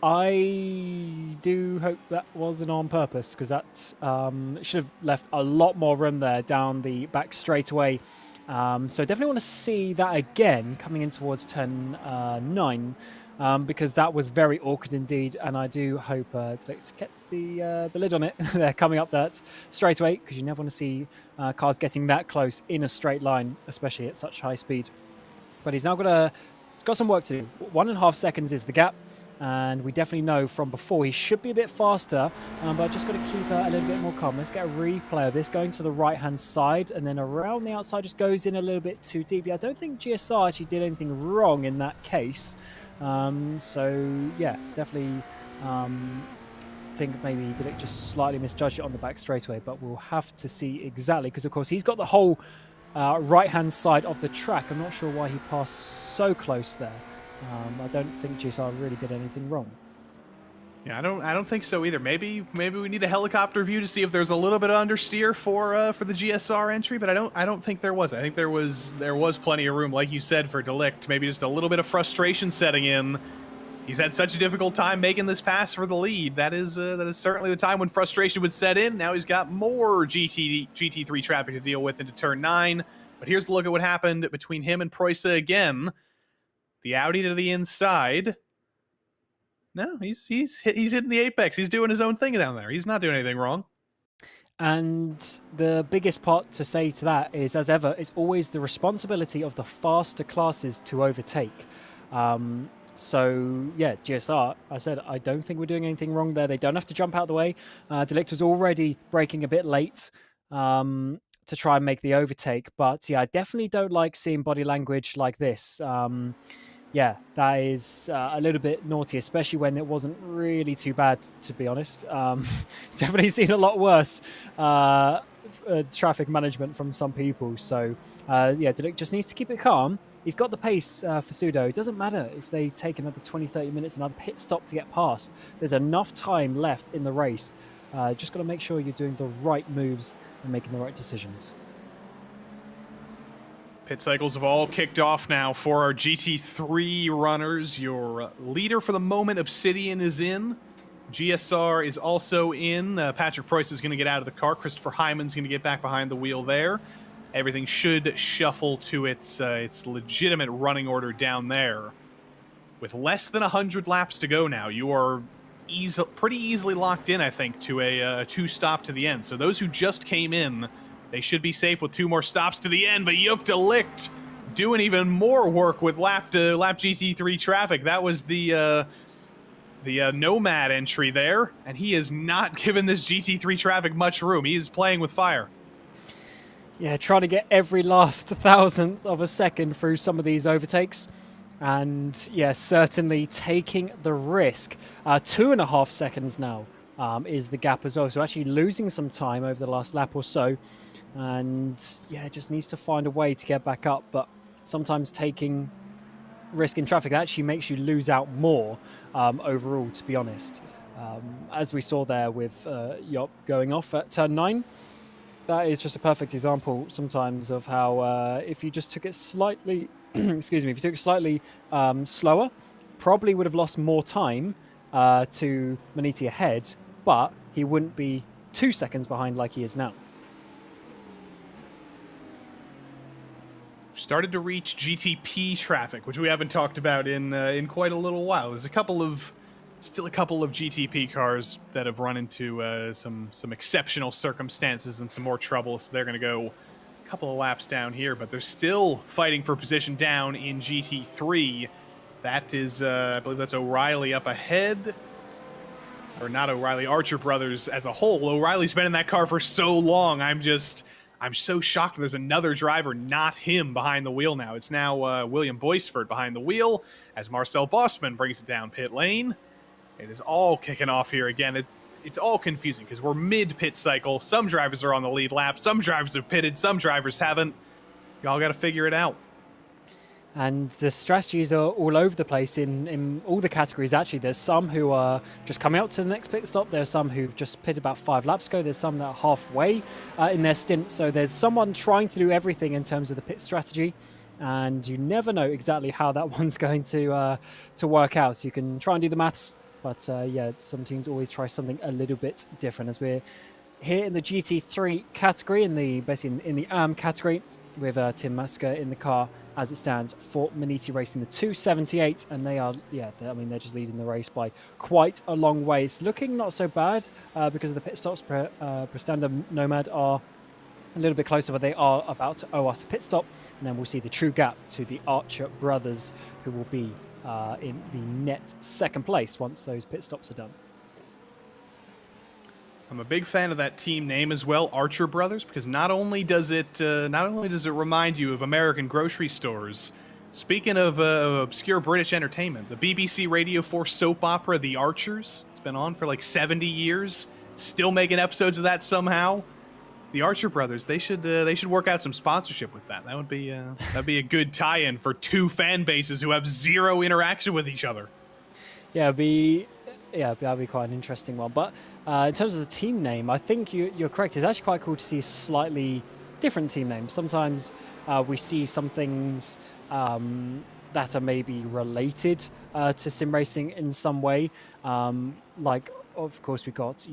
I do hope that wasn't on purpose, because that should have left a lot more room there down the back straightaway. So definitely want to see that again coming in towards turn 9, because that was very awkward indeed, and I do hope Delict's kept the lid on it. They're coming up that straightaway, because you never want to see cars getting that close in a straight line, especially at such high speed. But he's got some work to do. 1.5 seconds is the gap. And we definitely know from before he should be a bit faster, but just got to keep a little bit more calm. Let's get a replay of this going to the right-hand side, and then around the outside, just goes in a little bit too deep. Yeah, I don't think GSI actually did anything wrong in that case. So, yeah, definitely think maybe Delic just slightly misjudged it on the back straightaway, but we'll have to see exactly, because, of course, he's got the whole right-hand side of the track. I'm not sure why he passed so close there. I don't think GSI really did anything wrong. Yeah, I don't think so either. Maybe we need a helicopter view to see if there's a little bit of understeer for the GSR entry, but I don't think there was. I think there was plenty of room, like you said, for Delict. Maybe just a little bit of frustration setting in. He's had such a difficult time making this pass for the lead. That is certainly the time when frustration would set in. Now he's got more GT3 traffic to deal with into turn 9. But here's a look at what happened between him and Preussa again. The Audi to the inside. No, he's hitting the apex. He's doing his own thing down there. He's not doing anything wrong. And the biggest part to say to that is, as ever, it's always the responsibility of the faster classes to overtake. So, yeah, GSR, I said, I don't think we're doing anything wrong there. They don't have to jump out of the way. Delict was already braking a bit late to try and make the overtake. But, yeah, I definitely don't like seeing body language like this. Yeah, that is a little bit naughty, especially when it wasn't really too bad, to be honest. Definitely seen a lot worse traffic management from some people. So, yeah, Delic just needs to keep it calm. He's got the pace for Pseudo. It doesn't matter if they take another 20, 30 minutes, another pit stop to get past. There's enough time left in the race. Just got to make sure you're doing the right moves and making the right decisions. Pit cycles have all kicked off now for our GT3 runners. Your leader for the moment, Obsidian, is in. GSR is also in. Patrick Preuss is going to get out of the car. Christopher Hyman's going to get back behind the wheel there. Everything should shuffle to its legitimate running order down there. With less than 100 laps to go now, you are pretty easily locked in, I think, to a 2-stop to the end. So those who just came in, they should be safe with 2 more stops to the end, but Joop de Ligt doing even more work with lap GT3 traffic. That was the Nomad entry there, and he has not given this GT3 traffic much room. He is playing with fire. Yeah, trying to get every last thousandth of a second through some of these overtakes. And, yeah, certainly taking the risk. 2.5 seconds now is the gap as well. So actually losing some time over the last lap or so. And yeah, just needs to find a way to get back up. But sometimes taking risk in traffic actually makes you lose out more overall, to be honest. As we saw there with Joop going off at turn 9, that is just a perfect example sometimes of how if you just took it slightly, excuse me, if you took it slightly slower, probably would have lost more time to Maniti ahead, but he wouldn't be 2 seconds behind like he is now. Started to reach GTP traffic, which we haven't talked about in quite a little while. There's still a couple of GTP cars that have run into some exceptional circumstances and some more trouble, so they're going to go a couple of laps down here, but they're still fighting for position down in GT3. That is, I believe that's O'Reilly up ahead. Or not O'Reilly, Archer Brothers as a whole. O'Reilly's been in that car for so long, I'm so shocked there's another driver, not him, behind the wheel now. It's now William Boisford behind the wheel as Marcel Bossman brings it down pit lane. It is all kicking off here again. It's all confusing because we're mid-pit cycle. Some drivers are on the lead lap. Some drivers have pitted. Some drivers haven't. Y'all got to figure it out. And the strategies are all over the place in all the categories, actually. There's some who are just coming out to the next pit stop. There are some who've just pitted about 5 laps ago. There's some that are halfway in their stint. So there's someone trying to do everything in terms of the pit strategy. And you never know exactly how that one's going to work out. You can try and do the maths. But yeah, some teams always try something a little bit different. As we're here in the GT3 category, basically in the AM category, with Tim Masker in the car as it stands for Maniti Racing, the 278, and they are, I mean, they're just leading the race by quite a long way. It's looking not so bad because of the pit stops. Prestanda Nomad are a little bit closer, but they are about to owe us a pit stop, and then we'll see the true gap to the Archer brothers, who will be in the net second place once those pit stops are done. I'm a big fan of that team name as well, Archer Brothers, because not only does it remind you of American grocery stores. Speaking of obscure British entertainment, the BBC Radio 4 soap opera The Archers, it's been on for like 70 years, still making episodes of that somehow. The Archer Brothers, they should work out some sponsorship with that. That would be that'd be a good tie-in for two fan bases who have zero interaction with each other. That'd be quite an interesting one. But in terms of the team name, I think you're correct. It's actually quite cool to see a slightly different team name. Sometimes we see some things that are maybe related to sim racing in some way. Like, of course, we got,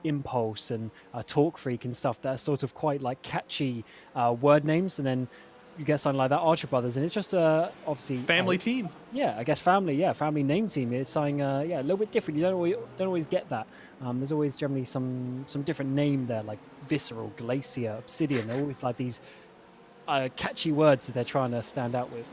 Impulse and Talk Freak and stuff that are sort of quite like catchy word names, and then you get something like that, Archer Brothers, and it's just obviously family team. Yeah, I guess family name team. It's something a little bit different. You don't always get that. There's always generally some different name there, like Visceral, Glacier, Obsidian. They're always like these catchy words that they're trying to stand out with.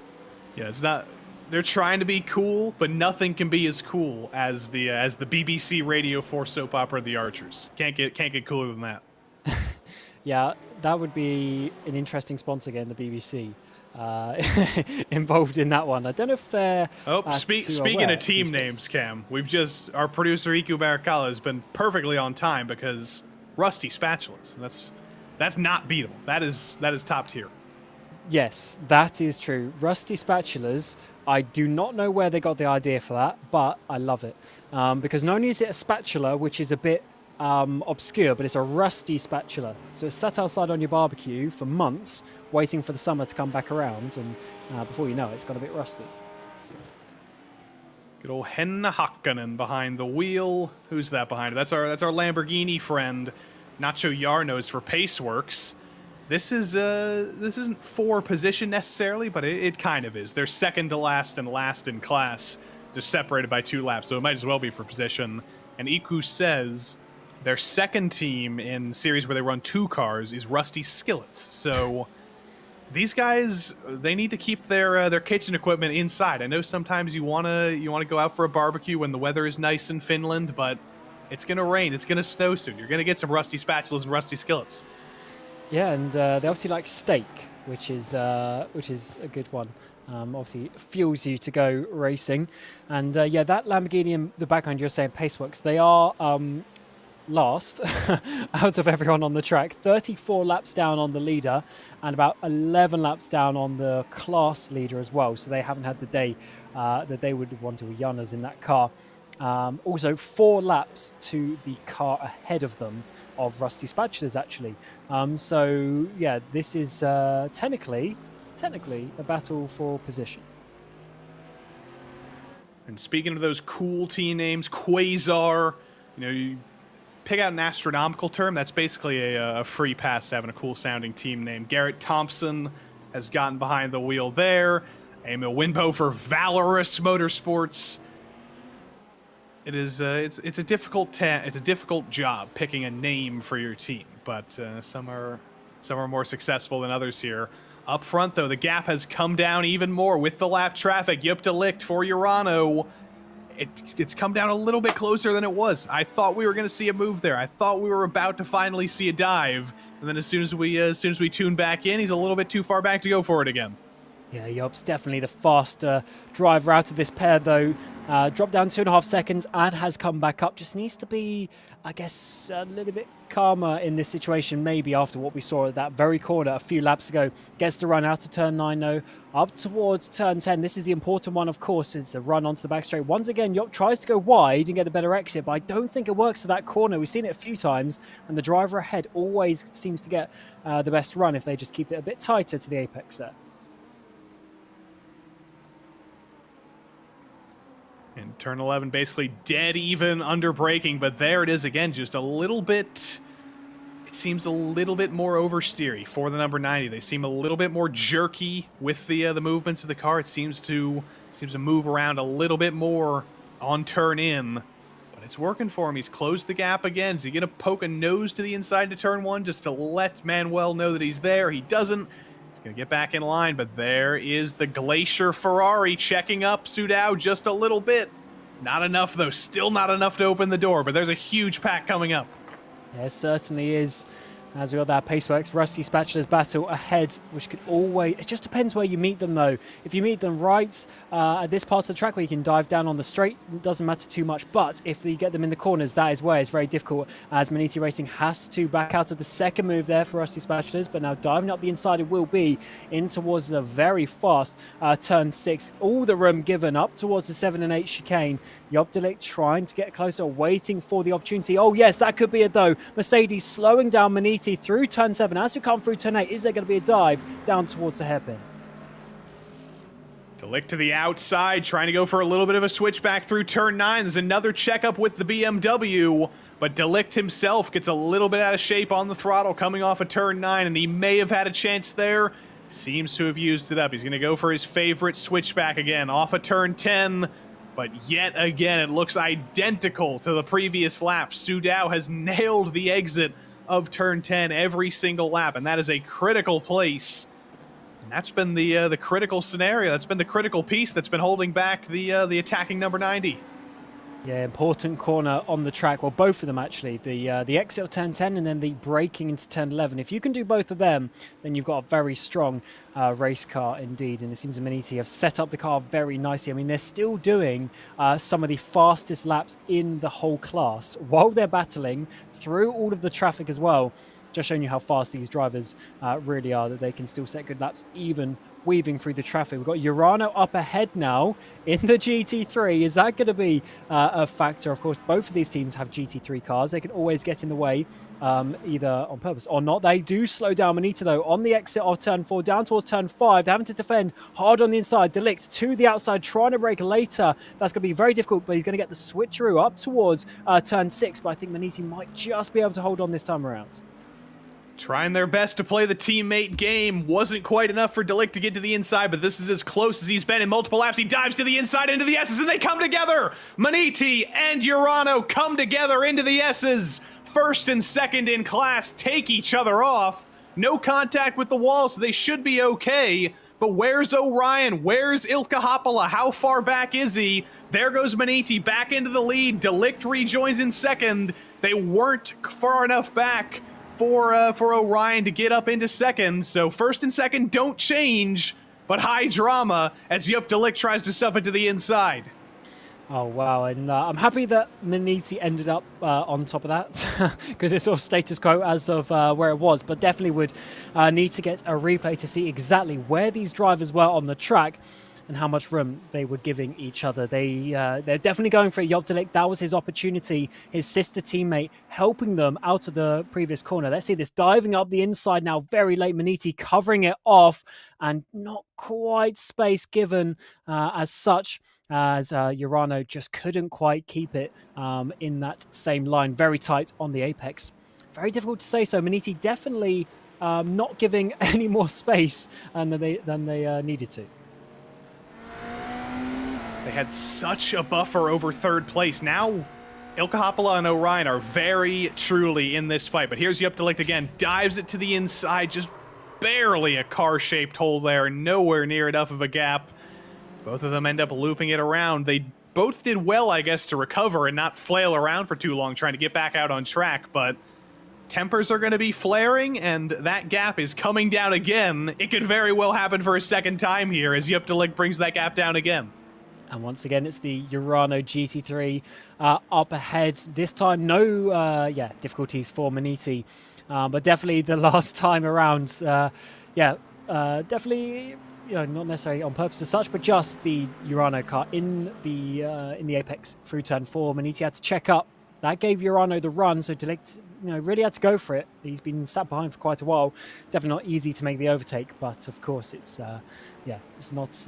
Yeah, it's not. They're trying to be cool, but nothing can be as cool as the BBC Radio 4 soap opera The Archers. Can't get cooler than that. Yeah, that would be an interesting sponsor getting the BBC involved in that one. I don't know if they're. Speaking of team names, Cam, our producer Iku Barakala has been perfectly on time because Rusty Spatulas. That's not beatable. That is top tier. Yes, that is true. Rusty Spatulas. I do not know where they got the idea for that, but I love it because not only is it a spatula, which is a bit obscure, but it's a rusty spatula. So it's sat outside on your barbecue for months, waiting for the summer to come back around, and before you know it, it's got a bit rusty. Good old Henna Hakkanen behind the wheel. Who's that behind it? That's our Lamborghini friend, Nacho Yarnos for Paceworks. This isn't for position necessarily, but it kind of is. They're second to last and last in class. They're separated by 2 laps, so it might as well be for position. And Iku says their second team in series where they run 2 cars is Rusty Skillets. So these guys, they need to keep their kitchen equipment inside. I know sometimes you wanna go out for a barbecue when the weather is nice in Finland, but it's gonna rain, it's gonna snow soon. You're gonna get some rusty spatulas and rusty skillets. Yeah, and they obviously like steak, which is a good one. Obviously fuels you to go racing. And that Lamborghini in the background, you're saying Paceworks, they are last out of everyone on the track. 34 laps down on the leader and about 11 laps down on the class leader as well. So they haven't had the day that they would want to Yanas in that car. Also 4 laps to the car ahead of them of Rusty Spatulas, actually. This is technically a battle for position. And speaking of those cool team names, Quasar, you pick out an astronomical term, that's basically a free pass to having a cool sounding team name. Garrett Thompson has gotten behind the wheel there. Emil Winbo for Valorous Motorsports. It is it's a difficult job picking a name for your team, but some are more successful than others here. Up front, though, the gap has come down even more with the lap traffic. Jupta Licht for Urano. It's come down a little bit closer than it was. I thought we were going to see a move there. I thought we were about to finally see a dive, and then as soon as we tune back in, he's a little bit too far back to go for it again. Yeah, Job's definitely the faster driver out of this pair, though. Dropped down 2.5 seconds and has come back up. Just needs to be, I guess, a little bit calmer in this situation, maybe after what we saw at that very corner a few laps ago. Gets the run out of turn 9, though, up towards turn 10. This is the important one, of course. It's a run onto the back straight. Once again, Job tries to go wide and get a better exit, but I don't think it works at that corner. We've seen it a few times, and the driver ahead always seems to get the best run if they just keep it a bit tighter to the apex there. And turn 11 basically dead even under braking, but there it is again, just a little bit... it seems a little bit more oversteery for the number 90. They seem a little bit more jerky with the movements of the car. It seems to move around a little bit more on turn in, but it's working for him. He's closed the gap again. Is he going to poke a nose to the inside to turn 1 just to let Manuel know that he's there? He doesn't. He's going to get back in line, but there is the Glacier Ferrari checking up Sudao just a little bit. Not enough, though. Still not enough to open the door, but there's a huge pack coming up. Yeah, it certainly is. As we got that Paceworks Rusty Spatulas battle ahead, which could always... It just depends where you meet them, though. If you meet them right at this part of the track where you can dive down on the straight, it doesn't matter too much. But if you get them in the corners, that is where it's very difficult, as Maniti Racing has to back out of the second move there for Rusty Spatulas. But now diving up the inside, it will be in towards the very fast turn 6. All the room given up towards the 7 and 8 chicane. Yobdelik trying to get closer, waiting for the opportunity. Oh, yes, that could be it, though. Mercedes slowing down Maniti through turn 7. As we come through turn 8, is there going to be a dive down towards the hairpin? Delict to the outside, trying to go for a little bit of a switchback through turn 9. There's another checkup with the BMW, but Delict himself gets a little bit out of shape on the throttle coming off of turn 9, and he may have had a chance there. Seems to have used it up. He's going to go for his favorite switchback again off of turn 10. But yet again, it looks identical to the previous lap. Sudao has nailed the exit of turn 10 every single lap, and that is a critical place. And that's been the critical scenario. That's been the critical piece that's been holding back the attacking number 90. Yeah, important corner on the track. Well, both of them, actually. The exit of turn 10 and then the braking into turn 11. If you can do both of them, then you've got a very strong race car indeed. And it seems Maniti have set up the car very nicely. I mean, they're still doing some of the fastest laps in the whole class while they're battling through all of the traffic as well. Just showing you how fast these drivers really are, that they can still set good laps even weaving through the traffic. We've got Urano up ahead now in the GT3. Is that going to be a factor? Of course, both of these teams have GT3 cars. They can always get in the way, either on purpose or not. They do slow down Manita, though, on the exit of turn 4, down towards turn 5. They're having to defend hard on the inside. Delict to the outside, trying to brake later. That's going to be very difficult, but he's going to get the switcheroo up towards turn 6. But I think Maniti might just be able to hold on this time around. Trying their best to play the teammate game. Wasn't quite enough for Delict to get to the inside, but this is as close as he's been in multiple laps. He dives to the inside into the S's, and they come together. Maniti and Urano come together into the S's. First and second in class take each other off. No contact with the wall, so they should be okay. But where's Orion? Where's Ilkka Haapala? How far back is he? There goes Maniti back into the lead. Delict rejoins in second. They weren't far enough back for Orion to get up into second, so first and second don't change, but high drama as Yup Delict tries to stuff it to the inside. Oh, wow, and I'm happy that Maniti ended up on top of that, because it's sort of status quo as of where it was, but definitely would need to get a replay to see exactly where these drivers were on the track and how much room they were giving each other. They're definitely going for it. Yobdelik, that was his opportunity. His sister teammate helping them out of the previous corner. Let's see this diving up the inside now. Very late. Maniti covering it off and not quite space given as such, as Urano just couldn't quite keep it in that same line. Very tight on the apex. Very difficult to say so. Maniti definitely not giving any more space than they needed to. They had such a buffer over third place. Now, Ilkka Haapala and Orion are very truly in this fight. But here's Yup Delict again. Dives it to the inside. Just barely a car-shaped hole there. Nowhere near enough of a gap. Both of them end up looping it around. They both did well, I guess, to recover and not flail around for too long trying to get back out on track. But tempers are going to be flaring, and that gap is coming down again. It could very well happen for a second time here as Yup Delict brings that gap down again. And once again, it's the Urano GT3 up ahead. This time, no difficulties for Maniti. But definitely the last time around, definitely, not necessarily on purpose as such, but just the Urano car in the apex through turn 4. Maniti had to check up. That gave Urano the run, so Delict really had to go for it. He's been sat behind for quite a while. Definitely not easy to make the overtake, but of course it's not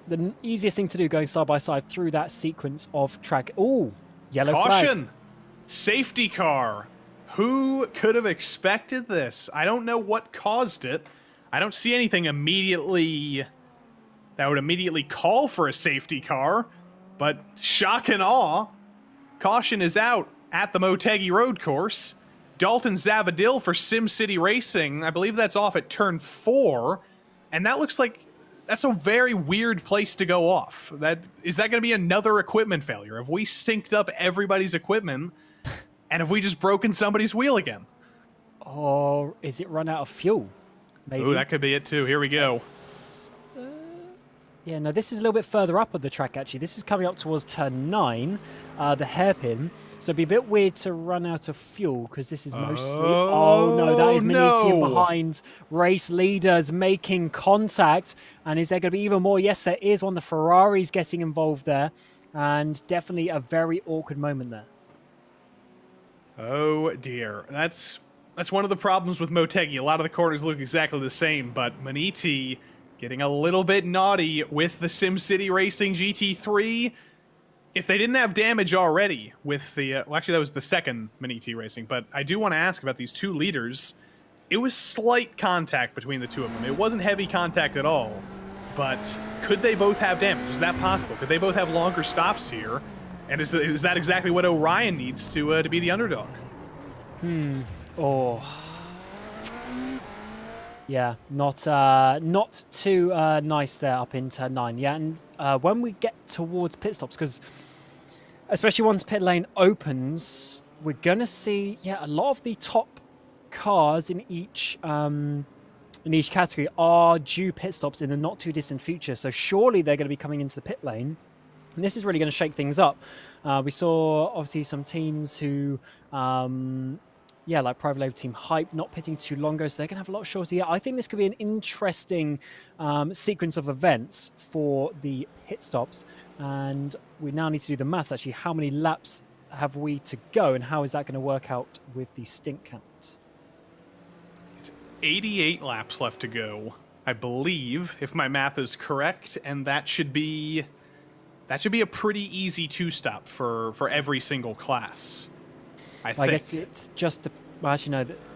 the easiest thing to do going side by side through that sequence of track. Ooh, yellow Caution! flag. Safety car. Who could have expected this? I don't know what caused it. I don't see anything immediately that would immediately call for a safety car, but shock and awe, caution is out at the Motegi road course. Dalton Zavadil for SimCity Racing, I believe that's off at turn 4, and that looks like that's a very weird place to go off. Is that going to be another equipment failure? Have we synced up everybody's equipment, and have we just broken somebody's wheel again? Or is it run out of fuel? Maybe. Ooh, that could be it too. Here we go. Yeah, no, this is a little bit further up on the track, actually. This is coming up towards turn 9, the hairpin. So it'd be a bit weird to run out of fuel, because this is mostly... Oh, no, that is Motegi behind race leaders making contact. And is there going to be even more? Yes, there is one. The Ferrari's getting involved there. And definitely a very awkward moment there. Oh, dear. That's one of the problems with Motegi. A lot of the corners look exactly the same, but Maniti getting a little bit naughty with the SimCity Racing GT3. If they didn't have damage already with the... well, actually, that was the second Maniti Racing, but I do want to ask about these two leaders. It was slight contact between the two of them. It wasn't heavy contact at all, but could they both have damage? Is that possible? Could they both have longer stops here? And is that exactly what Orion needs to be the underdog? Oh... Yeah, not too nice there up in turn 9. Yeah, and when we get towards pit stops, because especially once pit lane opens, we're going to see, a lot of the top cars in each category are due pit stops in the not too distant future. So surely they're going to be coming into the pit lane. And this is really going to shake things up. We saw, obviously, some teams who... like Private Label Team Hype not pitting too long ago, so they're going to have a lot shorter. Yeah, I think this could be an interesting sequence of events for the pit stops. And we now need to do the maths, actually. How many laps have we to go, and how is that going to work out with the stint count? It's 88 laps left to go, I believe, if my math is correct, and that should be a pretty easy two-stop for every single class. I guess it's just... well, actually,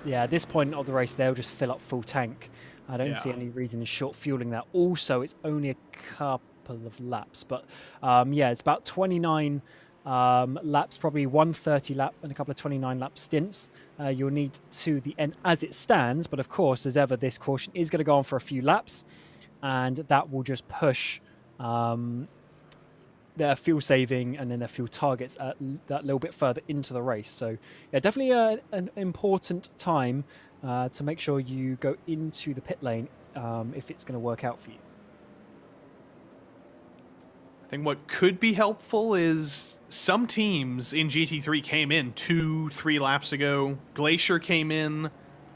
no. At this point of the race, they'll just fill up full tank. I don't see any reason in short fueling that. Also, it's only a couple of laps. But, it's about 29 laps, probably 130 lap and a couple of 29 lap stints. You'll need to the end as it stands. But, of course, as ever, this caution is going to go on for a few laps. And that will just push... their fuel saving and then their fuel targets that little bit further into the race. So yeah, definitely an important time to make sure you go into the pit lane if it's going to work out for you. I think what could be helpful is some teams in GT3 came in 2-3 laps ago. Glacier came in,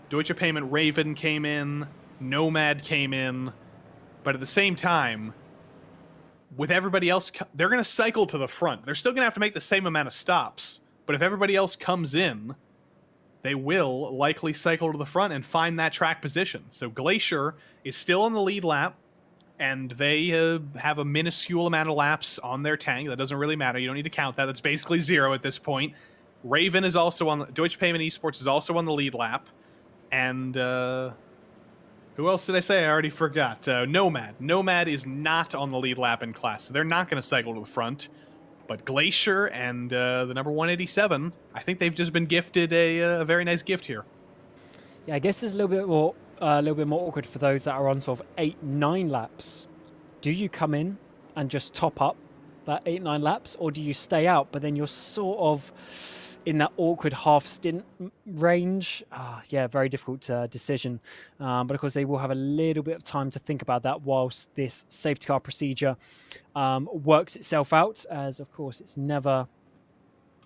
Deutsche Payment Raven came in, Nomad came in, but at the same time, with everybody else, they're going to cycle to the front. They're still going to have to make the same amount of stops, but if everybody else comes in, they will likely cycle to the front and find that track position. So Glacier is still on the lead lap, and they have a minuscule amount of laps on their tank. That doesn't really matter. You don't need to count that. That's basically 0 at this point. Raven is also on... Deutsche Payment Esports is also on the lead lap, and... who else did I say? I already forgot. Nomad. Nomad is not on the lead lap in class, so they're not going to cycle to the front. But Glacier and the number 187, I think they've just been gifted a very nice gift here. Yeah, I guess it's a little bit more awkward for those that are on sort of 8-9 laps. Do you come in and just top up that 8-9 laps, or do you stay out, but then you're sort of in that awkward half stint range? Very difficult decision. But of course, they will have a little bit of time to think about that whilst this safety car procedure works itself out, as of course it's never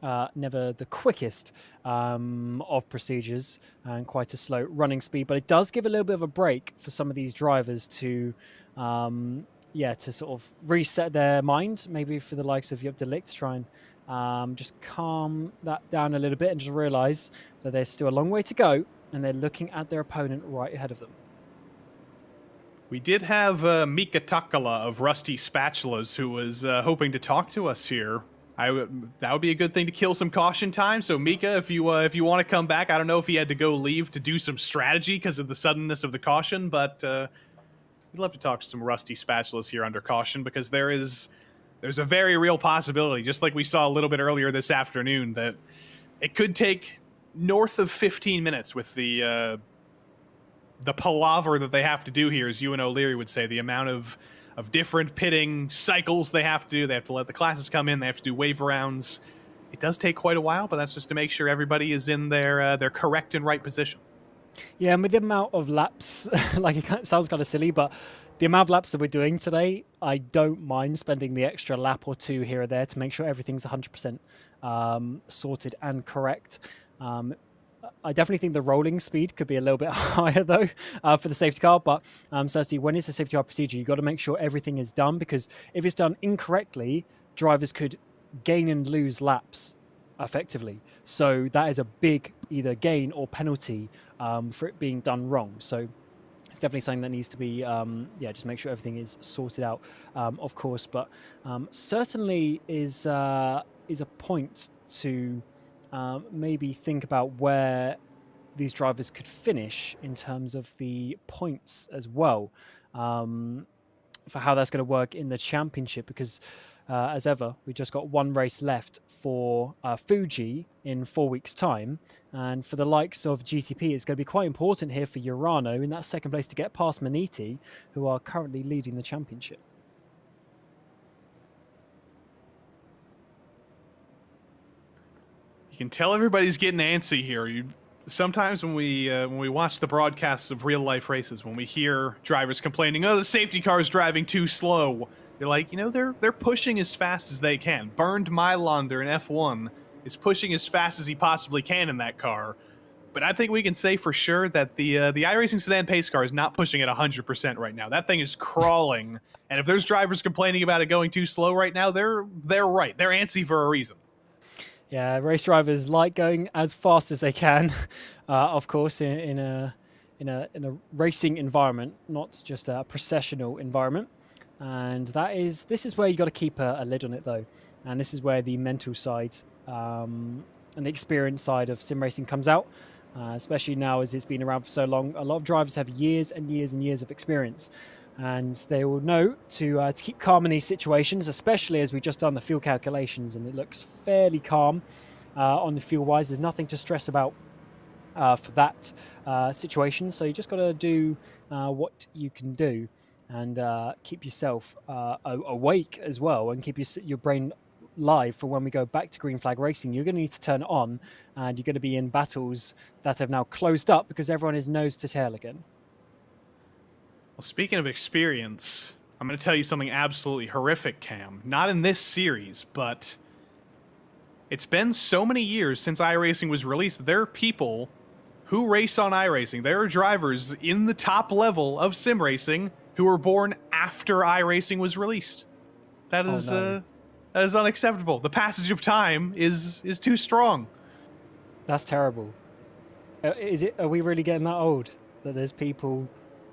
the quickest of procedures and quite a slow running speed. But it does give a little bit of a break for some of these drivers to sort of reset their mind, maybe for the likes of Joop de Ligt to try and just calm that down a little bit and just realize that there's still a long way to go and they're looking at their opponent right ahead of them. We did have Mika Takala of Rusty Spatulas who was hoping to talk to us here. That would be a good thing to kill some caution time. So Mika, if you want to come back, I don't know if he had to go leave to do some strategy because of the suddenness of the caution, but we'd love to talk to some rusty spatulas here under caution, because there's a very real possibility, just like we saw a little bit earlier this afternoon, that it could take north of 15 minutes with the palaver that they have to do here, as you and O'Leary would say, the amount of different pitting cycles they have to do. They have to let the classes come in. They have to do wave rounds. It does take quite a while, but that's just to make sure everybody is in their correct and right position. Yeah, and with the amount of laps, like it sounds kind of silly, but the amount of laps that we're doing today, I don't mind spending the extra lap or two here or there to make sure everything's 100% sorted and correct. I definitely think the rolling speed could be a little bit higher, though, for the safety car. But certainly, when it's a safety car procedure, you've got to make sure everything is done, because if it's done incorrectly, drivers could gain and lose laps effectively. So that is a big either gain or penalty for it being done wrong. So it's definitely something that needs to be, just make sure everything is sorted out, of course. But certainly is a point to maybe think about where these drivers could finish in terms of the points as well, for how that's going to work in the championship, because as ever, we just got one race left for Fuji in 4 weeks' time, and for the likes of GTP, it's going to be quite important here for Urano in that second place to get past Maniti, who are currently leading the championship. You can tell everybody's getting antsy here. Sometimes when we watch the broadcasts of real life races, when we hear drivers complaining, "Oh, the safety car is driving too slow," you're like, they're pushing as fast as they can. Bernd Mailander in F1 is pushing as fast as he possibly can in that car. But I think we can say for sure that the iRacing Sedan pace car is not pushing at 100% right now. That thing is crawling, and if there's drivers complaining about it going too slow right now, they're right. They're antsy for a reason. Yeah, race drivers like going as fast as they can, of course, in a racing environment, not just a processional environment. And this is where you got to keep a lid on it, though. And this is where the mental side and the experience side of sim racing comes out, especially now as it's been around for so long. A lot of drivers have years and years and years of experience, and they will know to keep calm in these situations, especially as we've just done the fuel calculations, and it looks fairly calm on the fuel wise. There's nothing to stress about for that situation, so you just got to do what you can do, and keep yourself awake as well, and keep your brain live for when we go back to green flag racing. You're going to need to turn it on, and you're going to be in battles that have now closed up because everyone is nose to tail again. Well, speaking of experience, I'm going to tell you something absolutely horrific, Cam. Not in this series, but it's been so many years since iRacing was released. There are people who race on iRacing. There are drivers in the top level of sim racing who were born after iRacing was released. That is that is unacceptable. The passage of time is too strong. That's terrible. Are we really getting that old? That there's people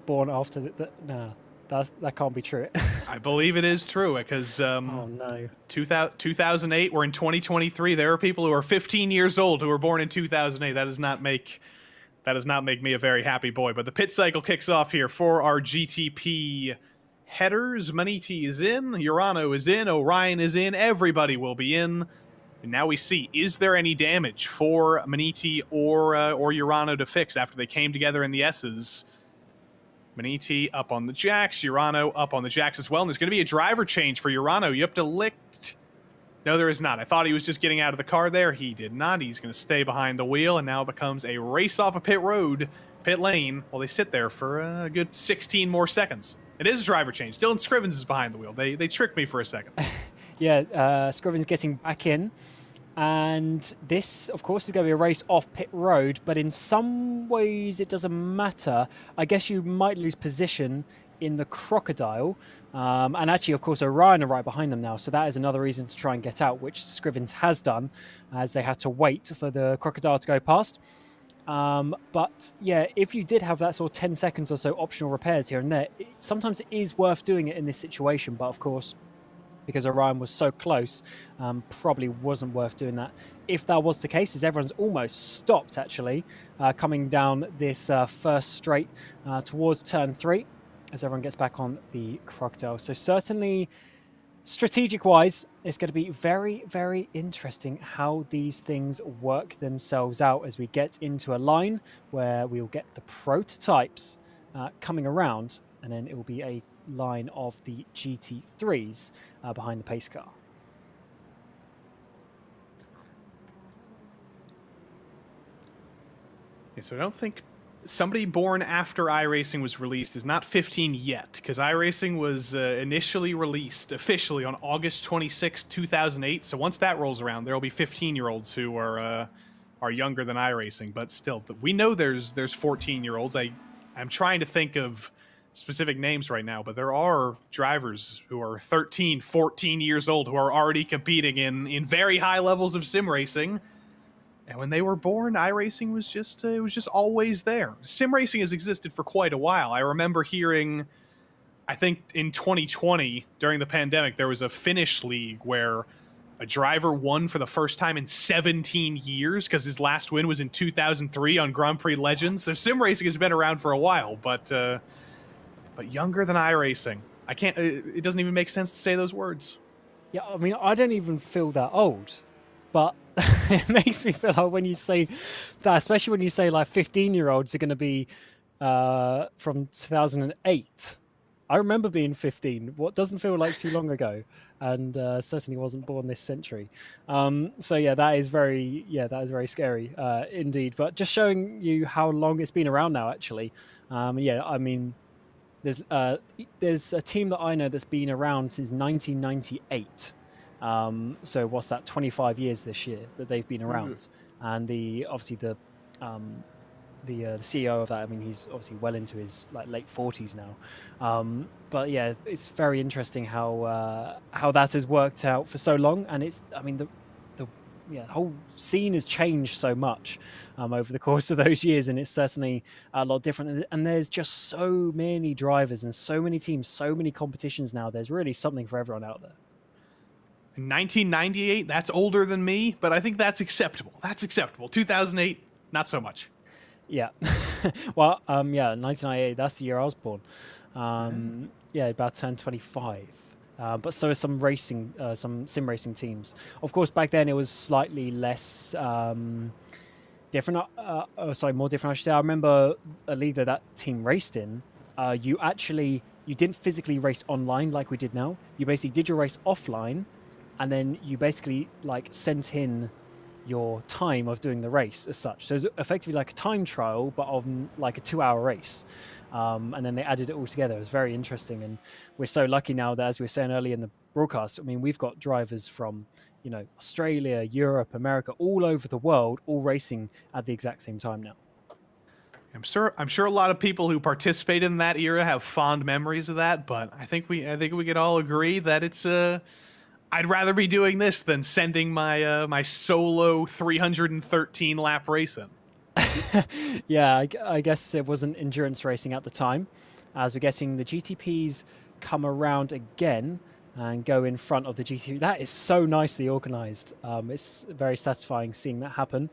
born after that? Nah, that can't be true. I believe it is true, because oh no, 2008. We're in 2023. There are people who are 15 years old who were born in 2008. That does not make me a very happy boy. But the pit cycle kicks off here for our GTP headers. Maniti is in, Urano is in, Orion is in. Everybody will be in. And now we see, is there any damage for Maniti or Urano to fix after they came together in the S's? Maniti up on the jacks, Urano up on the jacks as well. And there's going to be a driver change for Urano. You have to lift. No, there is not. I thought he was just getting out of the car there. He did not. He's going to stay behind the wheel, and now it becomes a race off a pit lane, while they sit there for a good 16 more seconds. It is a driver change. Dylan Scrivens is behind the wheel. They tricked me for a second. Yeah, Scrivens getting back in. And this, of course, is going to be a race off pit road, but in some ways it doesn't matter. I guess you might lose position in the Crocodile. And actually, of course, Orion are right behind them now, so that is another reason to try and get out, which Scrivens has done, as they had to wait for the Crocodile to go past. But yeah, if you did have that sort of 10 seconds or so optional repairs here and there, sometimes it is worth doing it in this situation. But of course, because Orion was so close, probably wasn't worth doing that. If that was the case, as everyone's almost stopped actually, coming down this first straight towards turn 3, as everyone gets back on the Crocodile. So certainly, strategic-wise, it's going to be very, very interesting how these things work themselves out as we get into a line where we'll get the prototypes coming around, and then it will be a line of the GT3s behind the pace car. Yeah, so I don't think somebody born after iRacing was released is not 15 yet, because iRacing was initially released officially on August 26, 2008. So once that rolls around, there will be 15-year-olds who are younger than iRacing. But still, we know there's 14-year-olds. I'm trying to think of specific names right now, but there are drivers who are 13, 14 years old who are already competing in very high levels of sim racing. And when they were born, iRacing was just always there. Sim racing has existed for quite a while. I remember hearing, I think in 2020 during the pandemic, there was a Finnish league where a driver won for the first time in 17 years because his last win was in 2003 on Grand Prix Legends. So sim racing has been around for a while, but younger than iRacing. I can't. It doesn't even make sense to say those words. Yeah, I mean, I don't even feel that old, but it makes me feel like when you say that, especially when you say like 15-year-olds are going to be from 2008. I remember being 15. What doesn't feel like too long ago, and certainly wasn't born this century. So yeah, that is very scary indeed. But just showing you how long it's been around now, actually. Yeah, I mean, there's a team that I know that's been around since 1998. So what's that? 25 years this year that they've been around, and the CEO of that, I mean, he's obviously well into his late 40s now. But yeah, it's very interesting how that has worked out for so long, and it's, I mean, the whole scene has changed so much over the course of those years, and it's certainly a lot different. And there's just so many drivers and so many teams, so many competitions now. There's really something for everyone out there. 1998, that's older than me, but I think that's acceptable. 2008, not so much. Yeah. Well, yeah, 1998, that's the year I was born. Yeah, about turned 25. But so are some sim racing teams. Of course, back then it was slightly less different. More different, I should say. I remember a league that team raced in. You didn't physically race online like we did now. You basically did your race offline, and then you basically sent in your time of doing the race as such. So it's effectively like a time trial, but on a 2-hour race. And then they added it all together. It was very interesting. And we're so lucky now that, as we were saying earlier in the broadcast, I mean, we've got drivers from, Australia, Europe, America, all over the world, all racing at the exact same time now. I'm sure a lot of people who participated in that era have fond memories of that, but I think we could all agree that it's I'd rather be doing this than sending my solo 313 lap race in. Yeah, I guess it wasn't endurance racing at the time, as we're getting the GTPs come around again and go in front of the GT3. That is so nicely organized. It's very satisfying seeing that happen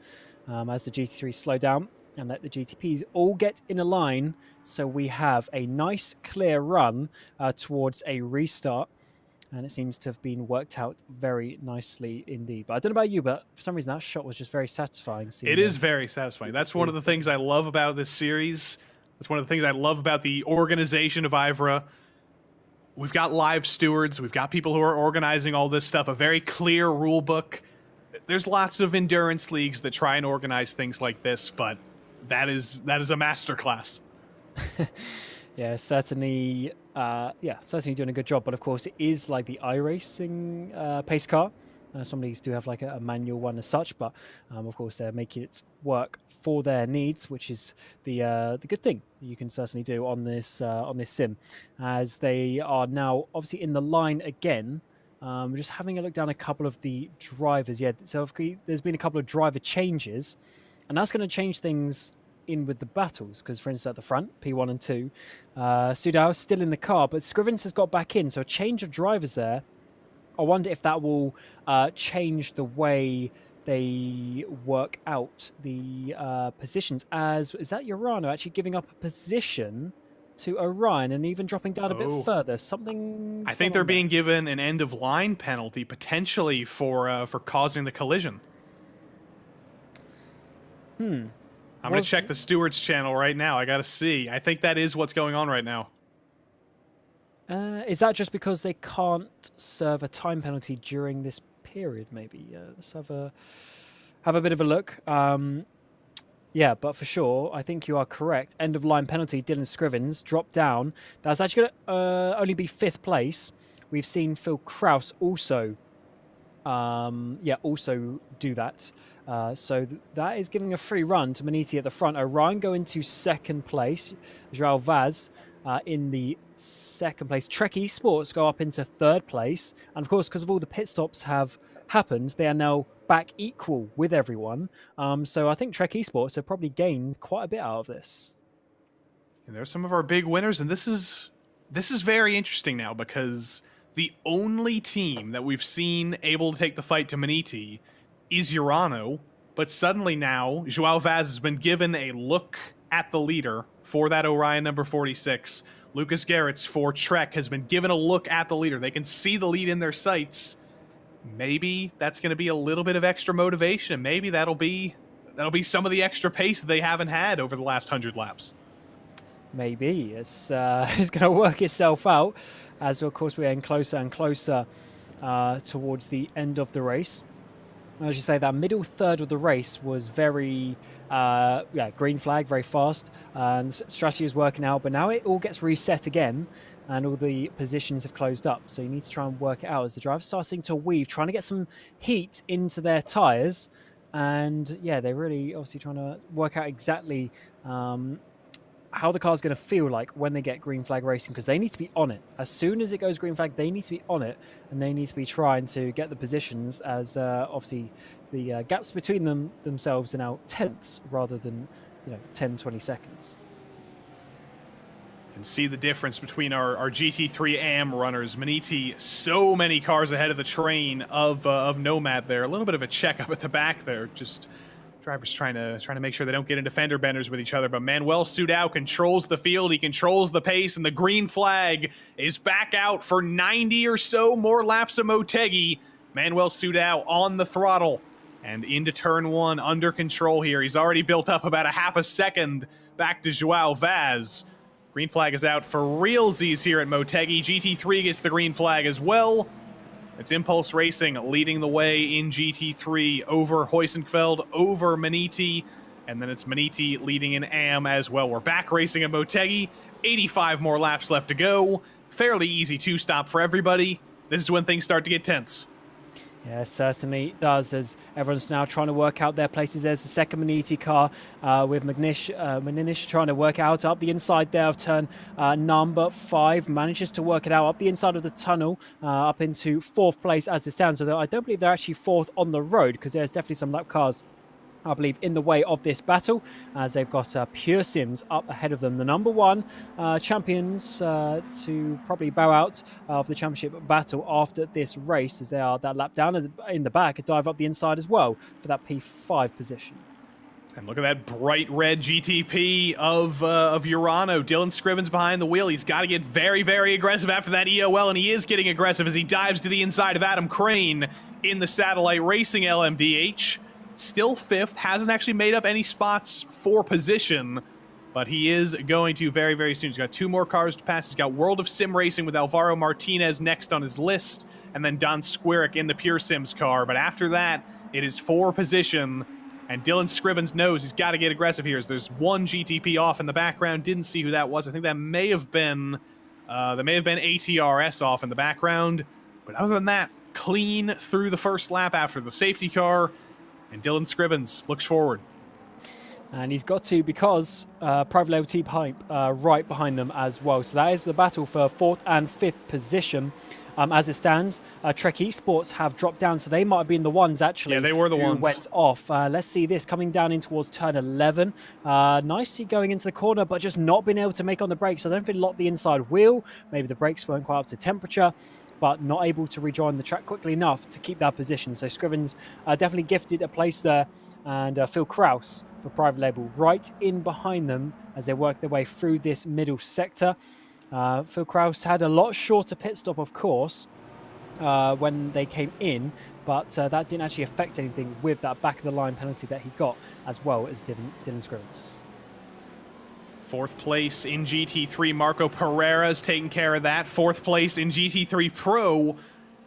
as the GT3 slow down and let the GTPs all get in a line, so we have a nice clear run towards a restart. And it seems to have been worked out very nicely indeed. But I don't know about you, but for some reason that shot was just very satisfying. It is very satisfying. That's one of the things I love about this series. That's one of the things I love about the organization of IVRA. We've got live stewards. We've got people who are organizing all this stuff. A very clear rule book. There's lots of endurance leagues that try and organize things like this, but that is a masterclass. Yeah, certainly. Certainly doing a good job. But of course, it is like the iRacing pace car. Some leagues do have a manual one as such, but of course they're making it work for their needs, which is the good thing you can certainly do on this sim, as they are now obviously in the line again. Just having a look down a couple of the drivers. Yeah, so there's been a couple of driver changes, and that's going to change things in with the battles, because for instance at the front, P1 and 2, Sudao is still in the car, but Scrivens has got back in, so a change of drivers there I wonder if that will change the way they work out the positions. As is that Urano actually giving up a position to Orion and even dropping down a bit further? Something. I think they're being given an end of line penalty potentially for causing the collision. I'm going to check the stewards channel right now. I got to see. I think that is what's going on right now. Is that just because they can't serve a time penalty during this period? Maybe. Let's have a bit of a look. Yeah, but for sure, I think you are correct. End of line penalty. Dylan Scrivens dropped down. That's actually going to only be 5th place. We've seen Phil Kraus also. Also do that. So that is giving a free run to Maniti at the front. Orion going to 2nd place. Joao Vaz in the 2nd place. Trek Esports go up into 3rd place. And of course, because of all the pit stops have happened, they are now back equal with everyone. So I think Trek Esports have probably gained quite a bit out of this. And there's some of our big winners, and this is very interesting now because the only team that we've seen able to take the fight to Maniti is Urano, but suddenly now Joao Vaz has been given a look at the leader for that Orion number 46. Lucas Garrett's for Trek has been given a look at the leader. They can see the lead in their sights. Maybe that's going to be a little bit of extra motivation. Maybe that'll be some of the extra pace that they haven't had over the last 100 laps. Maybe it's going to work itself out as, of course, we're getting closer and closer towards the end of the race. As you say, that middle third of the race was very, green flag, very fast, and strategy is working out. But now it all gets reset again, and all the positions have closed up. So you need to try and work it out as the driver's starting to weave, trying to get some heat into their tyres. And yeah, they're really obviously trying to work out exactly how the car's going to feel like when they get green flag racing, because they need to be on it. As soon as it goes green flag, they need to be on it, and they need to be trying to get the positions, as obviously the gaps between themselves are now tenths rather than 10-20 seconds. And see the difference between our GT3 AM runners. Maniti, so many cars ahead of the train of Nomad there. A little bit of a checkup at the back there. Just drivers trying to make sure they don't get into fender benders with each other. But Manuel Sudau controls the field. He controls the pace, and the green flag is back out for 90 or so more laps of Motegi. Manuel Sudau on the throttle and into turn 1 under control here. He's already built up about a half a second back to Joao Vaz. Green flag is out for realsies here at Motegi. GT3 gets the green flag as well. It's Impulse Racing leading the way in GT3 over Heusenfeld, over Maniti, and then it's Maniti leading in AM as well. We're back racing at Motegi. 85 more laps left to go. Fairly easy 2-stop for everybody. This is when things start to get tense. Yeah, certainly does, as everyone's now trying to work out their places. There's the second Maniti car with Maninish trying to work out up the inside there of turn number 5. Manages to work it out up the inside of the tunnel, up into 4th place as it stands. So I don't believe they're actually 4th on the road, because there's definitely some lap cars, I believe, in the way of this battle, as they've got Pure Sims up ahead of them. The number 1 champions to probably bow out of the championship battle after this race, as they are that lap down in the back, a dive up the inside as well for that P5 position. And look at that bright red GTP of Urano. Dylan Scrivens behind the wheel. He's got to get very, very aggressive after that EOL, and he is getting aggressive as he dives to the inside of Adam Crane in the Satellite Racing LMDH. Still 5th, hasn't actually made up any spots for position, but he is going to very, very soon. He's got 2 more cars to pass. He's got World of Sim Racing with Alvaro Martinez next on his list, and then Don Squirick in the Pure Sims car. But after that, it is for position, and Dylan Scrivens knows he's got to get aggressive here. As there's 1 GTP off in the background. Didn't see who that was. I think that may have been ATRS off in the background. But other than that, clean through the first lap after the safety car. And Dylan Scrivens looks forward. And he's got to, because Private Label Team Hype right behind them as well. So that is the battle for 4th and 5th position. As it stands, Trek Esports have dropped down, so they might have been the ones actually. Yeah, they were the who ones. Went off. Let's see this coming down in towards turn 11. Nicely going into the corner, but just not being able to make on the brakes. I don't think it locked the inside wheel. Maybe the brakes weren't quite up to temperature. but not able to rejoin the track quickly enough to keep that position. So Scrivens definitely gifted a place there, and Phil Kraus for Private Label right in behind them as they work their way through this middle sector. Phil Kraus had a lot shorter pit stop, of course, when they came in, but that didn't actually affect anything with that back of the line penalty that he got, as well as Dylan Scrivens. 4th place in GT3, Marco Pereira's taking care of that. 4th place in GT3 Pro.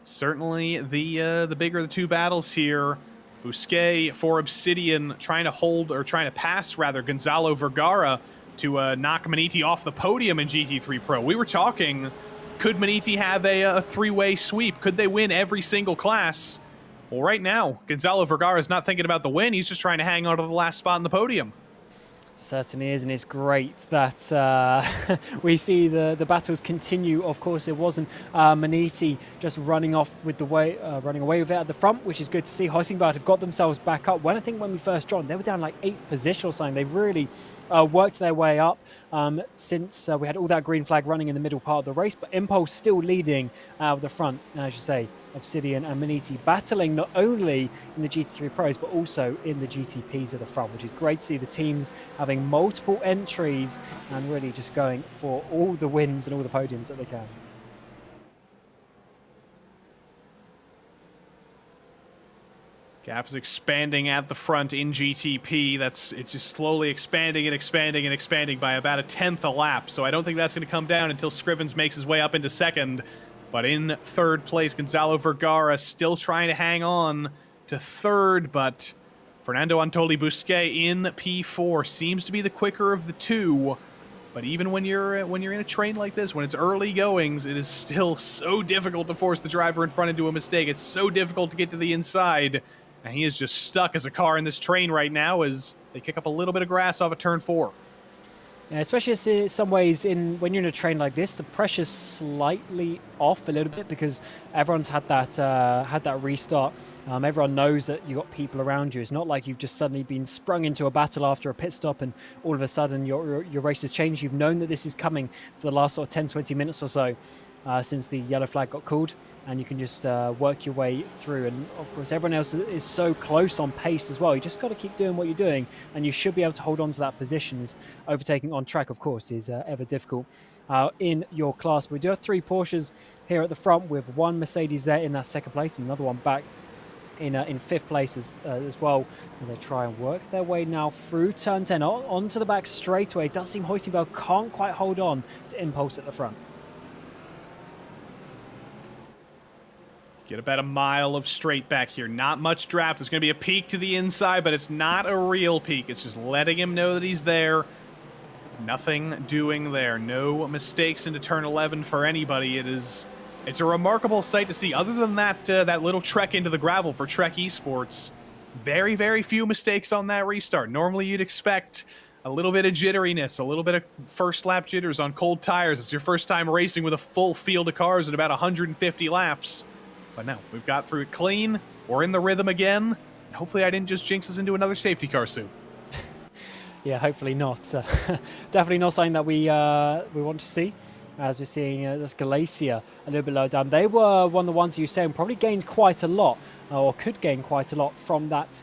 Certainly the bigger of the two battles here. Bousquet for Obsidian trying to pass Gonzalo Vergara to knock Maniti off the podium in GT3 Pro. We were talking, could Maniti have a three-way sweep? Could they win every single class? Well, right now, Gonzalo Vergara is not thinking about the win. He's just trying to hang on to the last spot in the podium. Certainly is, and it's great that we see the battles continue. Of course, it wasn't Maniti just running away with it at the front, which is good to see. Heusingbout have got themselves back up. I think when we first joined, they were down like 8th position or something. They've really worked their way up since we had all that green flag running in the middle part of the race, but Impulse still leading out of the front, as you say. Obsidian and Maniti battling not only in the GT3 Pros but also in the GTPs at the front, which is great to see the teams having multiple entries and really just going for all the wins and all the podiums that they can. Gap is expanding at the front in GTP. It's just slowly expanding and expanding and expanding by about a 10th a lap. So I don't think that's going to come down until Scrivens makes his way up into 2nd. But in 3rd place, Gonzalo Vergara still trying to hang on to 3rd, but Fernando Antoli Bousquet in P4 seems to be the quicker of the two. But even when you're in a train like this, when it's early goings, it is still so difficult to force the driver in front into a mistake. It's so difficult to get to the inside, and he is just stuck as a car in this train right now as they kick up a little bit of grass off of turn 4. Yeah, especially in some ways, when you're in a train like this, the pressure's slightly off a little bit because everyone's had that restart. Everyone knows that you've got people around you. It's not like you've just suddenly been sprung into a battle after a pit stop and all of a sudden your race has changed. You've known that this is coming for the last sort of 10-20 minutes or so since the yellow flag got called, and you can just work your way through. And of course, everyone else is so close on pace as well. You just got to keep doing what you're doing, and you should be able to hold on to that position. As overtaking on track, of course, is ever difficult in your class. We do have 3 Porsches here at the front with 1 Mercedes there in that 2nd place, and another one back in 5th place as well, as they try and work their way now through turn 10 onto the back straightaway. It does seem Heusingbout can't quite hold on to Impulse at the front. Get about a mile of straight back here. Not much draft. There's going to be a peak to the inside, but it's not a real peak. It's just letting him know that he's there. Nothing doing there. No mistakes into turn 11 for anybody. It's a remarkable sight to see. Other than that little trek into the gravel for Trek Esports, very, very few mistakes on that restart. Normally you'd expect a little bit of jitteriness, a little bit of first lap jitters on cold tires. It's your first time racing with a full field of cars at about 150 laps. But no, we've got through it clean. We're in the rhythm again. And hopefully I didn't just jinx us into another safety car soon. Yeah, hopefully not. Definitely not something that we want to see. As we're seeing this Glacier a little bit lower down. They were one of the ones you were saying probably gained quite a lot, or could gain quite a lot from that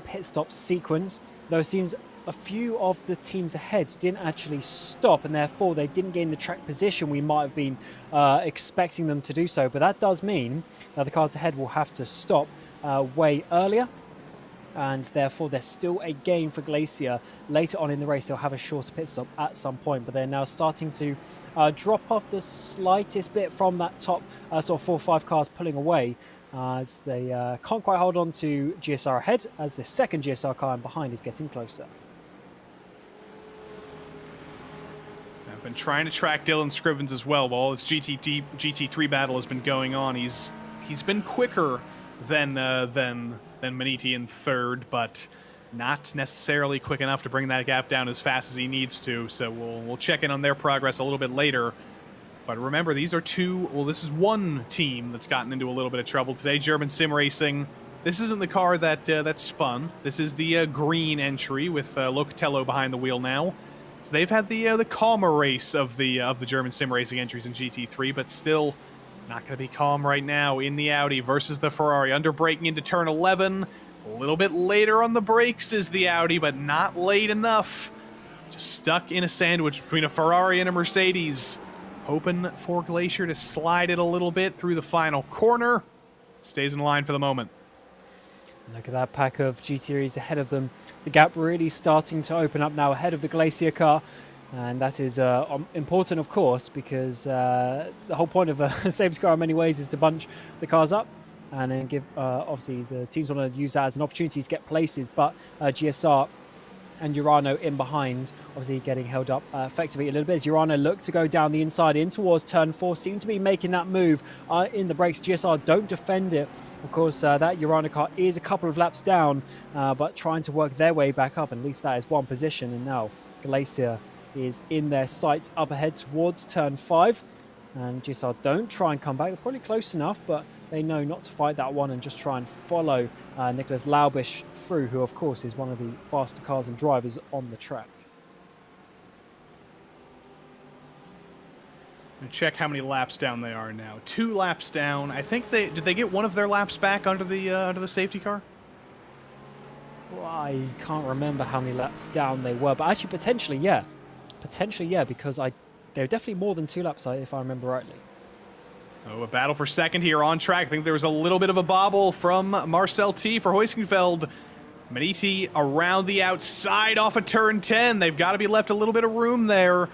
pit stop sequence. Though it seems a few of the teams ahead didn't actually stop, and therefore they didn't gain the track position we might have been expecting them to do so. But that does mean that the cars ahead will have to stop way earlier, and therefore there's still a gain for Glacier. Later on in the race they'll have a shorter pit stop at some point, but they're now starting to drop off the slightest bit from that top sort of 4 or 5 cars pulling away, as they can't quite hold on to GSR ahead, as the second GSR car in behind is getting closer. I've been trying to track Dylan Scrivens as well while this GT3 battle has been going on. He's been quicker than Maniti in 3rd, but not necessarily quick enough to bring that gap down as fast as he needs to. So we'll check in on their progress a little bit later. But remember, this is one team that's gotten into a little bit of trouble today. German Sim Racing. This isn't the car that spun. This is the green entry with Locatello behind the wheel now. So they've had the calmer race of the German Sim Racing entries in GT3, but still Not going to be calm right now in the Audi versus the Ferrari. Under braking into turn 11. A little bit later on the brakes is the Audi, but not late enough. Just stuck in a sandwich between a Ferrari and a Mercedes. Hoping for Glacier to slide it a little bit through the final corner. Stays in line for the moment. Look at that pack of GT3s ahead of them. The gap really starting to open up now ahead of the Glacier car. And that is important, of course, because the whole point of a safety car in many ways is to bunch the cars up and then give, obviously, the teams want to use that as an opportunity to get places. But GSR and Urano in behind, obviously getting held up effectively a little bit. As Urano look to go down the inside in towards turn 4, seem to be making that move in the brakes. GSR don't defend it. Of course, that Urano car is a couple of laps down, but trying to work their way back up. At least that is one position. And now Glacier is in their sights up ahead towards turn 5. And GSR don't try and come back. They're probably close enough, but they know not to fight that one and just try and follow Nicholas Laubish through, who, of course, is one of the faster cars and drivers on the track. Check how many laps down they are now. 2 laps down. I think did they get one of their laps back under the safety car? Well, I can't remember how many laps down they were, but actually potentially, yeah. Potentially, yeah, because they were definitely more than 2 laps, if I remember rightly. Oh, a battle for second here on track. I think there was a little bit of a bobble from Marcel T for Huyskenveld. Maniti around the outside off of turn 10. They've got to be left a little bit of room there.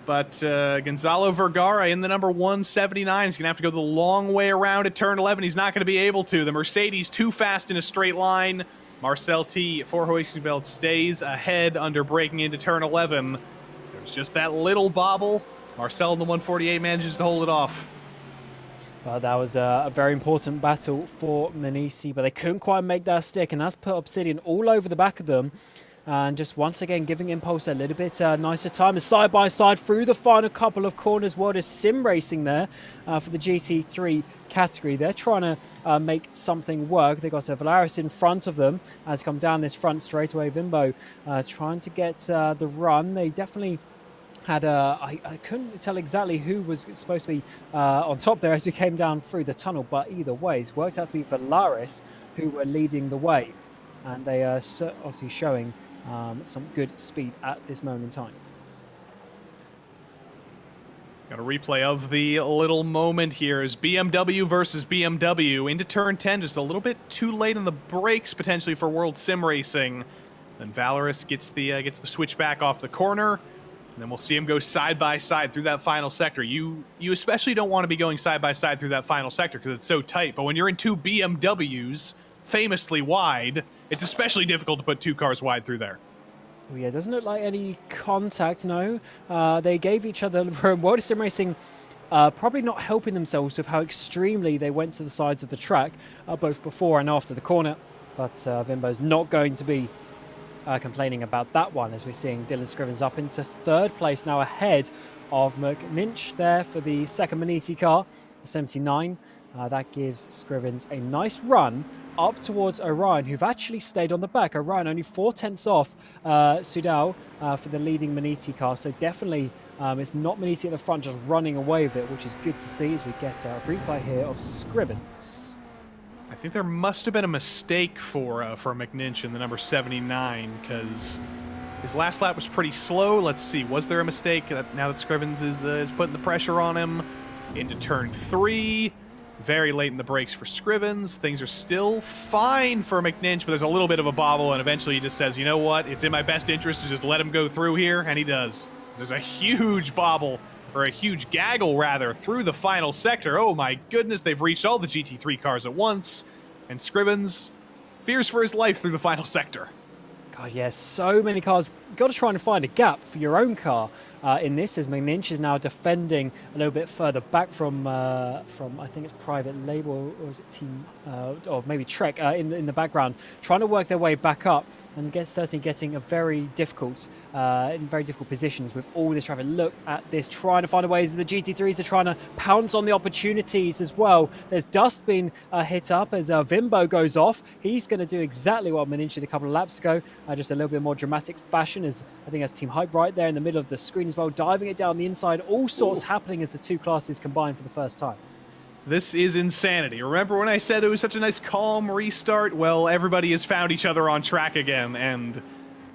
But Gonzalo Vergara in the number 179 is going to have to go the long way around at turn 11. He's not going to be able to. The Mercedes too fast in a straight line. Marcel T for Huyskenveld stays ahead under braking into turn 11. There's just that little bobble. Marcel in the 148 manages to hold it off. But that was a very important battle for Manisi, but they couldn't quite make that stick, and that's put Obsidian all over the back of them. And just once again giving Impulse a little bit nicer time. Side by side through the final couple of corners. World is sim racing there for the GT3 category. They're trying to make something work. They got Valaris in front of them as come down this front straightaway. Vimbo trying to get the run. They definitely had I couldn't tell exactly who was supposed to be on top there as we came down through the tunnel, but either way, it's worked out to be Valaris who were leading the way, and they are obviously showing some good speed at this moment in time. Got a replay of the little moment here as BMW versus BMW into turn 10, just a little bit too late on the brakes potentially for World Sim Racing. Then Valaris gets the switch back off the corner. And then we'll see him go side by side through that final sector. You especially don't want to be going side by side through that final sector because it's so tight. But when you're in 2 BMWs, famously wide, it's especially difficult to put 2 cars wide through there. Well, yeah, doesn't look like any contact, no. They gave each other room. World Sim Racing probably not helping themselves with how extremely they went to the sides of the track, both before and after the corner. But Vimbo's not going to be complaining about that one, as we're seeing Dylan Scrivens up into 3rd place now ahead of McNinch there for the second Manisi car, the 79. That gives Scrivens a nice run up towards Orion, who've actually stayed on the back. Orion only 4/10 off Sudal for the leading Maniti car, so definitely it's not Maniti at the front just running away with it, which is good to see as we get a replay here of Scrivens. I think there must have been a mistake for McNinch in the number 79 because his last lap was pretty slow. Let's see, was there a mistake now that Scrivens is putting the pressure on him into turn 3? Very late in the brakes for Scrivens. Things are still fine for McNinch, but there's a little bit of a bobble, and eventually he just says, you know what, it's in my best interest to just let him go through here, and he does. There's a huge bobble, or a huge gaggle, rather, through the final sector. Oh my goodness, they've reached all the GT3 cars at once, and Scrivens fears for his life through the final sector. God, yeah, so many cars. You've got to try and find a gap for your own car in this, as McNinch is now defending a little bit further back from I think it's Private Label, or is it Team, or maybe Trek in the background, trying to work their way back up and certainly getting a very difficult, in very difficult positions with all this traffic. Look at this, trying to find a way as the GT3s are trying to pounce on the opportunities as well. There's dust being hit up as Vimbo goes off. He's going to do exactly what McNinch did a couple of laps ago, just a little bit more dramatic fashion, as I think that's Team Hype right there in the middle of the screen as well, diving it down the inside. All sorts happening as the 2 classes combine for the first time. This is insanity. Remember when I said it was such a nice calm restart? Well, everybody has found each other on track again, and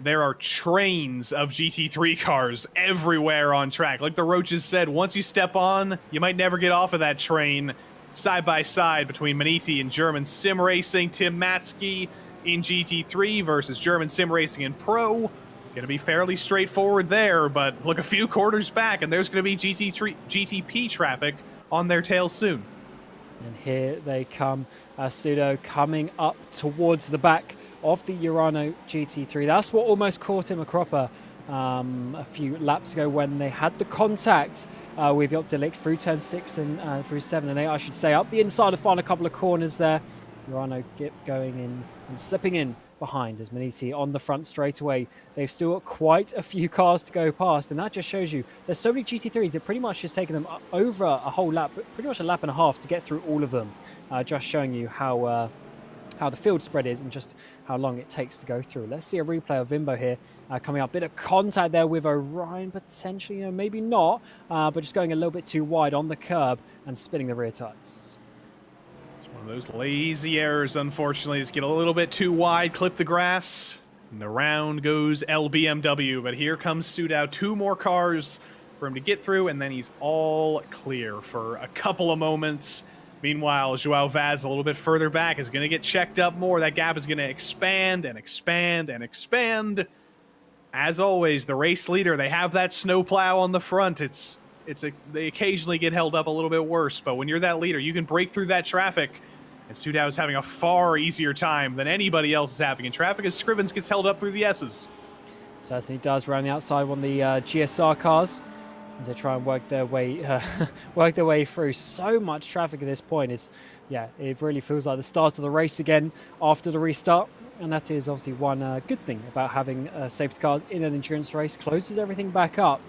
there are trains of GT3 cars everywhere on track. Like the Roaches said, once you step on, you might never get off of that train. Side by side between Motegi and German Sim Racing, Tim Matzke in GT3 versus German Sim Racing in Pro. Going to be fairly straightforward there, but look a few quarters back, and there's going to be GTP traffic on their tail soon. And here they come, Pseudo coming up towards the back of the Urano GT3. That's what almost caught him a cropper a few laps ago when they had the contact with Job de Ligt through turn 6 and through 7 and 8, I should say. Up the inside to find a couple of corners there. Urano going in and slipping in behind as Motegi on the front straight away. They've still got quite a few cars to go past, and that just shows you there's so many GT3s. They're pretty much just taking them over a whole lap, pretty much a lap and a half to get through all of them. Just showing you how the field spread is and just how long it takes to go through. Let's see a replay of Vimbo here coming up. Bit of contact there with Orion potentially, maybe not, but just going a little bit too wide on the curb and spinning the rear tires. One of those lazy errors, unfortunately, is get a little bit too wide, clip the grass, and the round goes LBMW. But here comes Sudau, 2 more cars for him to get through, and then he's all clear for a couple of moments. Meanwhile, Joao Vaz, a little bit further back, is going to get checked up more. That gap is going to expand and expand and expand. As always, the race leader, they have that snowplow on the front. They occasionally get held up a little bit worse, but when you're that leader, you can break through that traffic. And Sudau is having a far easier time than anybody else is having in traffic as Scrivens gets held up through the S's. Certainly does around the outside on the GSR cars as they try and work their way through. So much traffic at this point. It really feels like the start of the race again after the restart. And that is obviously one good thing about having safety cars in an endurance race. Closes everything back up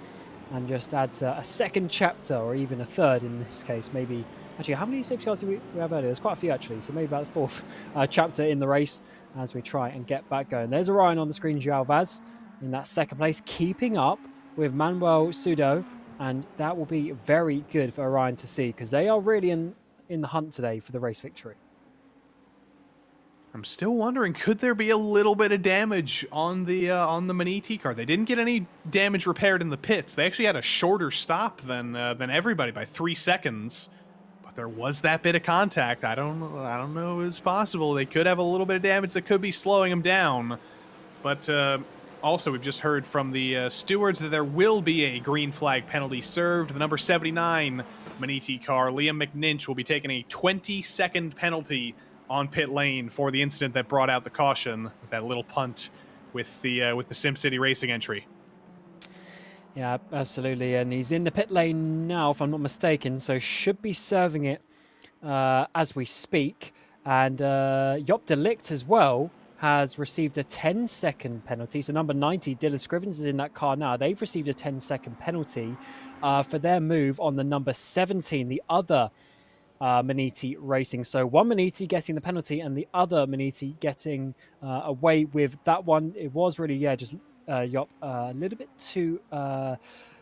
and just adds a second chapter, or even a third in this case. Maybe, actually, how many safety cars did we have earlier? There's quite a few, actually. So maybe about the 4th chapter in the race as we try and get back going. There's Orion on the screen, Joao Vaz in that second place, keeping up with Manuel Pseudo. And that will be very good for Orion to see, because they are really in the hunt today for the race victory. I'm still wondering, could there be a little bit of damage on the Motegi car? They didn't get any damage repaired in the pits. They actually had a shorter stop than everybody by 3 seconds. But there was that bit of contact. I don't know if it's possible. They could have a little bit of damage that could be slowing them down. But also, we've just heard from the stewards that there will be a green flag penalty served. The number 79 Motegi car, Liam McNinch, will be taking a 20-second penalty on pit lane for the incident that brought out the caution, with that little punt with the SimCity Racing entry. Yeah, absolutely, and he's in the pit lane now, if I'm not mistaken, so should be serving it as we speak. And Job de Ligt as well has received a 10-second penalty. So number 90, Dylan Scrivens, is in that car now. They've received a 10-second penalty for their move on the number 17, the other Motegi Racing. So one Motegi getting the penalty and the other Motegi getting away with that one. It was really, just Job a little bit too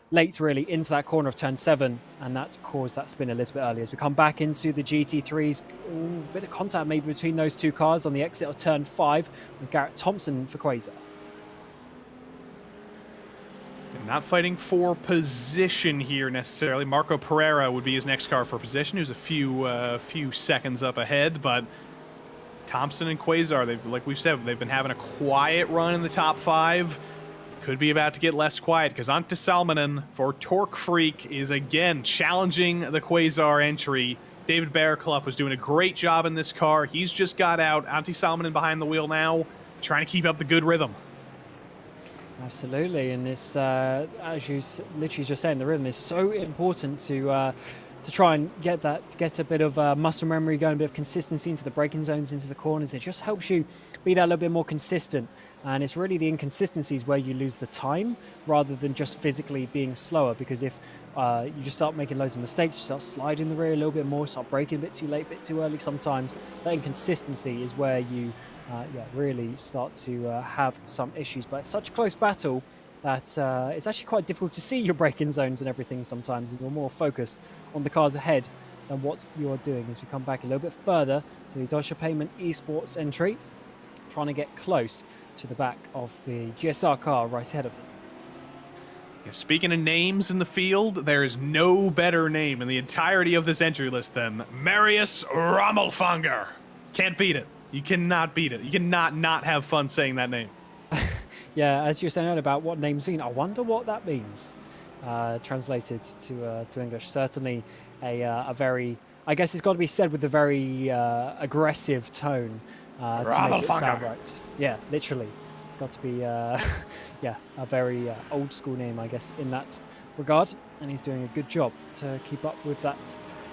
late really into that corner of turn 7, and that caused that spin a little bit early. As we come back into the GT3s, a bit of contact maybe between those two cars on the exit of turn 5 with Garrett Thompson for Quasar. Not fighting for position here necessarily. Marco Pereira would be his next car for position, who's a few seconds up ahead. But Thompson and Quasar, like we've said, they've been having a quiet run in the top 5. Could be about to get less quiet, because Antti Salminen for Torque Freak is again challenging the Quasar entry. David Bearclough was doing a great job in this car. He's just got out. Antti Salminen behind the wheel now, trying to keep up the good rhythm. Absolutely, and it's as you literally just saying, the rhythm is so important to try and get a bit of muscle memory going, a bit of consistency into the braking zones, into the corners. It just helps you be that little bit more consistent, and it's really the inconsistencies where you lose the time rather than just physically being slower, because if you just start making loads of mistakes, you start sliding the rear a little bit more, start braking a bit too late, a bit too early sometimes, that inconsistency is where you really start to have some issues. But it's such a close battle that it's actually quite difficult to see your braking zones and everything sometimes, and you're more focused on the cars ahead then what you're doing is we come back a little bit further to the Dodger Payment Esports entry, trying to get close to the back of the GSR car right ahead of them. Yeah, speaking of names in the field, there is no better name in the entirety of this entry list than Marius Rommelfanger. Can't beat it. You cannot beat it. You cannot not have fun saying that name. Yeah, as you were saying earlier about what names mean, I wonder what that means. Translated to English, certainly a very, I guess it's got to be said with a very aggressive tone to make it sound right. Yeah, literally, it's got to be yeah, a very old school name, I guess, in that regard. And he's doing a good job to keep up with that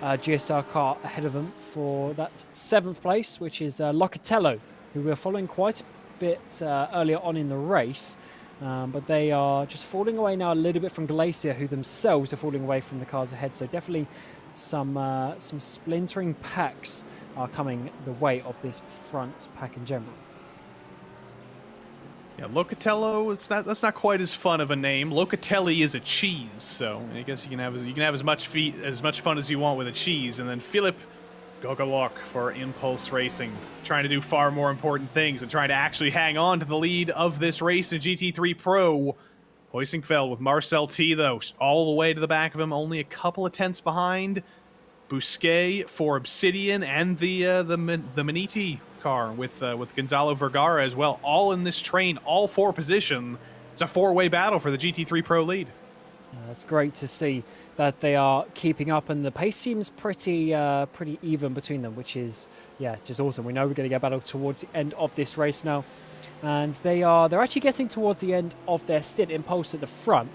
GSR car ahead of him for that 7th place, which is Locatello, who we're following quite a bit earlier on in the race. But they are just falling away now a little bit from Glacier, who themselves are falling away from the cars ahead. So definitely some splintering packs are coming the way of this front pack in general. Yeah, Locatello, that's not quite as fun of a name. Locatelli is a cheese, so I guess you can have as much fun as you want with a cheese. And then Philip Gogolok for Impulse Racing, trying to do far more important things and trying to actually hang on to the lead of this race in GT3 Pro. Hoisingfeld with Marcel T, though, all the way to the back of him, only a couple of tenths behind. Bousquet for Obsidian and the Maniti car with Gonzalo Vergara as well, all in this train, all 4 position. It's a 4-way battle for the GT3 Pro lead. It's great to see that they are keeping up, and the pace seems pretty even between them, which is, yeah, just awesome. We know we're going to get battle towards the end of this race now, and they're actually getting towards the end of their stint. Impulse at the front.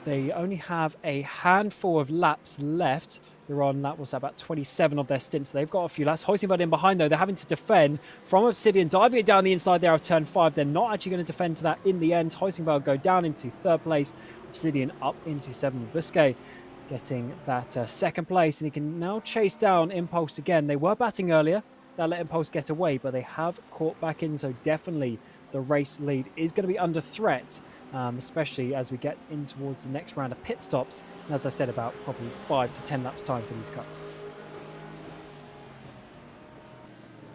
They only have a handful of laps left. They're on lap, what's that, about 27 of their stints. So they've got a few laps. Hoisingfeld in behind, though. They're having to defend from Obsidian, diving it down the inside there of turn 5. They're not actually going to defend to that in the end. Hoisingfeld go down into 3rd place. Obsidian up into 7th. Bousquet getting that 2nd place, and he can now chase down Impulse again. They were batting earlier. That let Impulse get away, but they have caught back in, so definitely the race lead is going to be under threat, especially as we get in towards the next round of pit stops. And as I said, about probably 5 to 10 laps time for these cars.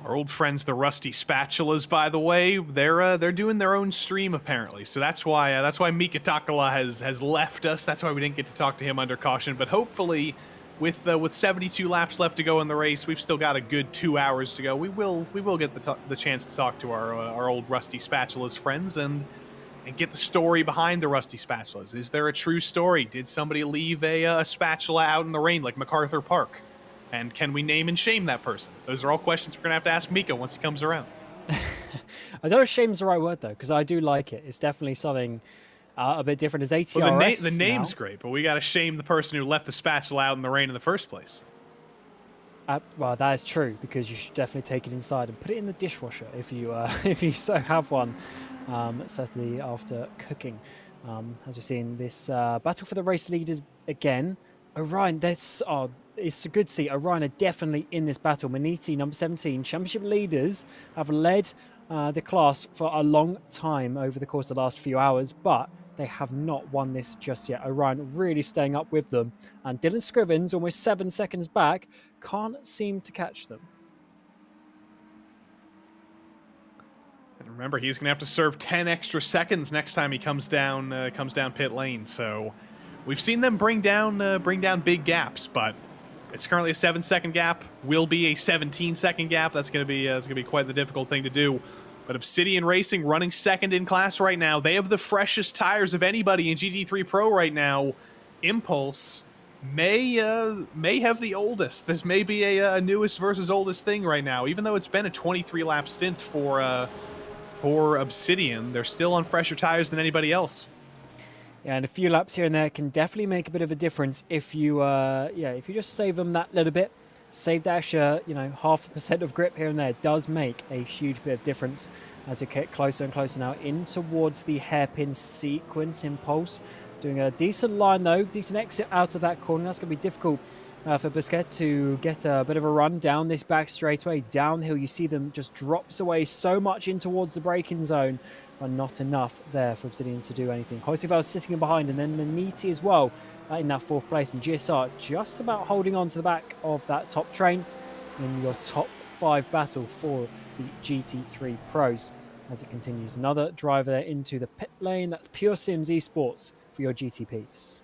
Our old friends, the Rusty Spatulas, by the way, they're doing their own stream apparently. So that's why Mika Takala has left us. That's why we didn't get to talk to him under caution. But hopefully, with 72 laps left to go in the race, we've still got a good 2 hours to go. We will get the chance to talk to our old Rusty Spatulas friends and get the story behind the Rusty Spatulas. Is there a true story? Did somebody leave a spatula out in the rain like MacArthur Park? And can we name and shame that person? Those are all questions we're going to have to ask Mika once he comes around. I don't know if shame's the right word, though, because I do like it. It's definitely something a bit different as ATRS. Well, the name's great, but we got to shame the person who left the spatula out in the rain in the first place. Well, that is true, because you should definitely take it inside and put it in the dishwasher if you if you so have one, certainly after cooking. As we're seeing this battle for the race leaders again. Orion, it's a good to see. Orion are definitely in this battle. Maniti, number 17, championship leaders, have led the class for a long time over the course of the last few hours, but they have not won this just yet. Orion really staying up with them, and Dylan Scrivens, almost 7 seconds back, can't seem to catch them. And remember, he's going to have to serve 10 extra seconds next time he comes down pit lane. So we've seen them bring down big gaps, but it's currently a 7-second gap. Will be a 17-second gap. That's going to be quite the difficult thing to do. But Obsidian Racing running 2nd in class right now. They have the freshest tires of anybody in GT3 Pro right now. Impulse may have the oldest. This may be a newest versus oldest thing right now. Even though it's been a 23-lap stint for Obsidian, they're still on fresher tires than anybody else. Yeah, and a few laps here and there can definitely make a bit of a difference if you if you just save them that little bit. Save that extra, 0.5% of grip here and there does make a huge bit of difference as we get closer and closer now in towards the hairpin sequence. Impulse doing a decent line though, decent exit out of that corner. That's going to be difficult for Bousquet to get a bit of a run down this back straightaway. Downhill, you see them just drops away so much in towards the braking zone, but not enough there for Obsidian to do anything. Hoisingfeld sitting in behind, and then Maniti as well, in that 4th place, and GSR just about holding on to the back of that top train in your top 5 battle for the GT3 Pros as it continues. Another driver there into the pit lane. That's Pure Sims Esports for your GTPs.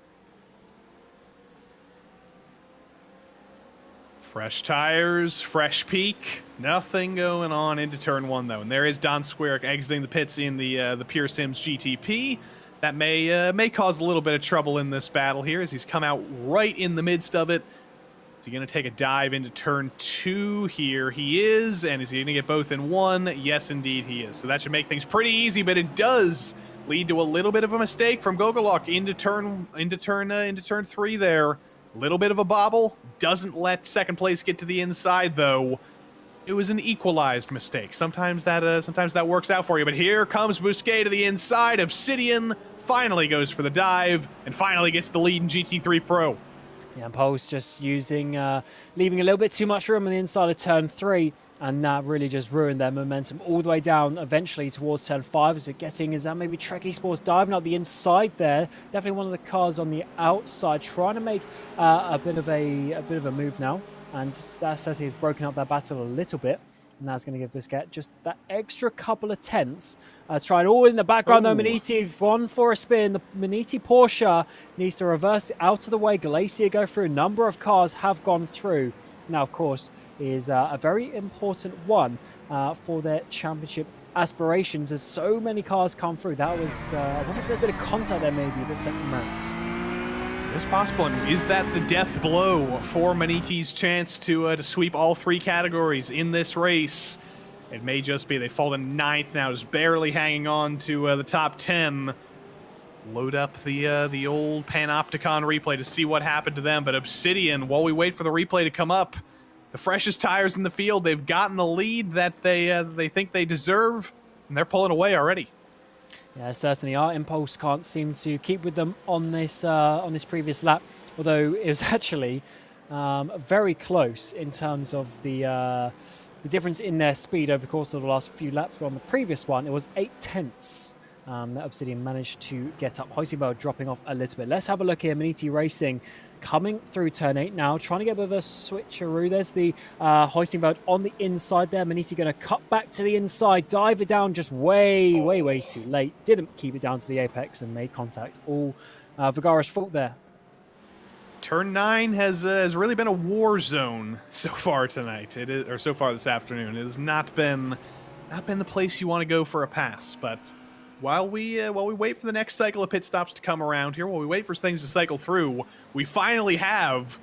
Fresh tires, fresh peak, nothing going on into turn 1 though. And there is Don Square exiting the pits in the Pure Sims GTP. That may cause a little bit of trouble in this battle here as he's come out right in the midst of it. Is he going to take a dive into turn 2 here? He is, and is he going to get both in one? Yes, indeed he is. So that should make things pretty easy, but it does lead to a little bit of a mistake from Gogolok into turn 3 there. Little bit of a bobble. Doesn't let second place get to the inside, though. It was an equalized mistake. Sometimes that works out for you, but here comes Bousquet to the inside. Obsidian finally goes for the dive and finally gets the lead in GT3 Pro. Yeah, and Pole's just leaving a little bit too much room on the inside of turn 3, and that really just ruined their momentum all the way down eventually towards turn 5 as we're getting, is that maybe Trek Esports diving up the inside there. Definitely one of the cars on the outside trying to make a bit of a move now, and that certainly has broken up that battle a little bit. And that's going to give Bousquet just that extra couple of tenths. Trying all in the background though. Maniti one for a spin. The Maniti Porsche needs to reverse it out of the way. Glacier go through. A number of cars have gone through. Now, of course, is a very important one for their championship aspirations as so many cars come through. That was, I wonder if there's a bit of contact there maybe the second round. It's possible, and is that the death blow for Maniti's chance to sweep all 3 categories in this race? It may just be. They fall to 9th now, just barely hanging on to the top 10. Load up the old Panopticon replay to see what happened to them, but Obsidian, while we wait for the replay to come up, the freshest tires in the field, they've gotten the lead that they think they deserve, and they're pulling away already. Yeah, certainly are. Impulse can't seem to keep with them on this previous lap, although it was actually very close in terms of the difference in their speed over the course of the last few laps. Where on the previous one, it was 8 tenths that Obsidian managed to get up. Hoisingbell dropping off a little bit. Let's have a look here. Maniti Racing coming through turn 8 now, trying to get a bit of a switcheroo. There's the Hoisingbell on the inside there. Maniti going to cut back to the inside, dive it down just way too late. Didn't keep it down to the apex and made contact. All Vergara's fault there. Turn 9 has really been a war zone so far tonight. It is, or so far this afternoon. It has not been the place you want to go for a pass, but while we wait for the next cycle of pit stops to come around here, while we wait for things to cycle through, we finally have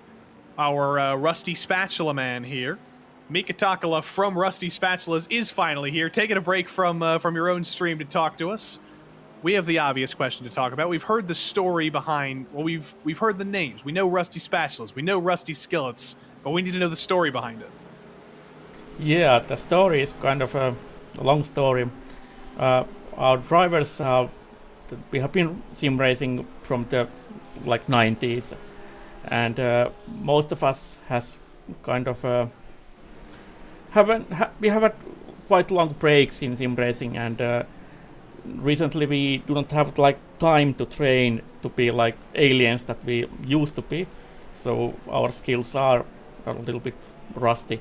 our Rusty Spatula man here. Mika Takala from Rusty Spatulas is finally here, taking a break from your own stream to talk to us. We have the obvious question to talk about. We've heard the story behind, well, we've heard the names. We know Rusty Spatulas, we know Rusty Skillets, but we need to know the story behind it. Yeah, the story is kind of a long story. Our drivers, we have been sim racing from the 90s, and most of us has kind of we have had quite long breaks in sim racing, and recently we do not have time to train to be like aliens that we used to be, so our skills are a little bit rusty.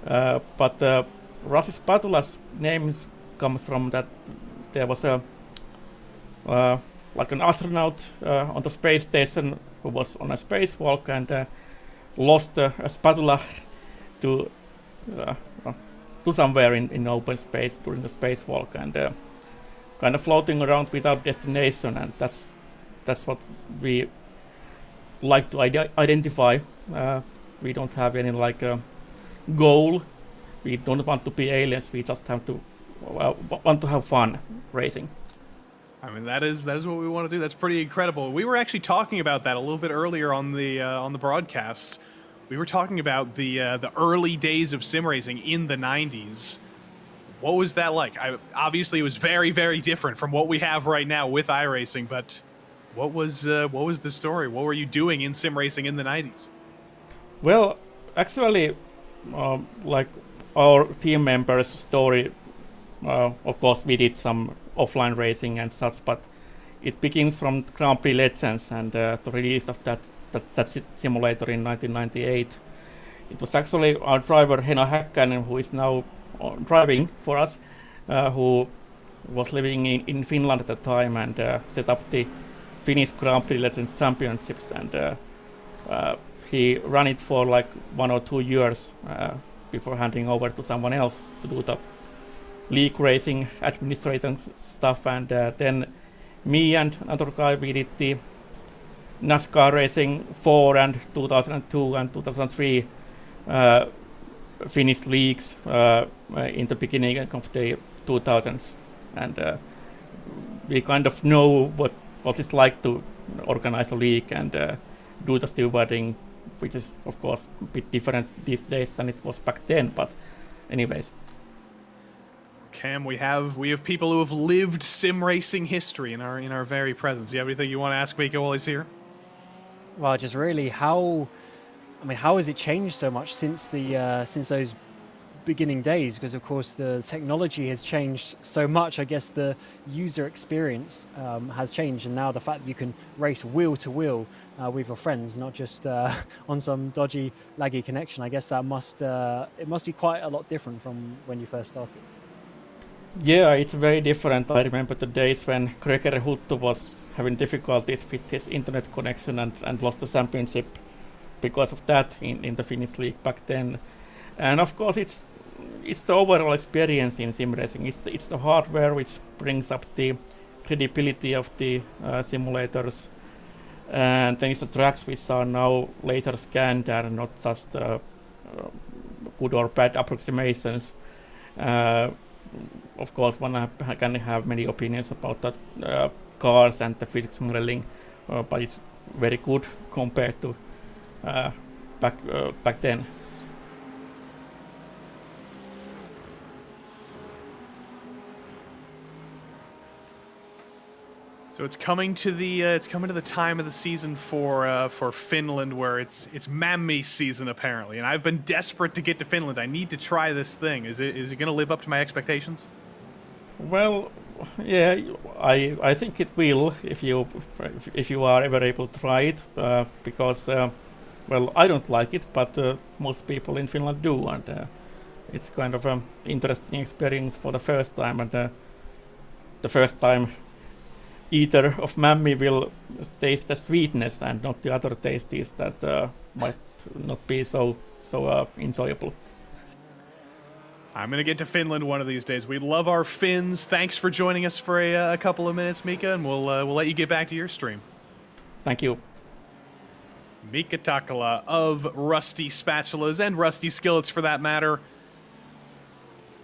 But Rusty Spatula's name comes from that there was a an astronaut on the space station who was on a spacewalk and lost a spatula to somewhere in open space during the spacewalk, and kind of floating around without destination, and that's what we like to identify. We don't have any goal. We don't want to be aliens. We just have to want to have fun racing. I mean, that is what we want to do. That's pretty incredible. We were actually talking about that a little bit earlier on the broadcast. We were talking about the early days of sim racing in the 90s. What was that like? Obviously, it was very, very different from what we have right now with iRacing. But what was the story? What were you doing in sim racing in the 90s? Well, actually, our team members' story. Of course, we did some offline racing and such, but it begins from Grand Prix Legends and the release of that simulator in 1998. It was actually our driver Henna Häkkänen, who is now driving for us, who was living in Finland at the time and set up the Finnish Grand Prix Legends Championships, and he ran it for like 1 or 2 years before handing over to someone else to do the league racing administrator stuff, and then me and another guy, we did the NASCAR Racing 4 and 2002 and 2003 Finnish leagues in the beginning of the 2000s, and we kind of know what it's like to organize a league and do the stewarding, which is of course a bit different these days than it was back then, but anyways. Cam, we have people who have lived sim racing history in our very presence. You have anything you want to ask Mika while he's here? Well, just really how has it changed so much since those beginning days? Because of course the technology has changed so much. I guess the user experience has changed, and now the fact that you can race wheel to wheel with your friends, not just on some dodgy, laggy connection. I guess that must be quite a lot different from when you first started. Yeah, it's very different. I remember the days when Greger Huttu was having difficulties with his internet connection and lost the championship because of that in the Finnish league back then. And of course, it's the overall experience in sim racing. It's the hardware which brings up the credibility of the simulators, and then it's the tracks which are now laser scanned and not just good or bad approximations. Of course, one can have many opinions about that cars and the physics modeling, but it's very good compared to back then. So it's coming to the time of the season for Finland where it's Mammi season apparently, and I've been desperate to get to Finland. I need to try this thing. Is it going to live up to my expectations? Well, yeah, I think it will if you are ever able to try it, because well, I don't like it, but most people in Finland do, and it's kind of an interesting experience for the first time, and the first time eater of Mammi will taste the sweetness and not the other tastes that might not be so enjoyable. I'm going to get to Finland one of these days. We love our Finns. Thanks for joining us for a couple of minutes, Mika, and we'll let you get back to your stream. Thank you. Mika Takala of Rusty Spatulas and Rusty Skillets for that matter.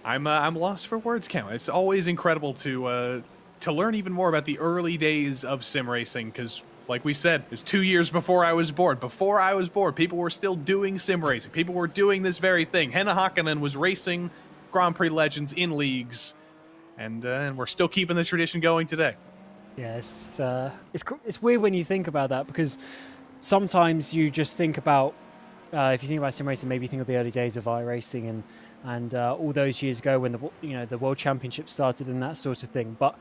I'm lost for words, Cam. It's always incredible to learn even more about the early days of sim racing, because like we said, it was 2 years before I was born. Before I was born, people were still doing sim racing. People were doing this very thing. Henna Häkkänen was racing Grand Prix Legends in leagues, and we're still keeping the tradition going today. Yes, it's weird when you think about that, because sometimes you just think about if you think about sim racing, maybe you think of the early days of iRacing and all those years ago when the World Championship started and that sort of thing, but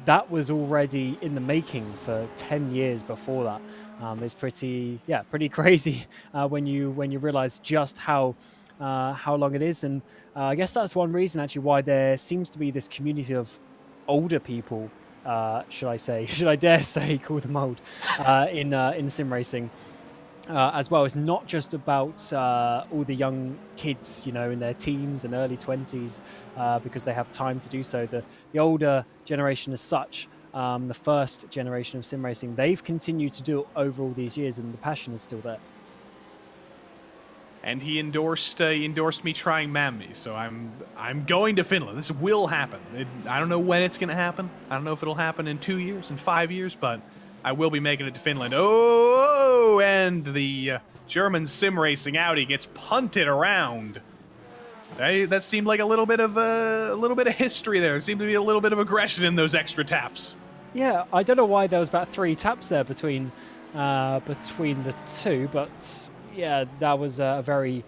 that was already in the making for 10 years before that. It's pretty crazy when you realize just how long it is. And I guess that's one reason actually why there seems to be this community of older people, should I dare say, call them old, in sim racing. As well. It's not just about all the young kids, in their teens and early 20s, because they have time to do so. The older generation as such, the first generation of sim racing, they've continued to do it over all these years, and the passion is still there. And he endorsed me trying Mammi, so I'm going to Finland. This will happen. I don't know when it's going to happen. I don't know if it'll happen in 2 years, in 5 years, but I will be making it to Finland. Oh, and the German sim racing Audi gets punted around. That seemed like a little bit of history there. There seemed to be a little bit of aggression in those extra taps. Yeah, I don't know why there was about 3 taps there between the two, but yeah, that was a very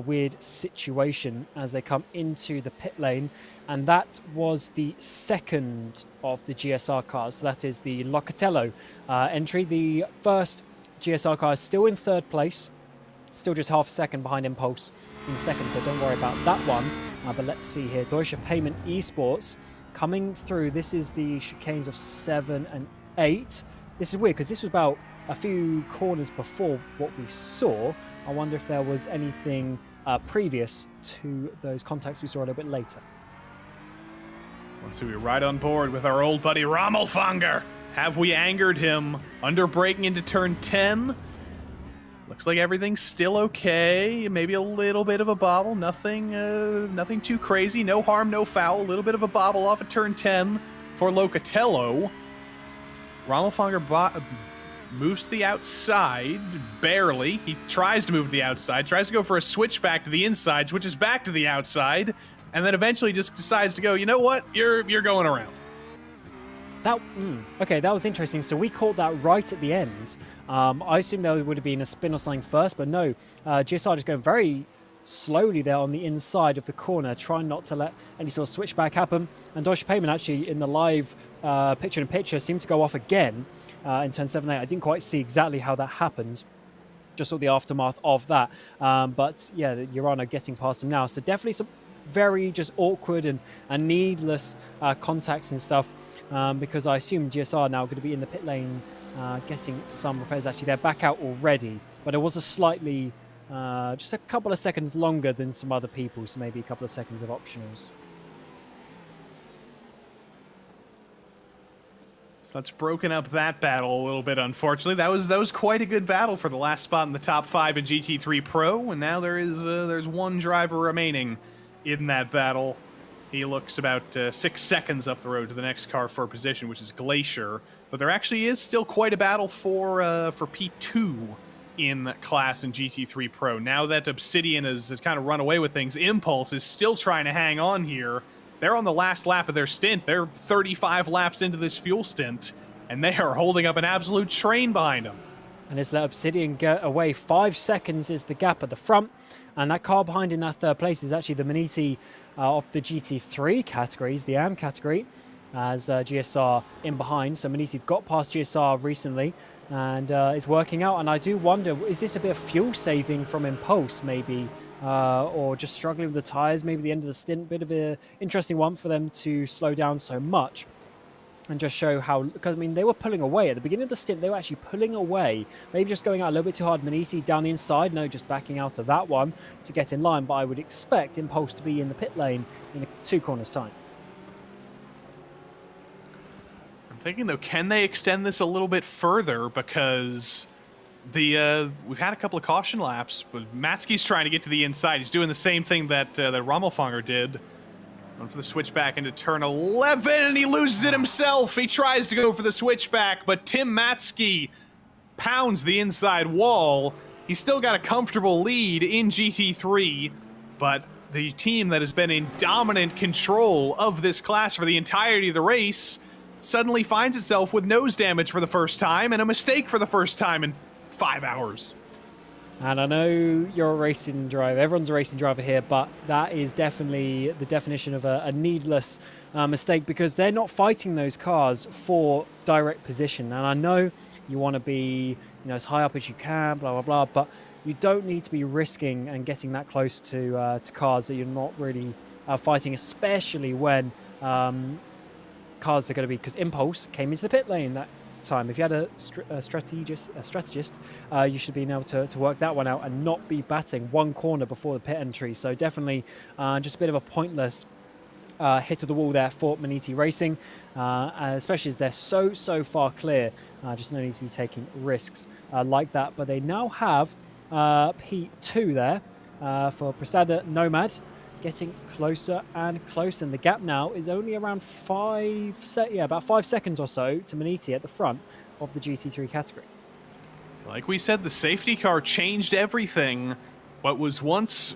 weird situation as they come into the pit lane. And that was the second of the GSR cars. So that is the Locatello entry. The first GSR car is still in third place, still just half a second behind Impulse in second, so don't worry about that one. But let's see here. Deutsche Payment Esports coming through. This is the chicanes of 7 and 8. This is weird because this was about a few corners before what we saw. I wonder if there was anything previous to those contacts we saw a little bit later. Once we were right on board with our old buddy Rommelfanger. Have we angered him? Under braking into turn 10. Looks like everything's still okay. Maybe a little bit of a bobble. Nothing too crazy. No harm, no foul. A little bit of a bobble off at turn 10 for Locatello. Rommelfanger moves to the outside, barely. He tries to move to the outside, tries to go for a switch back to the inside, switches back to the outside, and then eventually just decides to go, you know what? You're going around. Okay, that was interesting. So we caught that right at the end. I assumed there would have been a spin or something first, but no. GSR just going very slowly there on the inside of the corner, trying not to let any sort of switchback happen. And Deutsche Payment actually in the live picture-in-picture seemed to go off again in turn 7-8. I didn't quite see exactly how that happened. Just saw the aftermath of that. But yeah, Urano getting past him now. So definitely some very just awkward and needless contacts and stuff. Because I assume GSR are now going to be in the pit lane getting some repairs. Actually, they're back out already, but it was a slightly, just a couple of seconds longer than some other people, so maybe a couple of seconds of optionals. So that's broken up that battle a little bit, unfortunately. That was quite a good battle for the last spot in the top 5 in GT3 Pro, and now there's one driver remaining in that battle. He looks about 6 seconds up the road to the next car for position, which is Glacier. But there actually is still quite a battle for P2 in class in GT3 Pro. Now that Obsidian has kind of run away with things, Impulse is still trying to hang on here. They're on the last lap of their stint. They're 35 laps into this fuel stint, and they are holding up an absolute train behind them. And as that Obsidian get away, 5 seconds is the gap at the front. And that car behind in that third place is actually the Maniti of the GT3 categories, the AM category, as GSR in behind. So Maniti got past GSR recently and is working out. And I do wonder, is this a bit of fuel saving from Impulse maybe? Or just struggling with the tyres, maybe the end of the stint? Bit of an interesting one for them to slow down so much. And just show how, because I mean, they were pulling away at the beginning of the stint. They were actually pulling away, maybe just going out a little bit too hard. Maniti down the inside, no, just backing out of that one to get in line. But I would expect Impulse to be in the pit lane in 2 corners time. I'm thinking though, can they extend this a little bit further? Because we've had a couple of caution laps, but Matsky's trying to get to the inside. He's doing the same thing that Rommelfanger did. Going for the switchback into turn 11, and he loses it himself. He tries to go for the switchback, but Tim Matsky pounds the inside wall. He's still got a comfortable lead in GT3, but the team that has been in dominant control of this class for the entirety of the race suddenly finds itself with nose damage for the first time and a mistake for the first time in 5 hours. And I know you're a racing driver, everyone's a racing driver here, but that is definitely the definition of a needless mistake, because they're not fighting those cars for direct position. And I know you want to be, as high up as you can, blah, blah, blah, but you don't need to be risking and getting that close to cars that you're not really fighting, especially when cars are going to be, because Impulse came into the pit lane that time. If you had a strategist, you should be able to work that one out and not be batting 1 corner before the pit entry. So definitely just a bit of a pointless hit of the wall there for Maniti Racing, especially as they're so far clear. Just no need to be taking risks like that. But they now have P2 there for Prasada Nomad, getting closer and closer, and the gap now is only around about 5 seconds or so to Maniti at the front of the GT3 category. Like we said, the safety car changed everything. What was once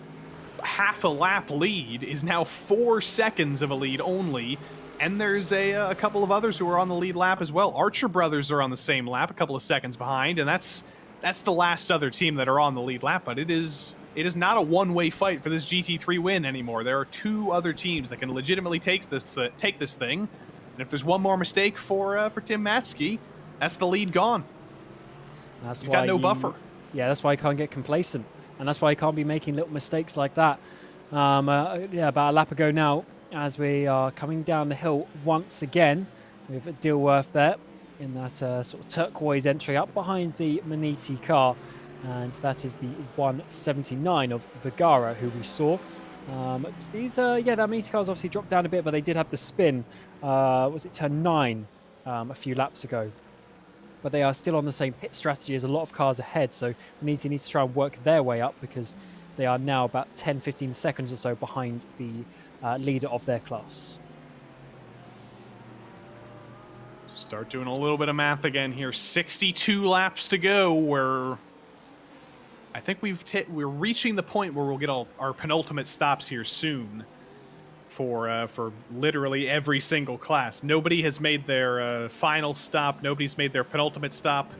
half a lap lead is now 4 seconds of a lead only, and there's a couple of others who are on the lead lap as well. Archer Brothers are on the same lap, a couple of seconds behind, and that's that's the last other team that are on the lead lap, but it is not a one-way fight for this GT3 win anymore. There are 2 other teams that can legitimately take this thing, and if there's one more mistake for Tim Matzke, that's the lead gone. That's He's got no buffer. Yeah, that's why you can't get complacent, and that's why you can't be making little mistakes like that. Yeah, about a lap ago now, as we are coming down the hill once again with Dilworth there in that sort of turquoise entry up behind the Maniti car, and that is the 179 of Vergara, who we saw. Yeah, that Maniti car's obviously dropped down a bit, but they did have the spin. Was it turn 9 a few laps ago? But they are still on the same pit strategy as a lot of cars ahead, so Maniti needs to try and work their way up because they are now about 10-15 seconds or so behind the leader of their class. Start doing a little bit of math again here. 62 laps to go. Where I think we're reaching the point where we'll get our penultimate stops here soon. For literally every single class, nobody has made their final stop. Nobody's made their penultimate stop.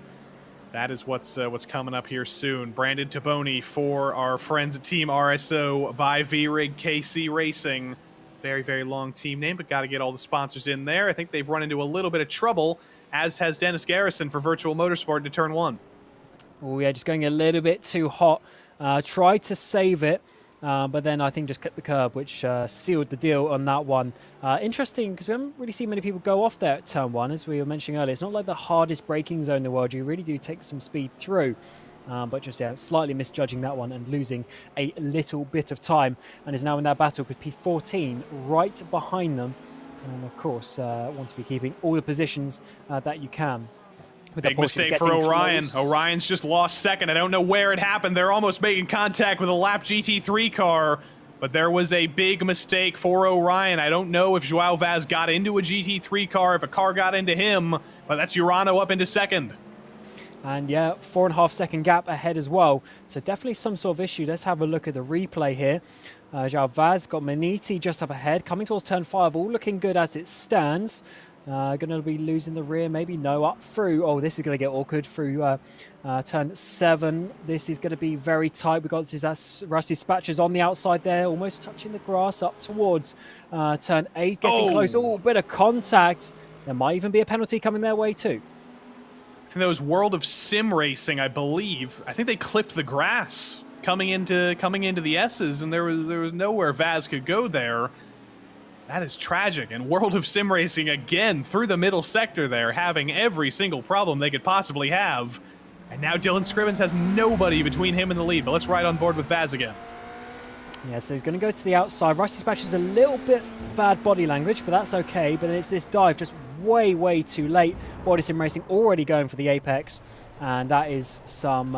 That is what's coming up here soon. Brandon Taboni for our friends at Team RSO by VRig KC Racing. Very, very long team name, but got to get all the sponsors in there. I think they've run into a little bit of trouble, as has Dennis Garrison for Virtual Motorsport into turn 1. Oh yeah, just going a little bit too hot. Tried to save it, but then I think just clipped the curb, which sealed the deal on that one. Interesting, because we haven't really seen many people go off there at turn 1, as we were mentioning earlier. It's not like the hardest braking zone in the world. You really do take some speed through. But just slightly misjudging that one and losing a little bit of time, and is now in that battle with P14 right behind them. And of course, want to be keeping all the positions that you can. Big mistake for Orion. Orion's just lost second. I don't know where it happened. They're almost making contact with a lap GT3 car, but there was a big mistake for Orion. I don't know if Joao Vaz got into a GT3 car, if a car got into him, but that's Urano up into second. And yeah, 4.5 second gap ahead as well. So definitely some sort of issue. Let's have a look at the replay here. Joao Vaz got Maniti just up ahead, coming towards turn 5, all looking good as it stands. Going to be losing the rear, maybe no, up through. Oh, this is going to get awkward through turn 7. This is going to be very tight. We've got this Rusty Spatchers on the outside there, almost touching the grass up towards turn 8, getting close. Oh, bit of contact. There might even be a penalty coming their way too. I think that was World of Sim Racing, I believe. I think they clipped the grass coming into the S's, and there was nowhere Vaz could go there. That is tragic. And World of Sim Racing again through the middle sector there, having every single problem they could possibly have. And now Dylan Scrivens has nobody between him and the lead. But let's ride on board with Vaz again. Yeah, so he's going to go to the outside. Rusty Spatch is a little bit bad body language, but that's okay. But it's this dive just way too late. World of Sim Racing already going for the apex, and that is some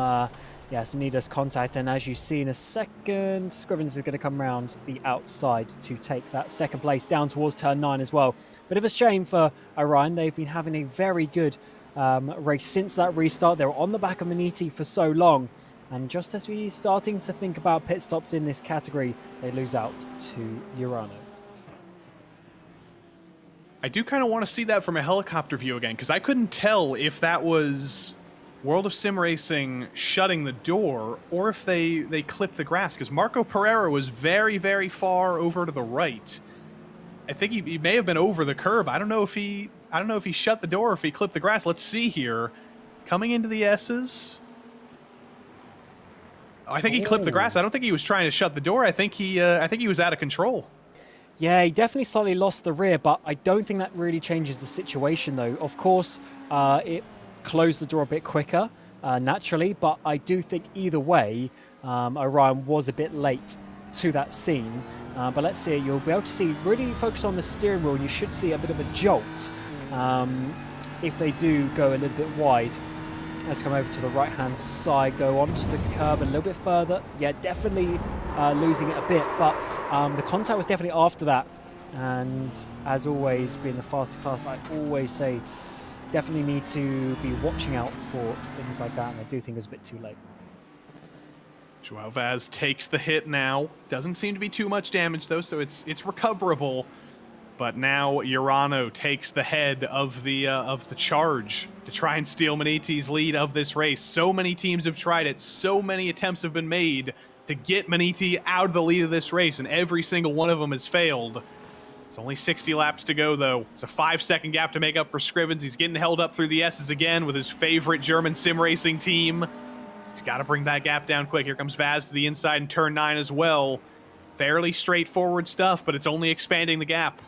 needless contact. And as you see in a second, Scrivens is going to come around the outside to take that second place down towards turn 9 as well. Bit of a shame for Orion. They've been having a very good race since that restart. They were on the back of Maniti for so long, and just as we're starting to think about pit stops in this category, they lose out to Urano. I do kind of want to see that from a helicopter view again, because I couldn't tell if that was World of Sim Racing shutting the door or if they clipped the grass, because Marco Pereira was very far over to the right. I think he may have been over the curb. I don't know if he shut the door or if he clipped the grass. Let's see here. Coming into the S's. I think he clipped the grass. I don't think he was trying to shut the door. I think he was out of control. Yeah, he definitely slightly lost the rear, but I don't think that really changes the situation, though. Of course, it closed the door a bit quicker, naturally, but I do think either way, Orion was a bit late to that scene. But let's see, you'll be able to see, really focus on the steering wheel, and you should see a bit of a jolt if they do go a little bit wide. Let's come over to the right-hand side, go onto the curb a little bit further. Yeah, definitely losing it a bit, but the contact was definitely after that. And as always, being the faster class, I always say definitely need to be watching out for things like that, and I do think it was a bit too late. Joao Vaz takes the hit now. Doesn't seem to be too much damage, though, so it's recoverable. But now Urano takes the head of the charge to try and steal Maniti's lead of this race. So many teams have tried it. So many attempts have been made to get Maniti out of the lead of this race, and every single one of them has failed. It's only 60 laps to go, though. It's a 5-second gap to make up for Scrivens. He's getting held up through the S's again with his favorite German sim racing team. He's got to bring that gap down quick. Here comes Vaz to the inside in turn 9 as well. Fairly straightforward stuff, but it's only expanding the gap.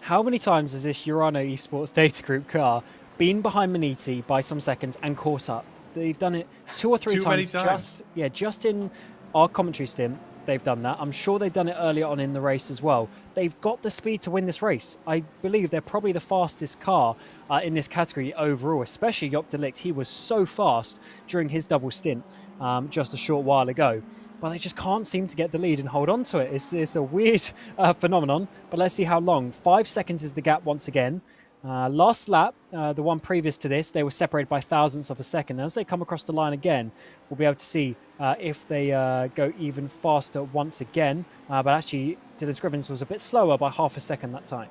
How many times has this Urano Esports Data Group car been behind Maniti by some seconds and caught up? They've done it 2 or 3 Too many times. Just in our commentary stint, they've done that. I'm sure they've done it earlier on in the race as well. They've got the speed to win this race. I believe they're probably the fastest car in this category overall, especially Job de Ligt. He was so fast during his double stint just a short while ago. But they just can't seem to get the lead and hold on to it. It's a weird phenomenon, but let's see how long. 5 seconds is the gap once again. Last lap, the one previous to this, they were separated by thousandths of a second. As they come across the line again, we'll be able to see if they go even faster once again. But actually, Dylan Scrivens was a bit slower by half a second that time.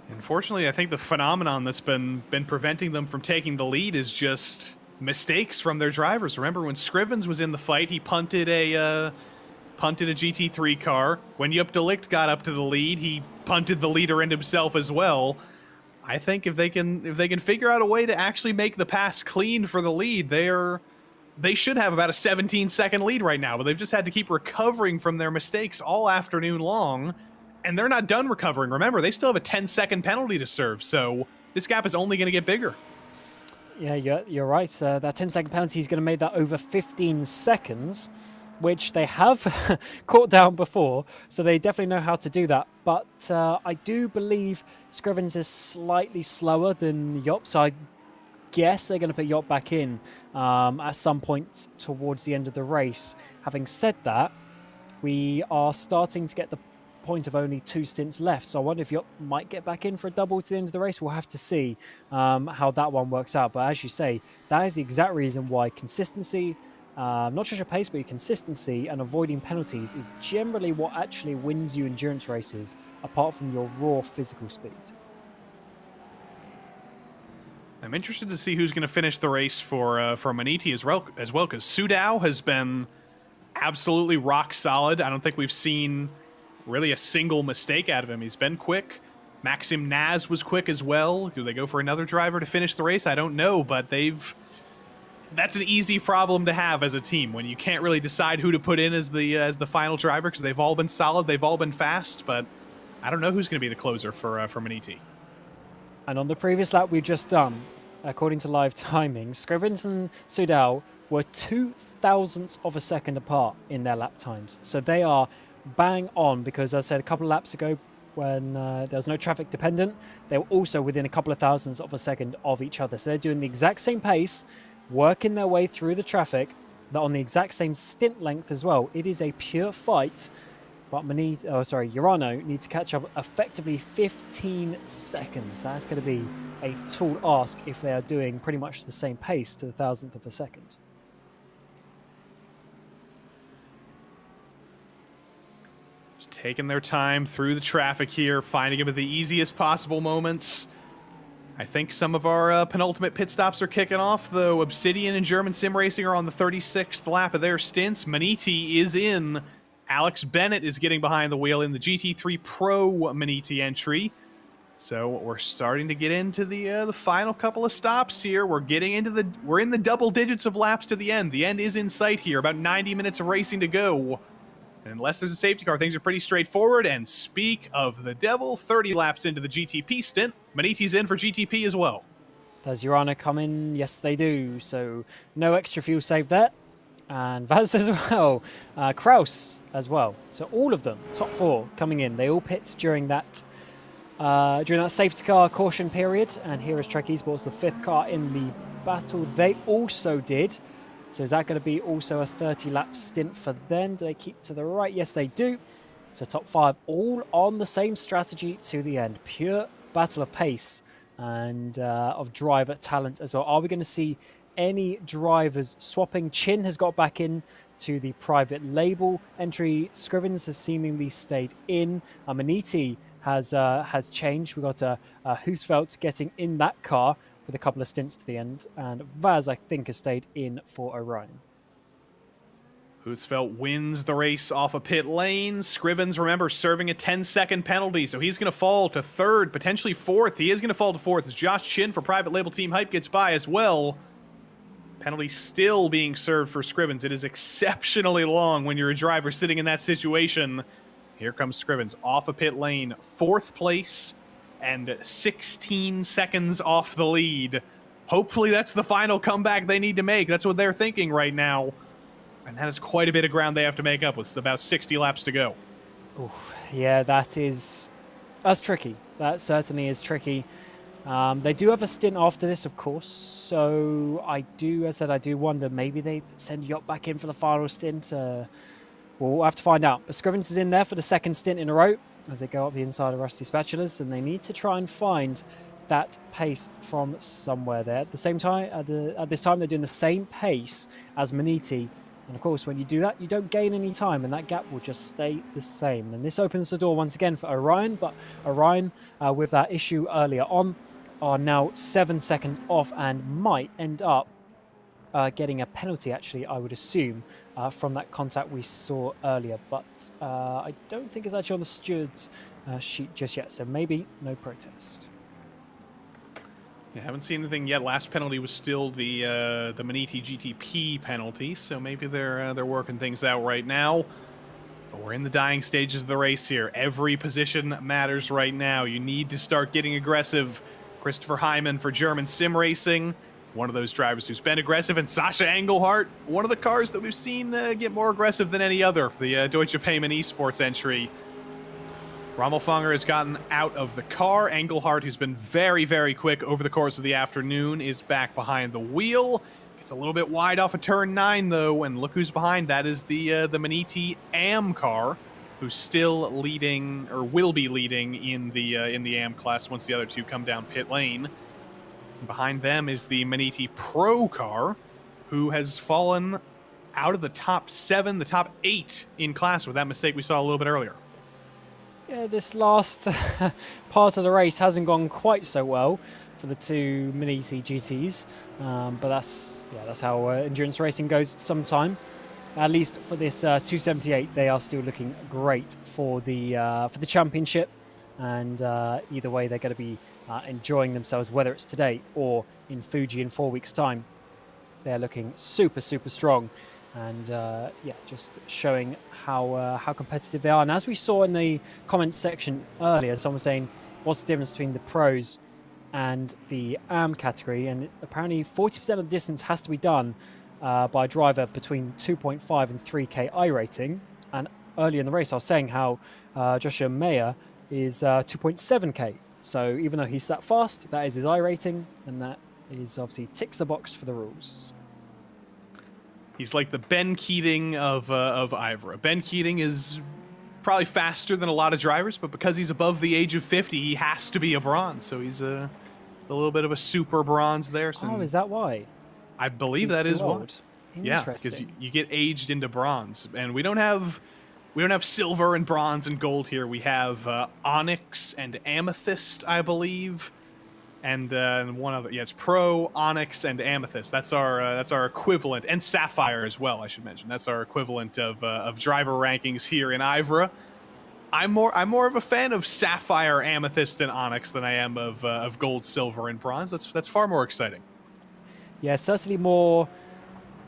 Unfortunately, I think the phenomenon that's been preventing them from taking the lead is just mistakes from their drivers. Remember when Scrivens was in the fight, he punted a GT3 car. When Job de Ligt got up to the lead, he punted the leader and himself as well. I think if they can figure out a way to actually make the pass clean for the lead, they should have about a 17-second lead right now, but they've just had to keep recovering from their mistakes all afternoon long, and they're not done recovering. Remember, they still have a 10-second penalty to serve, so this gap is only going to get bigger. Yeah, you're right. That 10-second penalty is going to make that over 15 seconds, which they have caught down before, so they definitely know how to do that. But I do believe Scrivens is slightly slower than Job, so I guess they're going to put Job back in at some point towards the end of the race. Having said that, we are starting to get the point of only 2 stints left, so I wonder if Job might get back in for a double to the end of the race. We'll have to see how that one works out. But as you say, that is the exact reason why consistency, not just your pace, but your consistency and avoiding penalties is generally what actually wins you endurance races, apart from your raw physical speed. I'm interested to see who's going to finish the race for Maniti as well, because Sudao has been absolutely rock solid. I don't think we've seen really a single mistake out of him. He's been quick. Maxim Naz was quick as well. Do they go for another driver to finish the race? I don't know, but that's an easy problem to have as a team when you can't really decide who to put in as the final driver, because they've all been solid, they've all been fast, but I don't know who's going to be the closer for Maniti. And on the previous lap we've just done, according to live timing, Scrivens and Sudal were 0.002 of a second apart in their lap times. So they are bang on, because as I said a couple of laps ago, when there was no traffic dependent, they were also within a couple of thousandths of a second of each other. So they're doing the exact same pace, working their way through the traffic, they're on the exact same stint length as well. It is a pure fight, but Urano needs to catch up effectively 15 seconds. That's going to be a tall ask if they are doing pretty much the same pace to the thousandth of a second. Just taking their time through the traffic here, finding him at the easiest possible moments. I think some of our penultimate pit stops are kicking off, though. Obsidian and German Sim Racing are on the 36th lap of their stints. Maniti is in. Alex Bennett is getting behind the wheel in the GT3 Pro Maniti entry. So we're starting to get into the final couple of stops here. We're in the double digits of laps to the end. The end is in sight here. About 90 minutes of racing to go. And unless there's a safety car, things are pretty straightforward. And speak of the devil, 30 laps into the GTP stint, Maniti's in for GTP as well. Does Urano come in? Yes, they do. So no extra fuel saved there. And Vaz as well. Kraus as well. So all of them, top 4 coming in. They all pit during that safety car caution period. And here is Trek Esports, the 5th car in the battle. They also did. So is that going to be also a 30-lap stint for them? Do they keep to the right? Yes, they do. So top 5 all on the same strategy to the end. Pure battle of pace and of driver talent as well. Are we going to see any drivers swapping? Chin has got back in to the private label entry. Scrivens has seemingly stayed in. Maniti has changed. We've got Husfeldt getting in that car with a couple of stints to the end, and Vaz, I think, has stayed in for Orion. Husfeldt wins the race off a pit lane. Scrivens, remember, serving a 10-second penalty, so he's going to fall to third, potentially fourth. He is going to fall to fourth as Josh Chin for Private Label Team Hype gets by as well. Penalty still being served for Scrivens. It is exceptionally long when you're a driver sitting in that situation. Here comes Scrivens off a pit lane, fourth place, and 16 seconds off the lead. Hopefully that's the final comeback they need to make. That's what they're thinking right now. And that is quite a bit of ground they have to make up with about 60 laps to go. Oof, yeah, that's tricky. That certainly is tricky. They do have a stint after this, of course. So I do wonder, maybe they send Yacht back in for the final stint. We'll have to find out. But Scrivens is in there for the second stint in a row as they go up the inside of Rusty Spatulas, and they need to try and find that pace from somewhere there. At the same time, at this time, they're doing the same pace as Maniti. And of course, when you do that, you don't gain any time, and that gap will just stay the same. And this opens the door once again for Orion, but Orion, with that issue earlier on, are now 7 seconds off and might end up getting a penalty, actually, I would assume, from that contact we saw earlier. But I don't think it's actually on the steward's sheet just yet, so maybe no protest. Yeah, haven't seen anything yet. Last penalty was still the Maniti GTP penalty, so maybe they're working things out right now. But we're in the dying stages of the race here. Every position matters right now. You need to start getting aggressive. Christopher Hyman for German Sim Racing, one of those drivers who's been aggressive, and Sasha Engelhardt, one of the cars that we've seen get more aggressive than any other for the Deutsche Payment Esports entry. Rommelfanger has gotten out of the car. Engelhardt, who's been very, very quick over the course of the afternoon, is back behind the wheel. Gets a little bit wide off of turn 9, though, and look who's behind. That is the Maniti AM car, who's still leading, or will be leading, in the AM class once the other two come down pit lane. And behind them is the Maniti Pro car, who has fallen out of the top 7, the top 8 in class with that mistake we saw a little bit earlier. Yeah, this last part of the race hasn't gone quite so well for the two Maniti GTs, but that's how endurance racing goes sometime. At least for this 278, they are still looking great for the championship, and either way, they're going to be enjoying themselves, whether it's today or in Fuji in 4 weeks' time. They're looking super, super strong. And just showing how competitive they are. And as we saw in the comments section earlier, someone was saying, what's the difference between the pros and the AM category? And apparently 40% of the distance has to be done by a driver between 2.5 and 3K I rating. And earlier in the race, I was saying how Joshua Mayer is 2.7K. So even though he's that fast, that is his I rating, and that is obviously ticks the box for the rules. He's like the Ben Keating of IVRA. Ben Keating is probably faster than a lot of drivers, but because he's above the age of 50, he has to be a bronze. So he's a little bit of a super bronze there. So oh, is that why? I believe that is why. Yeah, because you get aged into bronze, and we don't have silver and bronze and gold here. We have onyx and amethyst, I believe. And one other, it's Pro, Onyx, and Amethyst. That's our equivalent, and Sapphire as well, I should mention. That's our equivalent of driver rankings here in IVRA. I'm more of a fan of Sapphire, Amethyst, and Onyx than I am of Gold, Silver, and Bronze. That's far more exciting. Yeah, certainly more,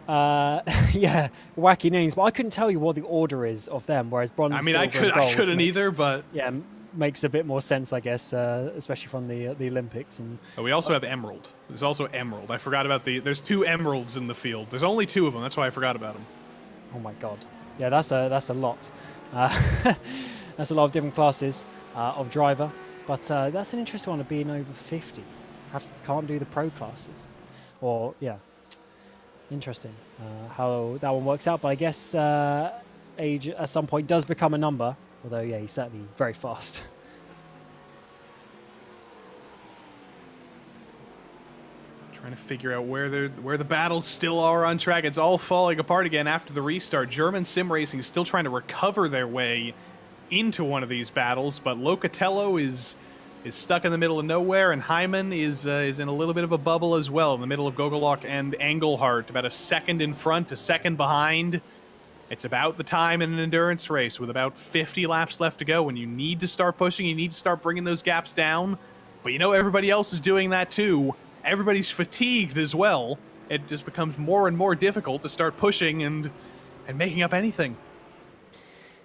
wacky names. But I couldn't tell you what the order is of them. Whereas Bronze, Silver, and Gold I couldn't either, but yeah. Makes a bit more sense, I guess, especially from the Olympics. And we also have Emerald. There's also Emerald. I forgot about there's 2 Emeralds in the field. There's only 2 of them. That's why I forgot about them. Oh my god. Yeah, that's a lot. That's a lot of different classes of driver. But that's an interesting one of being over 50. Can't do the pro classes. Or, yeah. Interesting how that one works out. But I guess age at some point does become a number. Although, yeah, he's certainly very fast. Trying to figure out where the battles still are on track. It's all falling apart again after the restart. German Sim Racing is still trying to recover their way into one of these battles, but Locatello is stuck in the middle of nowhere, and Hyman is in a little bit of a bubble as well, in the middle of Gogolok and Engelhart, about a second in front, a second behind. It's about the time in an endurance race with about 50 laps left to go when you need to start pushing, you need to start bringing those gaps down. But you know everybody else is doing that too. Everybody's fatigued as well. It just becomes more and more difficult to start pushing and making up anything.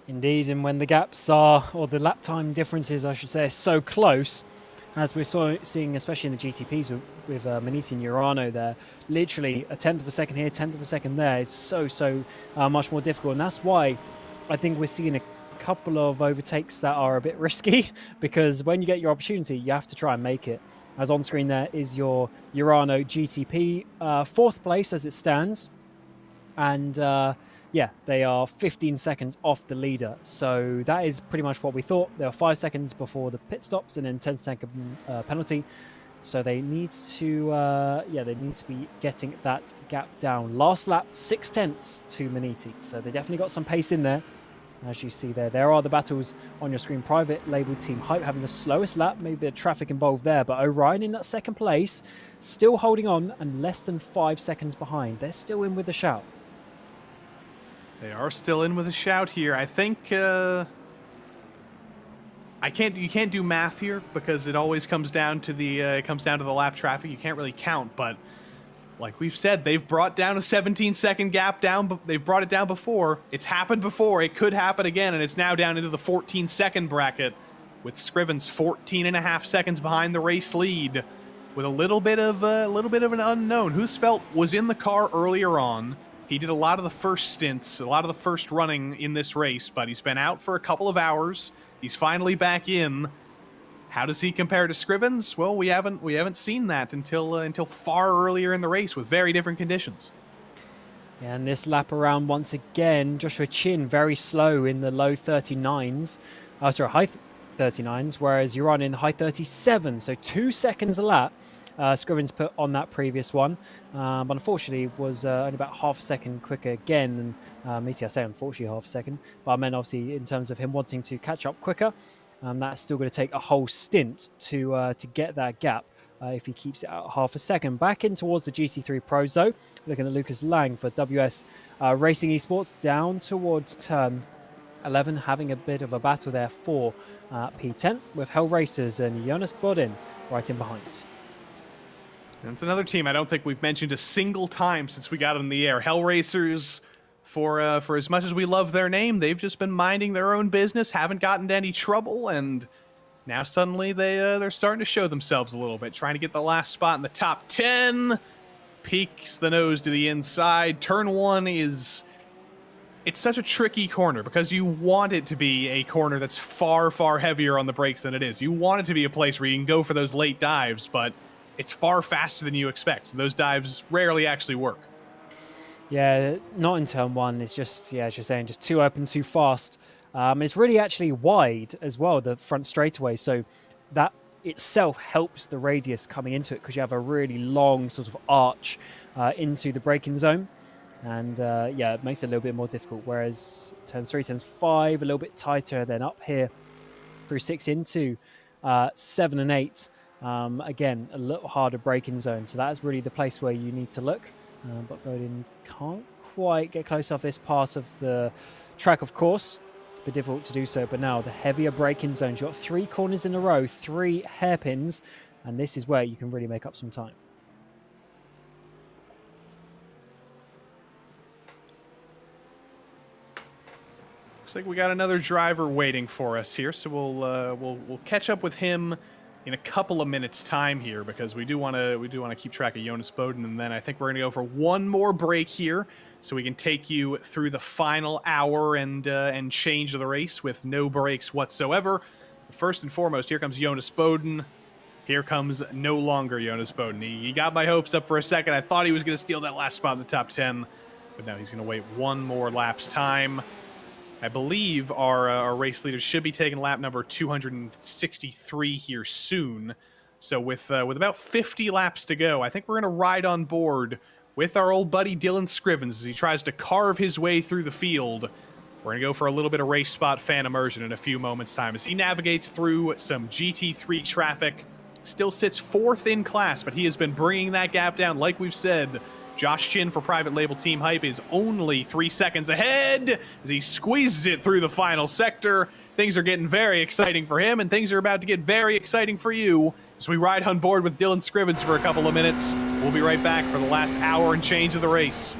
Indeed, and when the gaps are, or the lap time differences, I should say, are so close, as we're seeing, especially in the GTPs with Maniti and Urano there, literally a tenth of a second here, tenth of a second there is so much more difficult. And that's why I think we're seeing a couple of overtakes that are a bit risky, because when you get your opportunity, you have to try and make it. As on screen there is your Urano GTP, 4th place as it stands. And yeah, they are 15 seconds off the leader. So that is pretty much what we thought. They are 5 seconds before the pit stops and then 10-second penalty. So they need to, they need to be getting that gap down. Last lap, 0.6 to Maniti. So they definitely got some pace in there. As you see there are the battles on your screen. Private label Team Hype having the slowest lap, maybe a bit of traffic involved there, but Orion in that 2nd place, still holding on and less than 5 seconds behind. They're still in with a shout. They are still in with a shout here. I think you can't do math here because it always comes down to the lap traffic. You can't really count, but like we've said, they've brought down a 17-second gap down, but they've brought it down before. It's happened before. It could happen again, and it's now down into the 14-second bracket with Scrivens 14.5 seconds behind the race lead with a little bit of an unknown. Husfeldt was in the car earlier on. He did a lot of the first stints, a lot of the first running in this race, but he's been out for a couple of hours. He's finally back in. How does he compare to Scrivens? Well, we haven't seen that until far earlier in the race with very different conditions. Yeah, and this lap around once again, Joshua Chin very slow in the low 39s, high 39s, whereas you're on in the high 37, so 2 seconds a lap. Scrivens put on that previous one, but unfortunately was only about half a second quicker again. And I say unfortunately half a second, but I meant obviously in terms of him wanting to catch up quicker. That's still going to take a whole stint to get that gap if he keeps it out half a second. Back in towards the GT3 Pros though, looking at Lucas Lang for WS Racing Esports down towards turn 11, having a bit of a battle there for P10 with Hell Racers and Jonas Bodin right in behind. That's another team I don't think we've mentioned a single time since we got in the air. Hell Racers, for as much as we love their name, they've just been minding their own business, haven't gotten into any trouble, and now suddenly they're starting to show themselves a little bit, trying to get the last spot in the top 10. Peeks the nose to the inside. Turn 1 it's such a tricky corner because you want it to be a corner that's far, far heavier on the brakes than it is. You want it to be a place where you can go for those late dives, but it's far faster than you expect. So those dives rarely actually work. Yeah, not in turn 1. It's just, as you're saying, just too open, too fast. It's really actually wide as well, the front straightaway. So that itself helps the radius coming into it because you have a really long sort of arch into the braking zone. And it makes it a little bit more difficult. Whereas turns 3, turns 5, a little bit tighter. Then up here through 6 into 7 and 8. Again, a little harder braking zone. So that's really the place where you need to look. But Bodin can't quite get close off this part of the track, of course. It's a bit difficult to do so. But now the heavier braking zones. You've got 3 corners in a row, 3 hairpins. And this is where you can really make up some time. Looks like we got another driver waiting for us here, so we'll catch up with him in a couple of minutes' time here because we do want to keep track of Jonas Bodin, and then I think we're going to go for one more break here so we can take you through the final hour and change of the race with no breaks whatsoever. First and foremost, here comes Jonas Bodin. Here comes no longer Jonas Bodin. He got my hopes up for a second. I thought he was going to steal that last spot in the top 10, but now he's going to wait one more lap's time. I believe our race leaders should be taking lap number 263 here soon. So with about 50 laps to go, I think we're going to ride on board with our old buddy Dylan Scrivens as he tries to carve his way through the field We're going to go for a little bit of race spot fan immersion in a few moments' time as he navigates through some GT3 traffic. Still sits 4th in class, but he has been bringing that gap down. Like we've said, Josh Chin for Private Label Team Hype is only 3 seconds ahead as he squeezes it through the final sector. Things are getting very exciting for him, and things are about to get very exciting for you as we ride on board with Dylan Scrivens for a couple of minutes. We'll be right back for the last hour and change of the race.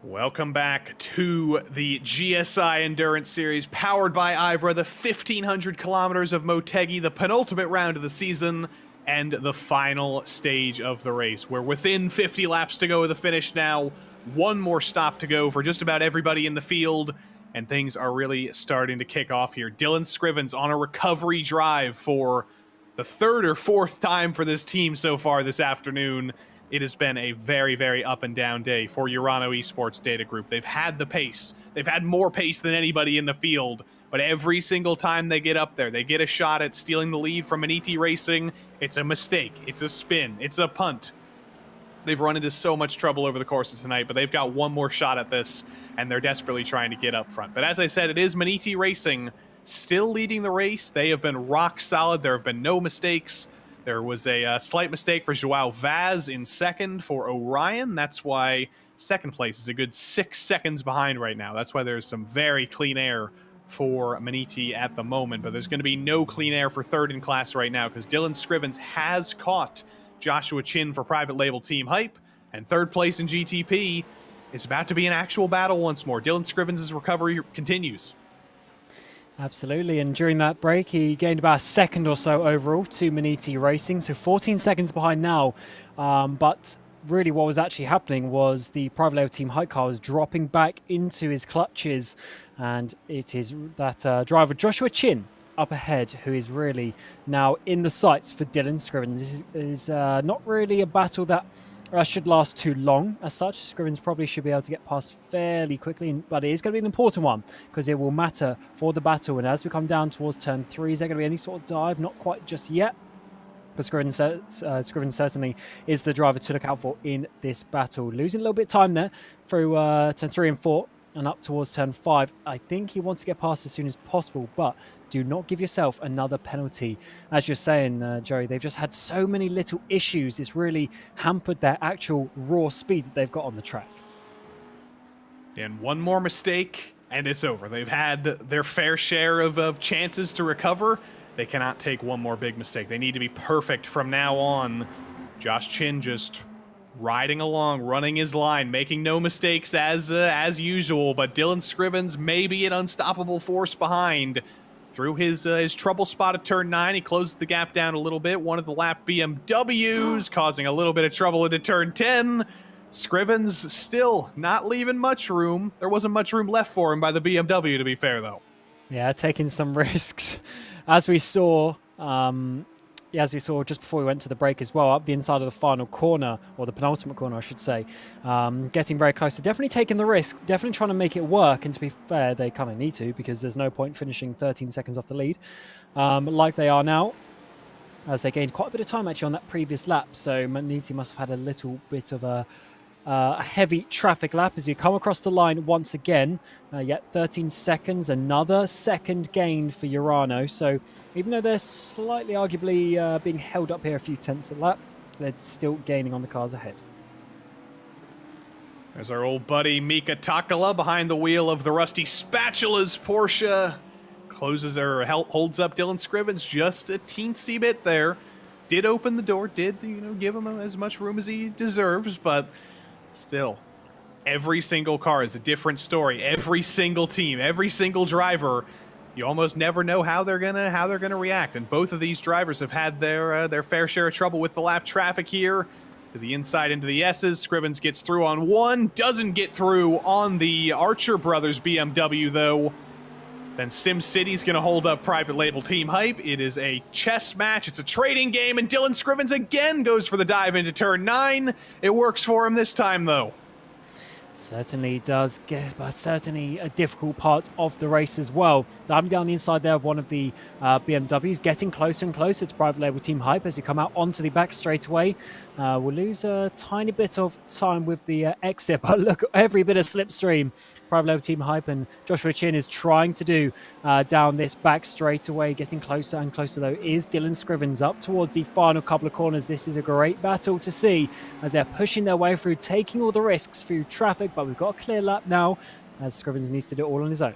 Welcome back to the GSI Endurance Series, powered by IVRA, the 1,500 kilometers of Motegi, the penultimate round of the season, and the final stage of the race. We're within 50 laps to go of the finish now. One more stop to go for just about everybody in the field, and things are really starting to kick off here. Dylan Scrivens on a recovery drive for the third or fourth time for this team so far this afternoon. It has been a very, very up and down day for Urano Esports Data Group. They've had the pace. They've had more pace than anybody in the field. But every single time they get up there, they get a shot at stealing the lead from Motegi Racing. It's a mistake. It's a spin. It's a punt. They've run into so much trouble over the course of tonight, but they've got one more shot at this, and they're desperately trying to get up front. But as I said, it is Motegi Racing still leading the race. They have been rock solid. There have been no mistakes. There was a slight mistake for Joao Vaz in second for Orion. That's why second place is a good 6 seconds behind right now. That's why there's some very clean air for Motegi at the moment. But there's going to be no clean air for third in class right now because Dylan Scrivens has caught Joshua Chin for private label Team Hype. And third place in GTP is about to be an actual battle once more. Dylan Scrivens' recovery continues. Absolutely, and during that break, he gained about a second or so overall to Motegi Racing, so 14 seconds behind now. But really what was actually happening was the private label Team Hype car was dropping back into his clutches, and it is that driver Joshua Chin up ahead who is really now in the sights for Dylan Scrivens. This is not really a battle that should last too long as such. Scrivens probably should be able to get past fairly quickly, but it is going to be an important one because it will matter for the battle. And as we come down towards turn 3, is there going to be any sort of dive? Not quite just yet, but Scrivens certainly is the driver to look out for in this battle. Losing a little bit of time there through turn 3 and 4 and up towards turn 5. I think he wants to get past as soon as possible, but do not give yourself another penalty. As you're saying, Joey, they've just had so many little issues. It's really hampered their actual raw speed that they've got on the track. And one more mistake, and it's over. They've had their fair share of chances to recover. They cannot take one more big mistake. They need to be perfect from now on. Josh Chin just riding along, running his line, making no mistakes as usual. But Dylan Scrivens may be an unstoppable force behind. Through his trouble spot at turn 9, he closes the gap down a little bit. One of the lap BMWs causing a little bit of trouble into turn 10. Scrivens still not leaving much room. There wasn't much room left for him by the BMW, to be fair, though. Yeah, taking some risks. As we saw just before we went to the break as well, up the inside of the final corner, or the penultimate corner, I should say, getting very close to definitely taking the risk, definitely trying to make it work. And to be fair, they kind of need to because there's no point finishing 13 seconds off the lead like they are now, as they gained quite a bit of time actually on that previous lap. So Motegi must have had a little bit of a heavy traffic lap as you come across the line once again. Yet 13 seconds, another second gained for Urano. So even though they're slightly arguably being held up here a few tenths a lap, they're still gaining on the cars ahead. There's our old buddy Mika Takala behind the wheel of the Rusty Spatula's Porsche. Holds up Dylan Scrivens just a teensy bit there. Did open the door, did give him as much room as he deserves, but still, every single car is a different story. Every single team, every single driver, you almost never know how they're gonna react. And both of these drivers have had their fair share of trouble with the lap traffic here. To the inside into the S's, Scrivens gets through on one, doesn't get through on the Archer Brothers BMW though. Then SimCity's going to hold up private label Team Hype. It is a chess match. It's a trading game, and Dylan Scrivens again goes for the dive into turn 9. It works for him this time, though. Certainly does get, but certainly a difficult part of the race as well. Diving down the inside there of one of the BMWs, getting closer and closer to private label Team Hype as you come out onto the back straight away. We'll lose a tiny bit of time with the exit, but look, every bit of slipstream private label Team Hype and Joshua Chin is trying to do down this back straightaway. Getting closer and closer though is Dylan Scrivens up towards the final couple of corners. This is a great battle to see as they're pushing their way through, taking all the risks through traffic, but we've got a clear lap now as Scrivens needs to do it all on his own.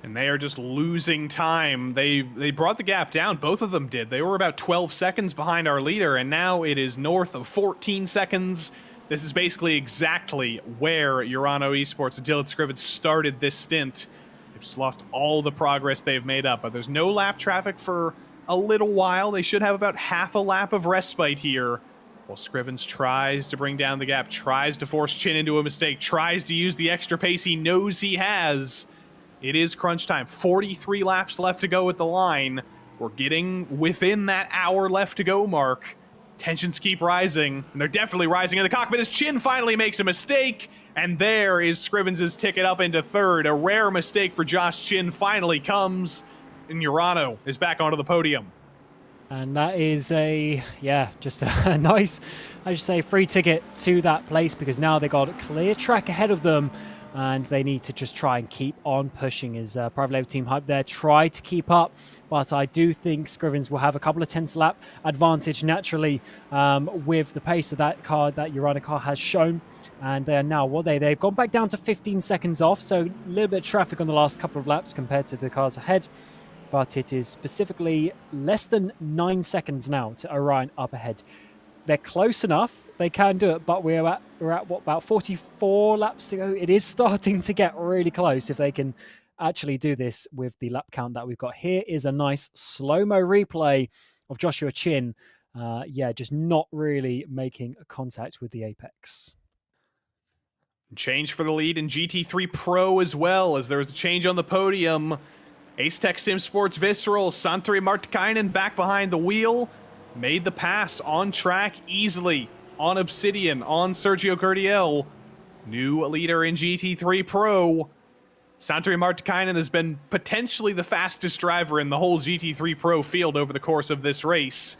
And they are just losing time. They brought the gap down. Both of them did. They were about 12 seconds behind our leader, and now it is north of 14 seconds. This is basically exactly where Urano Esports and Dylan Scriven started this stint. They've just lost all the progress they've made up, but there's no lap traffic for a little while. They should have about half a lap of respite here. Well, Scrivens tries to bring down the gap, tries to force Chin into a mistake, tries to use the extra pace he knows he has. It is crunch time. 43 laps left to go at the line. We're getting within that hour left to go mark. Tensions keep rising, and they're definitely rising in the cockpit as Chin finally makes a mistake. And there is Scrivens' ticket up into third. A rare mistake for Josh Chin finally comes, and Urano is back onto the podium. And that is just a nice, I should say, free ticket to that place, because now they got a clear track ahead of them and they need to just try and keep on pushing. As Private Label Team Hype there try to keep up, but I do think Scrivens will have a couple of tenths lap advantage naturally with the pace of that car that Urano car has shown. And they are now, they've gone back down to 15 seconds off, so a little bit of traffic on the last couple of laps compared to the cars ahead. But it is specifically less than 9 seconds now to Orion up ahead. They're close enough, they can do it, but we're at what, about 44 laps to go. It is starting to get really close if they can actually do this with the lap count that we've got. Here is a nice slow-mo replay of Joshua Chin. Just not really making contact with the apex. Change for the lead in GT3 Pro as well, as there was a change on the podium. Ace Tech Sim Sports Visceral, Santeri Martikainen back behind the wheel, made the pass on track easily on Obsidian, on Sergio Gurdiel. New leader in GT3 Pro. Santeri Martikainen has been potentially the fastest driver in the whole GT3 Pro field over the course of this race.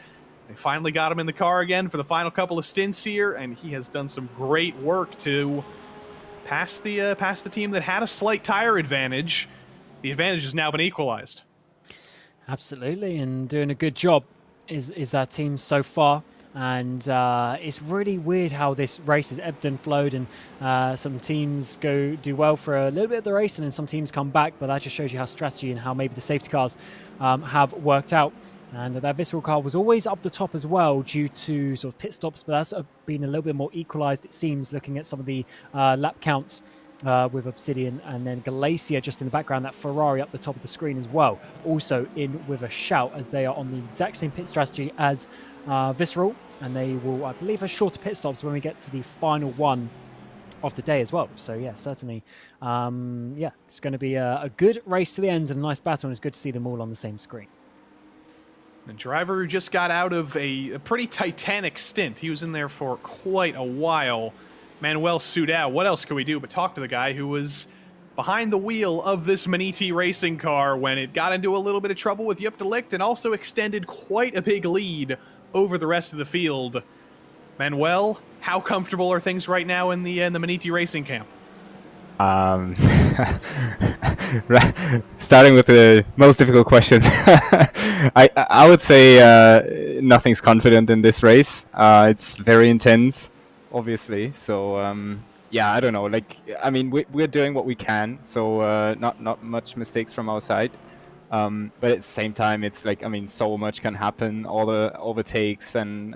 They finally got him in the car again for the final couple of stints here, and he has done some great work to pass the team that had a slight tire advantage. The advantage has now been equalized. Absolutely, and doing a good job is that team so far. And it's really weird how this race has ebbed and flowed, and some teams do well for a little bit of the race, and then some teams come back. But that just shows you how strategy and how maybe the safety cars have worked out. And that Visceral car was always up the top as well due to sort of pit stops, but that's been a little bit more equalized, it seems, looking at some of the lap counts with Obsidian, and then Glacier just in the background, that Ferrari up the top of the screen as well, also in with a shout, as they are on the exact same pit strategy as Visceral, and they will, I believe, have shorter pit stops when we get to the final one of the day as well. So yeah, certainly, it's going to be a good race to the end and a nice battle, and it's good to see them all on the same screen. The driver who just got out of a pretty titanic stint. He was in there for quite a while. Manuel Sudau. What else can we do but talk to the guy who was behind the wheel of this Motegi racing car when it got into a little bit of trouble with Jupp de Ligt and also extended quite a big lead over the rest of the field. Manuel, how comfortable are things right now in the Motegi racing camp? Starting with the most difficult questions, I would say nothing's confident in this race. It's very intense, obviously. So I don't know. Like, I mean, we're doing what we can. So not much mistakes from our side. But at the same time, it's like, I mean, so much can happen. All the overtakes and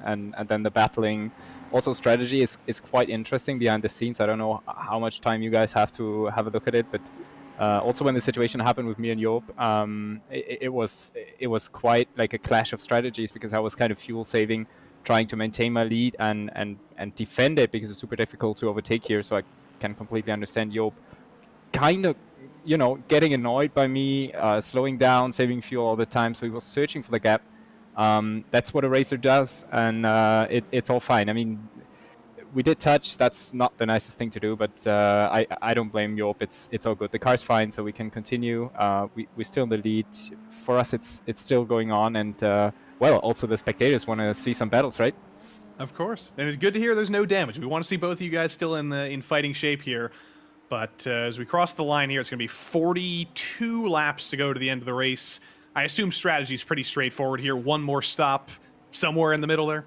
then the battling. Also, strategy is quite interesting behind the scenes. I don't know how much time you guys have to have a look at it, but also when the situation happened with me and Job, it was quite like a clash of strategies, because I was kind of fuel saving, trying to maintain my lead and defend it, because it's super difficult to overtake here. So I can completely understand Job kind of, getting annoyed by me, slowing down, saving fuel all the time. So he was searching for the gap. That's what a racer does, and it's all fine. I mean, we did touch. That's not the nicest thing to do, but I don't blame Job. It's all good. The car's fine, so we can continue. We're still in the lead. For us, it's still going on, and also the spectators want to see some battles, right? Of course, and it's good to hear there's no damage. We want to see both of you guys still in fighting shape here. But as we cross the line here, it's going to be 42 laps to go to the end of the race. I assume strategy is pretty straightforward here. One more stop somewhere in the middle there.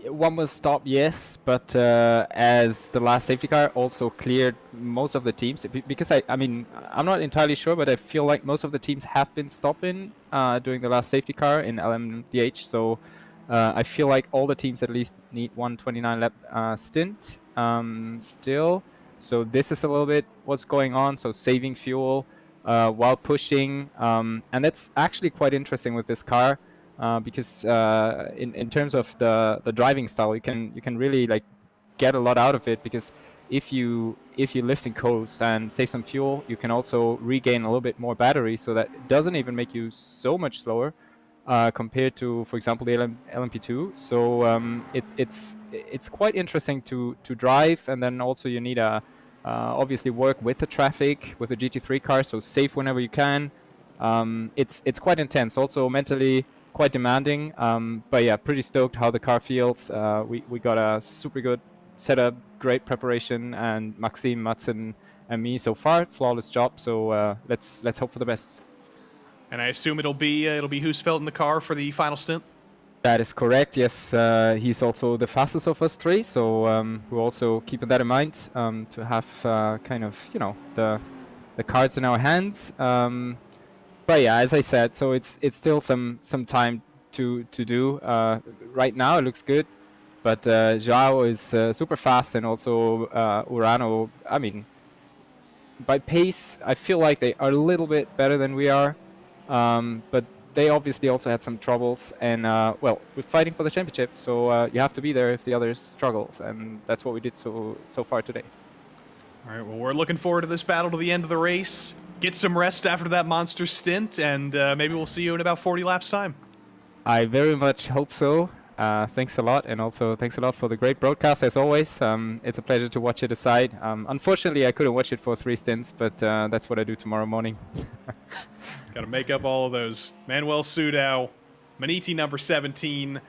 One more stop, yes, but as the last safety car also cleared most of the teams, because I mean, I'm not entirely sure, but I feel like most of the teams have been stopping during the last safety car in LMDH. So I feel like all the teams at least need 129 lap stint still. So this is a little bit what's going on. So saving fuel while pushing, and that's actually quite interesting with this car because in terms of the driving style, you can really like get a lot out of it, because if you lift and coast and save some fuel, you can also regain a little bit more battery, so that it doesn't even make you so much slower compared to, for example, the LMP2. So it's quite interesting to drive, and then also you need a obviously work with the traffic with the GT3 car, so save whenever you can. It's quite intense, also mentally quite demanding. But yeah, pretty stoked how the car feels. We got a super good setup, great preparation, and Maxime, Madsen, and me so far, flawless job. So let's hope for the best. And I assume it'll be Husfeldt in the car for the final stint. That is correct. Yes, he's also the fastest of us three. So we're also keeping that in mind to have kind of the cards in our hands. But yeah, as I said, so it's still some time to do. Right now it looks good. But Joao is super fast, and also Urano, I mean, by pace, I feel like they are a little bit better than we are. But they obviously also had some troubles. And, well, we're fighting for the championship, so you have to be there if the others struggle. And that's what we did so far today. All right, well, we're looking forward to this battle to the end of the race. Get some rest after that monster stint, and maybe we'll see you in about 40 laps' time. I very much hope so. Thanks a lot, and also thanks a lot for the great broadcast as always. It's a pleasure to watch it aside. Unfortunately, I couldn't watch it for 3 stints, but that's what I do tomorrow morning. Got to make up all of those. Manuel Sudau, Maniti number 17.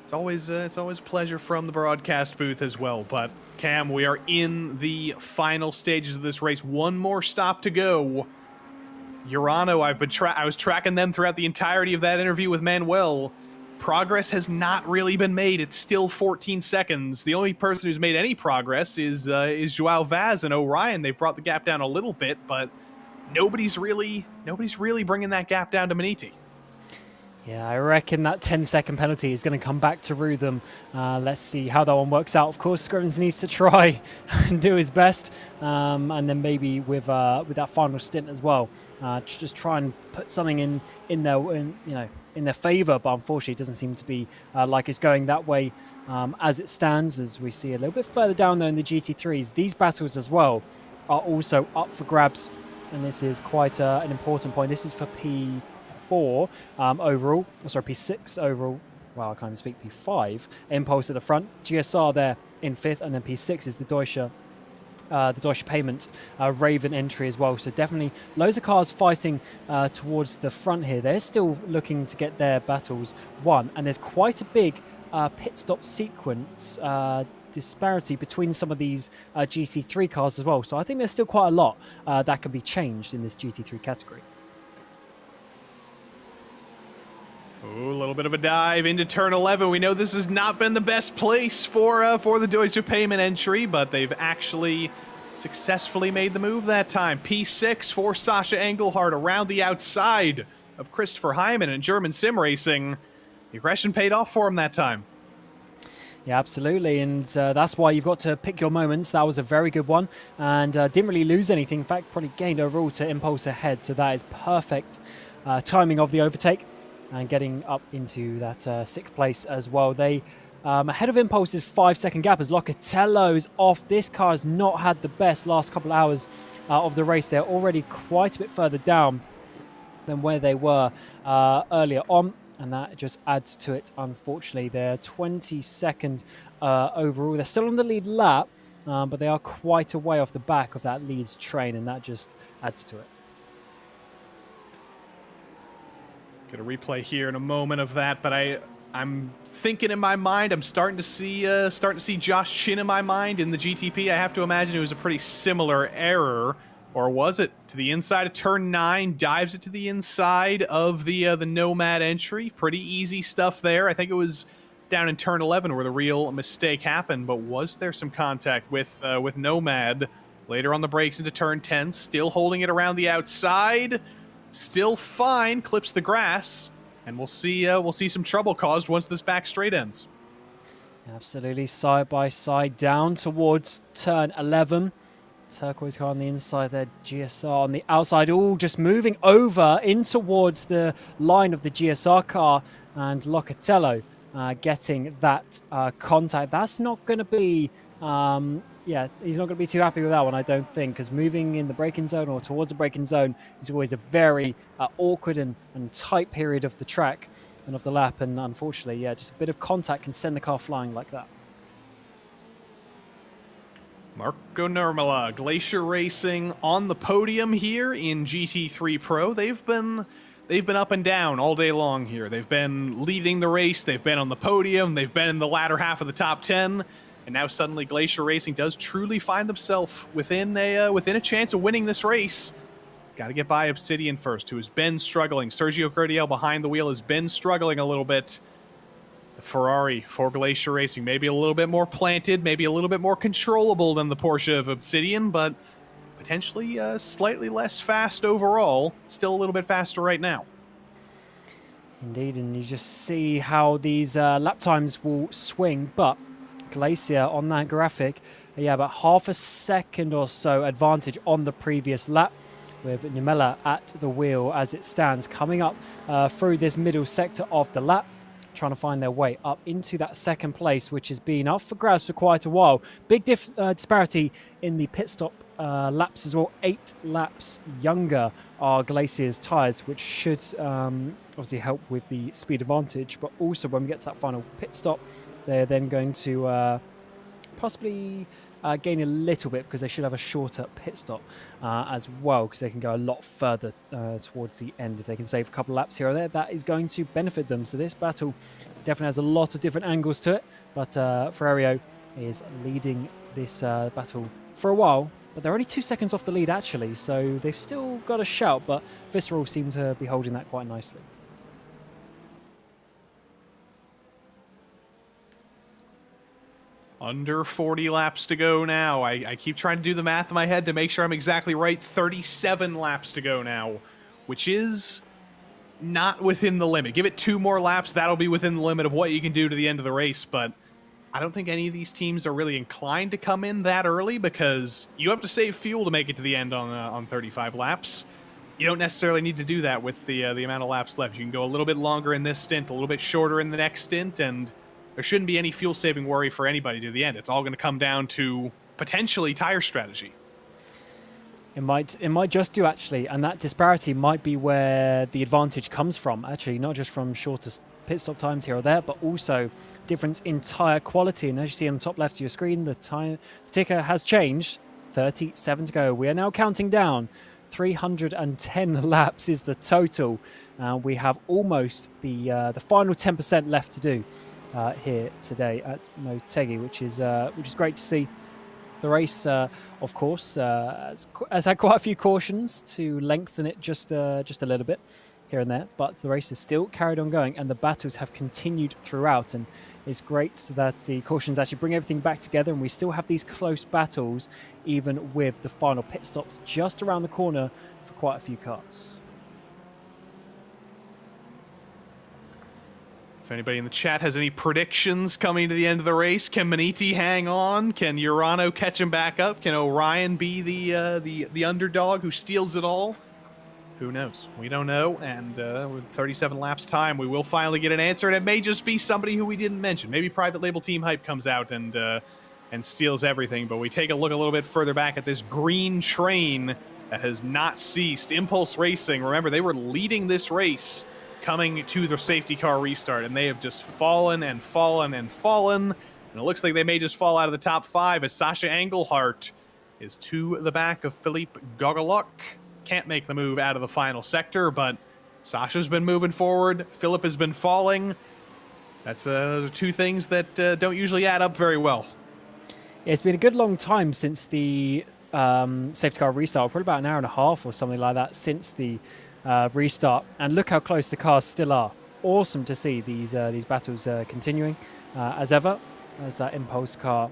It's always a pleasure from the broadcast booth as well. But Cam, we are in the final stages of this race. One more stop to go. Urano, I was tracking them throughout the entirety of that interview with Manuel. Progress has not really been made. It's still 14 seconds. The only person who's made any progress is Joao Vaz and Orion. They've brought the gap down a little bit, but nobody's really bringing that gap down to Maniti. Yeah, I reckon that 10-second penalty is going to come back to rue them. Let's see how that one works out. Of course, Scrivens needs to try and do his best, and then maybe with that final stint as well, just try and put something in their favour. But unfortunately, it doesn't seem to be like it's going that way as it stands. As we see a little bit further down there in the GT3s, these battles as well are also up for grabs, and this is quite an important point. This is for P4 overall, sorry, P6 overall. Well, I can't even speak. P5 Impulse at the front, GSR there in 5th, and then P6 is the Deutsche Payment Raven entry as well. So definitely loads of cars fighting towards the front here. They're still looking to get their battles won, and there's quite a big pit stop sequence disparity between some of these GT3 cars as well. So I think there's still quite a lot that can be changed in this GT3 category. Ooh, a little bit of a dive into turn 11. We know this has not been the best place for the Deutsche Payment entry, but they've actually successfully made the move that time. P6 for Sasha Engelhardt around the outside of Christopher Hyman in German sim racing. The aggression paid off for him that time. Yeah, absolutely, and that's why you've got to pick your moments. That was a very good one, and didn't really lose anything. In fact, probably gained overall to Impulse ahead, so that is perfect timing of the overtake. And getting up into that 6th place as well. They ahead of Impulse's 5-second gap as Locatello's off. This car has not had the best last couple of hours of the race. They're already quite a bit further down than where they were earlier on, and that just adds to it, unfortunately. They're 22nd overall. They're still on the lead lap, but they are quite a way off the back of that Leeds train, and that just adds to it. Get a replay here in a moment of that, but I'm thinking in my mind, I'm starting to see Josh Chin in my mind in the GTP. I have to imagine it was a pretty similar error, or was it to the inside of turn 9? Dives it to the inside of the Nomad entry. Pretty easy stuff there. I think it was down in turn 11 where the real mistake happened. But was there some contact with Nomad later on the brakes into turn 10? Still holding it around the outside. Still fine, clips the grass, and we'll see some trouble caused once this back straight ends. Absolutely, side by side down towards turn 11. Turquoise car on the inside there, GSR on the outside, all just moving over in towards the line of the GSR car, and Locatello getting that contact. That's not going to be, yeah, he's not going to be too happy with that one, I don't think, because moving in the braking zone or towards the braking zone is always a very awkward and tight period of the track and of the lap, and unfortunately, yeah, just a bit of contact can send the car flying like that. Marco Nurmela, Glacier Racing on the podium here in GT3 Pro. They've been up and down all day long here. They've been leading the race, they've been on the podium, they've been in the latter half of the top 10, and now suddenly Glacier Racing does truly find themselves within a chance of winning this race. Got to get by Obsidian first, who has been struggling. Sergio Gurdiel behind the wheel has been struggling a little bit. The Ferrari for Glacier Racing, maybe a little bit more planted, maybe a little bit more controllable than the Porsche of Obsidian, but potentially slightly less fast overall. Still a little bit faster right now. Indeed, and you just see how these lap times will swing, but Glacier on that graphic, yeah, about half a second or so advantage on the previous lap, with Nurmela at the wheel as it stands, coming up through this middle sector of the lap, trying to find their way up into that second place, which has been up for grabs for quite a while. Big disparity in the pit stop laps as well. 8 laps younger are Glacier's tyres, which should obviously help with the speed advantage, but also when we get to that final pit stop, they're then going to possibly gain a little bit, because they should have a shorter pit stop as well, because they can go a lot further towards the end. If they can save a couple of laps here or there, that is going to benefit them. So this battle definitely has a lot of different angles to it, but Ferrario is leading this battle for a while, but they're only 2 seconds off the lead actually, so they've still got a shout, but Visceral seem to be holding that quite nicely. Under 40 laps to go now. I keep trying to do the math in my head to make sure I'm exactly right. 37 laps to go now, which is not within the limit. Give it 2 more laps, that'll be within the limit of what you can do to the end of the race, but I don't think any of these teams are really inclined to come in that early, because you have to save fuel to make it to the end on 35 laps. You don't necessarily need to do that with the amount of laps left. You can go a little bit longer in this stint, a little bit shorter in the next stint, and there shouldn't be any fuel-saving worry for anybody to the end. It's all going to come down to potentially tire strategy. It might just do, actually, and that disparity might be where the advantage comes from, actually, not just from shorter pit stop times here or there, but also difference in tire quality. And as you see on the top left of your screen, the ticker has changed. 37 to go. We are now counting down. 310 laps is the total. We have almost the final 10% left to do here today at Motegi, which is great to see. The race, of course, has had quite a few cautions to lengthen it just a little bit here and there, but the race is still carried on going, and the battles have continued throughout, and it's great that the cautions actually bring everything back together, and we still have these close battles, even with the final pit stops just around the corner for quite a few cars. If anybody in the chat has any predictions coming to the end of the race, can Maniti hang on? Can Urano catch him back up? Can Orion be the underdog who steals it all? Who knows? We don't know, and with 37 laps time, we will finally get an answer, and it may just be somebody who we didn't mention. Maybe Private Label Team Hype comes out and steals everything, but we take a look a little bit further back at this green train that has not ceased. Impulse Racing, remember, they were leading this race coming to the safety car restart, and they have just fallen and fallen and fallen, and it looks like they may just fall out of the top 5 as Sasha Engelhardt is to the back of Philippe Gogolok. Can't make the move out of the final sector, but Sasha's been moving forward, Philip has been falling. That's 2 things that don't usually add up very well. Yeah, it's been a good long time since the safety car restart, probably about an hour and a half or something like that since the restart, and look how close the cars still are. Awesome to see these battles continuing as ever, as that Impulse car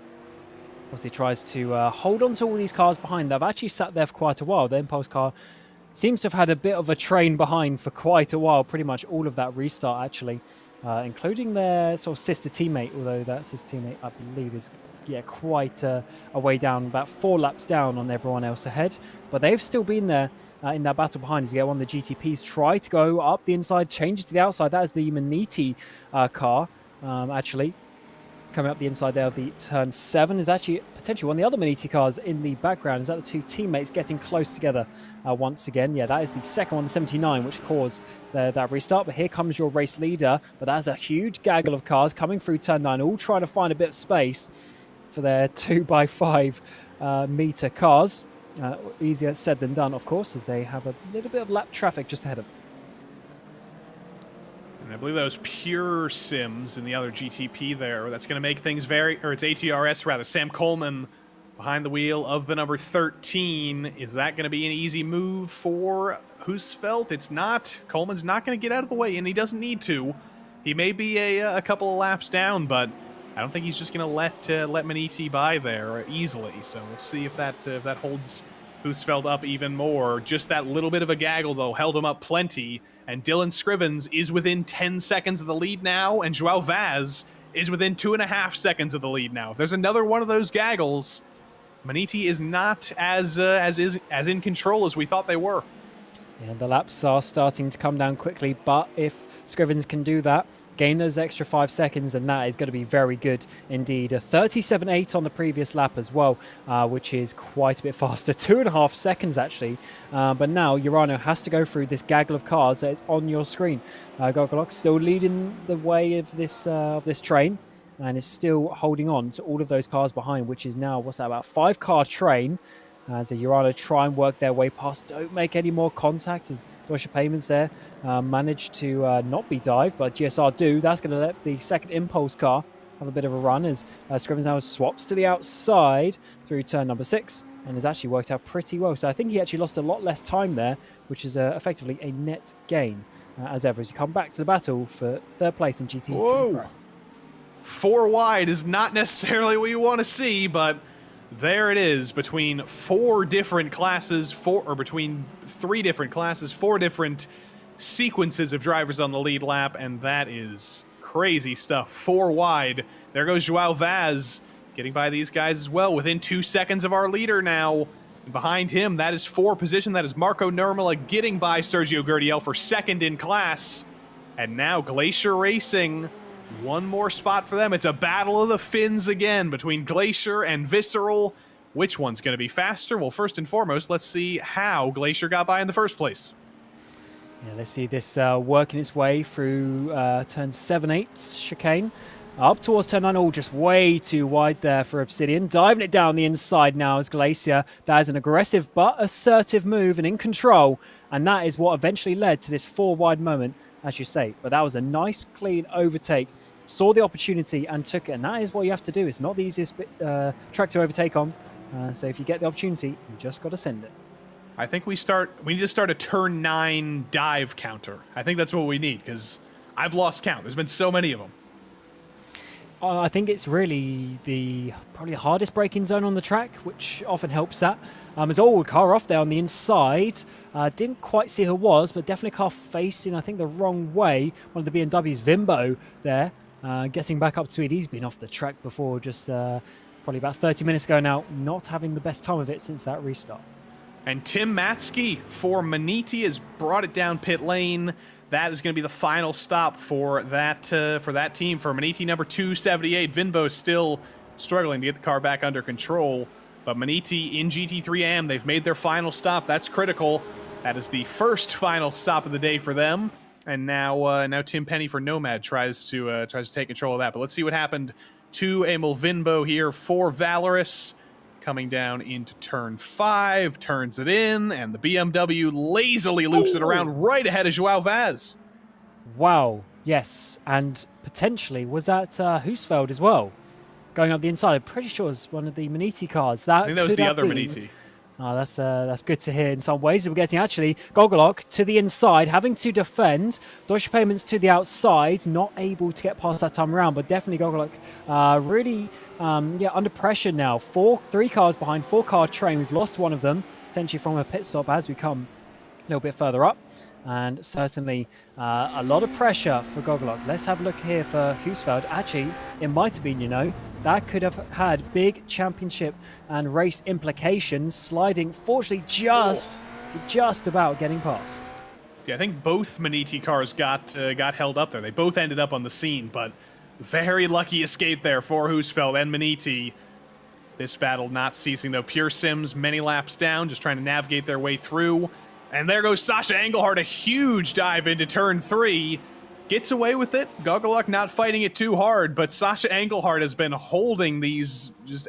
obviously tries to hold on to all these cars behind. They've actually sat there for quite a while. The Impulse car seems to have had a bit of a train behind for quite a while, pretty much all of that restart actually, including their sort of sister teammate, although that sister teammate I believe is quite a way down, about 4 laps down on everyone else ahead, but they've still been there in that battle behind as you get one of the GTPs try to go up the inside, changes to the outside. That is the Motegi car actually coming up the inside there of the turn 7 is actually potentially one of the other Motegi cars in the background. Is that the 2 teammates getting close together once again? Yeah, that is the second one, the 79, which caused that restart. But here comes your race leader. But that's a huge gaggle of cars coming through turn 9, all trying to find a bit of space for their 2x5 meter cars. Easier said than done, of course, as they have a little bit of lap traffic just ahead of them. And I believe that was Pure Sims in the other GTP there. That's going to make things it's ATRS rather. Sam Coleman behind the wheel of the number 13. Is that going to be an easy move for Husfeldt? It's not. Coleman's not going to get out of the way, and he doesn't need to. He may be a couple of laps down, but I don't think he's just going to let Motegi by there easily. So we'll see if that holds Husfeldt up even more. Just that little bit of a gaggle, though, held him up plenty. And Dylan Scrivens is within 10 seconds of the lead now, and Joao Vaz is within 2.5 seconds of the lead now. If there's another one of those gaggles, Motegi is not as in control as we thought they were. Yeah, the laps are starting to come down quickly, but if Scrivens can do that, gain those extra 5 seconds, and that is going to be very good indeed. A 37.8 on the previous lap as well, which is quite a bit faster. 2.5 seconds actually. But now Urano has to go through this gaggle of cars that is on your screen. Gogolok still leading the way of this train, and is still holding on to all of those cars behind, which is now, what's that, about 5-car train. As a Urano try and work their way past, don't make any more contact as Deutsche Payments there manage to not be dived, but GSR do. That's going to let the second Impulse car have a bit of a run as Scrivens now swaps to the outside through turn number 6 and has actually worked out pretty well. So I think he actually lost a lot less time there, which is effectively a net gain as ever as you come back to the battle for third place in GT3 Pro. 4 wide is not necessarily what you want to see, but there it is, between 4 different classes, between 3 different classes, 4 different sequences of drivers on the lead lap, and that is crazy stuff. 4 wide. There goes Joao Vaz, getting by these guys as well, within 2 seconds of our leader now. And behind him, that is 4 position. That is Marco Nurmela getting by Sergio Gurdiel for second in class. And now Glacier Racing, one more spot for them. It's a battle of the Finns again between Glacier and Visceral. Which one's going to be faster? Well, first and foremost, let's see how Glacier got by in the first place. Yeah, let's see this working its way through turn 7-8 chicane. Up towards turn 9, all just way too wide there for Obsidian. Diving it down the inside now as Glacier. That is an aggressive but assertive move and in control. And that is what eventually led to this 4 wide moment, as you say. But that was a nice, clean overtake. Saw the opportunity and took it. And that is what you have to do. It's not the easiest track to overtake on. So if you get the opportunity, you just got to send it. I think we need to start a turn 9 dive counter. I think that's what we need, because I've lost count. There's been so many of them. I think it's really probably the hardest braking zone on the track, which often helps that. As car off there on the inside. Didn't quite see who it was, but definitely a car facing, I think, the wrong way. One of the BMWs, Vimbo, there, getting back up to speed. He's been off the track before, just probably about 30 minutes ago now, not having the best time of it since that restart. And Tim Matsky for Motegi has brought it down pit lane. That is going to be the final stop for that team. For Motegi number 278, Vinbo still struggling to get the car back under control. But Motegi in GT3 AM, they've made their final stop. That's critical. That is the first final stop of the day for them. And now Tim Penny for Nomad tries to take control of that. But let's see what happened to Emil Vinbo here for Valorous. Coming down into turn 5, turns it in, and the BMW lazily loops it around right ahead of Joao Vaz. Wow, yes, and potentially was that Husfeldt as well, going up the inside. I'm pretty sure it was one of the Motegi cars. I think that was the other Motegi. Oh, that's good to hear in some ways. We're getting actually Gogolok to the inside, having to defend. Deutsche Payments to the outside, not able to get past that time around, but definitely Gogolok really under pressure now. 3 cars behind, 4-car train. We've lost one of them, potentially from a pit stop as we come little bit further up. And certainly a lot of pressure for Gogolok. Let's have a look here for Husfeld. Actually, it might have been, you know, that could have had big championship and race implications, sliding, fortunately, just about getting past. Yeah, I think both Motegi cars got held up there. They both ended up on the scene, but very lucky escape there for Husfeld and Motegi. This battle not ceasing, though. Pure Sims many laps down, just trying to navigate their way through. And there goes Sasha Engelhardt, a huge dive into turn 3. Gets away with it. Gogolok not fighting it too hard, but Sasha Engelhardt has been holding these just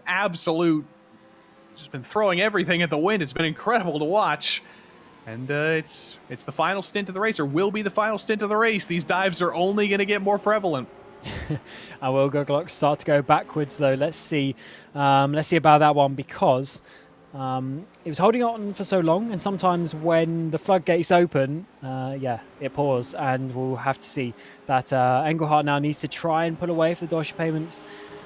been throwing everything at the wind. It's been incredible to watch. And it's the final stint of the race, or will be the final stint of the race. These dives are only going to get more prevalent. I will Gogolok start to go backwards, though. Let's see about that one, because it was holding on for so long, and sometimes when the floodgates open, it pours, and we'll have to see that Engelhardt now needs to try and pull away for the Deutsche Payments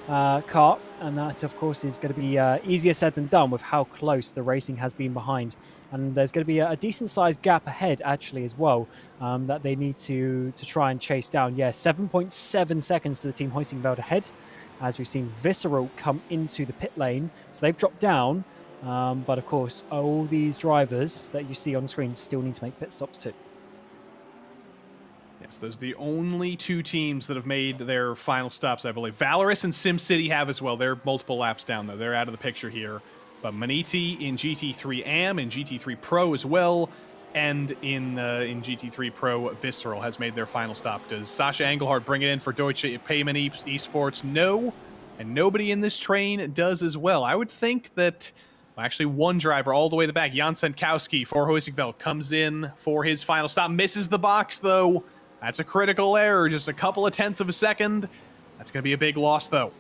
car, and that, of course, is going to be easier said than done with how close the racing has been behind. And there's going to be a decent-sized gap ahead, actually, as well, that they need to try and chase down. Yeah, 7.7 seconds to the team Hoisingveld ahead, as we've seen Visceral come into the pit lane. So they've dropped down, but, of course, all these drivers that you see on the screen still need to make pit stops too. Yes, those are the only two teams that have made their final stops, I believe. Valorous and SimCity have as well. They're multiple laps down, though. They're out of the picture here. But Motegi in GT3 AM and GT3 Pro as well, and in GT3 Pro, Visceral has made their final stop. Does Sasha Engelhardt bring it in for Deutsche Payment Esports? No, and nobody in this train does as well. I would think that, well, actually, one driver all the way to the back, Jan Senkowski for Hoisingveld, comes in for his final stop, misses the box, though. That's a critical error, just a couple of tenths of a second. That's going to be a big loss, though.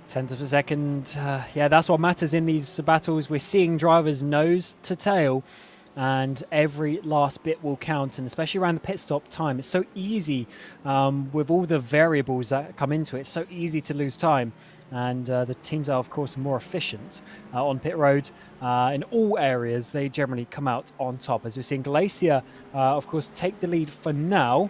Tenth of a second. Yeah, that's what matters in these battles. We're seeing drivers nose to tail, and every last bit will count, and especially around the pit stop time. It's so easy with all the variables that come into it. It's so easy to lose time. And the teams are, of course, more efficient on pit road. In all areas, they generally come out on top. As we're seeing Glacier, of course, take the lead for now.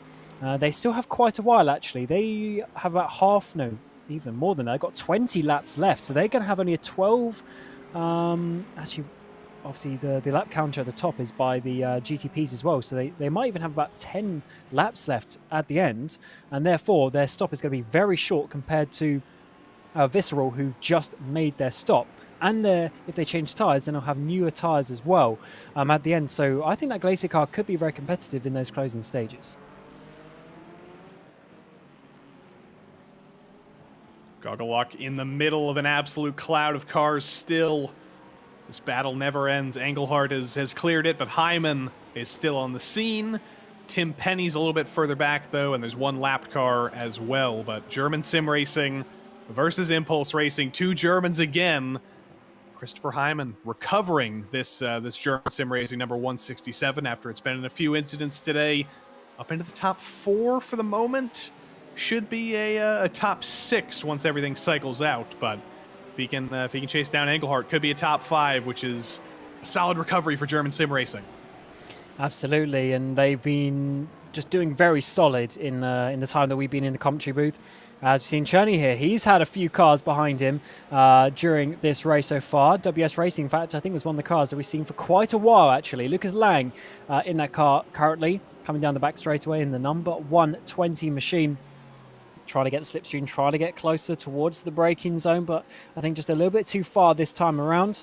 They still have quite a while, actually. They have about half, no, even more than that. They've got 20 laps left, so they're going to have only a 12. Actually, obviously, the lap counter at the top is by the GTPs as well, so they might even have about 10 laps left at the end, and therefore their stop is going to be very short compared to Visceral, who've just made their stop. And if they change tyres, then they'll have newer tyres as well at the end. So I think that Glacier car could be very competitive in those closing stages. Gogolok in the middle of an absolute cloud of cars still. This battle never ends. Engelhardt has cleared it, but Hyman is still on the scene. Tim Penny's a little bit further back, though, and there's one lapped car as well. But German Sim Racing versus Impulse Racing, two Germans again. Christopher Hyman recovering this German Sim Racing number 167 after it's been in a few incidents today. Up into the top 4 for the moment. Should be a top 6 once everything cycles out, but if he can chase down Engelhardt, could be a top 5, which is a solid recovery for German Sim Racing. Absolutely, and they've been just doing very solid in the time that we've been in the commentary booth. As we've seen Cherney here, he's had a few cars behind him during this race so far. WS Racing, in fact, I think was one of the cars that we've seen for quite a while, actually. Lucas Lang in that car currently, coming down the back straightaway in the number 120 machine. Trying to get the slipstream, trying to get closer towards the braking zone, but I think just a little bit too far this time around.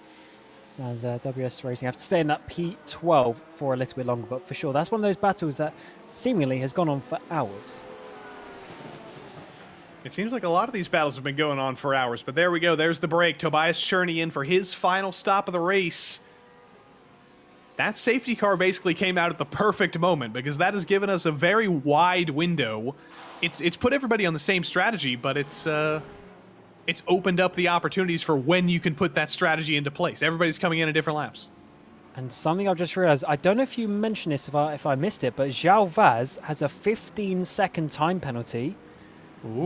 As WS Racing have to stay in that P12 for a little bit longer, but for sure, that's one of those battles that seemingly has gone on for hours. It seems like a lot of these battles have been going on for hours, but there we go. There's the break. Tobias Cherney in for his final stop of the race. That safety car basically came out at the perfect moment, because that has given us a very wide window. It's put everybody on the same strategy, but it's opened up the opportunities for when you can put that strategy into place. Everybody's coming in at different laps. And something I've just realized, I don't know if you mentioned this, if I missed it, but Zhao Vaz has a 15-second time penalty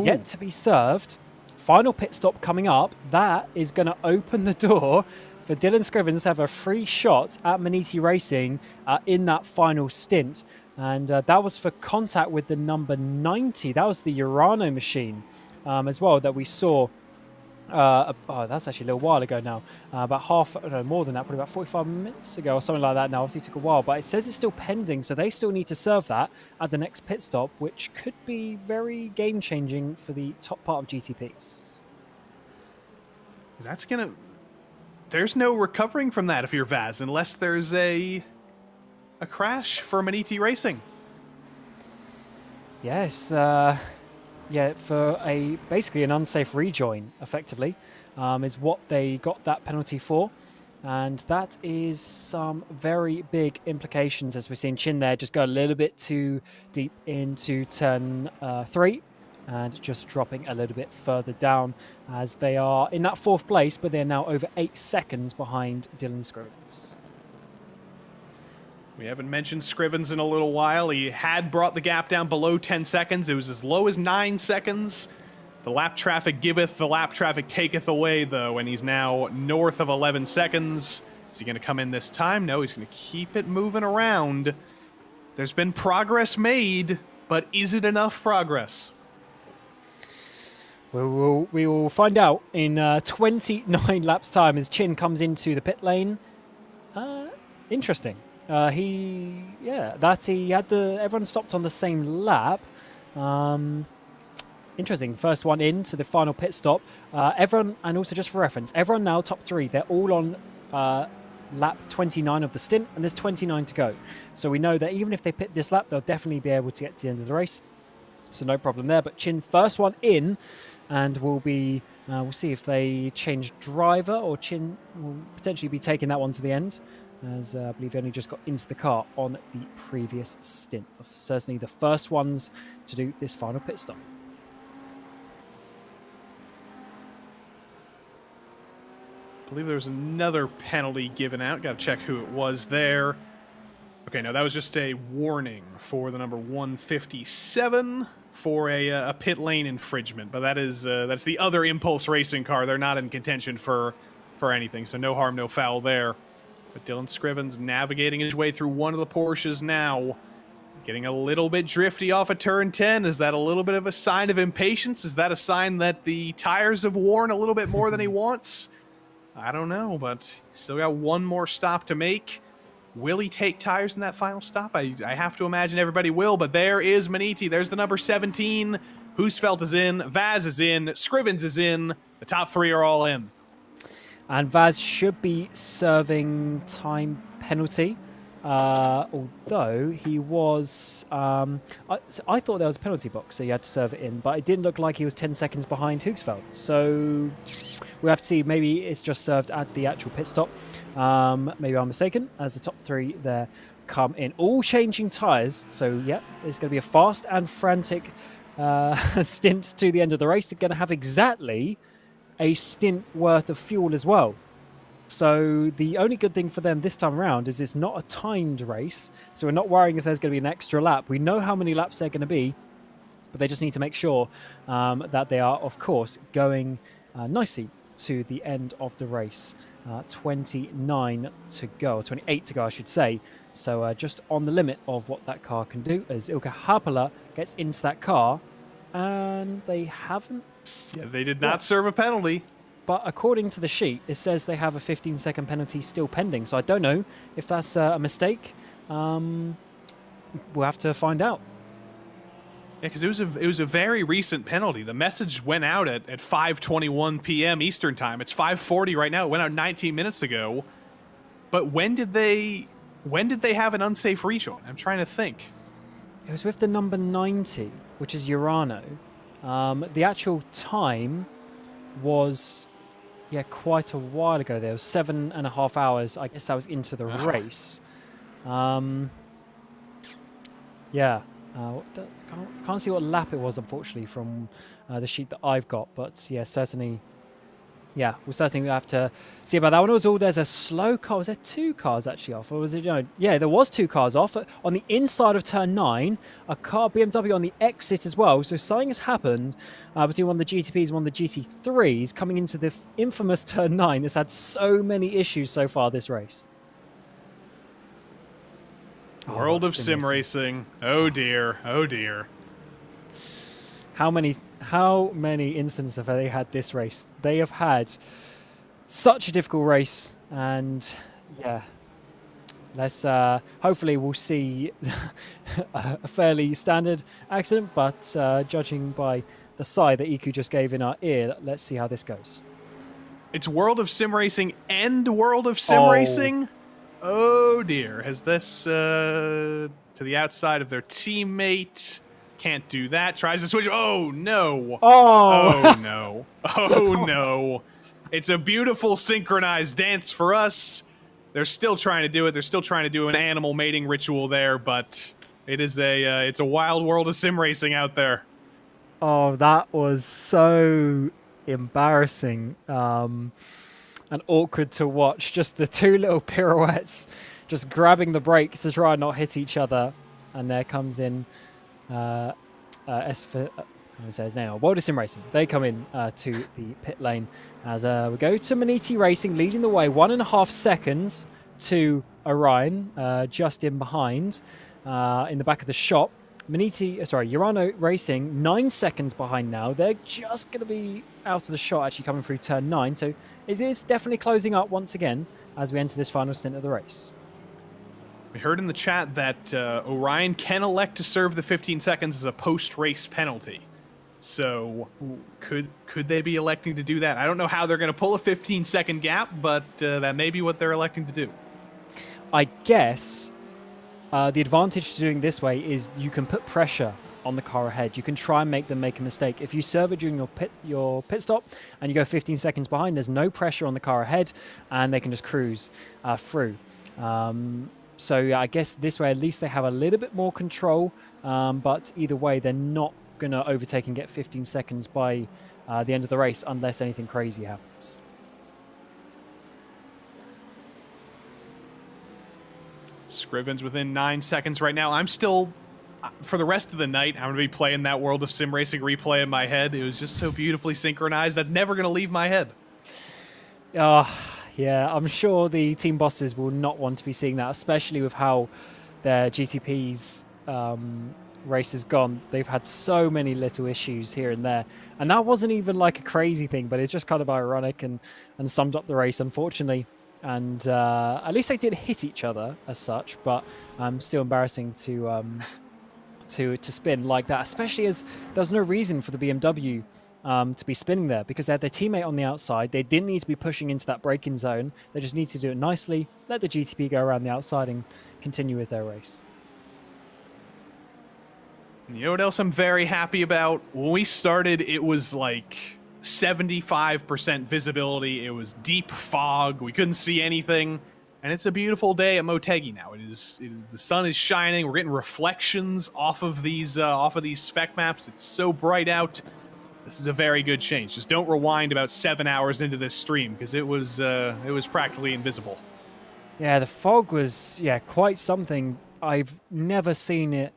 yet to be served. Final pit stop coming up. That is going to open the door for Dylan Scrivens to have a free shot at Motegi Racing in that final stint. And that was for contact with the number 90. That was the Urano machine as well that we saw. That's actually a little while ago now. More than that, probably about 45 minutes ago or something like that now. Obviously, it took a while, but it says it's still pending, so they still need to serve that at the next pit stop, which could be very game-changing for the top part of GTPs. That's going to... There's no recovering from that if you're Vaz, unless there's a crash for Motegi Racing. Yes, yeah, for basically an unsafe rejoin, effectively, is what they got that penalty for. And that is some very big implications, as we're seeing Chin there just go a little bit too deep into turn 3 and just dropping a little bit further down as they are in that 4th place, but they're now over 8 seconds behind Dylan Scrivens. We haven't mentioned Scrivens in a little while. He had brought the gap down below 10 seconds. It was as low as 9 seconds. The lap traffic giveth, the lap traffic taketh away, though, and he's now north of 11 seconds. Is he going to come in this time? No, he's going to keep it moving around. There's been progress made, but is it enough progress? We will find out in 29 laps time as Chin comes into the pit lane. Interesting. Everyone stopped on the same lap. Interesting. First one in to the final pit stop. Everyone, and also just for reference, everyone now top 3. They're all on lap 29 of the stint, and there's 29 to go. So we know that even if they pit this lap, they'll definitely be able to get to the end of the race. So no problem there. But Chin first one in, and we'll see if they change driver, or Chin will potentially be taking that one to the end, as I believe he only just got into the car on the previous stint. Certainly the first ones to do this final pit stop. I believe there was another penalty given out. Got to check who it was there. Okay, no, that was just a warning for the number 157 for a pit lane infringement. But that's the other Impulse Racing car. They're not in contention for anything, so no harm, no foul there. But Dylan Scrivens navigating his way through one of the Porsches now. Getting a little bit drifty off of turn 10. Is that a little bit of a sign of impatience? Is that a sign that the tires have worn a little bit more than he wants? I don't know, but he's still got one more stop to make. Will he take tires in that final stop? I have to imagine everybody will, but there is Motegi. There's the number 17. Husfeldt is in. Vaz is in. Scrivens is in. The top 3 are all in. And Vaz should be serving time penalty, although he was... I thought there was a penalty box, so you had to serve it in, but it didn't look like he was 10 seconds behind Husfeldt. So we'll have to see. Maybe it's just served at the actual pit stop. Maybe I'm mistaken, as the top 3 there come in. All changing tyres, so yeah, it's going to be a fast and frantic stint to the end of the race. They're going to have exactly a stint worth of fuel as well. So the only good thing for them this time around is it's not a timed race, so we're not worrying if there's going to be an extra lap. We know how many laps they're going to be, but they just need to make sure that they are, of course, going nicely to the end of the race. 29 to go, or 28 to go, I should say. So just on the limit of what that car can do, as Ilkka Haapala gets into that car, and they haven't... Yeah, they did not serve a penalty. But according to the sheet, it says they have a 15-second penalty still pending. So I don't know if that's a mistake. We'll have to find out. Yeah, because it was a very recent penalty. The message went out at 5:21 p.m. Eastern Time. It's 5:40 right now. It went out 19 minutes ago. But when did they have an unsafe rejoin? I'm trying to think. It was with the number 90, which is Urano. The actual time was, quite a while ago. There was 7.5 hours. I guess that was into the race. Can't see what lap it was, unfortunately, from the sheet that I've got. But yeah, certainly Yeah, we'll certainly have to see about that one. Also, there's a slow car. Was there 2 cars actually off? Or was it, yeah, there was 2 cars off. On the inside of turn 9, a car, BMW, on the exit as well. So something has happened between one of the GTPs and one of the GT3s coming into the infamous turn 9. That's had so many issues so far this race. World of sim racing. Oh dear. Oh dear. How many incidents have they had this race? They have had such a difficult race, and yeah, let's hopefully we'll see a fairly standard accident, but judging by the sigh that Iku just gave in our ear, let's see how this goes. It's World of Sim Racing and World of Sim Racing? Oh dear. Has this to the outside of their teammate? Can't do that. Tries to switch. Oh no. Oh no. Oh no. It's a beautiful synchronized dance for us. They're still trying to do it. They're still trying to do an animal mating ritual there, but it's a wild world of sim racing out there. Oh, that was so embarrassing and awkward to watch. Just the 2 little pirouettes, just grabbing the brakes to try and not hit each other, and there comes in World of Sim Racing. They come in to the pit lane as we go to Motegi Racing, leading the way 1.5 seconds to Orion, just in behind, in the back of the shop. Urano Racing 9 seconds behind now. They're just going to be out of the shot, actually coming through turn 9. So it is definitely closing up once again as we enter this final stint of the race. We heard in the chat that Orion can elect to serve the 15 seconds as a post-race penalty. So could they be electing to do that? I don't know how they're going to pull a 15-second gap, but that may be what they're electing to do. I guess the advantage to doing this way is you can put pressure on the car ahead. You can try and make them make a mistake. If you serve it during your pit stop and you go 15 seconds behind, there's no pressure on the car ahead, and they can just cruise through. So yeah, I guess this way at least they have a little bit more control, but either way they're not going to overtake and get 15 seconds by the end of the race unless anything crazy happens. Scriven's within 9 seconds right now. I'm still, for the rest of the night, I'm going to be playing that World of Sim Racing replay in my head. It was just so beautifully synchronized. That's never going to leave my head. Yeah, I'm sure the team bosses will not want to be seeing that, especially with how their GTP's race has gone. They've had so many little issues here and there. And that wasn't even like a crazy thing, but it's just kind of ironic and summed up the race, unfortunately. And at least they did hit each other as such, but still embarrassing to spin like that, especially as there was no reason for the BMW to be spinning there because they had their teammate on the outside. They didn't need to be pushing into that braking zone. They just need to do it nicely, let the GTP go around the outside and continue with their race. You know what else I'm very happy about? When we started, it was like 75% visibility. It was deep fog. We couldn't see anything. And it's a beautiful day at Motegi now. It is the sun is shining. We're getting reflections off of these spec maps. It's so bright out. This is a very good change. Just don't rewind about 7 hours into this stream because it was practically invisible. Yeah, the fog was quite something. I've never seen it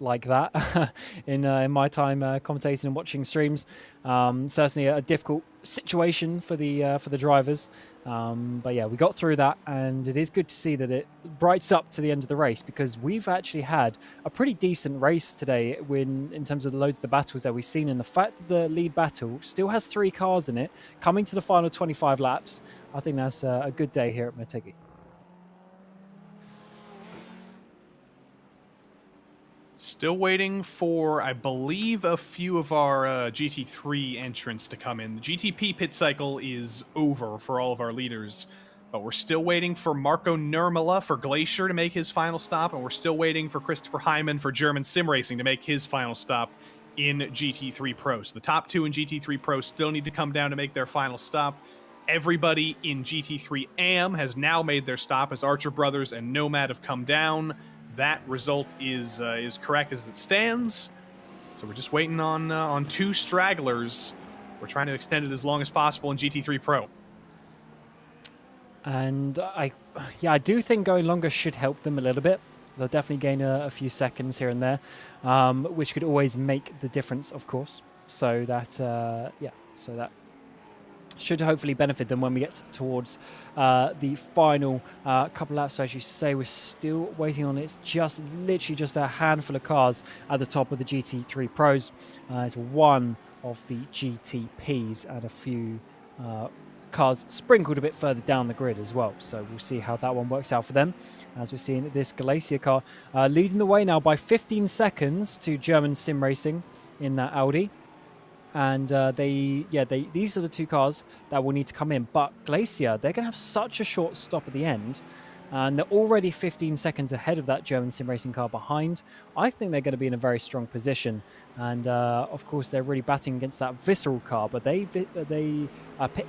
like that in my time commentating and watching streams. Certainly a difficult situation for the drivers, but yeah, we got through that, and it is good to see that it brights up to the end of the race because we've actually had a pretty decent race today in terms of the loads of the battles that we've seen, and the fact that the lead battle still has 3 cars in it coming to the final 25 laps. I think that's a good day here at Motegi. Still waiting for, I believe, a few of our GT3 entrants to come in. The GTP pit cycle is over for all of our leaders, but we're still waiting for Marco Nurmela for Glacier to make his final stop, and we're still waiting for Christopher Hyman for German Sim Racing to make his final stop in GT3 Pro. So the top 2 in GT3 Pro still need to come down to make their final stop. Everybody in GT3 AM has now made their stop as Archer Brothers and Nomad have come down. That result is correct as it stands. So we're just waiting on 2 stragglers. we're trying to extend it as long as possible in GT3 Pro. And I do think going longer should help them a little bit. They'll definitely gain a few seconds here and there, which could always make the difference, of course. So that, so that should hopefully benefit them when we get towards the final couple laps. So as you say, we're still waiting on it. It's literally just a handful of cars at the top of the GT3 Pros. It's one of the GTPs and a few cars sprinkled a bit further down the grid as well. So we'll see how that one works out for them. As we're seeing this Glacier car leading the way now by 15 seconds to German Sim Racing in that Audi. And these are the two cars that will need to come in. But Glacier, they're going to have such a short stop at the end. And they're already 15 seconds ahead of that German Sim Racing car behind. I think they're going to be in a very strong position. And, of course, they're really batting against that Visceral car. But they pit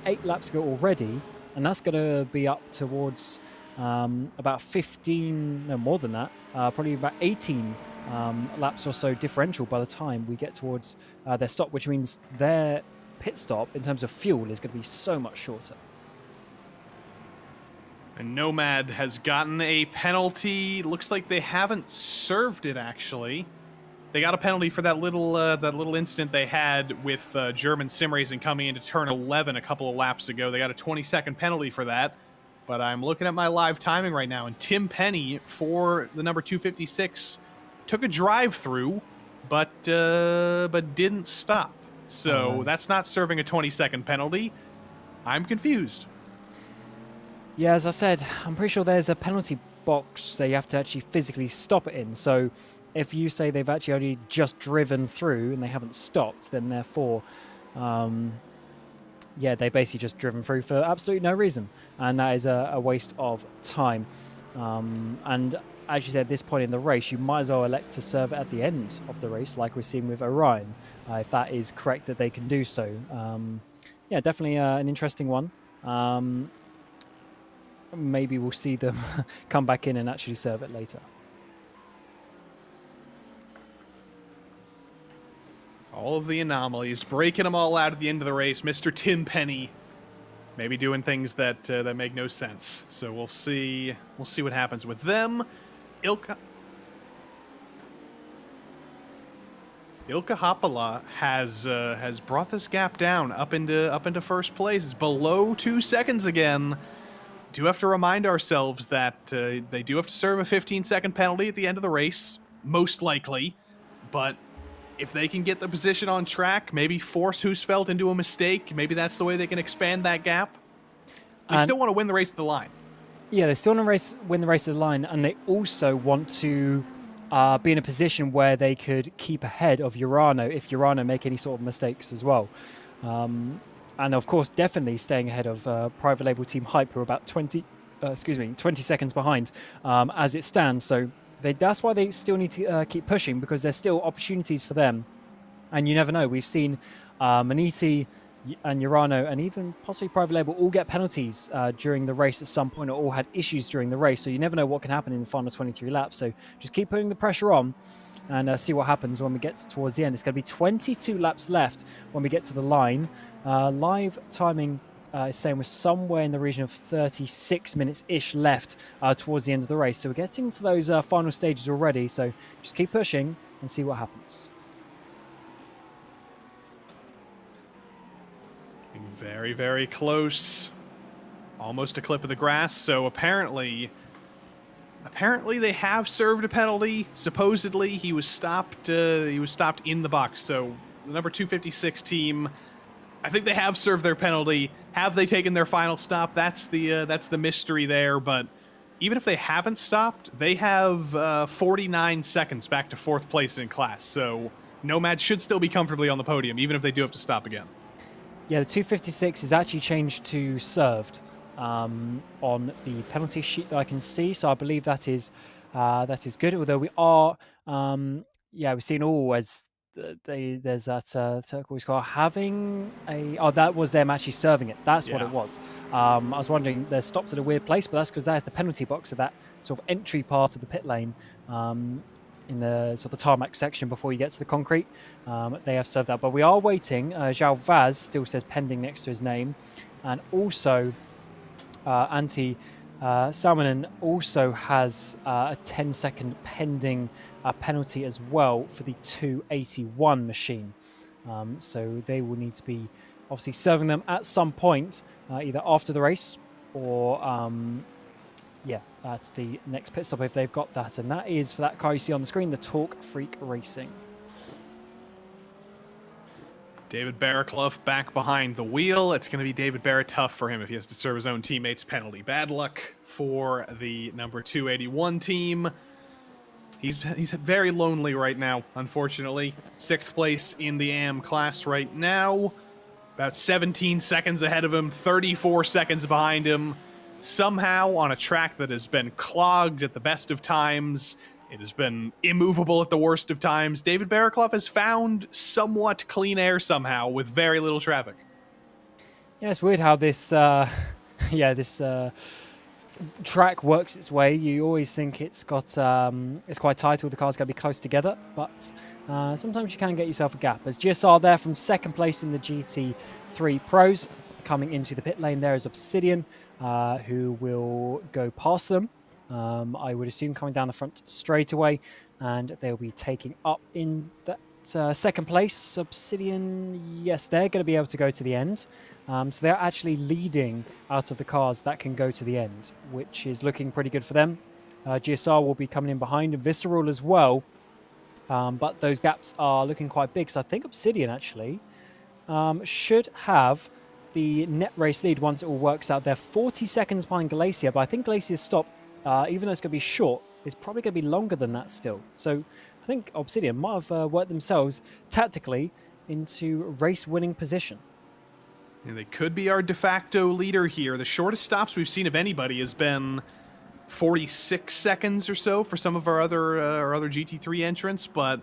8 laps ago already. And that's going to be up towards about 15, no more than that, probably about 18 laps or so differential by the time we get towards their stop, which means their pit stop in terms of fuel is going to be so much shorter. And Nomad has gotten a penalty. Looks like they haven't served it, actually. They got a penalty for that little incident they had with German Sim Racing coming into turn 11 a couple of laps ago. They got a 20-second penalty for that. But I'm looking at my live timing right now, and Tim Penny for the number 256 took a drive-through, but didn't stop. So that's not serving a 20-second penalty. I'm confused. Yeah, as I said, I'm pretty sure there's a penalty box that you have to actually physically stop it in. So if you say they've actually only just driven through and they haven't stopped, then therefore, they basically just driven through for absolutely no reason. And that is a waste of time. And as you said, at this point in the race, you might as well elect to serve it at the end of the race, like we're seeing with Orion, if that is correct that they can do so. Definitely an interesting one. Maybe we'll see them come back in and actually serve it later. All of the anomalies, breaking them all out at the end of the race. Mr. Tim Penny, maybe doing things that that make no sense. So we'll see. We'll see what happens with them. Ilka Haapala has brought this gap down up into first place. It's below 2 seconds again. Do have to remind ourselves that they do have to serve a 15-second penalty at the end of the race, most likely. But if they can get the position on track, maybe force Husfeldt into a mistake, maybe that's the way they can expand that gap. They still want to win the race to the line. Yeah, they still want to win the race to the line, and they also want to be in a position where they could keep ahead of Urano if Urano make any sort of mistakes as well. And of course, definitely staying ahead of private label team Hype, who are about 20 seconds behind as it stands. So that's why they still need to keep pushing, because there's still opportunities for them. And you never know. We've seen Maniti and Urano and even possibly private label all get penalties during the race at some point, or all had issues during the race. So you never know what can happen in the final 23 laps. So just keep putting the pressure on and see what happens when we get towards the end. It's going to be 22 laps left when we get to the line. Live timing is saying we're somewhere in the region of 36 minutes-ish left towards the end of the race. So we're getting to those final stages already. So just keep pushing and see what happens. Very, very close. Almost a clip of the grass. So apparently they have served a penalty. Supposedly he was stopped in the box. So the number 256 team, I think they have served their penalty. Have they taken their final stop? That's the mystery there. But even if they haven't stopped, they have 49 seconds back to fourth place in class. So Nomad should still be comfortably on the podium, even if they do have to stop again. Yeah, the 256 is actually changed to served on the penalty sheet that I can see. So I believe that is good. Although we are, we've seen as there's that turquoise car having that was them actually serving it. That's what it was. I was wondering, they're stopped at a weird place, but that's because that is the penalty box of that sort of entry part of the pit lane. in the sort of tarmac section before you get to the concrete. They have served that, but we are waiting. Zhao Vaz still says pending next to his name, and also Antti Salmonen also has a 10-second pending penalty as well for the 281 machine. So they will need to be obviously serving them at some point, either after the race or yeah, that's the next pit stop if they've got that. And that is, for that car you see on the screen, the Torque Freak Racing. David Barraclough back behind the wheel. It's going to be David Barrett tough for him if he has to serve his own teammates' penalty. Bad luck for the number 281 team. He's very lonely right now, unfortunately. 6th place in the AM class right now. About 17 seconds ahead of him, 34 seconds behind him. Somehow, on a track that has been clogged at the best of times, it has been immovable at the worst of times, David Barraclough has found somewhat clean air somehow with very little traffic. Yeah, it's weird how this, this track works its way. You always think it's got, it's quite tight, all the cars got to be close together, but sometimes you can get yourself a gap. As GSR there from 2nd place in the GT3 Pros, coming into the pit lane there is Obsidian, who will go past them. I would assume coming down the front straight away, and they'll be taking up in that 2nd place. Obsidian, yes, they're going to be able to go to the end. So they're actually leading out of the cars that can go to the end, which is looking pretty good for them. GSR will be coming in behind, and Visceral as well. But those gaps are looking quite big. So I think Obsidian actually should have the net race lead once it all works out. They're 40 seconds behind Glacier, but I think Glacier's stop, even though it's going to be short, is probably going to be longer than that still. So I think Obsidian might have worked themselves tactically into race-winning position. And they could be our de facto leader here. The shortest stops we've seen of anybody has been 46 seconds or so for some of our other GT3 entrants, but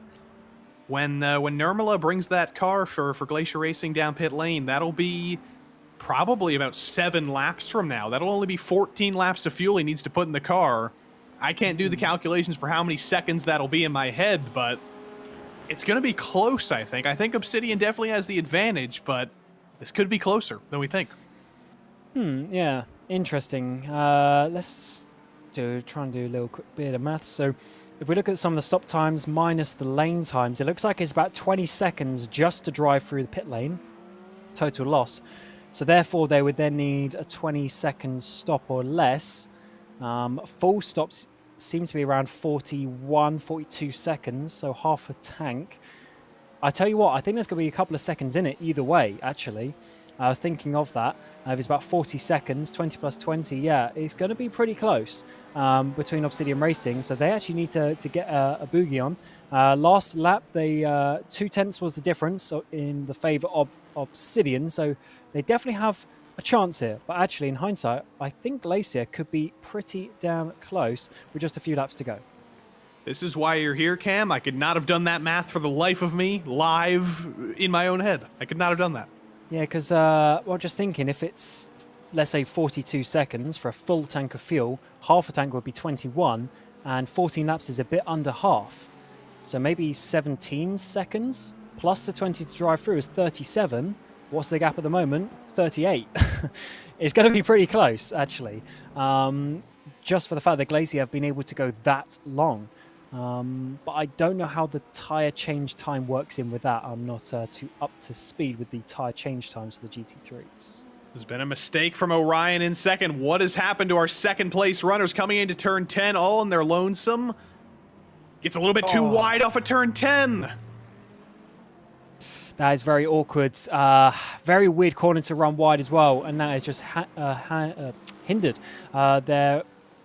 when Nirmala brings that car for Glacier Racing down pit lane, that'll be probably about 7 laps from now. That'll only be 14 laps of fuel he needs to put in the car. I can't do the calculations for how many seconds that'll be in my head, but it's going to be close, I think. I think Obsidian definitely has the advantage, but this could be closer than we think. Yeah, interesting. Let's try and do a little quick bit of maths. So if we look at some of the stop times minus the lane times, it looks like it's about 20 seconds just to drive through the pit lane, total loss. So therefore, they would then need a 20-second stop or less. Full stops seem to be around 41, 42 seconds, so half a tank. I tell you what, I think there's going to be a couple of seconds in it either way, actually. Thinking of that, if it's about 40 seconds, 20 plus 20, yeah, it's going to be pretty close between Obsidian Racing. So they actually need to get a boogie on. Last lap, they 0.2 was the difference in the favour of Obsidian. So they definitely have a chance here. But actually, in hindsight, I think Glacier could be pretty damn close with just a few laps to go. This is why you're here, Cam. I could not have done that math for the life of me live in my own head. I could not have done that. Yeah, because, well, just thinking, if it's, let's say, 42 seconds for a full tank of fuel, half a tank would be 21, and 14 laps is a bit under half. So maybe 17 seconds plus the 20 to drive through is 37. What's the gap at the moment? 38. It's going to be pretty close, actually, just for the fact that Glacier have been able to go that long. But I don't know how the tyre change time works in with that. I'm not too up to speed with the tyre change times for the GT3s. There's been a mistake from Orion in second. What has happened to our second place runners coming into turn 10 all in their lonesome? Gets a little bit too wide off of turn 10. That is very awkward. Very weird corner to run wide as well. And that has just hindered their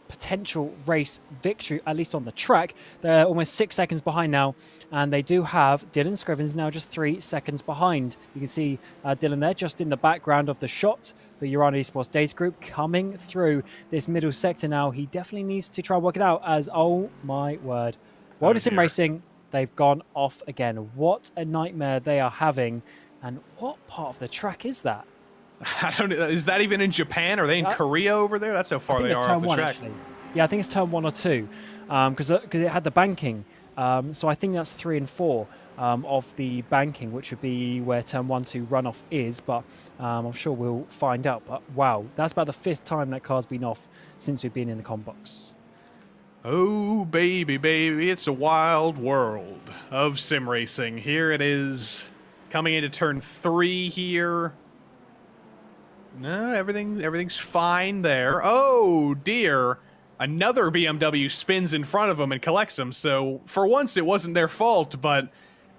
potential race victory, at least on the track. They're almost 6 seconds behind now, and they do have Dylan Scrivens now just 3 seconds behind. You can see Dylan there just in the background of the shot for Urana Esports Data Group coming through this middle sector now. He definitely needs to try and work it out as, oh my word, World of Sim Racing, they've gone off again. What a nightmare they are having, and what part of the track is that? I don't know. Is that even in Japan? Are they in Korea over there? That's how far they are off the track. Actually. Yeah, I think it's turn 1 or 2, because it had the banking So I think that's 3 and 4 of the banking, which would be where turn 1, 2 runoff is. But I'm sure we'll find out. But wow, that's about the 5th time that car's been off since we've been in the com box. Oh, baby, baby, it's a wild world of sim racing. Here it is, coming into turn 3 here. No, everything's fine there. Oh, dear. Another BMW spins in front of him and collects him. So, for once, it wasn't their fault, but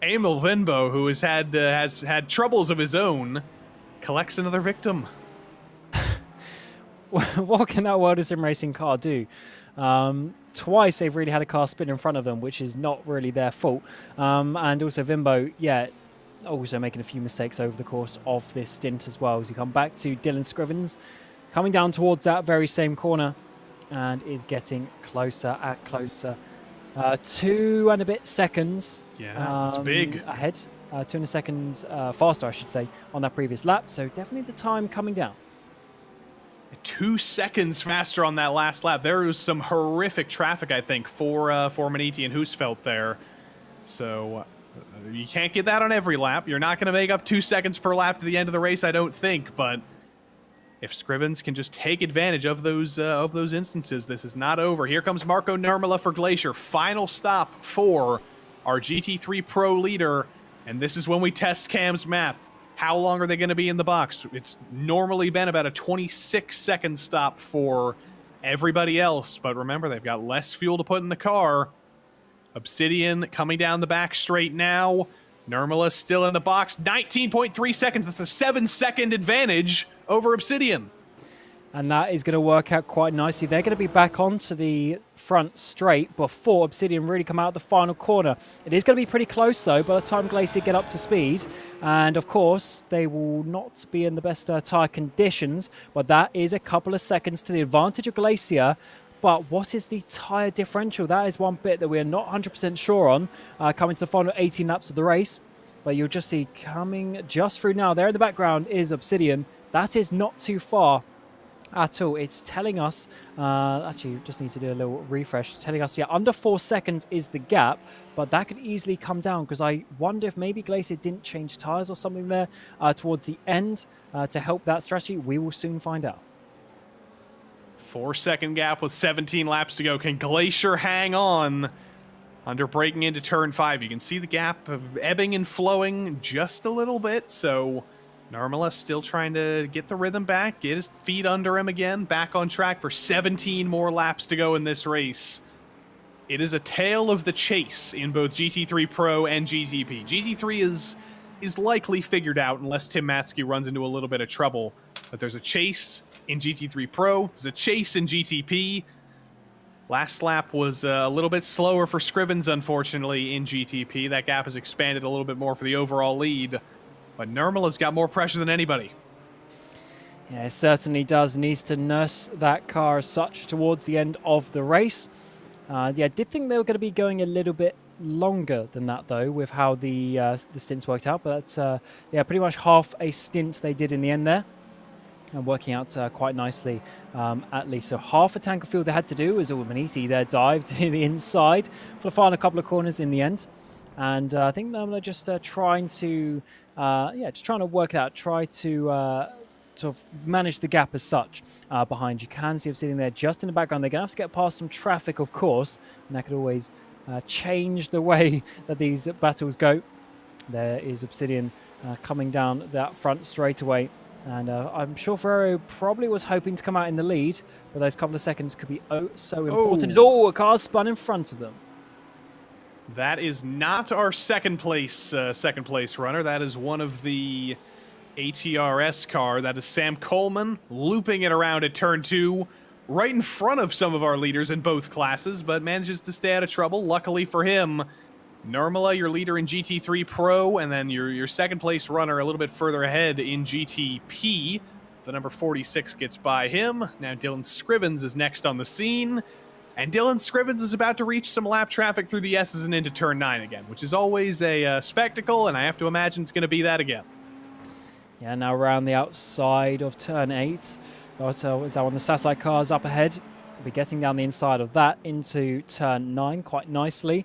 Emil Venbo, who has had troubles of his own, collects another victim. What can that World of Sim Racing car do? Twice they've really had a car spin in front of them, which is not really their fault. And also Vimbo, yeah, also making a few mistakes over the course of this stint as well. As you come back to Dylan Scrivens, coming down towards that very same corner and is getting closer and closer. 2 and a bit seconds. Yeah, it's big. Ahead. 2 and a seconds faster, I should say, on that previous lap. So definitely the time coming down. 2 seconds faster on that last lap. There was some horrific traffic, I think, for Maniti and Husfeldt there. So you can't get that on every lap. You're not going to make up 2 seconds per lap to the end of the race, I don't think. But if Scrivens can just take advantage of those instances, this is not over. Here comes Marco Nurmela for Glacier. Final stop for our GT3 Pro leader. And this is when we test Cam's math. How long are they going to be in the box? It's normally been about a 26-second stop for everybody else, but remember, they've got less fuel to put in the car. Obsidian coming down the back straight now. Nurmela still in the box. 19.3 seconds. That's a 7-second advantage over Obsidian. And that is going to work out quite nicely. They're going to be back onto the front straight before Obsidian really come out the final corner. It is going to be pretty close, though, by the time Glacier get up to speed. And, of course, they will not be in the best tyre conditions, but that is a couple of seconds to the advantage of Glacier. But what is the tyre differential? That is one bit that we are not 100% sure on coming to the final 18 laps of the race. But you'll just see coming just through now. There in the background is Obsidian. That is not too far at all. It's telling us, actually just need to do a little refresh, telling us, yeah, under 4 seconds is the gap, but that could easily come down because I wonder if maybe Glacier didn't change tyres or something there towards the end to help that strategy. We will soon find out. 4-second gap with 17 laps to go. Can Glacier hang on under breaking into turn 5? You can see the gap ebbing and flowing just a little bit, so Nurmela still trying to get the rhythm back, get his feet under him again, back on track for 17 more laps to go in this race. It is a tale of the chase in both GT3 Pro and GTP. GT3 is likely figured out unless Tim Matzke runs into a little bit of trouble. But there's a chase in GT3 Pro, there's a chase in GTP. Last lap was a little bit slower for Scrivens, unfortunately, in GTP. That gap has expanded a little bit more for the overall lead. But Nurmela's got more pressure than anybody. Yeah, it certainly does. Needs to nurse that car as such towards the end of the race. Yeah, I did think they were going to be going a little bit longer than that, though, with how the stints worked out. But that's, yeah, pretty much half a stint they did in the end there. And working out quite nicely, at least. So half a tank of fuel they had to do was all Maniti there dived to the inside for the final couple of corners in the end. And I think they're just trying to, just trying to work it out, try to sort of manage the gap as such behind. You can see them sitting there just in the background. They're going to have to get past some traffic, of course, and that could always change the way that these battles go. There is Obsidian coming down that front straight away. And I'm sure Ferrero probably was hoping to come out in the lead, but those couple of seconds could be so important. Oh, a car spun in front of them. That is not our second place runner. That is one of the ATRS car. That is Sam Coleman looping it around at turn 2, right in front of some of our leaders in both classes, but manages to stay out of trouble. Luckily for him, Nurmela, your leader in GT3 Pro, and then your second place runner a little bit further ahead in GTP. The number 46 gets by him. Now Dylan Scrivens is next on the scene. And Dylan Scrivens is about to reach some lap traffic through the S's and into turn 9 again, which is always a spectacle, and I have to imagine it's going to be that again. Yeah, now around the outside of turn 8. Also, is that one of the satellite cars up ahead? We'll be getting down the inside of that into turn 9 quite nicely.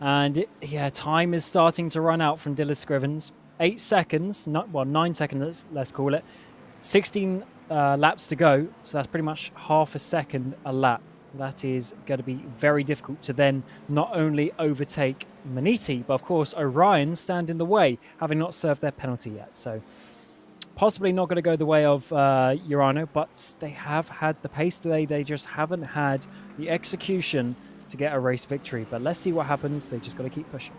And yeah, time is starting to run out from Dylan Scrivens. 8 seconds, 9 seconds, let's call it. 16 laps to go, so that's pretty much half a second a lap. That is going to be very difficult to then not only overtake Maniti, but of course Orion stand in the way, having not served their penalty yet. So possibly not going to go the way of Urano, but they have had the pace today. They just haven't had the execution to get a race victory. But let's see what happens. They just got to keep pushing.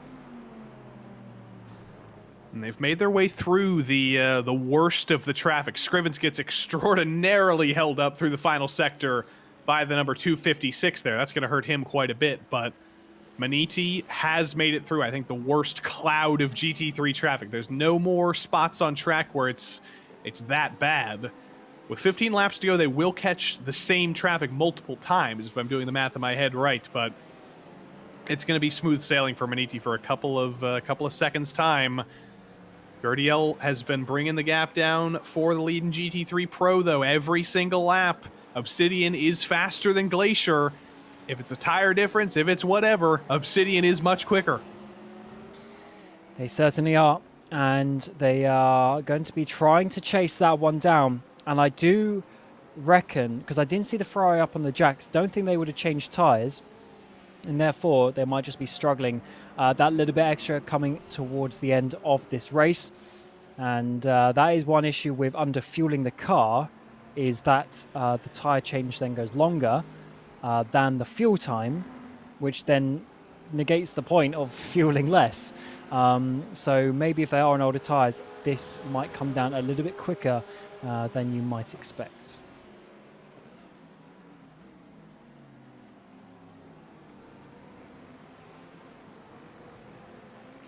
And they've made their way through the worst of the traffic. Scrivens gets extraordinarily held up through the final sector by the number 256 there. That's going to hurt him quite a bit, but Maniti has made it through, I think, the worst cloud of GT3 traffic. There's no more spots on track where it's that bad. With 15 laps to go, they will catch the same traffic multiple times, if I'm doing the math in my head right, but it's going to be smooth sailing for Maniti for a couple of seconds' time. Gurdiel has been bringing the gap down for the lead in GT3 Pro, though, every single lap. Obsidian is faster than Glacier. If it's a tire difference, if it's whatever, Obsidian is much quicker. They certainly are, and they are going to be trying to chase that one down. And I do reckon, because I didn't see the Ferrari up on the jacks, don't think they would have changed tires, and therefore they might just be struggling that little bit extra coming towards the end of this race. And that is one issue with underfueling the car, is that the tire change then goes longer than the fuel time, which then negates the point of fueling less. So maybe if they are on older tires, this might come down a little bit quicker than you might expect.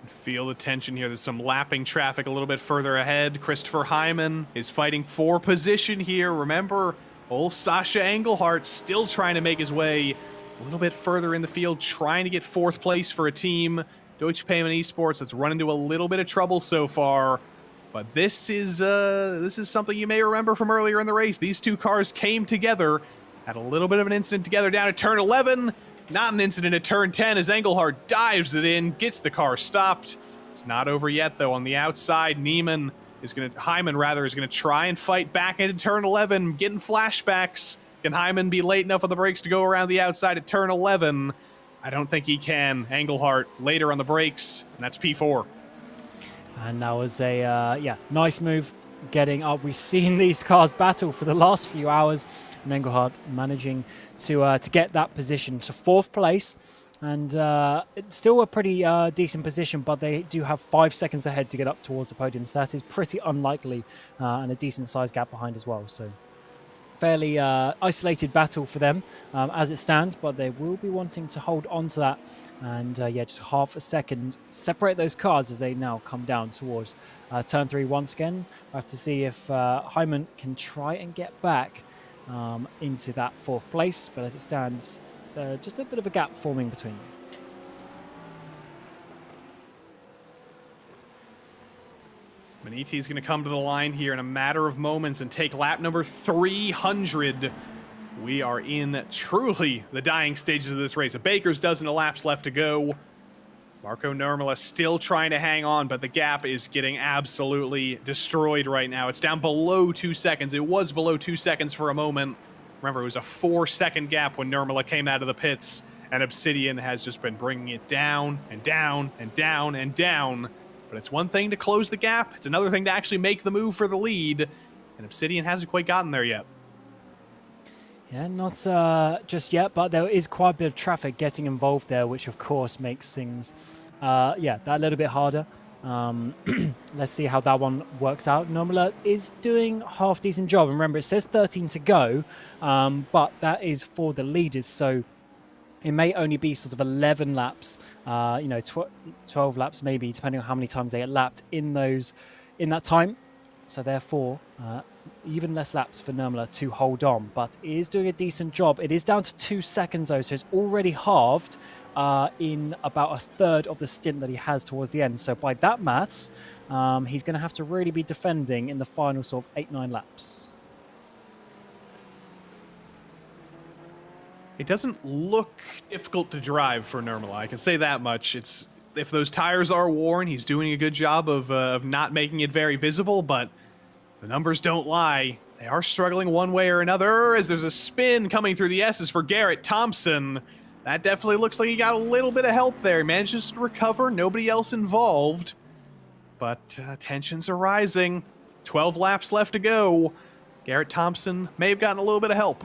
Feel the tension here. There's some lapping traffic a little bit further ahead. Christopher Hyman is fighting for position here. Remember, old Sasha Engelhardt still trying to make his way a little bit further in the field, trying to get 4th place for a team. Deutsche Payment Esports that's run into a little bit of trouble so far. But this is something you may remember from earlier in the race. These two cars came together, had a little bit of an incident together down at turn 11. Not an incident at turn 10 as Engelhardt dives it in, gets the car stopped. It's not over yet, though. On the outside, Hyman is going to try and fight back into turn 11, getting flashbacks. Can Hyman be late enough on the brakes to go around the outside at turn 11? I don't think he can. Engelhardt later on the brakes, and that's P4. And that was a nice move getting up. We've seen these cars battle for the last few hours, and Engelhardt managing to get that position to 4th place. And it's still a pretty decent position, but they do have 5 seconds ahead to get up towards the podium. So that is pretty unlikely, and a decent size gap behind as well. So fairly isolated battle for them as it stands, but they will be wanting to hold on to that. And just half a second separate those cars as they now come down towards turn 3 once again. I have to see if Hyman can try and get back into that 4th place, but as it stands, just a bit of a gap forming between them. Maniti is going to come to the line here in a matter of moments and take lap number 300. We are in truly the dying stages of this race. A baker's dozen of laps left to go. Marco Nurmela still trying to hang on, but the gap is getting absolutely destroyed right now. It's down below 2 seconds. It was below 2 seconds for a moment. Remember, it was a 4-second gap when Nurmela came out of the pits, and Obsidian has just been bringing it down and down and down and down. But it's one thing to close the gap. It's another thing to actually make the move for the lead, and Obsidian hasn't quite gotten there yet. Yeah, not just yet, but there is quite a bit of traffic getting involved there, which of course makes things, that little bit harder. Let's see how that one works out. Nurmela is doing a half-decent job. And remember, it says 13 to go, but that is for the leaders, so it may only be sort of 11 laps, 12 laps maybe, depending on how many times they get lapped in that time. So therefore, even less laps for Nurmela to hold on, but it is doing a decent job. It is down to 2 seconds though, so it's already halved in about a third of the stint that he has towards the end. So by that maths, he's going to have to really be defending in the final sort of 8-9 laps. It doesn't look difficult to drive for Nurmala, I can say that much. If those tires are worn, he's doing a good job of not making it very visible, but the numbers don't lie. They are struggling one way or another, as there's a spin coming through the S's for Garrett Thompson. That definitely looks like he got a little bit of help there. He manages to recover, nobody else involved. But tensions are rising. 12 laps left to go. Garrett Thompson may have gotten a little bit of help.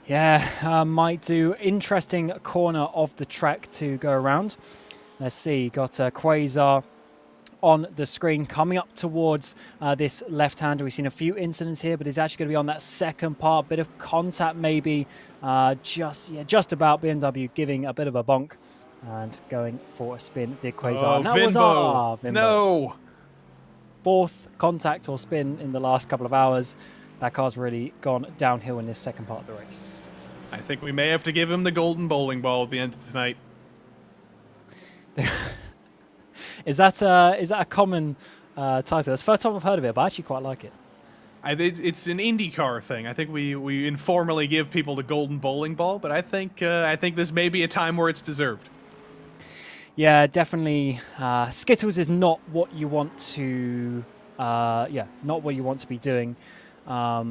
Yeah, might do. Interesting corner of the track to go around. Let's see, got Quasar on the screen coming up towards this left-hander. We've seen a few incidents here, but he's actually going to be on that second part. Bit of contact maybe, just about. BMW giving a bit of a bonk and going for a spin. Did Quasar. Oh, Vinbo. No! Fourth contact or spin in the last couple of hours. That car's really gone downhill in this second part of the race. I think we may have to give him the golden bowling ball at the end of the night. Is that a common title? That's the first time I've heard of it, but I actually quite like it. It's an IndyCar thing. I think we informally give people the golden bowling ball, but I think this may be a time where it's deserved. Yeah, definitely. Skittles is not what you want to, not what you want to be doing out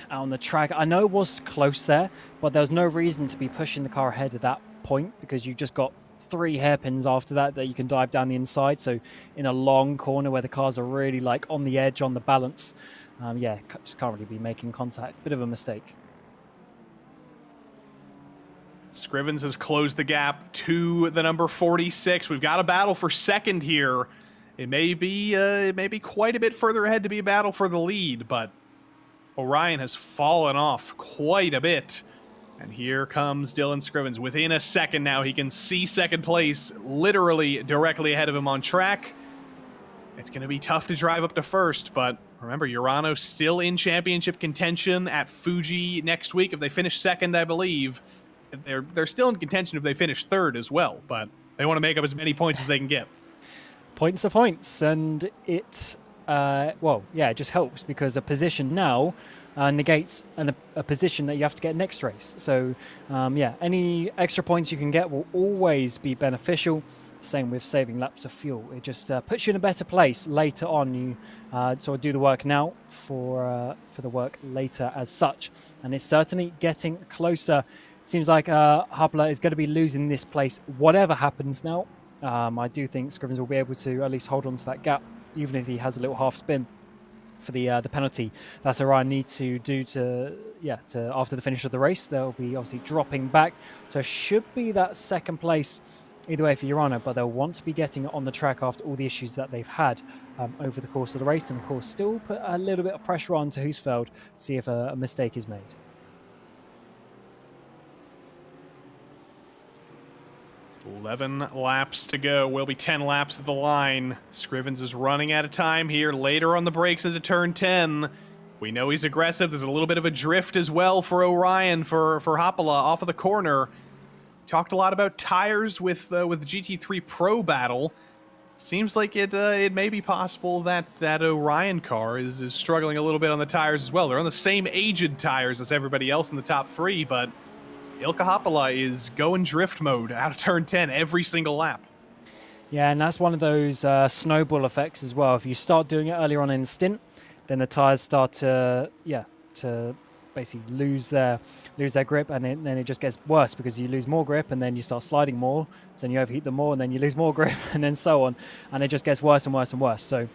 on the track. I know it was close there, but there was no reason to be pushing the car ahead at that point because you just got 3 hairpins after that you can dive down the inside. So in a long corner where the cars are really like on the edge, on the balance, just can't really be making contact. Bit of a mistake. Scrivens has closed the gap to the number 46. We've got a battle for second here. It may be quite a bit further ahead to be a battle for the lead, but Orion has fallen off quite a bit. And here comes Dylan Scrivens. Within a second now, he can see second place literally directly ahead of him on track. It's going to be tough to drive up to first, but remember, Urano still in championship contention at Fuji next week. If they finish second, I believe, they're still in contention if they finish third as well, but they want to make up as many points as they can get. Points are points, and it just helps because a position now negates a position that you have to get next race. So, any extra points you can get will always be beneficial. Same with saving laps of fuel. It just puts you in a better place later on. You sort of do the work now for the work later as such. And it's certainly getting closer. Seems like Hubler is going to be losing this place whatever happens now. I do think Scrivens will be able to at least hold on to that gap, even if he has a little half spin for the penalty that Orion needs to do to after the finish of the race. They'll be obviously dropping back. So it should be that second place either way for Urano, but they'll want to be getting it on the track after all the issues that they've had over the course of the race, and of course still put a little bit of pressure on to Husfeld to see if a mistake is made. 11 laps to go. Will be 10 laps at the line. Scrivens is running out of time here. Later on the brakes into turn 10. We know he's aggressive. There's a little bit of a drift as well for Orion, for Hoppala off of the corner. Talked a lot about tires with GT3 Pro battle. Seems like it may be possible that Orion car is struggling a little bit on the tires as well. They're on the same aged tires as everybody else in the top 3, but Ilkka Hoppala is going drift mode out of turn 10 every single lap. Yeah, and that's one of those snowball effects as well. If you start doing it earlier on in the stint, then the tires start to basically lose their grip, and then it just gets worse because you lose more grip, and then you start sliding more, so then you overheat them more, and then you lose more grip, and then so on, and it just gets worse and worse and worse. So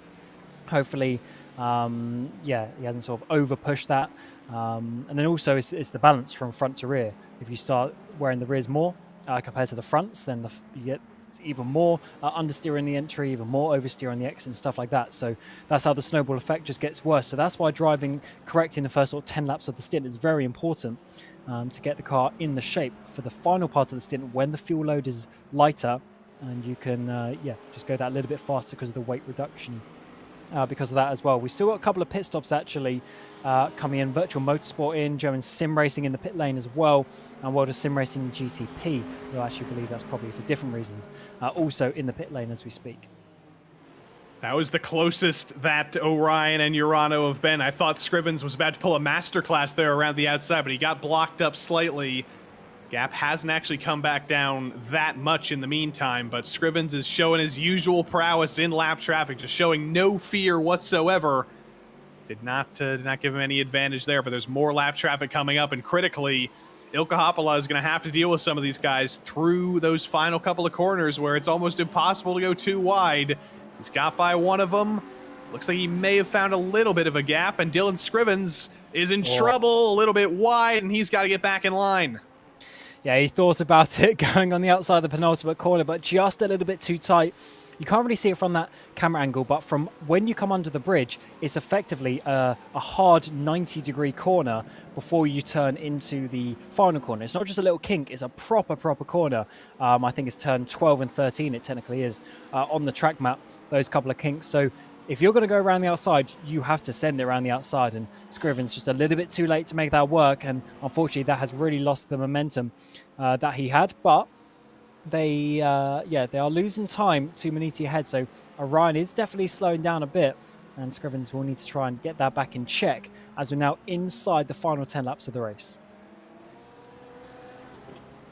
hopefully, he hasn't sort of over pushed that. And then also it's the balance from front to rear. If you start wearing the rears more compared to the fronts, then you get even more understeer in the entry, even more oversteer on the exit and stuff like that. So that's how the snowball effect just gets worse. So that's why driving correct in the first 10 laps of the stint is very important to get the car in the shape for the final part of the stint when the fuel load is lighter, and you can just go that little bit faster because of the weight reduction. Because of that as well. We still got a couple of pit stops actually coming in. Virtual Motorsport in, German Sim Racing in the pit lane as well, and World of Sim Racing GTP, who I actually believe that's probably for different reasons, also in the pit lane as we speak. That was the closest that Orion and Urano have been. I thought Scrivens was about to pull a masterclass there around the outside, but he got blocked up slightly. Gap hasn't actually come back down that much in the meantime, but Scrivens is showing his usual prowess in lap traffic, just showing no fear whatsoever. Did not give him any advantage there, but there's more lap traffic coming up, and critically, Ilkka Haapala is going to have to deal with some of these guys through those final couple of corners where it's almost impossible to go too wide. He's got by one of them. Looks like he may have found a little bit of a gap, and Dylan Scrivens is in trouble, a little bit wide, and he's got to get back in line. Yeah, he thought about it going on the outside of the penultimate corner, but just a little bit too tight. You can't really see it from that camera angle, but from when you come under the bridge, it's effectively a hard 90-degree corner before you turn into the final corner. It's not just a little kink, it's a proper corner. I think it's turn 12 and 13, it technically is, on the track map, those couple of kinks. So if you're going to go around the outside, you have to send it around the outside, and Scrivens just a little bit too late to make that work, and unfortunately that has really lost the momentum that he had, but they are losing time to Maniti ahead, so Orion is definitely slowing down a bit, and Scrivens will need to try and get that back in check as we're now inside the final 10 laps of the race.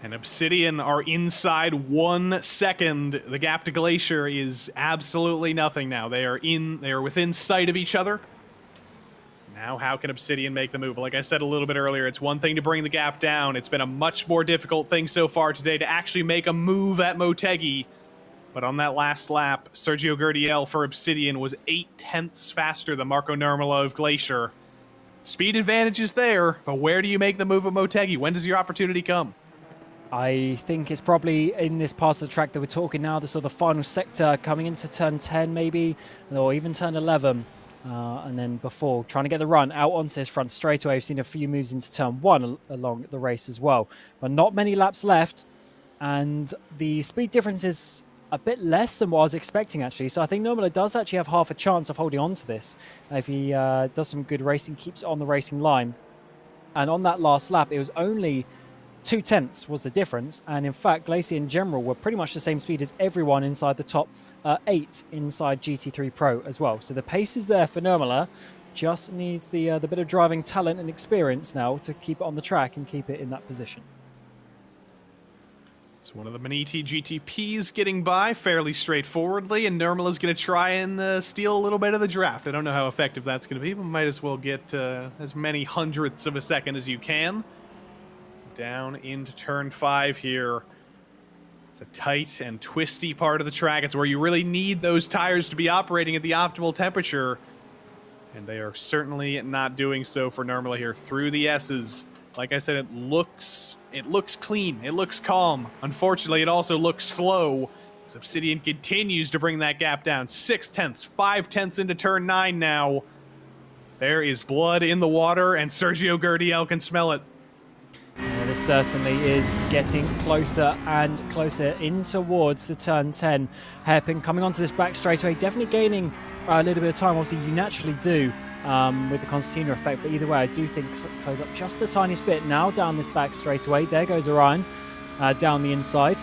And Obsidian are inside 1 second. The gap to Glacier is absolutely nothing now. They are within sight of each other. Now, how can Obsidian make the move? Like I said a little bit earlier, it's one thing to bring the gap down. It's been a much more difficult thing so far today to actually make a move at Motegi. But on that last lap, Sergio Gurdiel for Obsidian was 0.8 faster than Marco Nurmela of Glacier. Speed advantage is there, but where do you make the move at Motegi? When does your opportunity come? I think it's probably in this part of the track that we're talking now, the sort of final sector coming into turn 10 maybe, or even turn 11. And then before trying to get the run out onto this front straightaway. We've seen a few moves into turn 1 along the race as well, but not many laps left, and the speed difference is a bit less than what I was expecting actually. So I think Nurmela does actually have half a chance of holding on to this if he does some good racing, keeps it on the racing line. And on that last lap, it was only 0.2 was the difference, and in fact Glacier in general were pretty much the same speed as everyone inside the top 8 inside GT3 Pro as well. So the pace is there for Nurmela, just needs the bit of driving talent and experience now to keep it on the track and keep it in that position. So one of the Maniti GTPs getting by fairly straightforwardly, and Nurmela's going to try and steal a little bit of the draft. I don't know how effective that's going to be, but might as well get as many hundredths of a second as you can. Down into turn 5 here. It's a tight and twisty part of the track. It's where you really need those tires to be operating at the optimal temperature. And they are certainly not doing so for Nurmela here through the S's. Like I said, it looks clean. It looks calm. Unfortunately, it also looks slow. As Obsidian continues to bring that gap down. 0.6, 0.5 into turn 9 now. There is blood in the water, and Sergio Gurdiel can smell it. Yeah, this certainly is getting closer and closer in towards the turn 10 hairpin. Coming onto this back straightaway, definitely gaining a little bit of time. Obviously, you naturally do with the concertina effect, but either way, I do think close up just the tiniest bit. Now down this back straightaway, there goes Orion down the inside.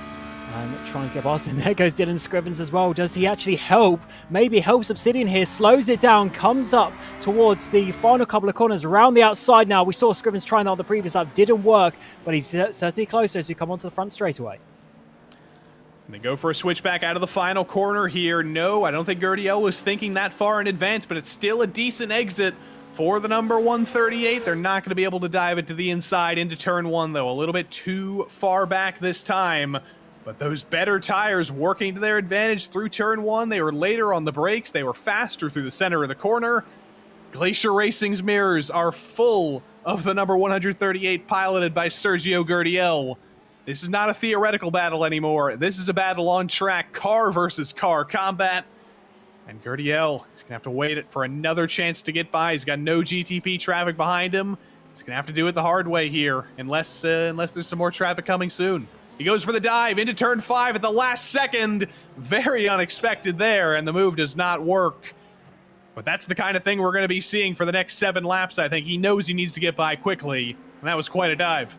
And trying to get past him. There goes Dylan Scrivens as well. Does he actually help? Maybe helps Obsidian here. Slows it down. Comes up towards the final couple of corners. Around the outside now. We saw Scrivens trying that on the previous lap. Didn't work. But he's certainly closer as we come onto the front straightaway. They go for a switchback out of the final corner here. No, I don't think Gurdiel was thinking that far in advance, but it's still a decent exit for the number 138. They're not going to be able to dive it to the inside into turn 1, though. A little bit too far back this time. But those better tires working to their advantage through turn 1. They were later on the brakes. They were faster through the center of the corner. Glacier Racing's mirrors are full of the number 138 piloted by Sergio Gurdiel. This is not a theoretical battle anymore. This is a battle on track, car versus car combat. And Gurdiel is going to have to wait for another chance to get by. He's got no GTP traffic behind him. He's going to have to do it the hard way here, unless there's some more traffic coming soon. He goes for the dive into turn 5 at the last second. Very unexpected there, and the move does not work. But that's the kind of thing we're going to be seeing for the next 7 laps, I think. He knows he needs to get by quickly, and that was quite a dive.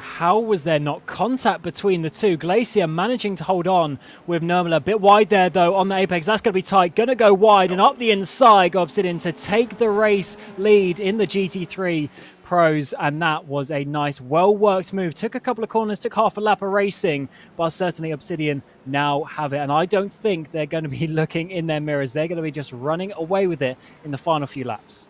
how was there not contact between the two? Glacier managing to hold on with Nurmala. A bit wide there, though, on the apex. That's going to be tight. Going to go wide and up the inside. Go Obsidian to take the race lead in the GT3 Pros. And that was a nice, well-worked move. Took a couple of corners, took half a lap of racing. But certainly Obsidian now have it. And I don't think they're going to be looking in their mirrors. They're going to be just running away with it in the final few laps.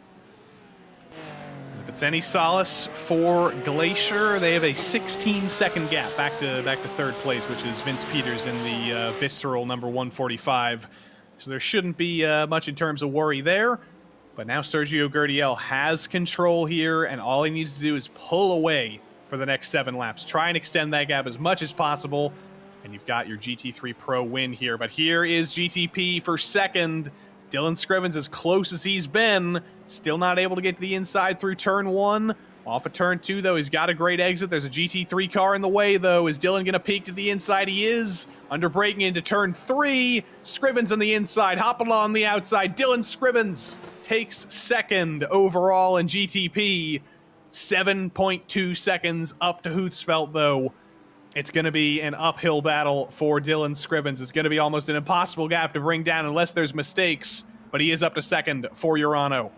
If it's any solace for Glacier, they have a 16-second gap back to third place, which is Vince Peters in the Visceral number 145. So there shouldn't be much in terms of worry there. But now Sergio Gurdiel has control here, and all he needs to do is pull away for the next 7 laps. Try and extend that gap as much as possible, and you've got your GT3 Pro win here. But here is GTP for second. Dylan Scrivens, as close as he's been, still not able to get to the inside through turn 1. Off of turn 2, though, he's got a great exit. There's a GT3 car in the way, though. Is Dylan going to peek to the inside? He is. Under braking into turn 3. Scrivens on the inside, hopping on the outside. Dylan Scrivens takes second overall in GTP. 7.2 seconds up to Hutzfeldt, though. It's going to be an uphill battle for Dylan Scrivens. It's going to be almost an impossible gap to bring down unless there's mistakes, but he is up to second for Urano.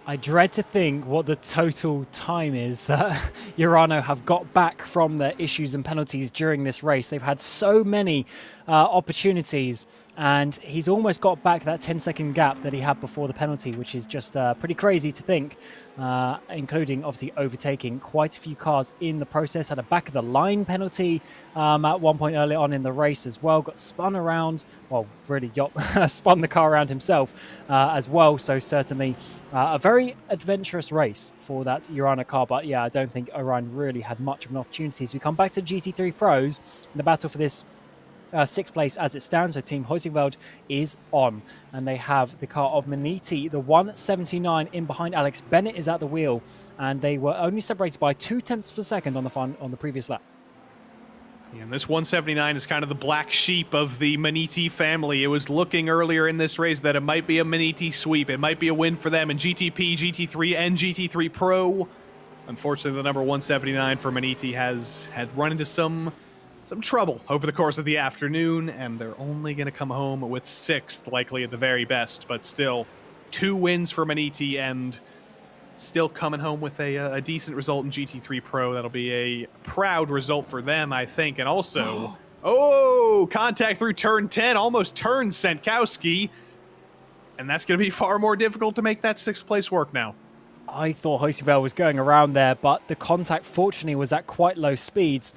I dread to think what the total time is that Urano have got back from their issues and penalties during this race. They've had so many opportunities, and he's almost got back that 10-second gap that he had before the penalty, which is just pretty crazy to think, including obviously overtaking quite a few cars in the process. Had a back-of-the-line penalty at one point early on in the race as well. Got spun around, well, really spun the car around himself as well. So certainly a very adventurous race for that Urano car. But yeah, I don't think Orion really had much of an opportunity. So we come back to GT3 Pros in the battle for this 6th place as it stands. So Team Huysingveld is on, and they have the car of Maniti, the 179 in behind. Alex Bennett is at the wheel, and they were only separated by 0.2 of a second on the previous lap. And this 179 is kind of the black sheep of the Maniti family. It was looking earlier in this race that it might be a Maniti sweep. It might be a win for them in GTP, GT3, and GT3 Pro. Unfortunately, the number 179 for Maniti had run into some trouble over the course of the afternoon, and they're only going to come home with 6th, likely at the very best. But still, 2 wins for Maniti, and still coming home with a decent result in GT3 Pro. That'll be a proud result for them, I think. And also, contact through turn 10, almost turned Senkowski, and that's going to be far more difficult to make that 6th place work now. I thought Huysingveld was going around there, but the contact fortunately was at quite low speeds,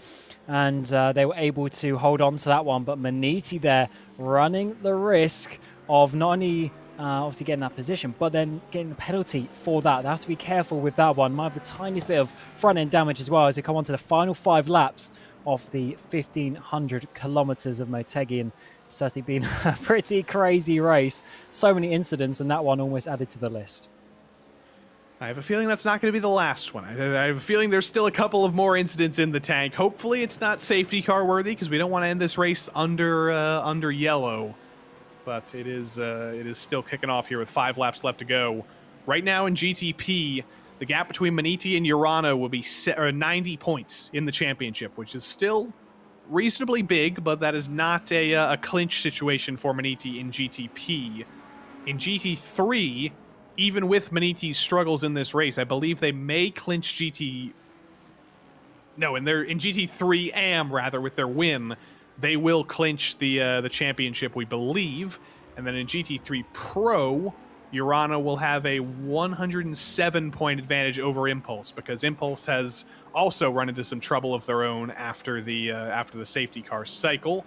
and they were able to hold on to that one. But Maniti there running the risk of not only obviously getting that position, but then getting the penalty for that. They have to be careful with that one. Might have the tiniest bit of front-end damage as well as we come on to the final 5 laps of the 1,500 kilometers of Motegi, and it's certainly been a pretty crazy race. So many incidents, and that one almost added to the list. I have a feeling that's not going to be the last one. I have a feeling there's still a couple of more incidents in the tank. Hopefully it's not safety car worthy, because we don't want to end this race under yellow. But it is still kicking off here with 5 laps left to go. Right now in GTP, the gap between Maniti and Urano will be 90 points in the championship, which is still reasonably big, but that is not a clinch situation for Maniti in GTP. In GT3, even with Maniti's struggles in this race, I believe they may clinch No, in GT3 AM, rather, with their win, they will clinch the championship, we believe. And then in GT3 Pro, Urano will have a 107-point advantage over Impulse, because Impulse has also run into some trouble of their own after the safety car cycle.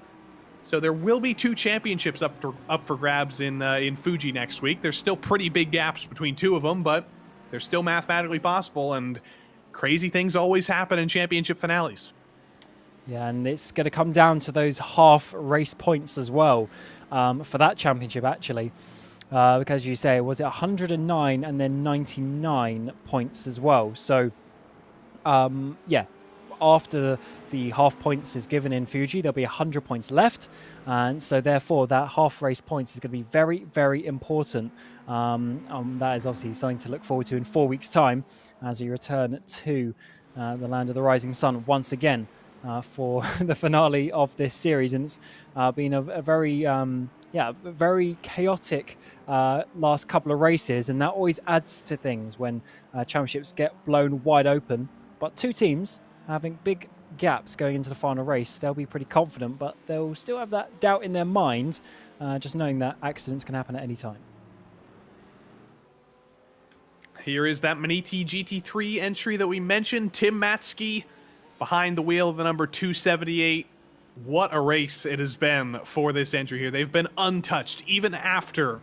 So there will be 2 championships up for grabs in Fuji next week. There's still pretty big gaps between 2 of them, but they're still mathematically possible, and crazy things always happen in championship finales. Yeah, and it's going to come down to those half race points as well for that championship, actually. Because you say, was it 109 and then 99 points as well? So, yeah, after the half points is given in Fuji, there'll be 100 points left. And so therefore that half race points is going to be very, very important. That is obviously something to look forward to in 4 weeks' time as we return to the land of the rising sun once again for the finale of this series. And it's been a very very chaotic last couple of races, and that always adds to things when championships get blown wide open. But two teams having big gaps going into the final race, they'll be pretty confident, but they'll still have that doubt in their mind, just knowing that accidents can happen at any time. Here is that Motegi GT3 entry that we mentioned. Tim Matzke behind the wheel of the number 278. What a race it has been for this entry here. They've been untouched even after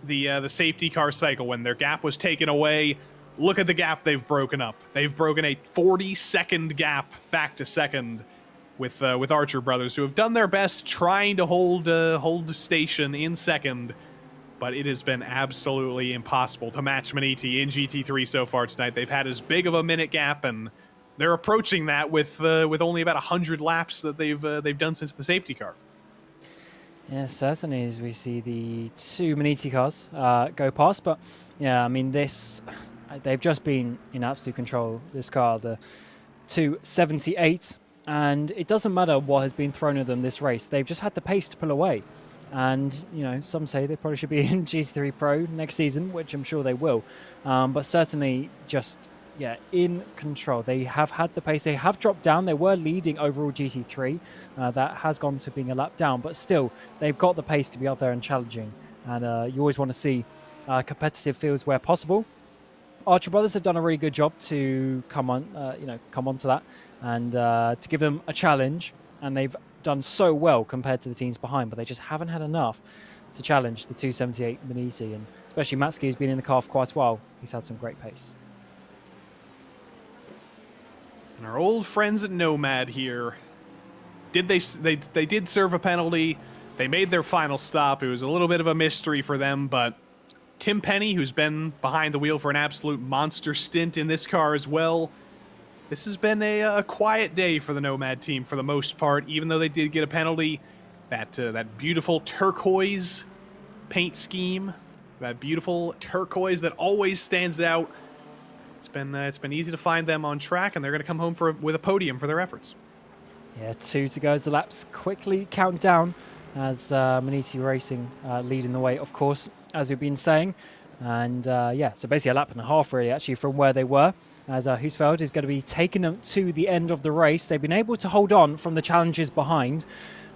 the safety car cycle when their gap was taken away. Look at the gap they've broken up. They've broken a 40-second gap back to second with Archer Brothers, who have done their best trying to hold station in second, but it has been absolutely impossible to match Motegi in GT3 so far tonight. They've had as big of a minute gap, and they're approaching that with only about 100 laps that they've done since the safety car. Yeah, certainly, as we see the two Motegi cars go past. But yeah, I mean, they've just been in absolute control. This car, the 278, and it doesn't matter what has been thrown at them this race. They've just had the pace to pull away. And, you know, some say they probably should be in GT3 Pro next season, which I'm sure they will. But certainly just, yeah, in control. They have had the pace. They have dropped down. They were leading overall GT3. That has gone to being a lap down. But still, they've got the pace to be up there and challenging. And you always want to see competitive fields where possible. Archer Brothers have done a really good job to come onto that and to give them a challenge. And they've done so well compared to the teams behind, but they just haven't had enough to challenge the 278 Motegi, and especially Matzke, who's been in the car for quite a while. He's had some great pace. And our old friends at Nomad here, they did serve a penalty. They made their final stop. It was a little bit of a mystery for them, but Tim Penny, who's been behind the wheel for an absolute monster stint in this car as well, this has been a quiet day for the Nomad team for the most part, even though they did get a penalty. That beautiful turquoise paint scheme, that beautiful turquoise that always stands out. It's been easy to find them on track, and they're going to come home with a podium for their efforts. Yeah, 2 to go as the laps quickly count down as Motegi Racing leading the way, of course, as we've been saying. And yeah, so basically a lap and a half really actually from where they were, as Husfeld is going to be taking them to the end of the race. They've been able to hold on from the challenges behind,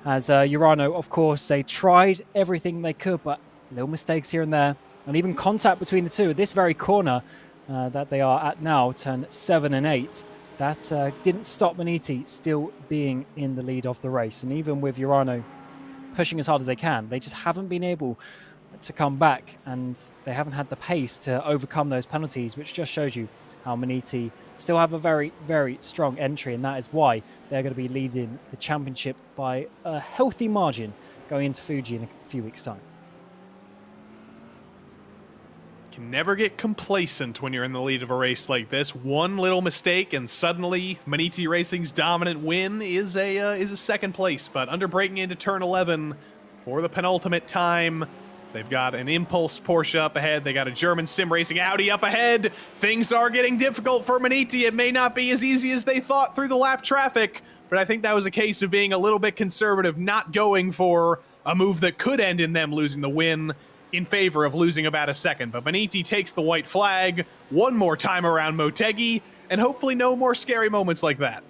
as Urano, of course, they tried everything they could, but little mistakes here and there, and even contact between the two at this very corner that they are at now, turn 7 and 8. That didn't stop Motegi still being in the lead of the race, and even with Urano pushing as hard as they can, they just haven't been able to come back, and they haven't had the pace to overcome those penalties, which just shows you how Motegi still have a very, very strong entry, and that is why they're going to be leading the championship by a healthy margin going into Fuji in a few weeks' time. Can never get complacent when you're in the lead of a race like this. One little mistake and suddenly Motegi Racing's dominant win is a second place. But under breaking into turn 11 for the penultimate time, they've got an Impulse Porsche up ahead. They got a German Sim Racing Audi up ahead. Things are getting difficult for Motegi. It may not be as easy as they thought through the lap traffic, but I think that was a case of being a little bit conservative, not going for a move that could end in them losing the win in favor of losing about a second. But Motegi takes the white flag one more time around Motegi, and hopefully no more scary moments like that.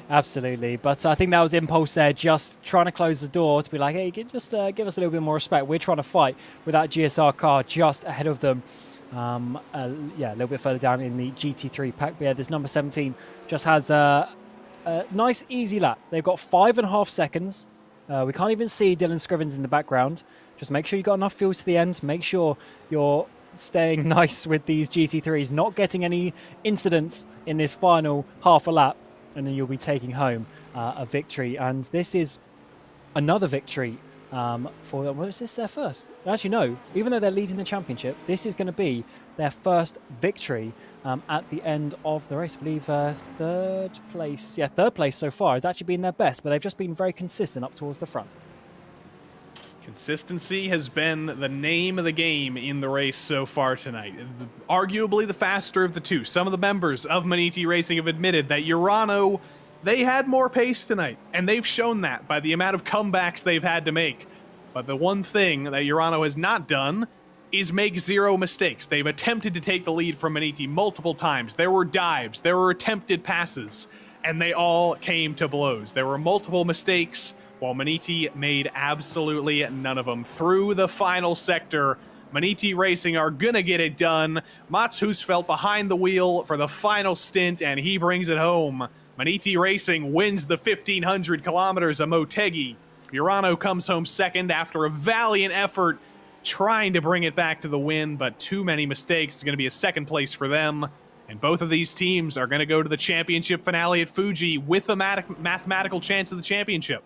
Absolutely, but I think that was Impulse there, just trying to close the door to be like, hey, you can just give us a little bit more respect. We're trying to fight with that GSR car just ahead of them. Yeah, a little bit further down in the GT3 pack. But yeah, this number 17 just has a nice, easy lap. They've got 5.5 seconds. We can't even see Dylan Scrivens in the background. Just make sure you got enough fuel to the end. Make sure you're staying nice with these GT3s, not getting any incidents in this final half a lap, and then you'll be taking home a victory. And this is another victory for them. Well, is this their first? Actually, no. Even though they're leading the championship, this is going to be their first victory at the end of the race. I believe third place. Yeah, third place so far has actually been their best, but they've just been very consistent up towards the front. Consistency has been the name of the game in the race so far tonight. Arguably the faster of the two. Some of the members of Motegi Racing have admitted that Urano, they had more pace tonight, and they've shown that by the amount of comebacks they've had to make. But the one thing that Urano has not done is make zero mistakes. They've attempted to take the lead from Motegi multiple times. There were dives, there were attempted passes, and they all came to blows. There were multiple mistakes, while Motegi made absolutely none of them. Through the final sector, Motegi Racing are gonna get it done. Mats Husfeldt behind the wheel for the final stint, and he brings it home. Motegi Racing wins the 1,500 kilometers of Motegi. Urano comes home second after a valiant effort trying to bring it back to the win, but too many mistakes. It's going to be a second place for them. And both of these teams are going to go to the championship finale at Fuji with a mathematical chance of the championship.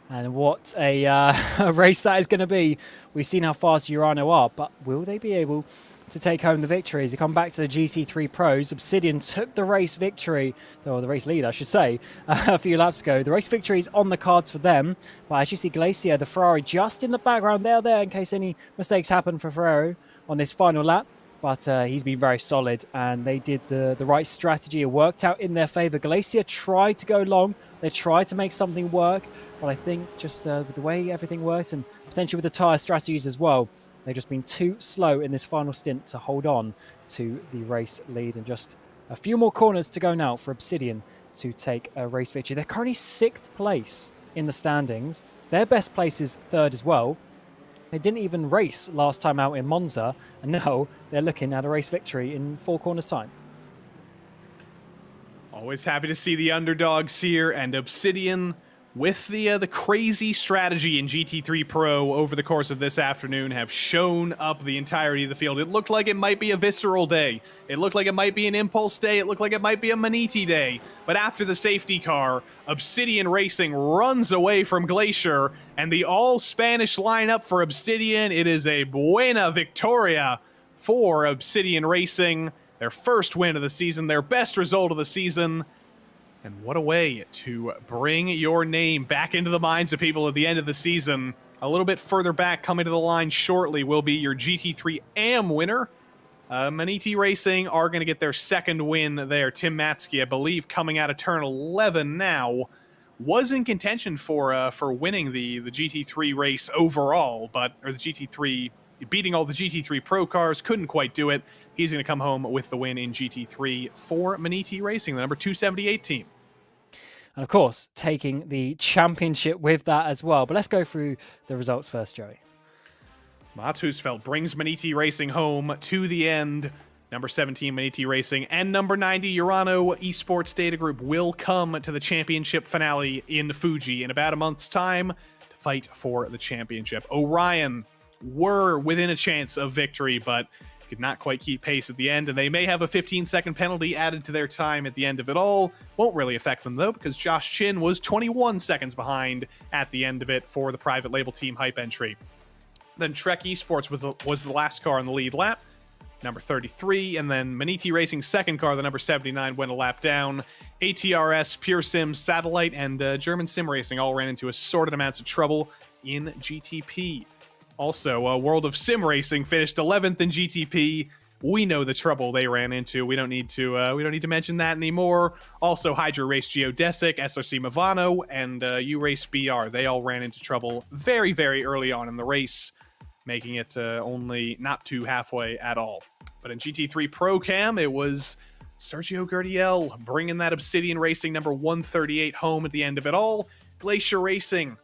And what a race that is going to be. We've seen how fast Urano are, but will they be able to take home the victory? As you come back to the GC3 Pros, Obsidian took the race victory, or the race lead, I should say, a few laps ago. The race victory is on the cards for them, but as you see Glacier, the Ferrari, just in the background, they're there in case any mistakes happen for Ferrari on this final lap. But he's been very solid, and they did the right strategy. It worked out in their favor. Glacier tried to go long. They tried to make something work, but I think just with the way everything worked, and potentially with the tyre strategies as well, they've just been too slow in this final stint to hold on to the race lead. And just a few more corners to go now for Obsidian to take a race victory. They're currently 6th place in the standings. Their best place is 3rd as well. They didn't even race last time out in Monza, and now they're looking at a race victory in 4 corners' time. Always happy to see the underdogs here, and Obsidian, with the crazy strategy in GT3 Pro over the course of this afternoon, have shown up the entirety of the field. It looked like it might be a Visceral day. It looked like it might be an Impulse day. It looked like it might be a Motegi day. But after the safety car, Obsidian Racing runs away from Glacier, and the all-Spanish lineup for Obsidian, it is a buena victoria for Obsidian Racing. Their first win of the season, their best result of the season. And what a way to bring your name back into the minds of people at the end of the season. A little bit further back, coming to the line shortly, will be your GT3 AM winner. Motegi Racing are going to get their second win there. Tim Matsky, I believe, coming out of turn 11 now, was in contention for winning the GT3 race overall, or the GT3, beating all the GT3 Pro cars, couldn't quite do it. He's going to come home with the win in GT3 for Motegi Racing, the number 278 team. And of course, taking the championship with that as well. But let's go through the results first, Joey. Mats Husfeldt brings Motegi Racing home to the end. Number 17, Motegi Racing, and number 90, Urano Esports Data Group will come to the championship finale in Fuji in about a month's time to fight for the championship. Orion were within a chance of victory, but could not quite keep pace at the end, and they may have a 15-second penalty added to their time at the end of it all. Won't really affect them, though, because Josh Chin was 21 seconds behind at the end of it for the private label team hype entry. Then Trek Esports was the last car on the lead lap, number 33, and then Motegi Racing's second car, the number 79, went a lap down. ATRS, Pure Sim, Satellite, and German Sim Racing all ran into assorted amounts of trouble in GTP. Also, World of Sim Racing finished 11th in GTP. We know the trouble they ran into. We don't need to mention that anymore. Also, Hydra Race Geodesic, SRC Movano, and U-Race BR. They all ran into trouble very, very early on in the race, making it only not too halfway at all. But in GT3 Pro Cam, it was Sergio Gurdiel bringing that Obsidian Racing number 138 home at the end of it all. Glacier Racing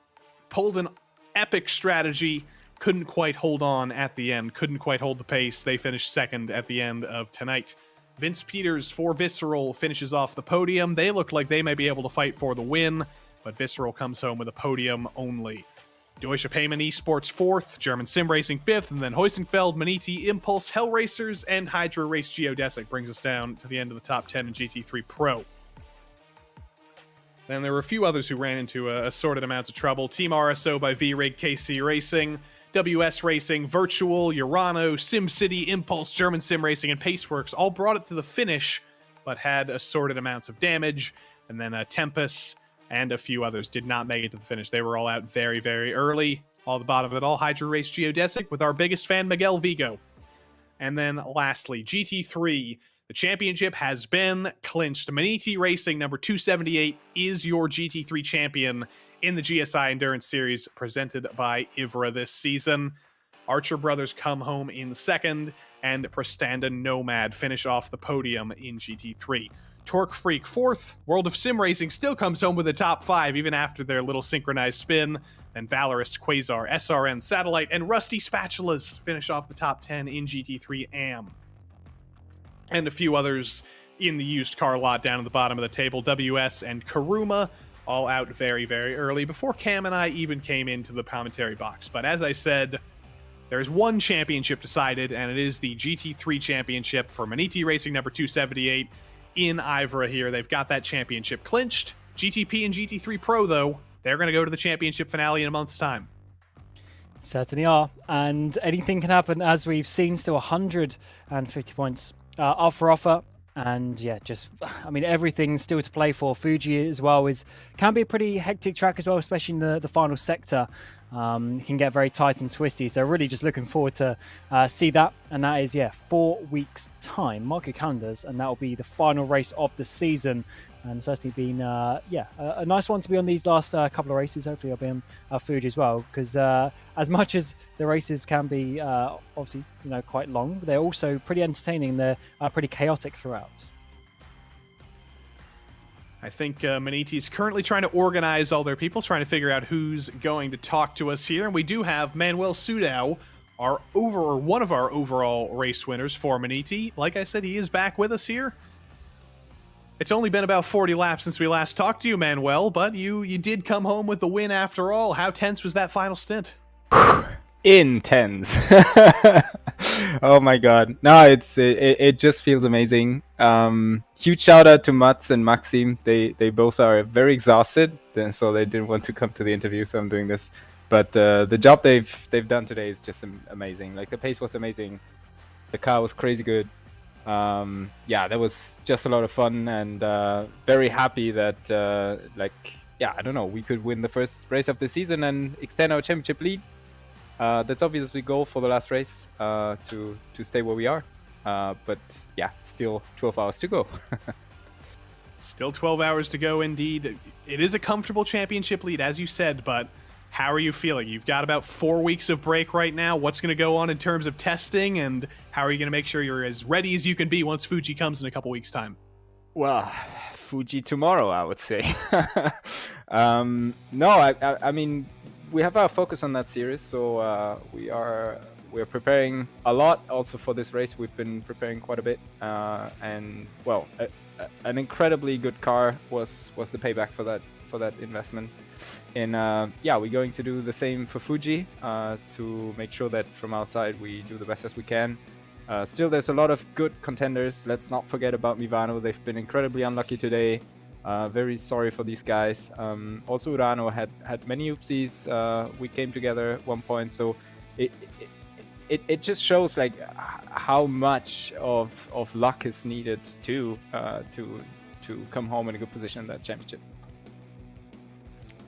pulled an epic strategy, couldn't quite hold on at the end, couldn't quite hold the pace. They finished second at the end of tonight. Vince Peters for Visceral finishes off the podium. They look like they may be able to fight for the win, but Visceral comes home with a podium only. Deutsche Payment Esports 4th, German Sim Racing 5th, and then Heusenfeld, Motegi, Impulse, Hell Racers, and Hydra Race Geodesic brings us down to the end of the top 10 in GT3 Pro. Then there were a few others who ran into assorted amounts of trouble. Team RSO by VRig KC Racing, WS Racing, Virtual, Urano, SimCity, Impulse, German Sim Racing, and Paceworks all brought it to the finish, but had assorted amounts of damage. And then Tempest and a few others did not make it to the finish. They were all out very, very early. All the bottom of it all, Hydra Race Geodesic with our biggest fan, Miguel Vigo. And then lastly, GT3. The championship has been clinched. Motegi Racing number 278 is your GT3 champion in the GSI Endurance Series presented by IVRA this season. Archer Brothers come home in second, and Prestanda Nomad finish off the podium in GT3. Torque Freak fourth. World of Sim Racing still comes home with the top 5 even after their little synchronized spin. Then Valorous, Quasar, SRN, Satellite, and Rusty Spatulas finish off the top 10 in GT3 AM. And a few others in the used car lot down at the bottom of the table. WS and Karuma all out very, very early before Cam and I even came into the commentary box. But as I said, there's one championship decided, and it is the GT3 championship for Motegi Racing number 278 in IVRA here. They've got that championship clinched. GTP and GT3 Pro, though, they're going to go to the championship finale in a month's time. Certainly are. And anything can happen, as we've seen. Still 150 points up for offer. And yeah, everything's still to play for. Fuji as well can be a pretty hectic track as well, especially in the final sector. It can get very tight and twisty. So really just looking forward to see that. And that is, 4 weeks time. Mark your calendars, and that will be the final race of the season. And certainly been, a nice one to be on these last couple of races. Hopefully I'll be on Fuji as well, because as much as the races can be obviously, quite long, they're also pretty entertaining. They're pretty chaotic throughout. I think Motegi is currently trying to organize all their people, trying to figure out who's going to talk to us here. And we do have Manuel Sudau, one of our overall race winners for Motegi. Like I said, he is back with us here. It's only been about 40 laps since we last talked to you, Manuel, but you did come home with the win after all. How tense was that final stint? Intense. Oh my god. No, it just feels amazing. Huge shout out to Mats and Maxim. They both are very exhausted, so they didn't want to come to the interview, so I'm doing this. But the job they've done today is just amazing. Like, the pace was amazing. The car was crazy good. That was just a lot of fun, and very happy that I don't know, we could win the first race of the season and extend our championship lead. That's obviously the goal for the last race, to stay where we are. But still 12 hours to go. Still 12 hours to go, indeed. It is a comfortable championship lead, as you said, but how are you feeling? You've got about 4 weeks of break right now. What's going to go on in terms of testing, and how are you going to make sure you're as ready as you can be once Fuji comes in a couple weeks' time? Well, Fuji tomorrow, I would say. I mean, we have our focus on that series, so we're preparing a lot also for this race. We've been preparing quite a bit, an incredibly good car was the payback for that investment. And we're going to do the same for Fuji to make sure that from our side we do the best as we can. Still, there's a lot of good contenders. Let's not forget about Mivano. They've been incredibly unlucky today. Very sorry for these guys. Also, Urano had many oopsies. We came together at one point, so it just shows like how much of luck is needed to come home in a good position in that championship.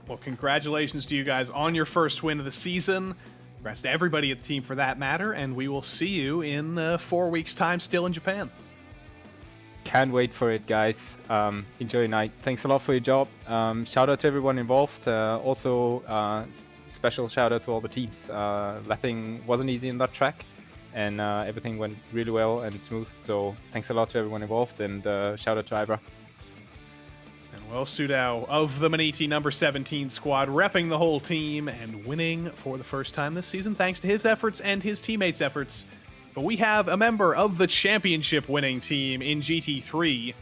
Well, congratulations to you guys on your first win of the season. Congrats to everybody at the team for that matter, and we will see you in 4 weeks' time still in Japan. Can't wait for it, guys. Enjoy your night. Thanks a lot for your job. Shout out to everyone involved. Also, special shout out to all the teams. Lapping wasn't easy in that track, and everything went really well and smooth. So thanks a lot to everyone involved, and shout out to IVRA. Well, Sudau of the Motegi number 17 squad, repping the whole team and winning for the first time this season, thanks to his efforts and his teammates' efforts. But we have a member of the championship winning team in GT3.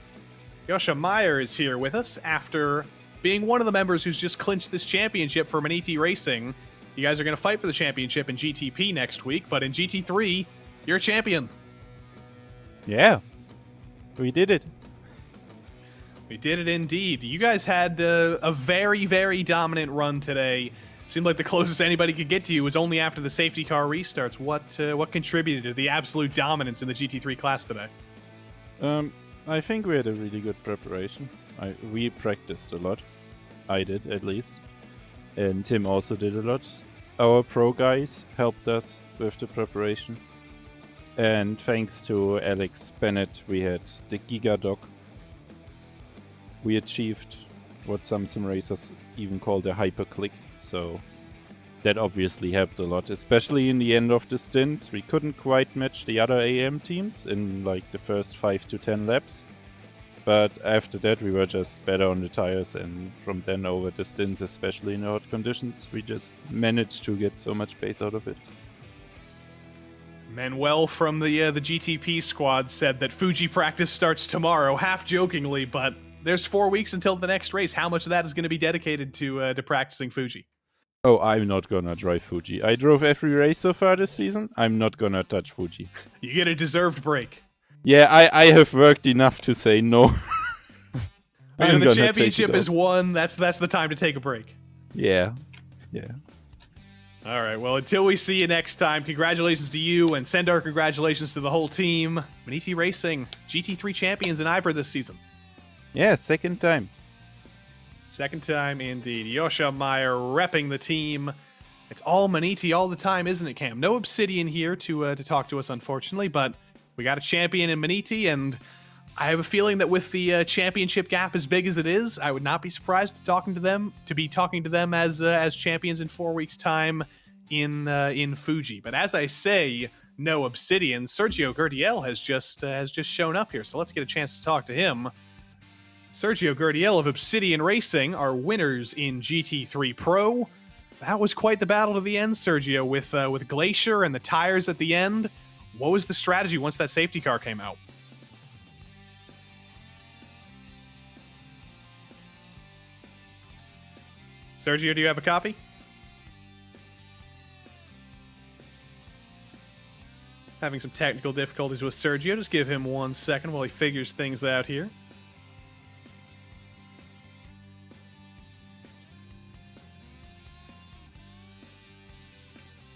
Joscha Meyer is here with us after being one of the members who's just clinched this championship for Motegi Racing. You guys are going to fight for the championship in GTP next week, but in GT3, you're a champion. Yeah, we did it. We did it indeed. You guys had a very, very dominant run today. Seemed like the closest anybody could get to you was only after the safety car restarts. What contributed to the absolute dominance in the GT3 class today? I think we had a really good preparation. We practiced a lot. I did, at least. And Tim also did a lot. Our pro guys helped us with the preparation. And thanks to Alex Bennett, we had the Giga Dog. We achieved what some sim racers even call the hyper click, so that obviously helped a lot, especially in the end of the stints. We couldn't quite match the other AM teams in like the first 5 to 10 laps, but after that we were just better on the tires, and from then over the stints, especially in hot conditions, we just managed to get so much pace out of it. Manuel from the GTP squad said that Fuji practice starts tomorrow, half jokingly, but there's 4 weeks until the next race. How much of that is going to be dedicated to practicing Fuji? Oh, I'm not gonna drive Fuji. I drove every race so far this season. I'm not gonna touch Fuji. You get a deserved break. Yeah, I have worked enough to say no. When the championship is won, that's the time to take a break. Yeah. All right, well, until we see you next time, congratulations to you, and send our congratulations to the whole team. Motegi Racing, GT3 champions in IVRA this season. Yeah, second time. Second time, indeed. Yosha Meyer repping the team. It's all Motegi all the time, isn't it, Cam? No Obsidian here to talk to us, unfortunately, but we got a champion in Motegi, and I have a feeling that with the championship gap as big as it is, I would not be surprised to be talking to them as champions in 4 weeks' time in Fuji. But as I say, no Obsidian. Sergio Gurdiel has just shown up here, so let's get a chance to talk to him. Sergio Gurdiel of Obsidian Racing are winners in GT3 Pro. That was quite the battle to the end, Sergio, with Glacier and the tires at the end. What was the strategy once that safety car came out? Sergio, do you have a copy? Having some technical difficulties with Sergio. Just give him 1 second while he figures things out here.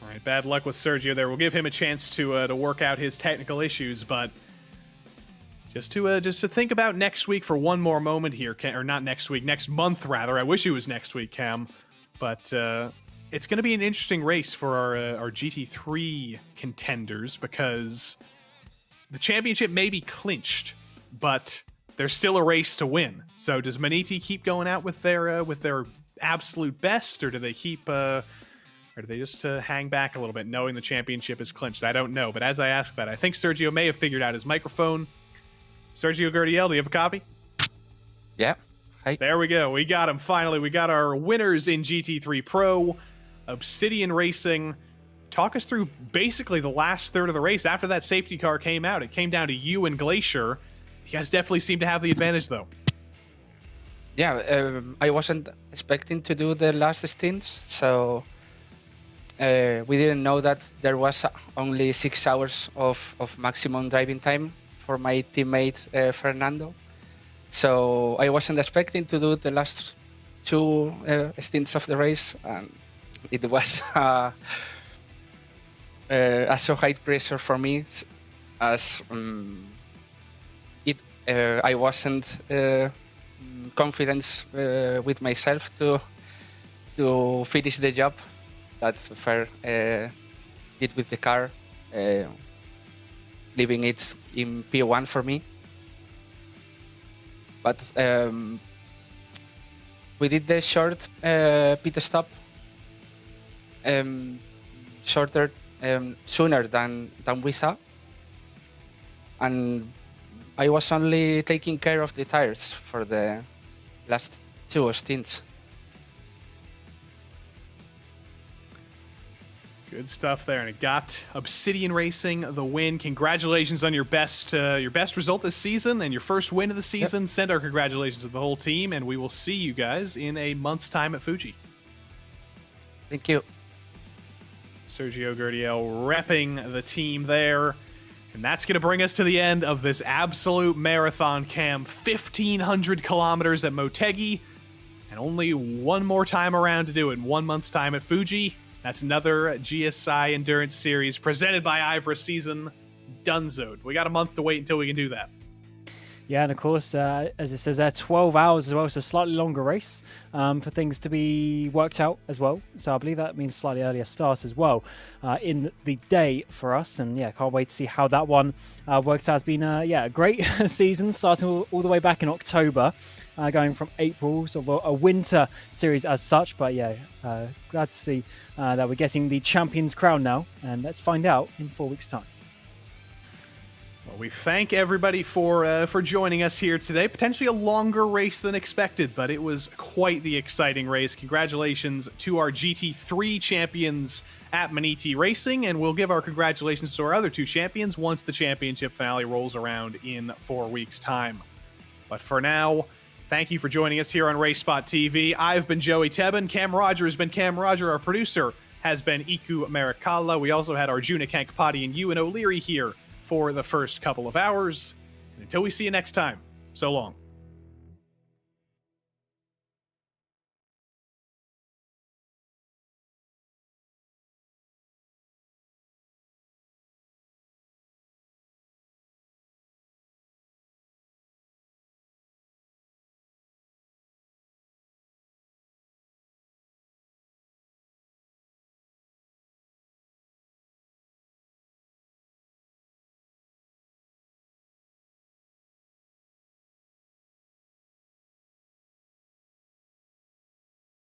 All right, bad luck with Sergio there. We'll give him a chance to work out his technical issues, but just to think about next week for one more moment here, or not next week, next month rather. I wish it was next week, Cam, but it's going to be an interesting race for our GT3 contenders because the championship may be clinched, but there's still a race to win. So does Motegi keep going out with their absolute best, or do they keep? Or do they just hang back a little bit, knowing the championship is clinched? I don't know. But as I ask that, I think Sergio may have figured out his microphone. Sergio Gurdiel, do you have a copy? Yeah. Hi. There we go. We got him finally. We got our winners in GT3 Pro, Obsidian Racing. Talk us through basically the last third of the race after that safety car came out. It came down to you and Glacier. You guys definitely seem to have the advantage, though. Yeah, I wasn't expecting to do the last stints, so we didn't know that there was only 6 hours of maximum driving time for my teammate Fernando. So I wasn't expecting to do the last 2 stints of the race, and it was a so high pressure for me, as I wasn't confident with myself to finish the job that Fer did with the car, leaving it in P1 for me. But we did the short pit stop sooner than we thought, and I was only taking care of the tires for the last 2 stints. Good stuff there, and it got Obsidian Racing the win. Congratulations on your best result this season and your first win of the season. Yep. Send our congratulations to the whole team, and we will see you guys in a month's time at Fuji. Thank you. Sergio Gurdiel repping the team there. And that's going to bring us to the end of this absolute marathon, Cam. 1,500 kilometers at Motegi, and only one more time around to do it in 1 month's time at Fuji. That's another GSI Endurance Series presented by IVRA season donezoed. We got a month to wait until we can do that. Yeah, and of course, as it says there, 12 hours as well, so slightly longer race for things to be worked out as well. So I believe that means slightly earlier start as well in the day for us. And yeah, can't wait to see how that one works out. It's been a great season, starting all the way back in October, going from April, sort of a winter series as such. But yeah, glad to see that we're getting the champion's crown now, and let's find out in 4 weeks' time. Well, we thank everybody for joining us here today. Potentially a longer race than expected, but it was quite the exciting race. Congratulations to our GT3 champions at Motegi Racing, and we'll give our congratulations to our other 2 champions once the championship finale rolls around in 4 weeks' time. But for now, thank you for joining us here on RaceSpotTV. I've been Joey Tebben. Cam Roger has been Cam Roger. Our producer has been Iku Marikala. We also had Arjuna Kankapati and Ewan O'Leary here for the first couple of hours. And until we see you next time, so long.